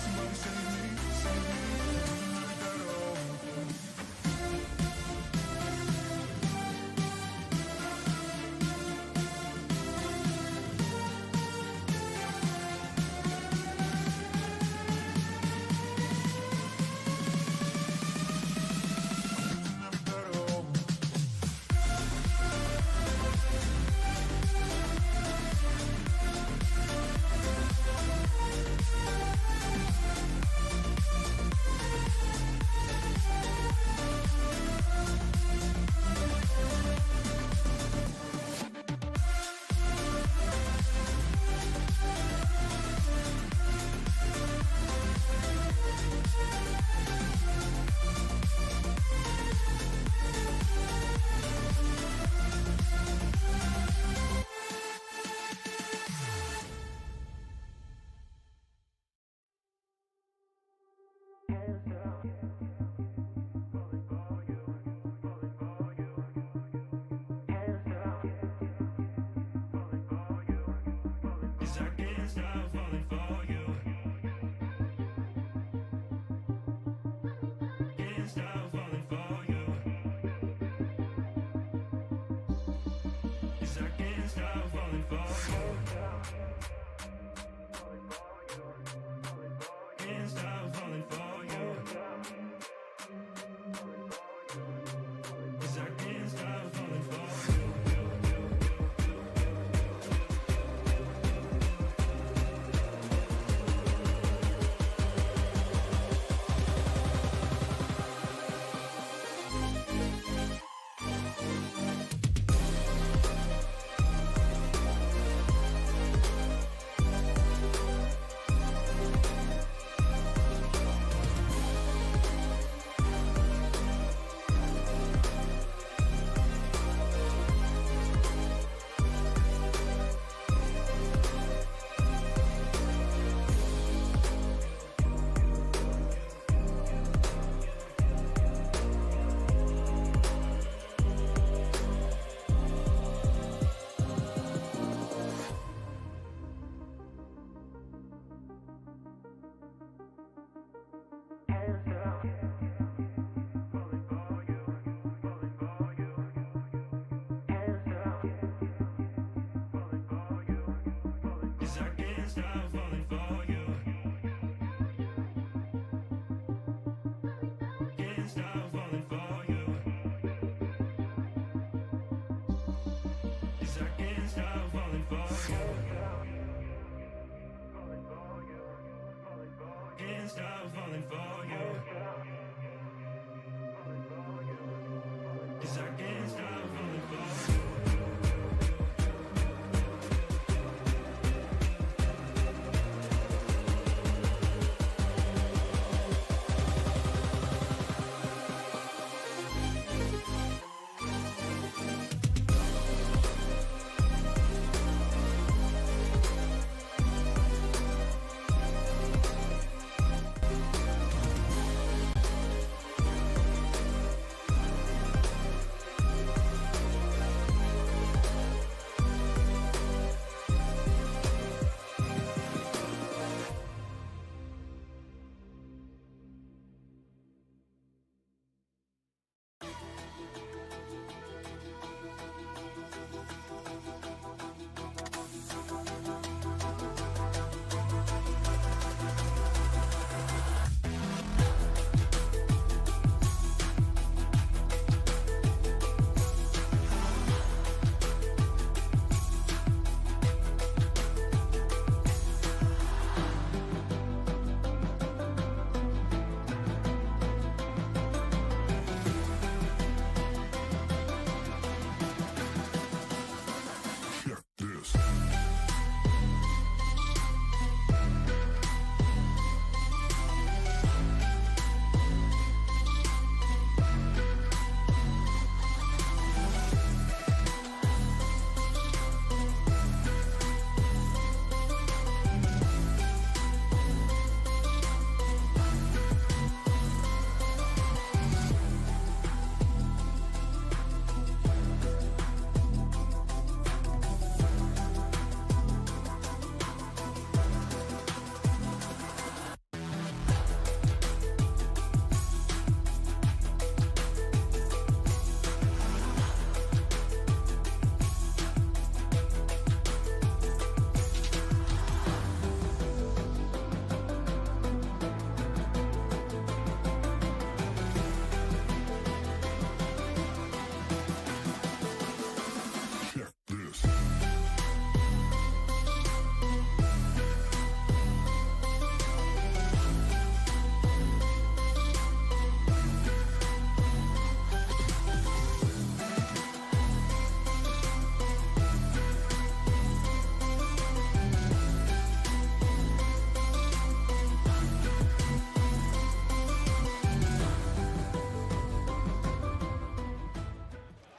Somebody save me, save me. I'm losing every battle.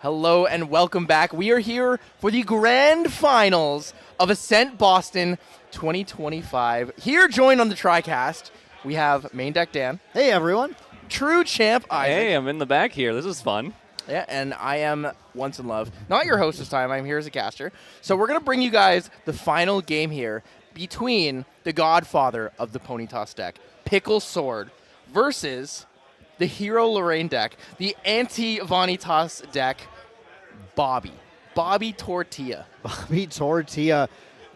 Hello and welcome back. We are here for the grand finals of Ascent Boston 2025. Here joined on the TriCast, we have main deck Dan. Hey, everyone. True champ Isaac. Hey, I'm in the back here. This is fun. Yeah, and I am Once in Love. Not your host this time. I'm here as a caster. So we're going to bring you guys the final game here between the godfather of the pony toss deck, Pickle Sword, versus the Hero Lorraine deck, the anti-Venitas deck, Bobby Tortilla. Bobby Tortilla,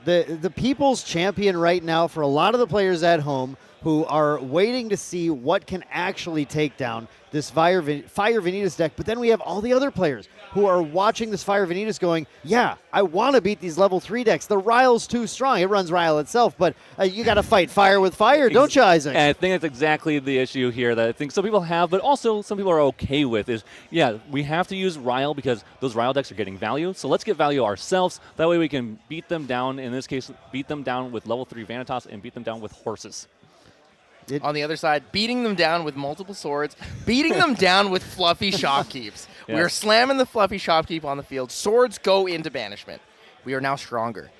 the people's champion right now for a lot of the players at home who are waiting to see what can actually take down this Fire Venitas deck. But then we have all the other players who are watching this Fire Venitas going, yeah, I want to beat these level 3 decks. The Ryle's too strong. It runs Ryle itself, but you got to fight fire with fire, don't you, Isaac? And I think that's exactly the issue here that I think some people have, but also some people are okay with is, yeah, we have to use Ryle because those Ryle decks are getting value, so let's get value ourselves. That way we can beat them down, in this case, beat them down with level 3 Vanitas and beat them down with horses. On the other side, beating them down with multiple swords, beating them down with fluffy shopkeeps. Yes. We're slamming the fluffy shopkeep on the field. Swords go into banishment. We are now stronger.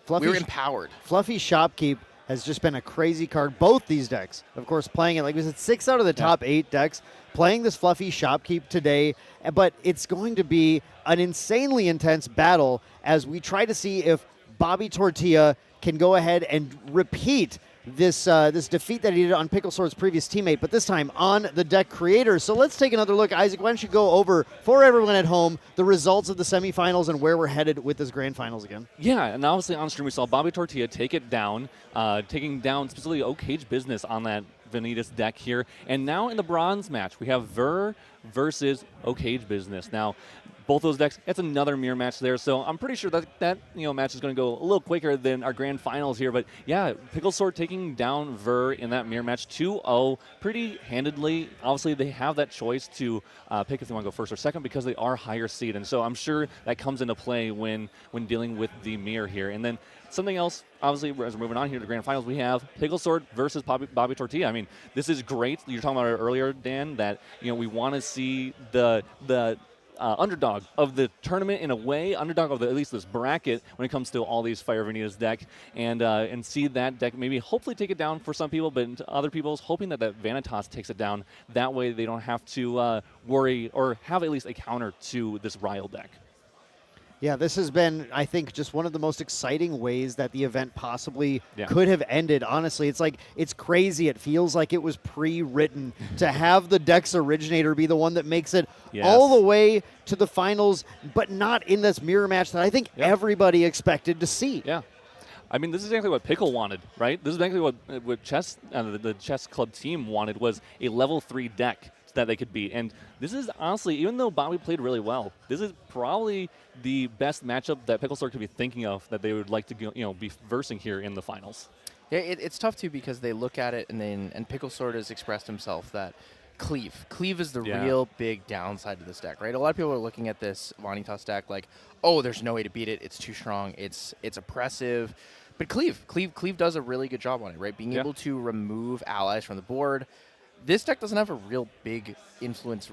We're empowered. Fluffy Shopkeep has just been a crazy card. Both these decks, of course, playing it, like we said, 6 out of the top 8 decks playing this Fluffy Shopkeep today, but it's going to be an insanely intense battle as we try to see if Bobby Tortilla can go ahead and repeat this defeat that he did on Pickle Sword's previous teammate, but this time on the deck creator. So let's take another look. Isaac, why don't you go over, for everyone at home, the results of the semifinals and where we're headed with this grand finals again? Yeah, and obviously on stream we saw Bobby Tortilla take it down, taking down specifically Cage Business on that Venitas deck here. And now in the bronze match, we have Ver versus Cage Business. Now, both those decks, it's another mirror match there, so I'm pretty sure that match is going to go a little quicker than our grand finals here. But yeah, Pickle Sword taking down Ver in that mirror match 2-0 pretty handedly. Obviously, they have that choice to pick if they want to go first or second because they are higher seed, and so I'm sure that comes into play when dealing with the mirror here. And then something else, obviously, as we're moving on here to the grand finals, we have Pickle Sword versus Bobby Tortilla. I mean, this is great. You were talking about it earlier, Dan, that we want to see the underdog of the tournament in a way, underdog of at least this bracket when it comes to all these Fire Venitas deck, and see that deck maybe hopefully take it down for some people, but other people's hoping that Vanitas takes it down. That way they don't have to worry or have at least a counter to this Ryle deck. Yeah, this has been, I think, just one of the most exciting ways that the event possibly could have ended. Honestly, it's crazy. It feels like it was pre-written to have the deck's originator be the one that makes it all the way to the finals, but not in this mirror match that I think everybody expected to see. Yeah. I mean, this is exactly what Pickle wanted, right? This is exactly what the chess club team wanted, was a level 3 deck that they could beat. And this is honestly, even though Bobby played really well, this is probably the best matchup that Pickle Sword could be thinking of that they would like to be versing here in the finals. Yeah, it's tough too because they look at it and Pickle Sword has expressed himself that Cleave is the real big downside to this deck, right? A lot of people are looking at this Vanitas deck like, oh, there's no way to beat it. It's too strong. It's oppressive. But Cleave does a really good job on it, right? Being able to remove allies from the board. This deck doesn't have a real big influence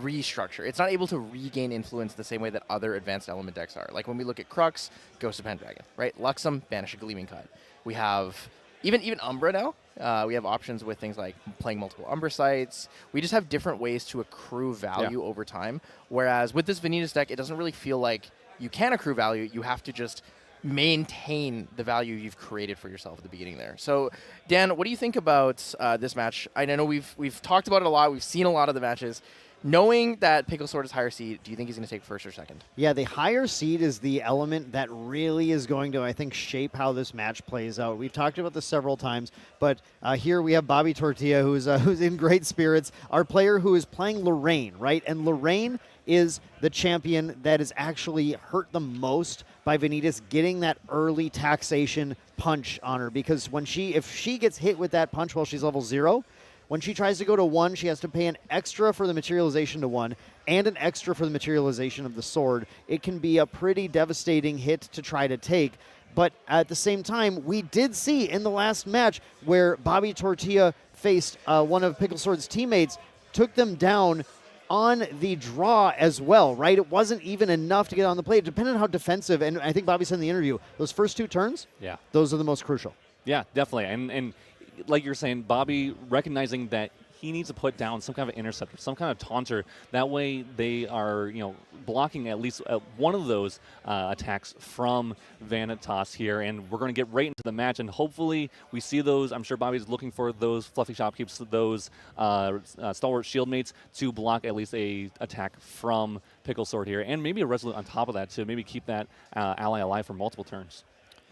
restructure. It's not able to regain influence the same way that other advanced element decks are. Like when we look at Crux, Ghost of Pendragon, right? Luxem, Banish a Gleaming Cut. We have even Umbra now. We have options with things like playing multiple Umbra sites. We just have different ways to accrue value over time. Whereas with this Venitas deck, it doesn't really feel like you can accrue value. You have to just maintain the value you've created for yourself at the beginning there. So, Dan, what do you think about this match? I know we've talked about it a lot. We've seen a lot of the matches. Knowing that Pickle Sword is higher seed, do you think he's going to take first or second? Yeah, the higher seed is the element that really is going to, I think, shape how this match plays out. We've talked about this several times, but here we have Bobby Tortilla, who's in great spirits, our player who is playing Lorraine, right? And Lorraine is the champion that is actually hurt the most by Venitas getting that early taxation punch on her, because if she gets hit with that punch while she's level 0, when she tries to go to 1, she has to pay an extra for the materialization to 1 and an extra for the materialization of the sword. It can be a pretty devastating hit to try to take. But at the same time, we did see in the last match where Bobby Tortilla faced one of Pickle Sword's teammates, took them down on the draw as well, right? It wasn't even enough to get on the play. It depended on how defensive, and I think Bobby said in the interview, those first 2 turns, those are the most crucial. Yeah, definitely. And like you're saying, Bobby recognizing that he needs to put down some kind of interceptor, some kind of taunter. That way they are, blocking at least one of those attacks from Venitas here. And we're going to get right into the match. And hopefully we see those. I'm sure Bobby's looking for those fluffy shopkeepers, those stalwart shield mates to block at least a attack from Pickle Sword here. And maybe a Resolute on top of that to maybe keep that ally alive for multiple turns.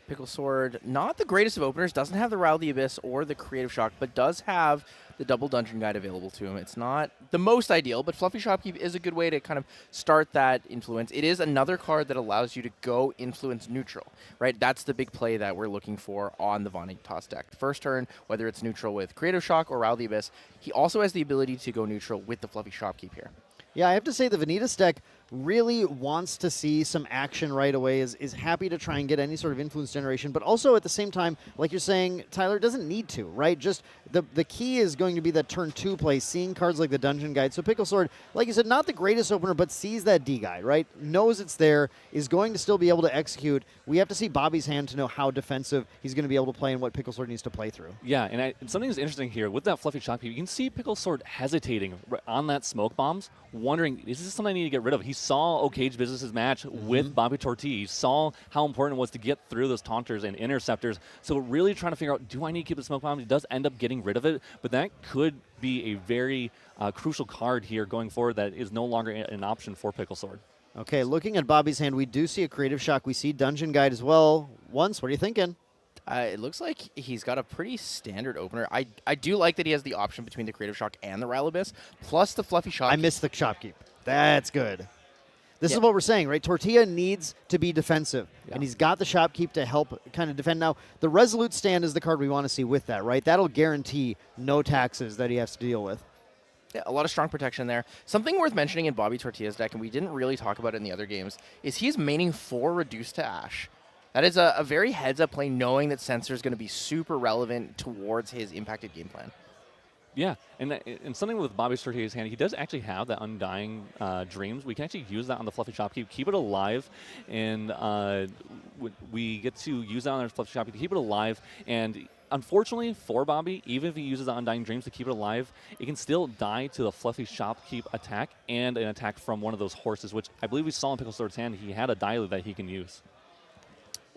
Pickle Sword, not the greatest of openers, doesn't have the Rattle the Abyss or the Creative Shock, but does have the double dungeon guide available to him. It's not the most ideal, but Fluffy Shopkeep is a good way to kind of start that influence. It is another card that allows you to go influence neutral, right? That's the big play that we're looking for on the Venitas deck. First turn, whether it's neutral with Creative Shock or Rattle the Abyss, he also has the ability to go neutral with the Fluffy Shopkeep here. Yeah, I have to say the Venitas deck really wants to see some action right away, is happy to try and get any sort of influence generation, but also at the same time, like you're saying, Tyler, doesn't need to, right? Just the key is going to be that turn 2 play, seeing cards like the Dungeon Guide. So Pickle Sword, like you said, not the greatest opener, but sees that D guide, right? Knows it's there, is going to still be able to execute. We have to see Bobby's hand to know how defensive he's going to be able to play and what Pickle Sword needs to play through. Yeah, and something that's interesting here, with that Fluffy Shopkeep, you can see Pickle Sword hesitating on that smoke bombs, wondering, is this something I need to get rid of? He saw O'Cage Business's match with Bobby Tortilla. He saw how important it was to get through those taunters and interceptors. So really trying to figure out, do I need to keep the smoke bomb? He does end up getting rid of it, but that could be a very crucial card here going forward that is no longer an option for Pickle Sword. Okay, looking at Bobby's hand, we do see a Creative Shock. We see Dungeon Guide as well. Once, what are you thinking? It looks like he's got a pretty standard opener. I do like that he has the option between the Creative Shock and the Rattle Abyss, plus the Fluffy Shopkeep. I missed the Shopkeep. That's good. This is what we're saying, right? Tortilla needs to be defensive, and he's got the Shopkeep to help kind of defend. Now, the Resolute Stand is the card we want to see with that, right? That'll guarantee no taxes that he has to deal with. Yeah, a lot of strong protection there. Something worth mentioning in Bobby Tortilla's deck, and we didn't really talk about it in the other games, is he's maining 4 Reduce to Ash. That is a very heads-up play, knowing that Sensor is going to be super relevant towards his impacted game plan. Yeah, and something with Bobby Tortilla's hand, he does actually have that Undying Dreams. We can actually use that on the Fluffy Shopkeep, keep it alive, and we get to use that on our Fluffy Shopkeep to keep it alive. And unfortunately for Bobby, even if he uses the Undying Dreams to keep it alive, it can still die to the Fluffy Shopkeep attack and an attack from one of those horses, which I believe we saw in Pickle Sword's hand. He had a dialer that he can use.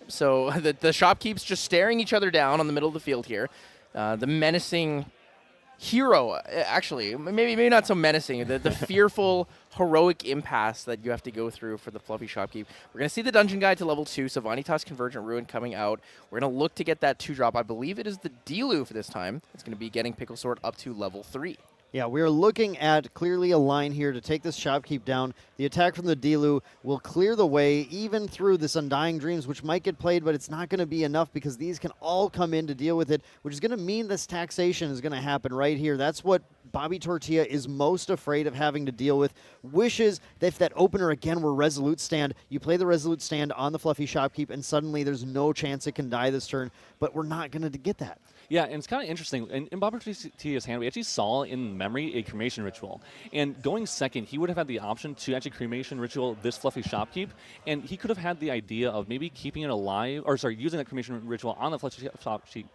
So the Shopkeeps just staring each other down on the middle of the field here. The menacing hero, actually, maybe not so menacing, the fearful, heroic impasse that you have to go through for the Fluffy Shopkeep. We're going to see the Dungeon Guide to level 2, so Venitas Convergent Ruin coming out. We're going to look to get that 2-drop. I believe it is the Dilu for this time. It's going to be getting Pickle Sword up to level 3. Yeah, we're looking at clearly a line here to take this Shopkeep down. The attack from the Dilu will clear the way even through this Undying Dreams, which might get played, but it's not going to be enough because these can all come in to deal with it, which is going to mean this taxation is going to happen right here. That's what Bobby Tortilla is most afraid of having to deal with. Wishes that if that opener again were Resolute Stand, you play the Resolute Stand on the Fluffy Shopkeep, and suddenly there's no chance it can die this turn, but we're not going to get that. Yeah, and it's kind of interesting. In Bobby Tortilla's hand, we actually saw in memory a Cremation Ritual. And going second, he would have had the option to actually Cremation Ritual this Fluffy Shopkeep, and he could have had the idea of maybe keeping it alive, or sorry, using that Cremation Ritual on the Fluffy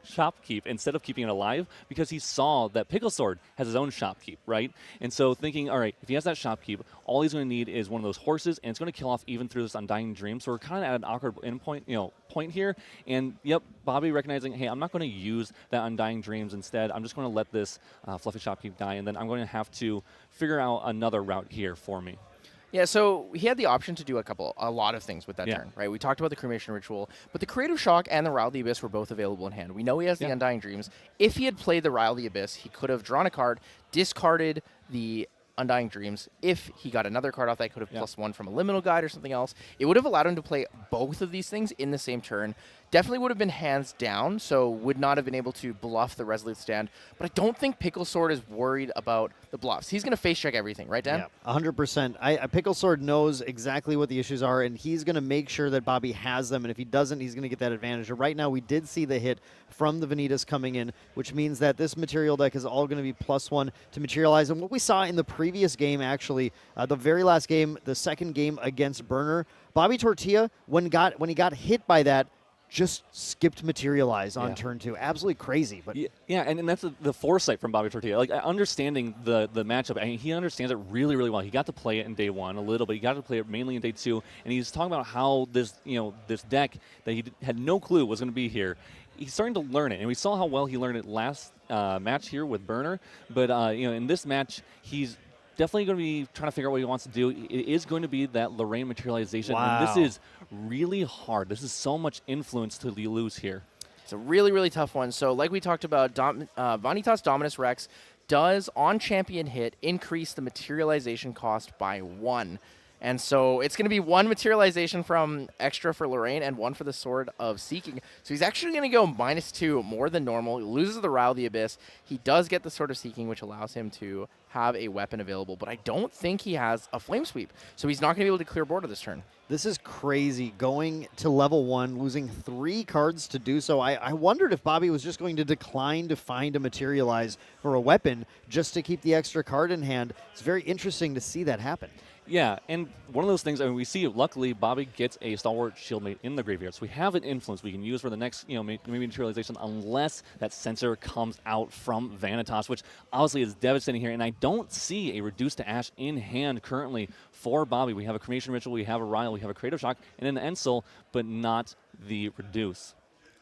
Shopkeep instead of keeping it alive, because he saw that Pickle Sword has his own Shopkeep, right? And so thinking, all right, if he has that Shopkeep, all he's going to need is one of those horses, and it's going to kill off even through this Undying Dream. So we're kind of at an awkward point here. And yep, Bobby recognizing, hey, I'm not going to use that Undying Dreams. Instead, I'm just going to let this Fluffy Shopkeep die, and then I'm going to have to figure out another route here for me. Yeah, so he had the option to do a lot of things with that turn, right? We talked about the Cremation Ritual, but the Creative Shock and the Rile the Abyss were both available in hand. We know he has the Undying Dreams. If he had played the Rile the Abyss, he could have drawn a card, discarded the Undying Dreams. If he got another card off, that could have +1 from a Liminal Guide or something else. It would have allowed him to play both of these things in the same turn. definitely would have been hands down, so would not have been able to bluff the Resolute stand. But I don't think Pickle Sword is worried about the bluffs. He's going to face check everything, right, Dan? Yeah, 100%. Pickle Sword knows exactly what the issues are, and he's going to make sure that Bobby has them, and if he doesn't, he's going to get that advantage. Right now, we did see the hit from the Venitas coming in, which means that this material deck is all going to be +1 to materialize. And what we saw in the previous game, actually, the very last game, the second game against Burner, Bobby Tortilla, when he got hit by that, just skipped materialize on turn 2. Absolutely crazy. But yeah, and that's the foresight from Bobby Tortilla. Like, understanding the matchup, I mean, he understands it really, really well. He got to play it in day 1 a little bit. He got to play it mainly in day 2, and he's talking about how this deck that he had no clue was going to be here. He's starting to learn it, and we saw how well he learned it last match here with Burner. But in this match, he's definitely going to be trying to figure out what he wants to do. It is going to be that Lorraine materialization. Wow. And this is really hard. This is so much influence to lose here. It's a really, really tough one. So like we talked about, Vanitas Dominus Rex does, on champion hit, increase the materialization cost by 1. And so it's going to be 1 materialization from extra for Lorraine and 1 for the Sword of Seeking. So he's actually going to go -2 more than normal. He loses the Row of the Abyss. He does get the Sword of Seeking, which allows him to have a weapon available. But I don't think he has a Flame Sweep. So he's not going to be able to clear border this turn. this is crazy. Going to level 1, losing 3 cards to do so. I wondered if Bobby was just going to decline to find a materialize for a weapon just to keep the extra card in hand. It's very interesting to see that happen. Yeah, and one of those things, I mean, we see, luckily, Bobby gets a Stalwart Shieldmate in the graveyard. So we have an influence we can use for the next, maybe materialization, unless that sensor comes out from Vanitas, which obviously is devastating here. And I don't see a Reduce to Ash in hand currently for Bobby. We have a Cremation Ritual, we have a Ryle, we have a Creative Shock, and an Ensel, but not the Reduce.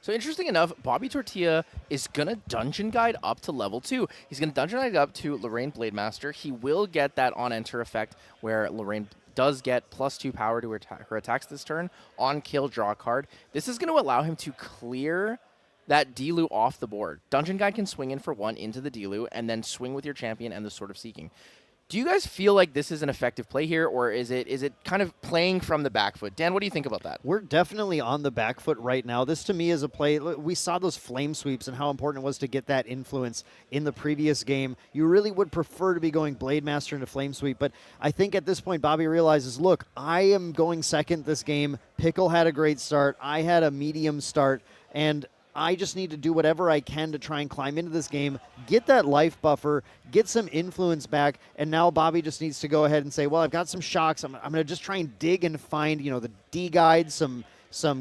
So interesting enough, Bobby Tortilla is going to Dungeon Guide up to level 2. He's going to Dungeon Guide up to Lorraine Blademaster. He will get that on-enter effect where Lorraine does get +2 power to her attacks this turn. On kill, draw a card. This is going to allow him to clear that Dilu off the board. Dungeon Guide can swing in for 1 into the Dilu and then swing with your champion and the Sword of Seeking. Do you guys feel like this is an effective play here, or is it kind of playing from the back foot? Dan, what do you think about that? We're definitely on the back foot right now. This, to me, is a play. We saw those flame sweeps and how important it was to get that influence in the previous game. You really would prefer to be going Blademaster into flame sweep, but I think at this point, Bobby realizes, look, I am going second this game. Pickle had a great start. I had a medium start, and I just need to do whatever I can to try and climb into this game, get that life buffer, get some influence back, and now Bobby just needs to go ahead and say, well, I've got some shocks. I'm going to just try and dig and find, the D-Guide, some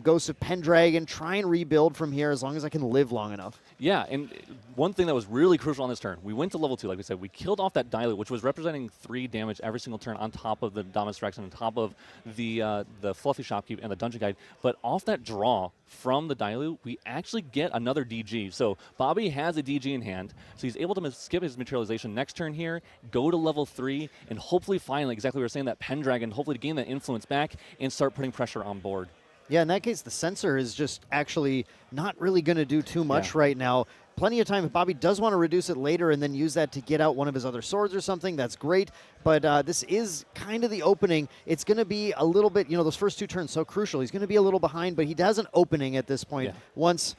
Ghosts of Pendragon, try and rebuild from here as long as I can live long enough. Yeah, and one thing that was really crucial on this turn, we went to level 2, like we said. We killed off that Dilute, which was representing 3 damage every single turn on top of the Dominus Rex and on top of the Fluffy Shopkeep and the Dungeon Guide. But off that draw from the Dilute, we actually get another DG. So Bobby has a DG in hand, so he's able to skip his materialization next turn here, go to level 3, and hopefully finally, exactly what we were saying, that Pendragon, hopefully to gain that influence back and start putting pressure on board. Yeah, in that case, the sensor is just actually not really going to do too much right now. Plenty of time. If Bobby does want to reduce it later and then use that to get out one of his other swords or something, that's great. But this is kind of the opening. It's going to be a little bit, those first 2 turns so crucial. He's going to be a little behind, but he has an opening at this point. Once,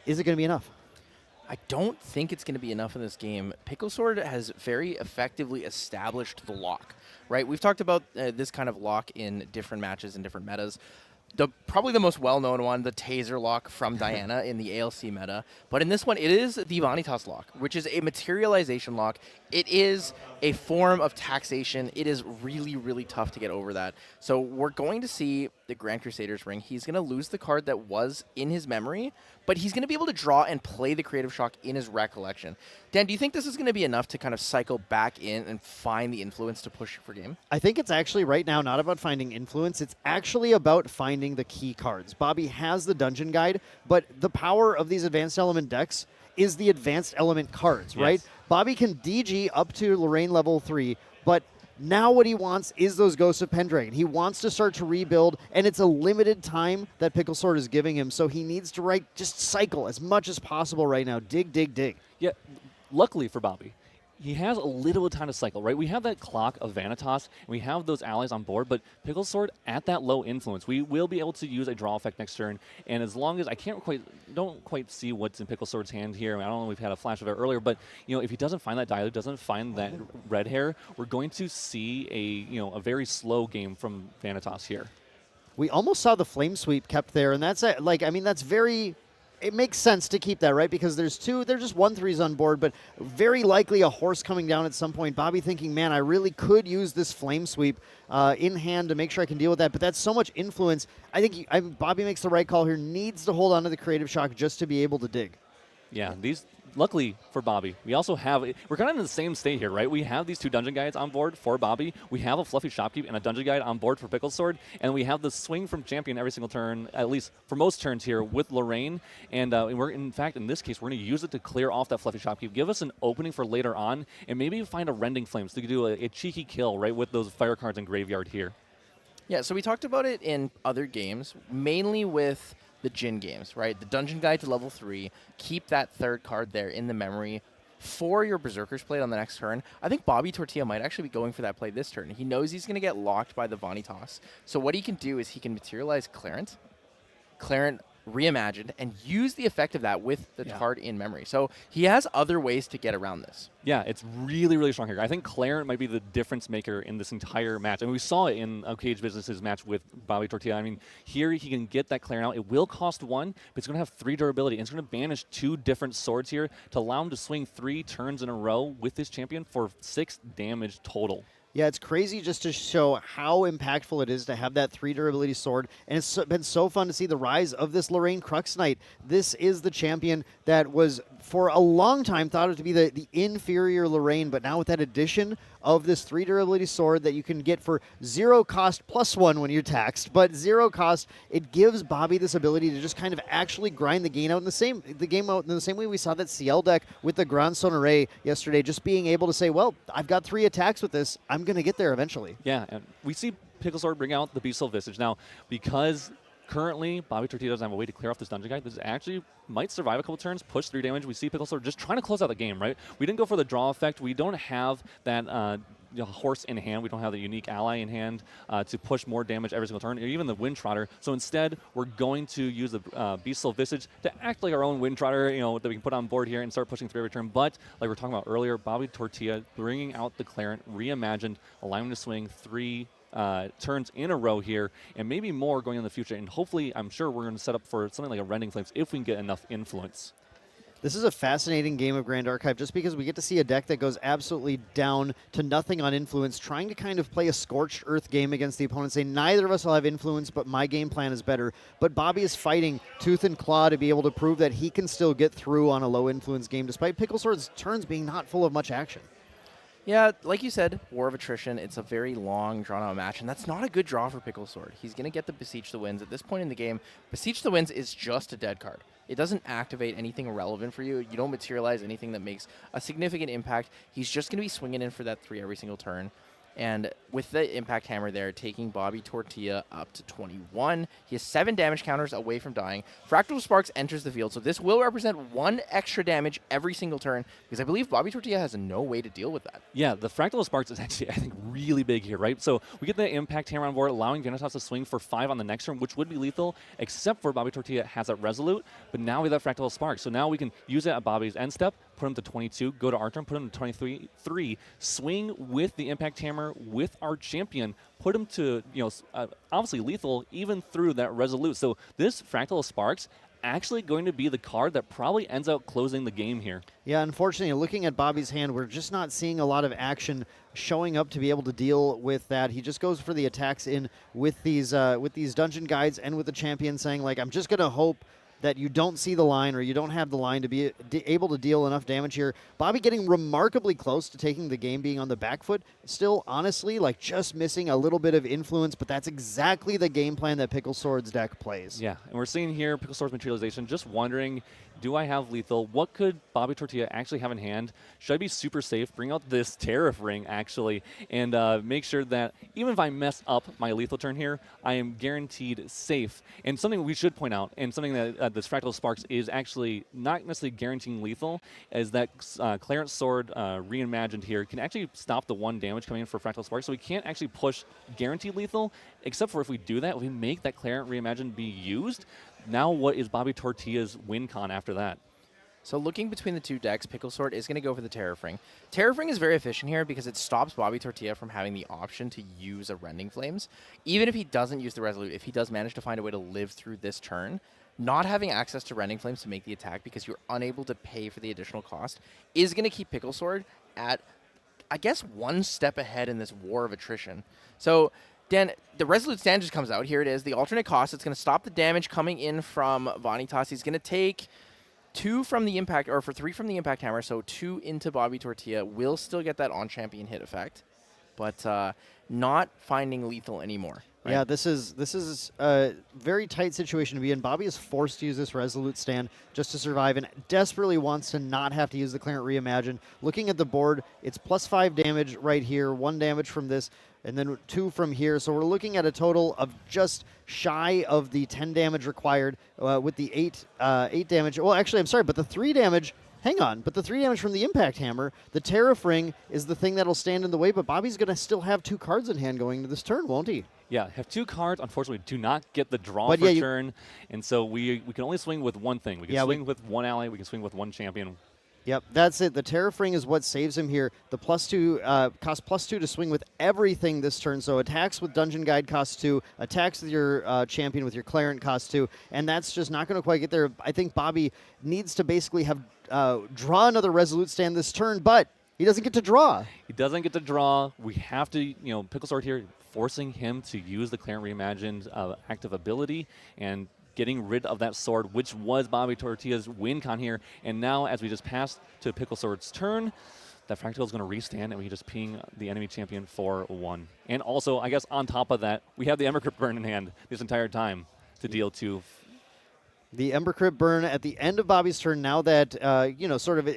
is it going to be enough? I don't think it's going to be enough in this game. Pickle Sword has very effectively established the lock, right? We've talked about this kind of lock in different matches and different metas. Probably the most well-known one, the Taser lock from Diana in the ALC meta. But in this one, it is the Vanitas lock, which is a materialization lock. It is a form of taxation. It is really, really tough to get over that. So we're going to see the Grand Crusader's Ring. He's going to lose the card that was in his memory, but he's going to be able to draw and play the Creative Shock in his recollection. Dan, do you think this is going to be enough to kind of cycle back in and find the influence to push for game? I think it's actually right now not about finding influence. It's actually about finding the key cards. Bobby has the Dungeon Guide, but the power of these advanced element decks is the advanced element cards, right? Bobby can DG up to Lorraine level 3, but now what he wants is those Ghosts of Pendragon. He wants to start to rebuild, and it's a limited time that Pickle Sword is giving him, so he needs to just cycle as much as possible right now. Dig, dig, dig. Yeah, luckily for Bobby, he has a little time to cycle, right? We have that clock of Venitas, and we have those allies on board, but Pickle Sword at that low influence, we will be able to use a draw effect next turn, and as long as I don't quite see what's in Pickle Sword's hand here. I don't know, we've had a flash of it earlier, but if he doesn't find that Diluc, doesn't find that red hair, we're going to see a very slow game from Vanitas here. We almost saw the flame sweep kept there, and that's it. Like, I mean, that's very. It makes sense to keep that, right? Because there's just 1/3s on board, but very likely a horse coming down at some point. Bobby thinking, man, I really could use this flame sweep in hand to make sure I can deal with that. But that's so much influence. I think Bobby makes the right call here. Needs to hold on to the creative shock just to be able to dig. Yeah, luckily for Bobby, we also have, we're kind of in the same state here, right? We have these 2 dungeon guides on board for Bobby. We have a Fluffy Shopkeep and a dungeon guide on board for Pickle Sword. And we have the swing from champion every single turn, at least for most turns here with Lorraine. And we're, in fact, in this case, we're going to use it to clear off that Fluffy Shopkeep, give us an opening for later on, and maybe find a Rending Flames to do a cheeky kill, right, with those fire cards in graveyard here. Yeah, so we talked about it in other games, mainly with the Jin games, right? The Dungeon Guide to level 3, keep that 3rd card there in the memory for your Berserker's play on the next turn. I think Bobby Tortilla might actually be going for that play this turn. He knows he's going to get locked by the Vanitas. So what he can do is he can materialize Clarent reimagined, and use the effect of that with the card in memory. So he has other ways to get around this. Yeah, it's really, really strong here. I think Clarent might be the difference maker in this entire match. And we saw it in Cage Business's match with Bobby Tortilla. I mean, here he can get that Clarent out. It will cost 1, but it's going to have 3 durability. And it's going to banish 2 different swords here to allow him to swing 3 turns in a row with this champion for 6 damage total. Yeah, it's crazy just to show how impactful it is to have that 3 durability sword. And it's been so fun to see the rise of this Lorraine Crux Knight. This is the champion that was, for a long time, thought of to be the inferior Lorraine. But now with that addition of this 3 durability sword that you can get for 0 cost +1 when you're taxed, but 0 cost, it gives Bobby this ability to just kind of actually grind the game out in the same way we saw that CL deck with the Grand Sonore yesterday, just being able to say, well, I've got 3 attacks with this. I'm going to get there eventually. Yeah, and we see Pickle Sword bring out the Beastful Visage. Now, because currently Bobby Tortilla doesn't have a way to clear off this dungeon guide, this actually might survive a couple turns, push 3 damage. We see Pickle Sword just trying to close out the game, right? We didn't go for the draw effect. We don't have that horse in hand. We don't have the unique ally in hand to push more damage every single turn, or even the Wind Trotter. So instead, we're going to use the Beastful Visage to act like our own Wind Trotter, that we can put on board here and start pushing 3 every turn. But like we were talking about earlier, Bobby Tortilla bringing out the Clarent, reimagined, allowing him to swing 3 turns in a row here, and maybe more going in the future. And hopefully, I'm sure we're going to set up for something like a Rending Flames if we can get enough influence. This is a fascinating game of Grand Archive just because we get to see a deck that goes absolutely down to nothing on influence, trying to kind of play a Scorched Earth game against the opponent, say neither of us will have influence, but my game plan is better. But Bobby is fighting tooth and claw to be able to prove that he can still get through on a low influence game, despite Pickle Sword's turns being not full of much action. Yeah, like you said, War of Attrition, it's a very long, drawn-out match, and that's not a good draw for Pickle Sword. He's going to get the Beseech the Winds. At this point in the game, Beseech the Winds is just a dead card. It doesn't activate anything relevant for you. You don't materialize anything that makes a significant impact. He's just going to be swinging in for that 3 every single turn. And with the Impact Hammer there, taking Bobby Tortilla up to 21. He has 7 damage counters away from dying. Fractal Sparks enters the field, so this will represent 1 extra damage every single turn, because I believe Bobby Tortilla has no way to deal with that. Yeah, the Fractal Sparks is actually, I think, really big here, right? So we get the Impact Hammer on board, allowing Venitas to swing for 5 on the next turn, which would be lethal, except for Bobby Tortilla has that Resolute, but now we have that Fractal Spark. So now we can use it at Bobby's end step, put him to 22, go to our turn, put him to 23, swing with the Impact Hammer with our champion, put him to, obviously lethal even through that Resolute. So this Fractal Sparks actually going to be the card that probably ends up closing the game here. Yeah, unfortunately, looking at Bobby's hand, we're just not seeing a lot of action showing up to be able to deal with that. He just goes for the attacks in with these dungeon guides and with the champion, saying, like, I'm just going to hope that you don't see the line or you don't have the line to be able to deal enough damage here. Bobby getting remarkably close to taking the game, being on the back foot. Still, honestly, like just missing a little bit of influence, but that's exactly the game plan that Pickle Sword's deck plays. Yeah, and we're seeing here Pickle Sword's materialization, just wondering, Do I have lethal? What could Bobby Tortilla actually have in hand? Should I be super safe? Bring out this Tariff Ring, actually, and make sure that even if I mess up my lethal turn here, I am guaranteed safe. And something we should point out, and something that this Fractal Sparks is actually not necessarily guaranteeing lethal, is that Clarence Sword reimagined here can actually stop the 1 damage coming in for Fractal Sparks, so we can't actually push guaranteed lethal, except for if we do that, if we make that Clarence reimagined be used. Now what is Bobby Tortilla's win con after that? So looking between the two decks, Pickle Sword is going to go for the Tariff Ring. Tariff Ring is very efficient here because it stops Bobby Tortilla from having the option to use a Rending Flames. Even if he doesn't use the Resolute, if he does manage to find a way to live through this turn, not having access to Rending Flames to make the attack because you're unable to pay for the additional cost is going to keep Pickle Sword at, I guess, 1 step ahead in this war of attrition. So Dan, the Resolute Stand just comes out. Here it is, the alternate cost. It's going to stop the damage coming in from Venitas. He's going to take 2 from the Impact, or for 3 from the Impact Hammer, so 2 into Bobby Tortilla. Will still get that on-champion hit effect, but not finding lethal anymore. Right? Yeah, this is a very tight situation to be in. Bobby is forced to use this Resolute Stand just to survive and desperately wants to not have to use the Clarent Reimagine. Looking at the board, it's +5 damage right here, 1 damage from this, and then 2 from here. So we're looking at a total of just shy of the 10 damage required with the 8 damage. Well, actually, I'm sorry, but the 3 damage. Hang on, but the 3 damage from the Impact Hammer, the Tariff Ring is the thing that'll stand in the way, but Bobby's going to still have 2 cards in hand going into this turn, won't he? Yeah, have 2 cards. Unfortunately, do not get the draw for turn, and so we can only swing with one thing. We can swing with 1 ally, we can swing with 1 champion. Yep, that's it. The Tariff Ring is what saves him here. The +2 costs +2 to swing with everything this turn. So attacks with Dungeon Guide costs 2, attacks with your champion with your Clarent costs 2, and that's just not going to quite get there. I think Bobby needs to basically have draw another Resolute Stand this turn, but he doesn't get to draw. He doesn't get to draw. We have to, Pickle Sword here, forcing him to use the Clarent Reimagined active ability and getting rid of that sword, which was Bobby Tortilla's win con here. And now, as we just passed to Pickle Sword's turn, that Fractal is going to restand, and we just ping the enemy champion for 1. And also, I guess on top of that, we have the Ember Crypt Burn in hand this entire time to deal 2. The Ember Crypt Burn at the end of Bobby's turn, now that,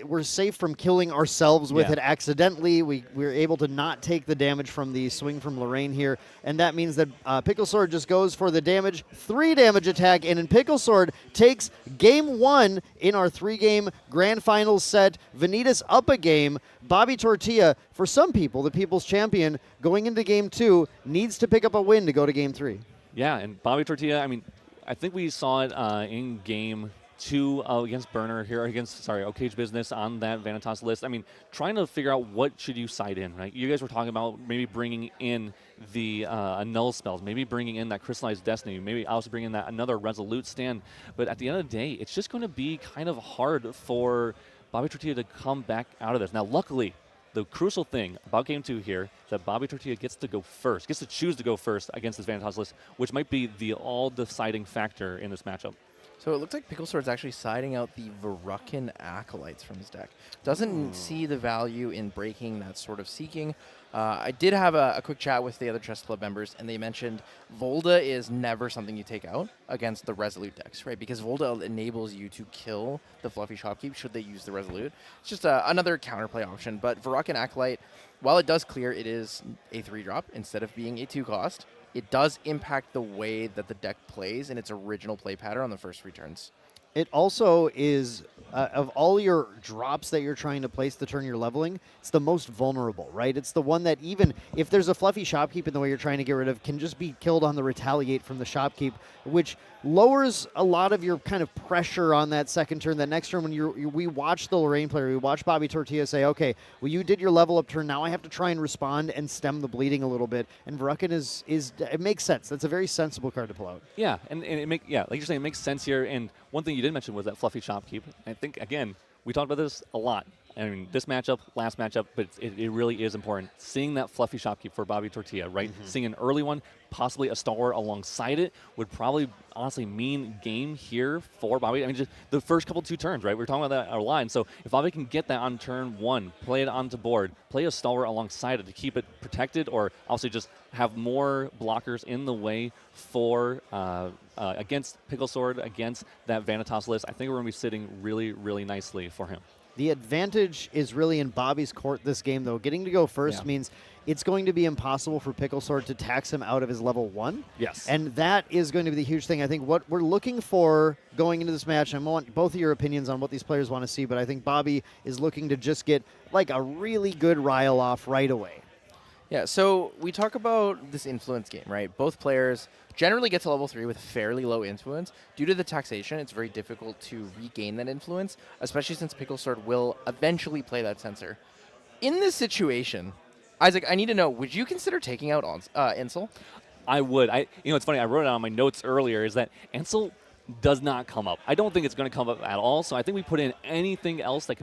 we're safe from killing ourselves with it accidentally. We're able to not take the damage from the swing from Lorraine here, and that means that Pickle Sword just goes for the damage, 3 damage attack, and then Pickle Sword takes game 1 in our 3-game grand finals set. Venitas up a game. Bobby Tortilla, for some people, the people's champion, going into game 2, needs to pick up a win to go to game 3. Yeah, and Bobby Tortilla, I think we saw it in game 2 against Burner here, against, O'Cage Business on that Vanitas list. Trying to figure out what should you side in, right? You guys were talking about maybe bringing in the Annul spells, maybe bringing in that Crystallized Destiny, maybe also bringing in that another Resolute Stand. But at the end of the day, it's just going to be kind of hard for Bobby Tortilla to come back out of this. Now, luckily, the crucial thing about game 2 here is that Bobby Tortilla gets to go first, gets to choose to go first against this Vanitas list, which might be the all-deciding factor in this matchup. So it looks like Pickle Sword's actually siding out the Verruckin Acolytes from his deck. Doesn't see the value in breaking that sort of seeking. I did have a quick chat with the other Chess Club members, and they mentioned Volda is never something you take out against the Resolute decks, right? Because Volda enables you to kill the Fluffy Shopkeep should they use the Resolute. It's just another counterplay option. But Verruckin Acolyte, while it does clear, it is a 3-drop instead of being a 2-cost. It does impact the way that the deck plays in its original play pattern on the first 3 turns. It also is, of all your drops that you're trying to place the turn you're leveling, it's the most vulnerable, right? It's the one that even if there's a Fluffy Shopkeep in the way you're trying to get rid of, can just be killed on the Retaliate from the Shopkeep, which lowers a lot of your kind of pressure on that second turn. That next turn when we watch the Lorraine player, we watch Bobby Tortilla say, okay, well, you did your level up turn, now I have to try and respond and stem the bleeding a little bit. And Verruckin it makes sense. That's a very sensible card to pull out. Yeah, and like you're saying, it makes sense here. And one thing you did mention was that Fluffy Shopkeep. I think, again, we talked about this a lot. I mean, this matchup, last matchup, but it really is important. Seeing that fluffy shopkeep for Bobby Tortilla, right? Seeing an early one, possibly a stalwart alongside it, would probably honestly mean game here for Bobby. I mean, just the first couple 2 turns, right? We were talking about that our line. So if Bobby can get that on turn 1, play it onto board, play a stalwart alongside it to keep it protected, or also just have more blockers in the way for against Pickle Sword, against that Vanitas list, I think we're going to be sitting really, really nicely for him. The advantage is really in Bobby's court this game, though. Getting to go first means it's going to be impossible for Pickle Sword to tax him out of his level 1. Yes. And that is going to be the huge thing. I think what we're looking for going into this match, and I want both of your opinions on what these players want to see, but I think Bobby is looking to just get like a really good rile off right away. Yeah, so we talk about this influence game, right? Both players generally get to level 3 with fairly low influence. Due to the taxation, it's very difficult to regain that influence, especially since Pickle Sword will eventually play that sensor. In this situation, Isaac, I need to know, would you consider taking out Ansel? I would. It's funny, I wrote it on my notes earlier, is that Ansel does not come up. I don't think it's going to come up at all, so I think we put in anything else that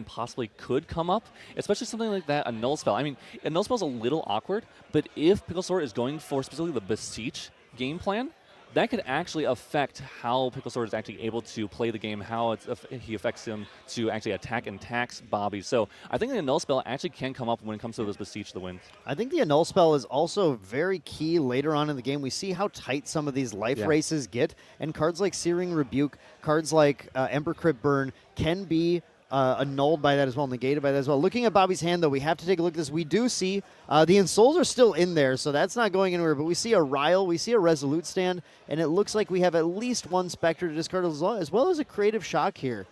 could come up, especially something like that, a null spell. I mean, a null spell is a little awkward, but if Pickle Sword is going for specifically the Beseech game plan, that could actually affect how Pickle Sword is actually able to play the game, how he affects him to actually attack and tax Bobby. So I think the Annul spell actually can come up when it comes to those Beseech the win. I think the Annul spell is also very key later on in the game. We see how tight some of these life races get, and cards like Searing Rebuke, cards like Ember Crypt Burn can be annulled by that as well, negated by that as well. Looking at Bobby's hand, though, we have to take a look at this. We do see the Ensouls are still in there, so that's not going anywhere, but we see a Rile, we see a Resolute stand, and it looks like we have at least one Spectre to discard as well as a Creative Shock here.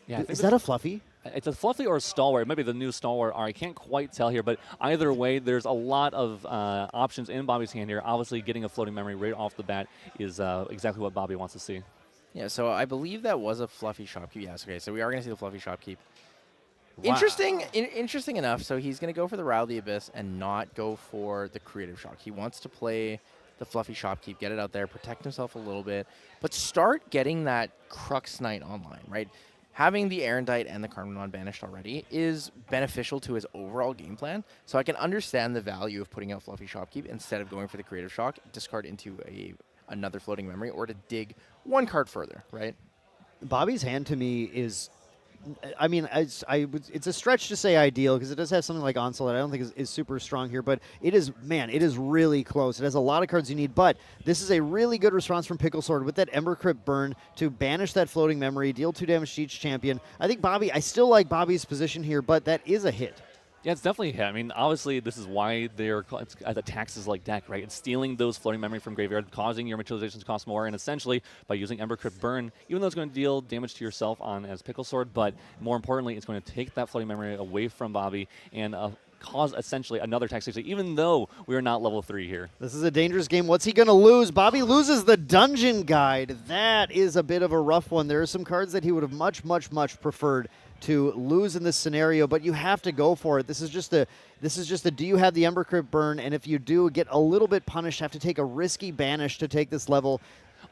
Yeah, is that a Fluffy? It's a Fluffy or a Stalwart. It might be the new Stalwart. I can't quite tell here, but either way, there's a lot of options in Bobby's hand here. Obviously, getting a floating memory right off the bat is exactly what Bobby wants to see. Yeah, so I believe that was a Fluffy Shopkeep. Yes, okay, so we are going to see the Fluffy Shopkeep. Wow. Interesting enough. So he's going to go for the Rile the Abyss and not go for the Creative Shock. He wants to play the Fluffy Shopkeep, get it out there, protect himself a little bit, but start getting that Crux Knight online, right? Having the Erendite and the Carmenon banished already is beneficial to his overall game plan, so I can understand the value of putting out Fluffy Shopkeep instead of going for the Creative Shock, discard into another floating memory, or to dig one card further, right? Bobby's hand to me is, I mean, it's a stretch to say ideal because it does have something like Onsel that I don't think is super strong here, but it is really close. It has a lot of cards you need, but this is a really good response from Pickle Sword with that Ember Crypt Burn to banish that floating memory, deal 2 damage to each champion. I think I still like Bobby's position here, but that is a hit. Yeah, it's definitely a hit. I mean, obviously, this is why they're at the taxes like deck, right? It's stealing those floating memory from graveyard, causing your materializations to cost more, and essentially, by using Ember Crypt Burn, even though it's going to deal damage to yourself as Pickle Sword, but more importantly, it's going to take that floating memory away from Bobby and cause essentially another taxation, even though we are not level 3 here. This is a dangerous game. What's he going to lose? Bobby loses the Dungeon Guide. That is a bit of a rough one. There are some cards that he would have much, much, much preferred to lose in this scenario, but you have to go for it. This is just a do you have the Ember Crypt Burn, and if you do, get a little bit punished, have to take a risky banish to take this level.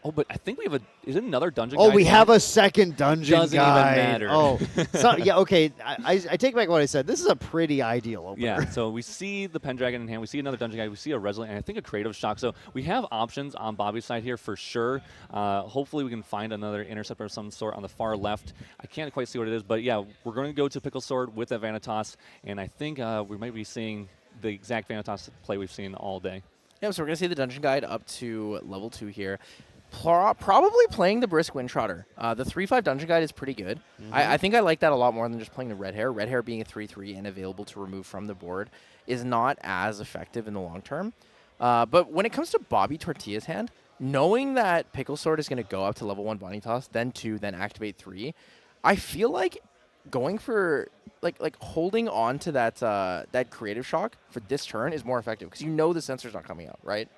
Oh, but I think we have is it another dungeon guide? Oh, we have a second dungeon Doesn't guide. Even matter. Oh, so, yeah, okay. I take back what I said. This is a pretty ideal opener. Yeah, so we see the Pendragon in hand. We see another dungeon guide. We see a Resolute, and I think a Creative Shock. So we have options on Bobby's side here for sure. Hopefully we can find another Interceptor of some sort on the far left. I can't quite see what it is, but yeah, we're going to go to Pickle Sword with that Vanitas, and I think we might be seeing the exact Vanitas play we've seen all day. Yeah, so we're going to see the dungeon guide up to level 2 here. Probably playing the Brisk Windtrotter. The 3/5 Dungeon Guide is pretty good. I think I like that a lot more than just playing the Red Hair. Red Hair being a 3/3 and available to remove from the board is not as effective in the long term. But when it comes to Bobby Tortilla's hand, knowing that Pickle Sword is going to go up to level 1 Vanitas, then 2, then activate 3, I feel like going for like holding on to that Creative Shock for this turn is more effective because you know the sensor's not coming out, right?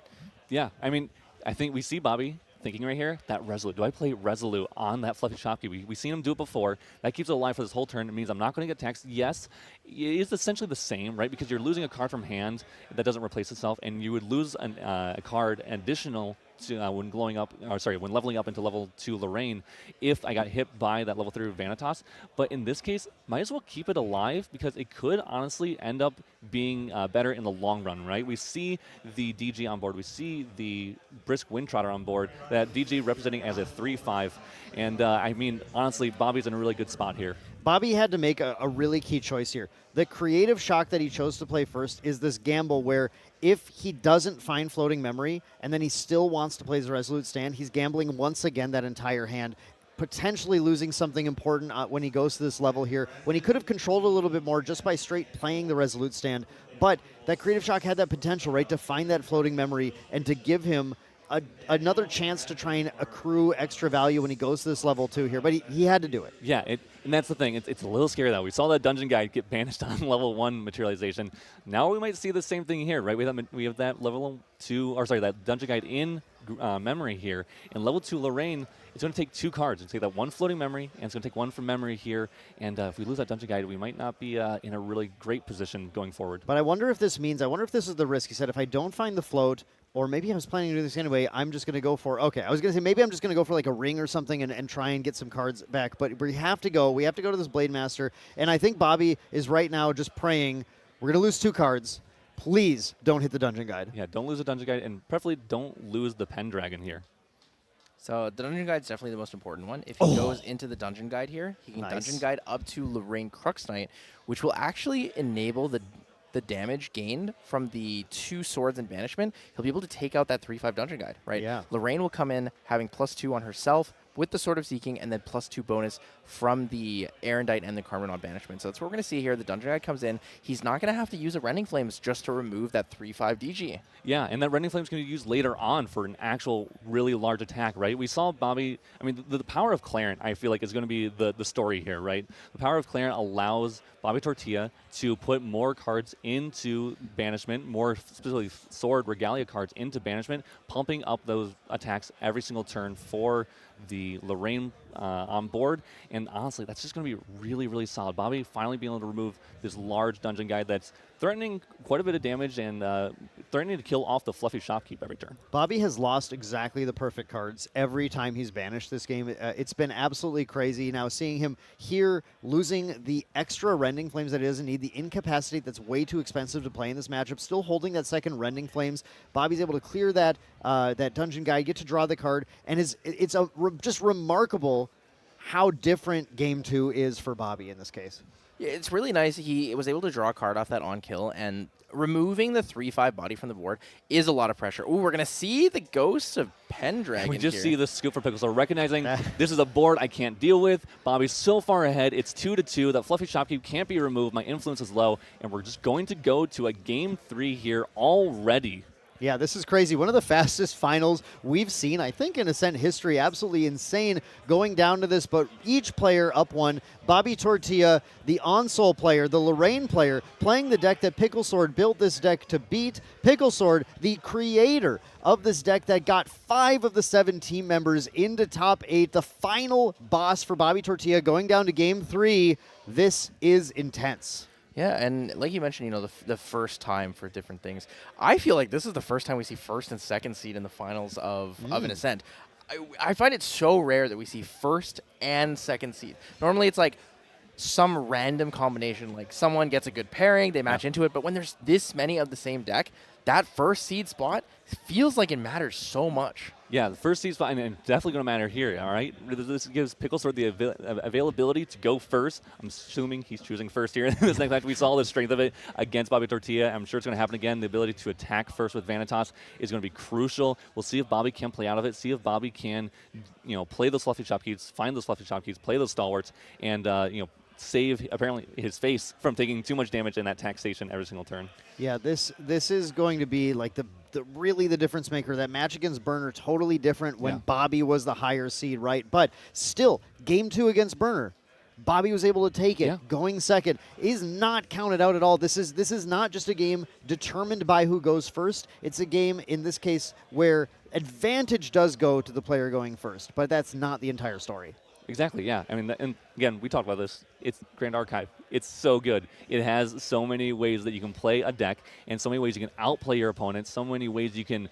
Yeah, I mean, I think we see Bobby thinking right here, that Resolute. Do I play Resolute on that Fluffy Shopkeep? We've seen him do it before. That keeps it alive for this whole turn. It means I'm not going to get taxed. Yes, it is essentially the same, right? Because you're losing a card from hand that doesn't replace itself, and you would lose a card additional when glowing up, or sorry, when leveling up into level 2 Lorraine, if I got hit by that level 3 Vanitas. But in this case, might as well keep it alive because it could honestly end up being better in the long run, right? We see the DG on board, we see the Brisk Windtrotter on board, that DG representing as a 3-5, and I mean, honestly, Bobby's in a really good spot here. Bobby had to make a really key choice here. The creative shock that he chose to play first is this gamble where if he doesn't find floating memory and then he still wants to play his Resolute Stand, he's gambling once again that entire hand, potentially losing something important when he goes to this level here, when he could have controlled a little bit more just by straight playing the Resolute Stand. But that creative shock had that potential, right, to find that floating memory and to give him another chance to try and accrue extra value when he goes to this level 2 here. But he had to do it. Yeah, and that's the thing. It's a little scary, though. We saw that Dungeon Guide get banished on level 1 materialization. Now we might see the same thing here, right? We have that level 2, or sorry, that Dungeon Guide in memory here. In level 2 Lorraine, it's going to take 2 cards. It's going to take that 1 floating memory, and it's going to take 1 from memory here. And if we lose that Dungeon Guide, we might not be in a really great position going forward. But I wonder if this is the risk. He said, if I don't find the float, or maybe I was planning to do this anyway, I'm just going to go for, okay, I was going to say maybe I'm just going to go for like a ring or something and try and get some cards back. But we have to go to this Blade Master. And I think Bobby is right now just praying, we're going to lose 2 cards. Please don't hit the Dungeon Guide. Yeah, don't lose the Dungeon Guide, and preferably don't lose the Pendragon here. So the Dungeon Guide is definitely the most important one. If he goes into the Dungeon Guide here, he can Dungeon Guide up to Lorraine Crux Knight, which will actually enable the damage gained from the 2 swords and banishment. He'll be able to take out that 3/5 Dungeon Guide, right? Yeah. Lorraine will come in having +2 on herself with the Sword of Seeking, and then +2 bonus from the Erendite and the Carmen on banishment. So that's what we're going to see here. The Dungeon Guide comes in. He's not going to have to use a Rending Flames just to remove that 3/5 DG. Yeah, and that Rending Flames can be used later on for an actual really large attack, right? We saw Bobby, I mean, the power of Clarent, I feel like, is going to be the story here, right? The power of Clarent allows Bobby Tortilla to put more cards into banishment, more specifically Sword Regalia cards into banishment, pumping up those attacks every single turn for the Lorraine on board. And honestly, that's just going to be really, really solid. Bobby finally being able to remove this large Dungeon Guide that's threatening quite a bit of damage and threatening to kill off the Fluffy Shopkeep every turn. Bobby has lost exactly the perfect cards every time he's banished this game. It's been absolutely crazy. Now seeing him here losing the extra Rending Flames that he doesn't need, the Incapacitate that's way too expensive to play in this matchup, still holding that second Rending Flames. Bobby's able to clear that Dungeon Guide, get to draw the card, and it's just remarkable how different Game 2 is for Bobby in this case. Yeah, it's really nice. He was able to draw a card off that on kill, and removing the 3/5 body from the board is a lot of pressure. Ooh, we're going to see the ghosts of Pendragon. We just here. see the scoop for Pickle Sword, recognizing this is a board I can't deal with. Bobby's so far ahead. It's 2-2. That Fluffy Shopkeep can't be removed. My influence is low, and we're just going to go to a Game 3 here already. Yeah, this is crazy. One of the fastest finals we've seen, I think, in Ascent history. Absolutely insane going down to this, but each player up one. Bobby Tortilla, the Onsol player, the Lorraine player, playing the deck that Pickle Sword built this deck to beat. Pickle Sword, the creator of this deck that got 5 of the 7 team members into top 8. The final boss for Bobby Tortilla going down to Game 3. This is intense. Yeah, and like you mentioned, you know, the first time for different things. I feel like this is the first time we see first and second seed in the finals of an Ascent. I find it so rare that we see first and second seed. Normally it's like some random combination, like someone gets a good pairing, they match into it, but when there's this many of the same deck, that first seed spot feels like it matters so much. Yeah, the first seed spot, and definitely going to matter here, all right? This gives Pickle Sword the availability to go first. I'm assuming he's choosing first here in this next match. We saw the strength of it against Bobby Tortilla. I'm sure it's going to happen again. The ability to attack first with Vanitas is going to be crucial. We'll see if Bobby can play out of it, see if Bobby can, you know, play those Fluffy Shopkeeps, find those Fluffy Shopkeeps, play those Stalwarts, and, you know, save apparently his face from taking too much damage in that taxation every single turn. Yeah, this is going to be like the really the difference maker. That match against Burner, totally different when Bobby was the higher seed, right? But still, Game 2 against Burner, Bobby was able to take it. Going second is not counted out at all. This is not just a game determined by who goes first. It's a game, in this case, where advantage does go to the player going first, but that's not the entire story. Exactly, yeah. I mean, and again, we talked about this. It's Grand Archive. It's so good. It has so many ways that you can play a deck, and so many ways you can outplay your opponents, so many ways you can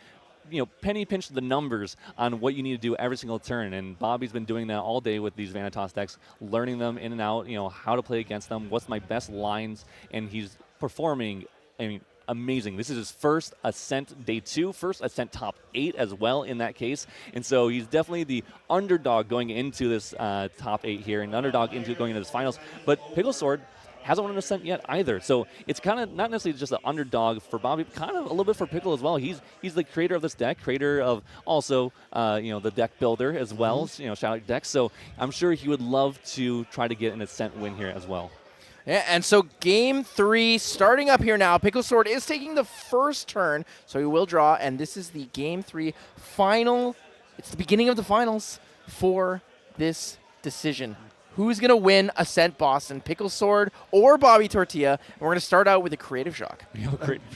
penny pinch the numbers on what you need to do every single turn. And Bobby's been doing that all day with these Vanitas decks, learning them in and out, how to play against them, what's my best lines, and he's performing, amazing. This is his first Ascent Day 2, first Ascent top 8 as well in that case. And so he's definitely the underdog going into this top 8 here, and underdog going into this finals. But Pickle Sword hasn't won an Ascent yet either. So it's kind of not necessarily just an underdog for Bobby, but kind of a little bit for Pickle as well. He's the creator of this deck, creator of also the deck builder as well, shout out decks. So I'm sure he would love to try to get an Ascent win here as well. Yeah, and so game 3 starting up here now. Pickle Sword is taking the first turn, so he will draw, and this is the game 3 final. It's the beginning of the finals for this decision. Who's going to win Ascent Boston, Pickle Sword or Bobby Tortilla? And we're going to start out with a Creative Shock.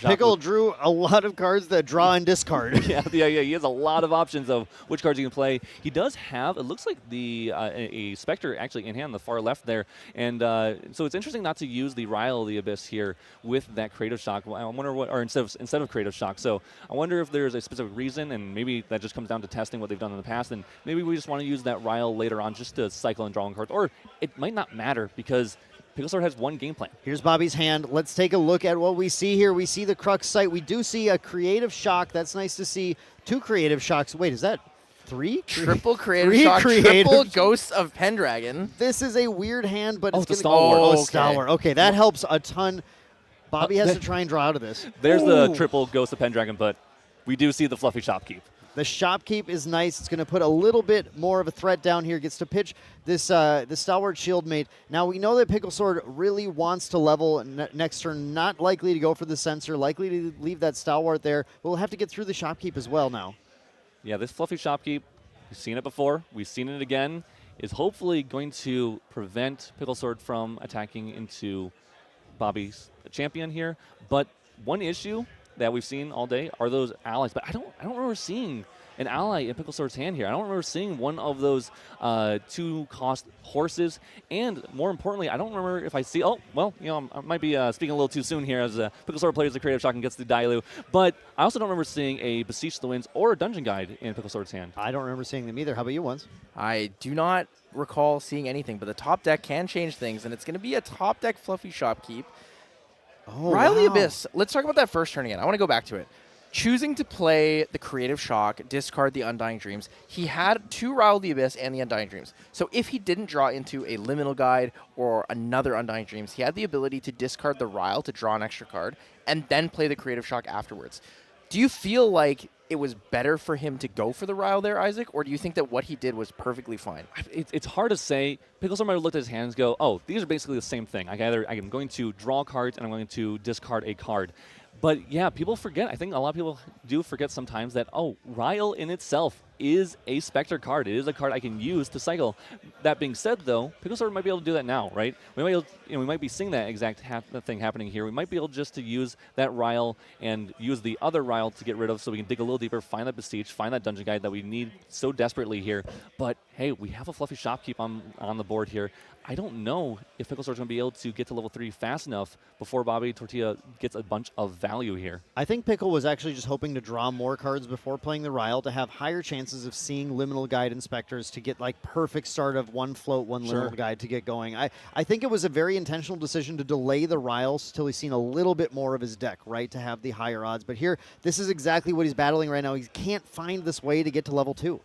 Pickle drew a lot of cards that draw and discard. yeah, he has a lot of options of which cards he can play. He does have, it looks like a Spectre actually in hand on the far left there. And so it's interesting not to use the Ryle of the Abyss here with that Creative Shock. I wonder what, or instead of Creative Shock. So I wonder if there's a specific reason, and maybe that just comes down to testing what they've done in the past. And maybe we just want to use that Ryle later on just to cycle and draw cards. Or it might not matter because Pickle Sword has one game plan. Here's Bobby's hand. Let's take a look at what we see here. We see the Crux site. We do see a Creative Shock. That's nice to see. 2 Creative Shocks. Wait, is that 3? Triple Creative 3 Shock, creative. triple Ghosts of Pendragon. This is a weird hand, but it's the going to Stalwart. go. okay. Stalwart. Okay, that helps a ton. Bobby has to try and draw out of this. There's the triple Ghost of Pendragon, but we do see the fluffy Shopkeep. The Shopkeep is nice. It's going to put a little bit more of a threat down here. Gets to pitch this the Stalwart Shieldmate. Now, we know that Pickle Sword really wants to level next turn. Not likely to go for the Sensor. Likely to leave that Stalwart there. We'll have to get through the Shopkeep as well now. Yeah, this fluffy Shopkeep, we've seen it before. We've seen it again. Is hopefully going to prevent Pickle Sword from attacking into Bobby's champion here. But one issue that we've seen all day are those allies, but I don't remember seeing an ally in Pickle Sword's hand here. I don't remember seeing one of those 2-cost horses, and more importantly, I don't remember if I see. Oh, well, I might be speaking a little too soon here as Pickle Sword plays the Creative Shock and gets the Dailu, but I also don't remember seeing a Beseech the Winds or a Dungeon Guide in Pickle Sword's hand. I don't remember seeing them either. How about you, Ones? I do not recall seeing anything, but the top deck can change things, and it's going to be a top deck fluffy Shopkeep. Oh, Riley wow. Abyss. Let's talk about that first turn again. I want to go back to it. Choosing to play the Creative Shock, discard the Undying Dreams. He had 2 Rile the Abyss and the Undying Dreams. So if he didn't draw into a Liminal Guide or another Undying Dreams, he had the ability to discard the Rile to draw an extra card and then play the Creative Shock afterwards. Do you feel like it was better for him to go for the Ryle there, Isaac, or do you think that what he did was perfectly fine? It's hard to say. Pickle Sword might have looked at his hands and go, oh, these are basically the same thing. I'm going to draw cards and I'm going to discard a card. But yeah, people forget. I think a lot of people do forget sometimes that, oh, Ryle in itself is a Spectre card. It is a card I can use to cycle. That being said, though, Pickle Sword might be able to do that now, right? We might be seeing that exact thing happening here. We might be able just to use that Ryle and use the other Ryle to get rid of so we can dig a little deeper, find that Beseech, find that Dungeon Guide that we need so desperately here. But hey, we have a fluffy Shopkeep on the board here. I don't know if Pickle Sword's going to be able to get to level 3 fast enough before Bobby Tortilla gets a bunch of value here. I think Pickle was actually just hoping to draw more cards before playing the Ryle to have higher chances of seeing Liminal Guide Inspectors to get like perfect start of 1 float, 1 Liminal Guide to get going. I think it was a very intentional decision to delay the Ryles till he's seen a little bit more of his deck, right, to have the higher odds. But here, this is exactly what he's battling right now. He can't find this way to get to level 2.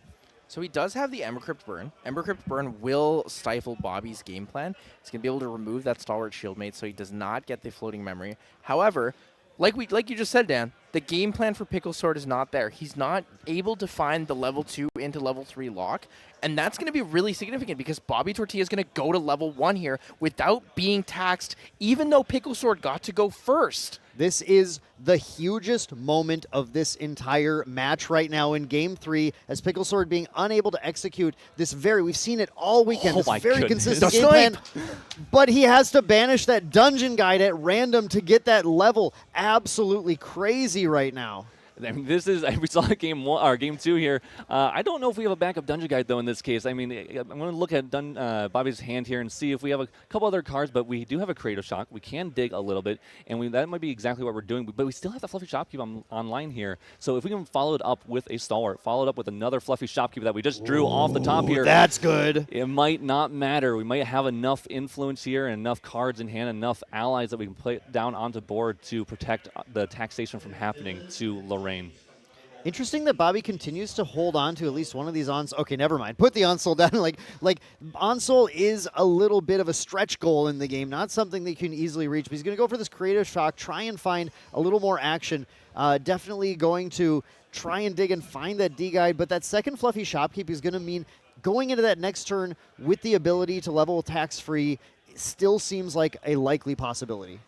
So he does have the Embercrypt Burn. Embercrypt Burn will stifle Bobby's game plan. He's going to be able to remove that Stalwart Shieldmate so he does not get the floating memory. However, like you just said, Dan, the game plan for Pickle Sword is not there. He's not able to find the level 2 into level 3 lock, and that's going to be really significant because Bobby Tortilla is going to go to level 1 here without being taxed, even though Pickle Sword got to go first. This is the hugest moment of this entire match right now in Game 3, as Pickle Sword being unable to execute this we've seen it all weekend, this very consistent game plan, but he has to banish that Dungeon Guide at random to get that level. Absolutely crazy right now. I mean, this is we saw game 1 or game 2 here. I don't know if we have a backup dungeon guide though in this case. I mean, I'm going to look at Bobby's hand here and see if we have a couple other cards, but we do have a Creative Shock. We can dig a little bit, and that might be exactly what we're doing. But we still have the Fluffy Shopkeep online here. So if we can follow it up with a Stalwart, follow it up with another Fluffy Shopkeep that we just drew off the top here. That's good. It might not matter. We might have enough influence here and enough cards in hand, enough allies that we can play down onto board to protect the taxation from happening to Lorraine. Interesting that Bobby continues to hold on to at least one of these Okay, never mind. Put the Onsol down. Like Onsol is a little bit of a stretch goal in the game, not something that you can easily reach. But he's going to go for this Creative Shock, try and find a little more action. Definitely going to try and dig and find that D-Guide. But that second Fluffy Shopkeep is going to mean going into that next turn with the ability to level tax-free still seems like a likely possibility.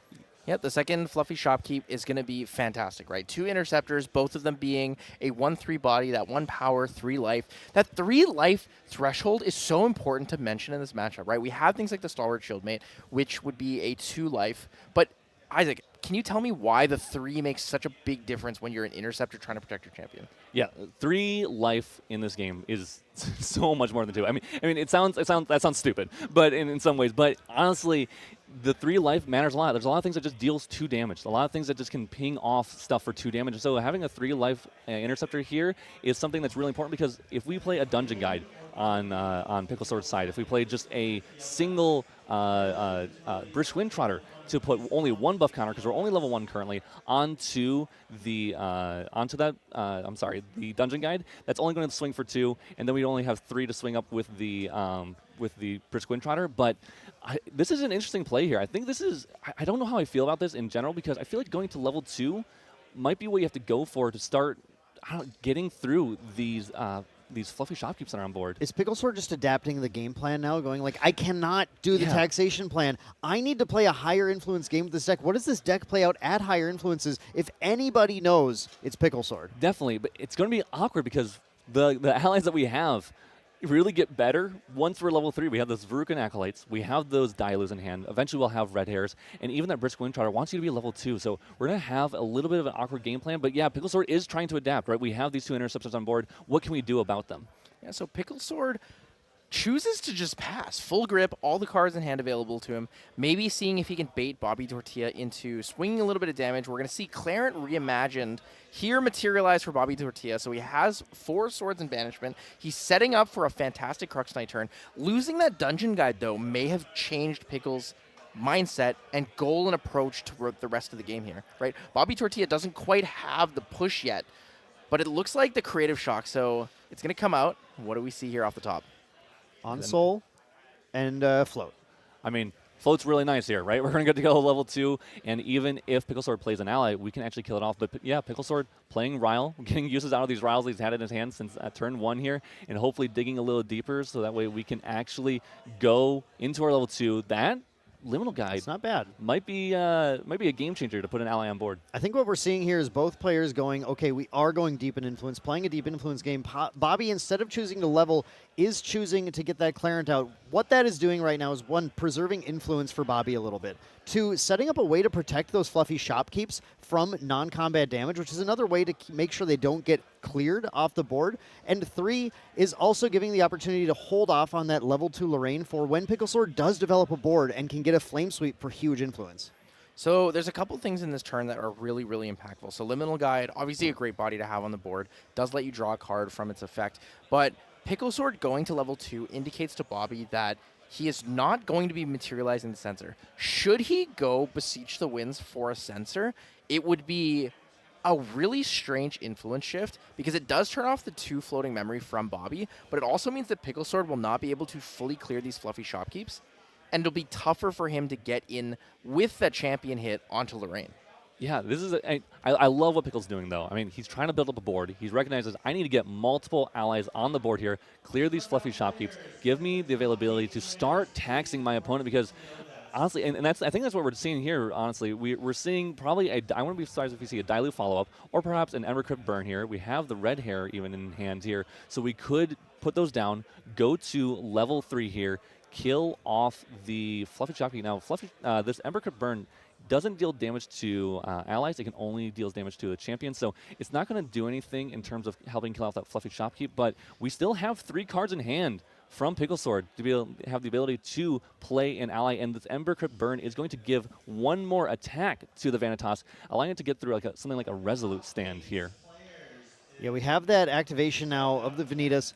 Yep, the second Fluffy Shopkeep is going to be fantastic, right? 2 Interceptors, both of them being a 1/3 body, that 1 power, 3 life. That 3 life threshold is so important to mention in this matchup, right? We have things like the Stalwart Shieldmate, which would be a 2 life. But, Isaac, can you tell me why the 3 makes such a big difference when you're an Interceptor trying to protect your champion? Yeah, 3 life in this game is so much more than 2. I mean, that sounds stupid, but in some ways. But honestly, the 3 life matters a lot. There's a lot of things that just deals 2 damage. A lot of things that just can ping off stuff for 2 damage. So having a 3 life interceptor here is something that's really important, because if we play a dungeon guide on Pickle Sword's side, if we play just a single Brisk Windtrotter to put only 1 buff counter, because we're only level 1 currently, onto the dungeon guide, that's only going to swing for 2, and then we only have 3 to swing up with the Brisk Windtrotter. But this is an interesting play here. I think this is, I don't know how I feel about this in general, because I feel like going to level 2 might be what you have to go for to start getting through these Fluffy Shopkeeps that are on board. Is Pickle Sword just adapting the game plan now, going like, I cannot do the taxation plan. I need to play a higher influence game with this deck. What does this deck play out at higher influences? If anybody knows, it's Pickle Sword. Definitely, but it's going to be awkward because the allies that we have really get better once we're level 3. We have those Verucan Acolytes. We have those Dilus in hand. Eventually we'll have Red Hairs. And even that Brisk Windtrotter wants you to be level 2. So we're going to have a little bit of an awkward game plan. But yeah, Pickle Sword is trying to adapt, right? We have these 2 Interceptors on board. What can we do about them? Yeah, so Pickle Sword chooses to just pass. Full grip, all the cards in hand available to him. Maybe seeing if he can bait Bobby Tortilla into swinging a little bit of damage. We're going to see Clarent Reimagined here materialize for Bobby Tortilla. So he has 4 swords in banishment. He's setting up for a fantastic Crux Knight turn. Losing that dungeon guide, though, may have changed Pickle's mindset and goal and approach to the rest of the game here, right? Bobby Tortilla doesn't quite have the push yet, but it looks like the Creative Shock. So it's going to come out. What do we see here off the top? Onsol and Float. I mean, Float's really nice here, right? We're going to get to go level 2, and even if Pickle Sword plays an ally, we can actually kill it off. But yeah, Pickle Sword playing Ryle, getting uses out of these Ryles he's had in his hand since turn 1 here, and hopefully digging a little deeper so that way we can actually go into our level 2. That Liminal Guide, it's not bad. Might be a game changer to put an ally on board. I think what we're seeing here is both players going, okay, we are going deep in influence, playing a deep influence game. Bobby, instead of choosing to level, is choosing to get that Clarent out. What that is doing right now is, 1, preserving influence for Bobby a little bit. 2, setting up a way to protect those Fluffy Shopkeeps from non-combat damage, which is another way to make sure they don't get cleared off the board. And 3 is also giving the opportunity to hold off on that level 2 Lorraine for when Pickle Sword does develop a board and can get a Flame Sweep for huge influence. So there's a couple things in this turn that are really, really impactful. So Liminal Guide, obviously a great body to have on the board, does let you draw a card from its effect. But Pickle Sword going to level 2 indicates to Bobby that he is not going to be materializing the Censor. Should he go Beseech the Winds for a Censor, it would be a really strange influence shift, because it does turn off the 2 floating memory from Bobby, but it also means that Pickle Sword will not be able to fully clear these Fluffy Shopkeeps, and it'll be tougher for him to get in with that champion hit onto Lorraine. Yeah, this is I love what Pickle's doing, though. I mean, he's trying to build up a board. He recognizes I need to get multiple allies on the board here, clear these Fluffy Shopkeeps, give me the availability to start taxing my opponent, because honestly, and I think that's what we're seeing here, honestly. We're seeing probably I wouldn't be surprised if we see a Dilute follow-up, or perhaps an Embercrypt burn here. We have the Red Hair even in hand here, so we could put those down, go to level 3 here, kill off the Fluffy Shopkeep. Now, this Embercrypt burn doesn't deal damage to allies. It can only deal damage to the champion. So it's not going to do anything in terms of helping kill off that fluffy shopkeep. But we still have 3 cards in hand from Pickle Sword to be able to have the ability to play an ally, and this Ember Crypt Burn is going to give 1 more attack to the Vanitas, allowing it to get through like something like a Resolute stand here. Yeah, we have that activation now of the Venitas.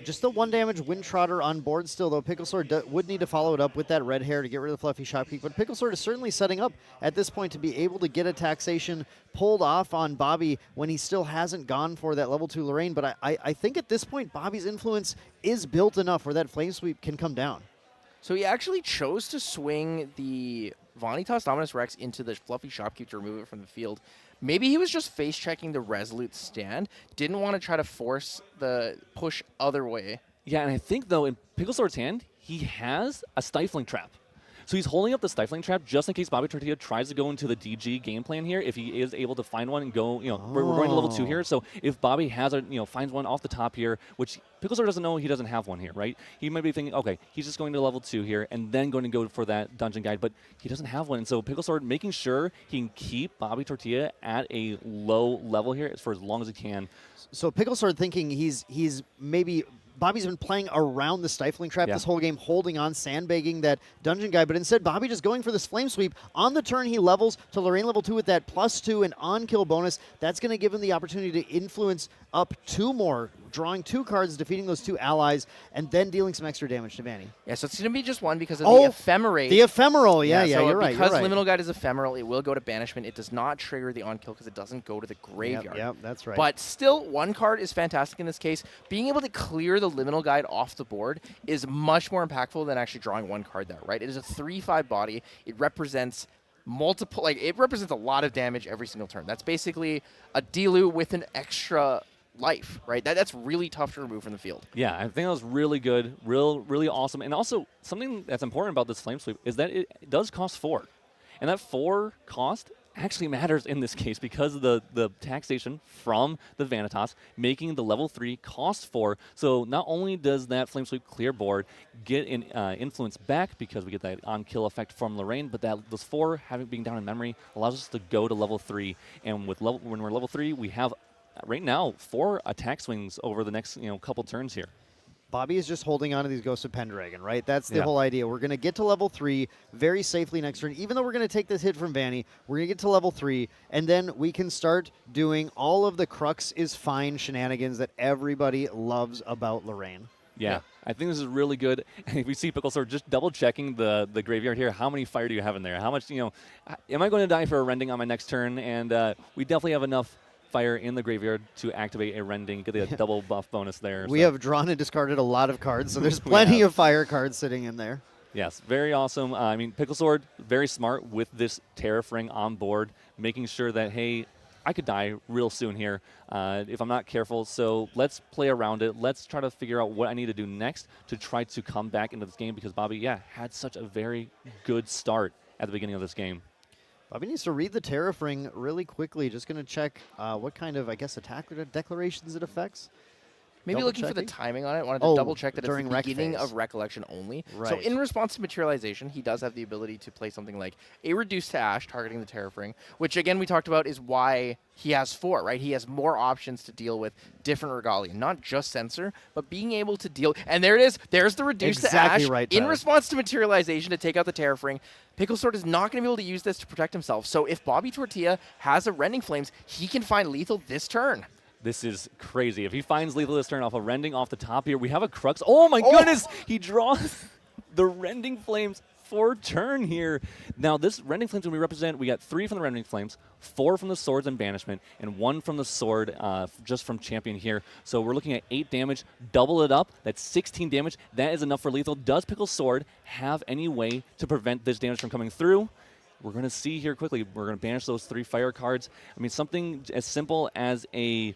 Just the 1 damage Wind Trotter on board still, though. Pickle Sword would need to follow it up with that red hair to get rid of the fluffy shopkeep. But Pickle Sword is certainly setting up at this point to be able to get a taxation pulled off on Bobby when he still hasn't gone for that level 2 Lorraine. But I think at this point, Bobby's influence is built enough where that Flame Sweep can come down. So he actually chose to swing the Vanitas Dominus Rex into the fluffy shopkeep to remove it from the field. Maybe he was just face-checking the Resolute stand, didn't want to try to force the push other way. Yeah, and I think, though, in Pickle Sword's hand, he has a Stifling Trap. So he's holding up the Stifling Trap just in case Bobby Tortilla tries to go into the DG game plan here. If he is able to find one and go, we're going to level 2 here. So if Bobby has finds one off the top here, which Pickle Sword doesn't know he doesn't have one here, right? He might be thinking, okay, he's just going to level 2 here and then going to go for that dungeon guide, but he doesn't have one. And so Pickle Sword making sure he can keep Bobby Tortilla at a low level here for as long as he can. So Pickle Sword thinking he's maybe Bobby's been playing around the Stifling Trap this whole game, holding on, sandbagging that dungeon guy, but instead Bobby just going for this Flame Sweep. On the turn, he levels to Lorraine level 2 with that +2 and on-kill bonus. That's going to give him the opportunity to influence up 2 more, drawing 2 cards, defeating those 2 allies, and then dealing some extra damage to Vanny. Yeah, so it's going to be just 1 because of the Ephemerate. The Ephemeral, yeah, so you're right. Because Liminal Guide is ephemeral, it will go to Banishment. It does not trigger the on-kill because it doesn't go to the graveyard. Yep, that's right. But still, 1 card is fantastic in this case. Being able to clear the Liminal Guide off the board is much more impactful than actually drawing 1 card there, right? It is a 3/5 body. It represents it represents a lot of damage every single turn. That's basically a Delu with an extra life, right? That's really tough to remove from the field. Yeah, I think that was really good, really awesome. And also, something that's important about this Flame Sweep is that it does cost 4. And that 4 cost actually matters in this case because of the taxation from the Vanitas, making the level 3 cost 4. So not only does that Flame Sweep clear board get an influence back because we get that on-kill effect from Lorraine, but those 4 having being down in memory allows us to go to level 3. And when we're level 3, we have right now 4 attack swings over the next couple turns here. Bobby is just holding on to these Ghosts of Pendragon, right? That's the whole idea. We're going to get to level 3 very safely next turn. Even though we're going to take this hit from Vanny, we're going to get to level 3, and then we can start doing all of the Crux is fine shenanigans that everybody loves about Lorraine. Yeah, I think this is really good. And if we see Pickle Sword just double-checking the graveyard here, how many fire do you have in there? How much, am I going to die for a Rending on my next turn? And we definitely have enough fire in the graveyard to activate a Rending, get a double buff bonus there. We have drawn and discarded a lot of cards, so there's plenty of fire cards sitting in there. Yes, very awesome. I mean, Pickle Sword, very smart with this Tariff Ring on board, making sure that, hey, I could die real soon here if I'm not careful. So let's play around it. Let's try to figure out what I need to do next to try to come back into this game because Bobby, had such a very good start at the beginning of this game. Bobby needs to read the Tariff Ring really quickly. Just going to check what kind of, attack declarations it affects. Maybe looking for the timing on it. Wanted to double check that it's the beginning of Recollection only. Right. So in response to Materialization, he does have the ability to play something like a Reduce to Ash, targeting the Tariff Ring, which again we talked about is why he has 4, right? He has more options to deal with different Regalia, not just Censor, but being able to deal. And there it is. There's the Reduce to Ash in response to Materialization to take out the Tariff Ring. Pickle Sword is not going to be able to use this to protect himself. So if Bobby Tortilla has a Rending Flames, he can find lethal this turn. This is crazy. If he finds lethal this turn off a Rending off the top here, we have a Crux. Oh my goodness! He draws the Rending Flames for turn here. Now this Rending Flames, when we represent, we got 3 from the Rending Flames, 4 from the Swords and Banishment, and 1 from the Sword just from Champion here. So we're looking at 8 damage, double it up, that's 16 damage. That is enough for lethal. Does Pickle Sword have any way to prevent this damage from coming through? We're going to see here quickly. We're going to banish those 3 fire cards. I mean, something as simple as a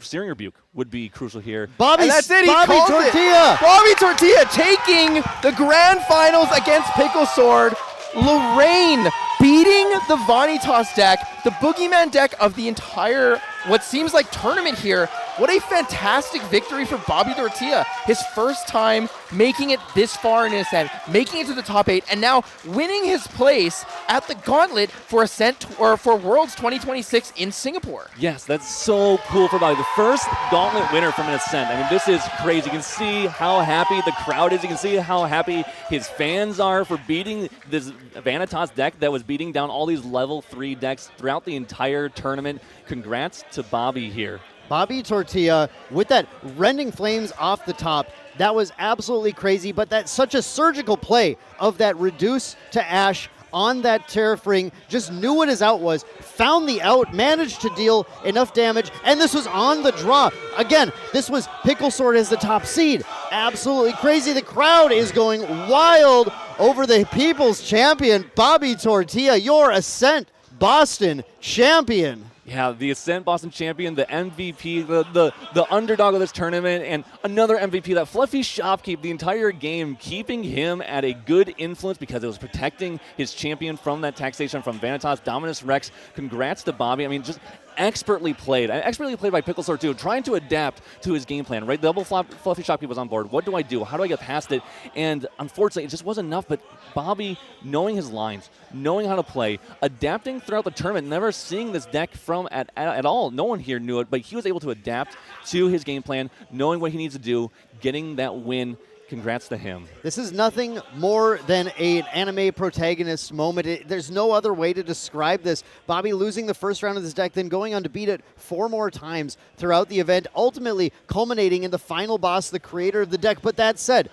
Searing Rebuke would be crucial here. And that's it. Bobby Tortilla. Bobby Tortilla taking the grand finals against Pickle Sword. Lorraine beating the Vanitas deck, the boogeyman deck of the entire, what seems like tournament here. what a fantastic victory for Bobby Tortilla. His first time making it this far in Ascent, making it to the top 8, and now winning his place at the Gauntlet for Ascent or for Worlds 2026 in Singapore. Yes, that's so cool for Bobby. The first Gauntlet winner from an Ascent. I mean, this is crazy. You can see how happy the crowd is. You can see how happy his fans are for beating this Vanitas deck that was beating down all these level 3 decks throughout the entire tournament. Congrats to Bobby here. Bobby Tortilla with that Rending Flames off the top. That was absolutely crazy, but that's such a surgical play of that reduce to ash on that Tariff Ring. Just knew what his out was, found the out, managed to deal enough damage, and this was on the draw. Again, this was Pickle Sword as the top seed. Absolutely crazy. The crowd is going wild over the People's Champion, Bobby Tortilla, your Ascent Boston champion. Yeah, the Ascent Boston champion, the MVP, the underdog of this tournament, and another MVP, that Fluffy Shopkeep, the entire game, keeping him at a good influence because it was protecting his champion from that taxation from Vanitas, Dominus Rex. Congrats to Bobby. I mean, just expertly played by Pickle Sword too, trying to adapt to his game plan, right? Double Fluffy Shopkeep was on board. What do I do? How do I get past it? And unfortunately, it just wasn't enough, but Bobby, knowing his lines, knowing how to play, adapting throughout the tournament, never seeing this deck from at all. No one here knew it, but he was able to adapt to his game plan, knowing what he needs to do, getting that win. Congrats to him. This is nothing more than an anime protagonist moment. There's no other way to describe this. Bobby losing the first round of this deck, then going on to beat it 4 more times throughout the event, ultimately culminating in the final boss, the creator of the deck. But that said,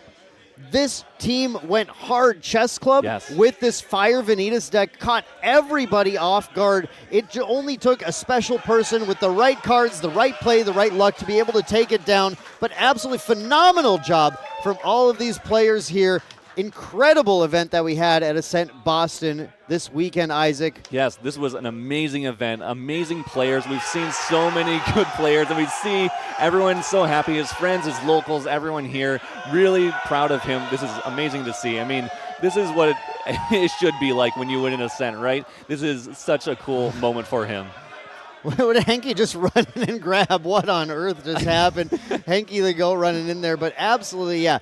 this team went hard. Chess Club with this Fire Venitas deck caught everybody off guard. It only took a special person with the right cards, the right play, the right luck to be able to take it down. But absolutely phenomenal job from all of these players here. Incredible event that we had at Ascent Boston this weekend, Isaac. Yes, this was an amazing event. Amazing players. We've seen so many good players, and we see everyone so happy. His friends, his locals, everyone here. Really proud of him. This is amazing to see. I mean, this is what it should be like when you win an Ascent, right? This is such a cool moment for him. Would Henke just run in and grab? What on earth just happened? Henke the Go running in there, but absolutely, yeah.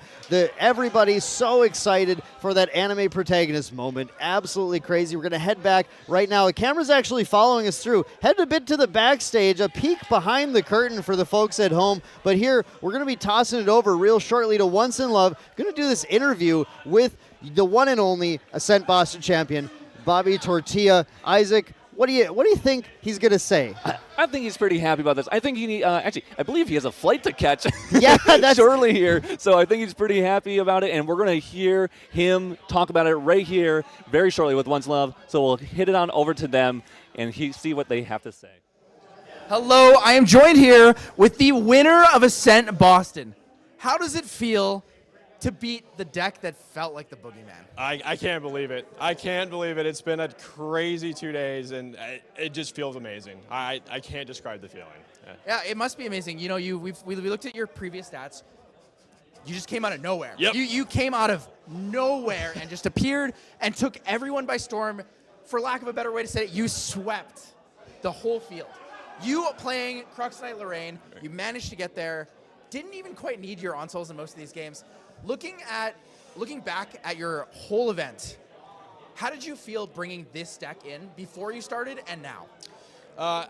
Everybody's so excited for that anime protagonist moment. Absolutely crazy. We're going to head back right now. The camera's actually following us through. Head a bit to the backstage, a peek behind the curtain for the folks at home. But here, we're going to be tossing it over real shortly to Once in Love. Going to do this interview with the one and only Ascent Boston champion, Bobby Tortilla. Isaac, what do you think he's going to say? I think he's pretty happy about this. I think actually, I believe he has a flight to catch shortly here. So I think he's pretty happy about it, and we're going to hear him talk about it right here very shortly with Once Love. So we'll hit it on over to them and see what they have to say. Hello, I am joined here with the winner of Ascent Boston. How does it feel to beat the deck that felt like the boogeyman? I can't believe it. I can't believe it. It's been a crazy 2 days, and it just feels amazing. I can't describe the feeling. Yeah, it must be amazing. You know, we looked at your previous stats. You just came out of nowhere. Yep. You came out of nowhere and just appeared and took everyone by storm. For lack of a better way to say it, you swept the whole field. You playing Crux Knight Lorraine, you managed to get there. Didn't even quite need your on-souls in most of these games. Looking back at your whole event, how did you feel bringing this deck in before you started and now?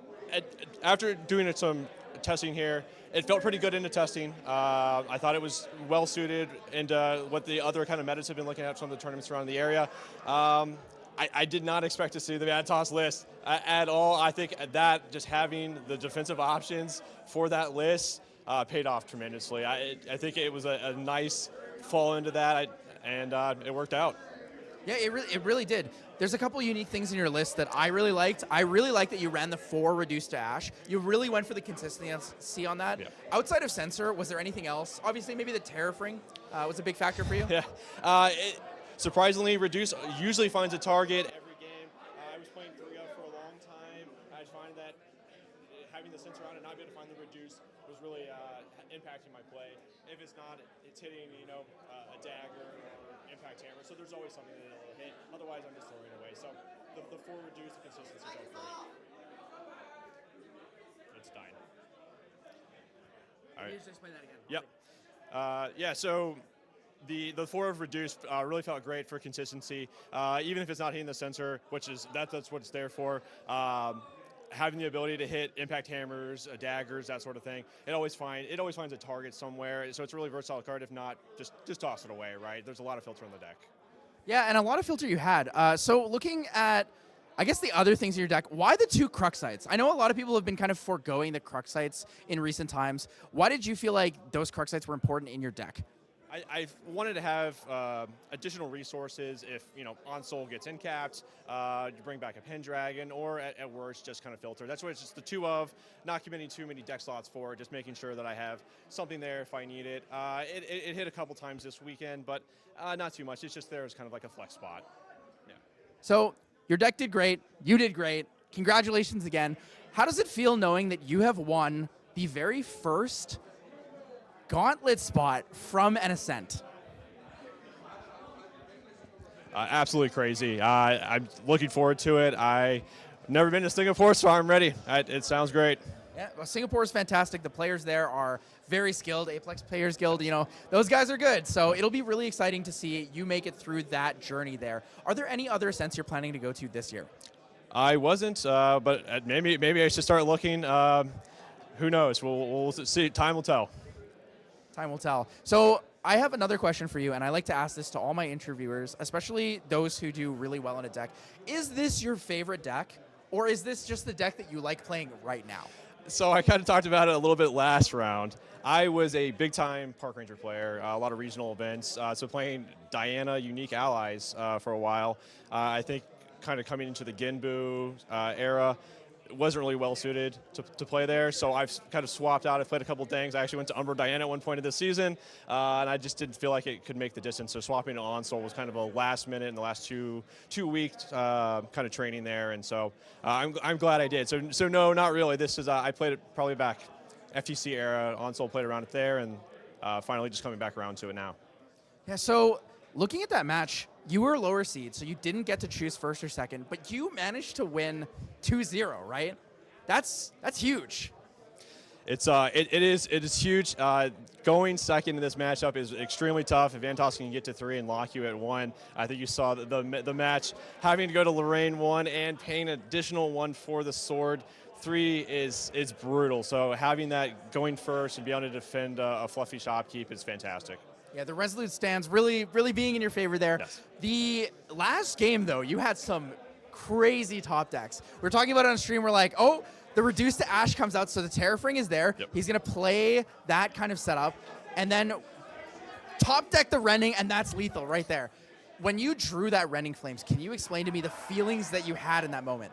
After doing some testing here, it felt pretty good into testing. I thought it was well suited into what the other kind of metas have been looking at from the tournaments around the area. I did not expect to see the Vanitas list at all. I think that just having the defensive options for that list paid off tremendously. I think it was a nice fall into that, and it worked out. Yeah, it really did. There's a couple unique things in your list that I really liked. I really liked that you ran the 4 reduced to ash. You really went for the consistency on that. Yeah. Outside of Sensor, was there anything else? Obviously, maybe the Tariff Ring was a big factor for you. Yeah. Surprisingly, reduce usually finds a target every game. I was playing 3-up for a long time. I find that having the sensor on and not being able to find the reduce was really impacting my play. If it's not, it's hitting, a dagger or impact hammer. So there's always something that it'll hit. Otherwise, I'm just throwing it away. So the 4 reduce, the consistency is great. It's dying. All right. Just explain that again. Yep. Yeah, so the forward reduced really felt great for consistency. Even if it's not hitting the sensor, which is that's what it's there for. Having the ability to hit impact hammers, daggers, that sort of thing, it always finds a target somewhere. So it's a really versatile card. If not, just toss it away, right? There's a lot of filter on the deck. Yeah, and a lot of filter you had. So looking at, I guess, the other things in your deck, why the 2 Cruxites? I know a lot of people have been kind of foregoing the Cruxites in recent times. Why did you feel like those Cruxites were important in your deck? I wanted to have additional resources if, on-soul gets incapped, you bring back a Pendragon, or at worst, just kind of filter. That's what it's just the 2 of, not committing too many deck slots for it, just making sure that I have something there if I need it. It hit a couple times this weekend, but not too much. It's just there as kind of like a flex spot. Yeah. So your deck did great. You did great. Congratulations again. How does it feel knowing that you have won the very first gauntlet spot from an Ascent? Absolutely crazy. I'm looking forward to it. I've never been to Singapore, so I'm ready. It sounds great. Yeah, well, Singapore is fantastic. The players there are very skilled. Apex Players Guild, those guys are good. So it'll be really exciting to see you make it through that journey there. Are there any other Ascents you're planning to go to this year? I wasn't, but maybe I should start looking. Who knows? We'll see. Time will tell. Time will tell. So I have another question for you, and I like to ask this to all my interviewers, especially those who do really well in a deck. Is this your favorite deck, or is this just the deck that you like playing right now? So I kind of talked about it a little bit last round. I was a big-time Park Ranger player, a lot of regional events, so playing Diana Unique Allies for a while. I think kind of coming into the Genbu era, wasn't really well suited to play there, so I've kind of swapped out. I've played a couple things. I actually went to Umbro Diana at one point of this season, and I just didn't feel like it could make the distance. So swapping to Onsol was kind of a last minute in the last two weeks kind of training there, and so I'm glad I did. So no, not really. This is I played it probably back FTC era. Onsol played around it there, and finally just coming back around to it now. Yeah. So looking at that match, you were a lower seed, so you didn't get to choose first or second, but you managed to win 2-0, right? That's huge. It is huge. Going second in this matchup is extremely tough. If Venitas can get to 3 and lock you at 1, I think you saw the match having to go to Lorraine 1 and paying an additional 1 for the sword. 3 is brutal. So having that going first and be able to defend a fluffy shopkeep is fantastic. Yeah, the Resolute stands really being in your favor there. Yes. The last game, though, you had some crazy top decks. We were talking about it on stream. We're like, oh, the Reduced to Ash comes out, so the Terrafring is there. Yep. He's going to play that kind of setup. And then top deck the Rending, and that's lethal right there. When you drew that Rending Flames, can you explain to me the feelings that you had in that moment?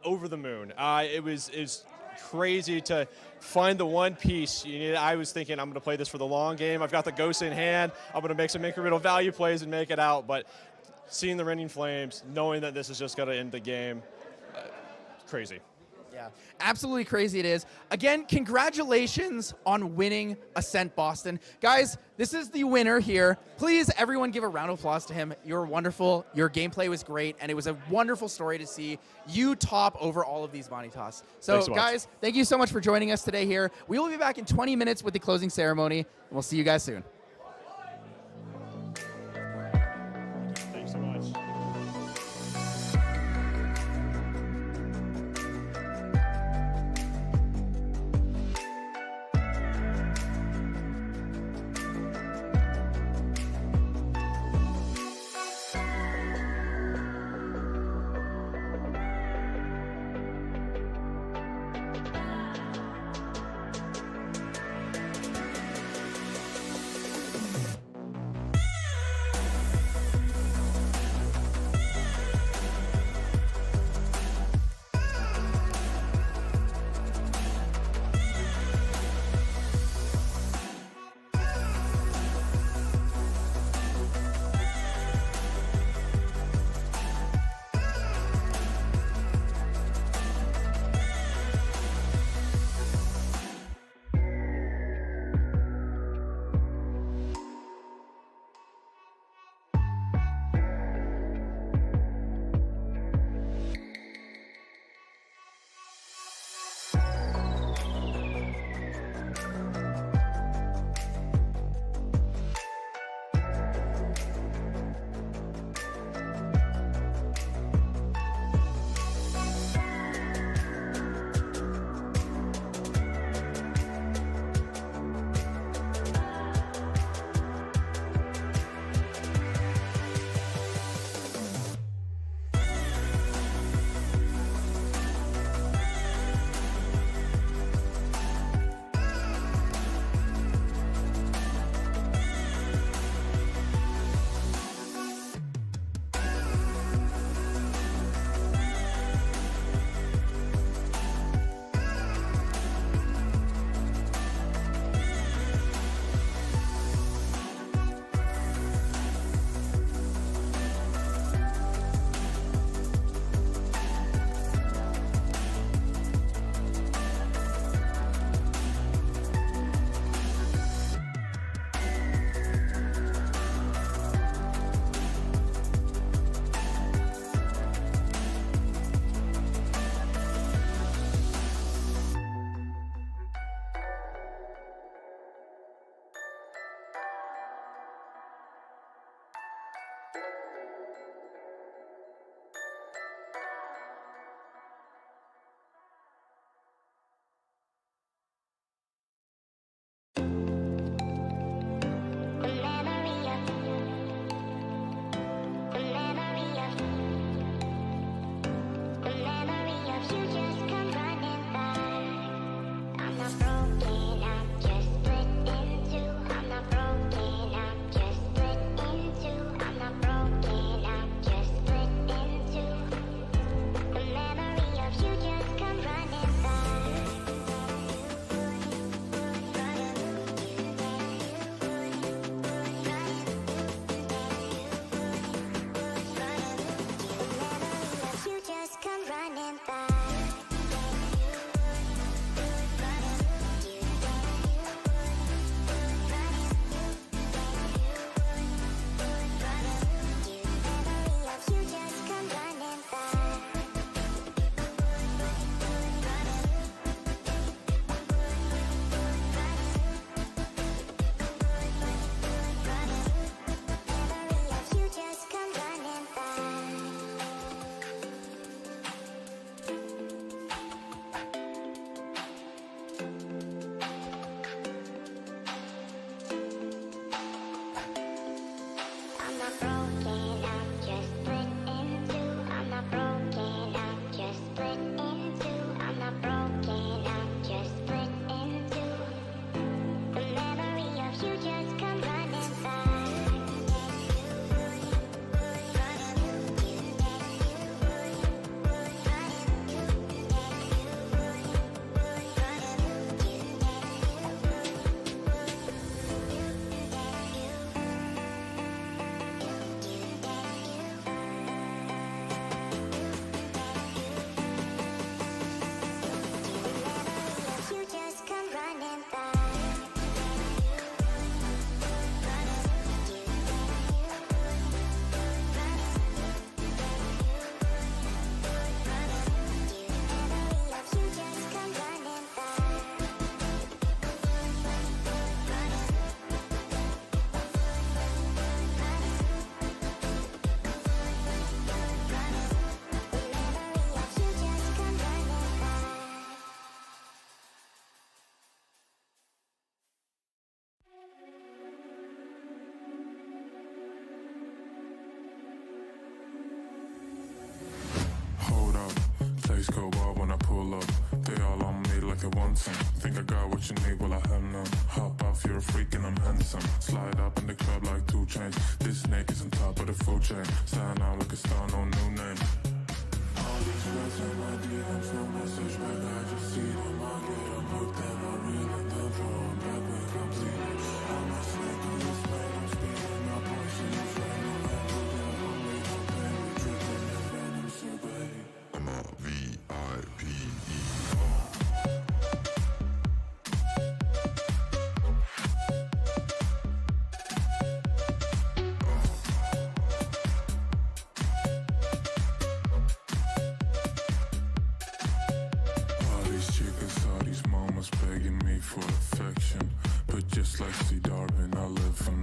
Over the moon. It was crazy to find the one piece you needed. I was thinking I'm going to play this for the long game. I've got the Ghost in hand. I'm going to make some incremental value plays and make it out. But seeing the Rending Flames, knowing that this is just going to end the game, crazy. Yeah, absolutely crazy it is. Again, congratulations on winning Ascent Boston. Guys, this is the winner here. Please, everyone give a round of applause to him. You're wonderful. Your gameplay was great, and it was a wonderful story to see you top over all of these Venitas. So, guys, thank you so much for joining us today here. We will be back in 20 minutes with the closing ceremony, and we'll see you guys soon. Thanks so much. they want some. Think I got what you need, well I have none. Hop off, you're a freak and I'm handsome. Slide up in the club like 2 chains. This snake is on top of the food chain. Stand out like a star, no new name. All these words in my DMs, no message back, I just see them. I get them hooked and I reel and then throw them back when completed. I'm a snake on this plane, I'm speeding my poison is raining. And we got only no pain, we dripping in venom, so babe, I'm a V-I-P-E.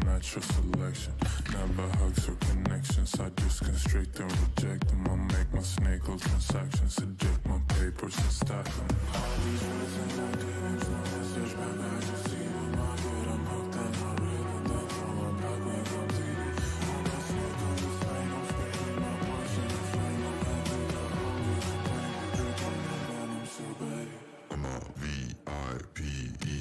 Natural selection, never hugs or connections. I just constrict and reject them. I make my snake hole transactions, eject my papers and stack them. All these words in my DMs, no message back, I just see them. I get them hooked and I reel and then throw them back when completed. I'm a snake on this plane, I'm speeding my poison is raining. And we got hungry for pain, we dripping in venom, so babe, I'm a V-I-P-E.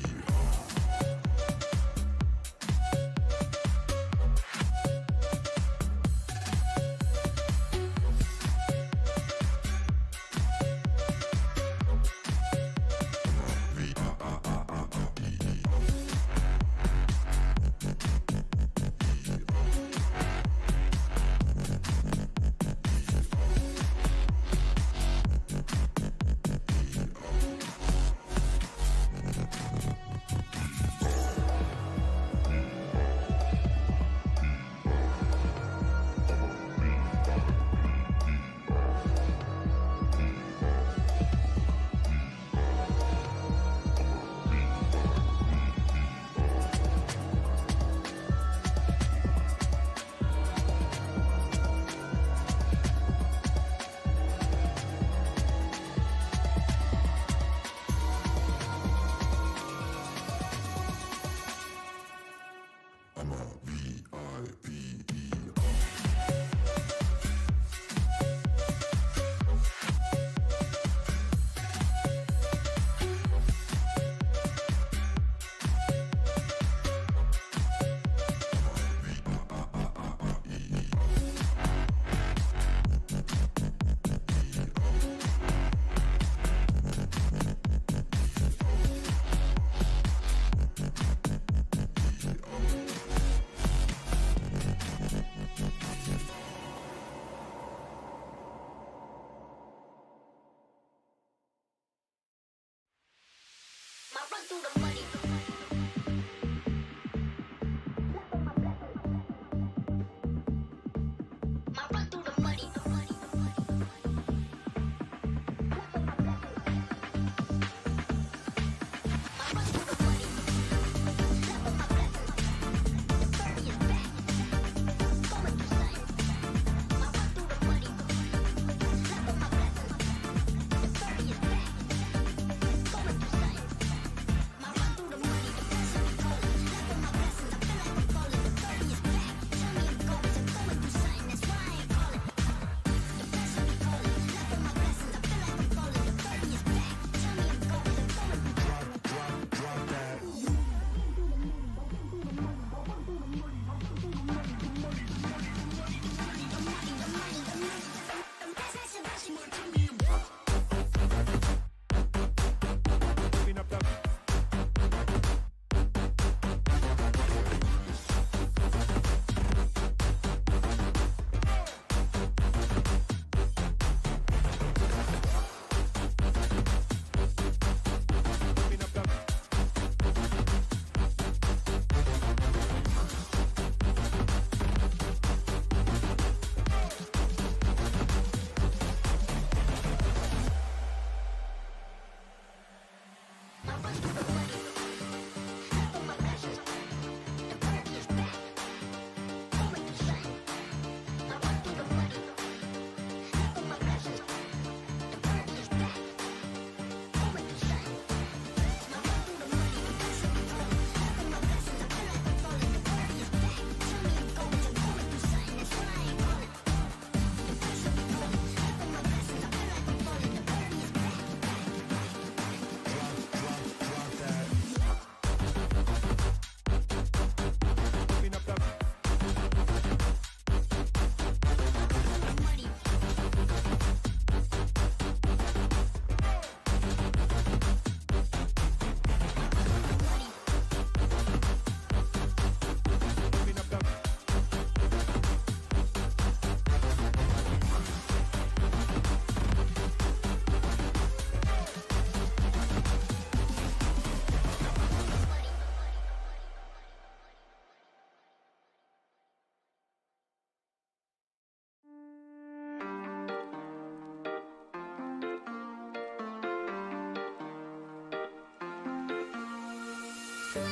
I'm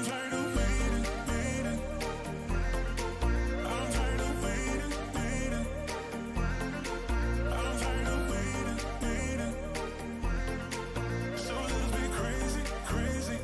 tired of waiting, waiting. I'm tired of waiting, waiting. I'm tired of waiting, waiting. So let's be crazy, crazy.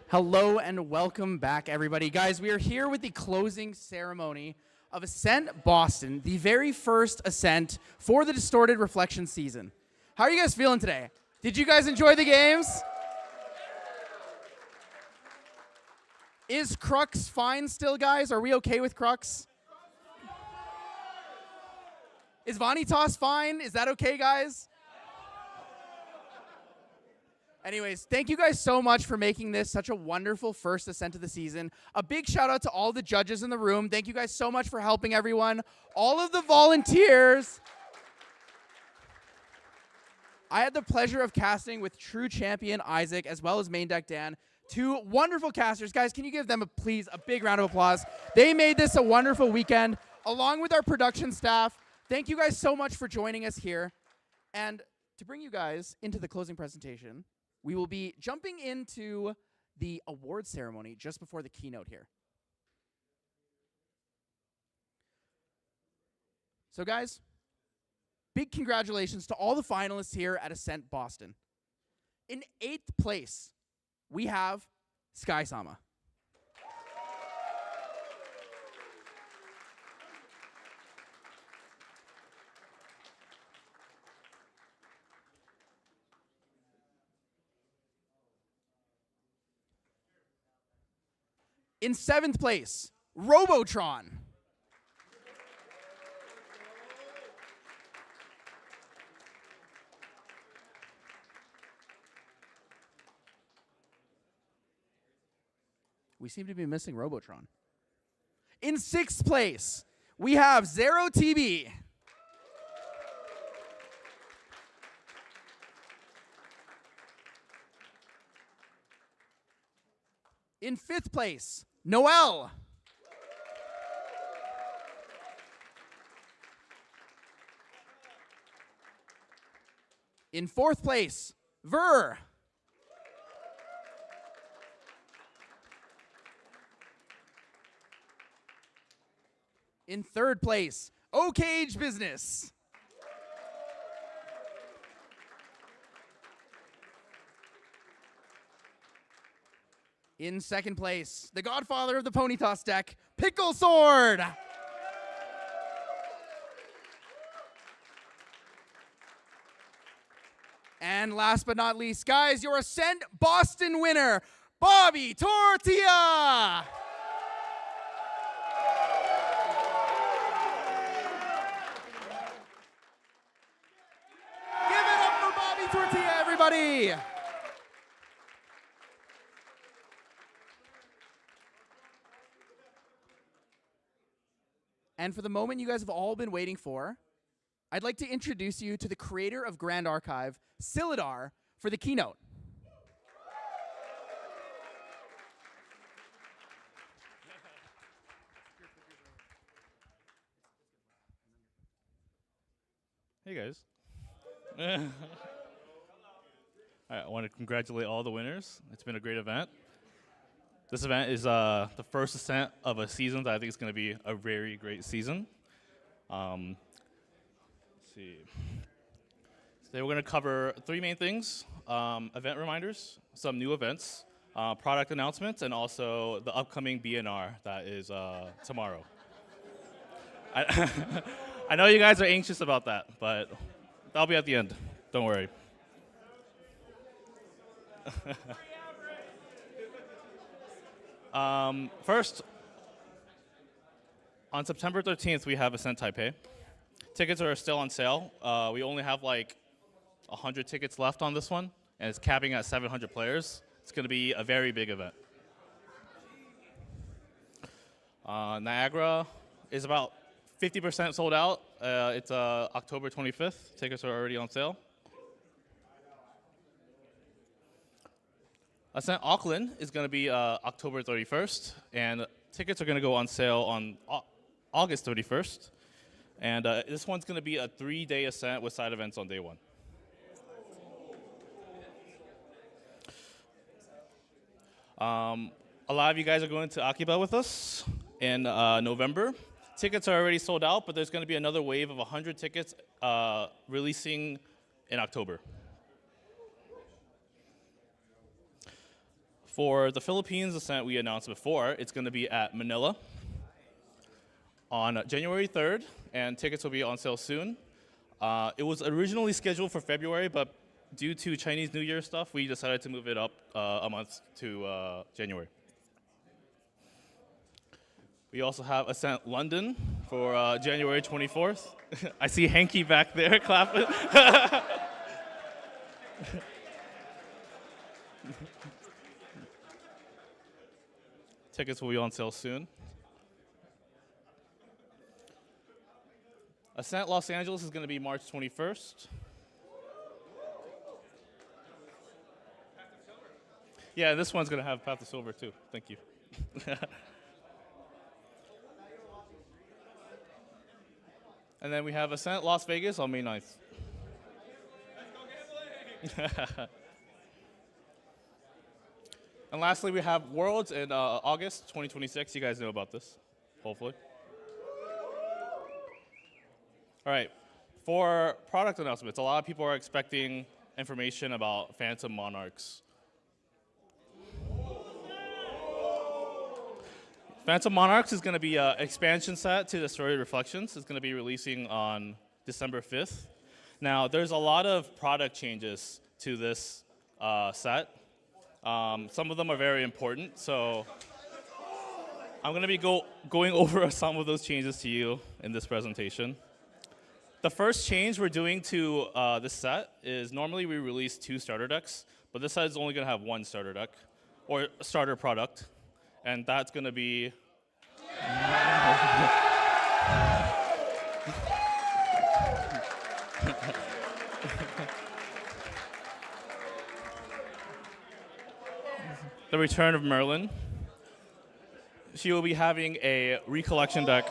Hello and welcome back, everybody. Guys, we are here with the closing ceremony of Ascent Boston, the very first Ascent for the Distorted Reflection season. How are you guys feeling today? Did you guys enjoy the games? Is Crux fine still, guys? Are we okay with Crux? Is Venitas fine? Is that okay, guys? Anyways, thank you guys so much for making this such a wonderful first Ascent of the season. A big shout out to all the judges in the room. Thank you guys so much for helping everyone. All of the volunteers. I had the pleasure of casting with True Champion Isaac as well as Main Deck Dan. Two wonderful casters. Guys, can you give them, please, a big round of applause? They made this a wonderful weekend, along with our production staff. Thank you guys so much for joining us here. And to bring you guys into the closing presentation, we will be jumping into the award ceremony just before the keynote here. So guys, big congratulations to all the finalists here at Ascent Boston. In 8th place, we have Sky Sama. In 7th place, Robotron. We seem to be missing Robotron. In 6th place, we have Zero TB. In 5th place, Noel. In 4th place, Ver. In 3rd place, O-Cage Business. In 2nd place, the godfather of the pony toss deck, Pickle Sword. And last but not least, guys, your Ascent Boston winner, Bobby Tortilla. Give it up for Bobby Tortilla, everybody. And for the moment you guys have all been waiting for, I'd like to introduce you to the creator of Grand Archive, Silidar, for the keynote. Hey guys. I want to congratulate all the winners. It's been a great event. This event is the first Ascent of a season that I think is going to be a very great season. Let's see. Today we're going to cover 3 main things: event reminders, some new events, product announcements, and also the upcoming BNR that is tomorrow. I know you guys are anxious about that, but that'll be at the end. Don't worry. First, on September 13th, we have Ascent Taipei. Tickets are still on sale. We only have like 100 tickets left on this one, and it's capping at 700 players. It's going to be a very big event. Niagara is about 50% sold out. It's October 25th. Tickets are already on sale. Ascent Auckland is going to be October 31st, and tickets are going to go on sale on August 31st. And this one's going to be a 3-day Ascent with side events on day 1. A lot of you guys are going to Akiba with us in November. Tickets are already sold out, but there's going to be another wave of 100 tickets releasing in October. For the Philippines Ascent we announced before, it's going to be at Manila on January 3rd, and tickets will be on sale soon. It was originally scheduled for February, but due to Chinese New Year stuff, we decided to move it up a month to January. We also have Ascent London for January 24th. I see Hanky back there clapping. Tickets will be on sale soon. Ascent Los Angeles is going to be March 21st. Yeah, this one's going to have Path to Silver too. Thank you. And then we have Ascent Las Vegas on May 9th. And lastly, we have Worlds in August 2026. You guys know about this, hopefully. All right, for product announcements, a lot of people are expecting information about Phantom Monarchs. Phantom Monarchs is going to be an expansion set to the Story Reflections. It's going to be releasing on December 5th. Now, there's a lot of product changes to this set. Some of them are very important, so I'm going to be going over some of those changes to you in this presentation. The first change we're doing to this set is normally we release 2 starter decks, but this set is only going to have 1 starter deck, or starter product, and that's going to be the Return of Merlin. She will be having a recollection deck.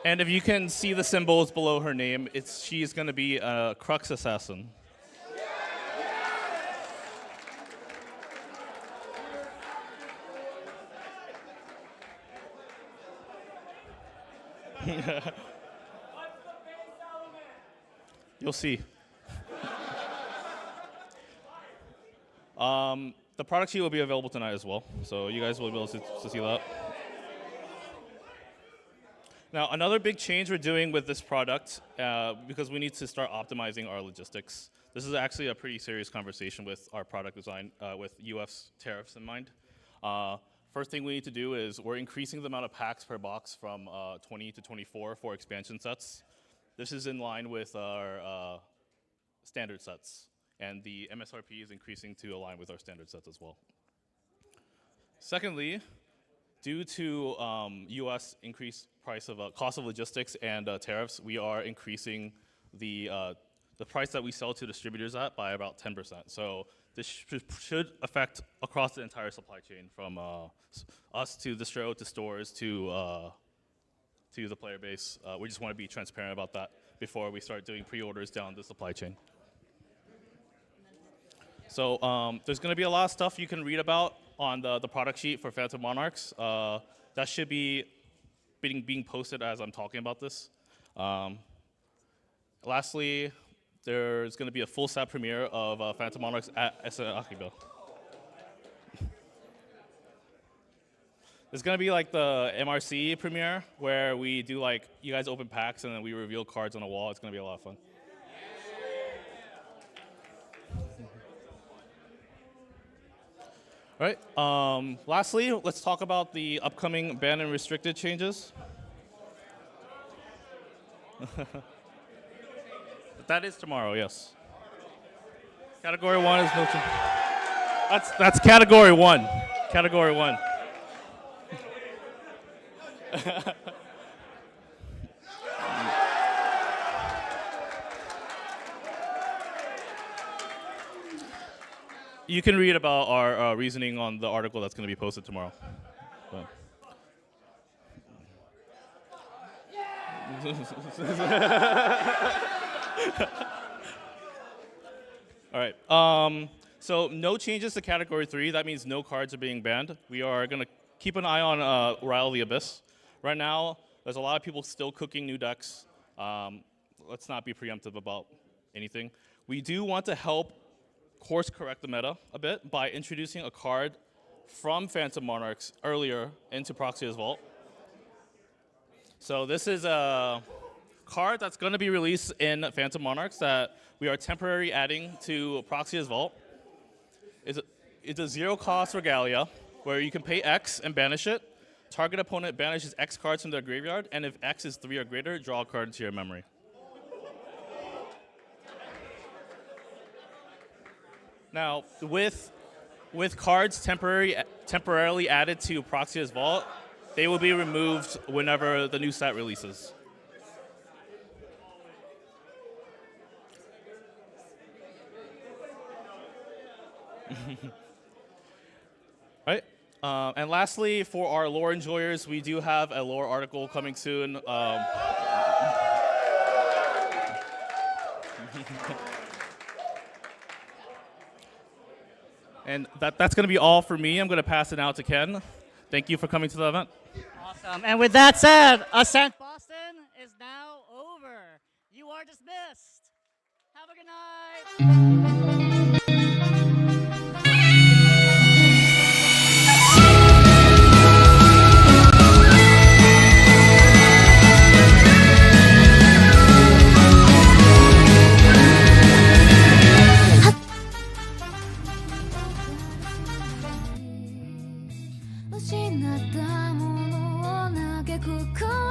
And if you can see the symbols below her name, she's going to be a Crux Assassin. You'll see. The product sheet will be available tonight as well, so you guys will be able to see that. Now, another big change we're doing with this product, because we need to start optimizing our logistics. This is actually a pretty serious conversation with our product design, with US tariffs in mind. First thing we need to do is we're increasing the amount of packs per box from 20 to 24 for expansion sets. This is in line with our standard sets, and the MSRP is increasing to align with our standard sets as well. Secondly, due to U.S. increased price of cost of logistics and tariffs, we are increasing the price that we sell to distributors at by about 10%. So this should affect across the entire supply chain, from us to distro to stores to the player base. We just want to be transparent about that before we start doing pre-orders down the supply chain. So there's going to be a lot of stuff you can read about on the product sheet for Phantom Monarchs. That should be being posted as I'm talking about this. Lastly, there's going to be a full set premiere of Phantom Monarchs at Ascent Akiba. It's going to be like the MRC premiere, where we do like, you guys open packs and then we reveal cards on a wall. It's going to be a lot of fun. All right, lastly, let's talk about the upcoming banned and restricted changes. That is tomorrow, yes. Category 1 is no change. That's category 1. Category 1. You can read about our reasoning on the article that's going to be posted tomorrow. So. All right. So no changes to Category 3. That means no cards are being banned. We are going to keep an eye on Rile of the Abyss. Right now, there's a lot of people still cooking new decks. Let's not be preemptive about anything. We do want to help course correct the meta a bit by introducing a card from Phantom Monarchs earlier into Proxia's Vault. So this is a card that's going to be released in Phantom Monarchs that we are temporarily adding to Proxia's Vault. It's a zero-cost regalia where you can pay X and banish it. Target opponent banishes X cards from their graveyard, and if X is 3 or greater, draw a card into your memory. Now, with cards temporarily added to Proxia's Vault, they will be removed whenever the new set releases. Right? And lastly, for our lore enjoyers, we do have a lore article coming soon. And that's going to be all for me. I'm going to pass it out to Ken. Thank you for coming to the event. Awesome. And with that said, Ascent Boston is now over. You are dismissed. Have a good night. 失ったものを嘆く声